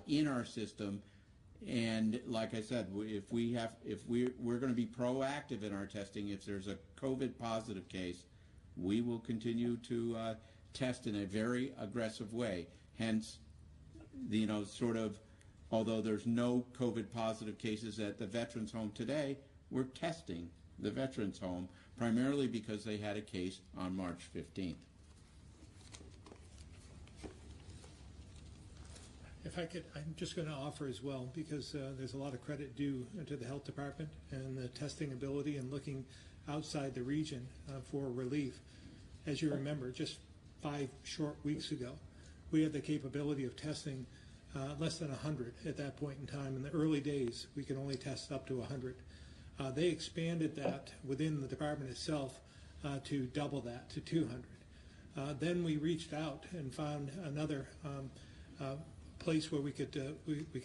in our system. And like I said, we're going to be proactive in our testing. If there's a COVID positive case, we will continue to test in a very aggressive way. Hence, although there's no COVID positive cases at the Veterans Home today, we're testing the Veterans Home primarily because they had a case on March 15th. If I could, I'm just going to offer as well, because there's a lot of credit due to the health department and the testing ability and looking outside the region for relief. As you remember, just 5 short weeks ago, we had the capability of testing less than 100 at that point in time. In the early days, we could only test up to 100. They expanded that within the department itself to double that, to 200. Then we reached out and found another place where we could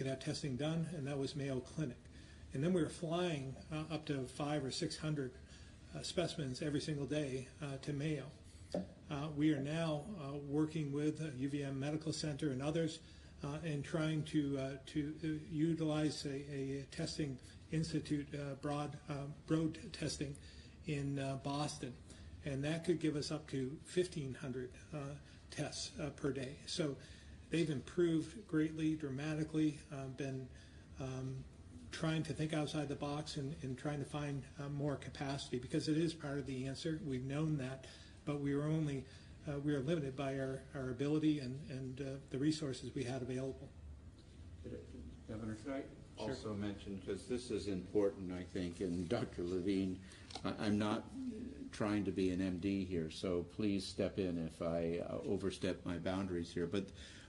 have testing done, and that was Mayo Clinic. And then we were flying up to 500 or 600 specimens every single day to Mayo. We are now working with UVM Medical Center and others and trying to utilize a testing institute, broad testing in Boston, and that could give us up to 1,500 tests per day. So they've improved greatly, dramatically, been trying to think outside the box and trying to find more capacity, because it is part of the answer. We've known that, but we are limited by our ability and the resources we had available. Governor, should I also mention, because this is important, I think, and Dr. Levine, I'm not trying to be an MD here, so please step in if I overstep my boundaries here. But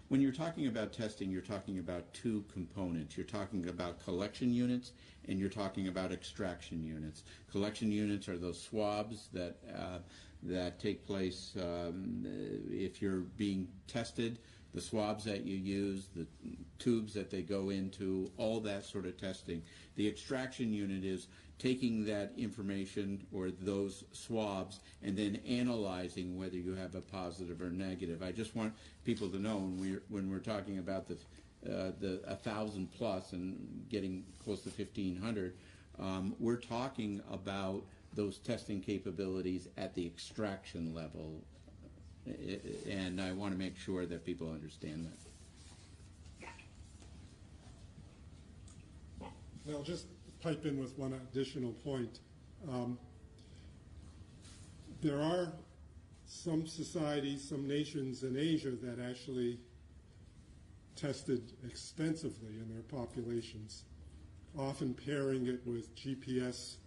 when you're talking about testing, you're talking about 2 components. You're talking about collection units and you're talking about extraction units. Collection units are those swabs that that take place if you're being tested, the swabs that you use, the tubes that they go into, all that sort of testing. The extraction unit is taking that information or those swabs and then analyzing whether you have a positive or negative. I just want people to know when we're talking about the 1,000 plus and getting close to 1,500, we're talking about those testing capabilities at the extraction level, and I want to make sure that people understand that. I'll just pipe in with one additional point. There are some societies, some nations in Asia that actually tested extensively in their populations, often pairing it with GPS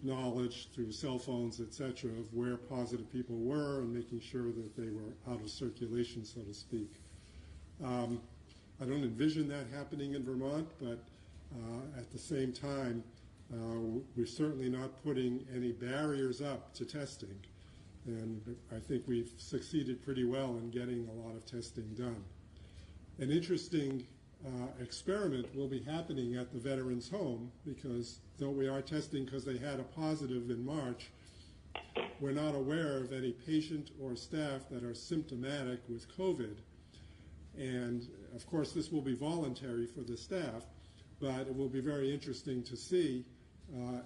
knowledge through cell phones, etc., of where positive people were and making sure that they were out of circulation, so to speak. I don't envision that happening in Vermont, but at the same time, we're certainly not putting any barriers up to testing. And I think we've succeeded pretty well in getting a lot of testing done. An interesting experiment will be happening at the Veterans Home, because though we are testing because they had a positive in March, we're not aware of any patient or staff that are symptomatic with COVID. And of course, this will be voluntary for the staff, but it will be very interesting to see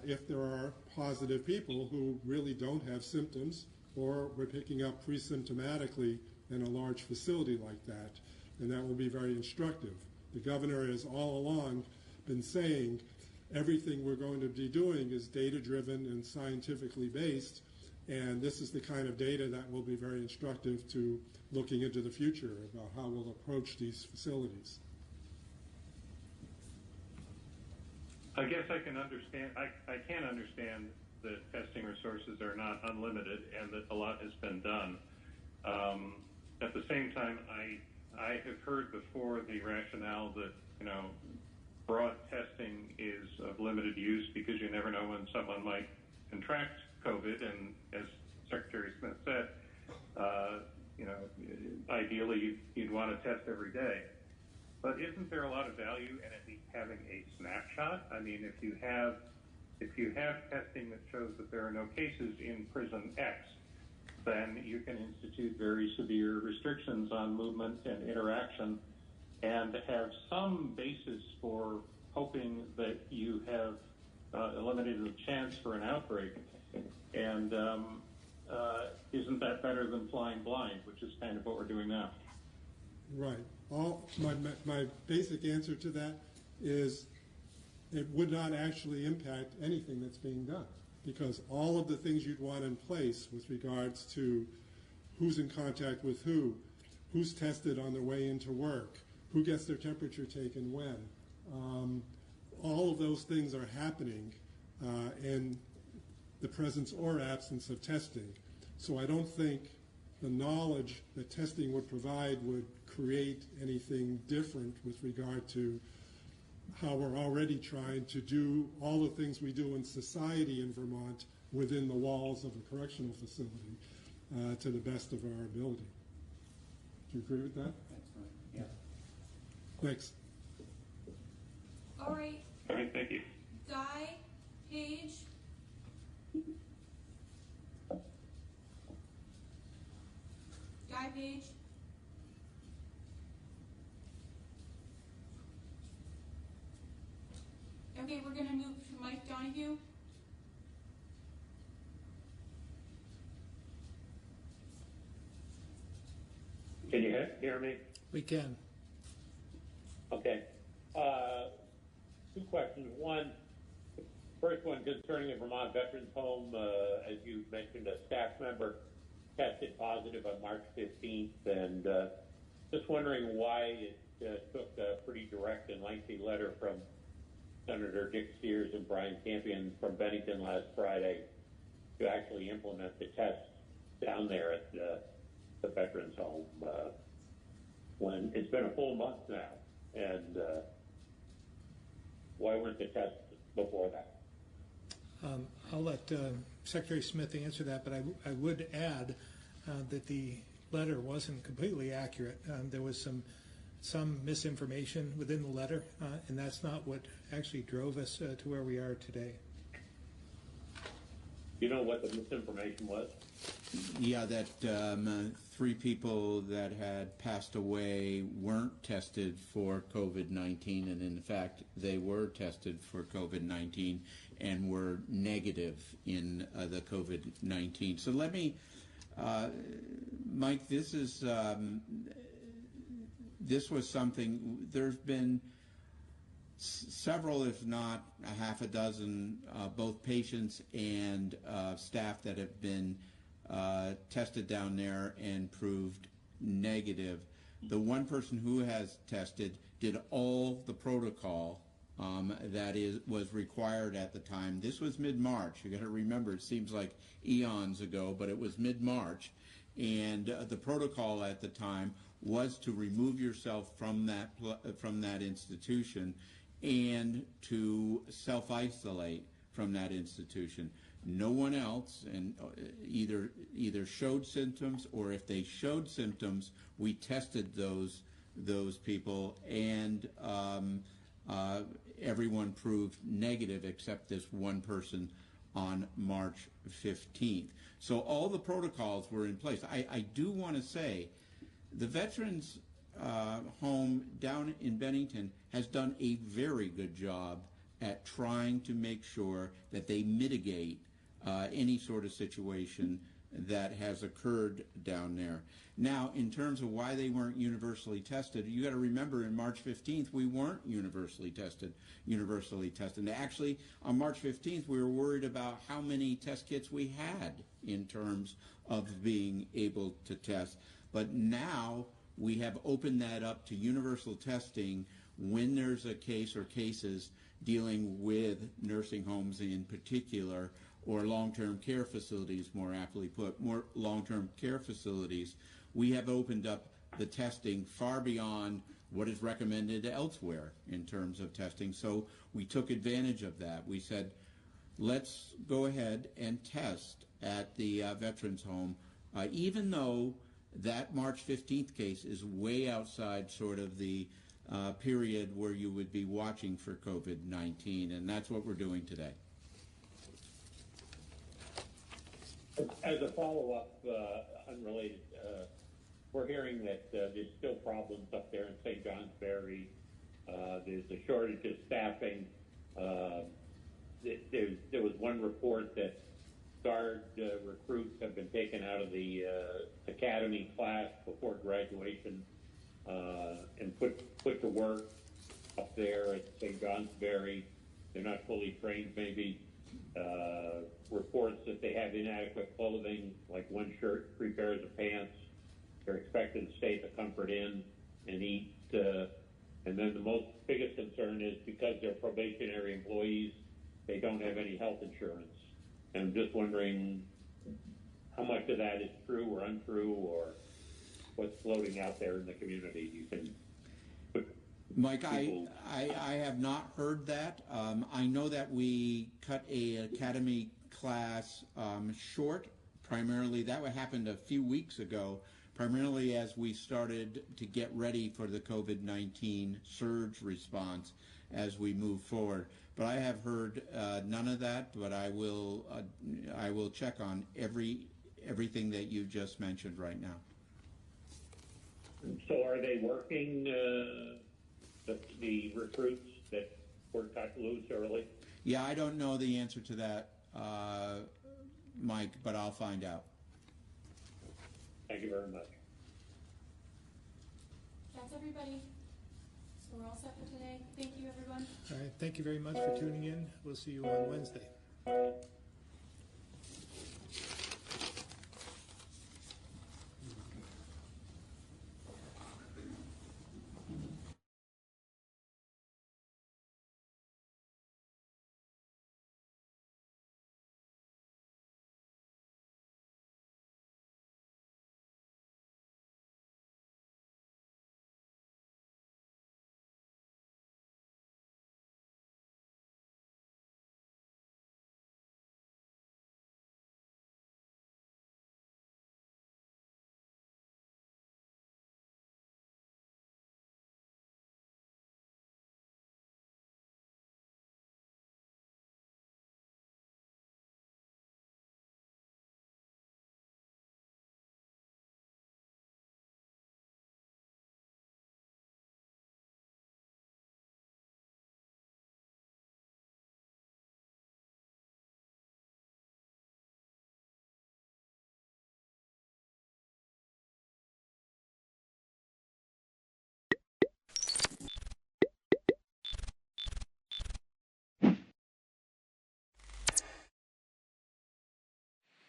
if there are positive people who really don't have symptoms, or we're picking up pre-symptomatically in a large facility like that. And that will be very instructive. The governor has all along been saying everything we're going to be doing is data-driven and scientifically based, and this is the kind of data that will be very instructive to looking into the future about how we'll approach these facilities. I guess I can understand. I can understand that testing resources are not unlimited and that a lot has been done. At the same time, I have heard before the rationale that, broad testing is of limited use because you never know when someone might contract COVID, and as Secretary Smith said, ideally you'd want to test every day. But isn't there a lot of value in at least having a snapshot? I mean, if you have testing that shows that there are no cases in prison X, then you can institute very severe restrictions on movement and interaction and have some basis for hoping that you have eliminated the chance for an outbreak. And isn't that better than flying blind, which is kind of what we're doing now? Right. My basic answer to that is it would not actually impact anything that's being done, because all of the things you'd want in place with regards to who's in contact with who's tested on their way into work, who gets their temperature taken when, all of those things are happening in the presence or absence of testing. So I don't think the knowledge that testing would provide would create anything different with regard to how we're already trying to do all the things we do in society in Vermont within the walls of a correctional facility to the best of our ability. Do you agree with that? That's right. Yeah. Thanks. All right. All right, thank you. Guy, Paige. Guy, Paige. Okay, we're going to move to Mike Donahue. Can you hear me? We can. Okay. Two questions. One, first one concerning the Vermont Veterans Home. As you mentioned, a staff member tested positive on March 15th, and just wondering why it took a pretty direct and lengthy letter from Senator Dick Sears and Brian Campion from Bennington last Friday to actually implement the tests down there at the Veterans Home when it's been a full month now, and why weren't the tests before that? I'll let Secretary Smith answered that, but I would add that the letter wasn't completely accurate. There was some misinformation within the letter, and that's not what actually drove us to where we are today. You know what the misinformation was? Yeah, that 3 people that had passed away weren't tested for COVID-19, and in fact, they were tested for COVID-19 and were negative in the COVID-19. So let me, Mike, this was something, there's been several, if not a half a dozen, both patients and staff that have been tested down there and proved negative. The one person who has tested did all the protocol that was required at the time. This was mid-March. You got to remember, it seems like eons ago, but it was mid-March, and the protocol at the time was to remove yourself from that institution and to self-isolate from that institution. No one else, and either showed symptoms, or if they showed symptoms, we tested those people, and everyone proved negative except this one person on March 15th. So all the protocols were in place. I do want to say the Veterans Home down in Bennington has done a very good job at trying to make sure that they mitigate any sort of situation that has occurred down there. Now, in terms of why they weren't universally tested, you got to remember, in March 15th, we weren't universally tested. And actually, on March 15th, we were worried about how many test kits we had in terms of being able to test. But now we have opened that up to universal testing when there's a case or cases dealing with nursing homes in particular, or long-term care facilities, more aptly put, more long-term care facilities. We have opened up the testing far beyond what is recommended elsewhere in terms of testing. So we took advantage of that. We said, let's go ahead and test at the Veterans Home, even though that March 15th case is way outside sort of the period where you would be watching for COVID-19, and that's what we're doing today. As a follow-up, unrelated, we're hearing that there's still problems up there in St. Johnsbury. There's a shortage of staffing. There was one report that Guard recruits have been taken out of the academy class before graduation and put to work up there at St. Johnsbury. They're not fully trained, maybe. Reports that they have inadequate clothing, like 1 shirt, 3 pairs of pants. They're expected to stay at the Comfort Inn and eat. And then the biggest concern is because they're probationary employees, they don't have any health insurance. And I'm just wondering how much of that is true or untrue, or what's floating out there in the community. You can Mike, I have not heard that. I know that we cut a academy class short, primarily. That happened a few weeks ago, primarily as we started to get ready for the COVID-19 surge response as we move forward. But I have heard none of that, but I will check on everything that you just mentioned right now. So are they working, the recruits that were cut loose early? Yeah, I don't know the answer to that, Mike, but I'll find out. Thank you very much. That's everybody. So we're all set for today. Thank you, everyone. All right, thank you very much for tuning in. We'll see you on Wednesday.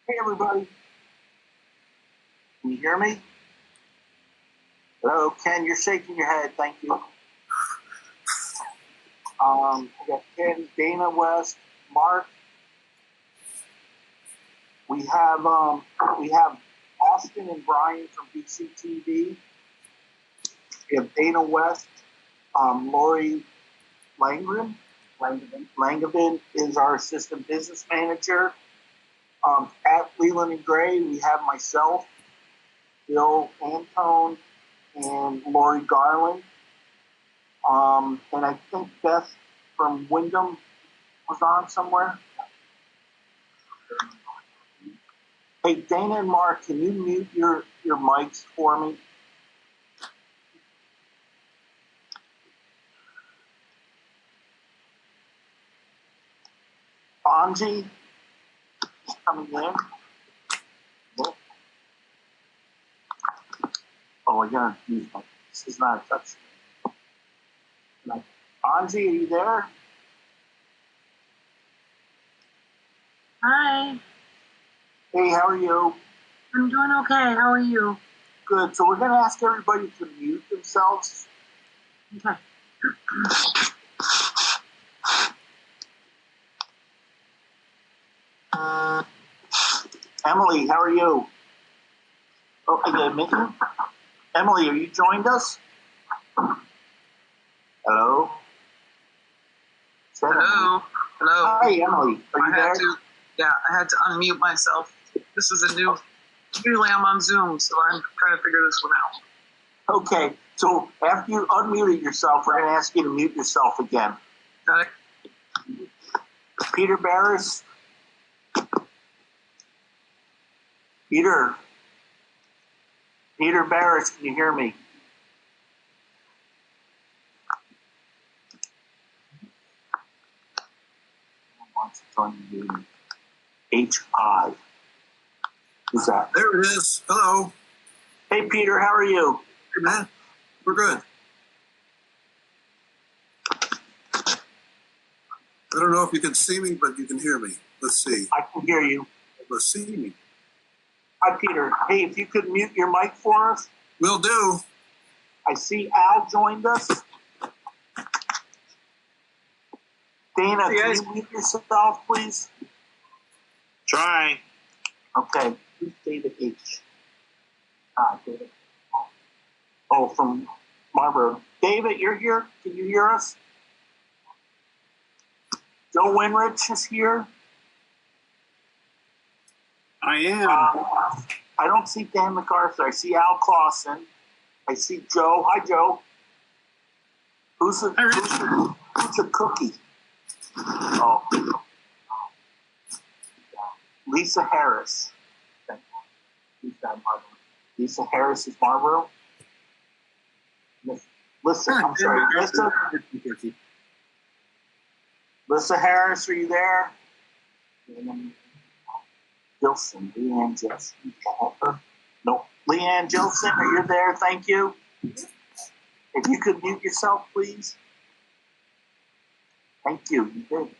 Hey, everybody. Can you hear me? Hello, Ken, you're shaking your head. Thank you. I got Ken, Dana West, Mark. We have Austin and Brian from BCTV. We have Dana West, Lori Langren. Langevin is our assistant business manager. At Leland and Gray, we have myself, Bill Antone, and Lori Garland. And I think Beth from Wyndham was on somewhere. Hey, Dana and Mark, can you mute your mics for me? Anji is coming in. Oh, I gotta use my. This is not a touch. Anji, are you there? Hi. Hey, how are you? I'm doing okay. How are you? Good. So we're going to ask everybody to mute themselves. Okay. Emily, how are you? Oh, I got a minute. Emily, are you joined us? Hello? Hello. Hello. Hi, Emily. Are you there? I had to unmute myself. This is a new. Usually I'm on Zoom, so I'm trying to figure this one out. Okay. So after you unmuted yourself, we're going to ask you to mute yourself again. Got it. Peter Barris. Peter Barris, can you hear me? Wants to join the meeting. HI. Who's that? There it is. Hello. Hey, Peter, how are you? Hey, man. We're good. I don't know if you can see me, but you can hear me. Let's see. I can hear you. Let's see me. Hi, Peter. Hey, if you could mute your mic for us. Will do. I see Al joined us. Dana, can you mute yourself, please? Trying. Okay. Who's David H? David. Oh, from Marlboro. David, you're here? Can you hear us? Joe Winrich is here. I am. I don't see Dan MacArthur. I see Al Clausen. I see Joe. Hi, Joe. Who's a cookie? Oh. Lisa Harris. Lisa Harris is Marlboro. Listen, I'm sorry. Lisa Harris, are you there? Gilson, Leanne Gilson. No, Leanne Gilson, are you there? Thank you. If you could mute yourself, please. Thank you. You did.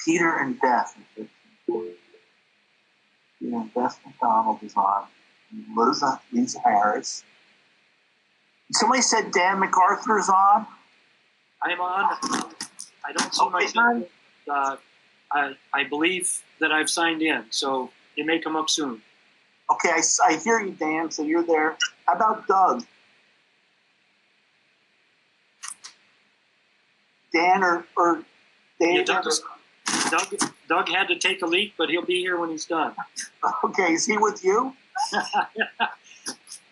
Peter and Beth. Peter and Beth McDonald is on. Lisa Harris. Somebody said Dan MacArthur is on. I'm on. I don't see myself. I believe that I've signed in, so it may come up soon. Okay, I hear you, Dan, so you're there. How about Doug? Dan or Dave? Yeah, Doug had to take a leak, but he'll be here when he's done. Okay, is he with you?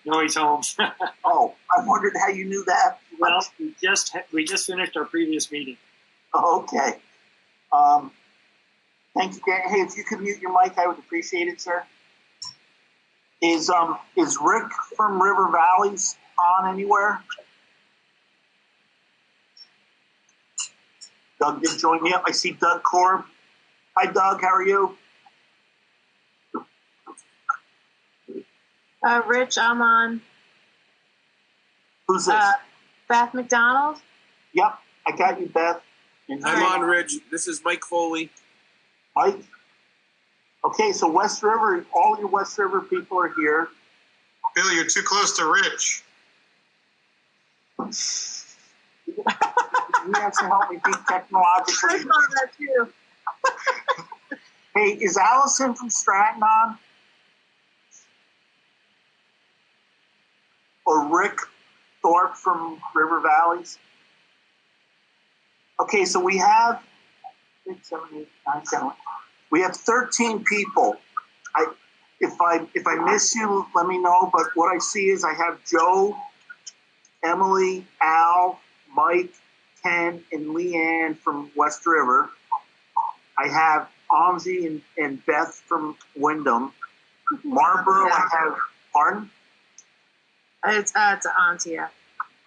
No, he's home. Oh, I wondered how you knew that. Well, we just finished our previous meeting. Okay. Thank you, Dan. Hey, if you could mute your mic, I would appreciate it, sir. Is Rick from River Valleys on anywhere? Doug did join me up. I see Doug Korb. Hi, Doug. How are you? Rich, I'm on. Who's this? Beth McDonald. Yep, I got you, Beth. I'm on, Rich. This is Mike Foley. Mike? Okay, so West River, all your West River people are here. Bill, you're too close to Rich. You have to help me be technologically. I saw that too. Hey, is Allison from Stratton on? Or Rick Thorpe from River Valleys? Okay, so we have 6, 7, 8, 9, 10. We have 13 people. If I miss you, let me know. But what I see is I have Joe, Emily, Al, Mike, Ken, and Leanne from West River. I have Anzi and Beth from Wyndham. Marlboro, I have, pardon? It's Antia.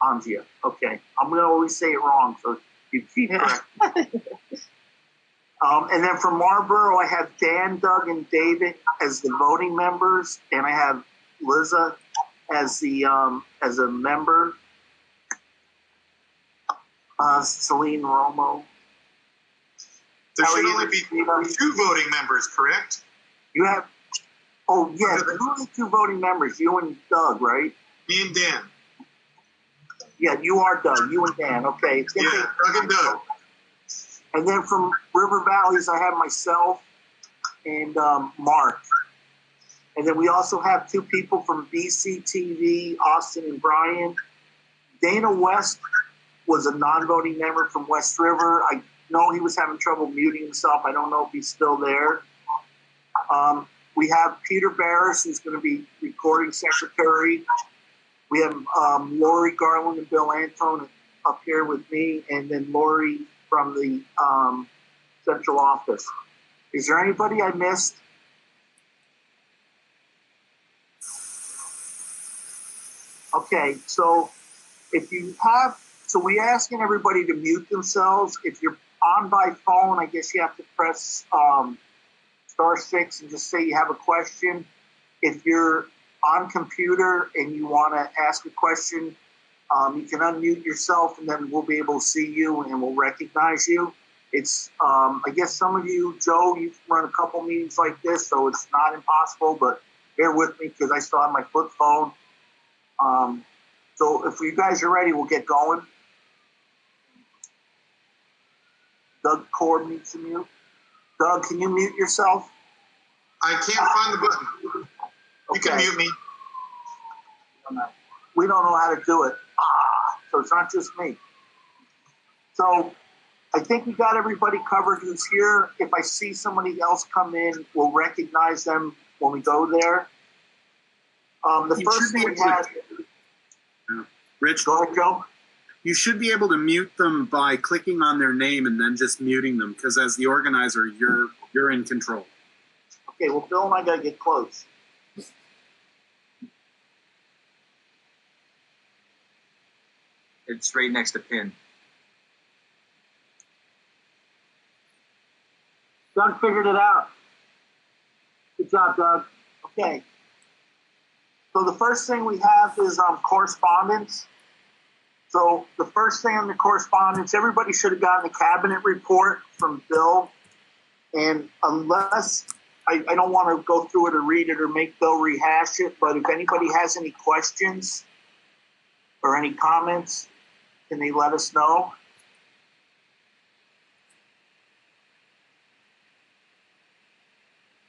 Antia, okay. I'm going to always say it wrong, so you keep correct. And then from Marlboro, I have Dan, Doug, and David as the voting members, and I have Liza as a member. Celine Romo. There should only be 2 voting members, correct? You have, there's only 2 voting members, you and Doug, right? Me and Dan. Yeah, you are Doug, you and Dan, okay. Yeah, Doug and Doug. And then from River Valleys, I have myself and Mark. And then we also have 2 people from BCTV, Austin and Brian. Dana West was a non-voting member from West River. I know he was having trouble muting himself. I don't know if he's still there. We have Peter Barris, who's going to be recording secretary. We have Lori Garland and Bill Antone up here with me, and then Lori from the central office. Is there anybody I missed? Okay, so if you have, so we're asking everybody to mute themselves. If you're on by phone, I guess you have to press *6 and just say you have a question. If you're on computer and you want to ask a question, you can unmute yourself and then we'll be able to see you and we'll recognize you. It's, I guess some of you, Joe, you've run a couple meetings like this, so it's not impossible, but bear with me because I still have my flip phone. So if you guys are ready, we'll get going. Doug Cord needs to mute. Doug, can you mute yourself? I can't find the button. You can mute me. We don't know how to do it. So it's not just me. So I think we got everybody covered who's here. If I see somebody else come in, we'll recognize them when we go there. The first thing we had... Rich, go ahead, Joe. You should be able to mute them by clicking on their name and then just muting them, because as the organizer, you're in control. Okay, well, Bill and I got to get close. It's right next to Pin. Doug figured it out. Good job, Doug. Okay. So the first thing we have is correspondence. So the first thing on the correspondence, everybody should have gotten the cabinet report from Bill. And unless, I don't want to go through it or read it or make Bill rehash it, but if anybody has any questions or any comments, can they let us know?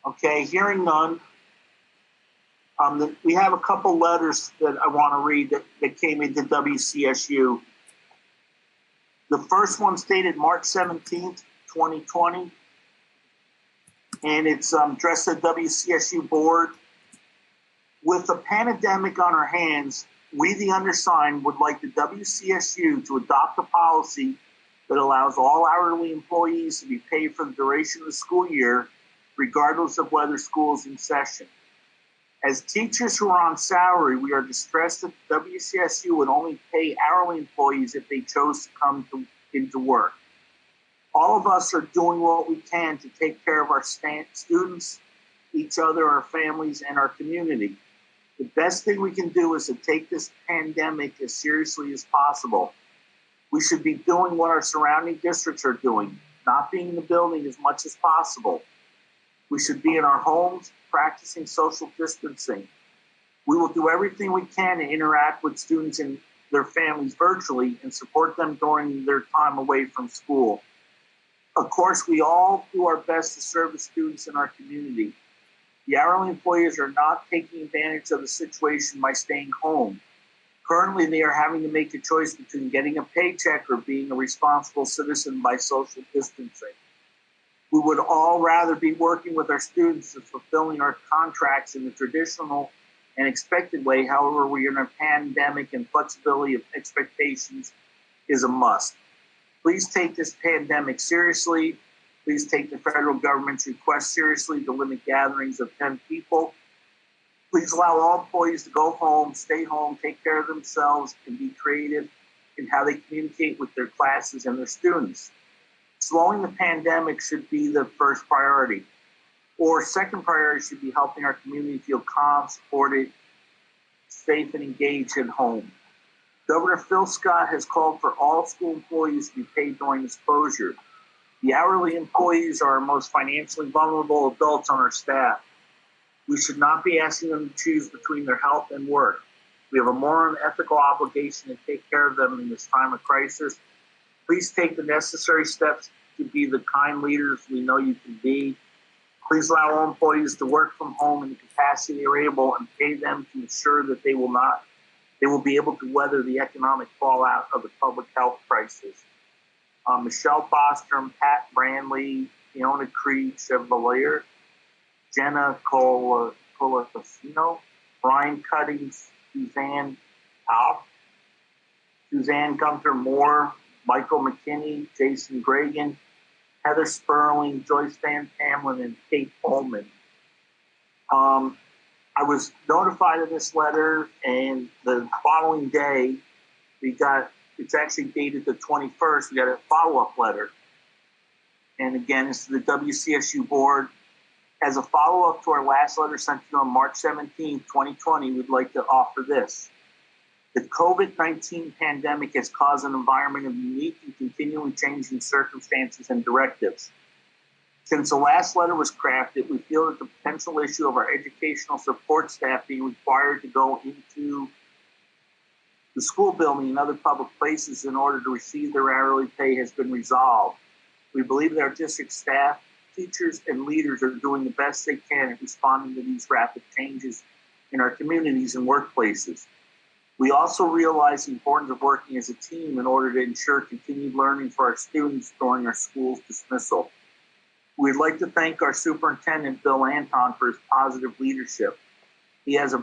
Okay, hearing none. We have a couple letters that I want to read that came into WCSU. The first one's dated March 17th, 2020. And it's addressed to the WCSU board. With the pandemic on our hands, we, the undersigned, would like the WCSU to adopt a policy that allows all hourly employees to be paid for the duration of the school year, regardless of whether school is in session. As teachers who are on salary, we are distressed that the WCSU would only pay hourly employees if they chose to come into work. All of us are doing what we can to take care of our students, each other, our families, and our community. The best thing we can do is to take this pandemic as seriously as possible. We should be doing what our surrounding districts are doing, not being in the building as much as possible. We should be in our homes practicing social distancing. We will do everything we can to interact with students and their families virtually and support them during their time away from school. Of course, we all do our best to serve the students in our community. The hourly employees are not taking advantage of the situation by staying home. Currently, they are having to make a choice between getting a paycheck or being a responsible citizen by social distancing. We would all rather be working with our students and fulfilling our contracts in the traditional and expected way. However, we are in a pandemic and flexibility of expectations is a must. Please take this pandemic seriously. Please take the federal government's request seriously to limit gatherings of 10 people. Please allow all employees to go home, stay home, take care of themselves, and be creative in how they communicate with their classes and their students. Slowing the pandemic should be the first priority. Or second priority should be helping our community feel calm, supported, safe, and engaged at home. Governor Phil Scott has called for all school employees to be paid during this closure. The hourly employees are our most financially vulnerable adults on our staff. We should not be asking them to choose between their health and work. We have a moral and ethical obligation to take care of them in this time of crisis. Please take the necessary steps to be the kind leaders we know you can be. Please allow all employees to work from home in the capacity they are able and pay them to ensure that they will be able to weather the economic fallout of the public health crisis. Michelle Bostrom, Pat Brandley, Fiona Creed Chevalier, Jenna Colacino, Brian Cuttings, Suzanne Alf, Suzanne Gunther Moore, Michael McKinney, Jason Gragan, Heather Sperling, Joyce Van Tamlin, and Kate Coleman. I was notified of this letter, and the following day, it's actually dated the 21st, we got a follow-up letter. And again, it's to the WCSU board. As a follow-up to our last letter sent to you on March 17, 2020, we'd like to offer this. The COVID-19 pandemic has caused an environment of unique and continually changing circumstances and directives. Since the last letter was crafted, we feel that the potential issue of our educational support staff being required to go into the school building and other public places in order to receive their hourly pay has been resolved. We believe that our district staff, teachers, and leaders are doing the best they can at responding to these rapid changes in our communities and workplaces. We also realize the importance of working as a team in order to ensure continued learning for our students during our school's dismissal. We'd like to thank our superintendent, Bill Anton, for his positive leadership. He has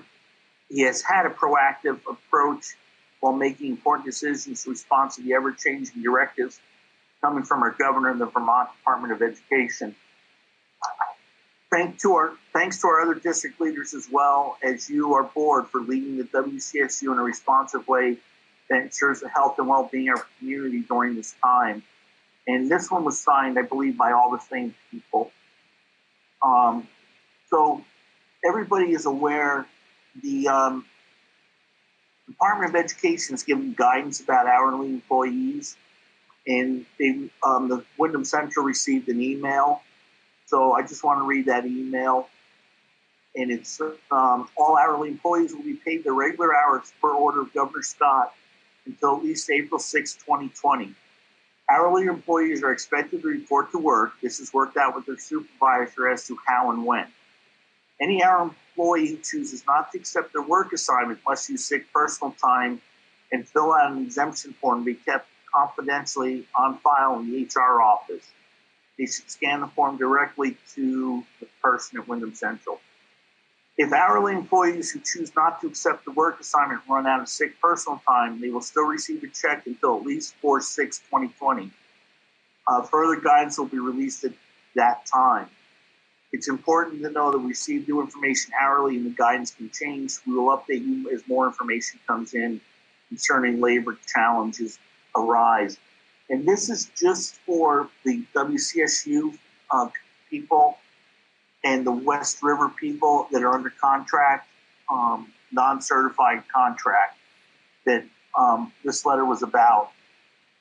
had a proactive approach while making important decisions to respond to the ever-changing directives coming from our governor and the Vermont Department of Education. Thanks to our other district leaders as well as you, our board, for leading the WCSU in a responsive way that ensures the health and well-being of our community during this time. And this one was signed, I believe, by all the same people. So everybody is aware the Department of Education has given guidance about hourly employees, and the Wyndham Central received an email. So I just want to read that email. And it's all hourly employees will be paid their regular hours per order of Governor Scott until at least April 6, 2020. Hourly employees are expected to report to work. This is worked out with their supervisor as to how and when. Any hourly employee who chooses not to accept their work assignment must use sick personal time and fill out an exemption form to be kept confidentially on file in the HR office. They should scan the form directly to the person at Wyndham Central. If hourly employees who choose not to accept the work assignment run out of sick personal time, they will still receive a check until at least 4/6/2020. Further guidance will be released at that time. It's important to know that we receive new information hourly and the guidance can change. We will update you as more information comes in concerning labor challenges arise. And this is just for the WCSU people and the West River people that are under contract, non-certified contract that this letter was about.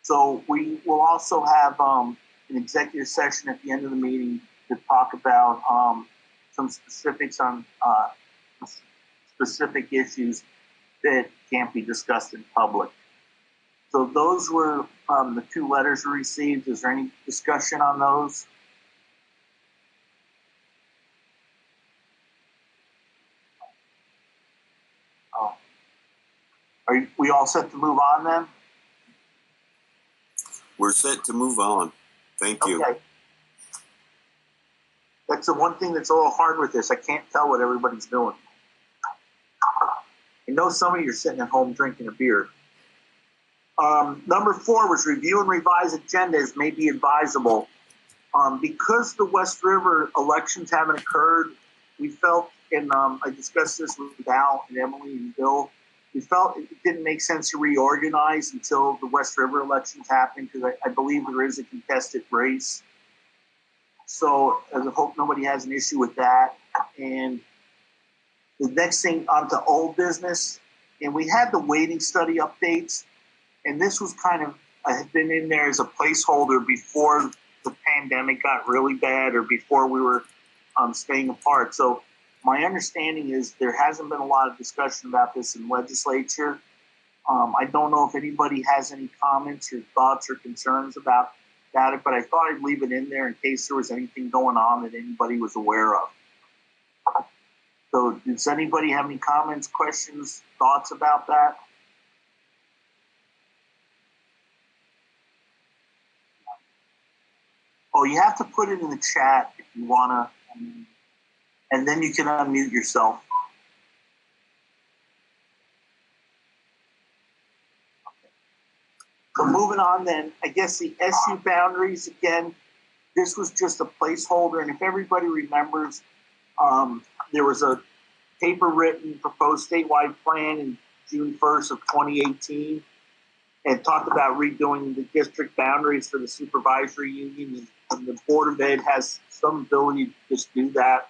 So we will also have an executive session at the end of the meeting to talk about some specifics on specific issues that can't be discussed in public. So those were the two letters we received. Is there any discussion on those? Oh. Are we all set to move on then? We're set to move on. Thank you. Okay. That's the one thing that's a little hard with this. I can't tell what everybody's doing. I know some of you are sitting at home drinking a beer. Number 4 was review and revise agendas may be advisable. Because the West River elections haven't occurred, we felt, and I discussed this with Al and Emily and Bill, we felt it didn't make sense to reorganize until the West River elections happened, because I believe there is a contested race. So I hope nobody has an issue with that. And the next thing, on to old business. And we had the waiting study updates. And this was kind of, had been in there as a placeholder before the pandemic got really bad, or before we were staying apart. So my understanding is there hasn't been a lot of discussion about this in legislature. I don't know if anybody has any comments or thoughts or concerns about it, but I thought I'd leave it in there in case there was anything going on that anybody was aware of. So does anybody have any comments, questions, thoughts about that? Oh, you have to put it in the chat if you want to, and then you can unmute yourself. So moving on then, I guess the SU boundaries, again, this was just a placeholder. And if everybody remembers, there was a paper-written proposed statewide plan in June 1st of 2018 and talked about redoing the district boundaries for the supervisory union. And the Board of Ed has some ability to just do that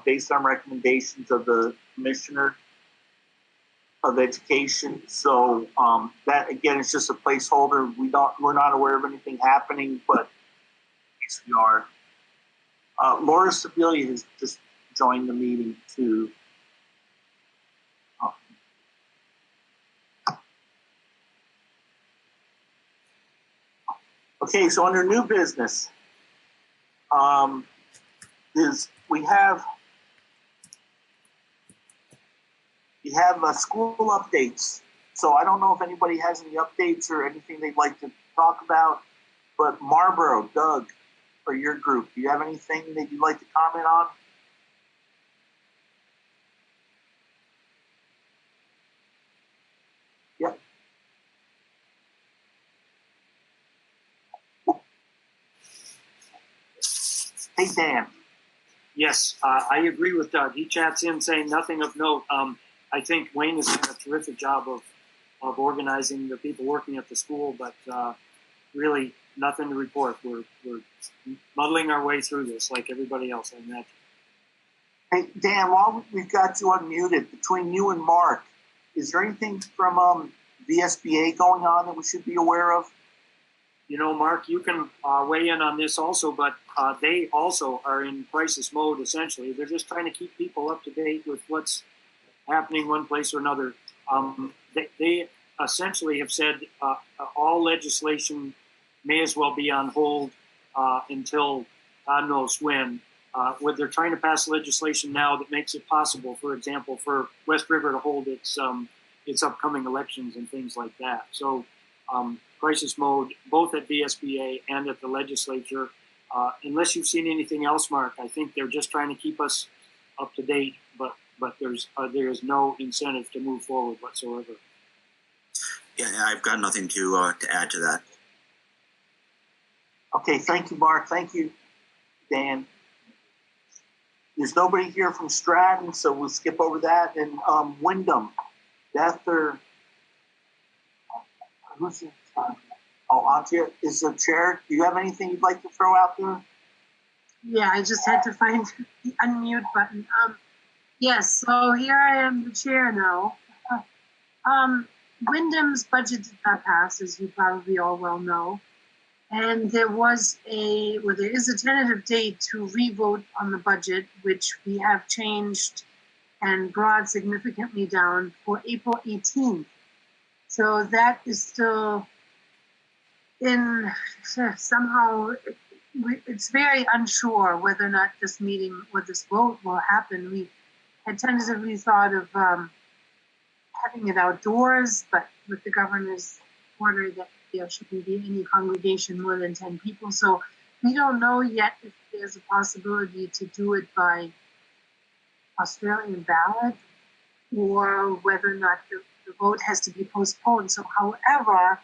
based on recommendations of the Commissioner of Education. So that, again, is just a placeholder. We're not aware of anything happening, but yes, we are. Laura Sibilia has just joined the meeting too. Okay, so under new business, we have school updates. So I don't know if anybody has any updates or anything they'd like to talk about, but Marlboro, Doug, or your group, do you have anything that you'd like to comment on? Yep. Hey, Dan. Yes, I agree with Doug. He chats in saying nothing of note. I think Wayne has done a terrific job of organizing the people working at the school, but really nothing to report. We're muddling our way through this like everybody else, I imagine. Hey, Dan, while we've got you unmuted, between you and Mark, is there anything from VSBA going on that we should be aware of? You know, Mark, you can weigh in on this also, but they also are in crisis mode, essentially. They're just trying to keep people up to date with what's happening one place or another. They essentially have said all legislation may as well be on hold until God knows when. Where they're trying to pass legislation now that makes it possible, for example, for West River to hold its upcoming elections and things like that. So crisis mode, both at VSBA and at the legislature. Unless you've seen anything else, Mark, I think they're just trying to keep us up to date, but there is no incentive to move forward whatsoever. Yeah, I've got nothing to add to that. Okay, thank you, Mark. Thank you, Dan. There's nobody here from Stratton, so we'll skip over that. And Wyndham, Beth, or who's it? Antia is the chair. Do you have anything you'd like to throw out there? Yeah, I just had to find the unmute button. Yes, so here I am, the chair now. Wyndham's budget did not pass, as you probably all well know. And there is a tentative date to revote on the budget, which we have changed and brought significantly down for April 18th. So that is still in somehow, it's very unsure whether or not this meeting or this vote will happen. We had tentatively thought of having it outdoors, but with the governor's order that there shouldn't be any congregation more than 10 people. So we don't know yet if there's a possibility to do it by Australian ballot or whether or not the vote has to be postponed. So however,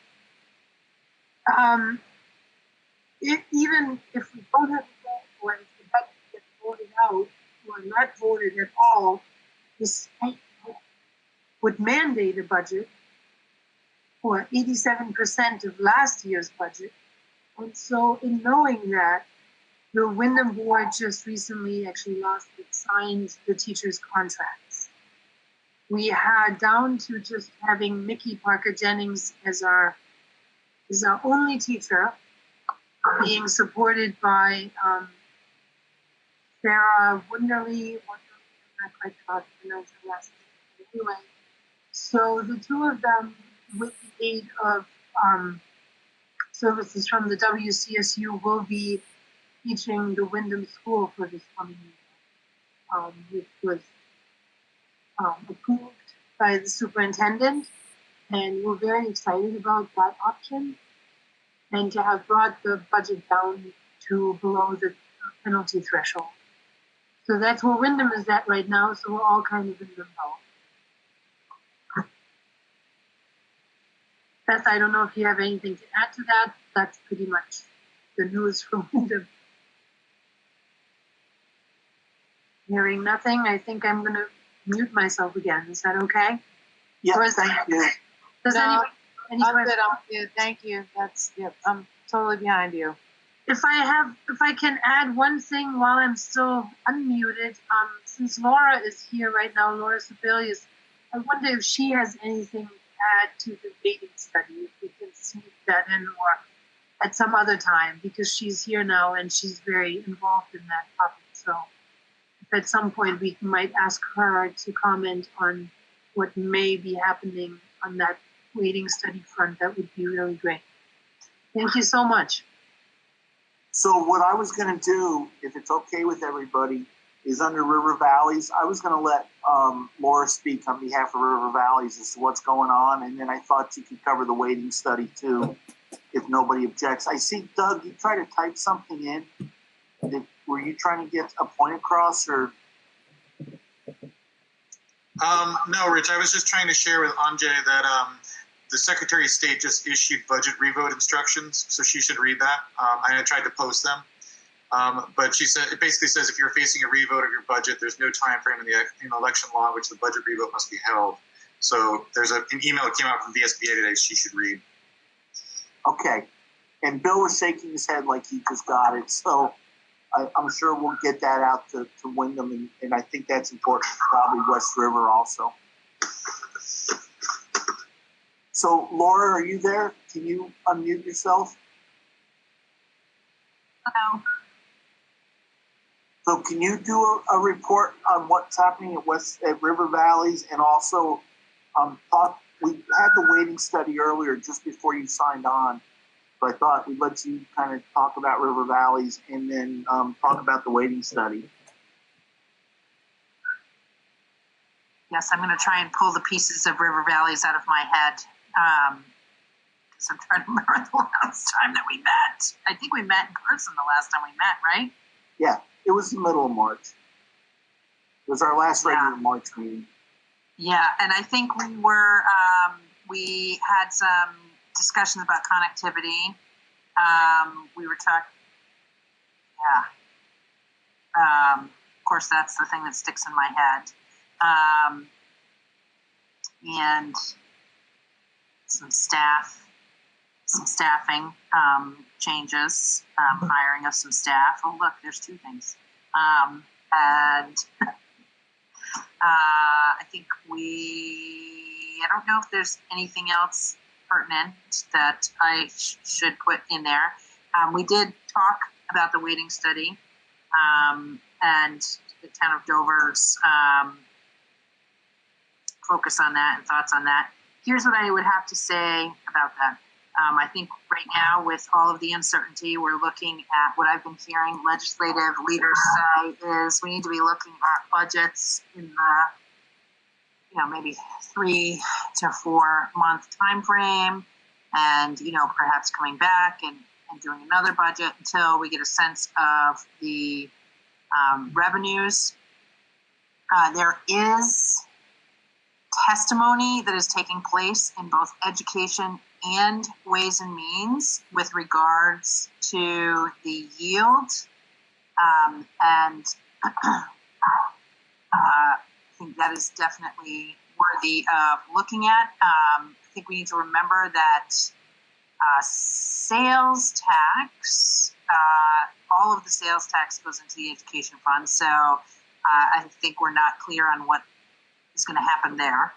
even if we don't have a vote or if the budget gets voted out or not voted at all, the state would mandate a budget for 87% of last year's budget. And so in knowing that, the Wyndham board just recently, actually last week, signed the teachers' contracts. We had down to just having Mickey Parker Jennings as our only teacher, being supported by Sarah Wunderly. I'm not quite sure how to pronounce her last name. Anyway, so the two of them, with the aid of services from the WCSU, will be teaching the Wyndham School for this coming year, which was approved by the superintendent, and we're very excited about that option and to have brought the budget down to below the penalty threshold. So that's where Wyndham is at right now, so we're all kind of in limbo. Beth, I don't know if you have anything to add to that. That's pretty much the news from Wyndham. Hearing nothing, I think I'm going to mute myself again. Is that okay? Yeah, thank you. Does No, any I'm questions? good. Yeah, thank you. I'm totally behind you. If I can add one thing while I'm still unmuted, since Laura is here right now, Laura Sebelius, I wonder if she has anything to add to the dating study, if we can sneak that in or at some other time, because she's here now and she's very involved in that topic. So if at some point we might ask her to comment on what may be happening on that waiting study front, that would be really great. Thank you so much. So what I was going to do, if it's okay with everybody, is under River Valleys. I was going to let Laura speak on behalf of River Valleys as to what's going on, and then I thought you could cover the waiting study too, if nobody objects. I see, Doug, you try to type something in. Were you trying to get a point across, or? No, Rich, I was just trying to share with Anjay that the Secretary of State just issued budget revote instructions, so she should read that. I tried to post them. But she said, it basically says if you're facing a revote of your budget, there's no time frame in election law in which the budget revote must be held. So there's an email that came out from VSBA today she should read. Okay. And Bill was shaking his head like he just got it. So I'm sure we'll get that out to Wyndham, and I think that's important, probably West River also. So, Laura, are you there? Can you unmute yourself? Hello. So can you do a report on what's happening at River Valleys, and also we had the waiting study earlier just before you signed on, so I thought we'd let you kind of talk about River Valleys and then talk about the waiting study. Yes, I'm going to try and pull the pieces of River Valleys out of my head. Because I'm trying to remember the last time that we met. I think we met in person the last time we met, right? Yeah, it was the middle of March. It was our last regular March meeting. Yeah, and I think we had some discussions about connectivity. We were talking, of course, that's the thing that sticks in my head. And some staffing changes, hiring of some staff. Oh, look, there's two things. And I think I don't know if there's anything else pertinent that I should put in there. We did talk about the waiting study and the town of Dover's focus on that and thoughts on that. Here's what I would have to say about that. I think right now, with all of the uncertainty, we're looking at what I've been hearing legislative leaders say is we need to be looking at budgets in the, maybe 3 to 4 month time frame, and perhaps coming back and doing another budget until we get a sense of the revenues. There is testimony that is taking place in both education and Ways and Means with regards to the yield, and I think that is definitely worthy of looking at. I think we need to remember that sales tax, all of the sales tax goes into the education fund, so I think we're not clear on what is going to happen there.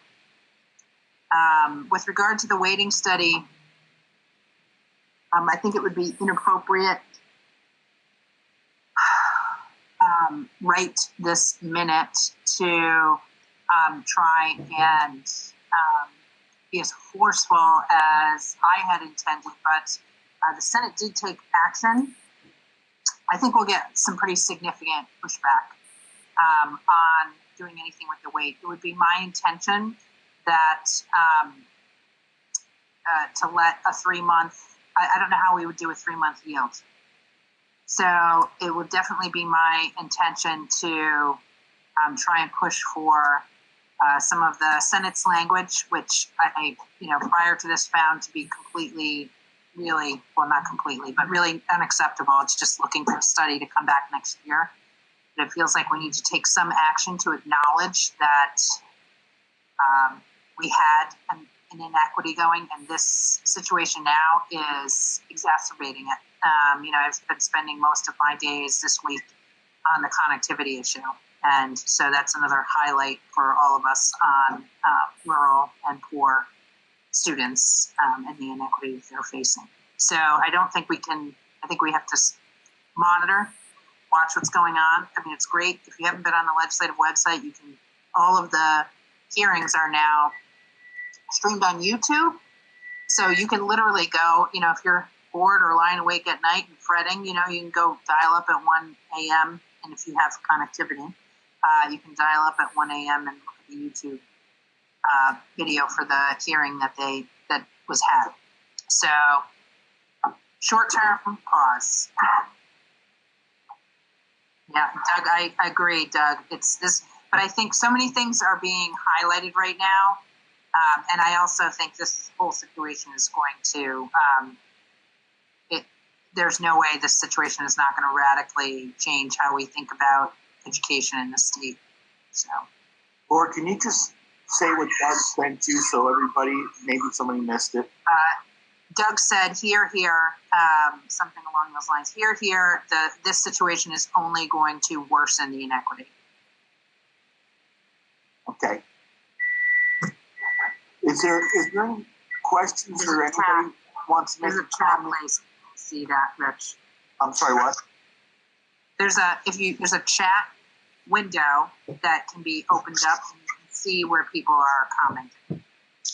With regard to the waiting study, I think it would be inappropriate right this minute to try and be as forceful as I had intended, but the Senate did take action. I think we'll get some pretty significant pushback on doing anything with the wait. It would be my intention that to let a 3-month, I don't know how we would do a 3-month yield. So it would definitely be my intention to try and push for some of the Senate's language, which I, prior to this found to be completely, really, well, not completely, but really unacceptable. It's just looking for a study to come back next year. But it feels like we need to take some action to acknowledge that we had an inequity going, and this situation now is exacerbating it. I've been spending most of my days this week on the connectivity issue, and so that's another highlight for all of us on rural and poor students and the inequities they're facing. So I don't think we can, I think we have to monitor, watch what's going on. I mean, it's great. If you haven't been on the legislative website, you can, all of the hearings are now streamed on YouTube. So you can literally go, if you're bored or lying awake at night and fretting, you can go dial up at 1 a.m. And if you have connectivity, you can dial up at 1 a.m. and look at the YouTube video for the hearing that was had. So short-term pause. Yeah, Doug, I agree, Doug. It's this, but I think so many things are being highlighted right now. And I also think this whole situation is going to, there's no way this situation is not going to radically change how we think about education in the state. So, Or can you just say what Doug sent you so everybody, maybe somebody missed it? Doug said, here, something along those lines. Here, this situation is only going to worsen the inequity. Okay. Is there any questions or anybody wants to make a comment? See that, Rich? I'm sorry, what? There's a chat window that can be opened up and you can see where people are commenting.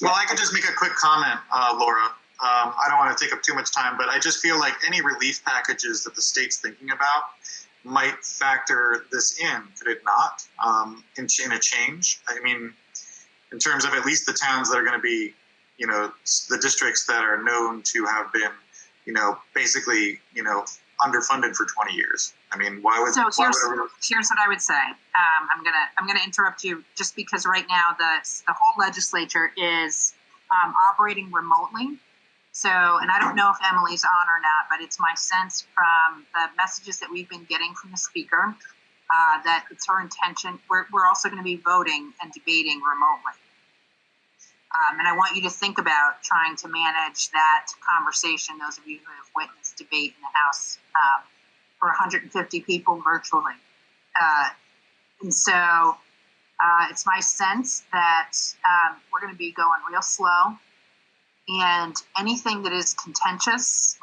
Well, I could just make a quick comment, Laura. I don't want to take up too much time, but I just feel like any relief packages that the state's thinking about might factor this in. Could it not? In a change? I mean, in terms of at least the towns that are going to be, the districts that are known to have been, basically, underfunded for 20 years. I mean, why would? So here's what I would say. I'm gonna interrupt you just because right now the whole legislature is operating remotely. So, and I don't know if Emily's on or not, but it's my sense from the messages that we've been getting from the speaker that it's her intention. We're also going to be voting and debating remotely. And I want you to think about trying to manage that conversation, those of you who have witnessed debate in the House for 150 people virtually. And so it's my sense that we're going to be going real slow, and anything that is contentious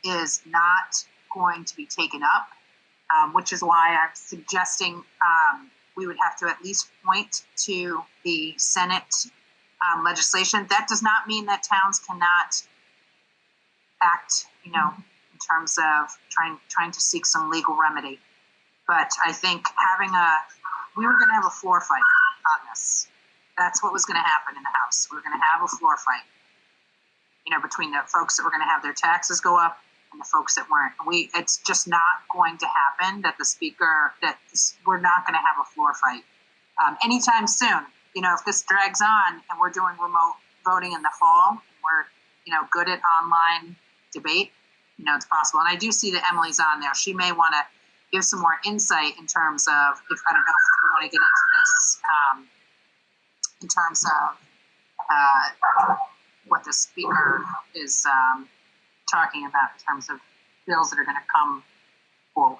is not going to be taken up, which is why I'm suggesting we would have to at least point to the Senate legislation. That does not mean that towns cannot act, in terms of trying to seek some legal remedy. But I think we were going to have a floor fight on this. That's what was going to happen in the House. We were going to have a floor fight, between the folks that were going to have their taxes go up and the folks that weren't. It's just not going to happen we're not going to have a floor fight anytime soon. If this drags on and we're doing remote voting in the fall, we're, good at online debate, it's possible. And I do see that Emily's on there. She may want to give some more insight in terms of, I don't know if you want to get into this, in terms of what the speaker is talking about in terms of bills that are going to come forward.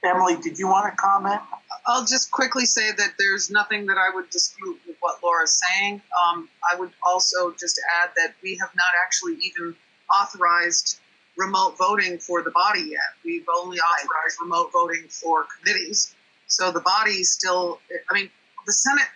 Emily, did you want to comment? I'll just quickly say that there's nothing that I would dispute with what Laura's saying. I would also just add that we have not actually even authorized remote voting for the body yet. We've only authorized remote voting for committees. So the body still, the Senate,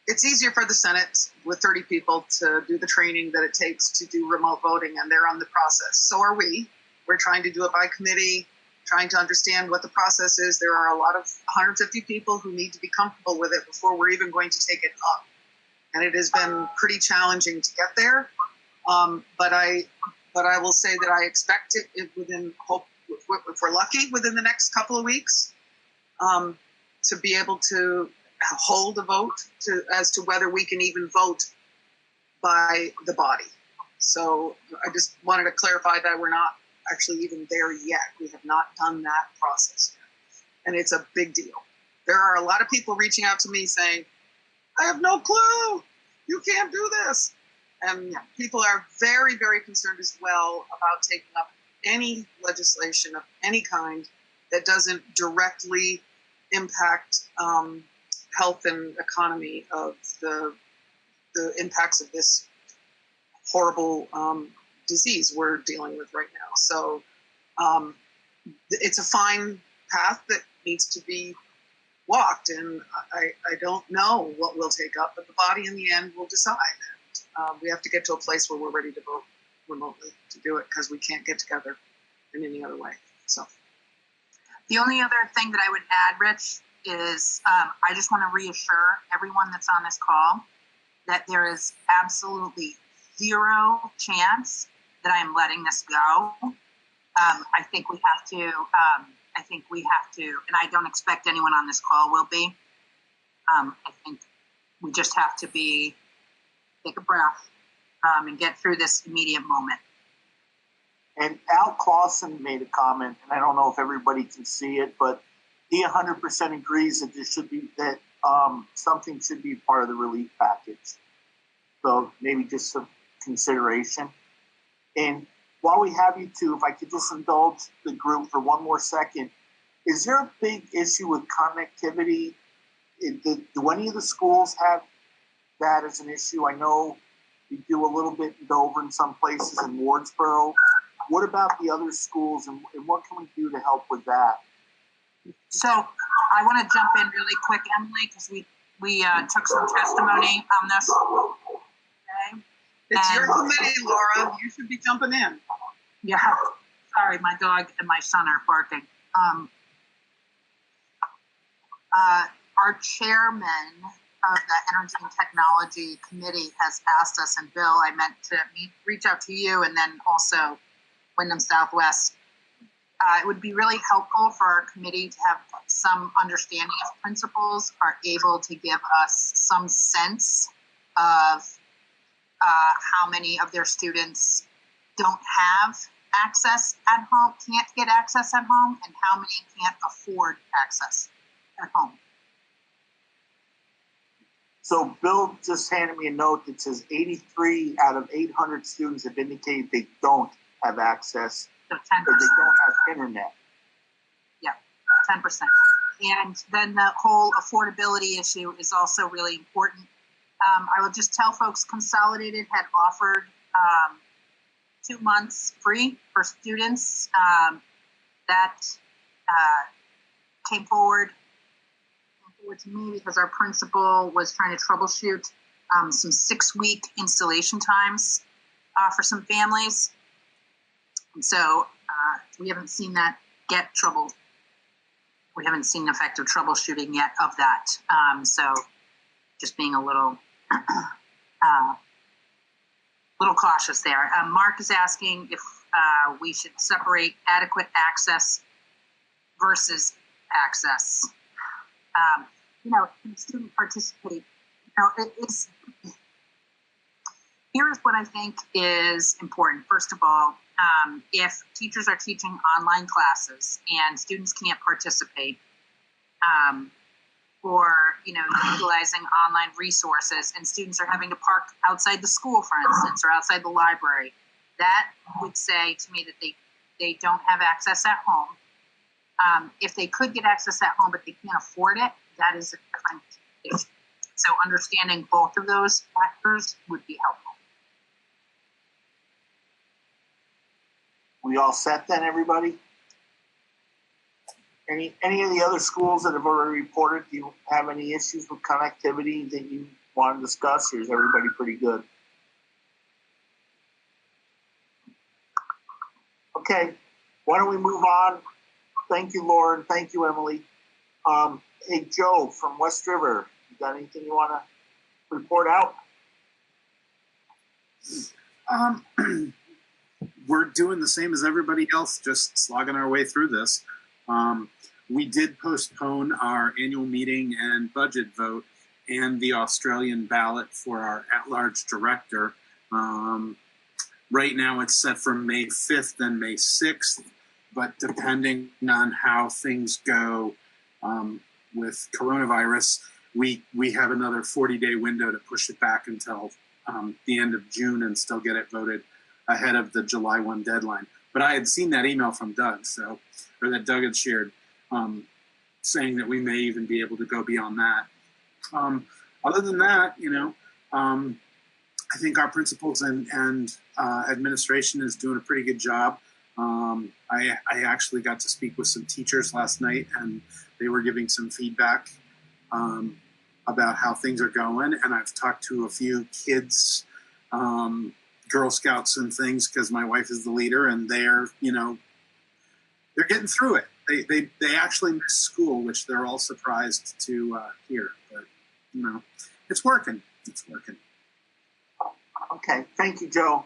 it's easier for the Senate with 30 people to do the training that it takes to do remote voting, and they're on the process. So are we. We're trying to do it by committee, trying to understand what the process is. There are a lot of 150 people who need to be comfortable with it before we're even going to take it up. And it has been pretty challenging to get there. But I will say that I expect it if we're lucky, within the next couple of weeks, to be able to hold a vote as to whether we can even vote by the body. So I just wanted to clarify that we're not actually even there yet. We have not done that process yet. And it's a big deal. There are a lot of people reaching out to me saying, I have no clue. You can't do this. And people are very, very concerned as well about taking up any legislation of any kind that doesn't directly impact health and economy of the impacts of this horrible disease we're dealing with right now. So it's a fine path that needs to be walked, and I don't know what we'll take up, but the body in the end will decide. We have to get to a place where we're ready to vote remotely to do it, because we can't get together in any other way. So the only other thing that I would add, Rich, is I just want to reassure everyone that's on this call that there is absolutely zero chance that I am letting this go. I think we have to, and I don't expect anyone on this call will be. I think we just have to take a breath and get through this immediate moment. And Al Clausen made a comment, and I don't know if everybody can see it, but he 100% agrees that there should be something should be part of the relief package. So maybe just some consideration. And while we have you two, if I could just indulge the group for one more second, is there a big issue with connectivity? Do any of the schools have that as an issue? I know we do a little bit in Dover in some places, in Wardsboro. What about the other schools, and what can we do to help with that? So I want to jump in really quick, Emily, because we took some testimony on this. Okay. It's your committee, Laura. You should be jumping in. Yeah. Sorry, my dog and my son are barking. Our chairman of the Energy and Technology Committee has asked us, and Bill, I meant to reach out to you, and then also Wyndham Southwest. It would be really helpful for our committee to have some understanding of principals are able to give us some sense of how many of their students don't have access at home, can't get access at home, and how many can't afford access at home. So Bill just handed me a note that says 83 out of 800 students have indicated they don't have access, so 10%. Or they don't have internet. Yeah, 10%. And then the whole affordability issue is also really important. I will just tell folks, Consolidated had offered 2 months free for students. That came forward to me because our principal was trying to troubleshoot some 6-week installation times for some families. And so we haven't seen that we haven't seen effective troubleshooting yet of that. So just being a little cautious there. Mark is asking if we should separate adequate access versus access. Can the student participate? Here's what I think is important. First of all, if teachers are teaching online classes and students can't participate, or utilizing online resources, and students are having to park outside the school, for instance, or outside the library, that would say to me that they don't have access at home. If they could get access at home but they can't afford it, that is a different issue. So understanding both of those factors would be helpful. We all set then, everybody? Any of the other schools that have already reported, do you have any issues with connectivity that you want to discuss, or is everybody pretty good? Okay, why don't we move on? Thank you, Lauren. Thank you, Emily. Hey, Joe from West River, you got anything you want to report out? We're doing the same as everybody else, just slogging our way through this. We did postpone our annual meeting and budget vote and the Australian ballot for our at-large director. Right now it's set for May 5th and May 6th, but depending on how things go with coronavirus, we have another 40-day window to push it back until the end of June and still get it voted ahead of the July 1 deadline. But I had seen that email from Doug, or that Doug had shared, saying that we may even be able to go beyond that. Other than that, I think our principals and administration is doing a pretty good job. I actually got to speak with some teachers last night, and they were giving some feedback about how things are going. And I've talked to a few kids, Girl Scouts and things, because my wife is the leader, and they're getting through it. They actually miss school, which they're all surprised to hear. But it's working. It's working. Okay, thank you, Joe.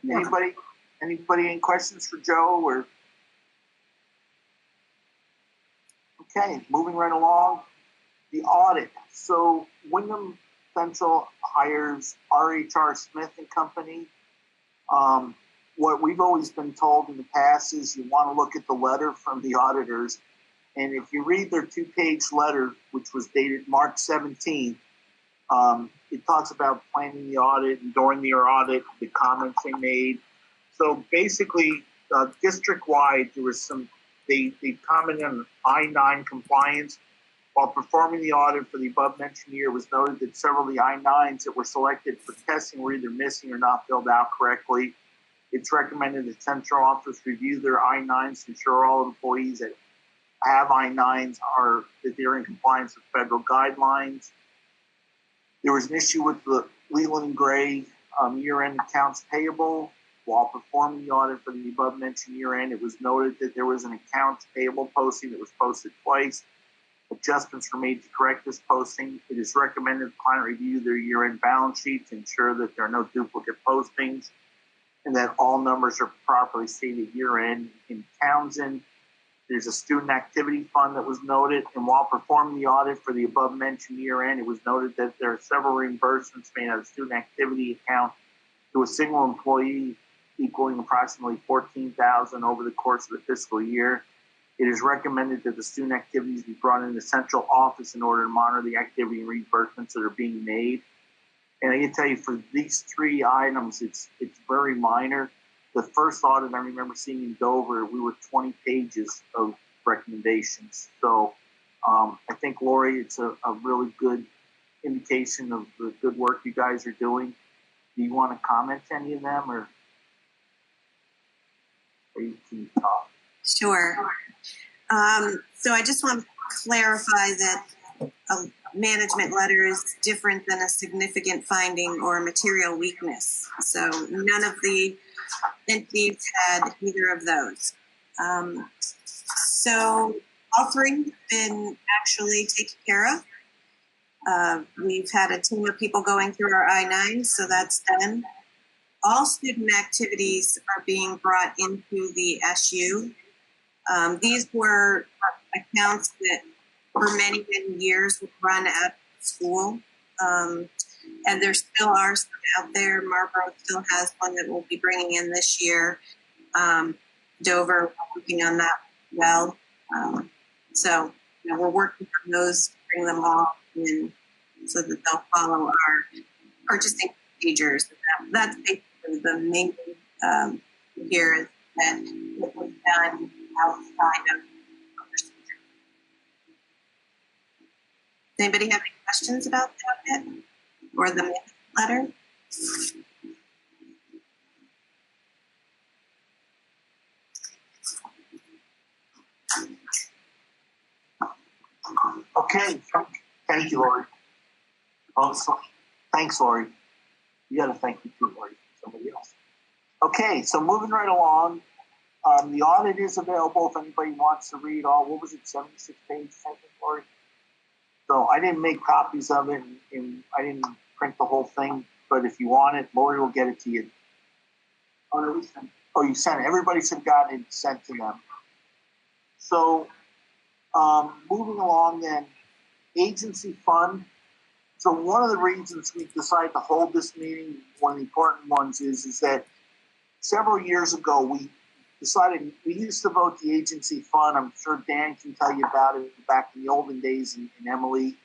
Anybody any questions for Joe? Or okay, moving right along. The audit. So Wyndham Central hires R.H.R. Smith and Company. What we've always been told in the past is you want to look at the letter from the auditors. And if you read their 2-page letter, which was dated March 17th, it talks about planning the audit and during the audit, the comments they made. So basically, district-wide, there was they commented on I-9 compliance. While performing the audit for the above-mentioned year, it was noted that several of the I-9s that were selected for testing were either missing or not filled out correctly. It's recommended that central office review their I-9s to ensure all employees that have I-9s that they're in compliance with federal guidelines. There was an issue with the Leland & Gray year-end accounts payable. While performing the audit for the above-mentioned year-end, it was noted that there was an accounts payable posting that was posted twice. Adjustments were made to correct this posting. It is recommended the client review their year-end balance sheet to ensure that there are no duplicate postings and that all numbers are properly stated year-end. In Townsend, there's a student activity fund that was noted, and while performing the audit for the above-mentioned year-end, it was noted that there are several reimbursements made out of student activity account to a single employee equaling approximately $14,000 over the course of the fiscal year. It is recommended that the student activities be brought into the central office in order to monitor the activity and reimbursements that are being made. And I can tell you for these 3 items, it's very minor. The first audit I remember seeing in Dover, we were 20 pages of recommendations. So I think, Lori, it's a really good indication of the good work you guys are doing. Do you want to comment to any of them, or can you talk? Sure. So I just want to clarify that a management letter is different than a significant finding or material weakness. So none of the entities had either of those. So all three have been actually taken care of. We've had a team of people going through our I-9, so that's done. All student activities are being brought into the SU. These were accounts that for many, many years would run at school. And there still are some out there. Marlboro still has one that we'll be bringing in this year. Dover, working on that well. So we're working on those to bring them all in so that they'll follow our purchasing procedures. That's basically the main here is that it was done outside of procedure. Does anybody have any questions about that yet? Or the letter? Okay, thank you, Lori. Thanks, Lori. You got to thank me too, Lori. Somebody else. Okay, so moving right along. The audit is available if anybody wants to read all, what was it, 76 pages, I think, Lori? So I didn't make copies of it, and I didn't print the whole thing, but if you want it, Lori will get it to you. Oh, no, we sent it. Oh, you sent it. Everybody should have gotten it sent to them. So moving along then, agency fund. So one of the reasons we decided to hold this meeting, one of the important ones is that several years ago we decided we used to vote the agency fund. I'm sure Dan can tell you about it back in the olden days, and Emily.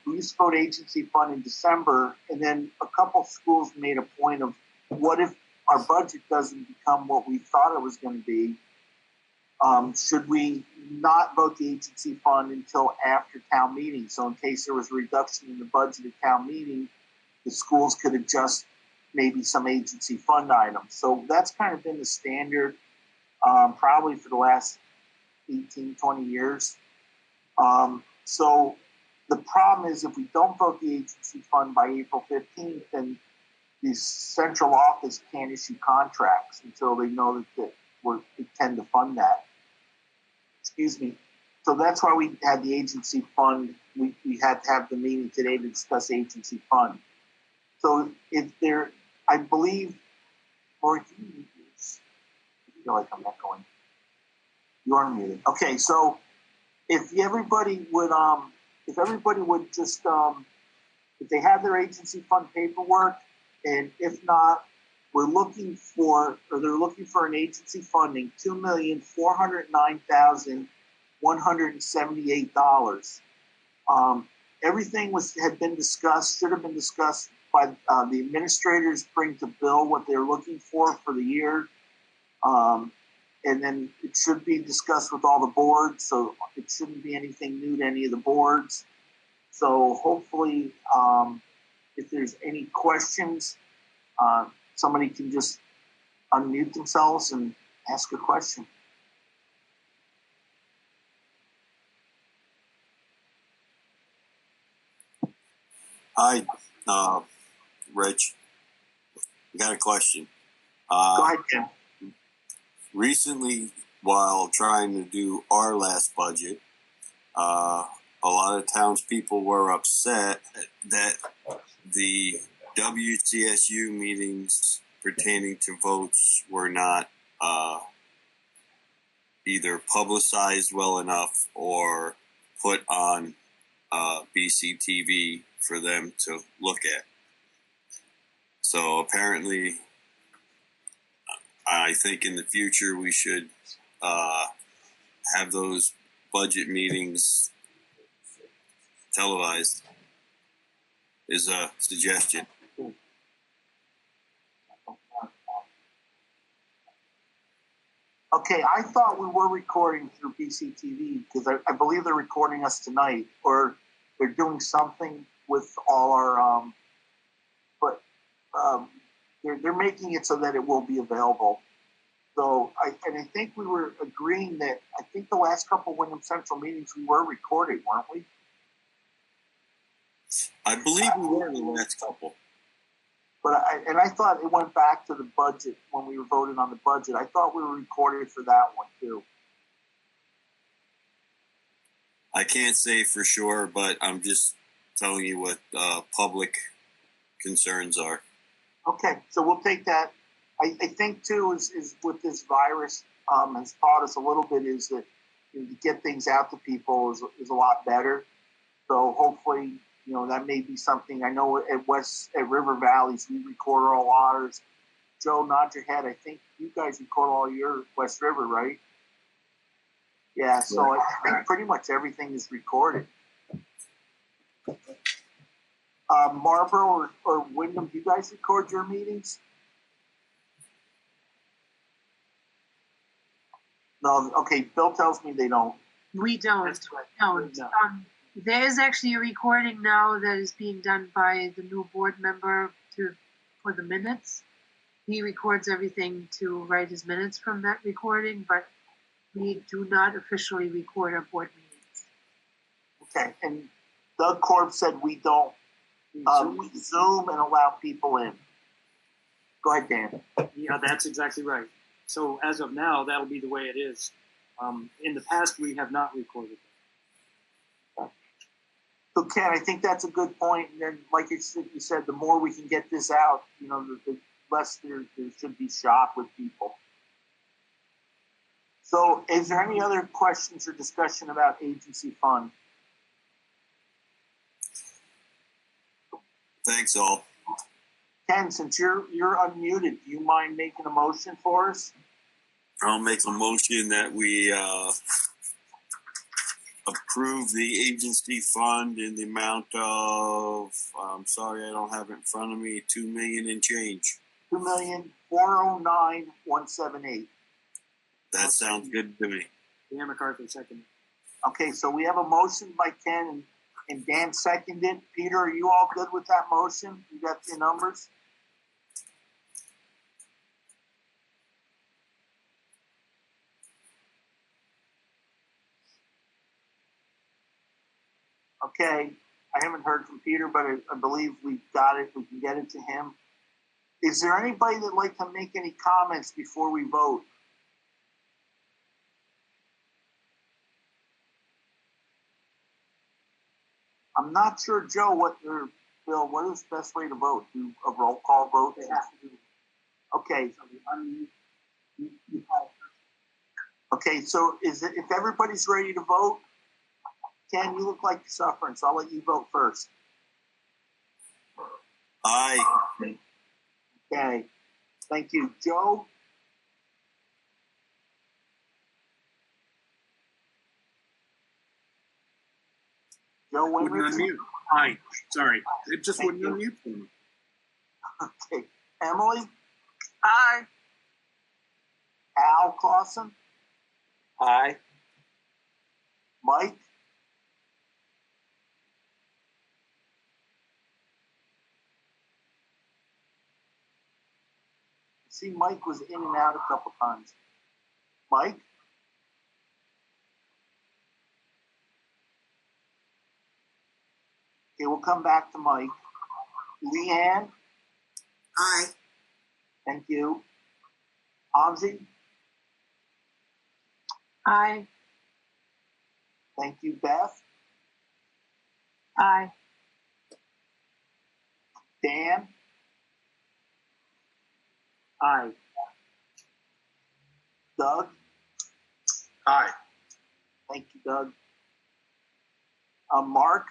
We used to vote agency fund in December, and then a couple schools made a point of what if our budget doesn't become what we thought it was going to be? Should we not vote the agency fund until after town meeting? So in case there was a reduction in the budget at town meeting, the schools could adjust maybe some agency fund items. So that's kind of been the standard probably for the last 18, 20 years. So the problem is if we don't vote the agency fund by April 15th, then the central office can't issue contracts until they know that we intend to fund that. Excuse me. So that's why we had the agency fund. We had to have the meeting today to discuss agency fund. So if there, I believe, or I feel like I'm not going. You are muted. Okay, so if everybody would just, if they have their agency fund paperwork, and if not, they're looking for an agency funding $2,409,178. Everything had been discussed, should have been discussed by the administrators. Bring to Bill what they're looking for the year, and then it should be discussed with all the boards. So it shouldn't be anything new to any of the boards. So hopefully, if there's any questions, somebody can just unmute themselves and ask a question. Hi, Rich. I got a question. Go ahead, Jim. Recently, while trying to do our last budget, a lot of townspeople were upset that the WCSU meetings pertaining to votes were not either publicized well enough or put on BCTV for them to look at. So apparently, I think in the future we should have those budget meetings televised, is a suggestion. Okay, I thought we were recording through BCTV because I believe they're recording us tonight, or they're doing something with all our. But they're making it so that it will be available. So I think we were agreeing that I think the last couple of Wyndham Central meetings we were recording, weren't we? I believe we were the last couple. But I thought it went back to the budget when we were voting on the budget. I thought we were recorded for that one too. I can't say for sure, but I'm just telling you what public concerns are. Okay, so we'll take that. I think too is with this virus has taught us a little bit is that to get things out to people is a lot better. So hopefully, that may be something. I know at River Valleys we record all ours. Joe, nod your head. I think you guys record all your West River, right? Yeah. So I think pretty much everything is recorded. Marlboro or Wyndham, do you guys record your meetings? No. Okay. Bill tells me they don't. We don't. Don't. There is actually a recording now that is being done by the new board member for the minutes. He records everything to write his minutes from that recording, but we do not officially record our board meetings. Okay. And Doug Korb said we don't. We Zoom and allow people in. Go ahead, Dan. Yeah, that's exactly right. So as of now, that'll be the way it is. In the past, we have not recorded. So Ken, I think that's a good point. And then, like you said, the more we can get this out, the less there should be shock with people. So is there any other questions or discussion about agency fund? Thanks, all. Ken, since you're unmuted, do you mind making a motion for us? I'll make a motion that we approve the agency fund in the amount of, I'm sorry, I don't have it in front of me, $2 million and change. $2,409,178. That sounds good to me. Dan McCarthy, second. Okay, so we have a motion by Ken and Dan seconded. Peter, are you all good with that motion? You got your numbers? Okay, I haven't heard from Peter, but I believe we've got it. We can get it to him. Is there anybody that'd like to make any comments before we vote? I'm not sure, Joe, Bill, what is the best way to vote? Do a roll call vote? Okay. Okay, so if everybody's ready to vote, Ken, you look like you're suffering, so I'll let you vote first. Aye. Okay. Thank you. Joe? Joe Wouldn't unmute. Aye. Sorry. It just Thank wouldn't unmute for me. Okay. Emily? Aye. Al Clausen? Aye. Mike? See, Mike was in and out a couple times. Mike? Okay, we'll come back to Mike. Leanne? Aye. Thank you. Hamzi? Aye. Thank you. Beth? Aye. Dan? Aye. Doug? Aye. Thank you, Doug. Mark?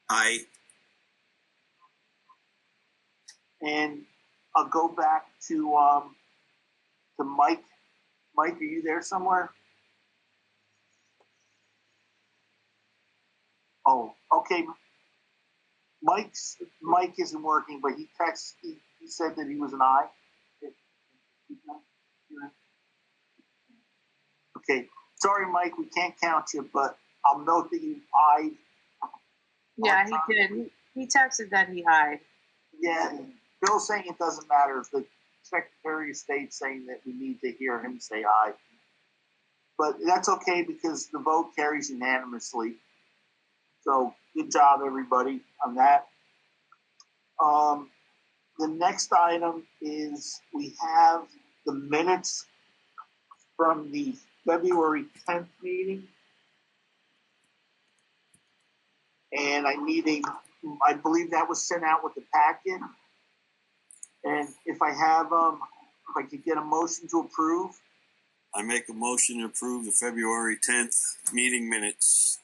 Aye. And I'll go back to Mike. Mike, are you there somewhere? Oh, okay. Mike isn't working, but he said that he was an aye. Okay. Sorry, Mike, we can't count you, but I'll note that you ayed. Yeah, he did. He texted that he ayed. Yeah, Bill's saying it doesn't matter. The Secretary of State saying that we need to hear him say aye. But that's okay because the vote carries unanimously. So good job, everybody, on that. The next item is we have the minutes from the February 10th meeting. And I believe that was sent out with the packet. And if I could get a motion to approve. I make a motion to approve the February 10th meeting minutes.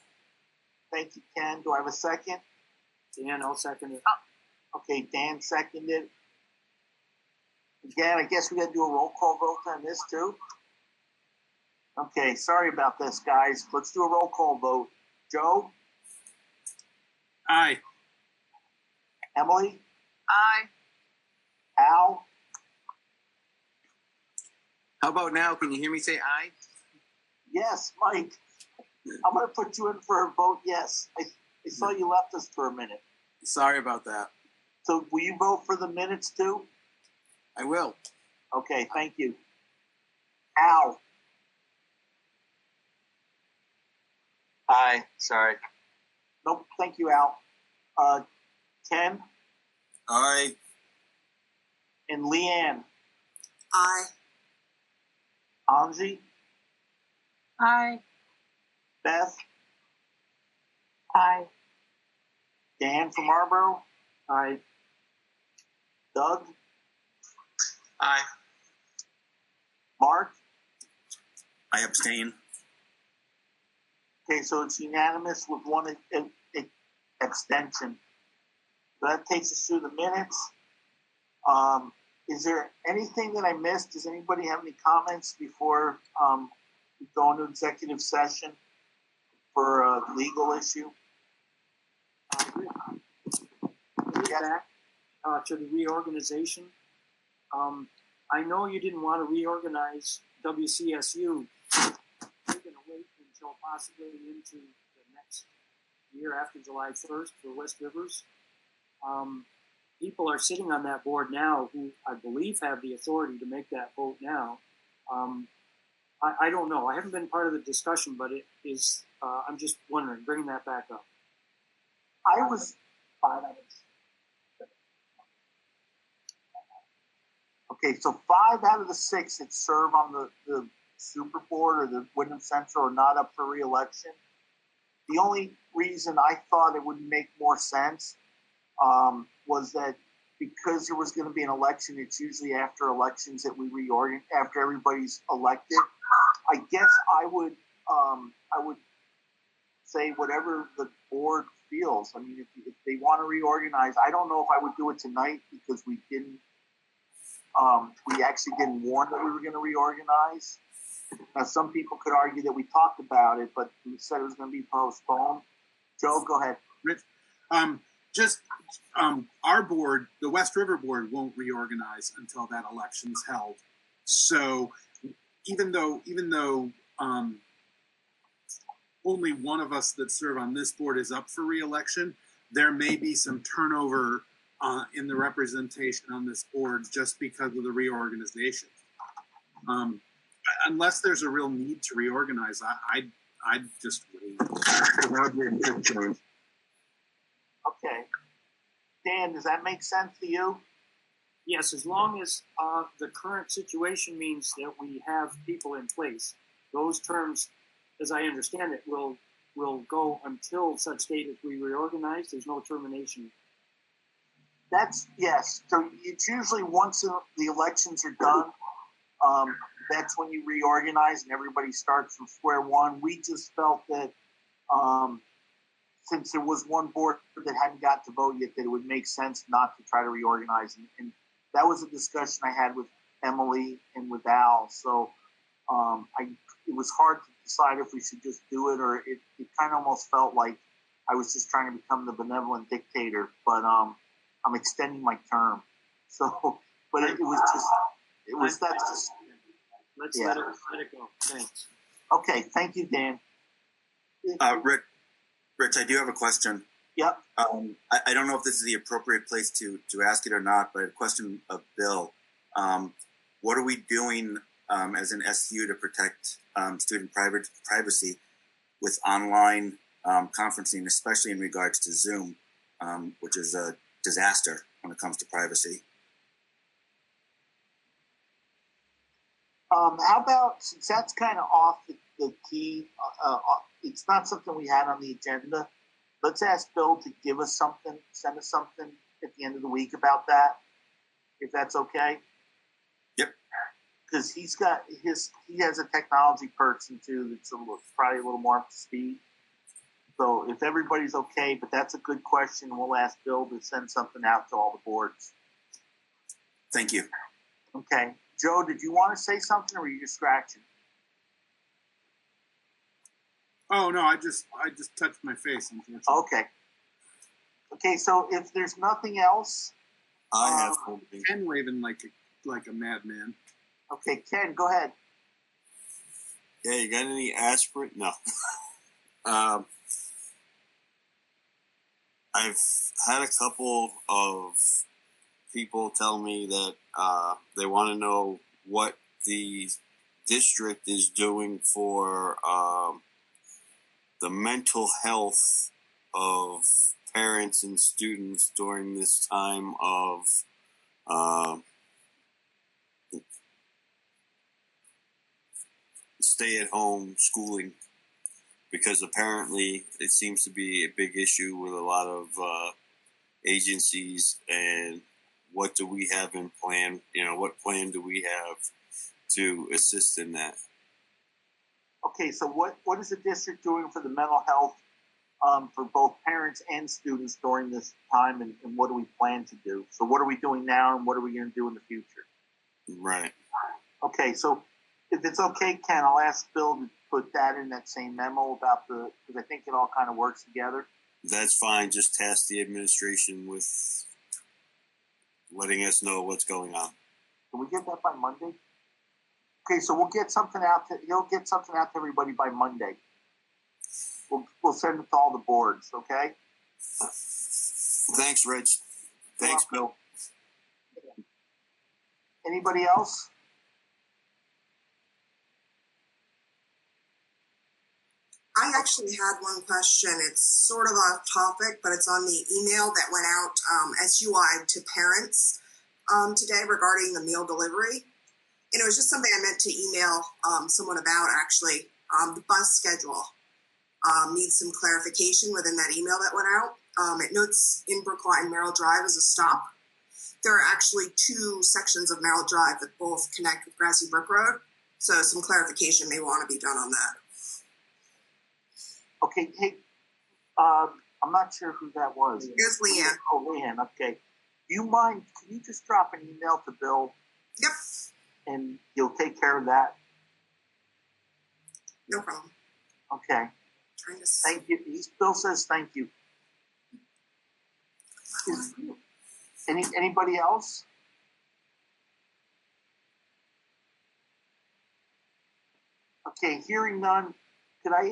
Thank you, Ken. Do I have a second? Dan, I'll second it. Okay, Dan seconded. Again, I guess we got to do a roll call vote on this too. Okay, sorry about this, guys. Let's do a roll call vote. Joe? Aye. Emily? Aye. Al? How about now? Can you hear me say aye? Yes, Mike. I'm going to put you in for a vote yes. I saw you left us for a minute. Sorry about that. So will you vote for the minutes too? I will. Okay, thank you. Al? Aye. Sorry. Nope, thank you, Al. Ken? Aye. And Leanne? Aye. Angie? Aye. Beth? Aye. Dan from Marlboro? Aye. Doug? Aye. Mark? I abstain. Okay, so it's unanimous with one abstention. So that takes us through the minutes. Is there anything that I missed? Does anybody have any comments before we go into executive session for a legal issue? Back to the reorganization. I know you didn't want to reorganize WCSU. We're going to wait until possibly into the next year after July 1st for West Rivers. People are sitting on that board now who I believe have the authority to make that vote now. I don't know. I haven't been part of the discussion, but it is. I'm just wondering, bringing that back up. I was. Okay, so 5 out of the 6 that serve on the Super Board or the Wyndham Central are not up for re-election. The only reason I thought it would make more sense was that because there was going to be an election, it's usually after elections that we reorganize, after everybody's elected. I guess I would say whatever the board feels. I mean, if they want to reorganize, I don't know if I would do it tonight because we didn't. We actually didn't warn that we were going to reorganize. Now, some people could argue that we talked about it, but we said it was going to be postponed. Joe, go ahead. Rich, our board, the West River board, won't reorganize until that election's held. So even though only one of us that serve on this board is up for re-election, there may be some turnover in the representation on this board just because of the reorganization. Unless there's a real need to reorganize, I'd just wait. Okay. Dan, does that make sense to you? Yes, as long as the current situation means that we have people in place. Those terms, as I understand it, will go until such date as we reorganize. There's no termination. Yes. So it's usually once the elections are done, that's when you reorganize and everybody starts from square one. We just felt that since there was one board that hadn't got to vote yet, that it would make sense not to try to reorganize. And that was a discussion I had with Emily and with Al. So it was hard to decide if we should just do it, or it kind of almost felt like I was just trying to become the benevolent dictator. But I'm extending my term. So, but that's just. Let's let it go. Thanks. Okay, thank you, Dan. Rich, I do have a question. Yep. I don't know if this is the appropriate place to ask it or not, but a question of Bill. What are we doing as an SU to protect student privacy with online conferencing, especially in regards to Zoom, which is a disaster when it comes to privacy? How about, since that's kind of off the key, it's not something we had on the agenda, let's ask Bill to give us something, send us something at the end of the week about that, if that's okay. Yep. Because he has a technology person too that's probably a little more up to speed. So if everybody's okay, but that's a good question, we'll ask Bill to send something out to all the boards. Thank you. Okay. Joe, did you want to say something, or were you just scratching? Oh no, I just touched my face. Okay. Okay, so if there's nothing else, I have something. Ken waving like a madman. Okay, Ken, go ahead. Yeah, you got any aspirin? No. I've had a couple of people tell me that they want to know what the district is doing for the mental health of parents and students during this time of stay-at-home schooling, because apparently it seems to be a big issue with a lot of agencies. And what do we have in plan? What plan do we have to assist in that? Okay, so what is the district doing for the mental health for both parents and students during this time, and what do we plan to do? So what are we doing now, and what are we going to do in the future? Right. Okay, so if it's okay, Ken, I'll ask Bill to put that in that same memo about because I think it all kind of works together. That's fine. Just task the administration with letting us know what's going on. Can we get that by Monday? Okay, so we'll get something out he'll get something out to everybody by Monday. We'll send it to all the boards, okay? Thanks, Rich. Thanks, Bill. Anybody else? I actually had one question. It's sort of off topic, but it's on the email that went out SU-wide to parents today regarding the meal delivery. And it was just something I meant to email someone about, actually. The bus schedule needs some clarification within that email that went out. It notes in Brookline, Merrill Drive as a stop. There are actually two sections of Merrill Drive that both connect with Grassy Brook Road. So some clarification may want to be done on that. Okay, hey, I'm not sure who that was. It's Leanne. Oh, Leanne, okay. Do you mind, can you just drop an email to Bill? Yep. And he'll take care of that? No problem. Okay. Thank you. Bill says thank you. Anybody else? Okay, hearing none, could I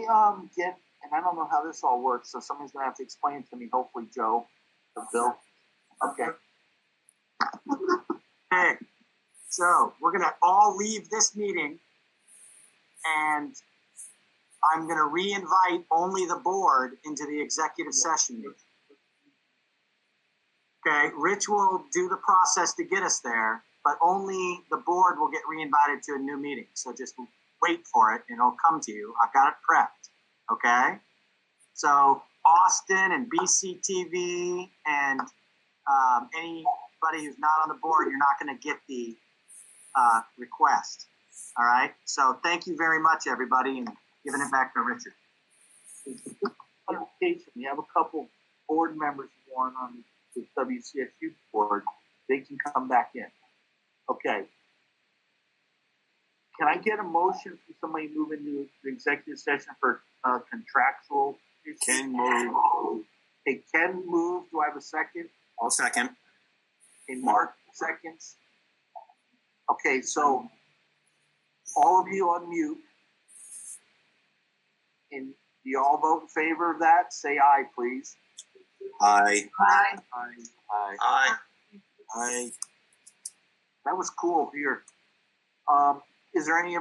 get, and I don't know how this all works, so somebody's going to have to explain it to me, hopefully Joe or Bill. Okay. Hey, so we're going to all leave this meeting, and I'm going to re-invite only the board into the executive session meeting. Okay, Rich will do the process to get us there, but only the board will get re-invited to a new meeting. So just wait for it, and it'll come to you. I've got it prepped, okay? So Austin and BCTV and anybody who's not on the board, you're not going to get the request, all right? So thank you very much, everybody, and giving it back to Richard. We have a couple board members going on the WCSU board. They can come back in. Okay. Can I get a motion for somebody to move into the executive session for contractual issues? Ken move. Hey, Ken move. Do I have a second? I'll second. Hey, Mark, seconds. Okay, so all of you on mute. And do you all vote in favor of that? Say aye, please. Aye. Aye. Aye. Aye. Aye. That was cool here. Is there any